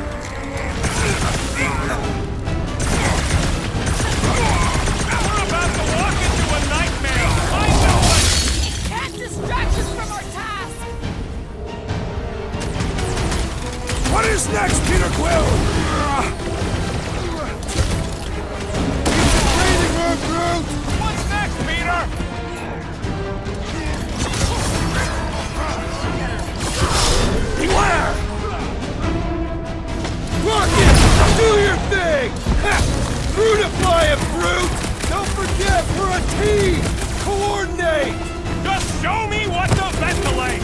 We're about to walk into a nightmare! Find the one! Can't distract us from our task! What is next, Peter Quill? Breathing room, Groot! What's next, Peter? Beware! Rocket! Do your thing! Ha! Fruitify him, Groot! Don't forget, we're a team! Coordinate! Just show me what to ventilate!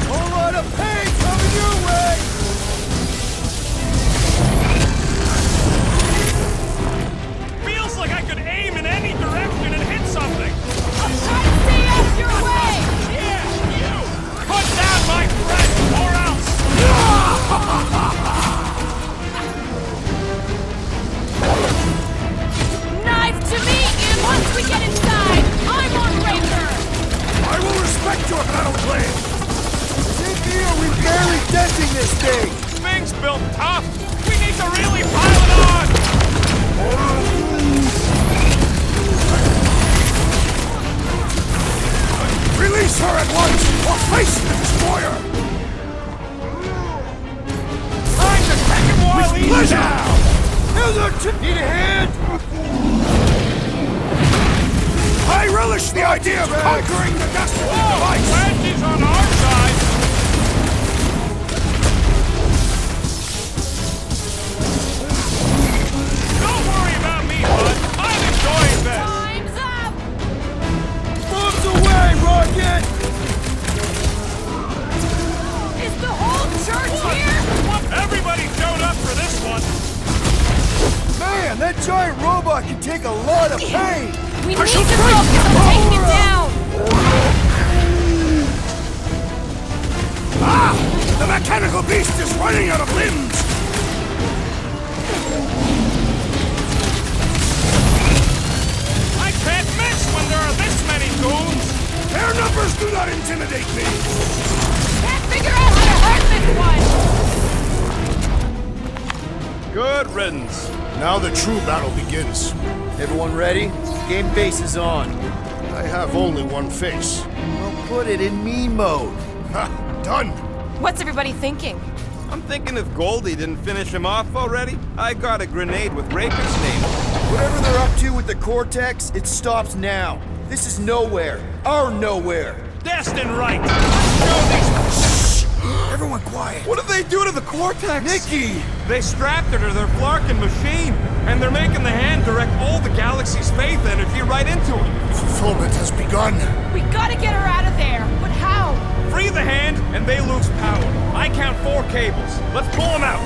Whole lot of pain coming your way! Feels like I could aim in any direction and hit something! I'll try to stay out of your way! protecting this thing? Thing's built tough. We need to really pile it on. Release her at once, or face the destroyer! Time to take him while he's down! Here's our tip. Need a hand? I relish the idea of conquering the destiny device! Wedgie's on our side! Don't worry about me, bud. I'm enjoying this! Time's up! Bombs away, Rocket! Is the whole church here? Everybody showed up for this one! Man, that giant robot can take a lot of pain! We need to focus on taking it down! Ah! The mechanical beast is running out of limbs! I can't miss when there are this many goons! Their numbers do not intimidate me! Can't figure out how to hurt this one! Good riddance. Now the true battle begins. Everyone ready? Game face is on. I have only one face. Well, put it in me mode. Ha! Done! What's everybody thinking? I'm thinking if Goldie didn't finish him off already, I got a grenade with Raker's name. Whatever they're up to with the Cortex, it stops now. This is nowhere. Our nowhere. Destined right. Let's show these... Everyone quiet. What did they do to the Cortex? Nikki! They strapped her to their Flarkin machine, and they're making the hand direct all the galaxy's faith energy right into it. Fulfillment has begun. We gotta get her out of there, but how? Free the hand, and they lose power. I count 4 cables. Let's pull them out.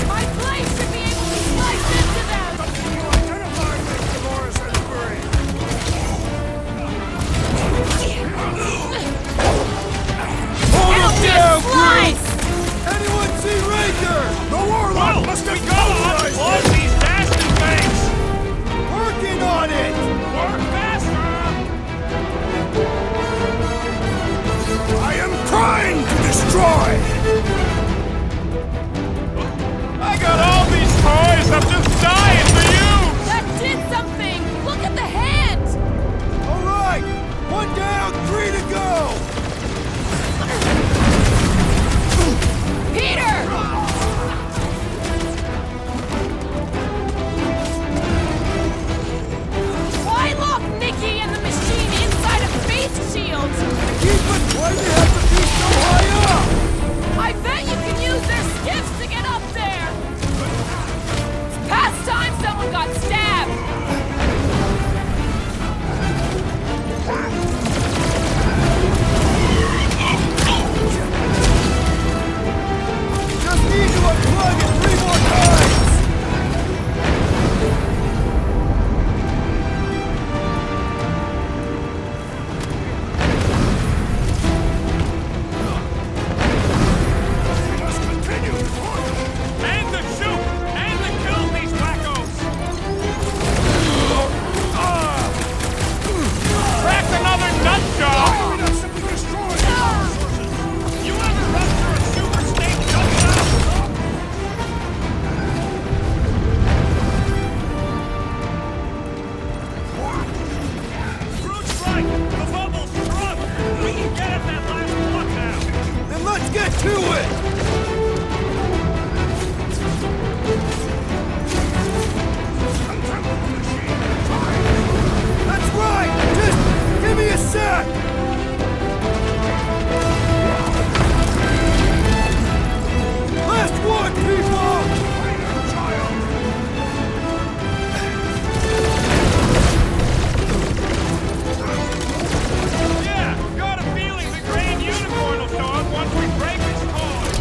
My blade should be able to slice into them! Down, Slice! Anyone see Raker? The warlock Well, must we have gotta pulverized unplug him! these dastard things! Working on it! Work faster! I am trying to destroy! I got all these toys, I'm just dying to use! That did something! Look at the hand! All right! 1 down, 3 to go! Peter! Why lock Nikki and the machine inside a face shield? Why do they have to be so high up? I bet you can use their skiffs to get up there! It's past time someone got stabbed! Just need to unplug it 3 more times! Just continue to push! And to shoot! And to kill these wackos! Cracked another nut job! Why are we not simply destroying the power sources? You ever rupture a super state junction? Groot's right! The bubble's struck! We can get at that last block now! Then let's get to it! That's right! Just give me a sec! Last one, people! Yeah, got a feeling the Grand Unicorn will show up once we break this cord!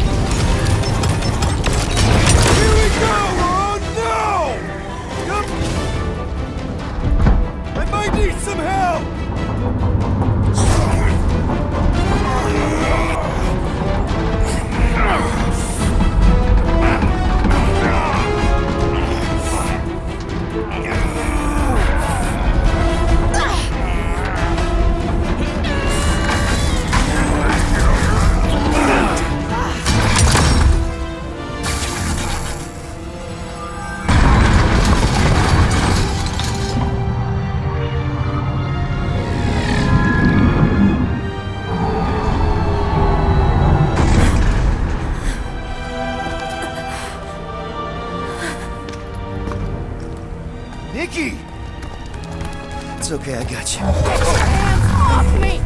It's okay, I got you. Get your hands off me!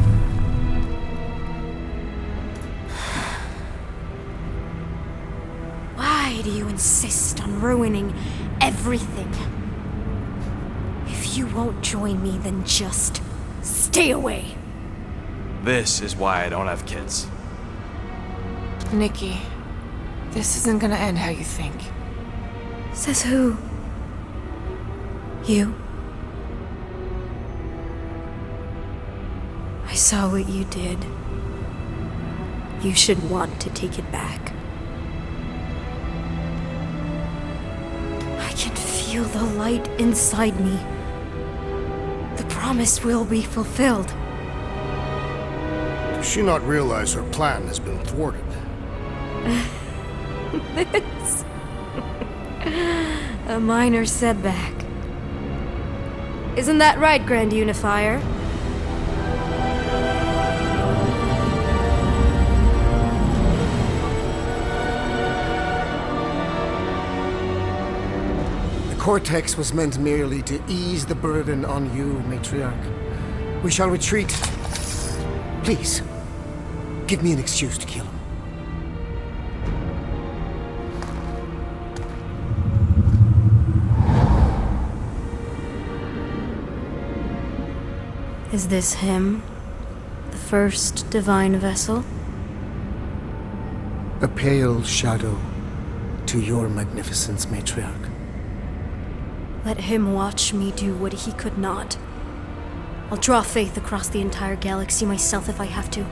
Why do you insist on ruining everything? If you won't join me, then just stay away. This is why I don't have kids. Nikki, this isn't gonna end how you think. Says who? You? I saw what you did. You should want to take it back. I can feel the light inside me. The promise will be fulfilled. Does she not realize her plan has been thwarted? This... a minor setback. Isn't that right, Grand Unifier? The Cortex was meant merely to ease the burden on you, Matriarch. We shall retreat. Please, give me an excuse to kill him. Is this him? The first divine vessel? A pale shadow to your magnificence, Matriarch. Let him watch me do what he could not. I'll draw faith across the entire galaxy myself if I have to.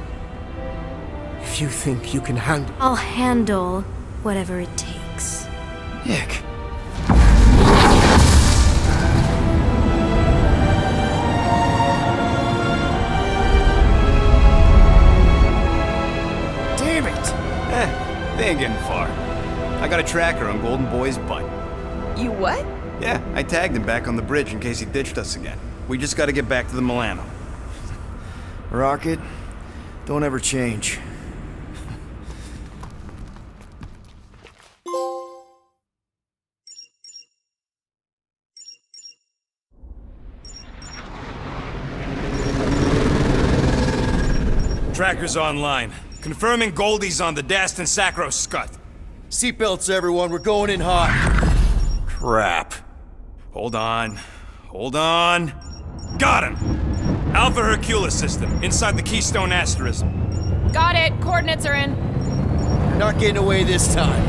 If you think you can handle... I'll handle whatever it takes. Nick. Damn it! They ain't getting far. I got a tracker on Golden Boy's butt. You what? Yeah, I tagged him back on the bridge in case he ditched us again. We just gotta get back to the Milano. Rocket, don't ever change. Tracker's online. Confirming Goldie's on the Dastan Sacro Scut. Seatbelts, everyone. We're going in hot. Crap. Hold on. Hold on. Got him! Alpha Hercules system, inside the Keystone Asterism. Got it. Coordinates are in. You're not getting away this time.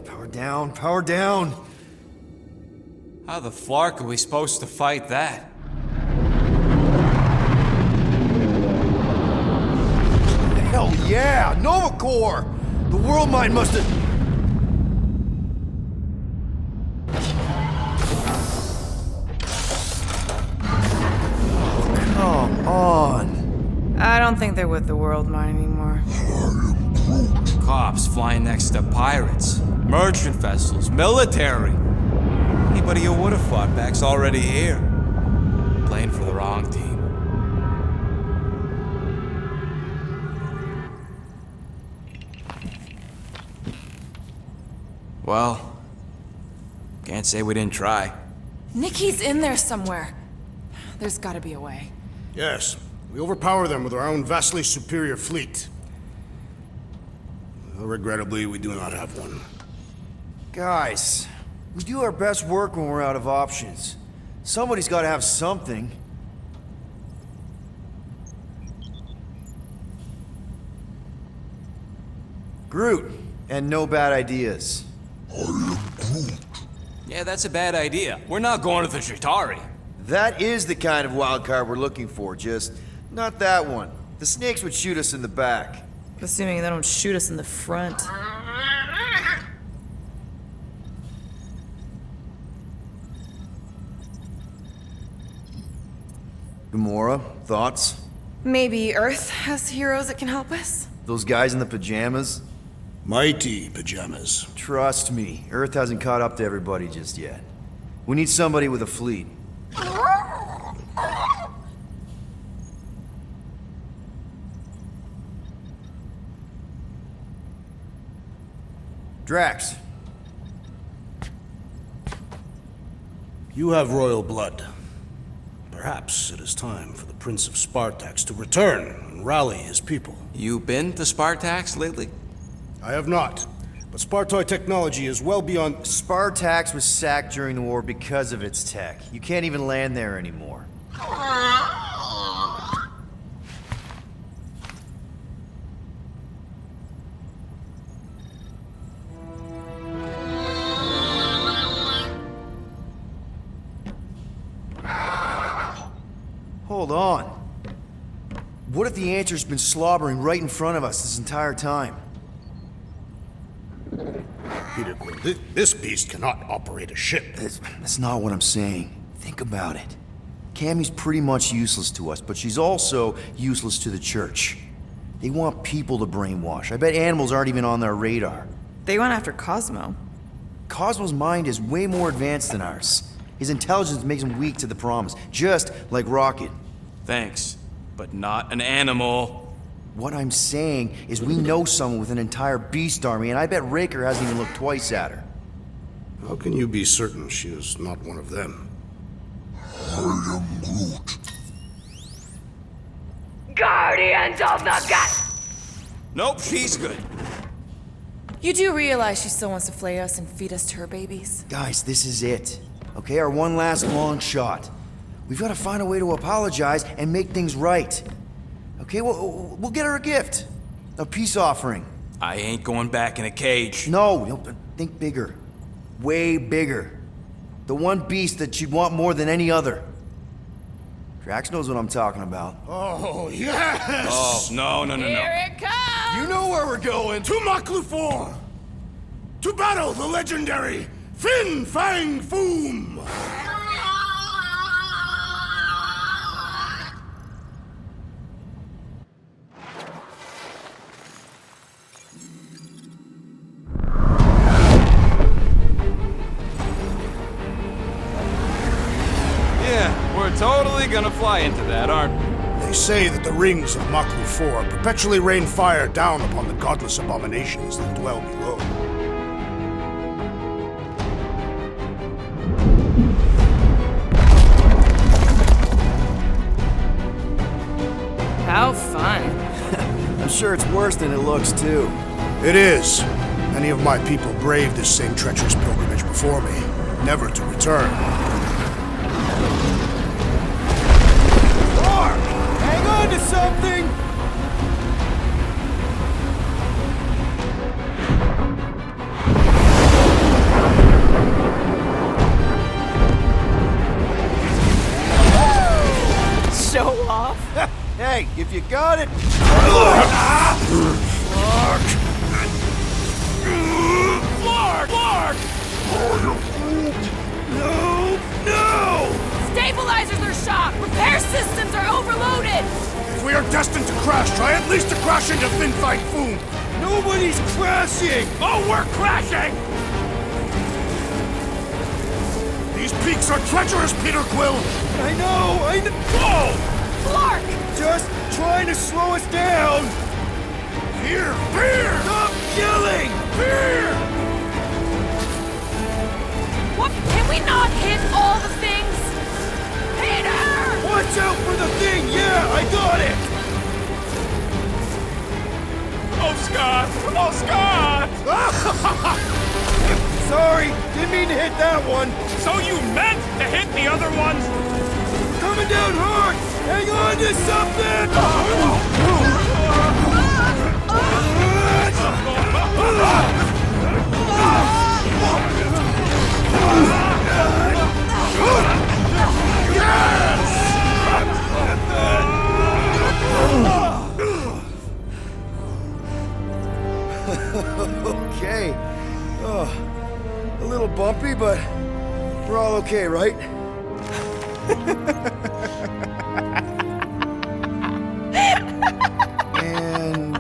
Power down, power down. How the flark are we supposed to fight that? Hell yeah! Nova Corps! The world mind must have... Come on. I don't think they're with the world mine anymore. Cops flying next to pirates, merchant vessels, military. Anybody who would have fought back's already here. Playing for the wrong team. Well, can't say we didn't try. Nikki's in there somewhere. There's gotta be a way. Yes. We overpower them with our own vastly superior fleet. Well, regrettably, we do not have one. Guys, we do our best work when we're out of options. Somebody's gotta have something. Groot, and no bad ideas. Yeah, that's a bad idea. We're not going to the Chitauri. That is the kind of wild card we're looking for, just not that one. The snakes would shoot us in the back. Assuming they don't shoot us in the front. Gamora, thoughts? Maybe Earth has heroes that can help us? Those guys in the pajamas? Mighty pajamas. Trust me, Earth hasn't caught up to everybody just yet. We need somebody with a fleet. Drax. You have royal blood. Perhaps it is time for the Prince of Spartax to return and rally his people. You been to Spartax lately? I have not. But Spartoid technology is well beyond... Spartax was sacked during the war because of its tech. You can't even land there anymore. Hold on. What if the Answer's been slobbering right in front of us this entire time? Peter Quill, this beast cannot operate a ship. That's not what I'm saying. Think about it. Cammy's pretty much useless to us, but she's also useless to the church. They want people to brainwash. I bet animals aren't even on their radar. They went after Cosmo. Cosmo's mind is way more advanced than ours. His intelligence makes him weak to the promise, just like Rocket. Thanks, but not an animal. What I'm saying is we know someone with an entire beast army, and I bet Raker hasn't even looked twice at her. How can you be certain she is not one of them? I am Groot. Guardians of the Gut! Nope, she's good. You do realize she still wants to flay us and feed us to her babies? Guys, this is it. Okay, our one last long shot. We've got to find a way to apologize and make things right. Okay, we'll get her a gift. A peace offering. I ain't going back in a cage. No, think bigger. Way bigger. The one beast that she'd want more than any other. Drax knows what I'm talking about. Oh, yes! Oh, no. Here it comes! You know where we're going. To Maklufor! To battle the legendary Fin Fang Foom! We're totally gonna fly into that, aren't we? They say that the rings of Maklufor perpetually rain fire down upon the godless abominations that dwell below. How fun. I'm sure it's worse than it looks, too. It is. Many of my people braved this same treacherous pilgrimage before me, never to return. Hang on to something! Show off? Hey, if you got it... Flark! No! Stabilizers are shot! Repair systems are overloaded! If we are destined to crash, try at least to crash into Fin Fang Foom! Nobody's crashing! Oh, we're crashing! These peaks are treacherous, Peter Quill! I know! Whoa! Flark! Just trying to slow us down! Fear! Stop yelling! What? Can we not hit all the things? Peter! Watch out for the thing! Yeah, I got it! Oh, Scott! Sorry, didn't mean to hit that one. So you meant to hit the other ones? Coming down hard! Hang on to something! Okay. Oh, a little bumpy, but we're all okay, right? And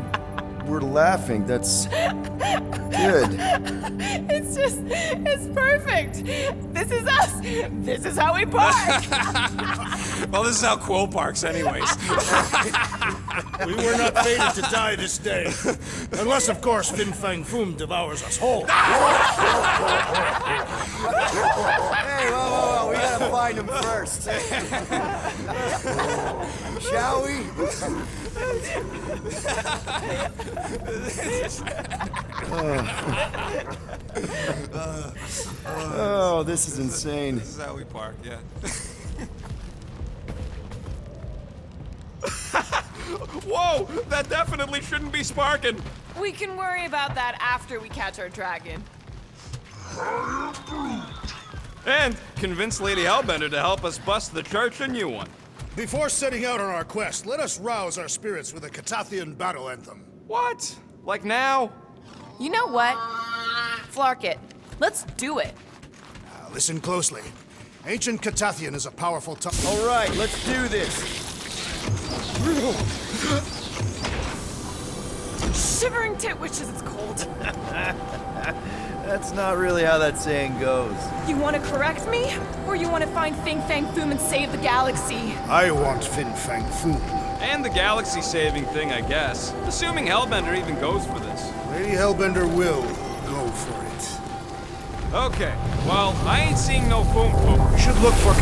we're laughing. That's good. It's perfect. This is us. This is how we park. Well, this is how Quill parks anyways. We were not fated to die this day. Unless, of course, Fin Fang Foom devours us whole. Hey, whoa. We gotta find him first. Shall we? Oh, this is insane. This is how we park, yeah. Whoa! That definitely shouldn't be sparking! We can worry about that after we catch our dragon. And convince Lady Hellbender to help us bust the church a new one. Before setting out on our quest, let us rouse our spirits with a Catathian battle anthem. What? Like now? You know what? Flark it. Let's do it. Now, listen closely. Ancient Catathian is a powerful All right, let's do this. Shivering tit wishes it's cold. That's not really how that saying goes. You want to correct me? Or you want to find Fin Fang Foom and save the galaxy? I want Fin Fang Foom. And the galaxy-saving thing, I guess. Assuming Hellbender even goes for this. Lady Hellbender will go for it. Okay, well, I ain't seeing no Foom Foom. We should look for...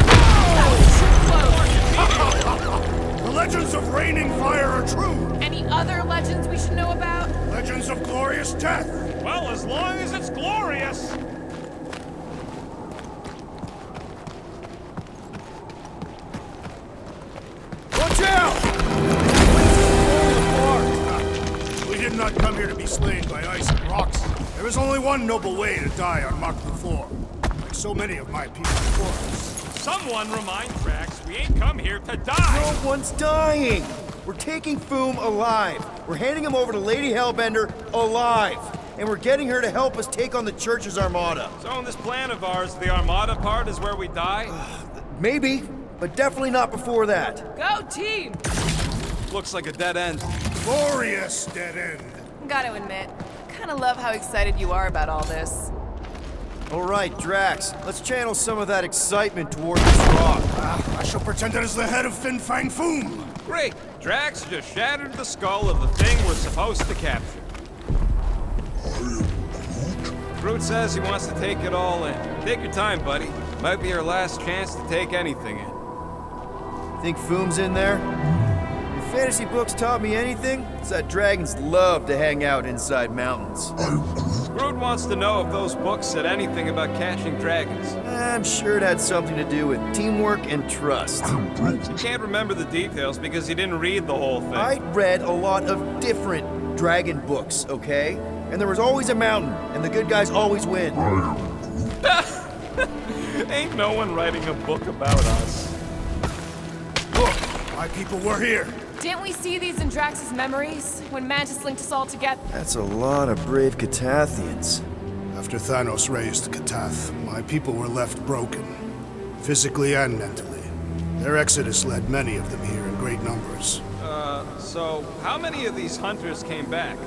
The legends of raining fire are true! Any other legends we should know about? Legends of glorious death! Well, as long as it's glorious! Watch out! We did not come here to be slain by ice and rocks. There is only one noble way to die on Mach the Floor, like so many of my people before us. Someone remind Drax we ain't come here to die! No one's dying! We're taking Foom alive. We're handing him over to Lady Hellbender alive. And we're getting her to help us take on the church's armada. So in this plan of ours, the armada part is where we die? Maybe, but definitely not before that. Go team! Looks like a dead end. Glorious dead end. Gotta admit, kind of love how excited you are about all this. All right, Drax, let's channel some of that excitement toward this rock. I shall pretend it is the head of Fin Fang Foom. Great! Drax just shattered the skull of the thing we're supposed to capture. Groot says he wants to take it all in. Take your time, buddy. Might be our last chance to take anything in. Think Foom's in there? If fantasy books taught me anything, it's that dragons love to hang out inside mountains. Groot wants to know if those books said anything about catching dragons. I'm sure it had something to do with teamwork and trust. He can't remember the details because he didn't read the whole thing. I read a lot of different dragon books, okay? And there was always a mountain, and the good guys always win. Ain't no one writing a book about us. Look, my people were here. Didn't we see these in Drax's memories when Mantis linked us all together? That's a lot of brave Catathians. After Thanos raised Catath, my people were left broken, physically and mentally. Their exodus led many of them here in great numbers. So how many of these hunters came back?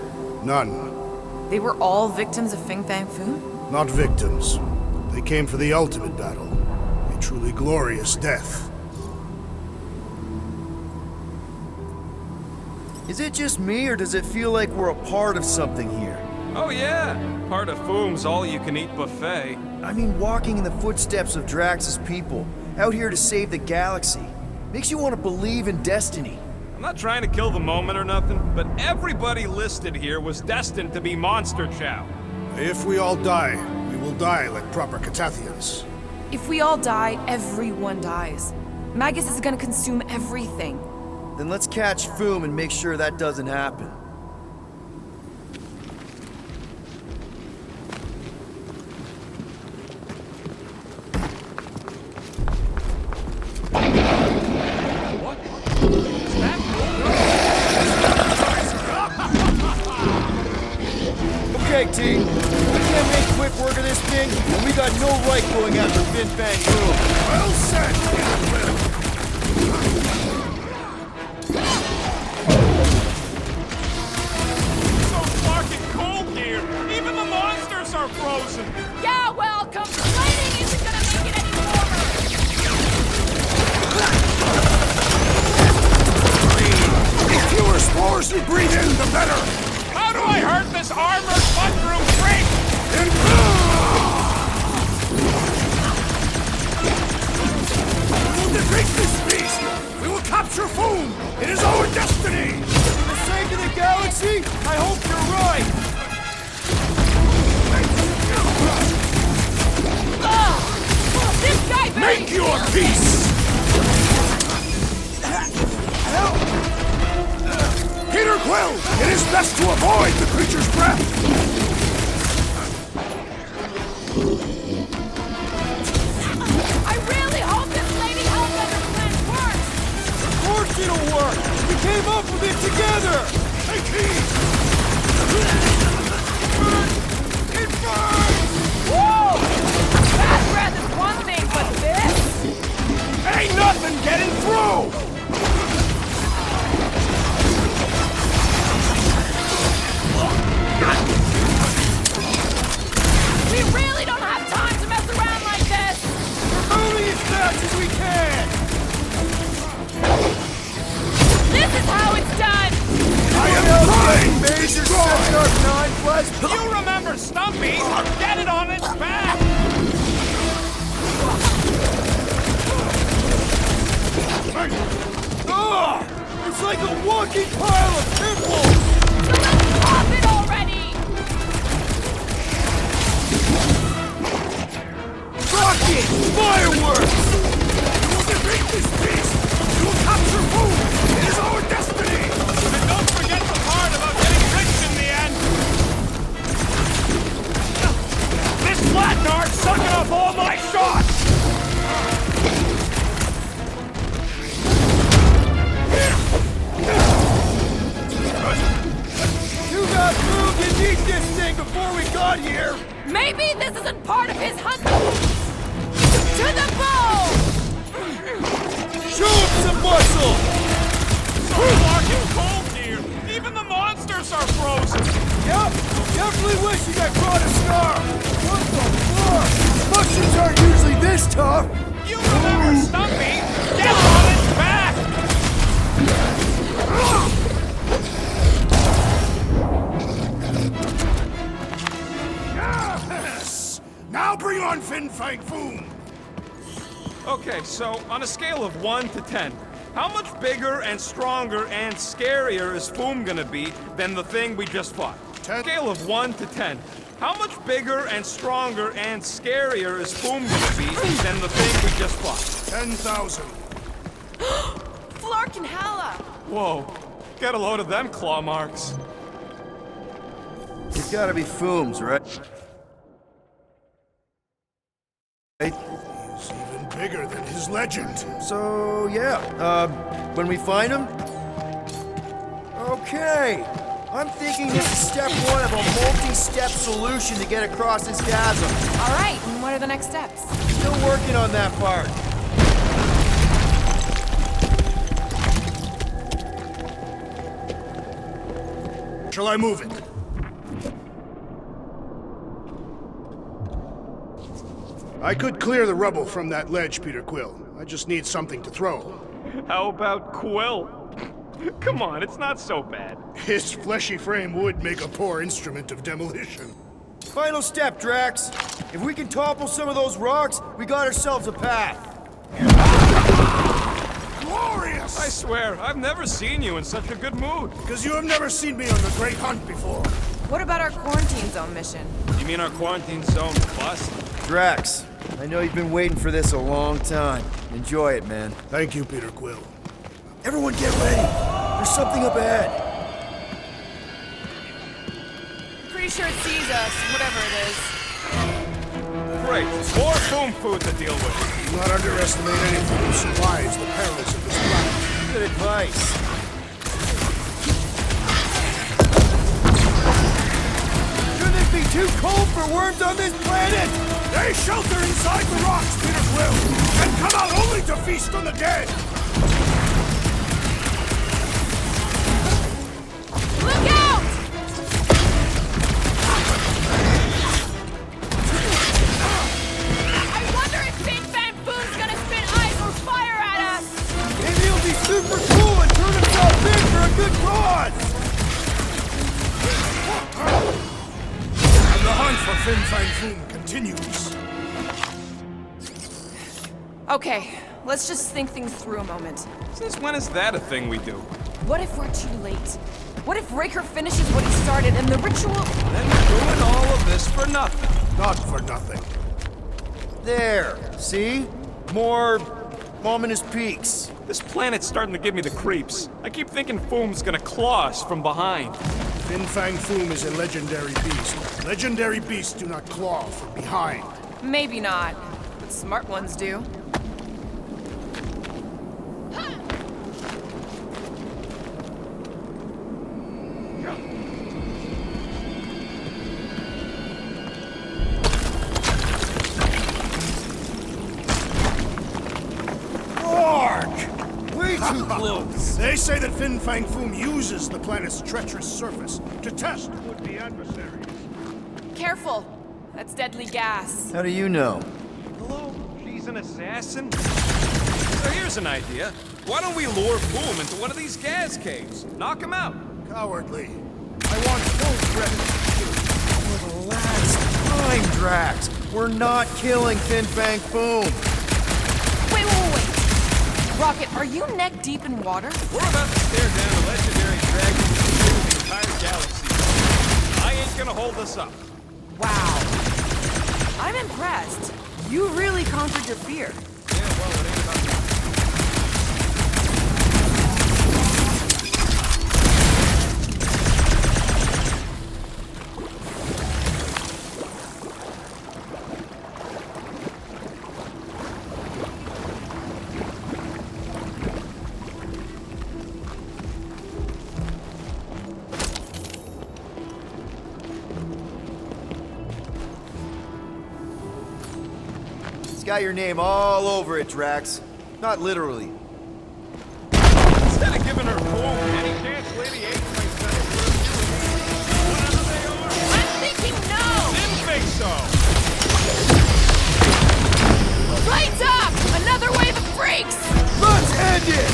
None. They were all victims of Fin Fang Foom? Not victims. They came for the ultimate battle. A truly glorious death. Is it just me, or does it feel like we're a part of something here? Oh yeah, part of Foom's all-you-can-eat buffet. I mean, walking in the footsteps of Drax's people, out here to save the galaxy, makes you want to believe in destiny. I'm not trying to kill the moment or nothing, but everybody listed here was destined to be monster chow. If we all die, we will die like proper Catathians. If we all die, everyone dies. Magus is gonna consume everything. Then let's catch Foom and make sure that doesn't happen. Okay, team. We can't make quick work of this thing, and we got no right going after Fin Fang Foom. Well said, So fucking cold here! Even the monsters are frozen! Yeah, well, complaining isn't gonna make it any warmer! Fewer spores you breathe in, the better! How do I hurt this armored mushroom freak? We will defeat this beast! We will capture Foom! It is our destiny! For the sake of the galaxy, I hope you're right! This guy Make your peace! Peter Quill! It is best to avoid the creature's breath! I really hope this Lady Hellbender plan works! Of course it'll work! We came up with it together! Take heed! It burns! Woo! Bad breath is one thing, but this? Ain't nothing getting through! We really don't have time to mess around like this! We're moving as fast as we can! This is how it's done! I am trying! Major Sector 9+. You remember Stumpy? Get it on its back! Ugh! It's like a walking pile of pimples! So let's pop it already! Rocket! Fireworks! We will defeat this beast! We will capture Foom! It is our destiny! And don't forget the part about getting rich in the end! This Flatnard's sucking up all my shots! You got proved you need this thing before we got here! Maybe this isn't part of his hunt! To the bone! Show him some muscle! So fucking cold here! Even the monsters are frozen! Yep! Definitely wish you got caught a scar! What the fuck? Mushrooms aren't usually this tough! You remember Stumpy? Get on its back! Yes! Now bring on Fin Fang Foom! Okay, so on a scale of 1 to 10, how much bigger and stronger and scarier is Foom gonna be than the thing we just fought? 10. Scale of 1 to 10. How much bigger and stronger and scarier is Foom gonna be than the thing we just fought? 10,000. Flark and Halla! Whoa, get a load of them claw marks. It's gotta be Fooms, right? He's even bigger than his legend. So, yeah, when we find him? Okay. I'm thinking this is step one of a multi-step solution to get across this chasm. All right, and what are the next steps? Still working on that part. Shall I move it? I could clear the rubble from that ledge, Peter Quill. I just need something to throw. How about Quill? Come on, it's not so bad. His fleshy frame would make a poor instrument of demolition. Final step, Drax. If we can topple some of those rocks, we got ourselves a path. Glorious! I swear, I've never seen you in such a good mood. Because you have never seen me on the Great Hunt before. What about our quarantine zone mission? You mean our quarantine zone bust? Drax, I know you've been waiting for this a long time. Enjoy it, man. Thank you, Peter Quill. Everyone get ready. There's something up ahead. Pretty sure it sees us, whatever it is. Great, more Foom food to deal with. Do not underestimate anything who survives the perils of this planet. Good advice. Shouldn't it be too cold for worms on this planet? They shelter inside the rocks, Peter Quill, and come out only to feast on the dead. Look out! I wonder if Fin Fan Foom's gonna spit ice or fire at us! Maybe he'll be super cool and turn himself in for a good cause! Fin Fang Foom continues. Okay, let's just think things through a moment. Since when is that a thing we do? What if we're too late? What if Raker finishes what he started and the ritual... Then we're doing all of this for nothing. Not for nothing. There, see? More ominous peaks. This planet's starting to give me the creeps. I keep thinking Foom's gonna claw us from behind. Fin Fang Foom is a legendary beast. Legendary beasts do not claw from behind. Maybe not, but smart ones do. Way too close. They say that Fin Fang Foom uses the planet's treacherous surface to test would-be adversaries. Careful! That's deadly gas. How do you know? Hello? She's an assassin? So here's an idea. Why don't we lure Foom into one of these gas caves? Knock him out. Cowardly. I want full credit. For the last time, Drax. We're not killing Fin Fang Foom. Wait. Rocket, are you neck deep in water? We're about to stare down a legendary dragon of the entire galaxy. I ain't gonna hold us up. Wow. I'm impressed. You really conquered your fear. Yeah, well, it ain't about me. Got your name all over it, Drax. Not literally. Instead of giving her Foom any chance, Lady Eight might settle for whatever they are. I'm thinking no! Didn't think so. Lights up! Another wave of brakes! Let's end it!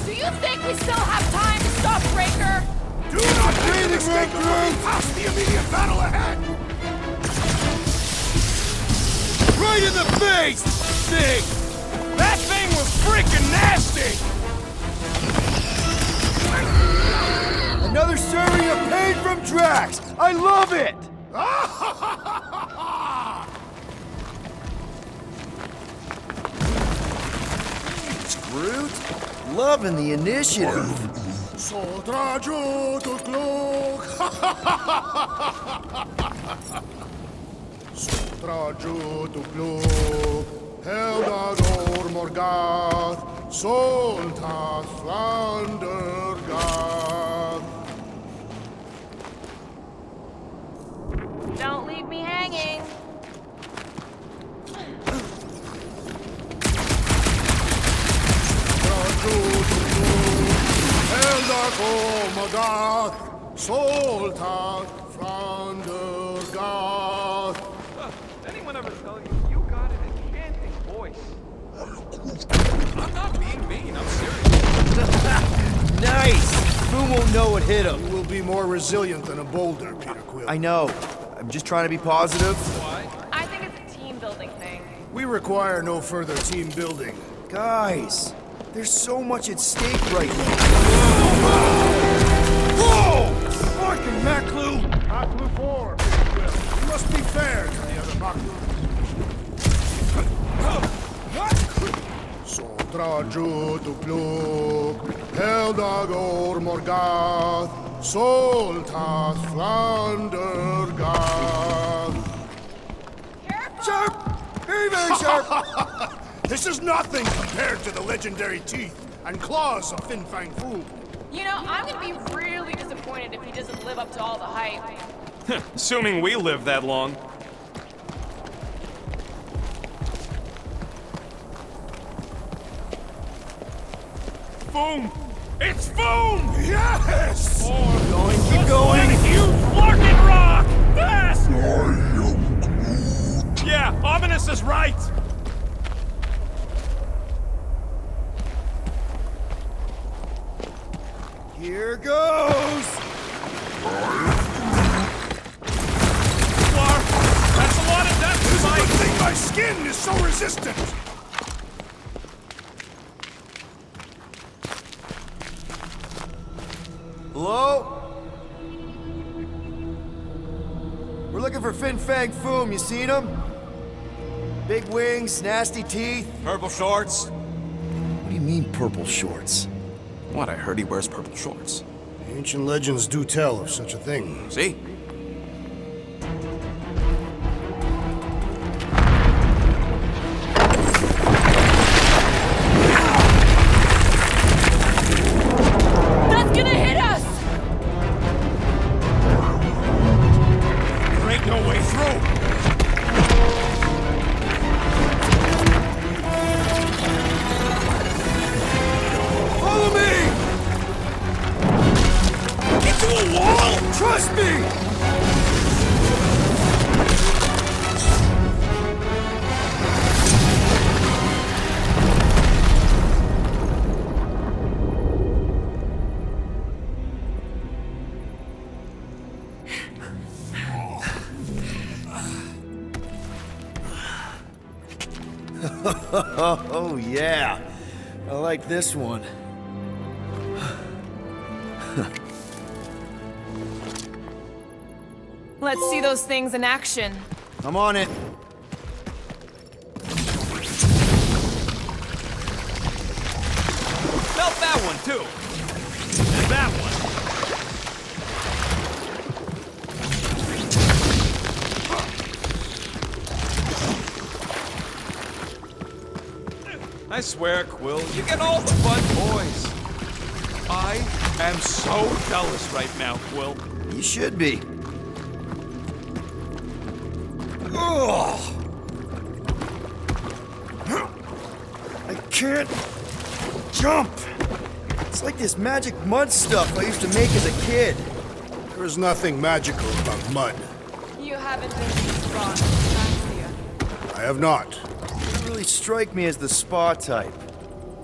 Do you think we still have time to stop Raker? Do not make a mistake moving past the immediate battle ahead! Right in the face! Thing! That thing was freaking nasty! Another serving of pain from Drax! I love it! Groot? Loving the initiative. Soldraju to Glug! Soldraju to Glug! Heldador Morgath! Soltat Flandergath! Don't leave me hanging. Morgath! Soltat Flandergath! Anyone ever tell you you got an enchanting voice? I'm not being mean, I'm serious. Nice! Foom won't know what hit him. You will be more resilient than a boulder, Peter Quill. I know. I'm just trying to be positive. Why? I think it's a team building thing. We require no further team building. Guys, there's so much at stake right now. Whoa! Fucking Maclu! Maclu 4, Peter Quill. You must be fair to the other Maclu. Soldraju to Glug! Heldagor Morgath! Soltat Flandergath! Sharp! Very, very sharp! This is nothing compared to the legendary teeth and claws of Fin Fang Foom. You know, I'm gonna be really disappointed if he doesn't live up to all the hype. Assuming we live that long. Foom! It's Foom! Yes! Keep going! You fucking rock! Fast! Yeah, Ominous is right! Here goes! Flar, that's a lot of death to This is fight. the thing, my skin is so resistant! Hello? We're looking for Fin Fang Foom, you seen him? Big wings, nasty teeth. Purple shorts. What do you mean, purple shorts? What, I heard he wears purple shorts. Ancient legends do tell of such a thing. See? That's gonna hit us! There ain't no way through. Follow me! Into a wall? Trust me! Oh, yeah. I like this one. Let's see those things in action. I'm on it. Felt that one, too. And that one. I swear, Quill, you get all the fun toys. I am so jealous right now, Quill. You should be. Ugh. I can't jump. It's like this magic mud stuff I used to make as a kid. There is nothing magical about mud. You haven't been strong, have you? I have not. You really strike me as the spa type.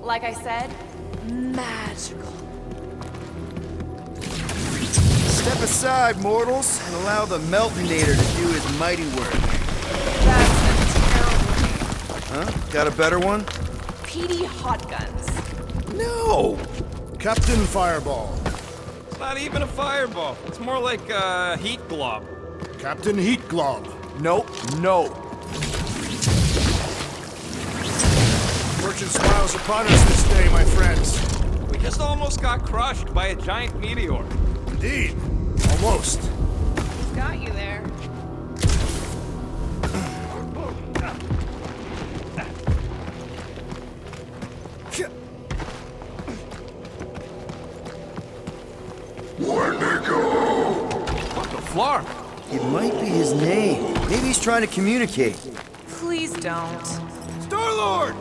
Like I said, magical. Step aside, mortals, and allow the Meltonator to do his mighty work. That's a terrible Huh? Got a better one? PD hot guns. No! Captain Fireball. It's not even a fireball. It's more like a heat glob. Captain Heat Glob. Nope, no. Fortune smiles upon us this day, my friends. We just almost got crushed by a giant meteor. Indeed. Almost. He's got you there. Where'd they go? What the Flar? It might be his name. Maybe he's trying to communicate. Please don't. Star-Lord!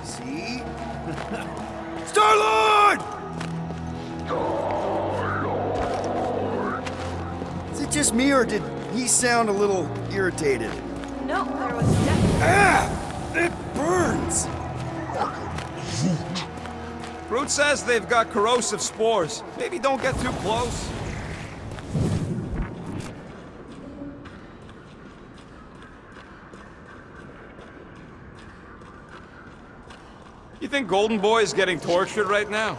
See? Star-Lord! Is it just me, or did he sound a little irritated? No, there was definitely. Ah! It burns! Brute says they've got corrosive spores. Maybe don't get too close. You think Golden Boy is getting tortured right now?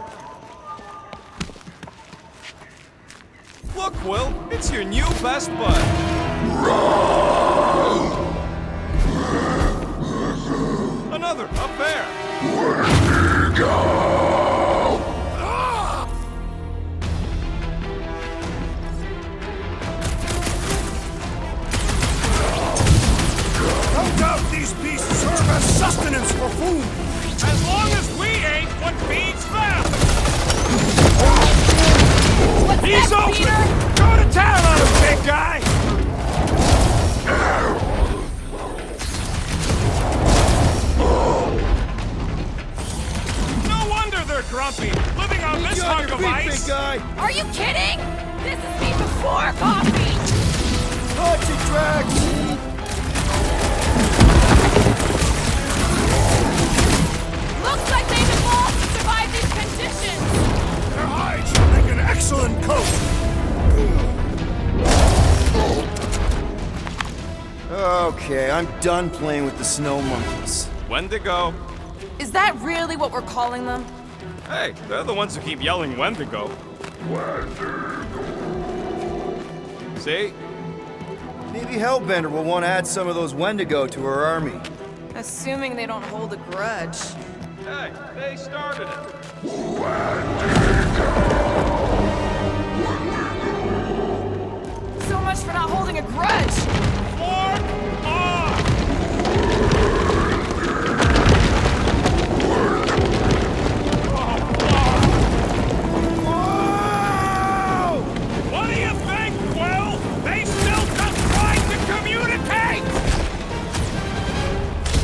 Look, Will, it's your new best bud. Another, up there. Where'd he go? No doubt these beasts serve as sustenance for food. As long as we ain't what feeds them! He's open! Peter? Go to town on him, big guy! No wonder they're grumpy, living on this hunk of ice! Big guy! Are you kidding? This is me before coffee! Touch it, Drax! Looks like they've evolved to survive these conditions! Their hides should make an excellent coat! Okay, I'm done playing with the snow monkeys. Wendigo. Is that really what we're calling them? Hey, they're the ones who keep yelling Wendigo. See? Maybe Hellbender will want to add some of those Wendigo to her army. Assuming they don't hold a grudge. Hey, they started it. So much for not holding a grudge! Fork off! What do you think, Quill? They still just trying to communicate!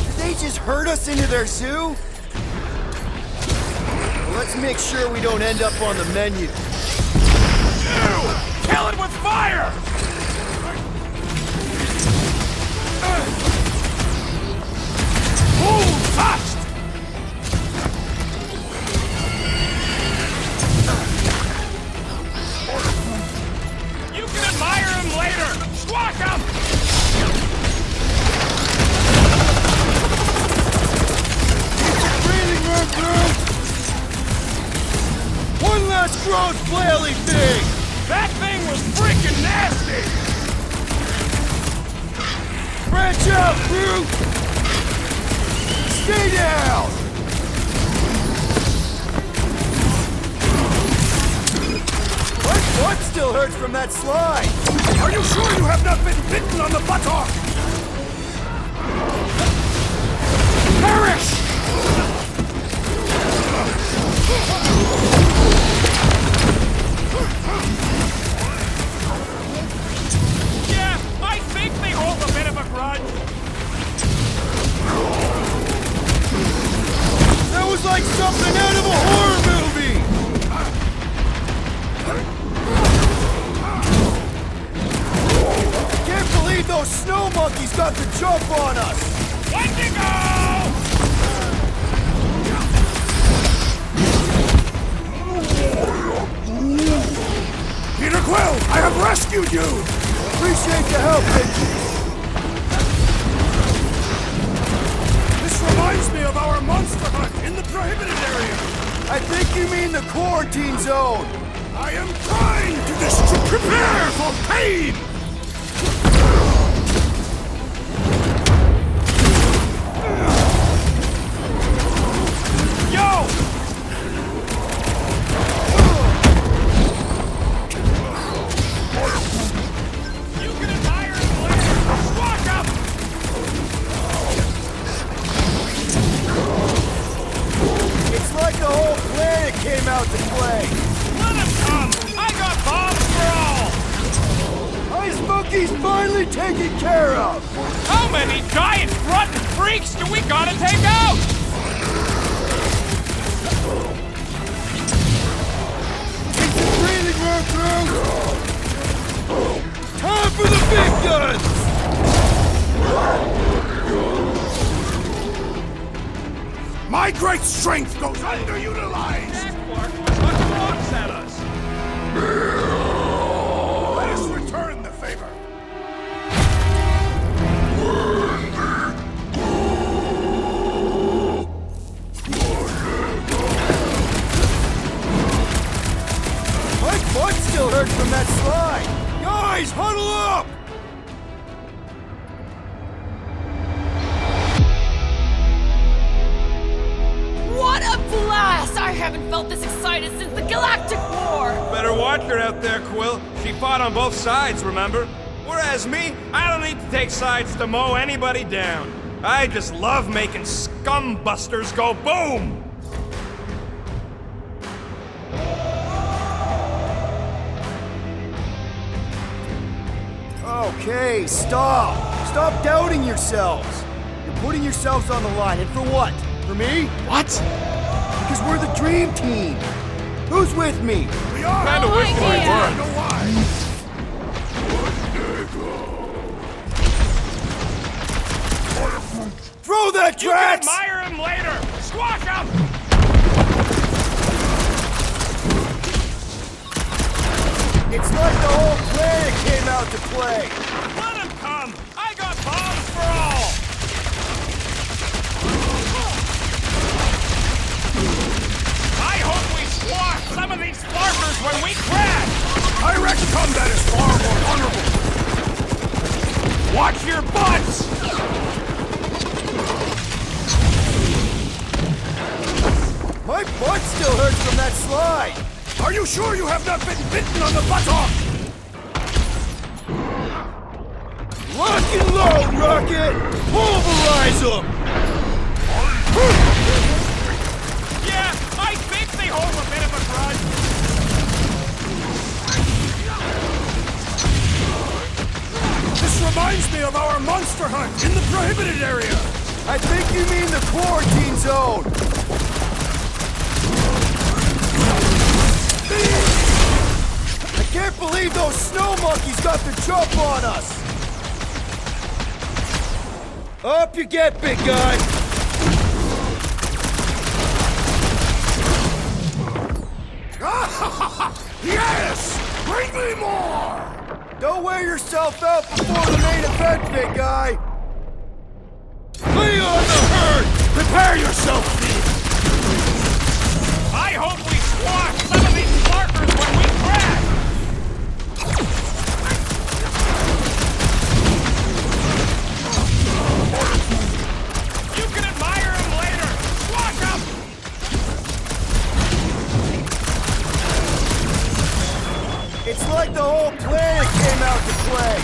Did they just herd us into their zoo? Well, let's make sure we don't end up on the menu. Kill it with fire! Who touched? You can admire him later! Squawk him! Breathing room through! One last gross flaily thing! That thing was freaking nasty! Branch out, crew! Stay down! What still hurts from that slide? Are you sure you have not been bitten on the buttock? Perish! Yeah, I think they hold a bit of a grudge. That was like something out of a horror movie! Can't believe those snow monkeys got the jump on us! Wendigo! Peter Quill, I have rescued you! Appreciate the help, Benji! This reminds me of our monster hunt in the prohibited area! I think you mean the quarantine zone! I am trying to prepare for pain! Yo! You can admire him later! Squawk him! It's like the whole planet came out to play! Let him come! I got bombs for all! Ice Monkey's finally taken care of! How many giant grunting freaks do we gotta take out? Decent breathing room through! Time for the big guns! My great strength goes underutilized! Fucking rocks at us! Let us return the favor! My butt still hurts from that slide! Guys, huddle up! What a blast! I haven't felt this excited since the Galactic War! Better watch her out there, Quill. She fought on both sides, remember? Whereas me, I don't need to take sides to mow anybody down. I just love making scumbusters go boom! Okay, stop! Stop doubting yourselves! You're putting yourselves on the line, and for what? For me? What? Because we're the dream team! Who's with me? We are! Kinda wish we I were. know why! Throw that, You can Drax! admire him later! Squash him! It's like the whole planet came out to play. Let him come! I got bombs for all! I hope we squash some of these sparkers when we crash! I reckon combat is far more honorable. Watch your butts! My butt still hurts from that slide. Are you sure you have not been bitten on the buttock? Lock and load, Rocket! Pulverize them! Yeah, I think they hold a bit of a grudge. This reminds me of our monster hunt in the prohibited area. I think you mean the quarantine zone. I can't believe those snow monkeys got the jump on us! Up you get, big guy! Yes! Bring me more! Don't wear yourself out before the main event, big guy! Lay on the herd! Prepare yourself, thief! I hope we squash some of these sparkers when we crash! You can admire him later! Squash him! It's like the whole planet came out to play!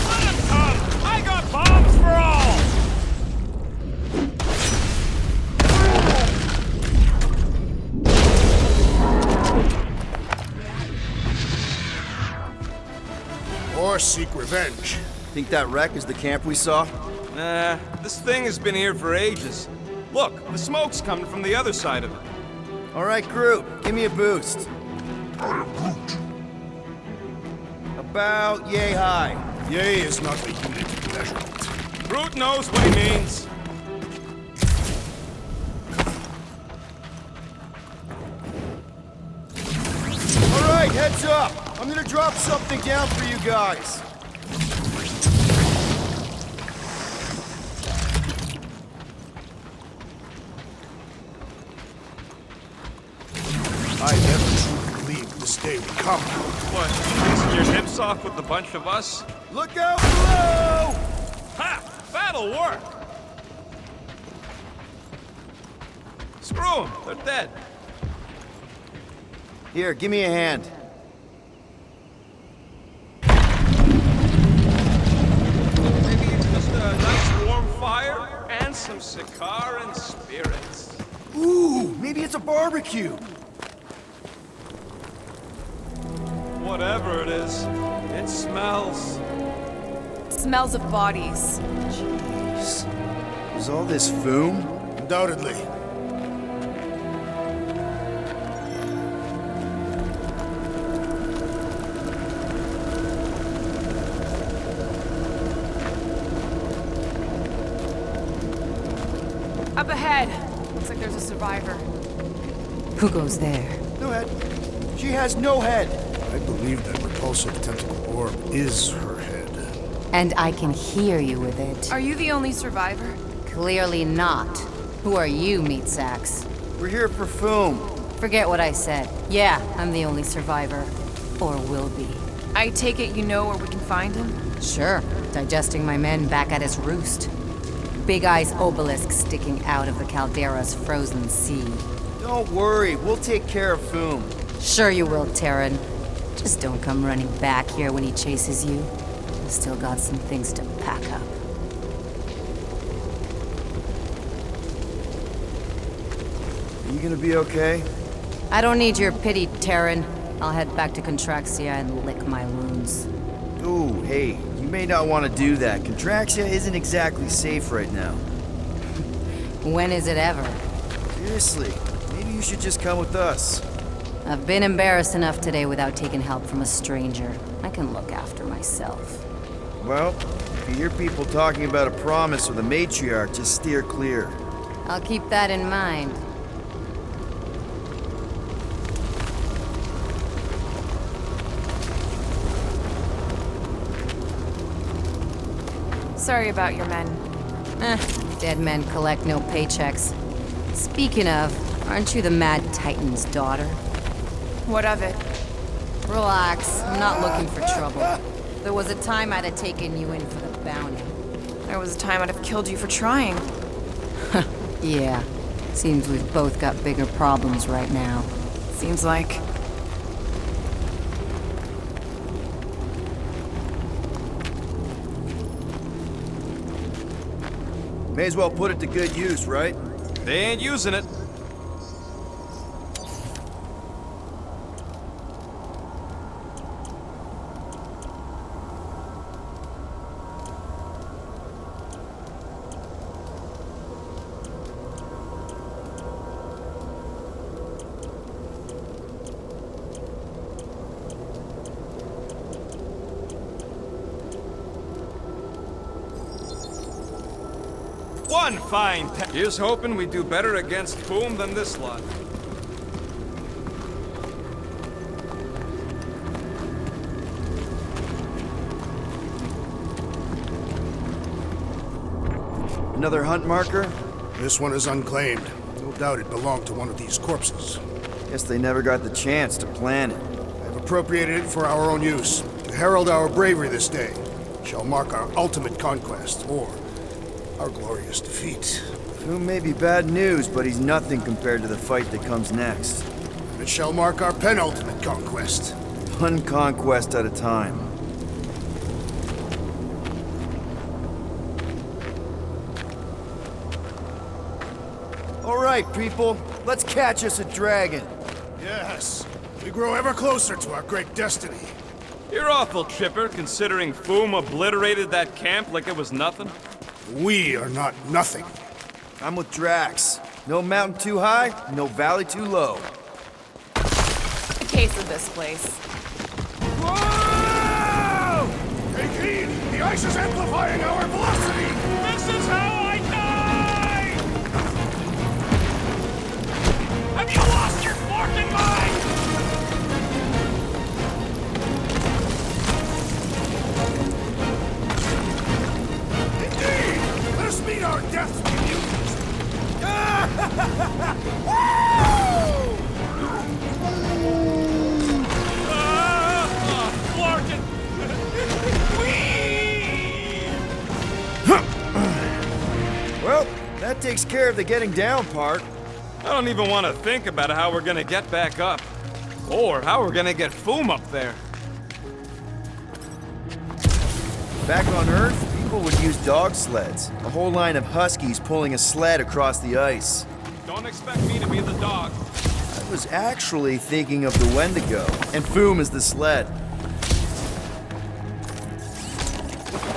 Let him come! I got bombs for all! Or seek revenge. Think that wreck is the camp we saw? Nah, this thing has been here for ages. Look, the smoke's coming from the other side of it. All right, Groot, give me a boost. About yay high. Yay is not a unit of measurement. Groot knows what he means. All right, heads up! I'm gonna drop something down for you guys. I never truly believed this day would come. What, fixing your hips off with a bunch of us? Look out below! Ha! That'll work! Screw them, they're dead. Here, give me a hand. Maybe it's just a nice warm fire and some cigar and spirits. Ooh, maybe it's a barbecue. Whatever it is, it smells. Smells of bodies. Jeez. Is all this foom? Undoubtedly. Up ahead. Looks like there's a survivor. Who goes there? No head. She has no head. I believe that repulsive tentacle orb is her head. And I can hear you with it. Are you the only survivor? Clearly not. Who are you, meat sacks? We're here for foom. Forget what I said. Yeah, I'm the only survivor. Or will be. I take it you know where we can find him? Sure. Digesting my men back at his roost. Big Eye's obelisk sticking out of the Caldera's frozen sea. Don't worry, we'll take care of foom. Sure you will, Terran. Just don't come running back here when he chases you. I've still got some things to pack up. Are you gonna be okay? I don't need your pity, Terran. I'll head back to Contraxia and lick my wounds. Ooh, hey, you may not want to do that. Contraxia isn't exactly safe right now. When is it ever? Seriously, maybe you should just come with us. I've been embarrassed enough today without taking help from a stranger. I can look after myself. Well, if you hear people talking about a promise with a matriarch, just steer clear. I'll keep that in mind. Sorry about your men. Dead men collect no paychecks. Speaking of, aren't you the Mad Titan's daughter? What of it? Relax, I'm not looking for trouble. There was a time I'd have taken you in for the bounty. There was a time I'd have killed you for trying. Yeah, seems we've both got bigger problems right now. Seems like. May as well put it to good use, right? They ain't using it. One fine Here's hoping we do better against Boom than this lot. Another hunt marker? This one is unclaimed. No doubt it belonged to one of these corpses. Guess they never got the chance to plan it. I've appropriated it for our own use. To herald our bravery this day. Shall mark our ultimate conquest, or our glorious defeat. Who may be bad news, but he's nothing compared to the fight that comes next. And it shall mark our penultimate conquest. One conquest at a time. All right, people, let's catch us a dragon. Yes, we grow ever closer to our great destiny. You're awful chipper, considering Boom obliterated that camp like it was nothing. We are not nothing. I'm with Drax. No mountain too high, no valley too low. A case of this place. Whoa! Take heed! The ice is amplifying our velocity! This is how I die! Have you lost your forking mind? Indeed! Let us meet our deaths with mutants! Larkin! Well, that takes care of the getting down part. I don't even want to think about how we're gonna get back up. Or how we're gonna get Boom up there. Back on Earth, people would use dog sleds. A whole line of huskies pulling a sled across the ice. Don't expect me to be the dog. I was actually thinking of the Wendigo, and Foom is the sled.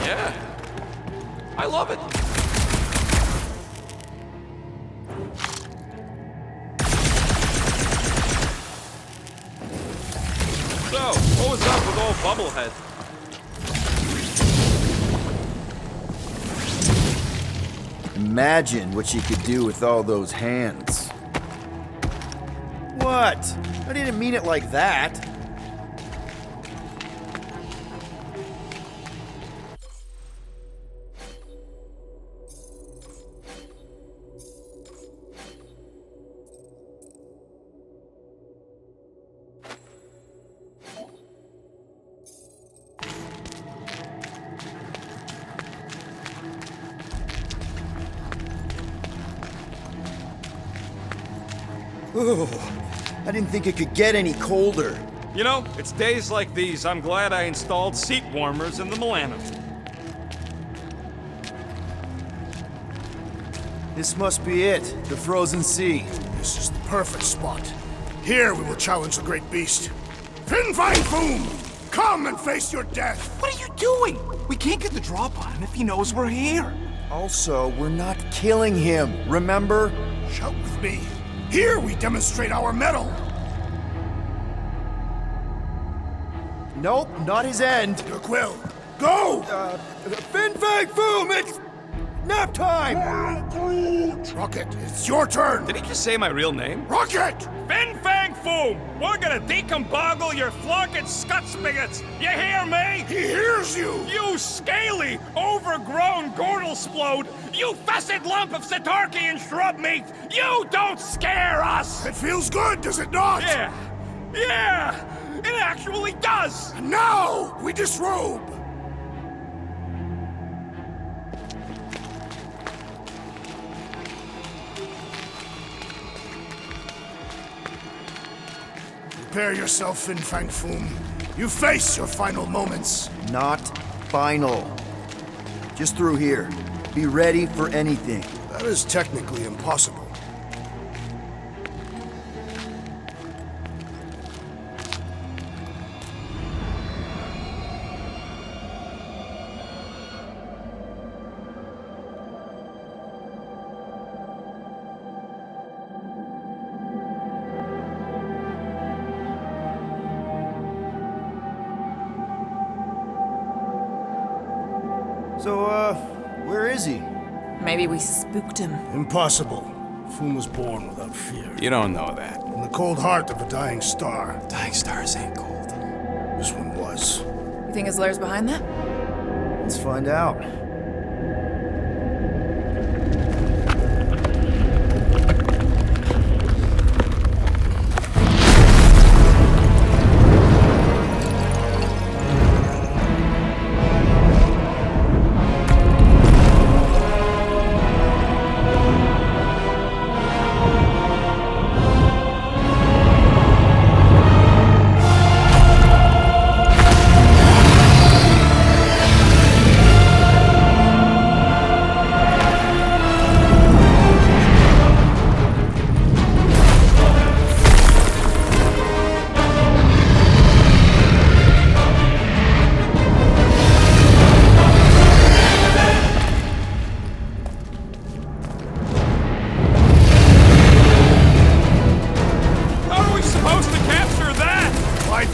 Yeah. I love it. So, what was up with old Bubblehead? Imagine what you could do with all those hands. What? I didn't mean it like that. Ooh, I didn't think it could get any colder. You know, it's days like these I'm glad I installed seat warmers in the Milano. This must be it, the frozen sea. This is the perfect spot. Here we will challenge the great beast. Finfine Boom! Come and face your death! What are you doing? We can't get the drop on him if he knows we're here. Also, we're not killing him, remember? Shout with me. Here we demonstrate our mettle. Nope, not his end. Your quill. Go! Fin Fang Boom, it's... Nap time! Rocket, it's your turn! Did he just say my real name? Rocket! Fin Fang Foom! We're gonna decomboggle your flunking scut spigots! You hear me? He hears you! You scaly, overgrown gordle-splode! You fessed lump of Satarkian shrub meat! You don't scare us! It feels good, does it not? Yeah! It actually does! And now, we disrobe! Prepare yourself, Fin Fang Foom. You face your final moments. Not final. Just through here. Be ready for anything. That is technically impossible. So, where is he? Maybe we spooked him. Impossible. Foom was born without fear. You don't know that. In the cold heart of a dying star. Dying stars ain't cold. This one was. You think his lair's behind that? Let's find out.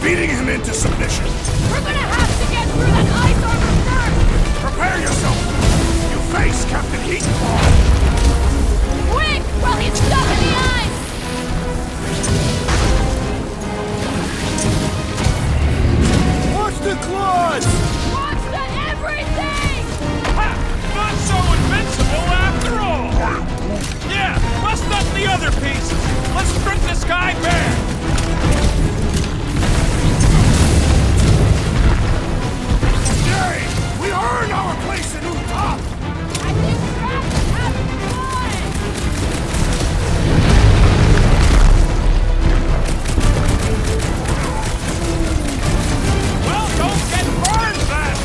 Beating him into submission. We're gonna have to get through that ice armor first! Prepare yourself! You face Captain Heatclaw! Quick! While he's stuck in the ice! Watch the claws! Watch the everything! Ha! Not so invincible after all! Yeah, bust up the other pieces! Let's strip this guy bare! We earn our place in Utah! I think Drax is having fun! Well, don't get burned then!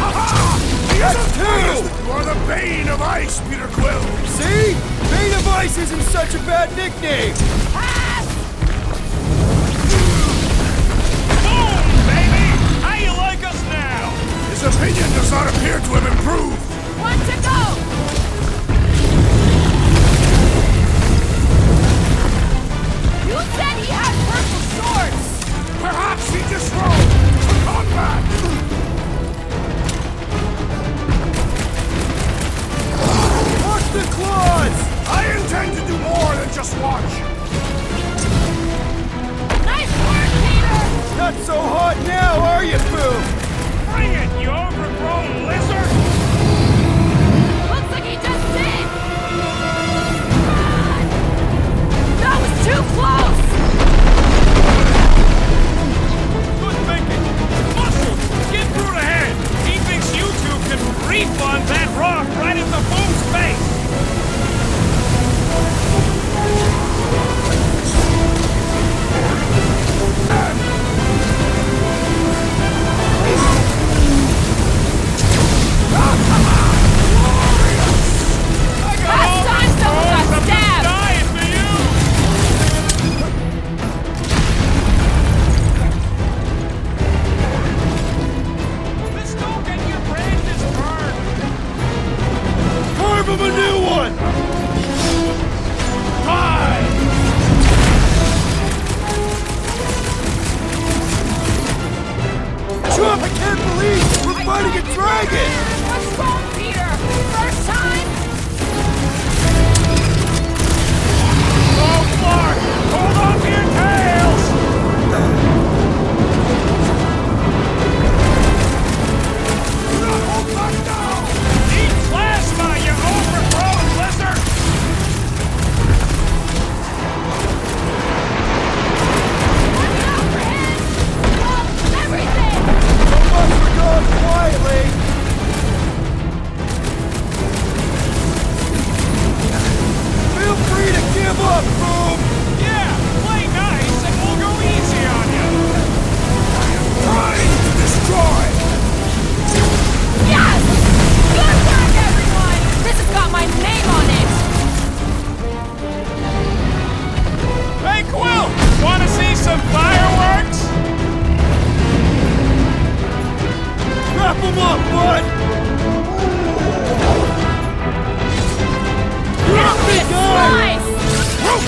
Ha-ha! You are the Bane of Ice, Peter Quill! See? Bane of Ice isn't such a bad nickname! How you like us now? His opinion does not appear to have improved. One to go! You said he had purple swords! Perhaps he disrobed for combat! Watch the claws! I intend to do more than just watch. Nice work, Peter! Not so hot now, are you, Boo? Bring it, you overgrown lizard! We'll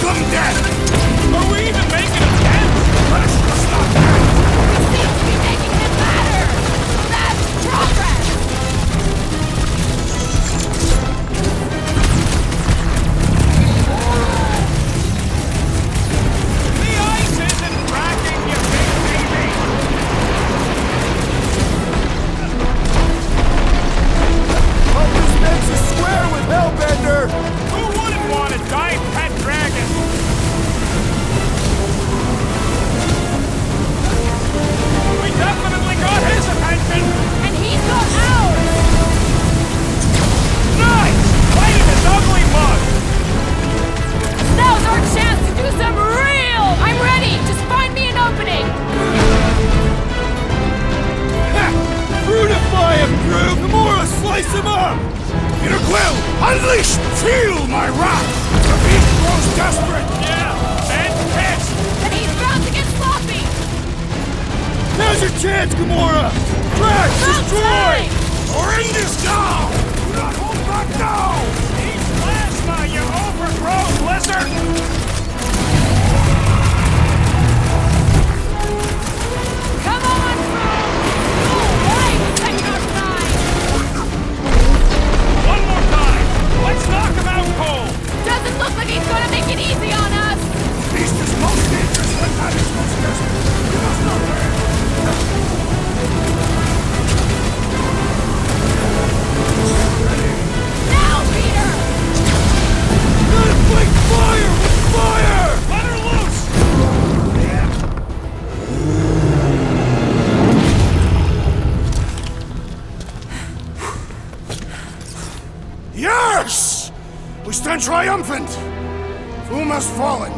welcome death! Are we even making a dent? Let's just not that! We seem to be making him matter! That's progress! The ice isn't cracking, you big baby! Hope this makes you square with Hellbender! Who wouldn't want a giant pet dragon? We definitely got his attention! And he's got ours! Nice! Right in his ugly mug! Now's our chance to do some real! I'm ready! Just find me an opening! Brutify him, Drew! Gamora, slice him up! Peter Quill, unleash! Feel my wrath! The beast grows desperate! Yeah, and pissed! And he's bound to get sloppy! Now's your chance, Gamora! Crash! Destroy! Horrendous now! Do not hold back now! Eat plasma, you overgrown lizard! Come on, Drew! Right, Techno side! One more time! Let's knock him out cold! Doesn't look like he's gonna make it easy on us! Beast is most dangerous when that is most desperate! You must not learn! Now, Peter! Gotta fight fire with fire! Let her loose! Yes! We stand triumphant! Foom has fallen.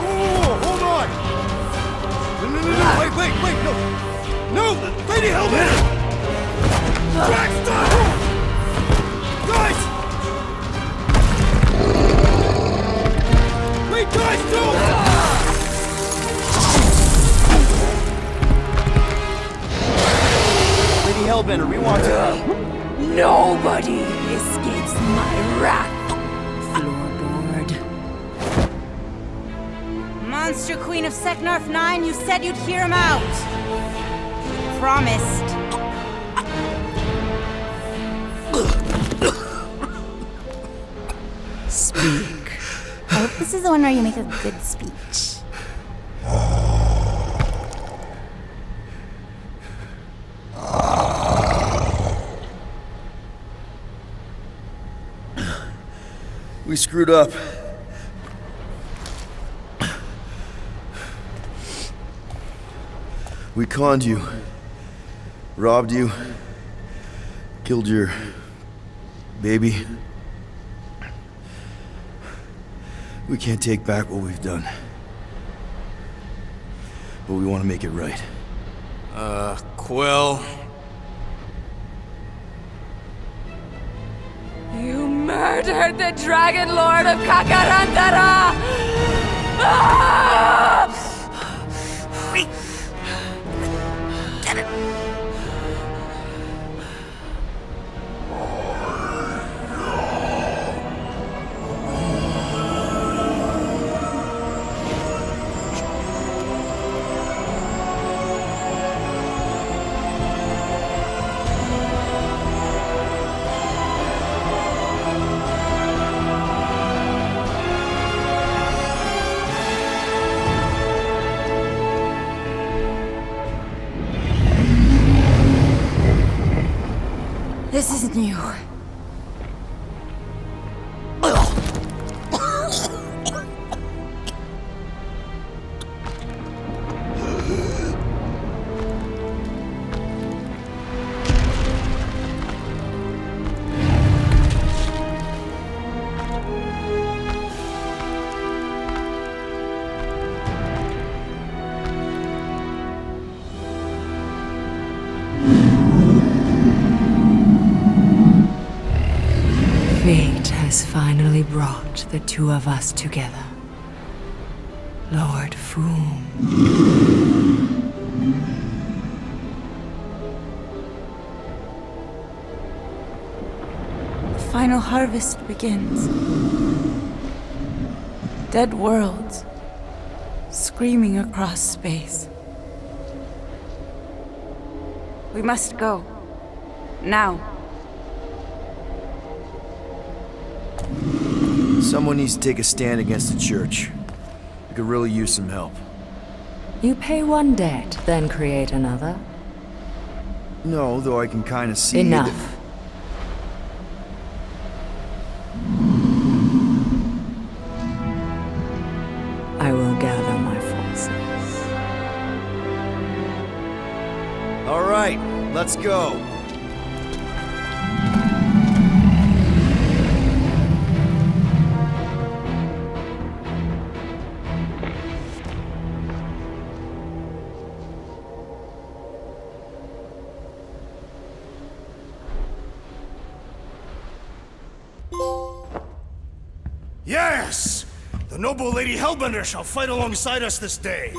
Oh, hold on! No, wait, no! No! Lady Hellbender! Jack, stop! Guys! Wait, guys, don't! Lady Hellbender, we want to... Nobody escapes my wrath, floorboard. Monster Queen of Seknarf 9, you said you'd hear him out. You promised. Speak. I hope this is the one where you make a good speech. We screwed up. We conned you, robbed you, killed your baby. We can't take back what we've done. But we want to make it right. Quill. You murdered the Dragon Lord of Kakarantara! Ah! This isn't you. has finally brought the two of us together. Lord Foom. The final harvest begins. Dead worlds screaming across space. We must go. Now. Someone needs to take a stand against the church. We could really use some help. You pay one debt, then create another. No, though I can kind of see Enough. I will gather my forces. All right, let's go. Yes! The noble Lady Hellbender shall fight alongside us this day.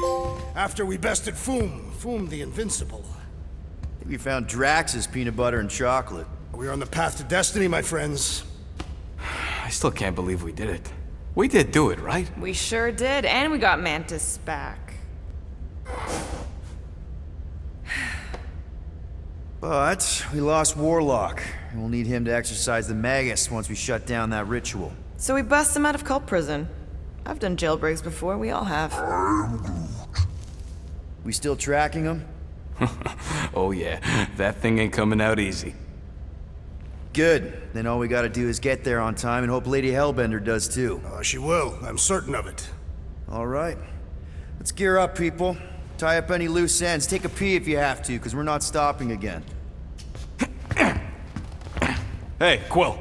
After we bested Foom the Invincible. I think we found Drax's peanut butter and chocolate. We are on the path to destiny, my friends. I still can't believe we did it. We did do it, right? We sure did, and we got Mantis back. But we lost Warlock, and we'll need him to exercise the Magus once we shut down that ritual. So we bust him out of cult prison. I've done jailbreaks before, we all have. We still tracking him? Oh yeah, that thing ain't coming out easy. Good. Then all we gotta do is get there on time and hope Lady Hellbender does too. She will. I'm certain of it. All right. Let's gear up, people. Tie up any loose ends. Take a pee if you have to, because we're not stopping again. Hey, Quill.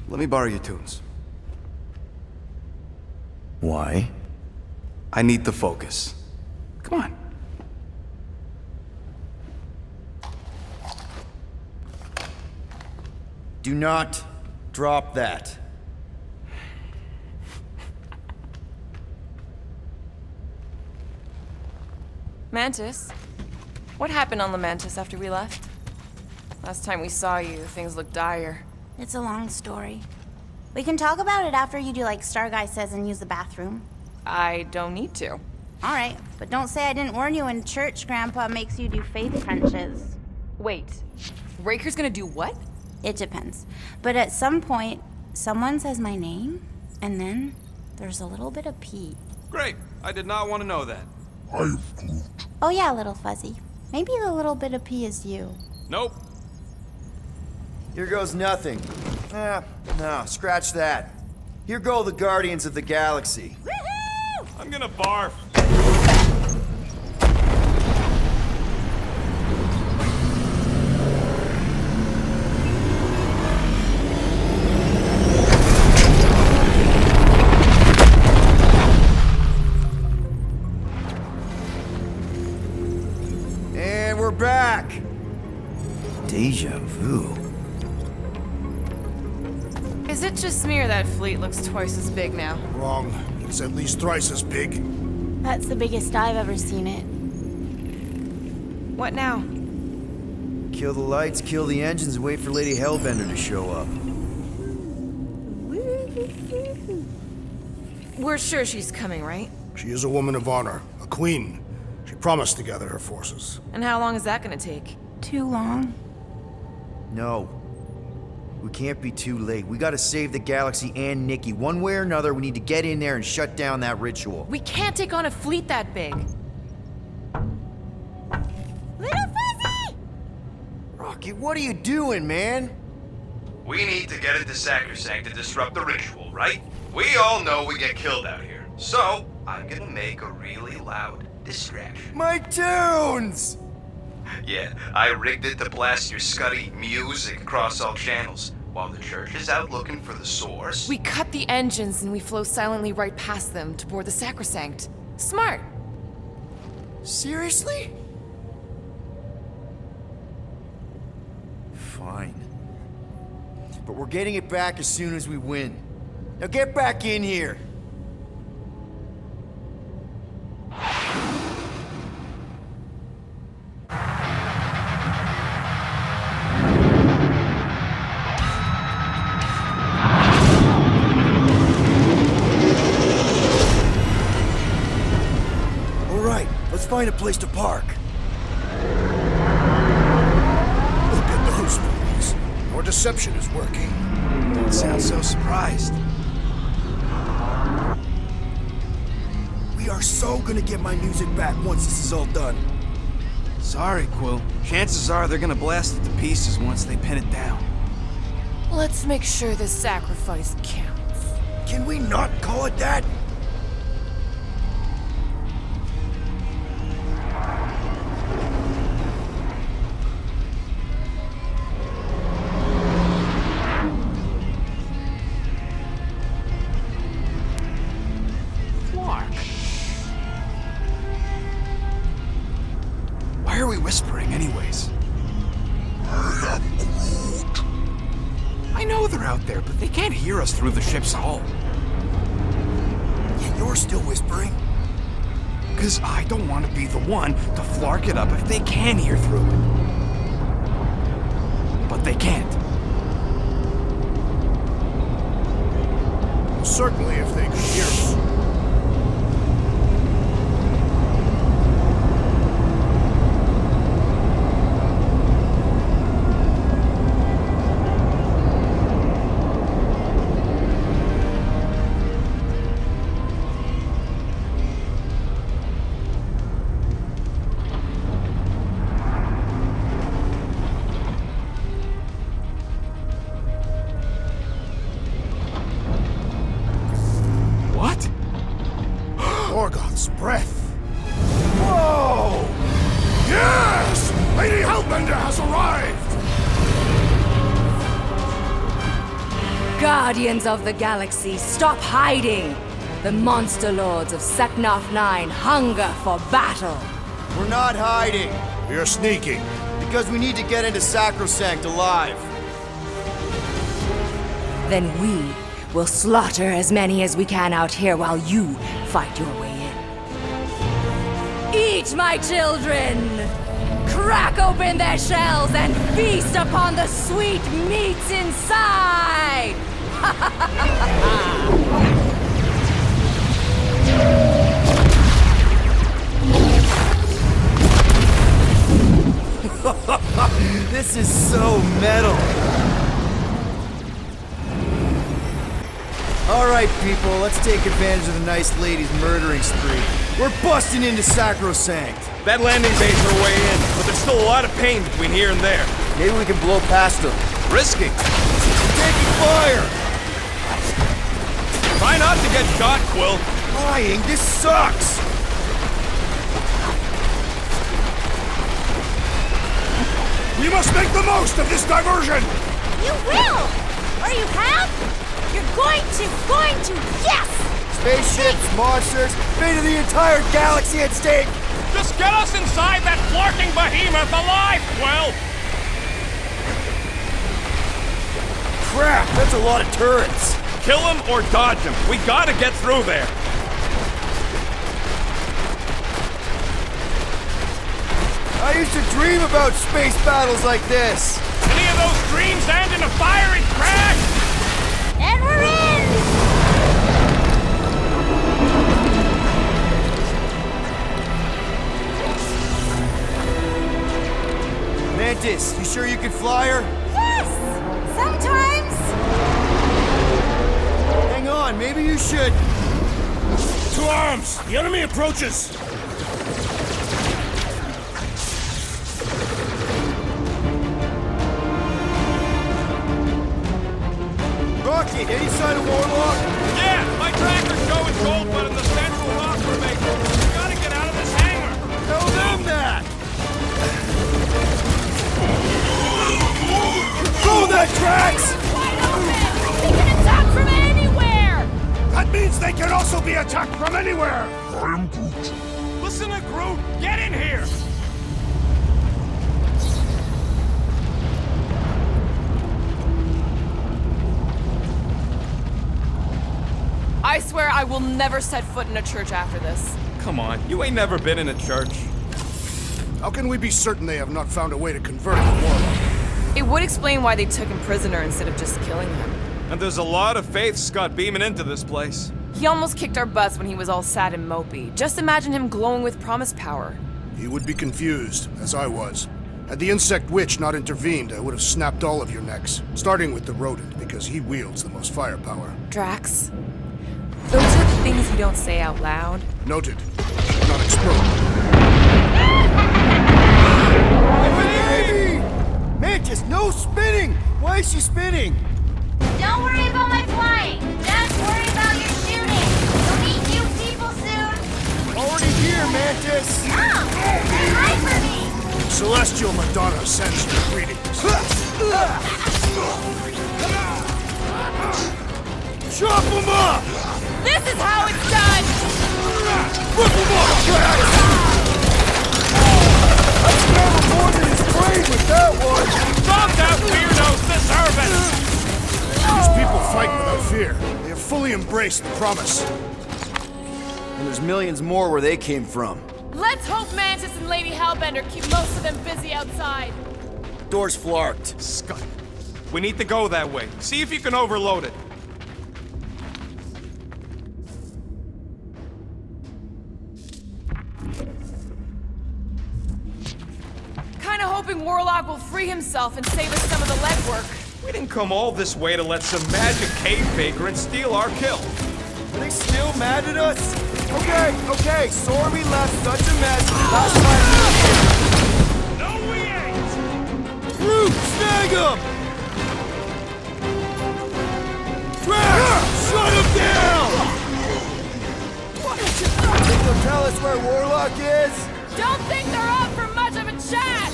Let me borrow your tunes. Why? I need to focus. Come on. Do not drop that. Mantis? What happened on the Mantis after we left? Last time we saw you, things looked dire. It's a long story. We can talk about it after you do like Star Guy says and use the bathroom. I don't need to. Alright, but don't say I didn't warn you in church Grandpa makes you do faith crunches. Wait, Raker's gonna do what? It depends. But at some point, someone says my name, and then there's a little bit of pee. Great. I did not want to know that. Oh yeah, little fuzzy. Maybe the little bit of pee is you. Nope. Here goes nothing. No, scratch that. Here go the Guardians of the Galaxy. Woohoo! I'm gonna barf. And we're back. Deja vu. Is it just me or that fleet looks twice as big now? Wrong. It's at least thrice as big. That's the biggest I've ever seen it. What now? Kill the lights, kill the engines, and wait for Lady Hellbender to show up. We're sure she's coming, right? She is a woman of honor, a queen. She promised to gather her forces. And how long is that gonna take? Too long. No. We can't be too late. We gotta save the galaxy and Nikki. One way or another, we need to get in there and shut down that ritual. We can't take on a fleet that big. Little Fuzzy! Rocket, what are you doing, man? We need to get into Sacrosanct to disrupt the ritual, right? We all know we get killed out here. So, I'm gonna make a really loud distraction. My tunes! Yeah, I rigged it to blast your scuddy music across all channels, while the church is out looking for the source. We cut the engines and we flow silently right past them to board the Sacrosanct. Smart. Seriously? Fine. but we're getting it back as soon as we win. Now get back in here! Alright, let's find a place to park. Look at those fools. Your deception is working. Don't sound so surprised. We are so gonna get my music back once this is all done. Sorry, Quill. Chances are they're gonna blast it to pieces once they pin it down. Let's make sure this sacrifice counts. Can we not call it that? Why are we whispering anyways? I know they're out there, but they can't hear us through the ship's hull. Yet you're still whispering? Because I don't want to be the one to flark it up if they can hear through it. But they can't. Certainly if they could hear us. Morgoth's breath. Whoa! Yes! Lady Hellbender has arrived! Guardians of the Galaxy, stop hiding! The monster lords of Seknarf 9 hunger for battle! We're not hiding! We are sneaking. Because we need to get into Sacrosanct alive. Then we will slaughter as many as we can out here while you fight your way in. Eat, my children! Crack open their shells and feast upon the sweet meats inside! This is so metal! Alright, people, let's take advantage of the nice lady's murdering spree. We're busting into Sacrosanct! That landing bay's our way in, but there's still a lot of pain between here and there. Maybe we can blow past them. Risky. Taking fire! Try not to get shot, Quill. Lying, this sucks! We must make the most of this diversion! You will! Or you have? You're going to, yes! Spaceships, monsters, fate of the entire galaxy at stake! Just get us inside that flarking behemoth alive, Quill! Crap, that's a lot of turrets! Kill him or dodge him. We gotta get through there. I used to dream about space battles like this! Any of those dreams end in a fiery crash? And we're in! Mantis, you sure you can fly her? Yes! Sometimes! Hang on, maybe you should... To arms! The enemy approaches! Rocket, any sign of Warlock? Yeah, my tracker's showing gold, but in the central rock formation. We gotta get out of this hangar. Tell them that! Throw that, Drax! Wide open! We can attack from anywhere! That means they can also be attacked from anywhere! I am Groot. Listen to Groot. Get in here. I will never set foot in a church after this. Come on, you ain't never been in a church. How can we be certain they have not found a way to convert the warlock? It would explain why they took him prisoner instead of just killing him. And there's a lot of faith Scott beaming into this place. He almost kicked our butts when he was all sad and mopey. Just imagine him glowing with promise power. He would be confused, as I was. Had the insect witch not intervened, I would have snapped all of your necks, starting with the rodent, because he wields the most firepower. Drax, those are the things you don't say out loud. Noted. Should not explode. Baby! Mantis, no spinning! Why is she spinning? Don't worry about my flying. Just worry about your shooting. We'll meet you people soon. Already here, Mantis! Come! Say hi for me! Celestial Madonna sends her greetings. Chop him up! This is how it's done! Rip him off, Drax! I smell more than his brain with that one! Stop that weirdo's disservice! These people fight without fear. They have fully embraced the promise. And there's millions more where they came from. Let's hope Mantis and Lady Hellbender keep most of them busy outside. Door's flarked. Scott, we need to go that way. See if you can overload it. Kinda hoping Warlock will free himself and save us some of the legwork. We didn't come all this way to let some magic cave vagrant steal our kill. Are they still mad at us? Okay, Sorby left such a mess last time we were here. No, we ain't! Groot, snag him! Drax, shut him down! Think they'll tell us where Warlock is? Don't think they're up for much of a chat!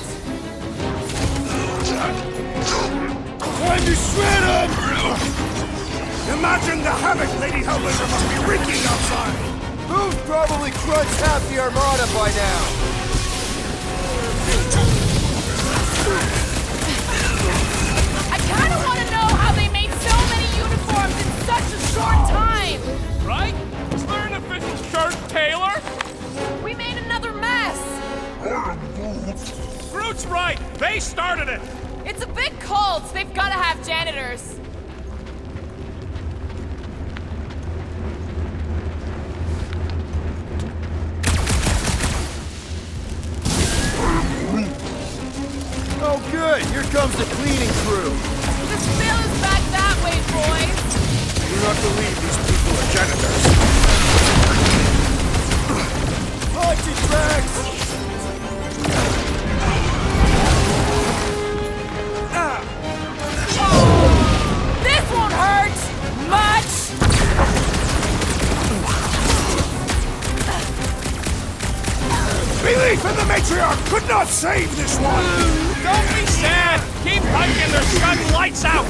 Time to shred him! Imagine the havoc Lady Hellbender must be wreaking outside! Who's probably crunched half the Armada by now? I kinda wanna know how they made so many uniforms in such a short time! Right? Is there an official shirt tailor? We made another mess! Groot's right! They started it! It's a big cult! They've gotta have janitors! Oh good, here comes the cleaning crew. The spill is back that way, boys! Do not believe these people are janitors. Punch it, Drax! This won't hurt much! Belief in the matriarch could not save this one! Don't be sad! Keep punching, they're shutting lights out!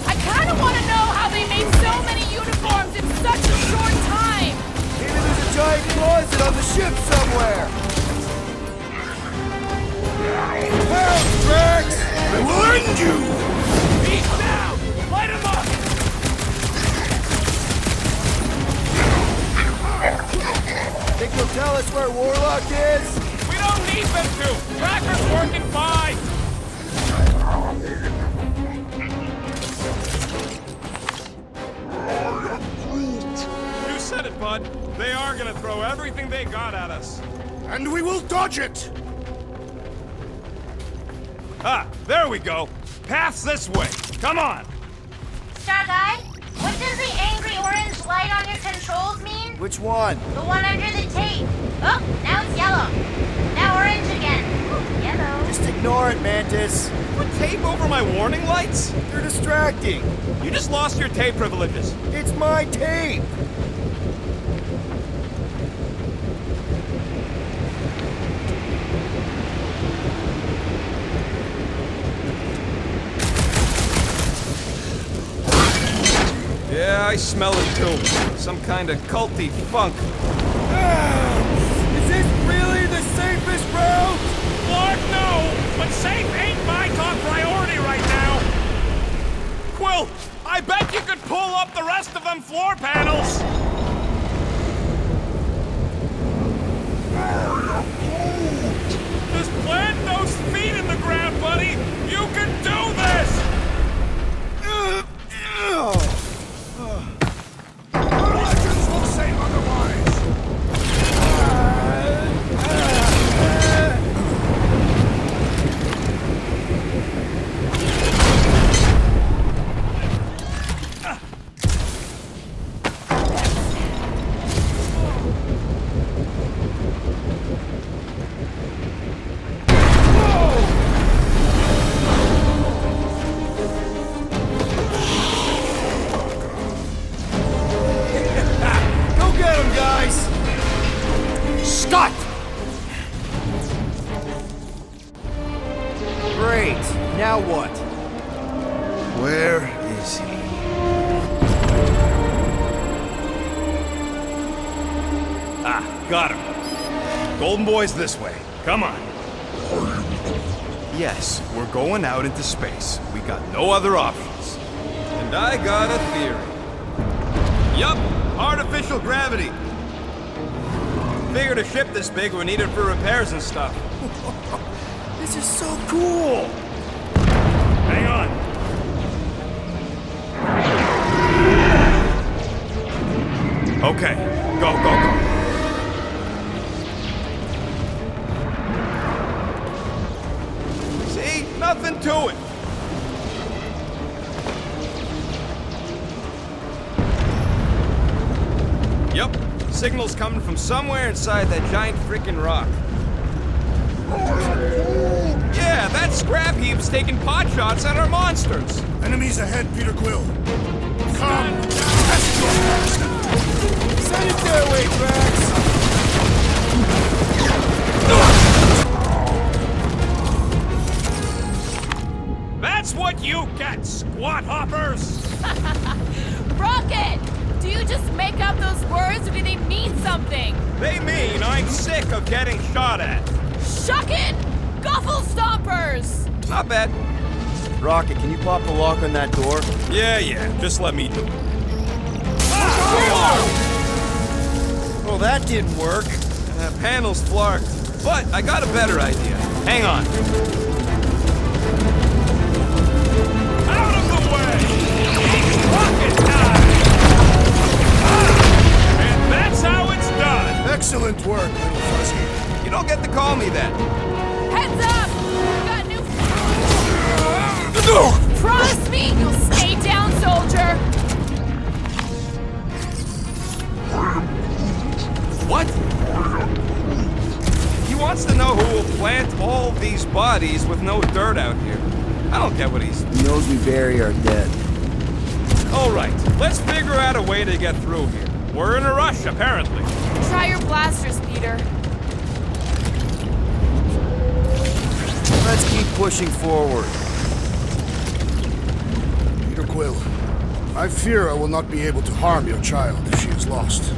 I kinda wanna know how they made so many uniforms in such a short time! Maybe there's a giant closet on the ship somewhere! Help, Drax! I will end you! He's down! Light him up! Think they'll tell us where Warlock is? We don't need them to! Tracker's working fine! You said it, bud. They are gonna throw everything they got at us. And we will dodge it! Ah, there we go. Path's this way. Come on! Star Guy, what does the angry orange light on your controls mean? Which one? The one under the tape. Oh, now it's yellow. Now orange again. Ooh, yellow. Just ignore it, Mantis. Put tape over my warning lights? They're distracting. You just lost your tape privileges. It's my tape! Yeah, I smell it too. Some kind of culty funk. Is this really the safest route? Lord, no! But safe ain't my top priority right now! Quill! I bet you could pull up the rest of them floor panels! Just plant those feet in the ground, buddy! You can do this! Legends will say otherwise! Great. Now what? Where is he? Ah, got him. Golden Boy's this way. Come on. Yes, we're going out into space. We got no other options. And I got a theory. Yup, artificial gravity. Figured a ship this big would need it for repairs and stuff. This is so cool! Hang on. Okay, go, go, go. See? Nothing to it. Yep, signal's coming from somewhere inside that giant freaking rock. Yeah, that scrap heap's taking pot shots at our monsters. Enemies ahead, Peter Quill. Come, test your medicine. Send it their way, Drax! That's what you get, squat hoppers! Rocket! Do you just make up those words or do they mean something? They mean I'm sick of getting shot at. Shuck it! Guffle stompers! Not bad. Rocket, can you pop the lock on that door? Yeah, just let me do it. Well, that didn't work. Panel's flarked. But I got a better idea. Hang on. Out of the way! It's rocket time! And that's how it's done! Excellent work, little fuzzy. You don't get to call me that. Heads up! We got new... Promise me you'll stay down, soldier! What? He wants to know who will plant all these bodies with no dirt out here. I don't get what he's... He knows we bury our dead. All right, let's figure out a way to get through here. We're in a rush, apparently. Try your blasters, Peter. Let's keep pushing forward. Peter Quill, I fear I will not be able to harm your child if she is lost.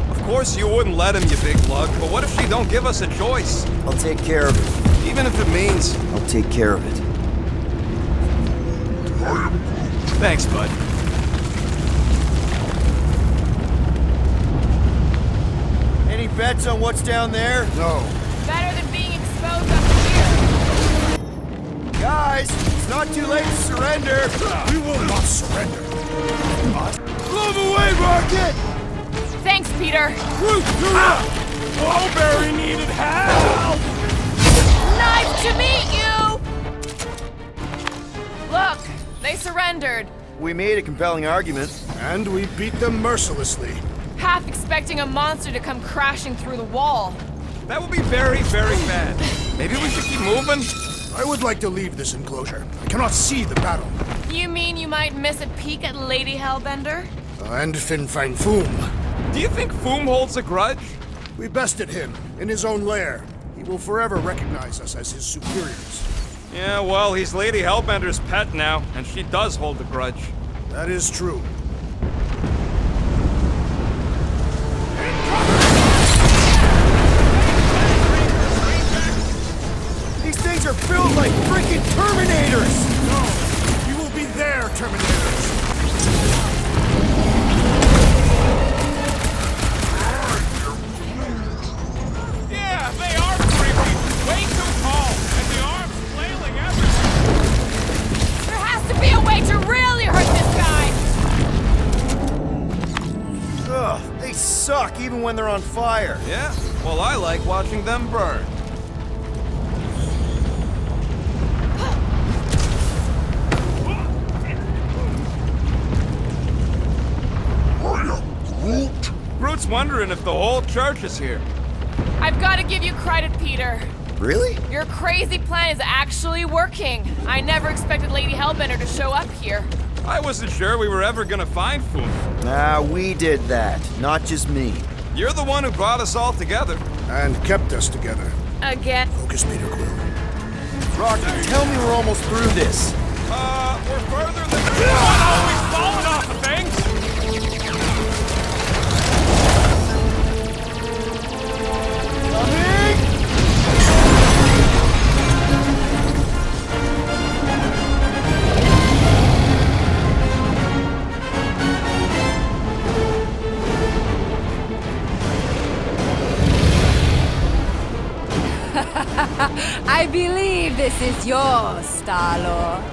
Of course you wouldn't let him, you big lug, but what if she don't give us a choice? I'll take care of it. Even if it means... I'll take care of it. Thanks, bud. Any bets on what's down there? No. Better than being exposed up here. Guys, it's not too late to surrender. We will not surrender. Blow him away, Rocket! Thanks, Peter. Bowberry needed help! Nice to meet you! Look, they surrendered. We made a compelling argument. And we beat them mercilessly. Half expecting a monster to come crashing through the wall. That would be very, very bad. Maybe we should keep moving? I would like to leave this enclosure. I cannot see the battle. You mean you might miss a peek at Lady Hellbender? And Fin Fang Foom. Do you think Foom holds a grudge? We bested him in his own lair. He will forever recognize us as his superiors. Yeah, well, he's Lady Hellbender's pet now, and she does hold a grudge. That is true. These things are built like freaking Terminators! No! We will Ugh, they suck even when they're on fire. Yeah? Well, I like watching them burn. Groot's wondering if the whole church is here. I've got to give you credit, Peter. Really? Your crazy plan is actually working. I never expected Lady Hellbender to show up here. I wasn't sure we were ever gonna find food. Nah, we did that, not just me. You're the one who brought us all together. And kept us together. Again. Focus, Peter Quill. Rocky, tell me we're almost through this. We're further than the one always falling off of things. I believe this is yours, Star-Lord.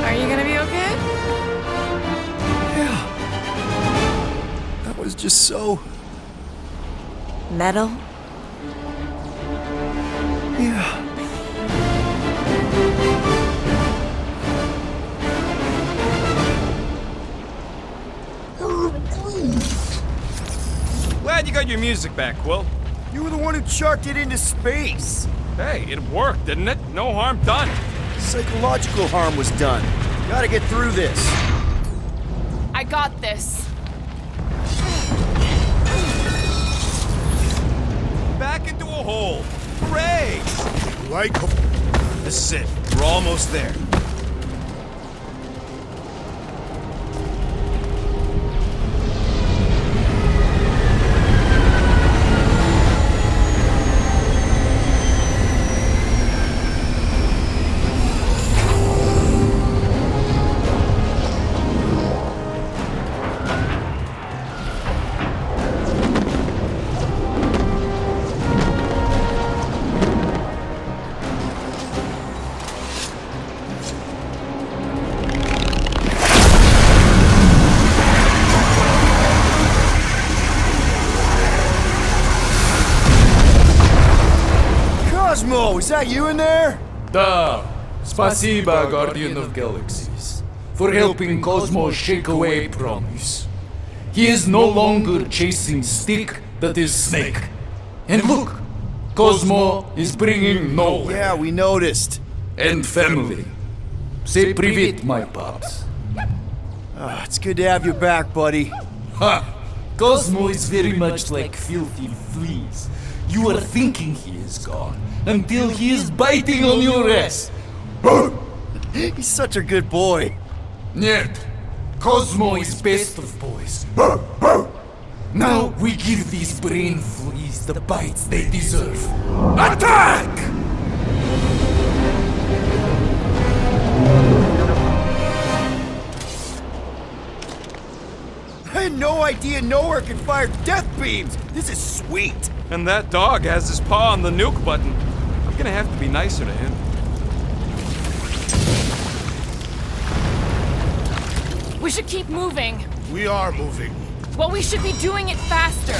Are you gonna be okay? That was just so... Metal? Yeah. Glad you got your music back, Quill. You were the one who chucked it into space. Hey, it worked, didn't it? No harm done. Psychological harm was done. Gotta get through this. I got this. Back into a hole. Hooray! Like... This is it. We're almost there. Cosmo, is that you in there? Da! Spasiba, Guardian of Galaxies, for helping Cosmo shake away promise. He is no longer chasing stick that is snake. And look, Cosmo is bringing nowhere. Yeah, we noticed. And family. Say privet, my pops. It's good to have you back, buddy. Ha! Cosmo is very much like filthy fleas. You are thinking he is gone until he is biting on your ass. He's such a good boy. Нет, Cosmo is best of boys. Now we give these brain fleas the bites they deserve. Attack! I had no idea nowhere could fire death beams. This is sweet. And that dog has his paw on the nuke button. I'm gonna have to be nicer to him. We should keep moving. We are moving. Well, we should be doing it faster.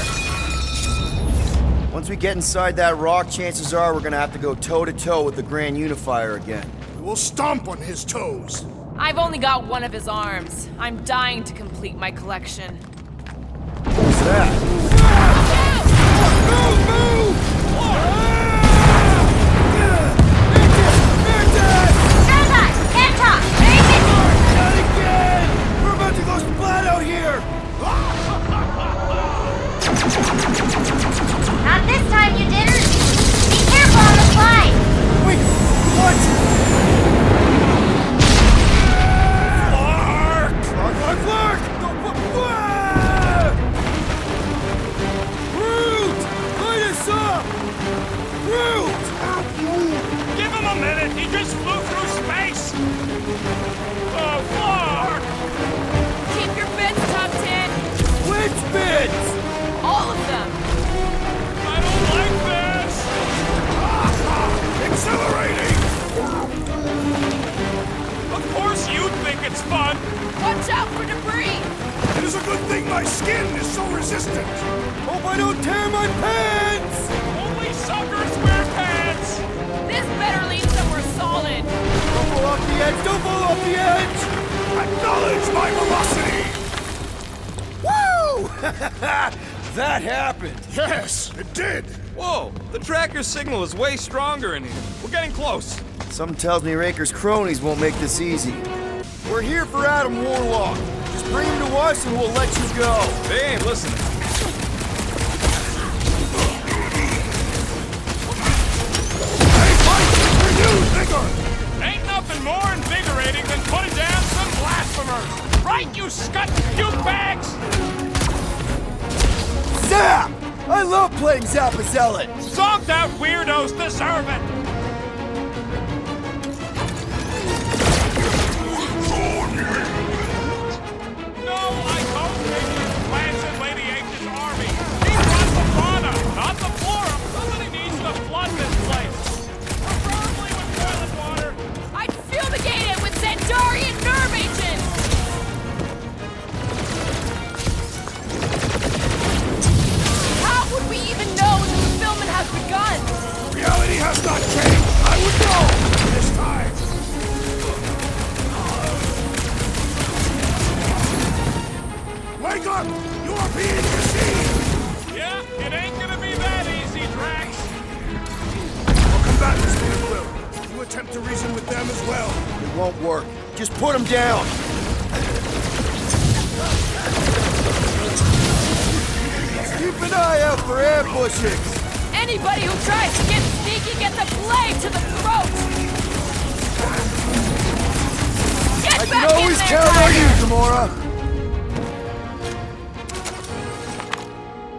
Once we get inside that rock, chances are we're gonna have to go toe-to-toe with the Grand Unifier again. We will stomp on his toes. I've only got one of his arms. I'm dying to complete my collection. What's that? Move! Move! Can't talk! Very busy! Not again! We're about to go splat out here! Not this time, you didn't! Be careful on the slide! Wait, what? Clark! Clark! Clark! non-existent! Hope I don't tear my pants! Only suckers wear pants! This better lead somewhere solid. Don't fall off the edge! Don't fall off the edge! Acknowledge my velocity! Woo! That happened! Yes, it did! Whoa, the tracker's signal is way stronger in here. We're getting close. Something tells me Raker's cronies won't make this easy. We're here for Adam Warlock. Just bring him to us and we'll let you go. They ain't listening. Ain't nothing more invigorating than putting down some blasphemers! Right, you scut puke bags! Zap! I love playing Zappa Zealot! Zonked out weirdos deserve it! No, I don't think it's plans in Lady H's army. He runs the fauna, not the flora. Somebody needs to flood this place. Preferably with boiling water. I'd fumigate it with Zendarian nerve agents! How would we even know the fulfillment has begun? Reality has not changed! I would know! This time! Wake up! You are being deceived! Yeah, it ain't gonna be that easy, Drax. Our combatants may as well. You attempt to reason with them as well. It won't work. Just put him down! Keep an eye out for ambushing! Anybody who tries to get sneaky gets a blade to the throat! Get I back can always in there, count on you, Tiger! Gamora!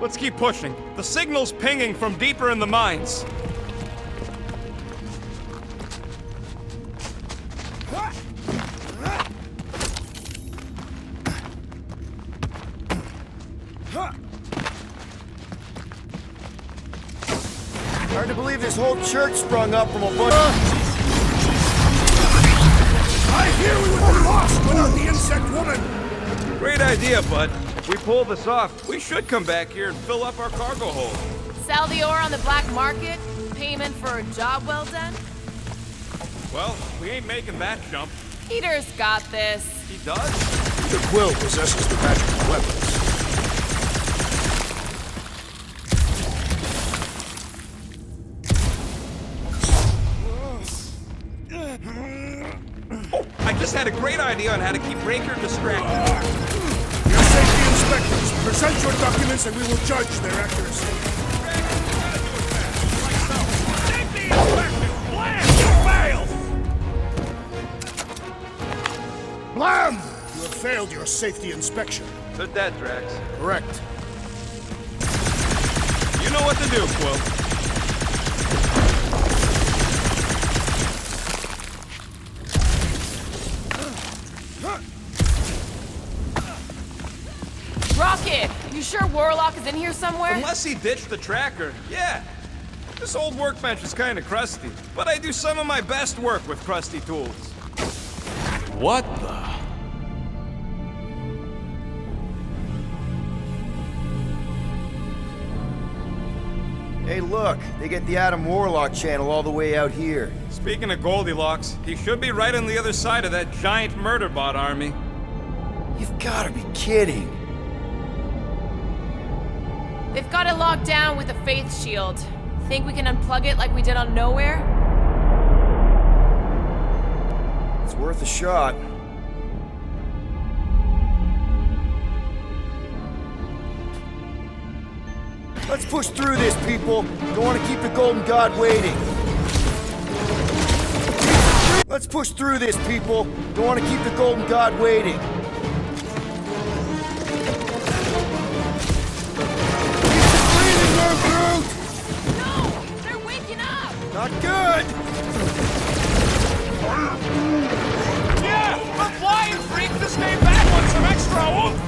Let's keep pushing. The signal's pinging from deeper in the mines. Hard to believe this whole church sprung up from a bunch I hear we would be lost without the insect woman! Great idea, bud. If we pull this off, we should come back here and fill up our cargo hold. Sell the ore on the black market? Payment for a job well done? Well, we ain't making that jump. Peter's got this. He does? The quill possesses the magical weapons. I just had a great idea on how to keep Raker distracted. Your safety inspectors, present your documents and we will judge their accuracy. Safety inspection! Blast! You failed! Blam! You have failed your safety inspection. Said that, Drax. Correct. You know what to do, Quill. Rocket! You sure Warlock is in here somewhere? Unless he ditched the tracker, yeah. This old workbench is kind of crusty, but I do some of my best work with crusty tools. What the? Hey, look, they get the Adam Warlock channel all the way out here. Speaking of Goldilocks, he should be right on the other side of that giant murder bot army. You've gotta be kidding. They've got it locked down with a faith shield. Think we can unplug it like we did on Nowhere? It's worth a shot. Let's push through this, people. Don't want to keep the Golden God waiting. Let's push through this, people. Don't want to keep the Golden God waiting. No! They're waking up! Not good! Yeah! The flying freak just came back with some extra oomph!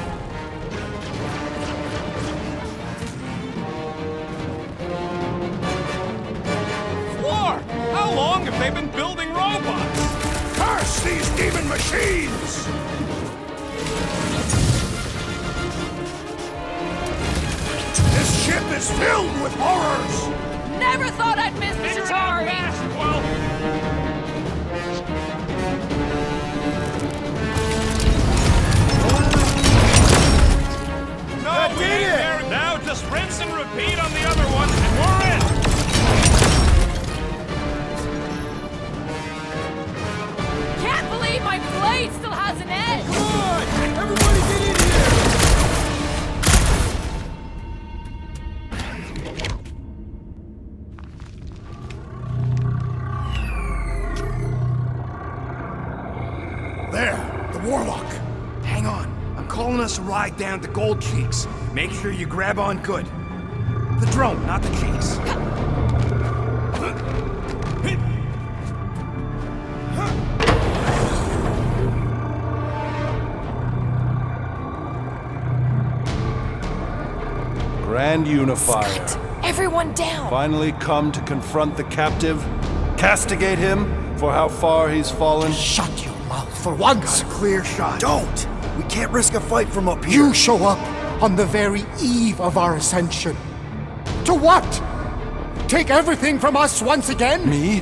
Floor! How long have they been building robots? Curse these demon machines! ship is filled with horrors! Never thought I'd miss the Chitauri! No, we ain't there. Now just rinse and repeat on the other one, and we're in! Can't believe my blade still has an edge! Come on! Everybody get in here! There, the warlock. Hang on. I'm calling us a ride down to Gold Cheeks. Make sure you grab on good. The drone, not the cheeks. Grand Unifier. Everyone down! Finally come to confront the captive, castigate him for how far he's fallen. Shut your mouth for once! Clear shot. Don't! We can't risk a fight from up here. You show up on the very eve of our ascension. To what? Take everything from us once again? Me?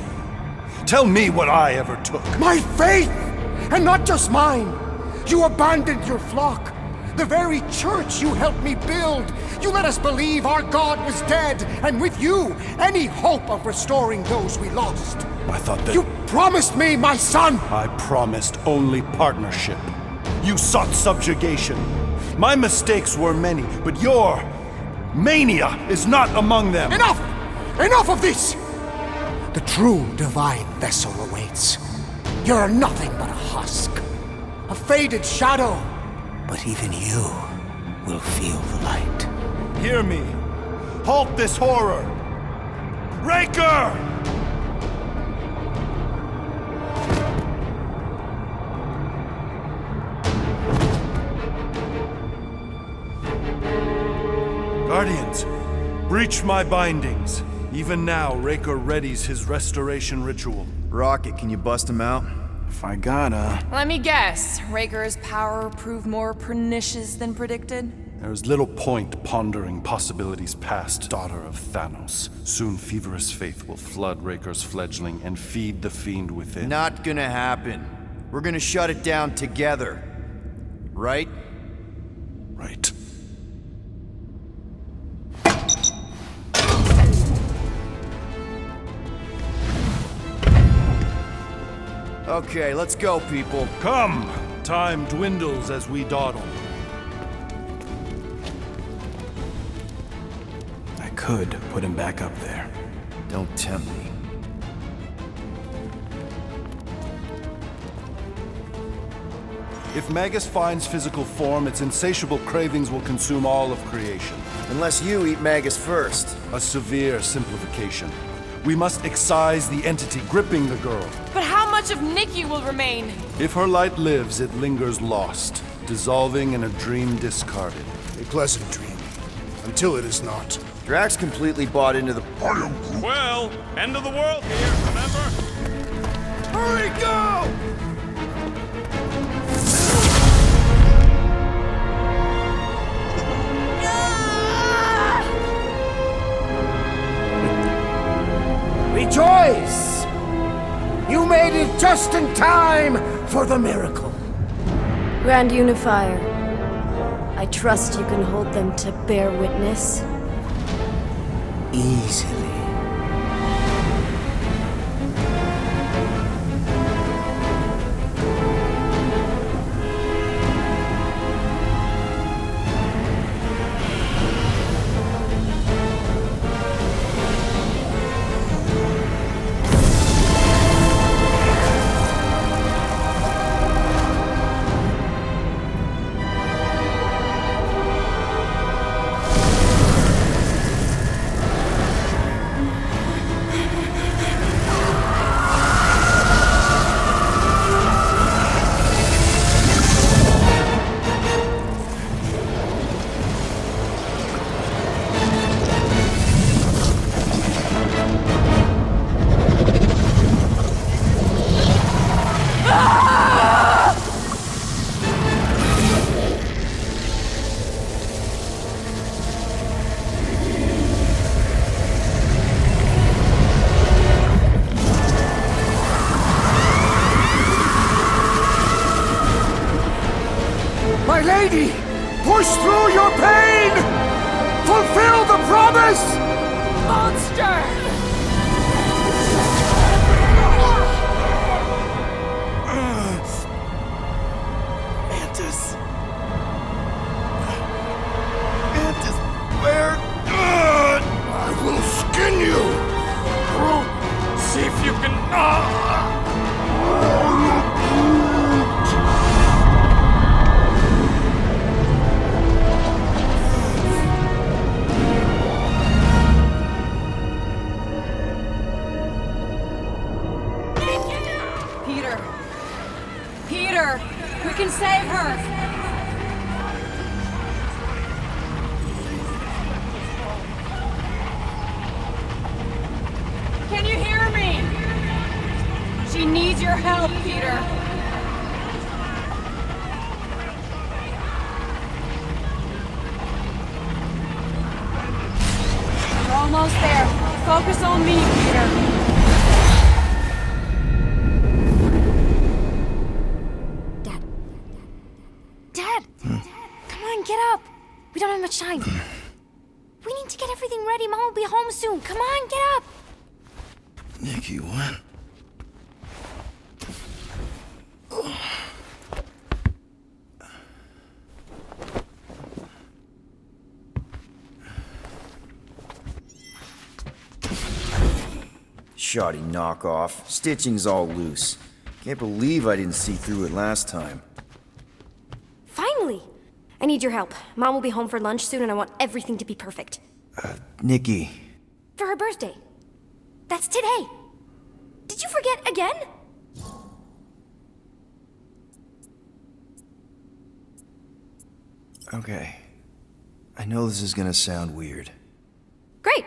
Tell me what I ever took. My faith! And not just mine! You abandoned your flock. The very church you helped me build. You let us believe our God was dead, and with you, any hope of restoring those we lost. I thought that... You promised me, my son! I promised only partnership. You sought subjugation. My mistakes were many, but your mania is not among them. Enough! Enough of this! The true divine vessel awaits. You're nothing but a husk. A faded shadow. But even you will feel the light. Hear me. Halt this horror. Raker! Guardians, breach my bindings. Even now, Raker readies his restoration ritual. Rocket, can you bust him out? If I gotta... Let me guess. Raker's power proved more pernicious than predicted? There is little point pondering possibilities past, daughter of Thanos. Soon feverous faith will flood Raker's fledgling and feed the fiend within. Not gonna happen. We're gonna shut it down together. Right? Right. Okay, let's go, people. Come! Time dwindles as we dawdle. I could put him back up there. Don't tempt me. If Magus finds physical form, its insatiable cravings will consume all of creation. Unless you eat Magus first. A severe simplification. We must excise the entity gripping the girl. But how much of Nikki will remain? If her light lives, it lingers lost, dissolving in a dream discarded. A pleasant dream, until it is not. Drax completely bought into the... Well, end of the world here, remember? Hurry, go! Rejoice! You made it just in time for the miracle. Grand Unifier, I trust you can hold them to bear witness. Easily. mighty! Push through your pain! Fulfill the promise! Monster! Mantis. Mantis, where? I will skin you! See if you can. Peter! Peter! We can save her! Can you hear me? She needs your help, Peter. We're almost there. Focus on me, Peter. Dad! Come on, get up! We don't have much time. We need to get everything ready. Mom will be home soon. Come on, get up! Nikki, what? Shoddy knockoff. Stitching's all loose. Can't believe I didn't see through it last time. Finally! I need your help. Mom will be home for lunch soon and I want everything to be perfect. Nikki. For her birthday. That's today. Did you forget again? Okay. I know this is gonna sound weird. Great!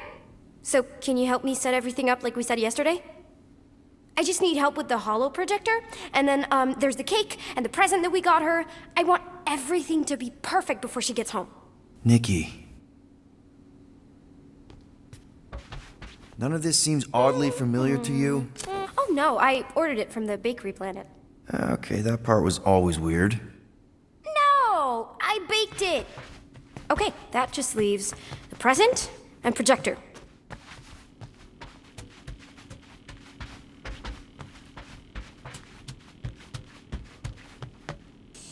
So, can you help me set everything up like we said yesterday? I just need help with the holo projector, and then, there's the cake and the present that we got her. I want everything to be perfect before she gets home. Nikki. None of this seems oddly familiar to you? Oh no, I ordered it from the Bakery Planet. Okay, that part was always weird. No! I baked it! Okay, that just leaves the present and projector.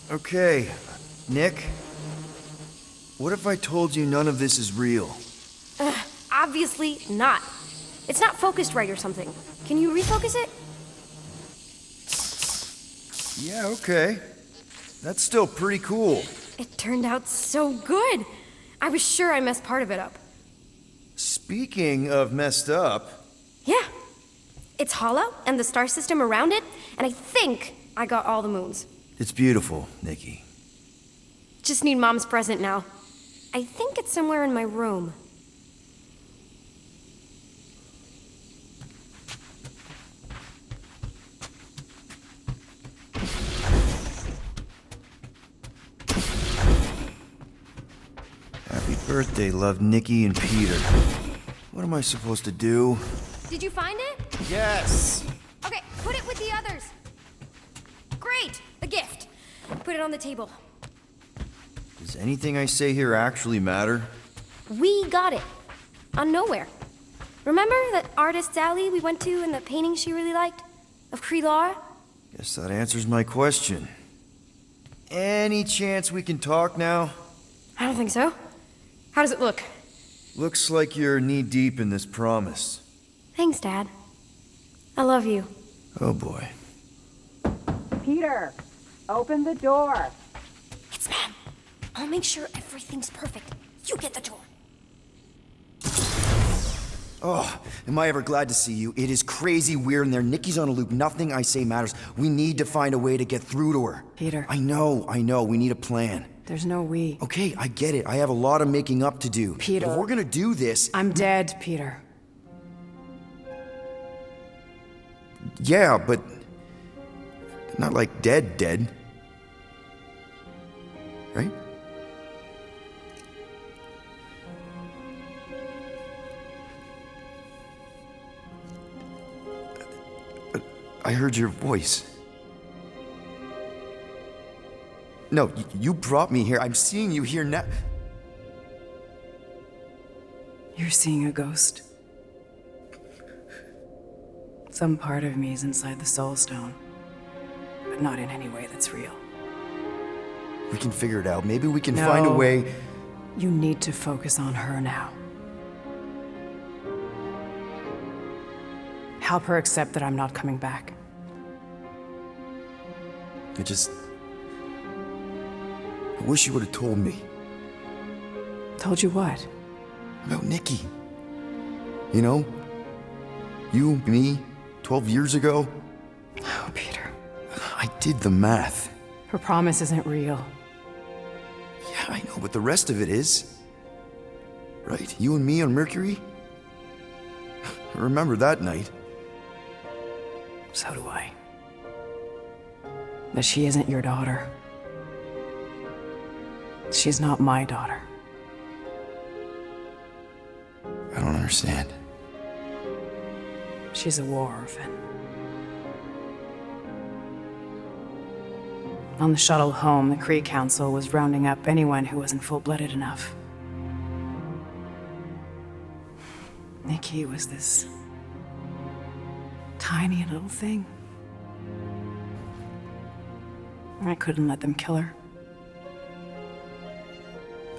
Okay, Nick. What if I told you none of this is real? Obviously not. It's not focused right or something. Can you refocus it? Yeah, okay. That's still pretty cool. It turned out so good. I was sure I messed part of it up. Speaking of messed up... Yeah. It's hollow, and the star system around it, and I think I got all the moons. It's beautiful, Nikki. Just need Mom's present now. I think it's somewhere in my room. Happy birthday, love, Nikki and Peter. What am I supposed to do? Did you find it? Yes! Okay, put it with the others. Great! The gift. Put it on the table. Does anything I say here actually matter? We got it. On Nowhere. Remember that artist's alley we went to and the painting she really liked? Of Krelar? Guess that answers my question. Any chance we can talk now? I don't think so. How does it look? Looks like you're knee-deep in this promise. Thanks, Dad. I love you. Oh boy. Peter, open the door. It's Mom. I'll make sure everything's perfect. You get the door. Oh, am I ever glad to see you. It is crazy weird in there. Nikki's on a loop. Nothing I say matters. We need to find a way to get through to her. Peter. I know. We need a plan. There's no we. Okay, I get it. I have a lot of making up to do. Peter. If we're gonna do this... I'm dead, Peter. Yeah, but... not like dead. Right? I heard your voice. No, you brought me here. I'm seeing you here now. You're seeing a ghost. Some part of me is inside the Soul Stone, but not in any way that's real. We can figure it out. Maybe we can find a way. You need to focus on her now. Help her accept that I'm not coming back. I wish you would have told me. Told you what? About Nikki. You know? You, me, 12 years ago. Oh, Peter. I did the math. Her promise isn't real. Yeah, I know, but the rest of it is. Right? You and me on Mercury? I remember that night. So do I. But she isn't your daughter. She's not my daughter. I don't understand. She's a war orphan. On the shuttle home, the Kree Council was rounding up anyone who wasn't full-blooded enough. Nikki was this tiny little thing. I couldn't let them kill her.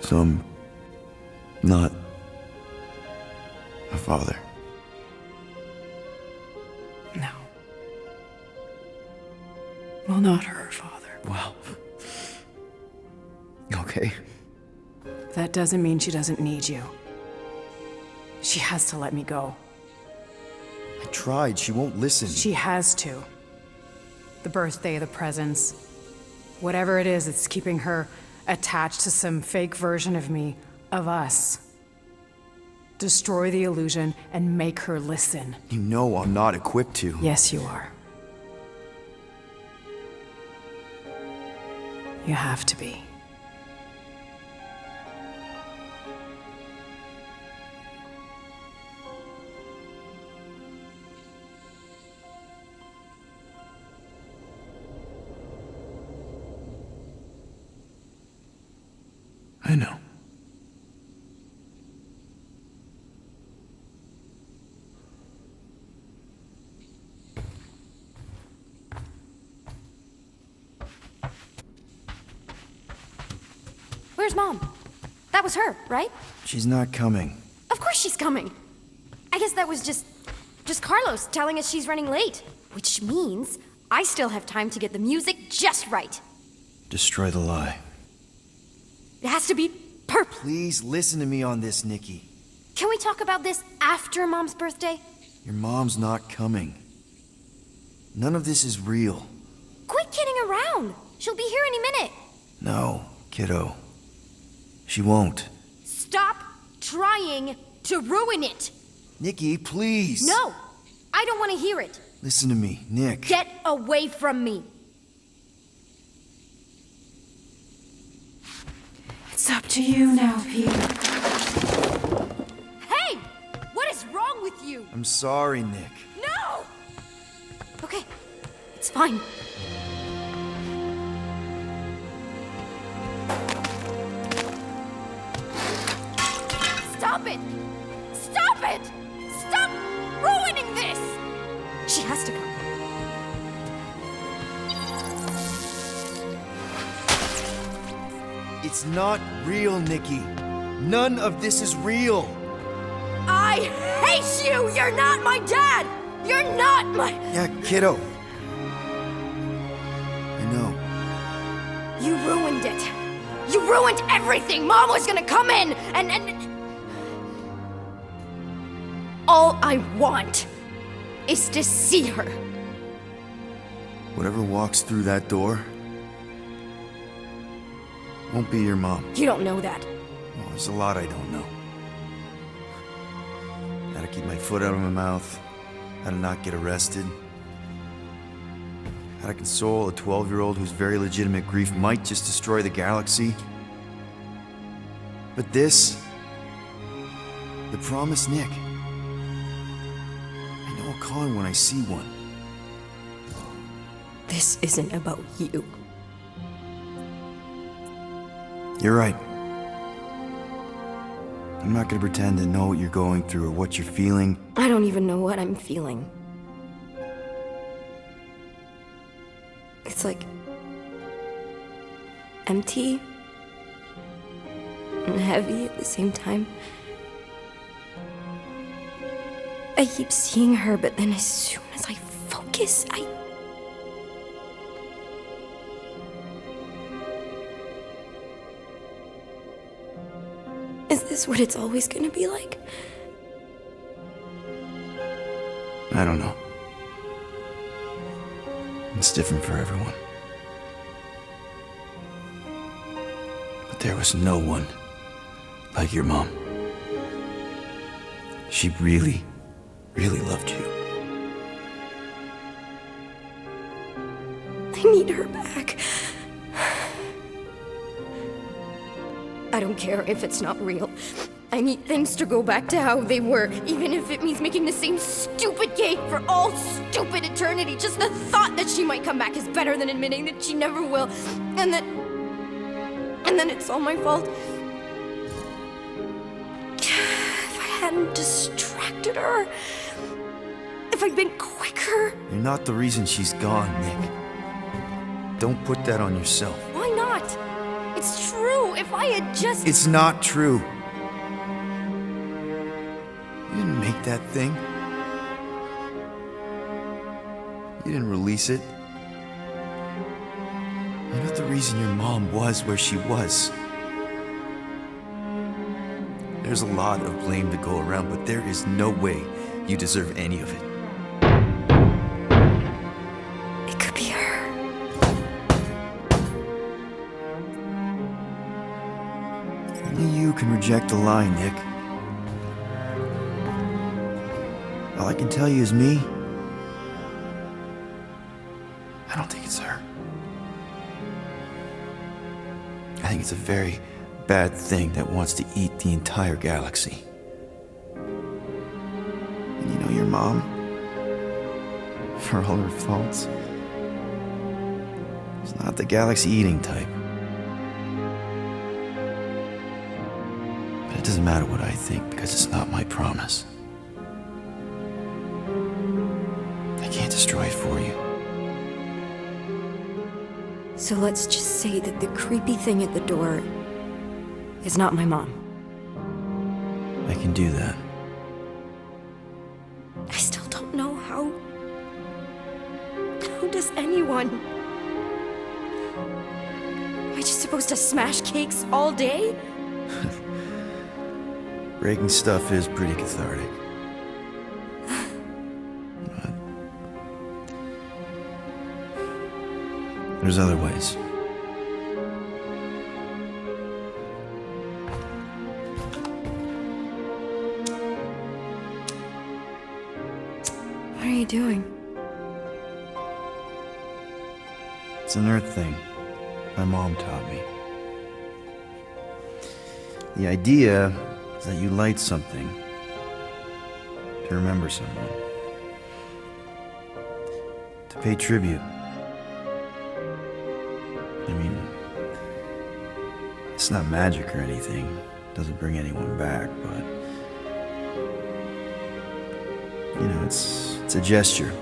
So I'm not a father. No. Well, not her father. Well. Okay. That doesn't mean she doesn't need you. She has to let me go. I tried. She won't listen. She has to. The birthday, the presents. Whatever it is that's keeping her attached to some fake version of me, of us. Destroy the illusion and make her listen. You know I'm not equipped to. Yes, you are. You have to be. I know. Where's Mom? That was her, right? She's not coming. Of course she's coming. I guess that was just Carlos telling us she's running late. Which means I still have time to get the music just right. Destroy the lie. It has to be purple. Please listen to me on this, Nikki. Can we talk about this after Mom's birthday? Your mom's not coming. None of this is real. Quit kidding around. She'll be here any minute. No, kiddo. She won't. Stop trying to ruin it. Nikki, please. No, I don't want to hear it. Listen to me, Nick. Get away from me. It's up to you now, Peter. Hey! What is wrong with you? I'm sorry, Nick. No! Okay, it's fine. Stop it! Stop it! Stop ruining this! She has to come. It's not real, Nikki. None of this is real. I hate you! You're not my dad! You're not my... Yeah, kiddo. I know. You ruined it. You ruined everything! Mom was gonna come in and... All I want is to see her. Whatever walks through that door won't be your mom. You don't know that. Well, there's a lot I don't know. How to keep my foot out of my mouth. How to not get arrested. How to console a 12-year-old whose very legitimate grief might just destroy the galaxy. But this... the promise, Nick. I know I'll call her when I see one. This isn't about you. You're right. I'm not gonna pretend to know what you're going through or what you're feeling. I don't even know what I'm feeling. It's like empty and heavy at the same time. I keep seeing her, but then as soon as I focus, Is this what it's always gonna be like? I don't know. It's different for everyone. But there was no one like your mom. She really, really loved you. I need her back. I don't care if it's not real. I need things to go back to how they were, even if it means making the same stupid cake for all stupid eternity. Just the thought that she might come back is better than admitting that she never will, and then it's all my fault. If I hadn't distracted her, if I'd been quicker. You're not the reason she's gone, Nick. Don't put that on yourself. Why not? It's true. If I had just... It's not true. You didn't make that thing. You didn't release it. You're not the reason your mom was where she was. There's a lot of blame to go around, but there is no way you deserve any of it. It could be her. Only you can reject a lie, Nick. All I can tell you is me. I don't think it's her. I think it's a very bad thing that wants to eat the entire galaxy. And you know your mom, for all her faults, is not the galaxy-eating type. But it doesn't matter what I think, because it's not my promise. I can't destroy it for you. So let's just say that the creepy thing at the door is not my mom. I can do that. I still don't know how. How does anyone? Am I just supposed to smash cakes all day? Breaking stuff is pretty cathartic. But there's other ways. What are you doing? It's an earth thing my mom taught me. The idea is that you light something to remember someone, to pay tribute. I mean, it's not magic or anything. It doesn't bring anyone back, but you know, it's a gesture.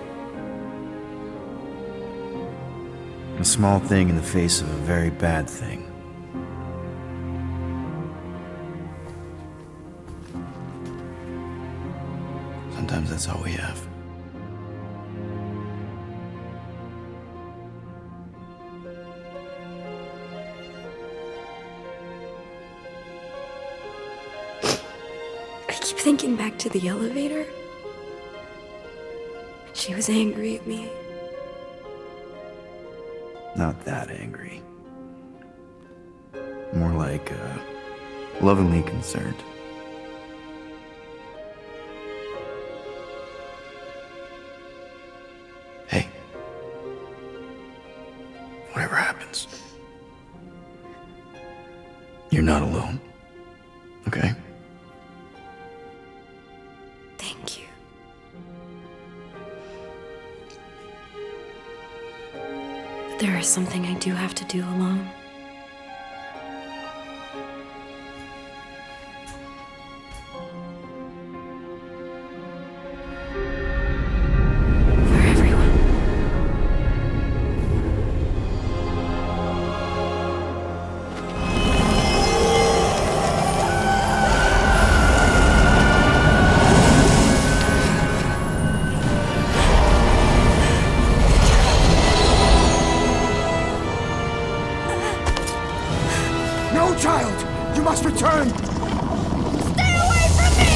A small thing in the face of a very bad thing. Sometimes that's all we have. I keep thinking back to the elevator. She was angry at me. Not that angry. More like, lovingly concerned. Hey. Whatever happens, you're not alone. Okay? Thank you. There is something I do have to do alone. must return! Stay away from me!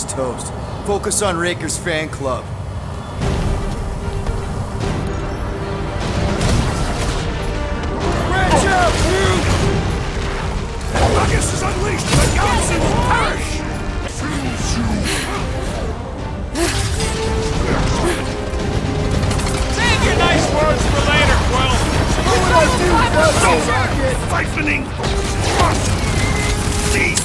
Toast. Focus on Raker's fan club. Branch out, dude! Ruckus is unleashed! The galaxy will perish! Save your nice words for later, Quill! Siphoning! Must cease!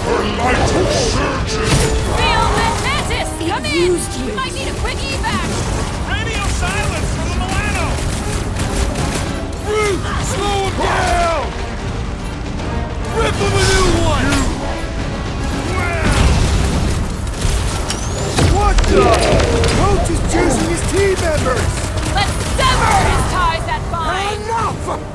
Her light surges! Feel that mantis! Come in! We might need a quick evac! Radio silence from the Milano! Root! Slow him down! Rip him a new one! What the? Coach is choosing his team members! Let's sever his ties that bind! Enough!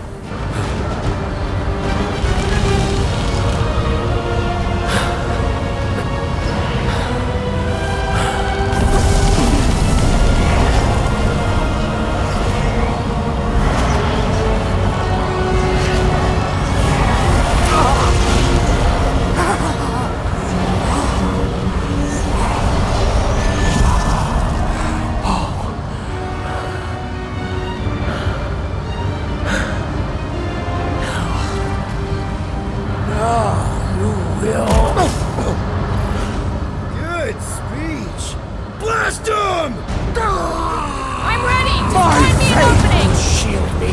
Good speech! Blast him! I'm ready! Just find me an opening! Shield me!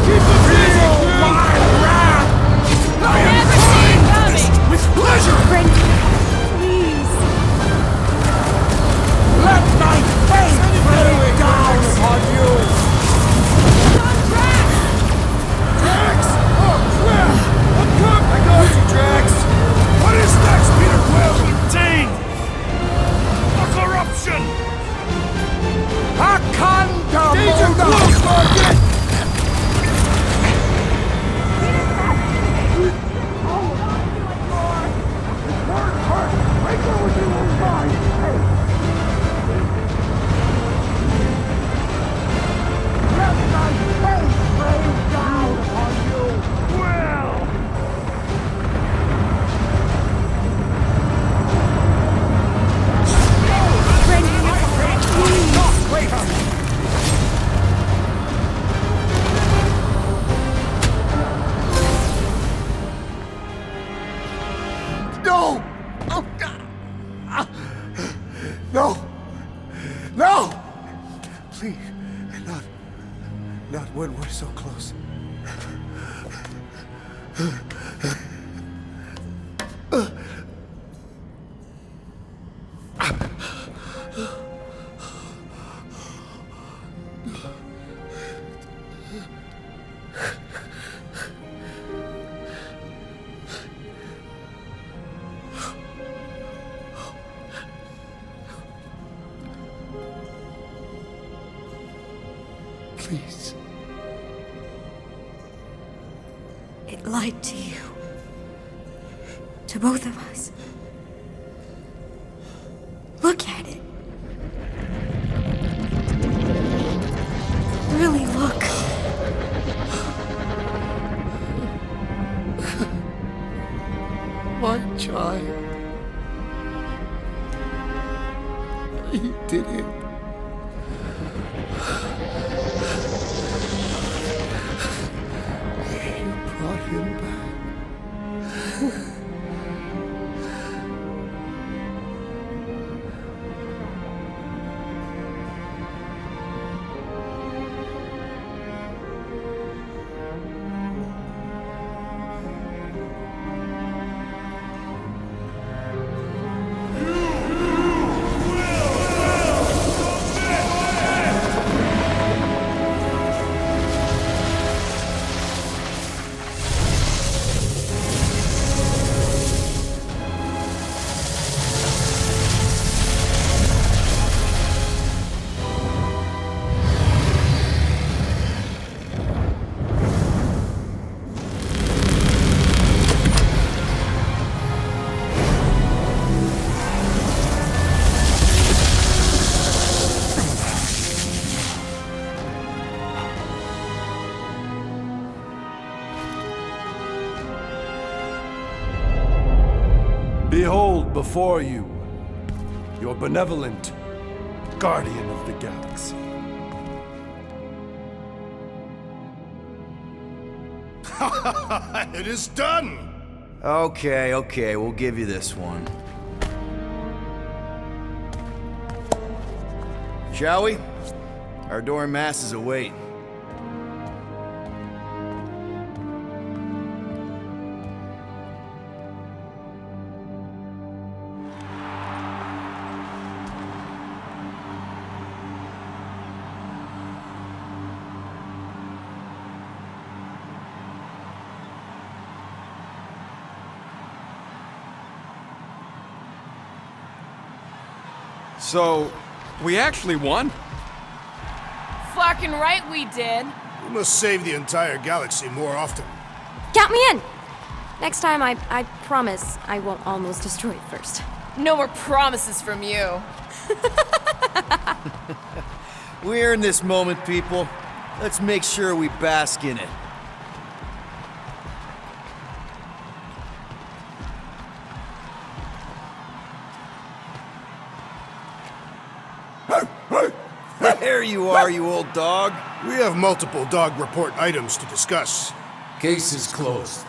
Keep him busy, My wrath! I'll never see it coming! With pleasure! Please! Let my faith rain down upon you! On track! Drax! Oh, crap! I'm coming! I got you, Drax! What is next, Peter Quill? Contained! The corruption! Akanda Danger Moda! close, Market! No! Oh, no! No! Please, not when we're so close. Please. It lied to you. To both of us. Look at it. Really look. My child. You did it. You brought him back. Behold before you, your benevolent guardian of the galaxy. It is done! Okay, we'll give you this one. Shall we? Our adoring masses await. So, we actually won? Fucking right we did. We must save the entire galaxy more often. Count me in! Next time, I promise I won't almost destroy it first. No more promises from you. We're in this moment, people. Let's make sure we bask in it. There you are, you old dog. We have multiple dog report items to discuss. Case is closed.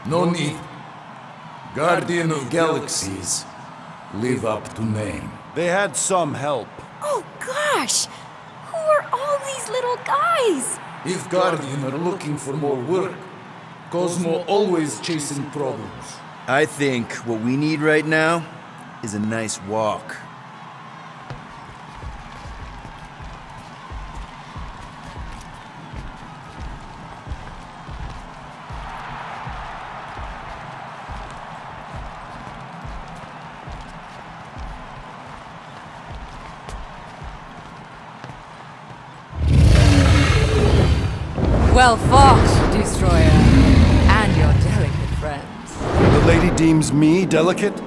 No need. Guardian of Galaxies. Live up to name. They had some help. Oh gosh! Who are all these little guys? If Guardian are looking for more work, Cosmo always chasing problems. I think what we need right now is a nice walk. Well fought, Destroyer, and your delicate friends. The lady deems me delicate?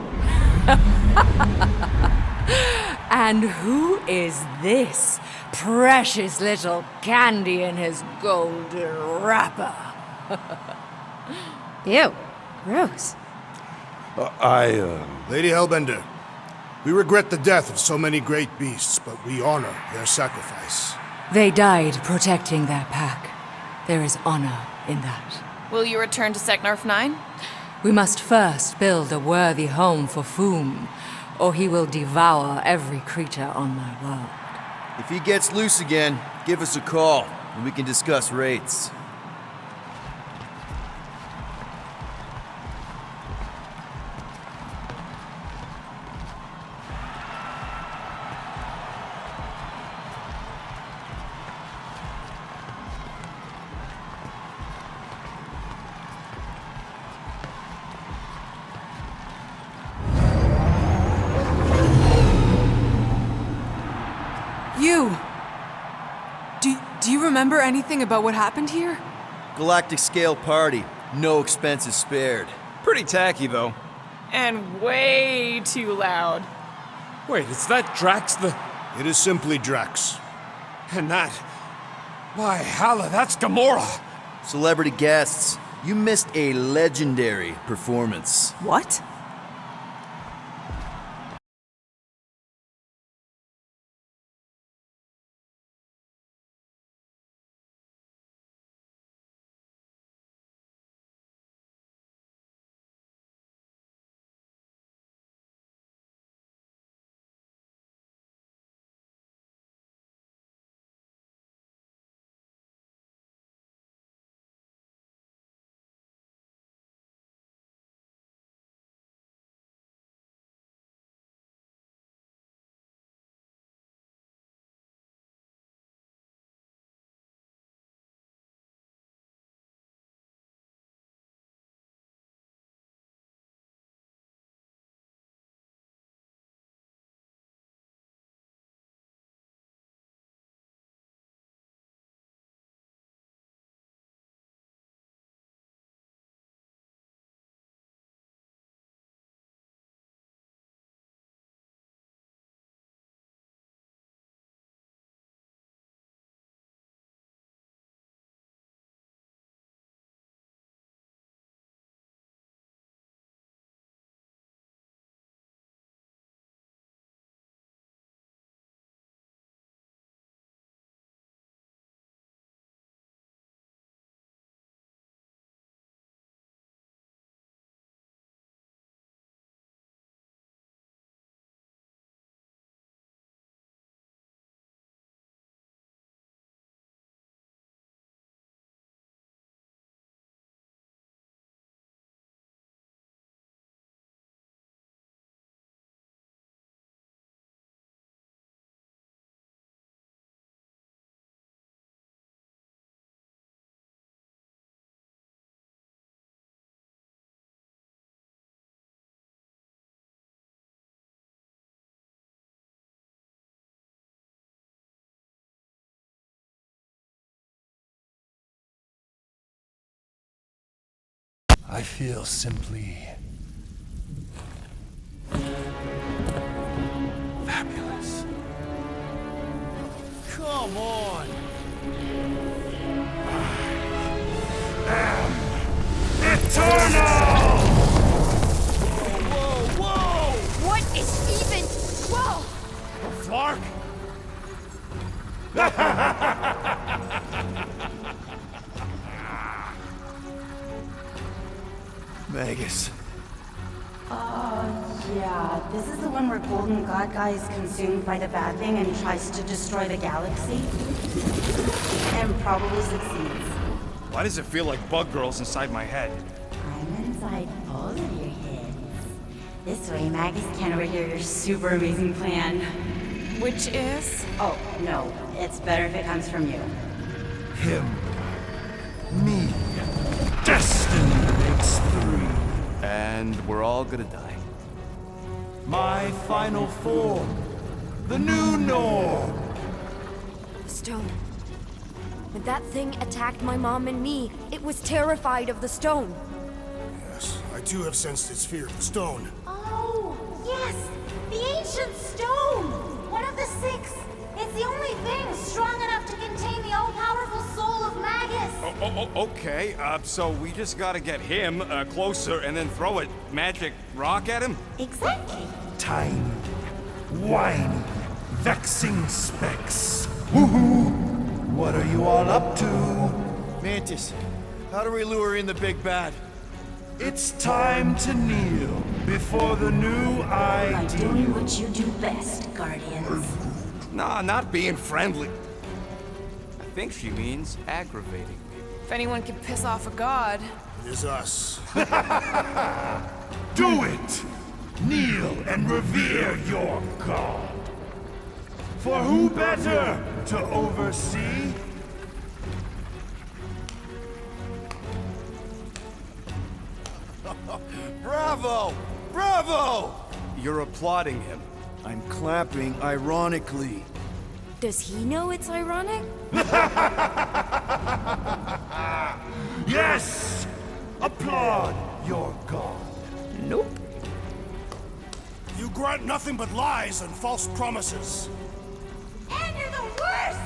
And who is this precious little candy in his golden wrapper? Ew, gross. Lady Hellbender, we regret the death of so many great beasts, but we honor their sacrifice. They died protecting their pack. There is honor in that. Will you return to Seknarf 9? We must first build a worthy home for Foom, or he will devour every creature on my world. If he gets loose again, give us a call, and we can discuss rates. Do you remember anything about what happened here? Galactic scale party. No expenses spared. Pretty tacky, though. And way too loud. Wait, is that Drax the... It is simply Drax. And that... Why, Hala, that's Gamora! Celebrity guests, you missed a legendary performance. What? I feel simply fabulous. Come on! Eternal! Whoa, whoa! What is even? Whoa! Flark? Magus. Yeah, this is the one where Golden God Guy is consumed by the bad thing and tries to destroy the galaxy. And probably succeeds. Why does it feel like Bug Girl's inside my head? I'm inside both of your heads. This way, Magus can overhear your super amazing plan. Which is? Oh, no. It's better if it comes from you. Him. Me. Destiny makes three. And we're all gonna die. My final form. The new norm. The stone. When that thing attacked my mom and me, it was terrified of the stone. Yes, I too have sensed its fear of the stone. Oh, yes! The ancient stone! One of the six! It's the only thing strong enough to contain the all-powerful soul of Magus! Okay, so we just gotta get him closer and then throw a magic rock at him? Exactly. Tiny, whiny, vexing specks. Woohoo! What are you all up to? Mantis, how do we lure in the big bad? It's time to kneel before the new By ideal. doing what you do best, Guardians. Nah, not being friendly. I think she means aggravating. If anyone can piss off a god. It is us. Do it! Kneel and revere your god. For who better to oversee? Bravo! Bravo! You're applauding him. I'm clapping ironically. Does he know it's ironic? Yes! Applaud your god. Nope. You grant nothing but lies and false promises. And you're the worst!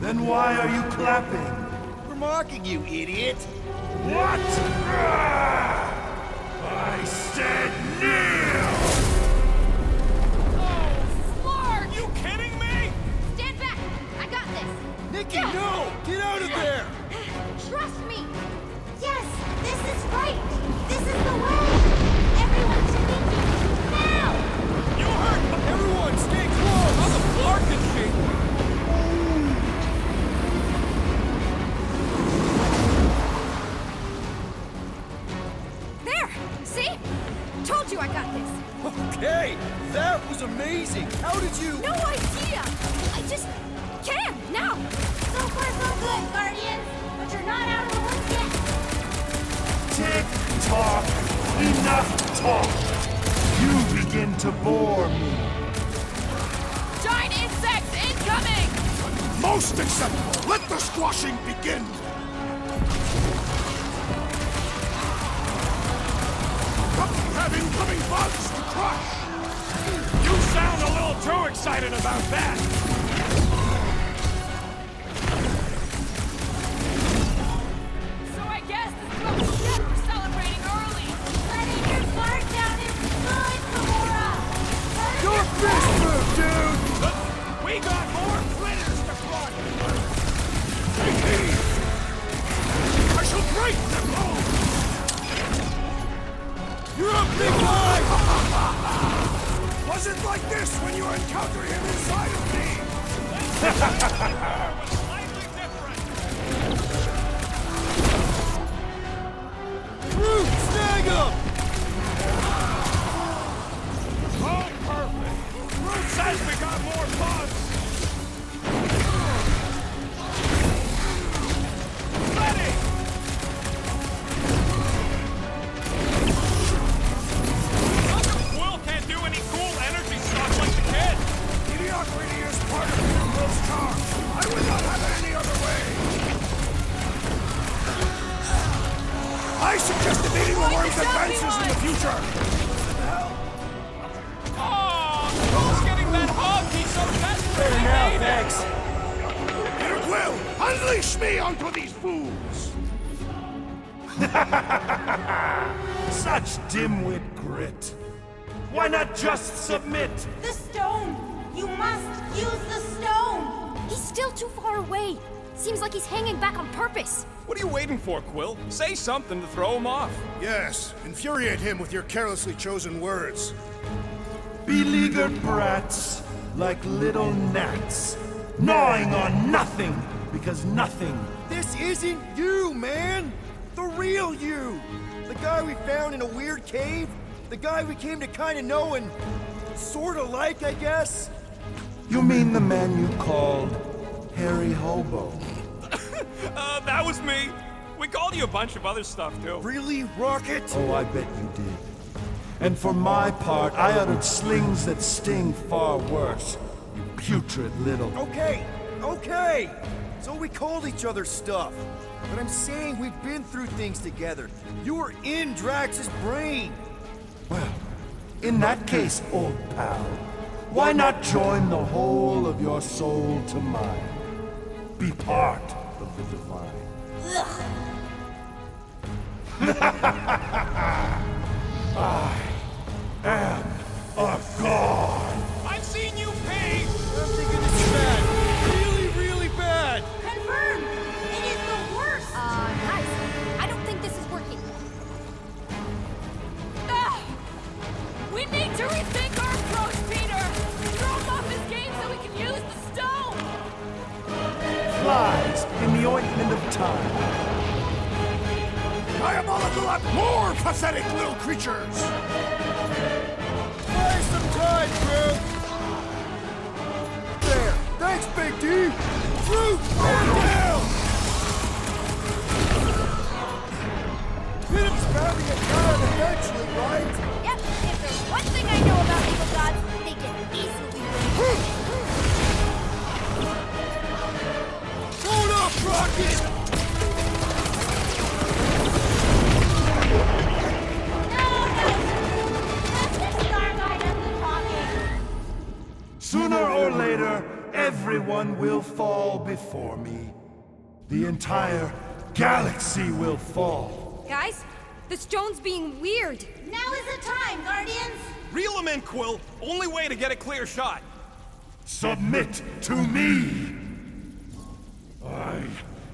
Then why are you clapping? We're mocking you, idiot! What? I said kneel! Are you kidding me? Stand back! I got this! Nikki, no! Get out of there! Trust me! Yes, this is right! This is the way! Everyone to Nikki! Now! You heard me! Everyone, stay close! How the Flark is she? There! See? Told you I got this! Okay, that was amazing! How did you... No idea! I just can, now! So far so good, Guardians! But you're not out of the woods yet! Tick tock! Enough talk! You begin to bore me. Giant insects incoming! Most acceptable. Let the squashing begin. Have incoming bugs to crush. You sound a little too excited about that. So I guess this is what we get for celebrating early. Letting your guard down is good, Gamora! Your fist move, dude! We got more critters to crush. I shall break them all. You're a big guy! Was it like this when you encountered him inside of me? Slightly different. Groot, snag him! Oh, perfect. Groot says we got more bugs. Ready! How come Quill can't do any cool energy stuff like the kid? greediest part of Will's charm. I would not have it any other way. I suggest debating the worm's advances in the future. Oh, who's getting that hug? He's so desperate. There now, thanks. Peter Quill, unleash me onto these fools! Such dimwit grit. Why not just submit? The stone! You must use the stone! He's still too far away. Seems like he's hanging back on purpose. What are you waiting for, Quill? Say something to throw him off. Yes, infuriate him with your carelessly chosen words. Beleaguered brats, like little gnats, gnawing on nothing, because nothing. This isn't you, man! The real you! The guy we found in a weird cave? The guy we came to kinda know and sorta like, I guess? You mean the man you called Harry Hobo? That was me. We called you a bunch of other stuff, too. Really, Rocket? Oh, I bet you did. And for my part, I uttered slings that sting far worse. You putrid little... Okay, okay! So we called each other stuff. But I'm saying we've been through things together. You were in Drax's brain. Well, in that case, old pal, why not join the whole of your soul to mine? Be part of the divine. I am a god! I've seen you pay! I'm thinking this is bad. Really, really bad! Confirmed! It is the worst! Guys, I don't think this is working. We need to rethink our approach, Peter! Throw him off his game so we can use the stone! Flies in the ointment of time. Diabolical lot more pathetic little creatures! Buy some time, bro! There! Thanks, Big D! Fruit! Down! Hit him spamming it down eventually, right? Yep, if there's one thing I know about evil gods, they can easily win. Hold up, Rocket! Sooner or later, everyone will fall before me. The entire galaxy will fall. Guys, the stone's being weird. Now is the time, Guardians! Reel him in, Quill. Only way to get a clear shot. Submit to me! I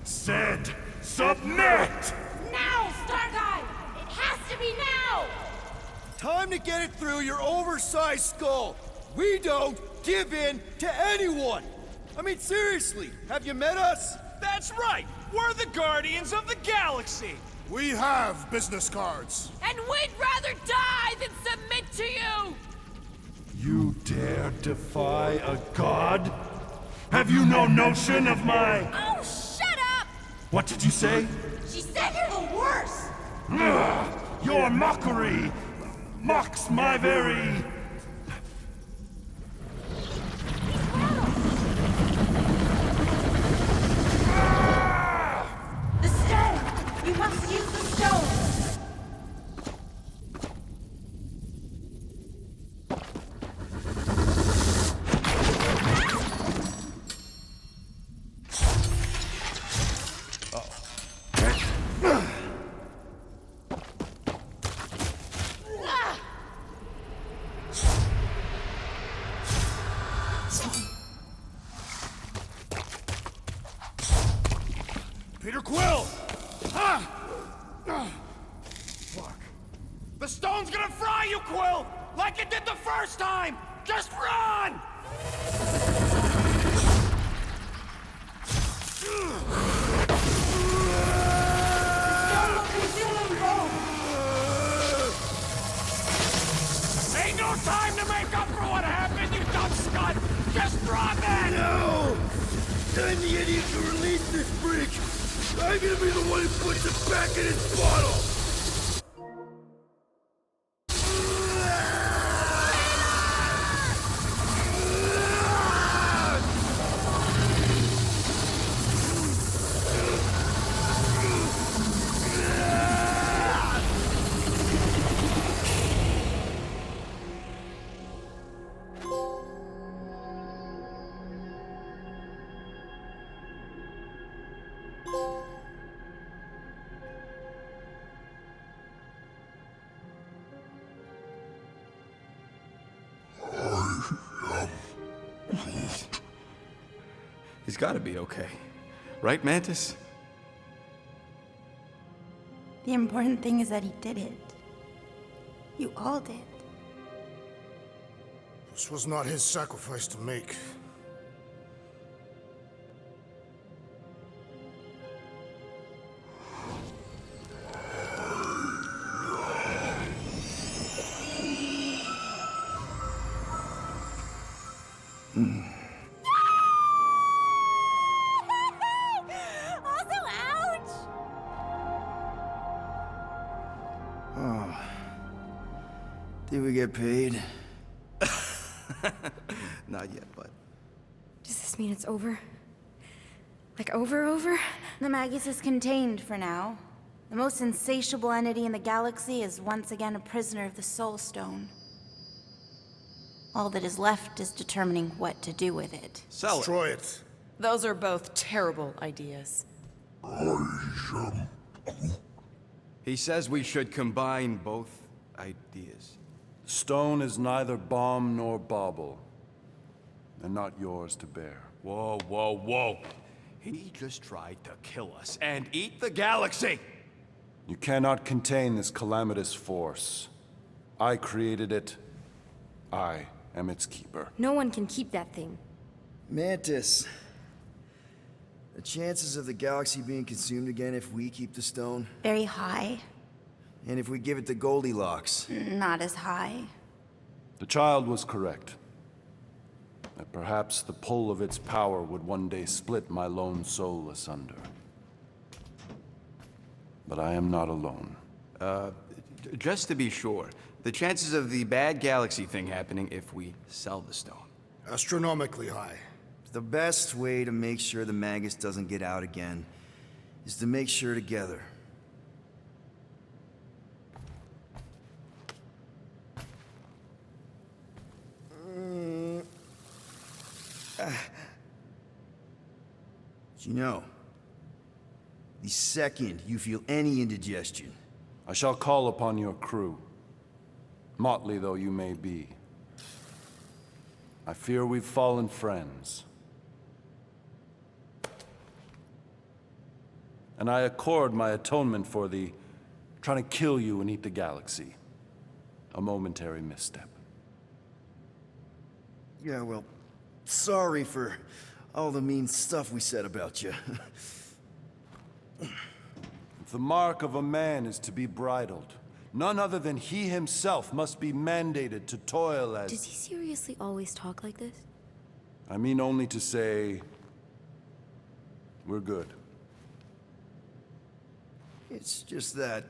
said submit! Now, Starguy! It has to be now! Time to get it through your oversized skull! We don't give in to anyone! I mean, seriously, have you met us? That's right. We're the Guardians of the Galaxy. We have business cards. And we'd rather die than submit to you! You dare defy a god? Have you no notion of my... Oh, shut up! What did you say? She said you're the worst! Ugh, your mockery mocks my very... The stone! You must use the stone! Peter Quill! Fuck. The stone's gonna fry you, Quill! Like it did the first time! Just run! Ain't no time to make up for what happened, you dumb scut! Just drop it! No! I'm the idiot who released this freak! I'm gonna be the one who puts it back in its bottle! He's gotta be okay. Right, Mantis? The important thing is that he did it. You all did. This was not his sacrifice to make. Also, ouch! Oh. Did we get paid? Not yet, but... Does this mean it's over? Like over? The Magus is contained for now. The most insatiable entity in the galaxy is once again a prisoner of the Soul Stone. All that is left is determining what to do with it. Sell it. Destroy it. Those are both terrible ideas. He says we should combine both ideas. Stone is neither bomb nor bauble, and not yours to bear. Whoa, whoa, whoa. He just tried to kill us and eat the galaxy! You cannot contain this calamitous force. I created it. I am its keeper. No one can keep that thing. Mantis. The chances of the galaxy being consumed again if we keep the stone? Very high. And if we give it to Goldilocks? Not as high. The child was correct. That perhaps the pull of its power would one day split my lone soul asunder. But I am not alone. Just to be sure, the chances of the bad galaxy thing happening if we sell the stone? Astronomically high. The best way to make sure the Magus doesn't get out again is to make sure together. You know, the second you feel any indigestion, I shall call upon your crew. Motley though you may be. I fear we've fallen friends. And I accord my atonement for the trying to kill you and eat the galaxy. A momentary misstep. yeah, well, sorry for all the mean stuff we said about you. If the mark of a man is to be bridled, none other than he himself must be mandated to toil as... Does he seriously always talk like this? I mean only to say... we're good. It's just that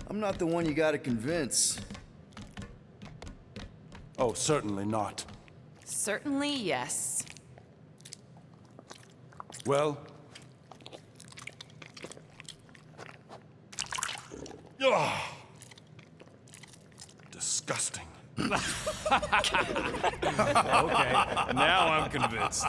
I'm not the one you gotta convince. Oh, certainly not. Certainly, yes. Well... Ugh. Disgusting. Okay, now I'm convinced.